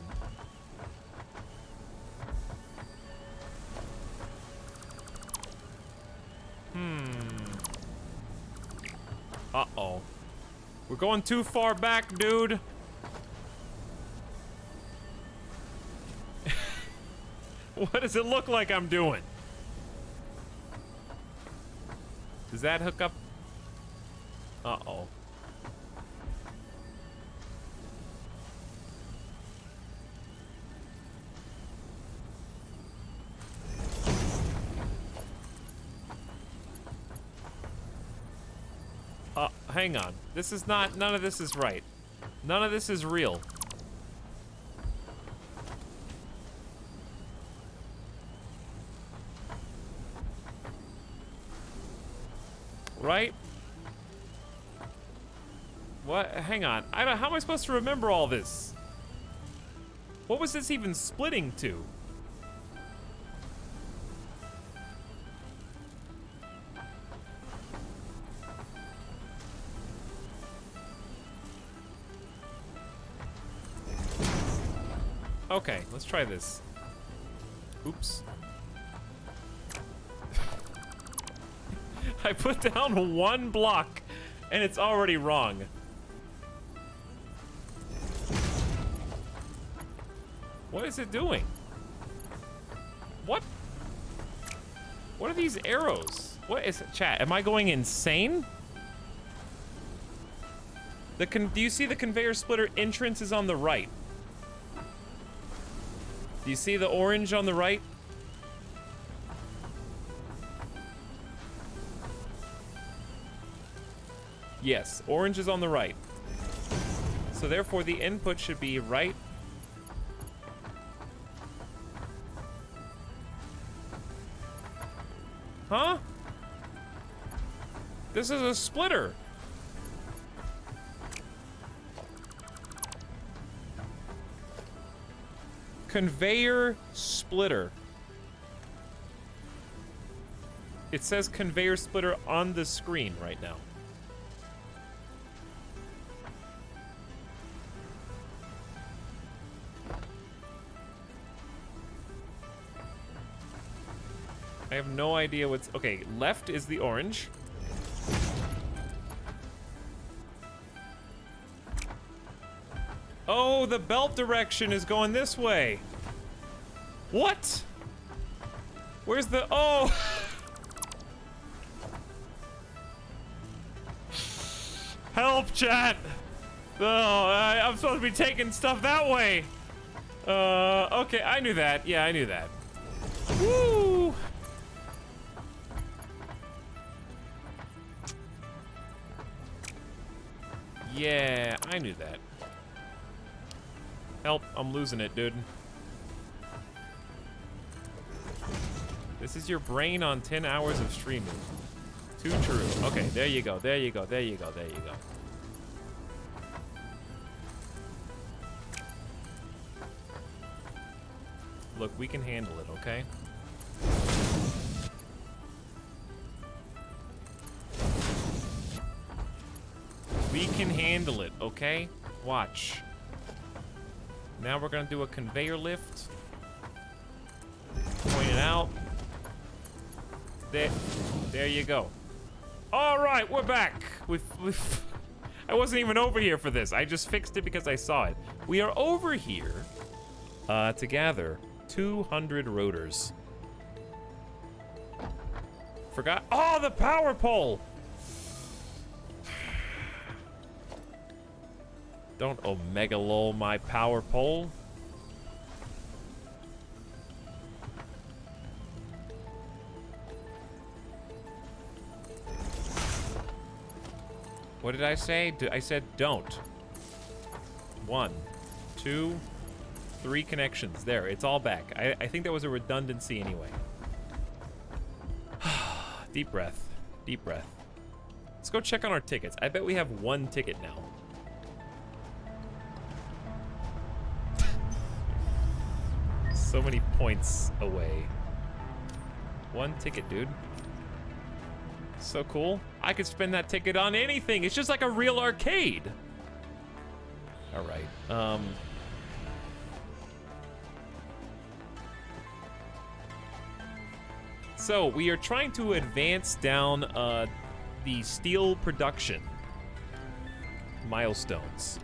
Uh-oh. We're going too far back, dude. What does it look like I'm doing? Does that hook up? Uh-oh. Hang on. This is not, none of this is right. None of this is real. Right? What? Hang on. How am I supposed to remember all this? What was this even splitting to? Okay, let's try this. Oops. I put down one block and it's already wrong. What is it doing? What? What are these arrows? What is it? Chat, am I going insane? Do you see the conveyor splitter entrance is on the right? Do you see the orange on the right? Yes, orange is on the right. So therefore the input should be right. Huh? This is a splitter. Conveyor splitter. It says conveyor splitter on the screen right now. I have no idea what's... Okay, left is the orange. Oh, the belt direction is going this way. What? Where's the... Oh! Help, chat! Oh, I'm supposed to be taking stuff that way. Okay, I knew that. Yeah, I knew that. Woo! Yeah, I knew that. Help, I'm losing it, dude. This is your brain on 10 hours of streaming. Too true. Okay, there you go, there you go, there you go, there you go. Look, we can handle it, okay? We can handle it, okay? Watch. Now we're gonna do a conveyor lift. Point it out. There you go. All right, we're back. I wasn't even over here for this. I just fixed it because I saw it. We are over here to gather 200 rotors. Forgot. Oh, the power pole. Don't omega lol my power pole. What did I say? I said don't. 1, 2, 3 connections. There, it's all back. I think that was a redundancy anyway. Deep breath. Deep breath. Let's go check on our tickets. I bet we have 1 ticket now. So many points away. 1 ticket, dude. So cool. I could spend that ticket on anything. It's just like a real arcade. All right. So we are trying to advance down the steel production milestones.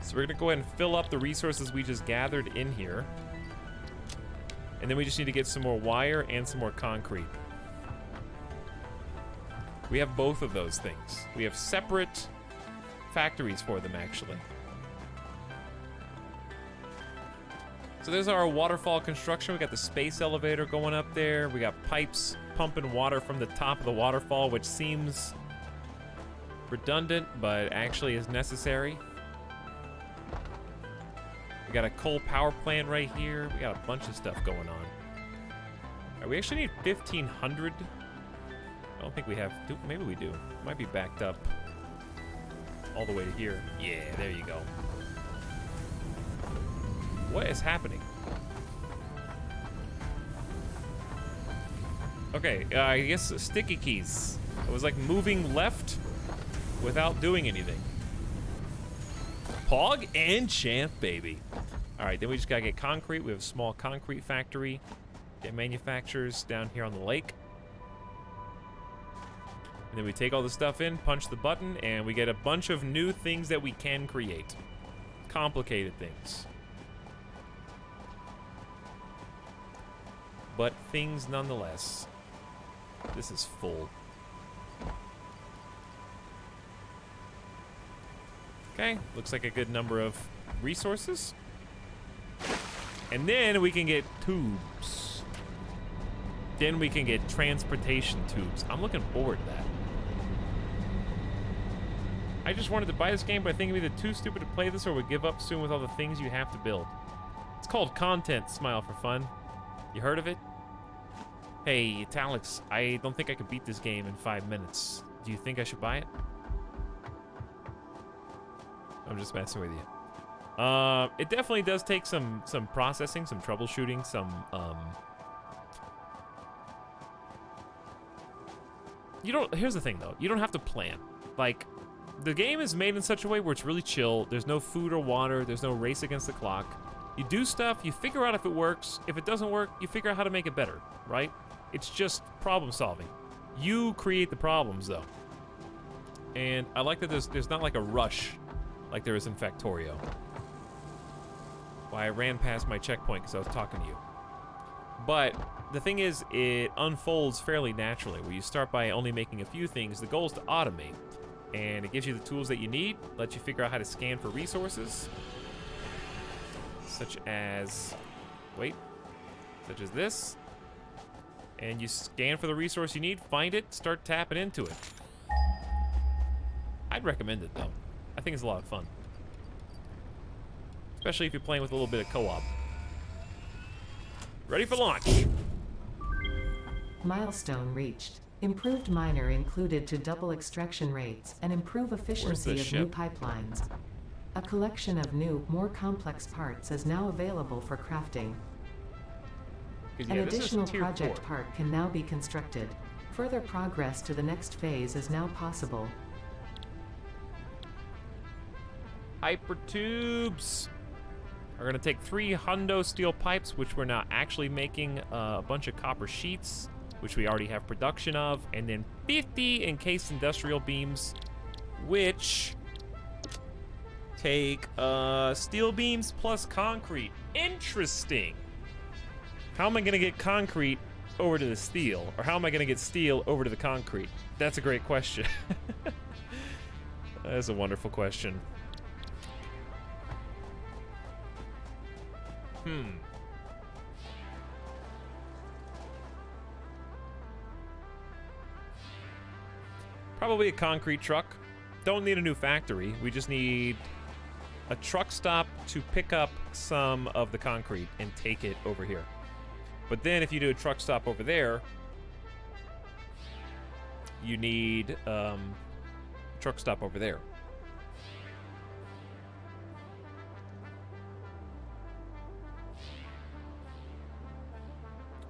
So we're gonna go ahead and fill up the resources we just gathered in here. And then we just need to get some more wire and some more concrete. We have both of those things. We have separate factories for them, actually. So there's our waterfall construction. We got the space elevator going up there. We got pipes pumping water from the top of the waterfall, which seems redundant, but actually is necessary. We got a coal power plant right here. We got a bunch of stuff going on. All right, we actually need 1,500. I don't think we have. Maybe we do. Might be backed up all the way to here. Yeah, there you go. What is happening? Okay, I guess sticky keys. It was like moving left without doing anything. Pog and champ, baby. All right, then we just gotta get concrete. We have a small concrete factory. Get manufacturers down here on the lake. And then we take all the stuff in, punch the button, and we get a bunch of new things that we can create. Complicated things. But things nonetheless. This is full. Okay, looks like a good number of resources. And then we can get tubes. Then we can get transportation tubes. I'm looking forward to that. I just wanted to buy this game, but I think I'm either too stupid to play this or would give up soon with all the things you have to build. It's called content, smile for fun. You heard of it? Hey, Etalyx, I don't think I could beat this game in 5 minutes. Do you think I should buy it? I'm just messing with you. It definitely does take some processing, some troubleshooting, some here's the thing though, you don't have to plan. Like, the game is made in such a way where it's really chill. There's no food or water, there's no race against the clock. You do stuff, you figure out if it works. If it doesn't work, you figure out how to make it better, right? It's just problem solving. You create the problems though. And I like that there's not like a rush like there is in Factorio. Why I ran past my checkpoint because I was talking to you. But the thing is, it unfolds fairly naturally, where you start by only making a few things. The goal is to automate, and it gives you the tools that you need, lets you figure out how to scan for resources, such as this. And you scan for the resource you need, find it, start tapping into it. I'd recommend it though. I think it's a lot of fun. Especially if you're playing with a little bit of co-op. Ready for launch. Milestone reached. Improved miner included to double extraction rates and improve efficiency of new ship? pipelines. A collection of new, more complex parts is now available for crafting. 'Cause, An yeah, this is additional tier project 4. part can now be constructed. Further progress to the next phase is now possible. Hyper tubes are gonna take 3 hundo steel pipes, which we're now actually making a bunch of copper sheets, which we already have production of, and then 50 encased industrial beams, which take steel beams plus concrete. Interesting. How am I gonna get concrete over to the steel, or how am I gonna get steel over to the concrete? That's a great question. That's a wonderful question. Probably a concrete truck. Don't need a new factory. We just need a truck stop to pick up some of the concrete and take it over here. But then if you do a truck stop over there, you need a truck stop over there.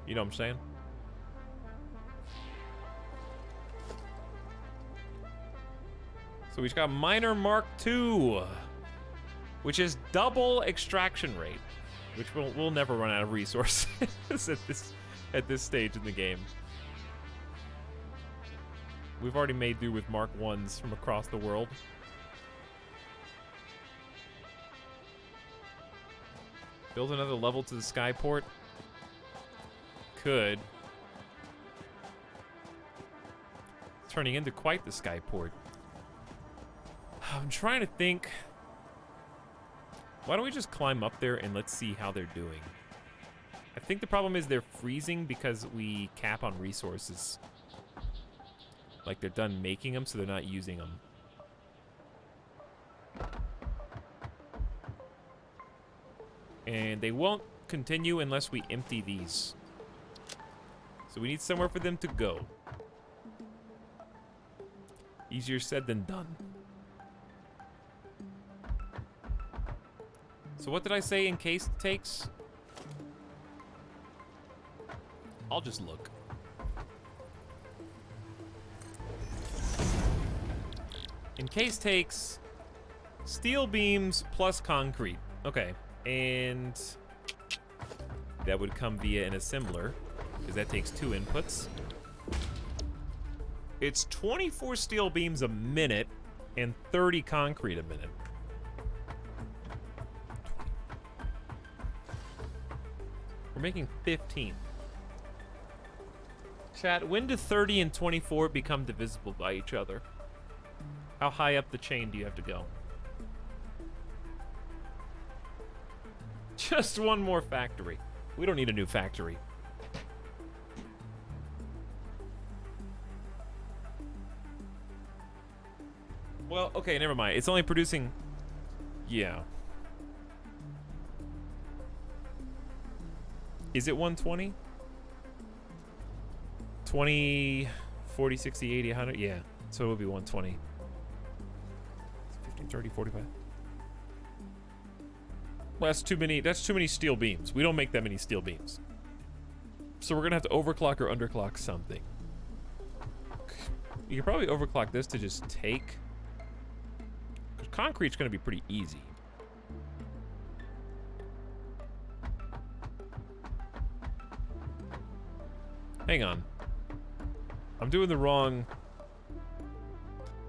You know what I'm saying? So we just got Miner Mark II, which is double extraction rate, which we'll never run out of resources at this stage in the game. We've already made do with Mark I's from across the world. Build another level to the skyport. Could. It's turning into quite the skyport. I'm trying to think. Why don't we just climb up there and let's see how they're doing? I think the problem is they're freezing because we cap on resources. Like they're done making them, so they're not using them. And they won't continue unless we empty these. So we need somewhere for them to go. Easier said than done. So what did I say in case it takes? I'll just look. In case takes steel beams plus concrete. Okay. And that would come via an assembler, because that takes 2 inputs. It's 24 steel beams a minute and 30 concrete a minute. We're making 15. Chat, when do 30 and 24 become divisible by each other? How high up the chain do you have to go? Just one more factory. We don't need a new factory. Well, okay, never mind. It's only producing... Yeah. Is it 120? 20, 40, 60, 80, 100? Yeah. So it would be 120. 15, 30, 45. Well, that's too many steel beams. We don't make that many steel beams. So we're gonna have to overclock or underclock something. You can probably overclock this to just take... Because concrete's gonna be pretty easy. Hang on. I'm doing the wrong...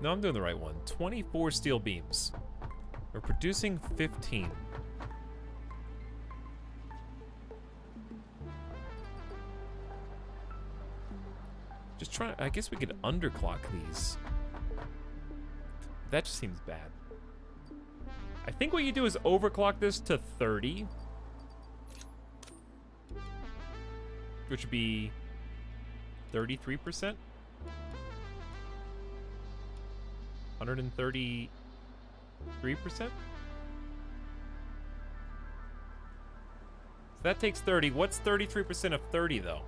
No, I'm doing the right one. 24 steel beams. We're producing 15. Just trying... I guess we could underclock these. That just seems bad. I think what you do is overclock this to 30. Which would be 33%? 133%? So that takes 30. What's 33% of 30, though?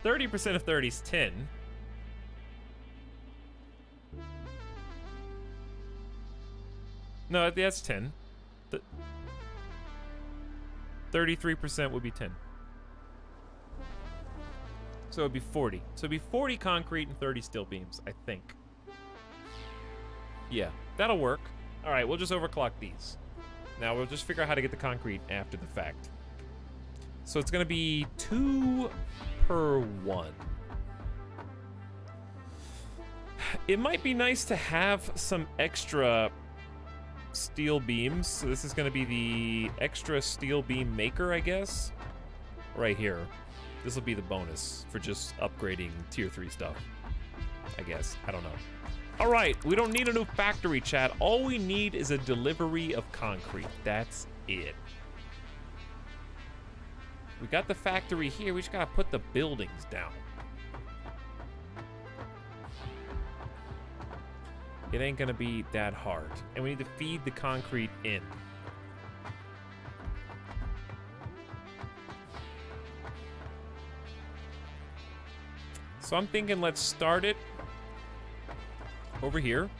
30% of 30 is 10. No, that's 10. 33% would be 10. So it'd be 40. So it'd be 40 concrete and 30 steel beams, I think. Yeah, that'll work. All right, we'll just overclock these. Now we'll just figure out how to get the concrete after the fact. So it's gonna be 2 per 1. It might be nice to have some extra steel beams. So this is gonna be the extra steel beam maker, I guess. Right here. This will be the bonus for just upgrading tier 3 stuff. I guess. I don't know. All right, we don't need a new factory, chat. All we need is a delivery of concrete. That's it. We got the factory here. We just gotta put the buildings down. It ain't gonna be that hard. And we need to feed the concrete in. So I'm thinking let's start it over here.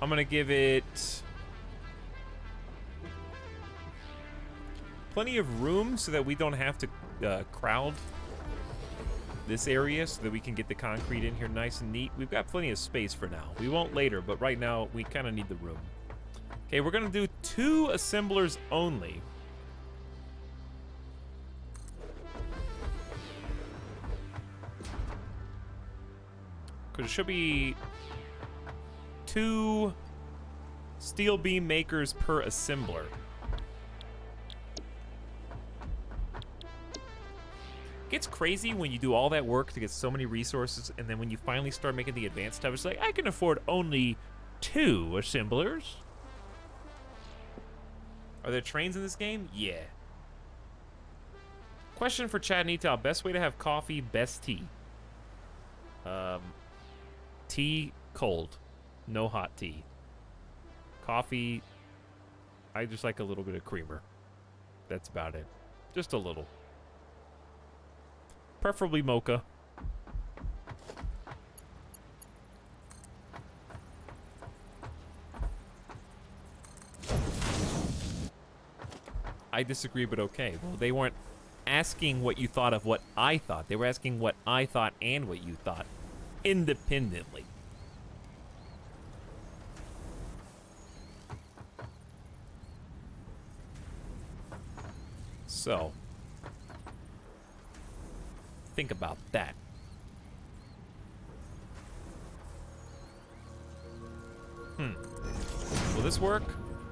I'm gonna give it plenty of room so that we don't have to crowd this area so that we can get the concrete in here nice and neat. We've got plenty of space for now. We won't later, but right now we kind of need the room. Okay, we're gonna do 2 assemblers only. Because it should be 2 steel beam makers per assembler. Gets crazy when you do all that work to get so many resources, and then when you finally start making the advanced stuff, it's like, I can afford only 2 assemblers. Are there trains in this game? Yeah. Question for Chad and Etal. Best way to have coffee, best tea. Tea cold. No hot tea. Coffee, I just like a little bit of creamer. That's about it. Just a little. Preferably mocha. I disagree, but okay. Well, they weren't asking what you thought of what I thought. They were asking what I thought and what you thought. Independently. So, think about that. Will this work?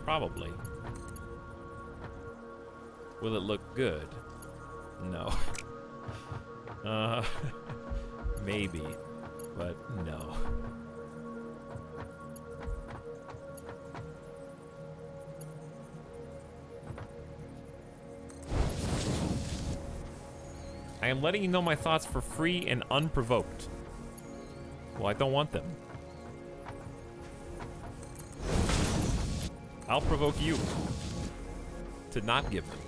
Probably. Will it look good? No. Maybe, but no. I am letting you know my thoughts for free and unprovoked. Well, I don't want them. I'll provoke you to not give them.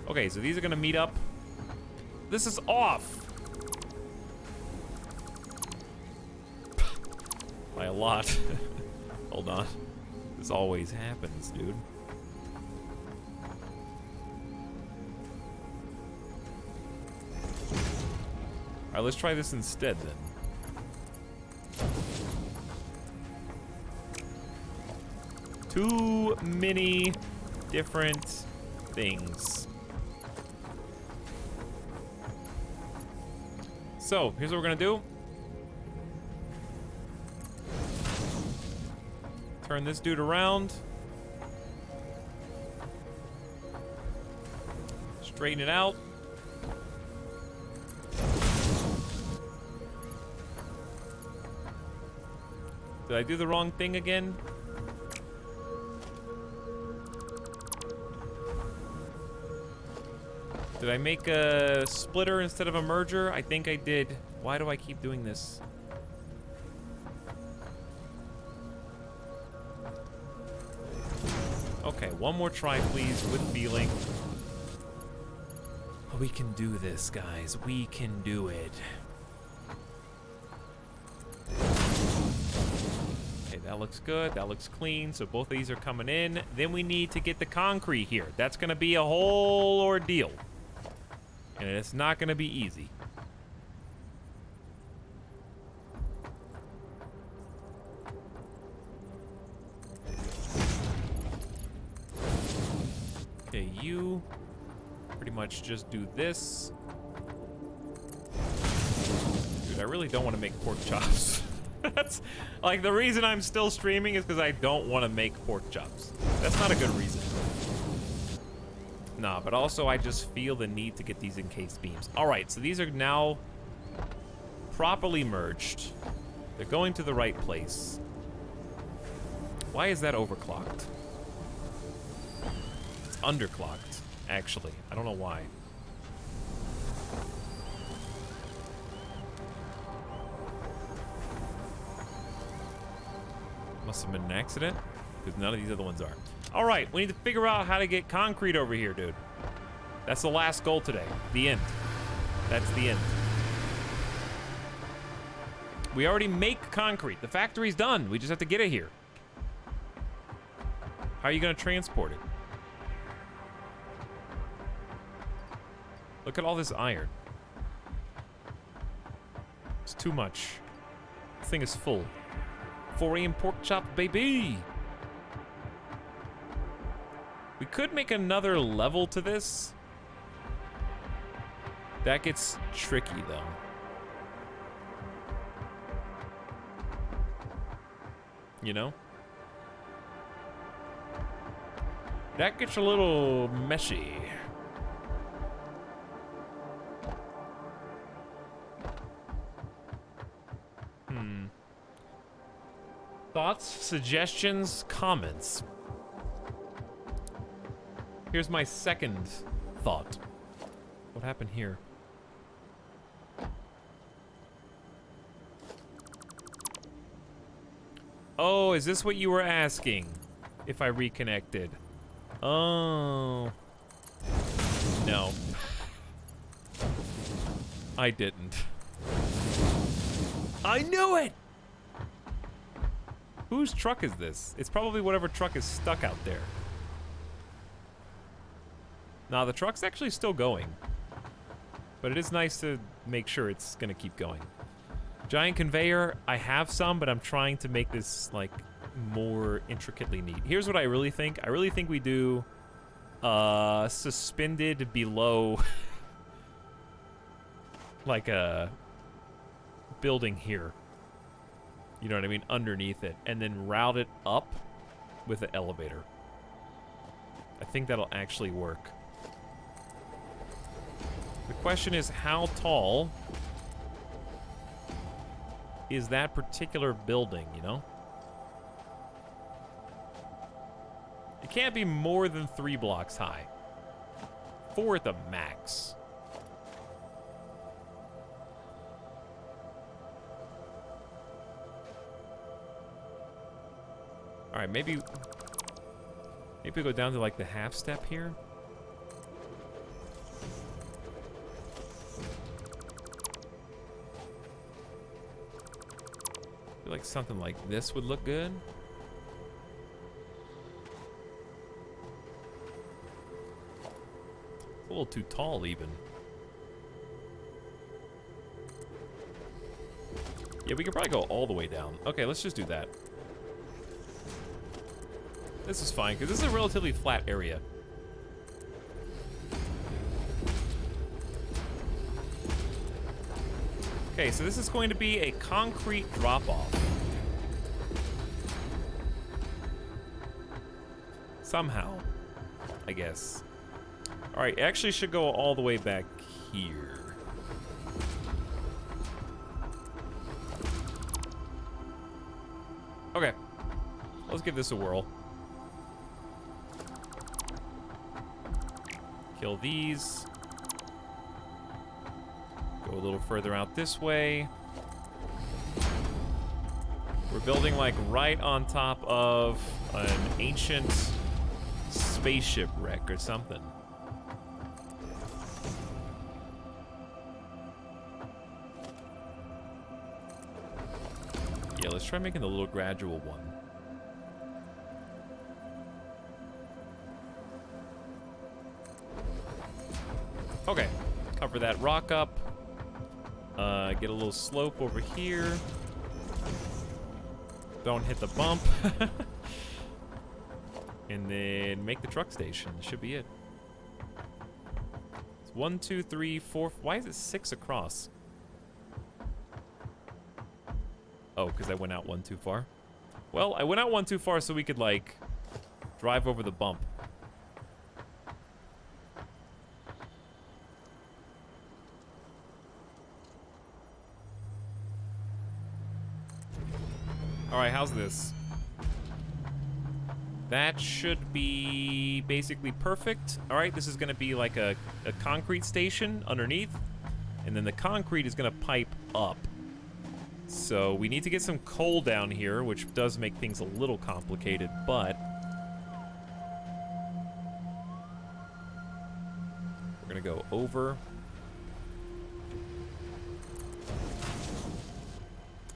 Okay, so these are gonna meet up. This is off! By a lot. Hold on. This always happens, dude. Alright, let's try this instead then. Too many different things. So, here's what we're gonna do. Turn this dude around. Straighten it out. Did I do the wrong thing again? Did I make a splitter instead of a merger? I think I did. Why do I keep doing this? Okay, one more try, please, with feeling. We can do this, guys. We can do it. Okay, that looks good. That looks clean. So both of these are coming in. Then we need to get the concrete here. That's going to be a whole ordeal. And it's not going to be easy. Okay, you pretty much just do this. Dude, I really don't want to make pork chops. That's like the reason I'm still streaming is because I don't want to make pork chops. That's not a good reason. Nah, but also I just feel the need to get these encased beams. All right, so these are now properly merged. They're going to the right place. Why is that overclocked? It's underclocked, actually. I don't know why. Must have been an accident, because none of these other ones are. All right, we need to figure out how to get concrete over here, dude. That's the last goal today. The end. That's the end. We already make concrete. The factory's done. We just have to get it here. How are you going to transport it? Look at all this iron. It's too much. This thing is full. 4 a.m. pork chop, baby! We could make another level to this. That gets tricky, though. You know? That gets a little messy. Thoughts, suggestions, comments. Here's my second thought. What happened here? Oh, is this what you were asking? If I reconnected? Oh. No. I didn't. I knew it! Whose truck is this? It's probably whatever truck is stuck out there. Nah, the truck's actually still going. But it is nice to make sure it's gonna keep going. Giant conveyor, I have some, but I'm trying to make this, like, more intricately neat. Here's what I really think. I really think we do suspended below like a building here. You know what I mean? Underneath it. And then route it up with an elevator. I think that'll actually work. The question is, how tall is that particular building, you know? It can't be more than 3 blocks high. 4 at the max. All right, maybe we go down to like the half step here. I feel like something like this would look good. A little too tall, even. Yeah, we could probably go all the way down. Okay, let's just do that. This is fine, because this is a relatively flat area. Okay, so this is going to be a concrete drop-off. Somehow, I guess. All right, it actually should go all the way back here. Okay, let's give this a whirl. Kill these. Go a little further out this way. We're building like right on top of an ancient spaceship wreck or something. Yeah, let's try making the little gradual one. Okay, cover that rock up. Get a little slope over here. Don't hit the bump. And then make the truck station. Should be it. It's 1, 2, 3, 4. Why is it 6 across? Oh, because I went out 1 too far. Well, I went out 1 too far so we could, like, drive over the bump. Alright, how's this? That should be basically perfect. Alright, this is going to be like a concrete station underneath. And then the concrete is going to pipe up. So we need to get some coal down here, which does make things a little complicated, but we're going to go over.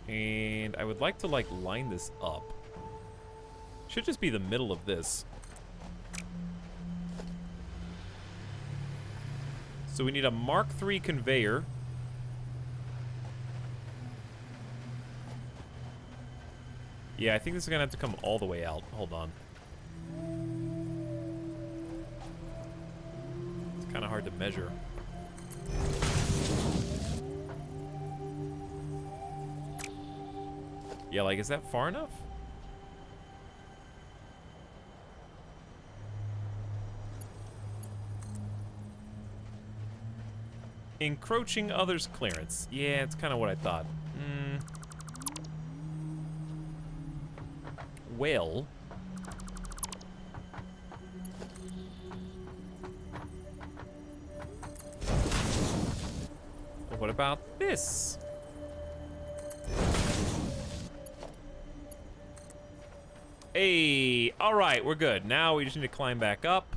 And I would like to, like, line this up. Should just be the middle of this. So we need a Mark III conveyor. Yeah, I think this is gonna have to come all the way out. Hold on. It's kind of hard to measure. Yeah, like, is that far enough? Encroaching others' clearance. Yeah, it's kind of what I thought. Well. What about this? Hey, all right, we're good. Now we just need to climb back up,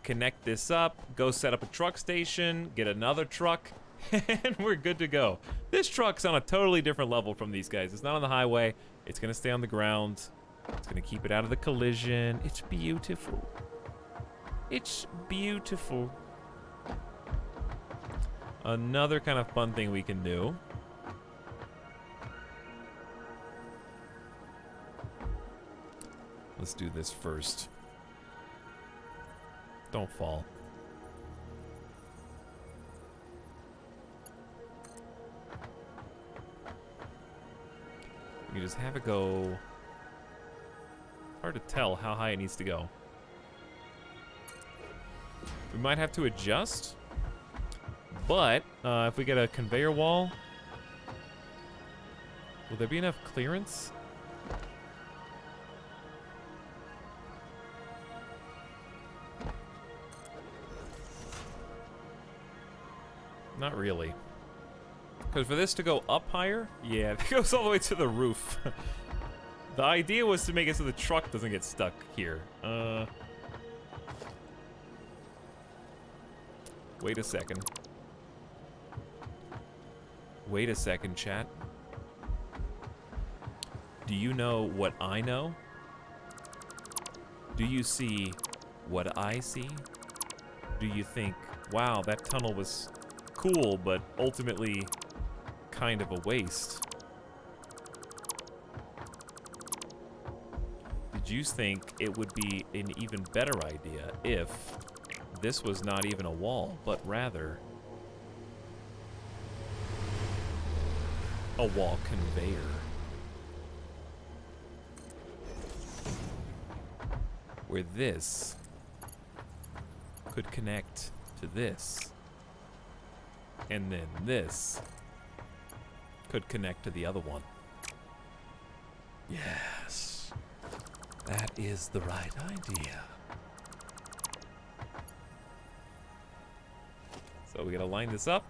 connect this up, go set up a truck station, get another truck, and we're good to go. This truck's on a totally different level from these guys. It's not on the highway. It's gonna stay on the ground. It's gonna keep it out of the collision. It's beautiful. It's beautiful. Another kind of fun thing we can do. Let's do this first. Don't fall. We can just have it go. Hard to tell how high it needs to go. We might have to adjust, but if we get a conveyor wall, will there be enough clearance? Not really. Because for this to go up higher, yeah, it goes all the way to the roof. The idea was to make it so the truck doesn't get stuck here. Wait a second. Wait a second, chat. Do you know what I know? Do you see what I see? Do you think, wow, that tunnel was cool, but ultimately kind of a waste? Did you think it would be an even better idea if this was not even a wall, but rather a wall conveyor? Where this could connect to this, and then this could connect to the other one. Yes, that is the right idea. So we gotta line this up.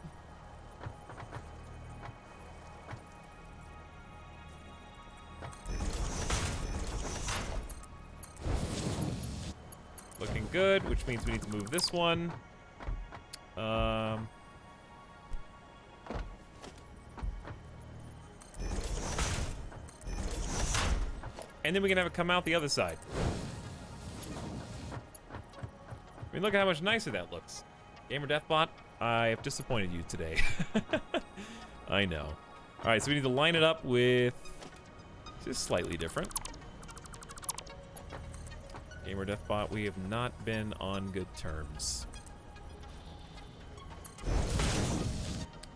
Looking good, which means we need to move this one. And then we can have it come out the other side. I mean, look at how much nicer that looks. Gamer Deathbot, I have disappointed you today. I know. All right, so we need to line it up with just slightly different. Gamer Deathbot, we have not been on good terms.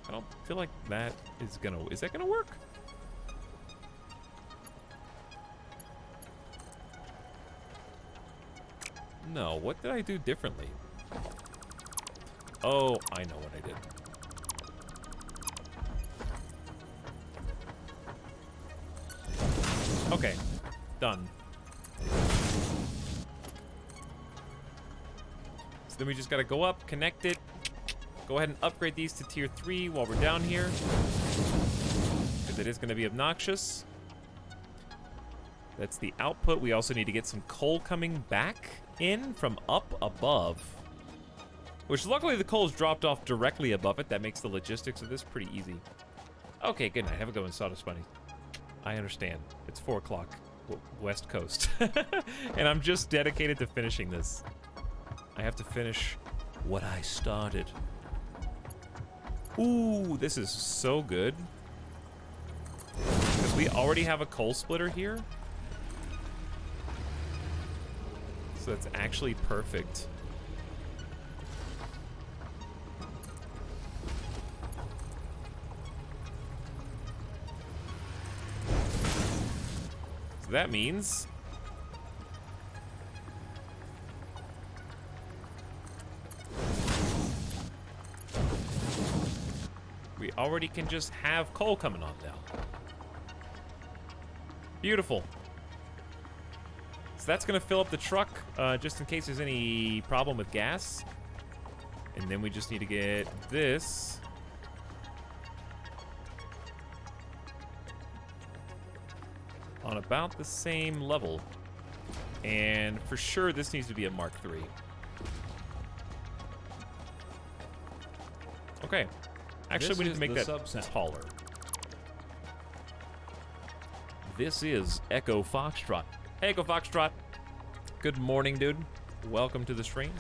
I don't feel like that is that gonna work? No, what did I do differently? Oh, I know what I did. Okay, done. So then we just gotta go up, connect it, go ahead and upgrade these to tier 3 while we're down here, because it is gonna be obnoxious. That's the output. We also need to get some coal coming back in from up above, which luckily the coal's dropped off directly above it. That makes the logistics of this pretty easy. Okay, good night. Have a good one, Sawdust Bunny. I understand. It's 4 o'clock, West Coast. And I'm just dedicated to finishing this. I have to finish what I started. Ooh, this is so good. Because we already have a coal splitter here. So that's actually perfect. So that means we already can just have coal coming on now. Beautiful. So that's gonna fill up the truck, just in case there's any problem with gas. And then we just need to get this. on about the same level. And for sure, this needs to be a Mark III. Okay. Actually, This we need is to make the that subcenter. taller. This is Echo Foxtrot. Hey, Echo Foxtrot. Good morning, dude. Welcome to the stream.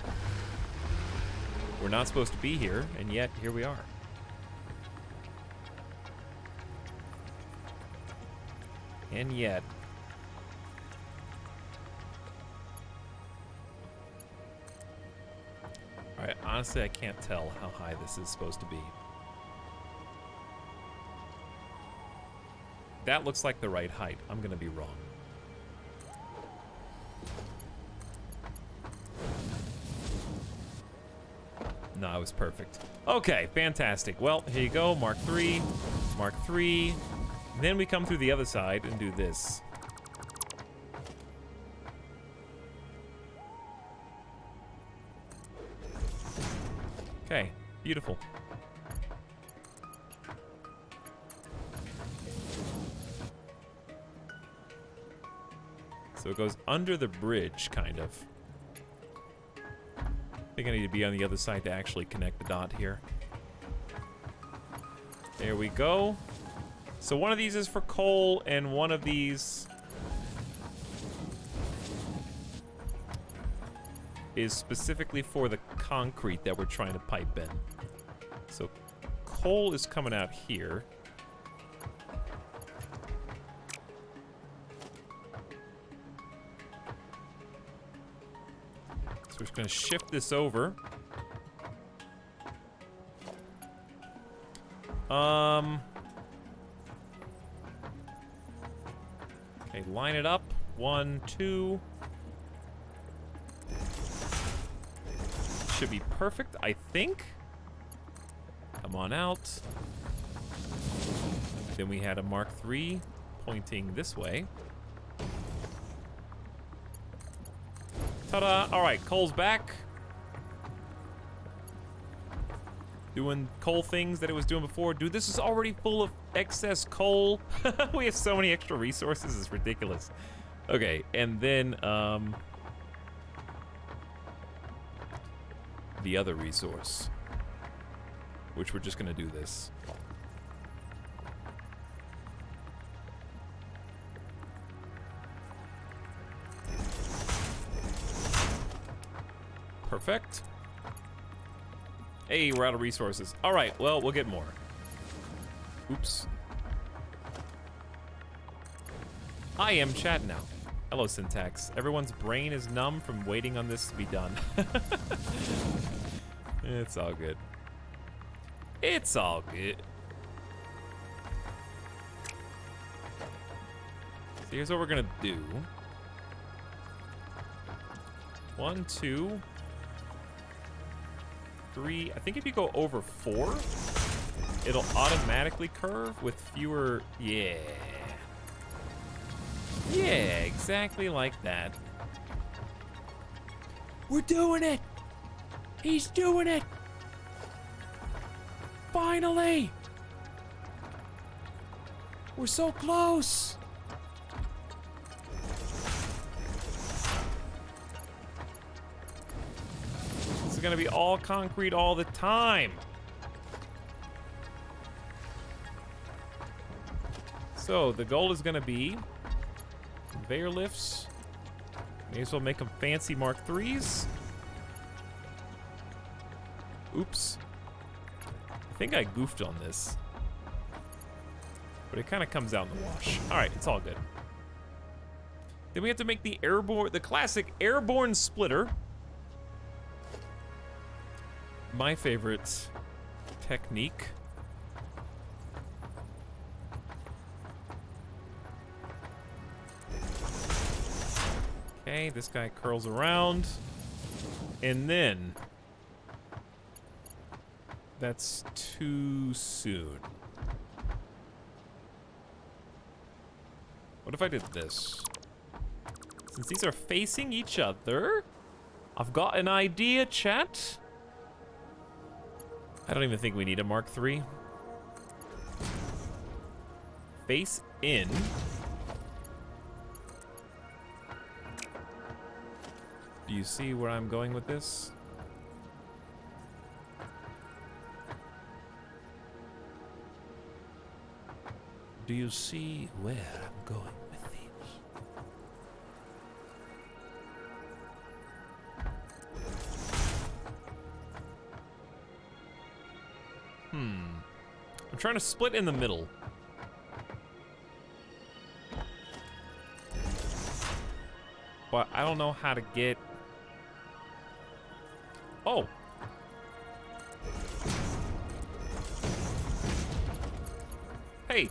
We're not supposed to be here, and yet here we are. And yet. Alright, honestly, I can't tell how high this is supposed to be. That looks like the right height. I'm gonna be wrong. No, it was perfect. Okay, fantastic. Well, here you go, Mark III, Mark III. Then we come through the other side and do this. Okay, beautiful. So it goes under the bridge, kind of. I think I need to be on the other side to actually connect the dot here. There we go. So one of these is for coal, and one of these is specifically for the concrete that we're trying to pipe in. So coal is coming out here. So we're just gonna shift this over. Okay, line it up. 1, 2. Should be perfect, I think. Come on out. Then we had a Mark III pointing this way. Ta-da! All right, coal's back. Doing coal things that it was doing before. Dude, this is already full of excess coal. We have so many extra resources, it's ridiculous. Okay, and then, the other resource, which we're just gonna do this. Perfect. Hey, we're out of resources. All right, well, we'll get more. Oops. I am chat now. Hello, Syntax. Everyone's brain is numb from waiting on this to be done. It's all good. It's all good. So here's what we're gonna do. 1, 2, 3. I think if you go over 4, it'll automatically curve with fewer. Yeah. Yeah, exactly like that. We're doing it! He's doing it! Finally! We're so close! This is gonna be all concrete all the time. So the goal is gonna be conveyor lifts. May as well make them fancy Mark IIIs. Oops. I think I goofed on this. But it kind of comes out in the wash. All right, it's all good. Then we have to make the classic airborne splitter. My favorite technique. Okay, this guy curls around. And then that's too soon. What if I did this? Since these are facing each other, I've got an idea, chat. I don't even think we need a Mark III. Face in. Do you see where I'm going with this? Do you see where I'm going with these? I'm trying to split in the middle. But I don't know how to get... Oh! Hey!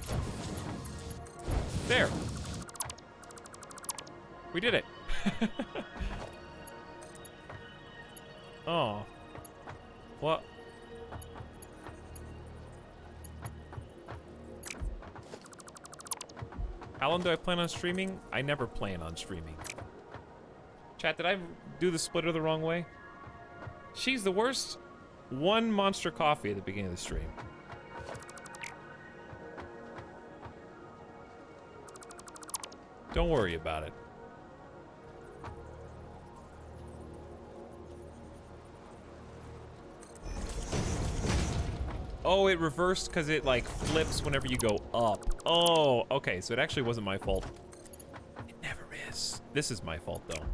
There! We did it! Oh. What? How long do I plan on streaming? I never plan on streaming. Chat, did I do the splitter the wrong way? She's the worst. One monster coffee at the beginning of the stream. Don't worry about it. Oh, it reversed because it, like, flips whenever you go up. Oh, okay, so it actually wasn't my fault. It never is. This is my fault, though.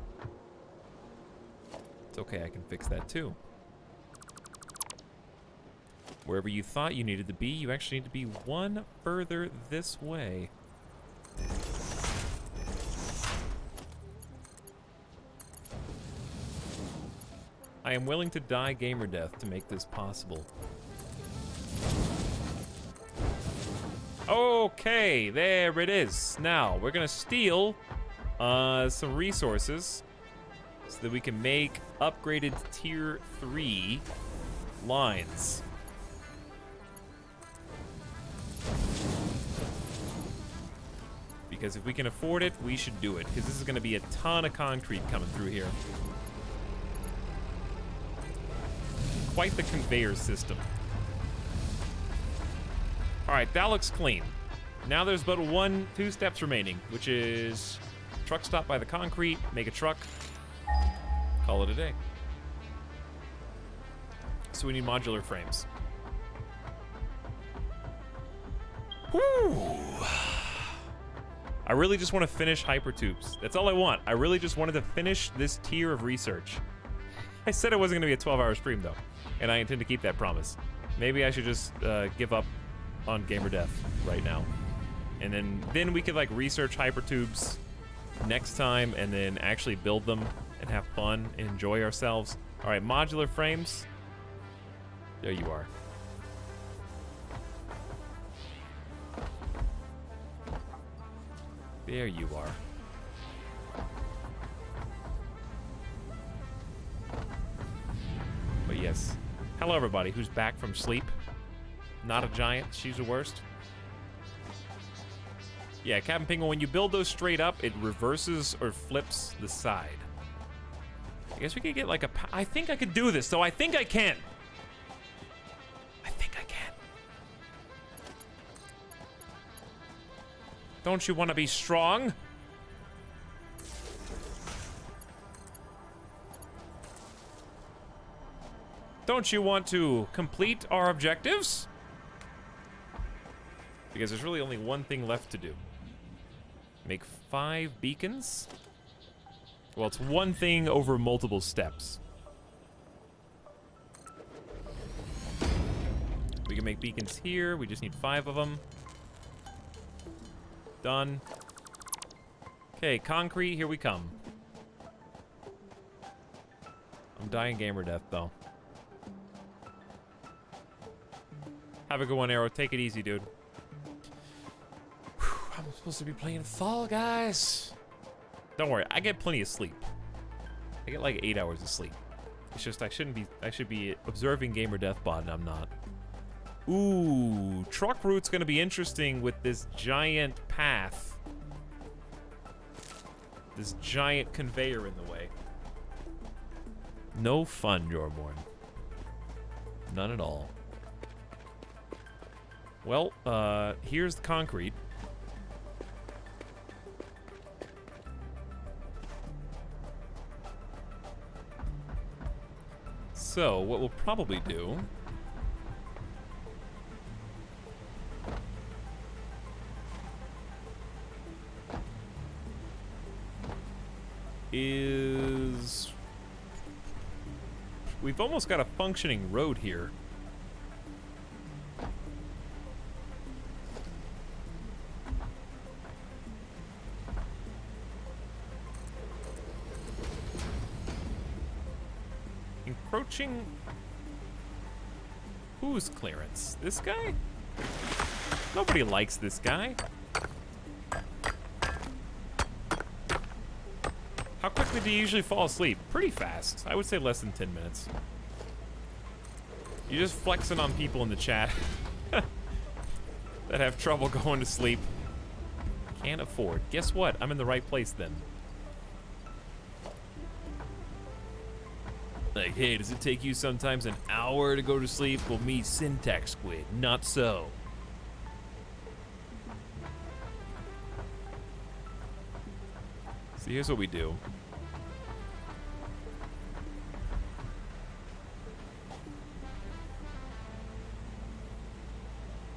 It's okay, I can fix that, too. Wherever you thought you needed to be, you actually need to be one further this way. I am willing to die gamer death to make this possible. Okay, there it is. Now, we're gonna steal some resources so that we can make upgraded tier 3 lines. Because if we can afford it, we should do it. Because this is gonna be a ton of concrete coming through here. Quite the conveyor system. Alright, that looks clean. Now there's but 2 steps remaining, which is truck stop by the concrete, make a truck, call it a day. So we need modular frames. Whew. I really just want to finish hypertubes. That's all I want. I really just wanted to finish this tier of research. I said it wasn't going to be a 12-hour stream, though, and I intend to keep that promise. Maybe I should just give up on gamer death right now, and then we could like research hypertubes next time, and then actually build them and have fun and enjoy ourselves. All right, modular frames. There you are. There you are. But yes, hello everybody who's back from sleep. Not a giant, she's the worst. Yeah, Captain Penguin, when you build those straight up, it reverses or flips the side. I guess we could get like a... I think I could do this, though. I think I can. I think I can. Don't you want to be strong? Don't you want to complete our objectives? Because there's really only one thing left to do. Make 5 beacons? Well, it's one thing over multiple steps. We can make beacons here. We just need 5 of them. Done. Okay, concrete, here we come. I'm dying gamer death, though. Have a good one, Arrow. Take it easy, dude. I'm supposed to be playing Fall Guys. Don't worry, I get plenty of sleep. I get like 8 hours of sleep. It's just I should be observing gamer death bot, and I'm not. Ooh, truck route's gonna be interesting with this giant path. This giant conveyor in the way. No fun, Jorborn. None at all. Well, here's the concrete. So, what we'll probably do is we've almost got a functioning road here. Encroaching. Whose clearance? This guy? Nobody likes this guy. How quickly do you usually fall asleep? Pretty fast. I would say less than 10 minutes. You're just flexing on people in the chat that have trouble going to sleep. Can't afford. Guess what? I'm in the right place then. Like, hey, does it take you sometimes an hour to go to sleep? Well, me, Syntax Squid, not so. So here's what we do.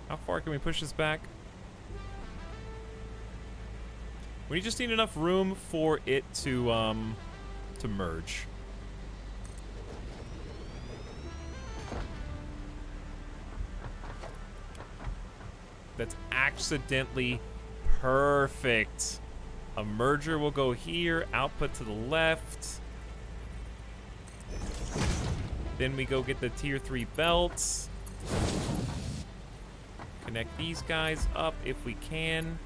How far can we push this back? We just need enough room for it to merge. That's accidentally perfect. A merger will go here, output to the left. Then we go get the tier 3 belts. Connect these guys up if we can.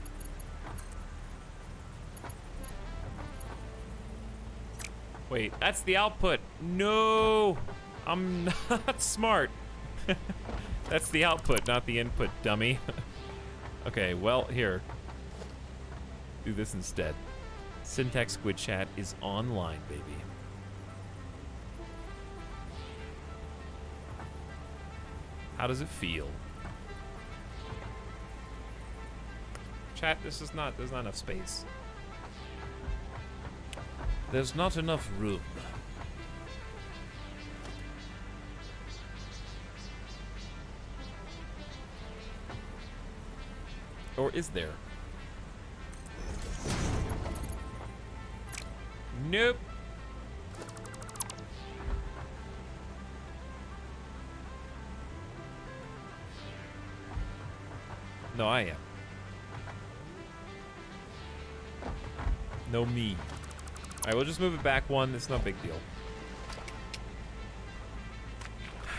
Wait, that's the output. No, I'm not smart. That's the output, not the input, dummy. Okay, well, here. Do this instead. Syntax Squid Chat is online, baby. How does it feel? Chat, there's not enough space. There's not enough room. Or is there? Nope. No, I am. No me. Alright, we'll just move it back one. It's no big deal.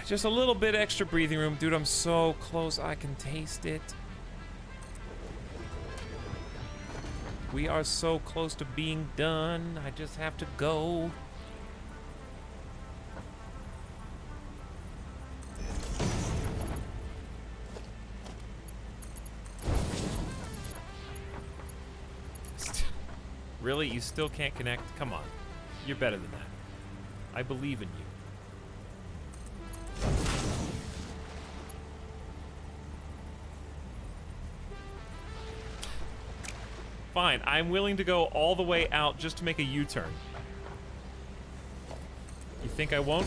Just a little bit extra breathing room. Dude, I'm so close. I can taste it. We are so close to being done. I just have to go. Really? You still can't connect? Come on. You're better than that. I believe in you. Fine, I'm willing to go all the way out just to make a U-turn. You think I won't?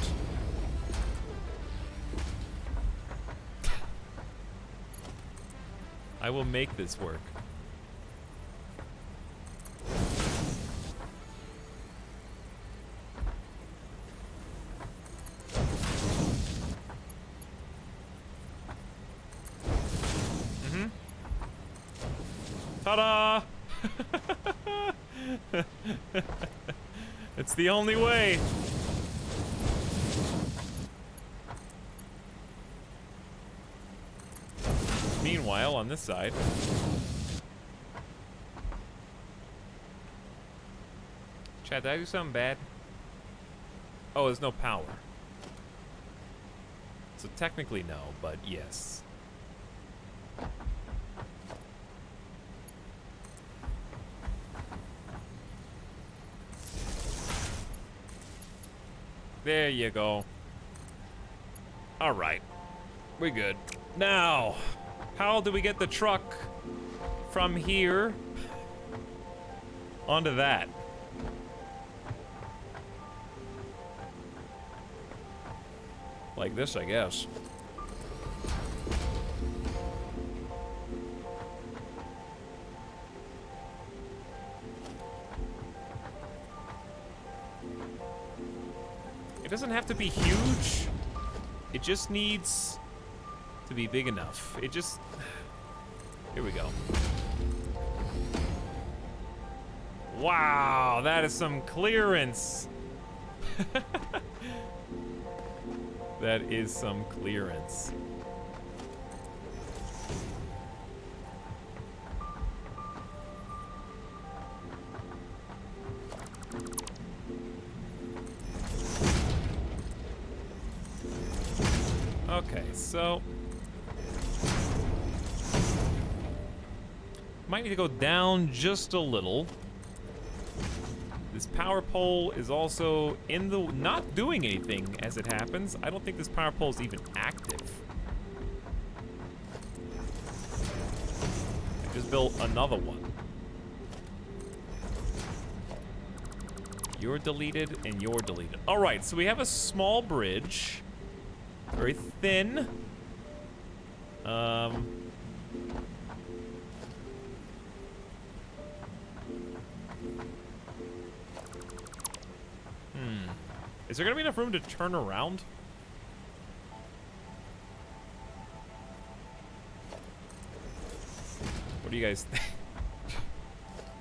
I will make this work. Ta-da! It's the only way. Meanwhile, on this side, Chad, did I do something bad? Oh, there's no power. So technically no, but yes. There you go. All right, we're good. Now, how do we get the truck from here onto that? Like this, I guess. It doesn't have to be huge. It just needs to be big enough. It just... Here we go. Wow, that is some clearance. That is some clearance. Okay, so might need to go down just a little. This power pole is also in the not doing anything as it happens. I don't think this power pole is even active. I just built another one. You're deleted and you're deleted. All right, so we have a small bridge. Very thin. Is there gonna be enough room to turn around? What do you guys think?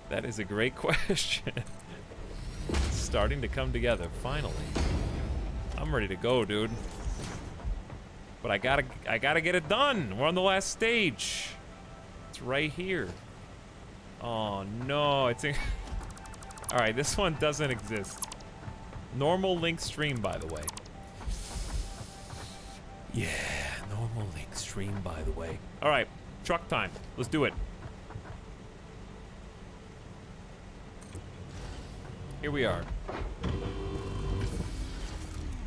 That is a great question. It's starting to come together, finally. I'm ready to go, dude. But I gotta get it done. We're on the last stage. It's right here. Oh no, it's in all right, this one doesn't exist. Normal link stream, by the way. Yeah, normal link stream, by the way. All right, truck time. Let's do it. Here we are.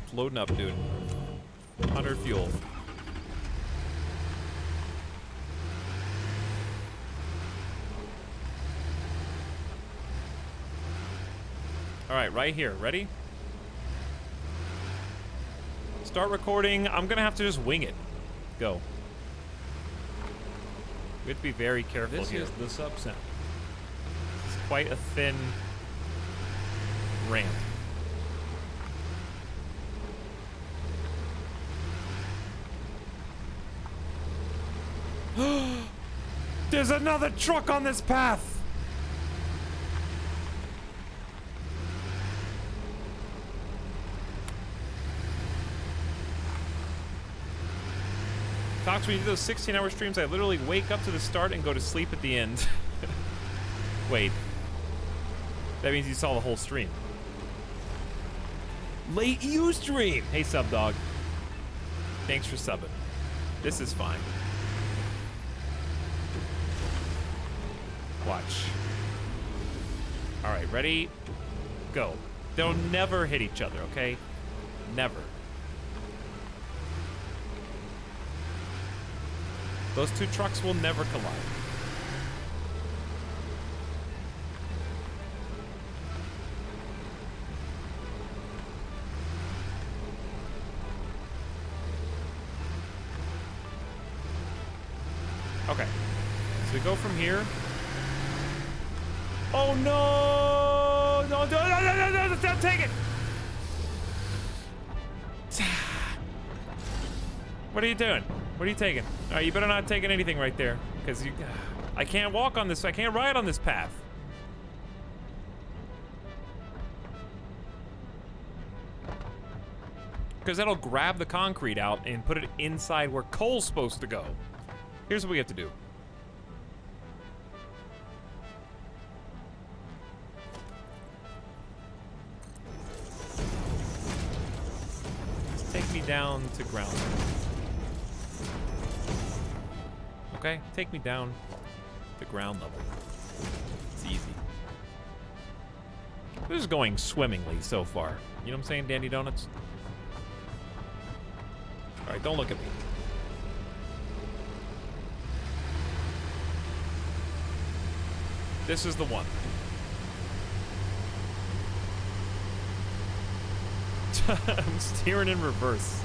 It's loading up, dude. 100 fuel. All right, right here. Ready? Start recording. I'm gonna have to just wing it. Go. We have to be very careful This here. is the subsound. It's quite a thin ramp. There's another truck on this path! Talks when you do those 16-hour streams, I literally wake up to the start and go to sleep at the end. Wait. That means you saw the whole stream. Late you stream! Hey, sub dog. Thanks for subbing. This is fine. Watch. Alright, ready? Go. They'll never hit each other, okay? Never. Those two trucks will never collide. Okay. So we go from here. Oh no! No, no, no, no, no, no, don't take it! What are you doing? What are you taking? All right, you better not taking anything right there, because I can't walk on this. I can't ride on this path. Because that'll grab the concrete out and put it inside where coal's supposed to go. Here's what we have to do. Just take me down to ground. Okay, take me down to ground level. It's easy. This is going swimmingly so far. You know what I'm saying, Dandy Donuts? All right, don't look at me. This is the one. I'm steering in reverse.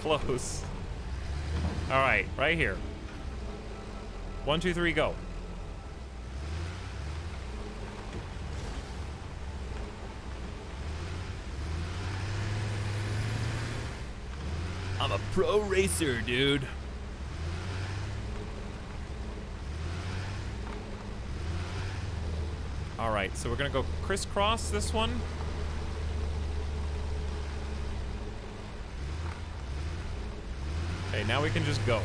close. All right, right here. 1, 2, 3, go. I'm a pro racer, dude. All right, so we're gonna go crisscross this one. Okay, now we can just go.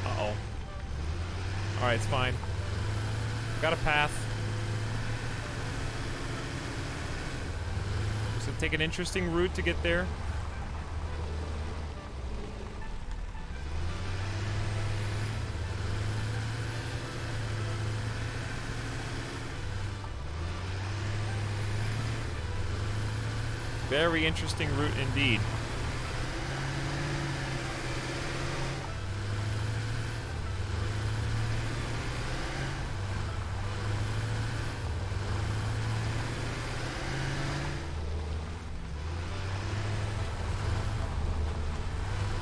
Uh-oh. All right, it's fine. Got a path. Just gonna take an interesting route to get there. Very interesting route indeed.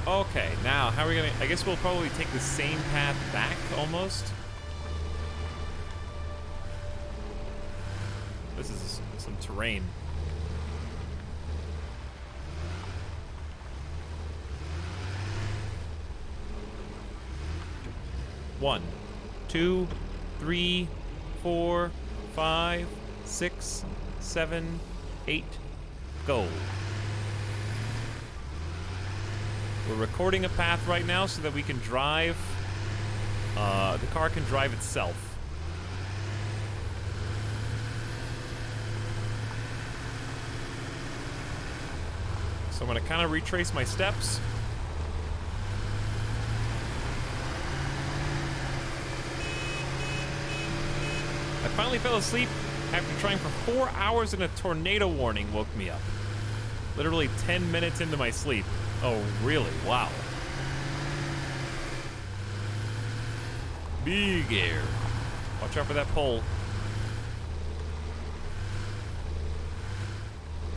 Okay, now how are we gonna... I guess we'll probably take the same path back, almost. This is some terrain. One, 2, 3, 4, 5, 6, 7, 8, go. We're recording a path right now so that we can drive. The car can drive itself. So I'm gonna kind of retrace my steps. I finally fell asleep after trying for 4 hours and a tornado warning woke me up. Literally 10 minutes into my sleep. Oh, really? Wow. Big air. Watch out for that pole.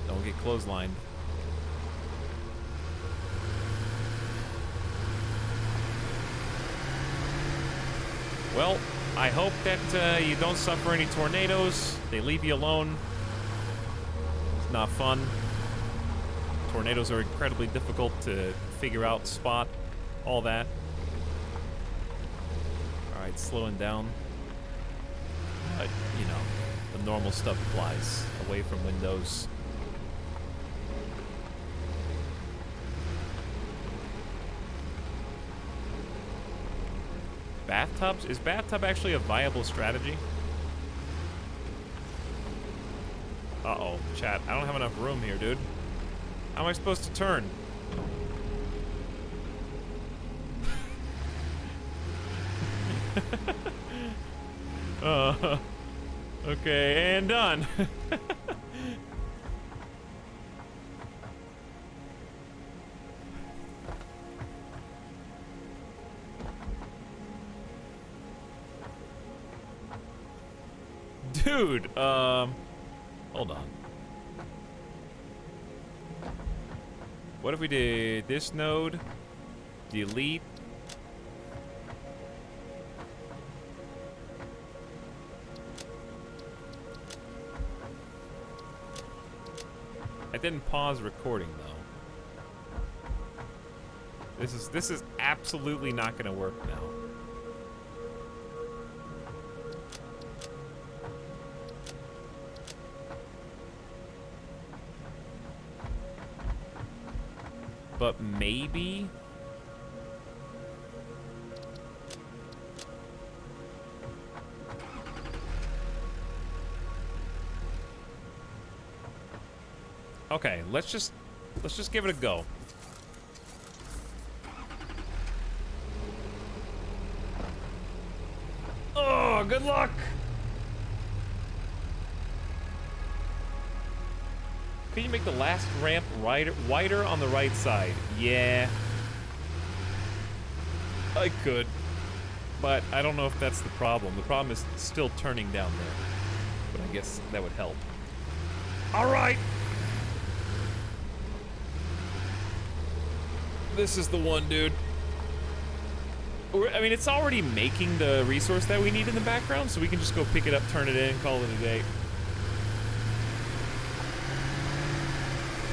Don't get clotheslined. Well, I hope that you don't suffer any tornadoes. They leave you alone. It's not fun. Tornadoes are incredibly difficult to figure out, spot, all that. Alright, slowing down. But, you know, the normal stuff applies. Away from windows. Bathtubs? Is bathtub actually a viable strategy? Uh-oh, chat. I don't have enough room here, dude. How am I supposed to turn? Okay, and done. Dude, hold on. What if we did this node, delete, I didn't pause recording though. This is absolutely not gonna work now. But maybe... Okay, let's just give it a go. Oh, good luck. Can you make the last ramp wider on the right side? Yeah. I could. But I don't know if that's the problem. The problem is still turning down there. but I guess that would help. All right. This is the one, dude. I mean, it's already making the resource that we need in the background, so we can just go pick it up, turn it in, and call it a day.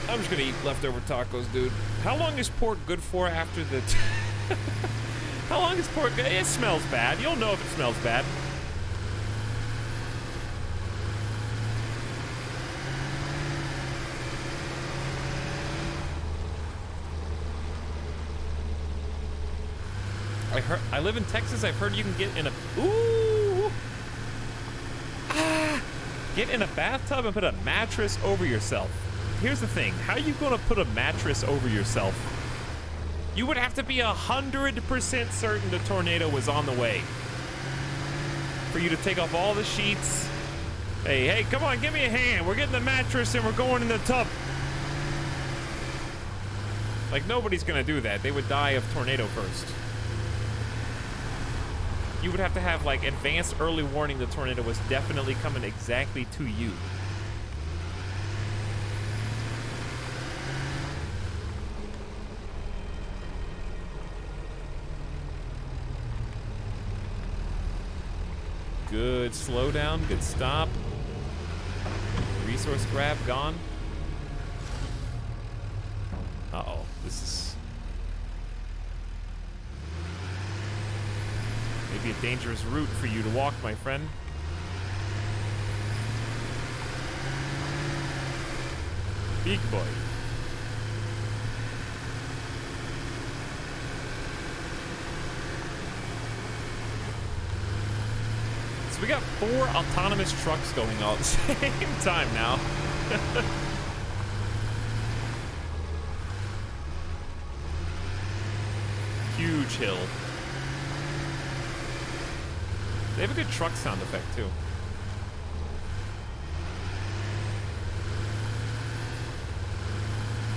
I'm just gonna eat leftover tacos, dude. How long is pork good for after the... How long is pork good? It smells bad. You'll know if it smells bad. I live in Texas. I've heard you can get in a... Ooh! Ah! Get in a bathtub and put a mattress over yourself. Here's the thing. How are you going to put a mattress over yourself? You would have to be 100% certain the tornado was on the way. For you to take off all the sheets. Hey, come on, give me a hand. We're getting the mattress and we're going in the tub. Like, nobody's going to do that. They would die of tornado first. You would have to have, like, advanced early warning the tornado was definitely coming exactly to you. Good slowdown, good stop. Resource grab gone. Uh-oh, this is... maybe a dangerous route for you to walk, my friend. Big boy. So we got 4 autonomous trucks going all at the same time now. Huge hill. They have a good truck sound effect, too.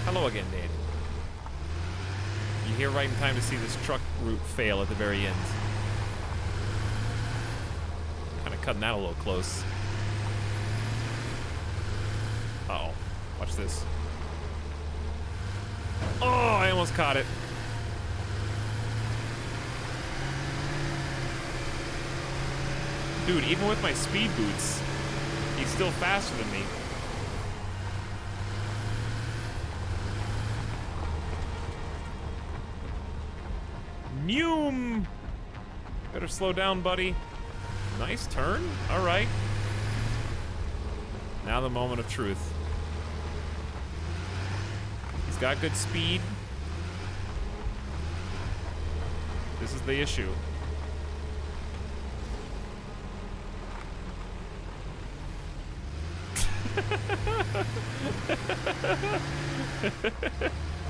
Hello again, Dad. You're here right in time to see this truck route fail at the very end. Kind of cutting that a little close. Uh-oh. Watch this. Oh, I almost caught it. Dude, even with my speed boots, he's still faster than me. Noom! Better slow down, buddy. Nice turn. All right. Now the moment of truth. He's got good speed. This is the issue.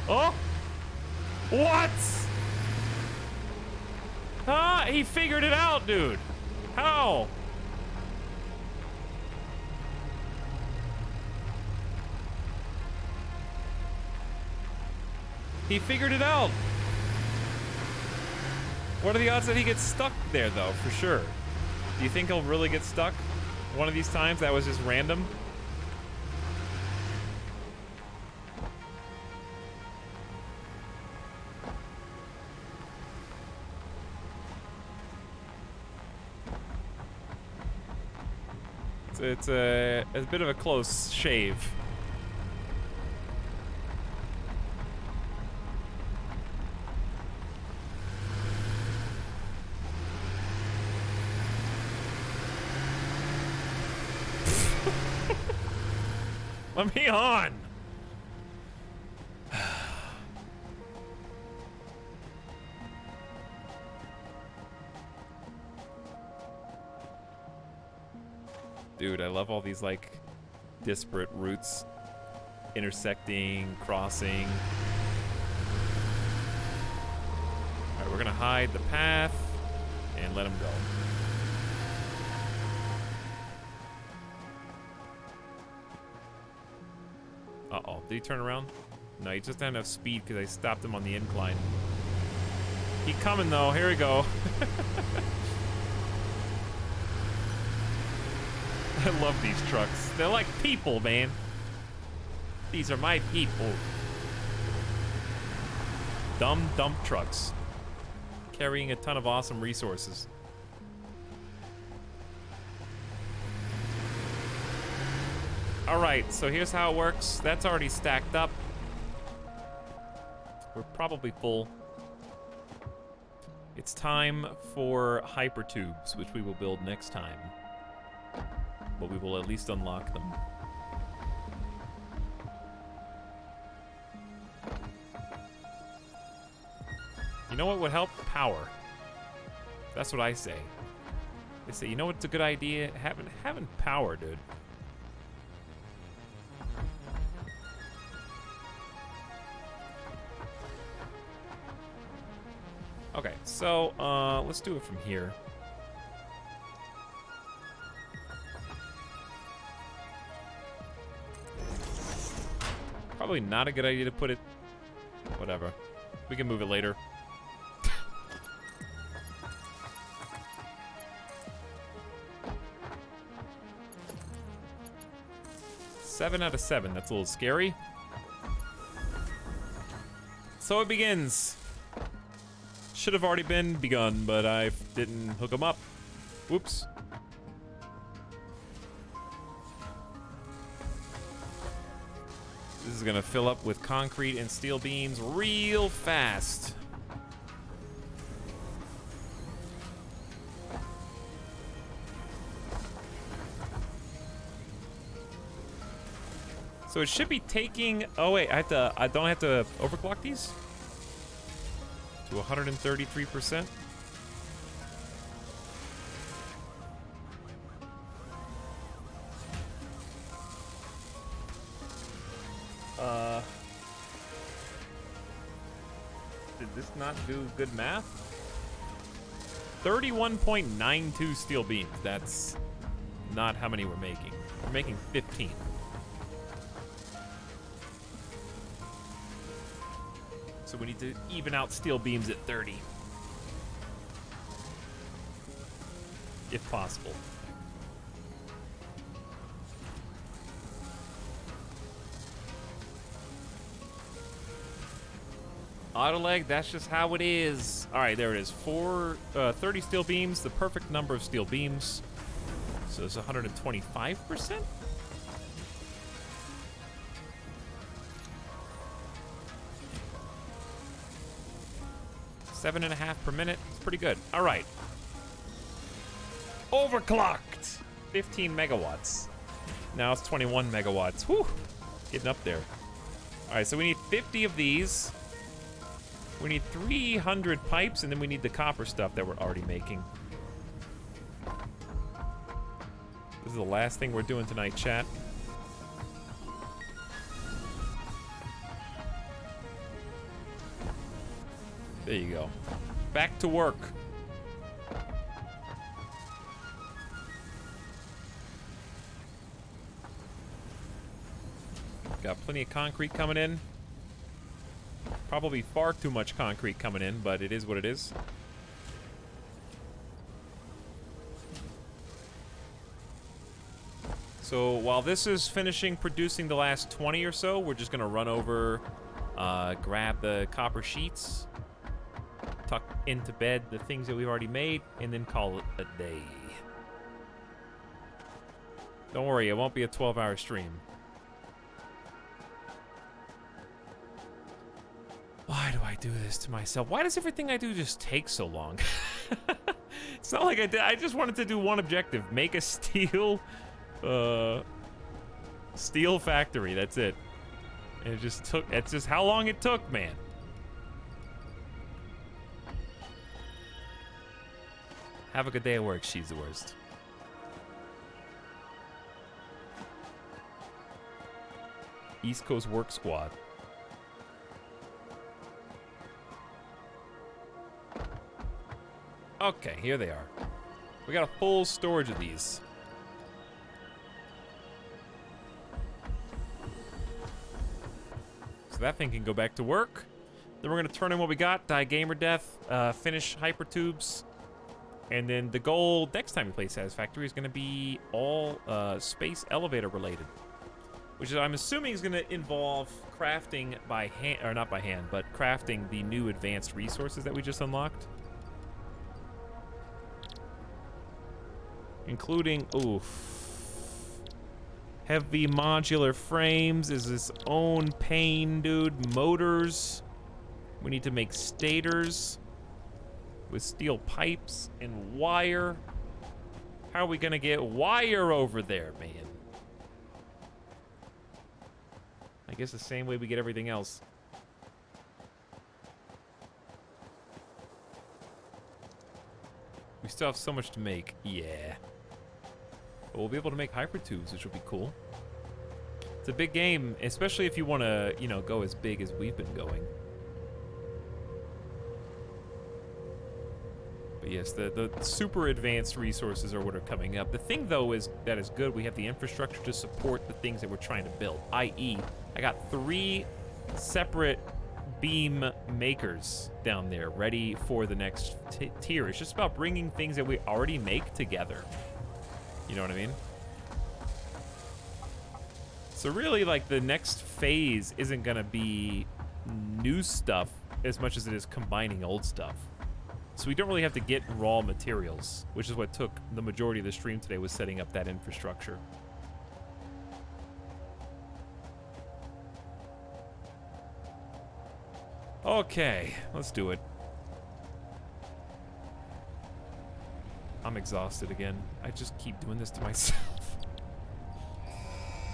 Oh! What? Ah, he figured it out, dude. How? He figured it out. What are the odds that he gets stuck there, though, for sure? Do you think he'll really get stuck one of these times? That was just random? It's a bit of a close shave. Let me on. Dude, I love all these, like, disparate routes. Intersecting, crossing. Alright, we're gonna hide the path and let him go. Uh-oh, did he turn around? No, he just didn't have speed because I stopped him on the incline. He coming, though. Here we go. I love these trucks. They're like people, man. These are my people. Dumb dump trucks. Carrying a ton of awesome resources. Alright, so here's how it works. That's already stacked up. We're probably full. It's time for hypertubes, which we will build next time. But we will at least unlock them. You know what would help? Power. That's what I say. They say, you know what's a good idea? Having power, dude. Okay, so let's do it from here. Probably not a good idea to put it. Whatever. We can move it later. 7 out of 7. That's a little scary. So it begins. Should have already been begun, but I didn't hook them up. Whoops. This is gonna fill up with concrete and steel beams real fast. So it should be taking. Oh wait, I don't have to overclock these to 133%. Did this not do good math? 31.92 steel beams. That's not how many we're making. We're making 15. So we need to even out steel beams at 30. If possible. Auto lag, that's just how it is. All right, there it is. 30 steel beams, the perfect number of steel beams. So it's 125%? Seven and a half per minute. It's pretty good. All right. Overclocked. 15 megawatts. Now it's 21 megawatts. Whew. Getting up there. All right, so we need 50 of these. We need 300 pipes, and then we need the copper stuff that we're already making. This is the last thing we're doing tonight, chat. There you go. Back to work. Got plenty of concrete coming in. Probably far too much concrete coming in, but it is what it is. So while this is finishing producing the last 20 or so, we're just gonna run over, grab the copper sheets, tuck into bed the things that we've already made, and then call it a day. Don't worry, it won't be a 12-hour stream. Why do I do this to myself? Why does everything I do just take so long? It's not like I just wanted to do one objective. Make a steel factory, that's it. And it just took, it's just how long it took, man. Have a good day at work, she's the worst. East Coast Work Squad. Okay, here they are. We got a full storage of these. So that thing can go back to work. Then we're gonna turn in what we got, die gamer death, finish hypertubes, And then the goal next time we play Satisfactory is going to be all space elevator related, which is, I'm assuming, is going to involve crafting by hand, or not by hand, but crafting the new advanced resources that we just unlocked. Including, heavy modular frames is its own pain, dude. Motors. We need to make stators with steel pipes and wire. How are we gonna get wire over there, man? I guess the same way we get everything else. We still have so much to make. Yeah. But we'll be able to make hypertubes, which will be cool. It's a big game, especially if you want to, you know, go as big as we've been going. But yes, the super advanced resources are what are coming up. The thing, though, is that is good. We have the infrastructure to support the things that we're trying to build, i.e., I got 3 separate beam makers down there ready for the next tier. It's just about bringing things that we already make together. You know what I mean? So really, like, the next phase isn't gonna be new stuff as much as it is combining old stuff. So we don't really have to get raw materials, which is what took the majority of the stream today, was setting up that infrastructure. Okay, let's do it. I'm exhausted again. I just keep doing this to myself.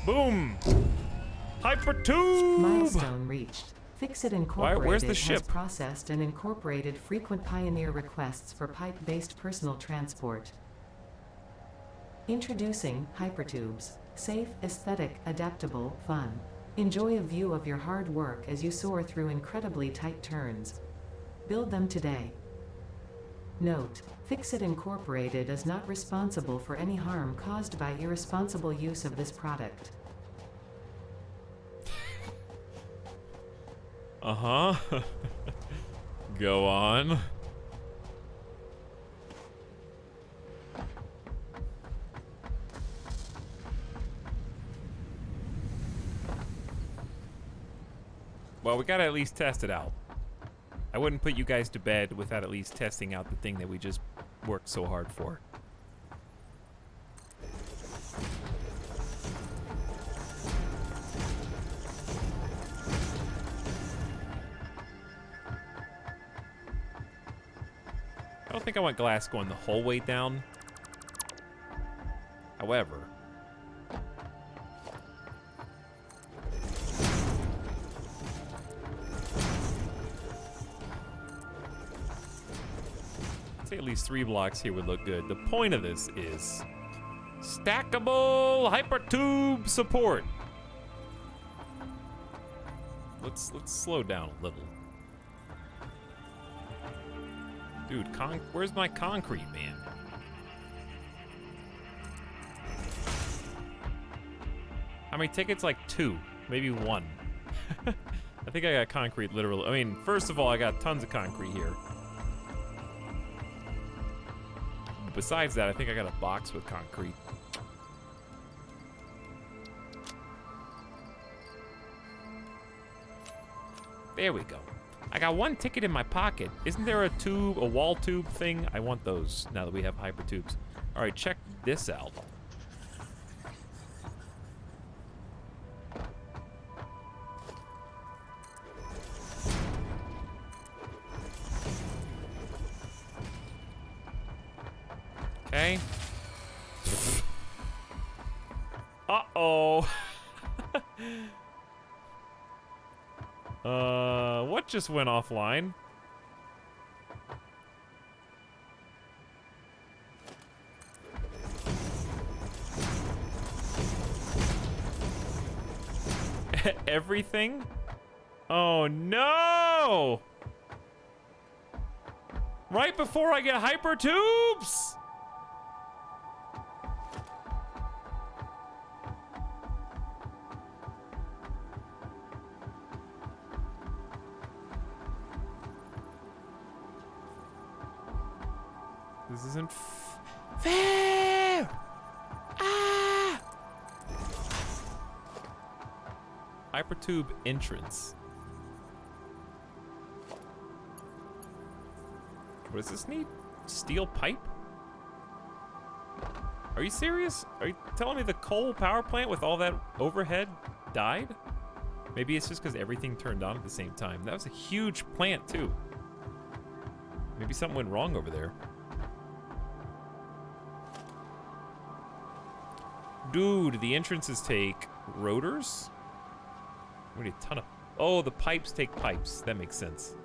Boom! Hypertube! Milestone reached. Fixit Incorporated where's the has ship? processed and incorporated frequent Pioneer requests for pipe-based personal transport. Introducing Hypertubes. Safe, aesthetic, adaptable, fun. Enjoy a view of your hard work as you soar through incredibly tight turns. Build them today. Note: Fixit Incorporated is not responsible for any harm caused by irresponsible use of this product. Uh-huh. Go on. Well, we gotta at least test it out. I wouldn't put you guys to bed without at least testing out the thing that we just worked so hard for. I don't think I want glass going the whole way down. However, I'd say at least 3 blocks here would look good. The point of this is stackable hypertube support. Let's slow down a little. Dude, where's my concrete, man? How many tickets? Like 2, maybe 1. I think I got concrete literally. I mean, first of all, I got tons of concrete here. Besides that, I think I got a box with concrete. There we go. I got 1 ticket in my pocket. Isn't there a wall tube thing? I want those now that we have hypertubes. All right, check this out. Okay. Uh-oh. What just went offline? Everything? Oh no! Right before I get hypertubes! This isn't fair! Ah! Hypertube entrance. What does this need? Steel pipe? Are you serious? Are you telling me the coal power plant with all that overhead died? Maybe it's just because everything turned on at the same time. That was a huge plant, too. Maybe something went wrong over there. Dude, the entrances take rotors? We need a ton of... Oh, the pipes take pipes. That makes sense.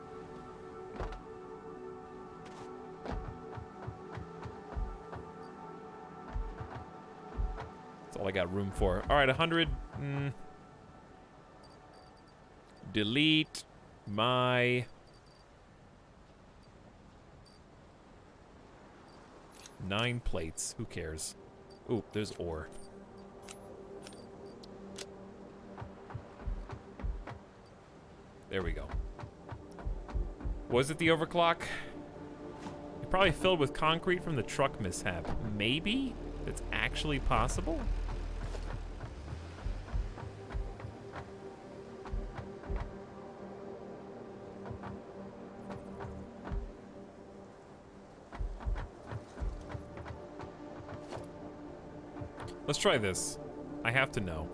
That's all I got room for. All right, 100. Delete my... Nine plates. Who cares? Ooh, there's ore. There we go. Was it the overclock? It probably filled with concrete from the truck mishap. Maybe? It's actually possible? Let's try this. I have to know.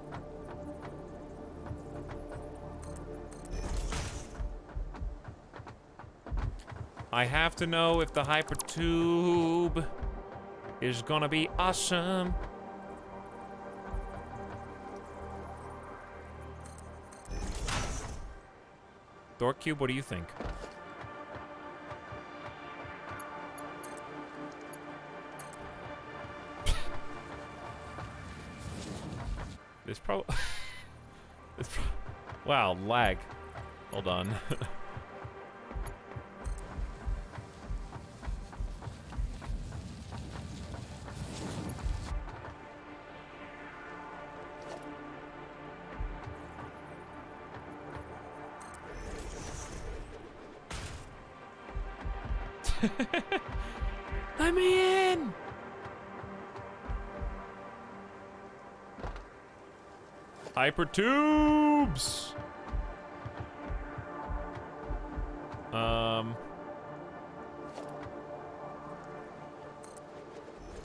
I have to know if the hypertube is gonna be awesome. Dork Cube, what do you think? There's probably... Wow, lag. Hold on. Let me in! Hypertubes!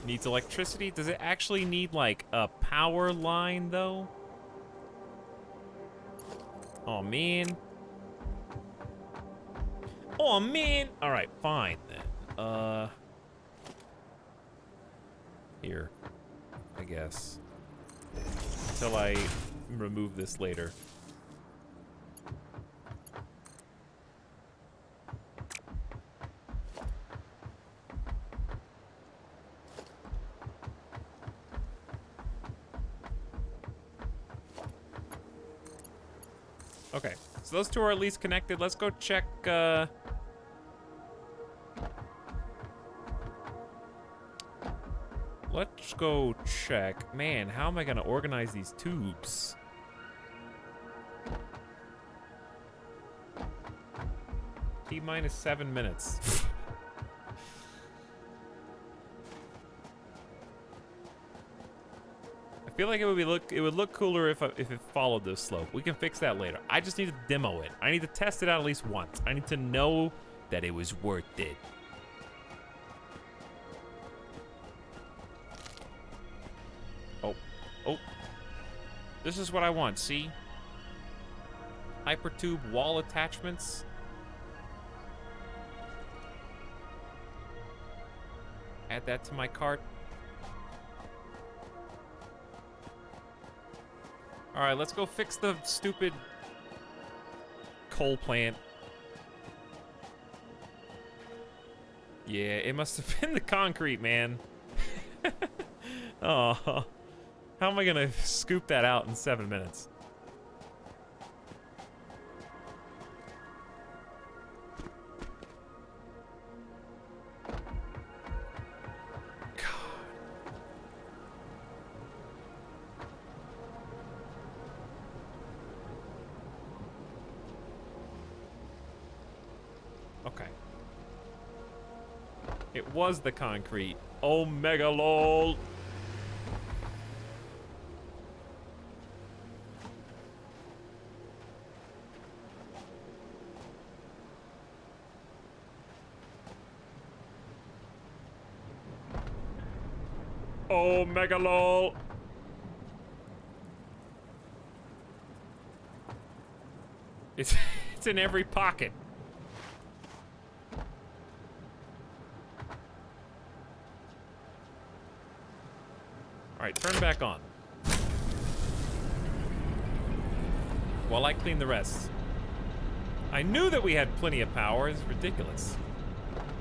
Needs electricity? Does it actually need, like, a power line, though? Oh, man. Oh, man! Alright, fine, then. Here. I guess. Until I remove this later. Okay, so those two are at least connected. Let's go check, let's go check. Man, how am I gonna organize these tubes? T-minus 7 minutes. I feel like it would look cooler if it followed this slope. We can fix that later. I just need to demo it. I need to test it out at least once. I need to know that it was worth it. Oh. This is what I want, see? Hypertube wall attachments. Add that to my cart. Alright, let's go fix the stupid coal plant. Yeah, it must have been the concrete, man. Oh, how am I gonna scoop that out in 7 minutes? It was the concrete. Omega lol. Omega lol. It's it's in every pocket. All right, turn it back on. While I clean the rest. I knew that we had plenty of power. It's ridiculous.